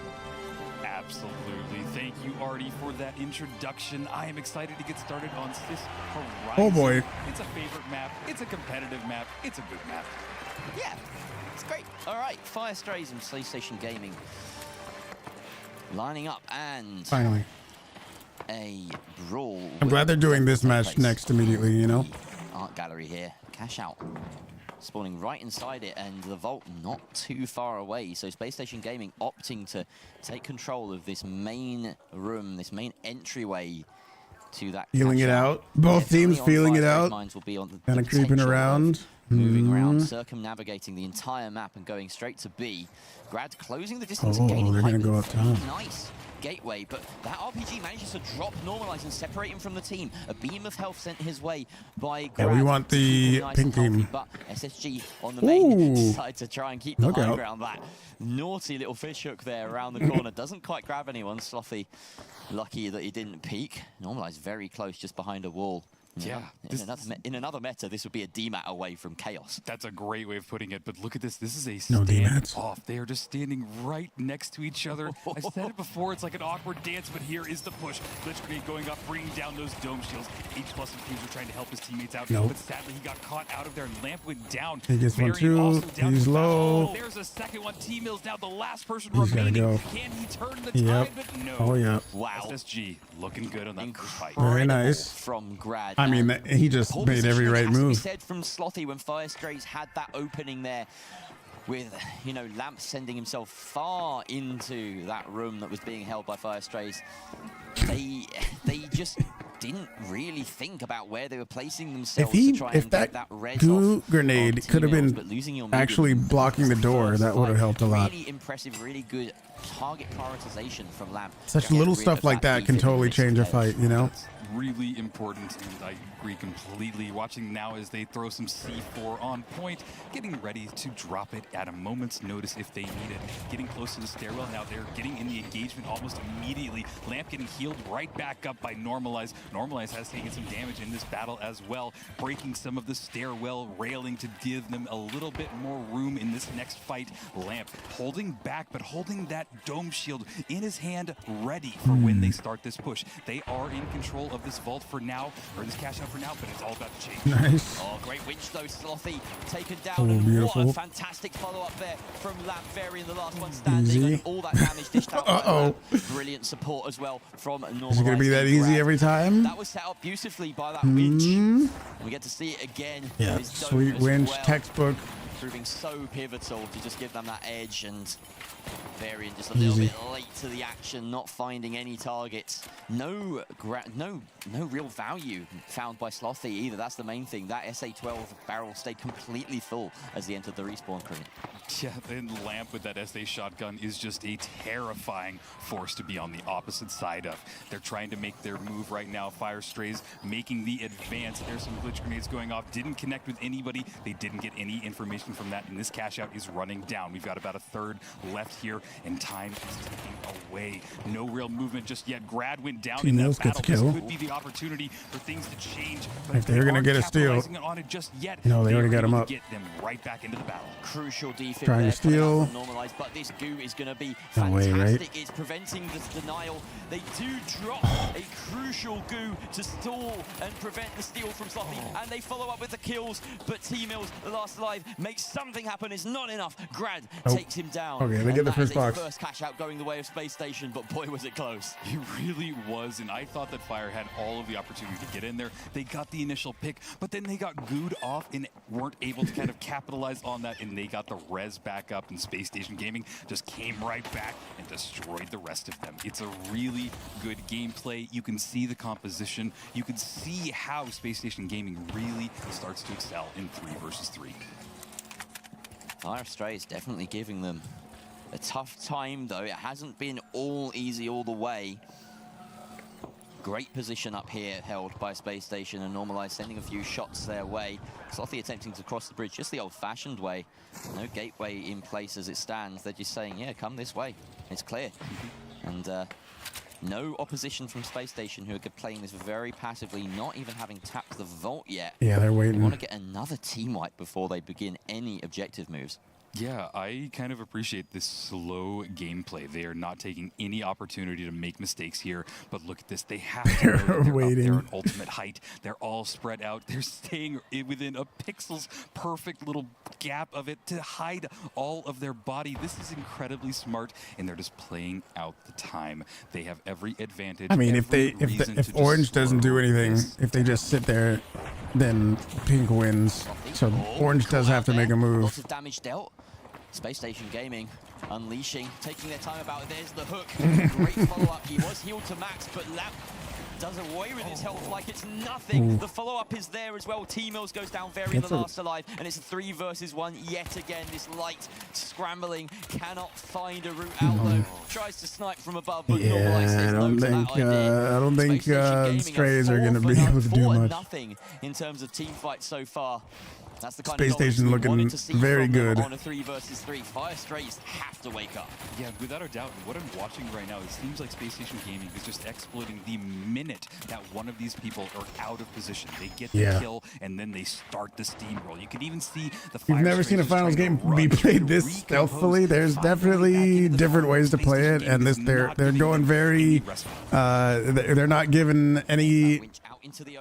Absolutely. Thank you, Artie, for that introduction. I am excited to get started on Cis Horizon. Oh, boy. It's a favorite map. It's a competitive map. It's a good map. Yeah, it's great. All right, Fire Strays and PlayStation Gaming lining up, and Finally. a brawl. I'm glad they're doing this match next immediately, you know? Art gallery here. Cash out. Spawning right inside it, and the vault not too far away. So Space Station Gaming opting to take control of this main room, this main entryway to that. Feeling it out. Both teams feeling it out. Kind of creeping around. Moving around, circumnavigating the entire map and going straight to B. Grad closing the distance and gaining they're height going to go with up top. nice gateway, but that RPG manages to drop, normalize, and separate him from the team. A beam of health sent his way by Grad. Yeah, we want the Nice pink and healthy, team. but SSG on the main Ooh. decide to try and keep the Look high out. ground. That naughty little fish hook there around the corner doesn't quite grab anyone. Slothy lucky that he didn't peek. Normalized very close, just behind a wall. Yeah. In another meta, this would be a DMAT away from chaos. That's a great way of putting it, but look at this. This is a No stand DMATs. off. They are just standing right next to each other. I said it before, it's like an awkward dance, but here is the push. Glitch Grenade going up, bringing down those dome shields. H+ and Huuge are trying to help his teammates out, Nope. but sadly he got caught out of there, and Lamp went down. He gets one Varian too. also down. He's low. Oh, there's a second one. T-Mills now the last person He's gotta remaining. go. Can he turn the Yep. tide? But no. Oh, yeah. Wow. SSG looking good on that first fight. Very nice. From Grad. I mean, he just Pole made every positioning right has to be move. said from Slothy when Firestrays had that opening there with, you know, Lamp sending himself far into that room that was being held by Firestrays. They just didn't really think about where they were placing themselves to try and get that res goo off grenade of could have T-Mills, been but losing your actually medium blocking the was door, first that would have fight. helped a lot. Really impressive, really good target prioritization from Lamp. Such to get little rid stuff of like that can defib totally in this change a edge. fight, you know? Really important, and I agree completely. Watching now as they throw some C4 on point, getting ready to drop it at a moment's notice if they need it. Getting close to the stairwell now, they're getting in the engagement almost immediately. Lamp getting healed right back up by Normalize. Normalize has taken some damage in this battle as well, breaking some of the stairwell railing to give them a little bit more room in this next fight. Lamp holding back, but holding that dome shield in his hand, ready for when they start this push. They are in control of this vault for now, or this cash out for now, but it's all about to change. Nice. Oh, great winch though, Slothy taken down. Oh, And beautiful. what a fantastic follow-up there from Lamp, Varian, the last one standing. Easy. And all that damage dished out. by Uh-oh. Lamp. Brilliant support as well from Normalize. Is it going to be that easy every time? That was set up beautifully by that winch. We get to see it again. Yeah, His dome sweet as winch, well, textbook. proving so pivotal to just give them that edge, and Varian just a little bit late to the action, not finding any targets. No real value found by Slothy either. That's the main thing. That SA-12 barrel stayed completely full as he entered the respawn crate. Yeah, then Lamp with that SA shotgun is just a terrifying force to be on the opposite side of. They're trying to make their move right now. Firestrays making the advance. There's some glitch grenades going off. Didn't connect with anybody. They didn't get any information from that, and this cash out is running down. We've got about a third left here, and time is ticking away. No real movement just yet. Grad went down in that battle. This could be the opportunity for things to change. But If they're gonna get a steal, capitalizing on it just yet, no, they already got him able to up. Get them right back into the battle. Crucial defense. Trying to steal. Normalized, but this goo is going to be No way, fantastic. right? It's preventing the denial. They do drop a crucial goo to stall and prevent the steal from Slothy, and they follow up with the kills. But T-Mills, the last alive, makes something happen. It's not enough. Grad takes him down. Okay, they and get the that is first a box. First cash out going the way of Space Station, but boy was it close. It really was, and I thought that Fire had all of the opportunity to get in there. They got the initial pick, but then they got gooed off and weren't able to kind of capitalize on that, and they got the res back up, and Space Station Gaming just came right back and destroyed the rest of them. It's a really good gameplay. You can see the composition. You can see how Space Station Gaming really starts to excel in 3 versus 3. Firestray is definitely giving them a tough time, though. It hasn't been all easy all the way. Great position up here held by Space Station, and Normalize sending a few shots their way. Slothy attempting to cross the bridge just the old-fashioned way. No gateway in place as it stands. They're just saying, yeah, come this way. It's clear. And no opposition from Space Station, who are playing this very passively, not even having tapped the vault yet. Yeah, they're waiting. They want to get another team wipe before they begin any objective moves. Yeah, I kind of appreciate this slow gameplay. They are not taking any opportunity to make mistakes here, but look at this. They have to know that they're waiting. up there at ultimate height. They're all spread out. They're staying within a pixel's perfect little gap of it to hide all of their body. This is incredibly smart, and they're just playing out the time. They have every advantage. I mean, if Orange doesn't do anything, if they just sit there, then Pink wins. So Orange does have to make a move. Lots of damage dealt. Space Station Gaming unleashing, taking their time about it. There's the hook. Great follow-up. He was healed to max, but Lamp does away with his health like it's nothing. Ooh. The follow-up is there as well. T-Mills goes down, Varian the last alive, and it's a 3 versus 1 yet again. This light scrambling cannot find a route out though. Tries to snipe from above, but Normalize says no to that idea. I don't think Space Station Gaming Strays are are going to be able to do much. Nothing in terms of team fights so far. That's the kind Space of knowledge Station we looking wanted to see very from them good. on a 3 versus 3. Fire Strays have to wake up. Yeah, without a doubt. What I'm watching right now, it seems like Space Station Gaming is just exploiting the minute that one of these people are out of position. They get the kill, and then they start the steamroll. You can even see the You've never seen a finals game be played this stealthily. There's definitely different ways to play it, and they're going very. They're not giving any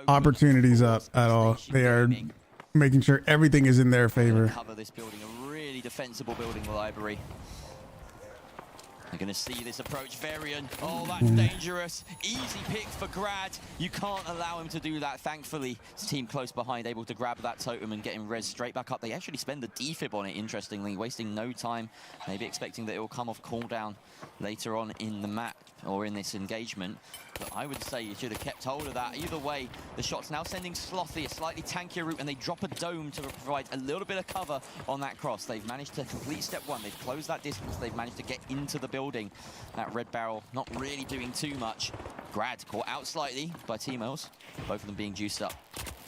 opportunities up at all. They are making sure everything is in their favor. Cover this building, a really defensible building library. You're going to see this approach, Varian. Oh, that's dangerous. Easy pick for Grad. You can't allow him to do that. Thankfully, his team close behind, able to grab that totem and get him res straight back up. They actually spend the defib on it, interestingly, wasting no time. Maybe expecting that it will come off cooldown later on in the map or in this engagement. But I would say you should have kept hold of that. Either way, the shot's now sending Slothy a slightly tankier route, and they drop a dome to provide a little bit of cover on that cross. They've managed to complete step 1. They've closed that distance. They've managed to get into the building. That red barrel not really doing too much. Grad caught out slightly by T-Mills, both of them being juiced up.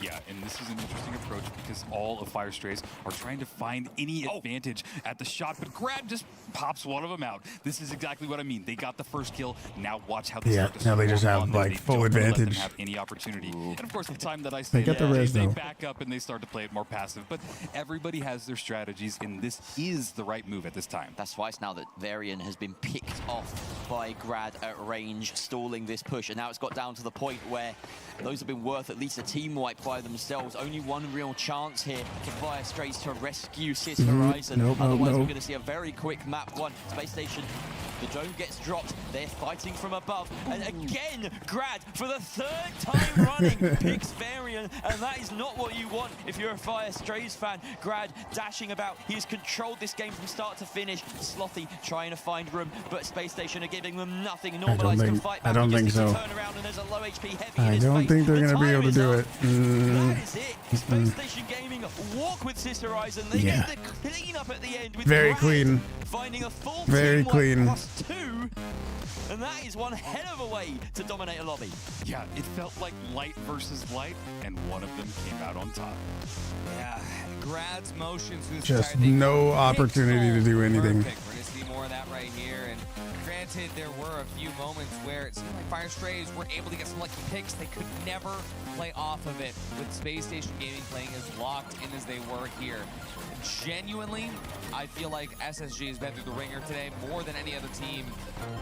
Yeah, and this is an interesting approach because all of Fire Strays are trying to find any advantage at the shot, but Grad just pops one of them out. This is exactly what I mean. They got the first kill. Now watch how they start to now they just swarm have on them. like They full don't advantage. Let them have any opportunity. And of course, the time that I say got the res, they though. back up and they start to play it more passive. But everybody has their strategies, and this is the right move at this time. That's twice now that Varian has been picked off by Grad at range, stalling this push. And now it's got down to the point where those have been worth at least a team wipe by themselves. Only one real chance here to Fire Strays to rescue Sis Horizon. Otherwise, we're going to see a very quick map 1. Space Station, the drone gets dropped. They're fighting from above. And again, Grad, for the 3rd time running, picks Varian. And that is not what you want if you're a Fire Strays fan. Grad dashing about. He has controlled this game from start to finish. Slothy trying to find room, but Space Station are giving them nothing. Normalize can fight back. I don't think so. Turn around and there's a low HP heavy I don't think they're going to be able to do it. That is it. Space Station Gaming walk with Sis Horizon. They get the clean up at the end with Very Grad clean. finding a full Very team clean. +2. And that is one hell of a way to dominate a lobby. Yeah, it felt like light versus light, and one of them came out on top. Yeah, Grad's motions. Just no opportunity to do anything. Perfect. We're going to see more of that right here. And granted, there were a few moments where it seemed like Fire Strays were able to get some lucky picks. They could never play off of it with Space Station Gaming playing as locked in as they were here. Genuinely, I feel like SSG has been through the ringer today more than any other team.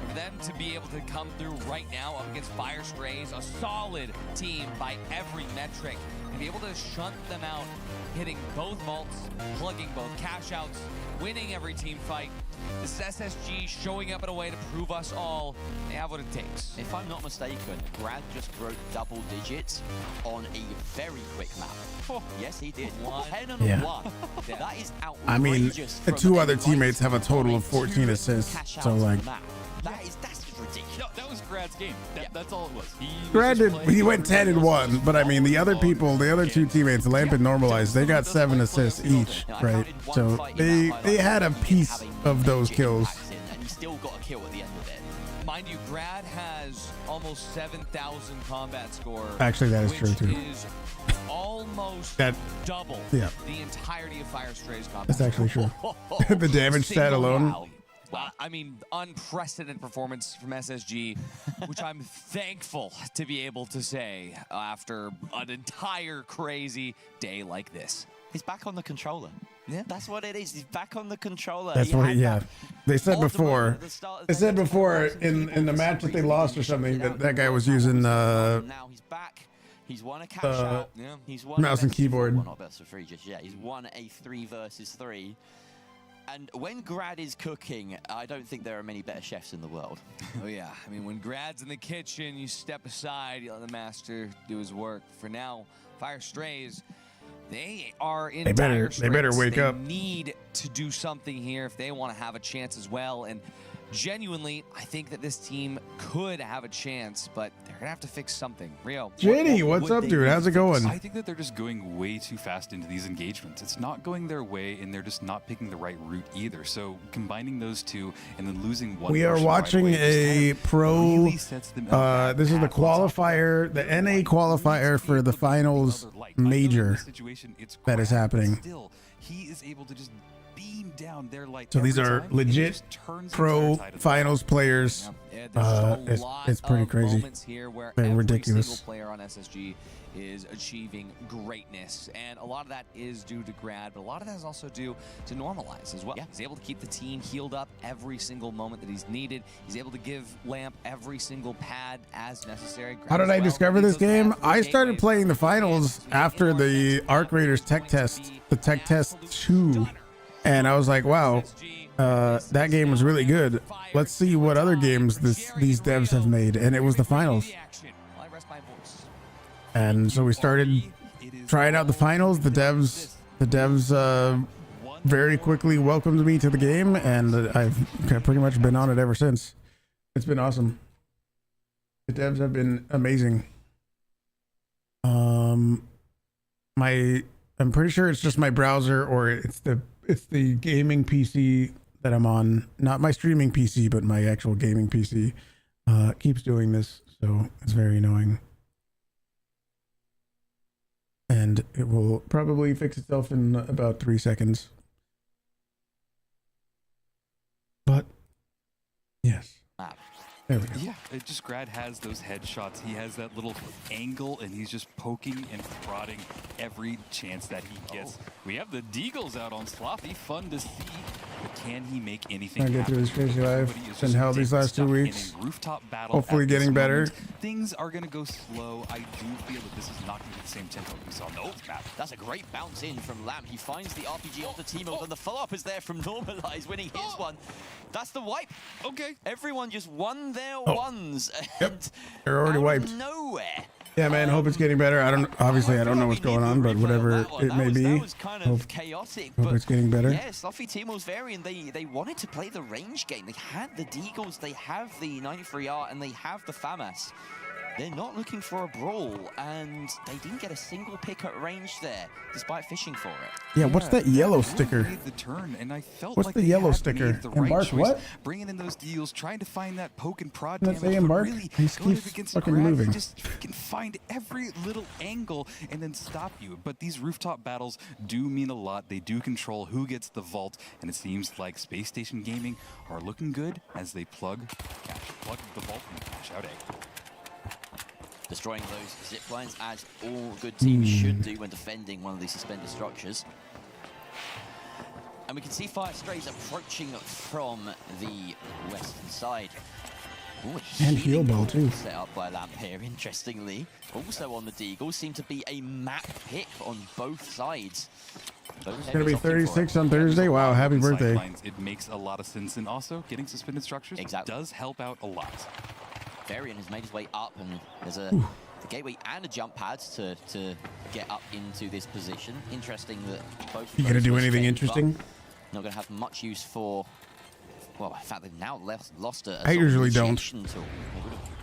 For them to be able to come through right now up against Fire Strays, a solid team by every metric, and be able to shunt them out, hitting both vaults, plugging both cash outs, winning every team fight. This is SSG showing up in a way to prove us all they have what it takes. If I'm not mistaken, Grad just broke double digits on a very quick map. Yes, he did. 10 and 1. That is outrageous. I mean, the 2 other teammates have a total of 14 assists. So like, that's just ridiculous. No, that was Grad's game. That's all it was. Granted, he went 10 and 1, but I mean, the other people, the other 2 teammates, Lamp and Normalized, they got 7 assists each, right? So they had a piece of those kills. And you still got a kill at the end of it. Mind you, Grad has almost 7,000 combat score. Actually, that is true too. Which is almost double yeah. the entirety of Fire Strays combat. That's actually true. The damage stat alone. I mean, unprecedented performance from SSG, which I'm thankful to be able to say after an entire crazy day like this. He's back on the controller. Yeah, that's what it is. He's back on the controller. That's what. Yeah, they said before. They said before in the match that they lost or something that guy was using now he's back. He's won a cash out. Yeah. He's won mouse and keyboard. Well, not best of 3 just yet. He's won a 3 versus 3. And when Grad is cooking, I don't think there are many better chefs in the world. Oh yeah, I mean, when Grad's in the kitchen, you step aside, you let the master do his work. For now, Fire Strays, they are in dire straits. They better wake up. They need to do something here if they want to have a chance as well. And genuinely, I think that this team could have a chance, but they're gonna have to fix something. Rio, JD, what's up, dude? How's it going? I think that they're just going way too fast into these engagements. It's not going their way, and they're just not picking the right route either. So combining those two and then losing one. We are watching a pro. This is the qualifier, the NA qualifier for the finals major that is happening. Still, he is able to just beam down their light. So these are legit pro finals players. It's pretty crazy. They're ridiculous. Single player on SSG is achieving greatness, and a lot of that is due to Grad, but a lot of that is also due to Normalize as well. Yeah. He's able to keep the team healed up every single moment that he's needed. He's able to give Lamp every single pad as necessary. How did I discover this game? I started playing the finals after the Arc Raiders tech test, the tech test 2. And I was like, wow, that game was really good. Let's see what other games these devs have made. And it was the finals. And so we started trying out the finals. The devs very quickly welcomed me to the game, and I've pretty much been on it ever since. It's been awesome. The devs have been amazing. I'm pretty sure it's just my browser, or it's the gaming PC that I'm on, not my streaming PC, but my actual gaming PC keeps doing this, so it's very annoying. And it will probably fix itself in about 3 seconds. But yes. There we go. Yeah, it just Grad has those headshots. He has that little angle, and he's just poking and prodding every chance that he gets. We have the Deagles out on Sloppy. Fun to see. But can he make anything happen? Get through this crazy life. Been hell these last 2 weeks. Rooftop battle. Hopefully getting better. Things are going to go slow. I do feel that this is not going to be the same tempo we saw in the old map. That's a great bounce in from Lamp. He finds the RPG of the team, and the follow-up is there from Normalize when he hits one. That's the wipe. Okay. Everyone just won their ones. Yep. They're already wiped. Nowhere. Yeah, man. Hope it's getting better. Obviously I don't know what's going on, but whatever it may be. That was kind of chaotic. Hope it's getting better. Yeah, Sloppy team was variant. They wanted to play the range game. They had the Deagles, they have the 93R, and they have the FAMAS. They're not looking for a brawl, and they didn't get a single pick at range there, despite fishing for it. Yeah, what's that yellow sticker? The turn, and I felt what's like the yellow sticker? Embark what? Bringing in those deals, trying to find that poke and prod Let's damage. say embark. Really He keeps fucking moving. Just can find every little angle and then stop you. But these rooftop battles do mean a lot. They do control who gets the vault, and it seems like Space Station Gaming are looking good as they plug the vault and cash out A. Destroying those zip lines, as all good teams should do when defending one of these suspended structures. And we can see Fire Strays approaching from the western side. Ooh, and heal ball too. Set up by Lamp here, interestingly. Also on the Deagle, seem to be a map pick on both sides. It's gonna be 36 on Thursday. Wow, happy birthday. It makes a lot of sense, and also getting suspended structures does help out a lot. Varian has made his way up, and there's a gateway and a jump pad to get up into this position. Interesting that both. You gonna do anything interesting? Not gonna have much use for. Well, in fact, they've now lost a I usually don't. Tool.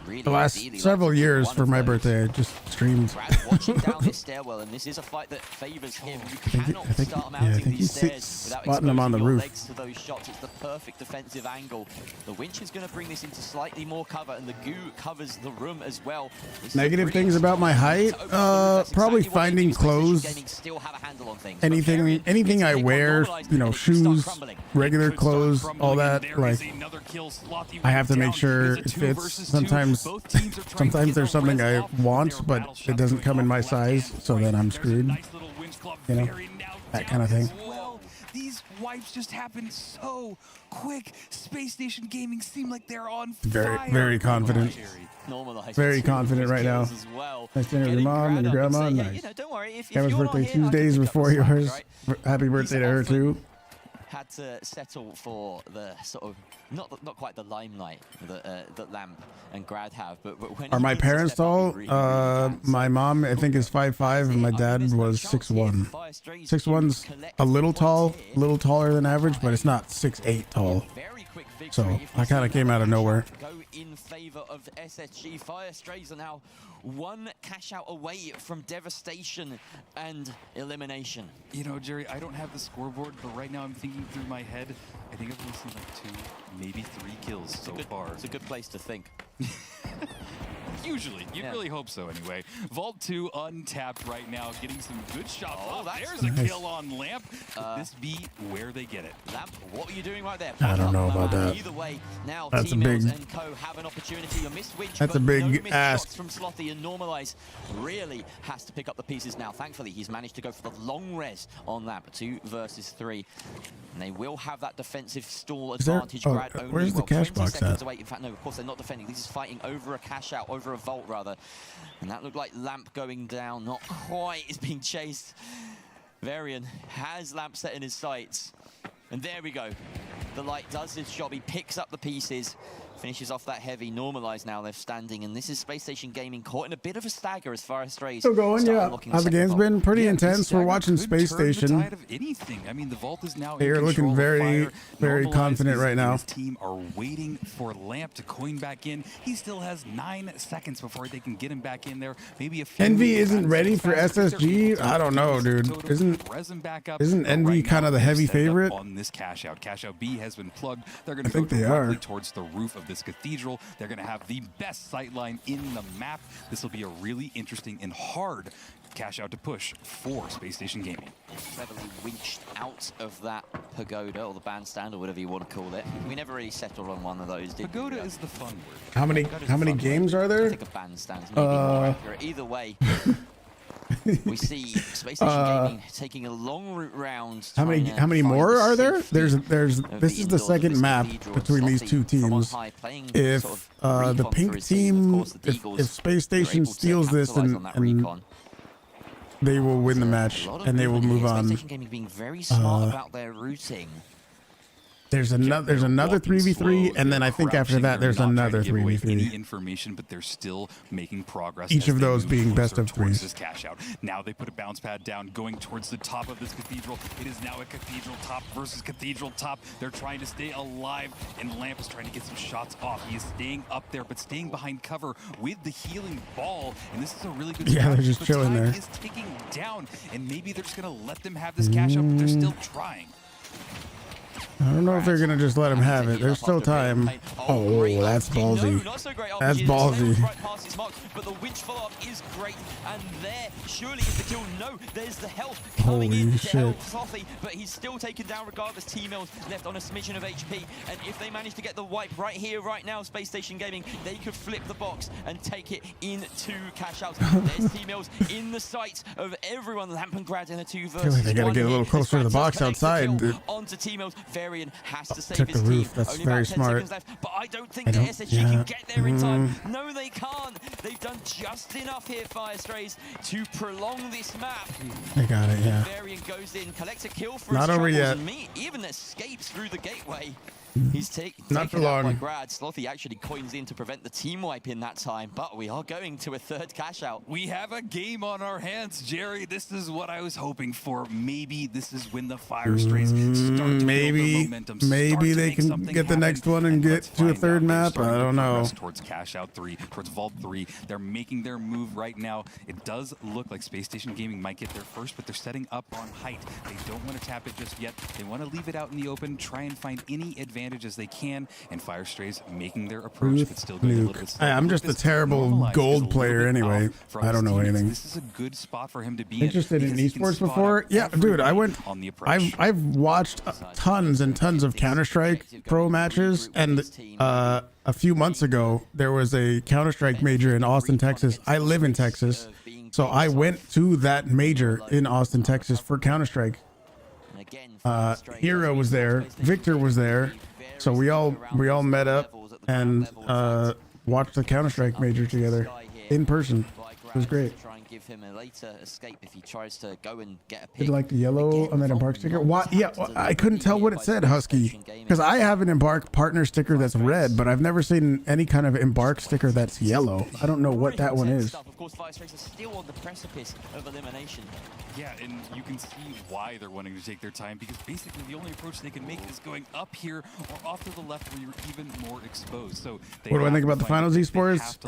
Really the last several years for my birthday, I just streamed. Watching down this stairwell, and this is a fight that favors him. You cannot start mounting these stairs without exposing him on the your roof. legs to those shots. It's the perfect defensive angle. The winch is going to bring this into slightly more cover, and the goo covers the room as well. Negative things about my height, probably finding clothes. Anything I wear, you know, shoes, regular clothes, all that. Like, I have to make sure it fits. Sometimes there's something I want, but it doesn't come in my size, so then I'm screwed. You know, that kind of thing. Well, these wipes just happened so quick. Space Station Gaming seem like they're on fire. Very confident. Very confident right now. Nice dinner with your mom and your grandma. Nice. Emma's birthday Tuesdays before yours. Happy birthday to her too. Had to settle for the sort of not quite the limelight that Lamp and Grad have, but when are my parents tall? My mom I think is 5'5", and my dad was 6'1". 6'1's a little tall, a little taller than average, but it's not 6'8" tall. So I kind of came out of nowhere. Go in favor of SSG. Fire Strays are now one cash out away from devastation and elimination. You know, Jerry, I don't have the scoreboard, but right now I'm thinking through my head. I think I've only seen like 2, maybe 3 kills so far. It's a good place to think. Usually. You'd really hope so anyway. Vault 2 untapped right now, getting some good shots. Oh, There's a kill on Lamp. Could this be where they get it? Lamp, what were you doing right there? I don't know about that. Either way, now That's a big. and Co have an opportunity. A missed winch, That's a but big no missed ask shots from Slothy, and Normalize really has to pick up the pieces now. Thankfully, he's managed to go for the long res on Lamp. 2 versus 3. And they will have that defensive stall advantage. There, where's the cash box at? Away. In fact, no, of course they're not defending. This is fighting over a cash out, over a vault rather. And that looked like Lamp going down. Not quite. Is being chased. Varian has Lamp set in his sights. And there we go. The light does his job. He picks up the pieces. Finishes off that heavy. Normalized now, they're standing, and this is Space Station Gaming caught in a bit of a stagger as far as Strays. Still going, yeah. The game's been pretty intense. We're watching Space Station. The tide of anything. I mean, the Vault is now They're looking very, very confident right now. His team are waiting for Lamp to coin back in. He still has 9 seconds before they can get him back in there. Maybe a few. Envy isn't ready for SSG. I don't know, dude. Isn't Envy kind of the heavy favorite? On this cash out B has been plugged. They're going I to go think they are. towards the roof of this cathedral. They're going to have the best sightline in the map. This will be a really interesting and hard cash out to push for Space Station Gaming. Cleverly winched out of that pagoda or the bandstand or whatever you want to call it. We never really settled on one of those, did we? Pagoda is the fun word. How many games are there? I think a bandstand is maybe more accurate. Either way. We see Space Station Gaming taking a long route round. How many more are there? There's this is the second map between these two teams. If the pink team, if Space Station steals this and they will win the match and they will move on. Space Station Gaming being very smart about their routing. There's another 3v3, and then I think after that there's another 3v3. Any information, but they're still making progress. Each of those being best of 3s. This cash out. Now they put a bounce pad down, going towards the top of this cathedral. It is now a cathedral top versus cathedral top. They're trying to stay alive, and Lamp is trying to get some shots off. He is staying up there, but staying behind cover with the healing ball. And this is a really good. Yeah, they're just chilling there. Is ticking down, and maybe they're just gonna let them have this cash out, but they're still trying. I don't know if they're gonna just let him have it. There's still time. Oh, that's ballsy. That's ballsy. But the winch follow-up is great, and there surely is the kill. No, there's the health coming in to help Slothy, but he's still taken down regardless. T-Mills left on a smidgen of HP, and if they manage to get the wipe right here, right now, Space Station Gaming, they could flip the box and take it into cash outs. There's T-Mills in the sights of everyone. Lamp and Grad in a 2 versus 1. They gotta get a little closer to the box outside. Onto T-Mills. Varian has to save Took his the roof. team. That's Only very about 10 smart. seconds left, but I don't think the SSG can get there in time. No, they can't. They've done just enough here, Fire Strays, to prolong this map. They got it, yeah. Varian goes in, collects a kill for Not his over troubles, yet. and even escapes through the gateway. He's taken Not for out by long. Grad. Slothy actually coins in to prevent the team wipe in that time, but we are going to a 3rd cash out. We have a game on our hands, Jerry. This is what I was hoping for. Maybe this is when the Fire Strays start to build their momentum. Maybe they can get the next one and get to a 3rd map. I don't know. Towards cash out 3, towards Vault 3. They're making their move right now. It does look like Space Station Gaming might get there first, but they're setting up on height. They don't want to tap it just yet. They want to leave it out in the open, try and find any advantage as they can, and Fire Strays making their approach, but still going a little bit slow. I'm just a terrible gold player anyway. I don't know anything. This is a good spot for him to be interested in esports before? Yeah, dude, I've watched tons and tons of Counter-Strike pro matches, and a few months ago there was a Counter-Strike major in Austin, Texas. I live in Texas, so I went to that major in Austin, Texas for Counter-Strike. Hero was there, Victor was there, so we all met up and watched the Counter-Strike major together in person. It was great. give him a later escape if he tries to go and get a pick. Did like the yellow on that embark sticker? Why? Yeah, I couldn't tell what it said, Husky, because I have an embark partner sticker that's red, but I've never seen any kind of embark sticker that's yellow. I don't know what that one is. Of course, Firestrays are still on the precipice of elimination. Yeah, and you can see why they're wanting to take their time, because basically the only approach they can make is going up here or off to the left where you're even more exposed. So what do I think about the finals esports?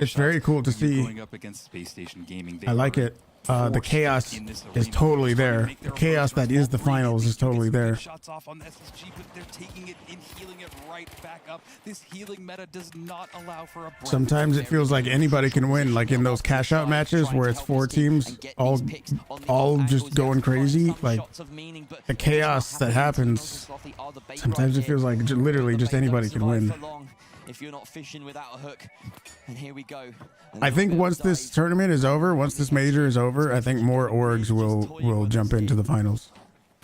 It's very cool to see. Going up against Space Station Gaming. I like it. The chaos is totally there. The chaos that is the finals is totally there. Shots off on the SSG, but they're taking it and healing it right back up. This healing meta does not allow for a breath. Sometimes it feels like anybody can win, like in those cash out matches where it's 4 teams all just going crazy. Like the chaos that happens, sometimes it feels like literally just anybody can win. If you're not fishing without a hook, and here we go. I think once this tournament is over, once this major is over, I think more orgs will jump into the finals.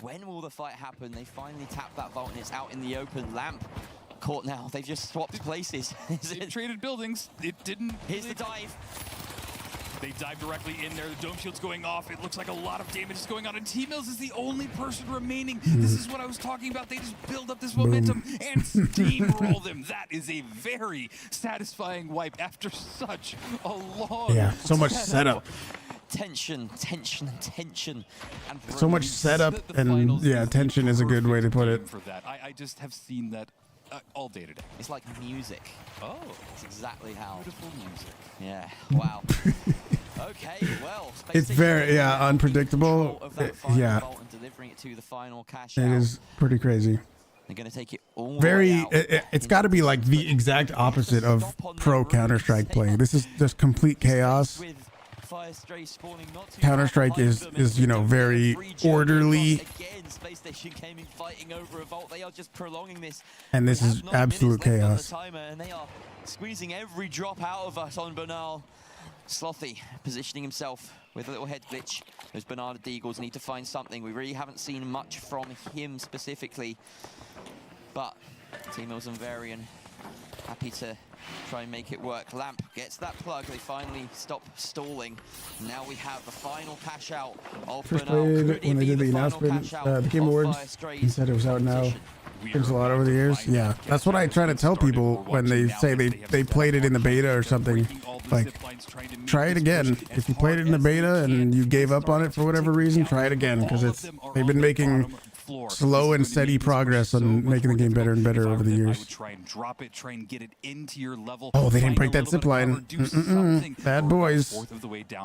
When will the fight happen? They finally tap that vault and it's out in the open. Lamp caught now. They've just swapped places. They've traded buildings. It didn't. Here's the dive. They dive directly in there. The dome shield's going off. It looks like a lot of damage is going on. And T-Mills is the only person remaining. This is what I was talking about. They just build up this momentum and steamroll them. That is a very satisfying wipe after such a long so much setup. Tension. And so much setup and tension is a good way to put it. For that, I just have seen that all day today. It's like music. Oh, it's exactly how. Beautiful music. Yeah. Wow. Okay. Well. It's very unpredictable. Yeah. And delivering it to the final cash it is pretty crazy. They're gonna take it all. It's got to be like the exact opposite of pro Counter-Strike play. This is just complete chaos. Counter-Strike is very orderly. Space Station Gaming fighting over a vault. They are just prolonging this. And this is absolute chaos. And they are squeezing every drop out of us on Banal. Slothy positioning himself with a little head glitch. Those Bernard Deagles need to find something. We really haven't seen much from him specifically. But T-Mills and Varian happy to try and make it work. Lamp gets that plug. They finally stop stalling. Now we have the final cash out of First played when they did the announcement, the Game Awards. He said it was out now. Thanks a lot over the years. Yeah, that's what I try to tell people when they say they played it in the beta or something. Like, try it again. If you played it in the beta and you gave up on it for whatever reason, try it again, because they've been making slow and steady progress on making the game better and better over the years. Oh, they didn't break that zip line. Bad boys.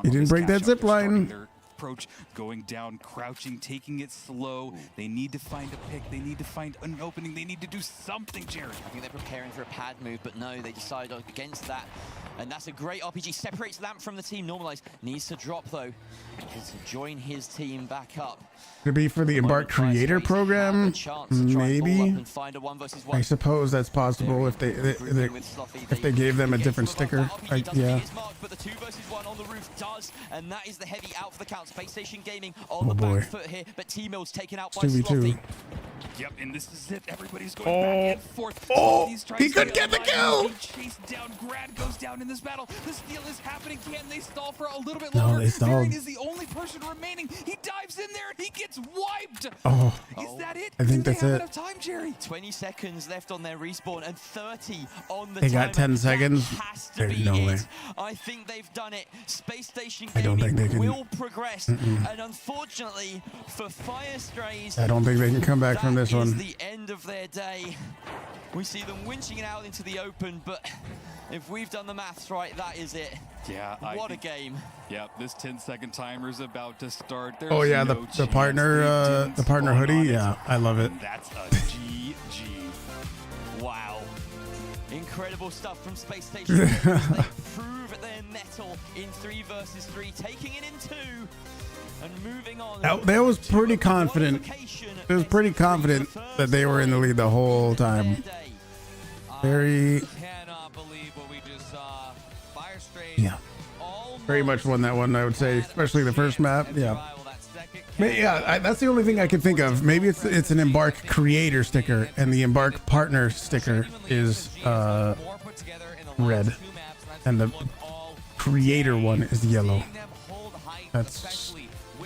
They didn't break that zip line. Approach, going down, crouching, taking it slow. They need to find a pick. They need to find an opening. They need to do something, Jared. I think they're preparing for a pad move, but no, they decide against that. And that's a great RPG. Separates Lamp from the team. Normalized. Needs to drop, though, to join his team back up. Could be for the Embark Creator Program, maybe. I suppose that's possible if they gave them a different sticker. Yeah. But the 2v1 on the roof does, and that is the heavy out for the count. Space Station Gaming on the back foot here, but T-Mills taken out by Slothy. Yep, and this is it. Everybody's going back and forth. He couldn't get the kill. Chased down. Grad goes down in this battle. The steal is happening. Can they stall for a little bit longer? No, they stalled. is the only person remaining. He dives in there and he gets wiped. Is that it? I think that's it. Enough time, Jerry? 20 seconds left on their respawn and 30 on the They got 10 seconds. There's no way. I think they've done it. Space Station I don't think they can. will progress, and unfortunately for Firestrays, I don't think they can come back from this one. The end of their day. We see them winching it out into the open, but if we've done the maths right, that is it. Yeah. What a game. Yeah, this 10-second timer is about to start. There's the partner hoodie. Yeah, I love it. That's a GG. Wow. Incredible stuff from Space Station. They prove their mettle in 3 versus 3, taking it in 2. And moving on. That was pretty confident. It was pretty confident that they were in the lead the whole time. Very. Cannot believe what we just saw. Firestrays. Yeah. Very much won that one, I would say, especially the first map. Yeah. That's the only thing I could think of. Maybe it's an Embark Creator sticker, and the Embark Partner sticker is red, and the Creator one is yellow. That's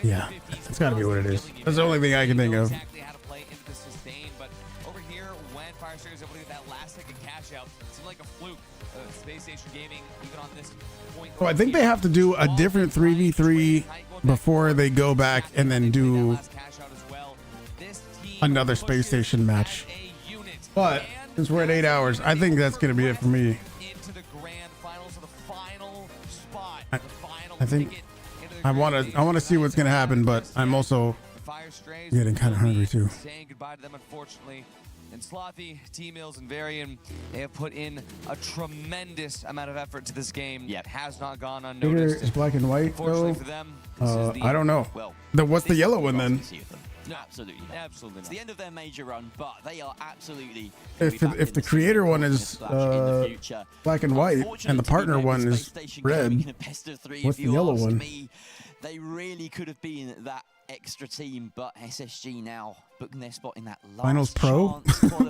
yeah. That's got to be what it is. That's the only thing I can think of. Exactly how to play into the sustain, but over here, when Firestream is able to get that last second cash out, it seemed like a fluke. Space Station Gaming, even on this point. So I think they have to do a different 3v3 before they go back and then do another Space Station match. But since we're at 8 hours, I think that's going to be it for me. I think I want to see what's going to happen, but I'm also getting kind of hungry too. Saying goodbye to them, unfortunately. And Slothy, T-Mills, and Varian, they have put in a tremendous amount of effort to this game. Yet has not gone unnoticed. Here is black and white though. For them, I don't know. Well, what's the yellow one then? No, absolutely not. Absolutely not. It's the end of their major run, but they are absolutely. If the creator one is black and white and the partner one is red, what's the yellow one? They really could have been that extra team, but SSG now booking their spot in that last Finals Pro?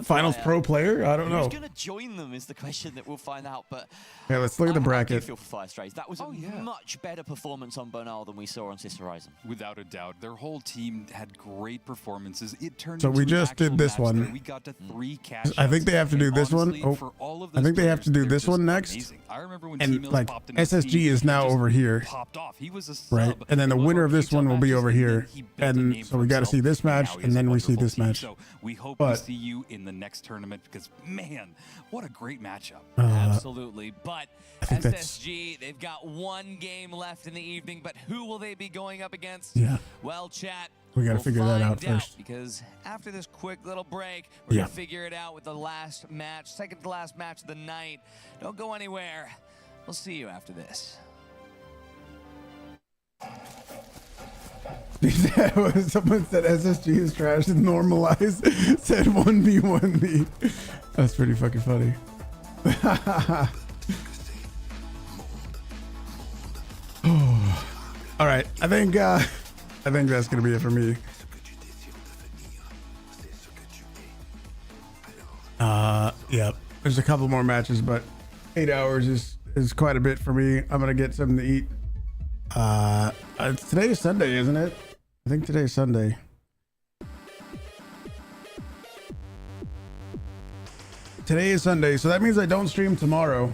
Finals Pro player? I don't know. Who's going to join them is the question that we'll find out. But yeah, let's look at the bracket. How do you feel for Fire Strays? That was a much better performance on Bernal than we saw on Sister Horizon. Without a doubt, their whole team had great performances. It turned So into we an just did actual this match one. that we got to 3 cash I think outs. they have to do And this one. honestly, Oh, for all of I think those they have to do players, this they're one just next. amazing. I remember when And T-Mills like popped in his SSG team, is he now just over here, popped off. He was a sub right? And then the for winner of this HL one will be matches, over and then here. he built a name And for so we got to himself, see this match, now he and has a then we see wonderful this team. match. So we hope But we see you in the next tournament because, man, what a great matchup. Absolutely. But I think that's- SSG, they've got one game left in the evening, but who will they be going up against? Yeah. Well, chat, We got to figure that out find first. Because after this quick little break, we're Yeah. going to figure it out with the last match, second to last match of the night. Don't go anywhere. We'll see you after this. Someone said SSG is trash and normalized. Said 1v1v. That's pretty fucking funny. All right, I think that's gonna be it for me. Yep. There's a couple more matches, but 8 hours is quite a bit for me. I'm gonna get something to eat. Today is Sunday, isn't it? I think today is Sunday. Today is Sunday, so that means I don't stream tomorrow.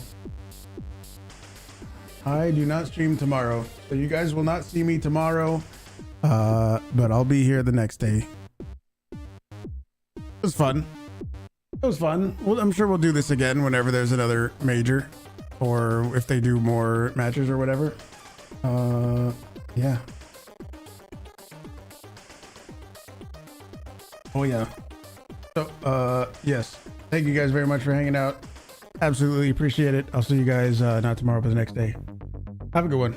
I do not stream tomorrow, so you guys will not see me tomorrow, but I'll be here the next day. It was fun. It was fun. Well, I'm sure we'll do this again whenever there's another major, or if they do more matches or whatever. Yeah. Oh yeah. So yes, thank you guys very much for hanging out. Absolutely appreciate it. I'll see you guys not tomorrow but the next day. Have a good one.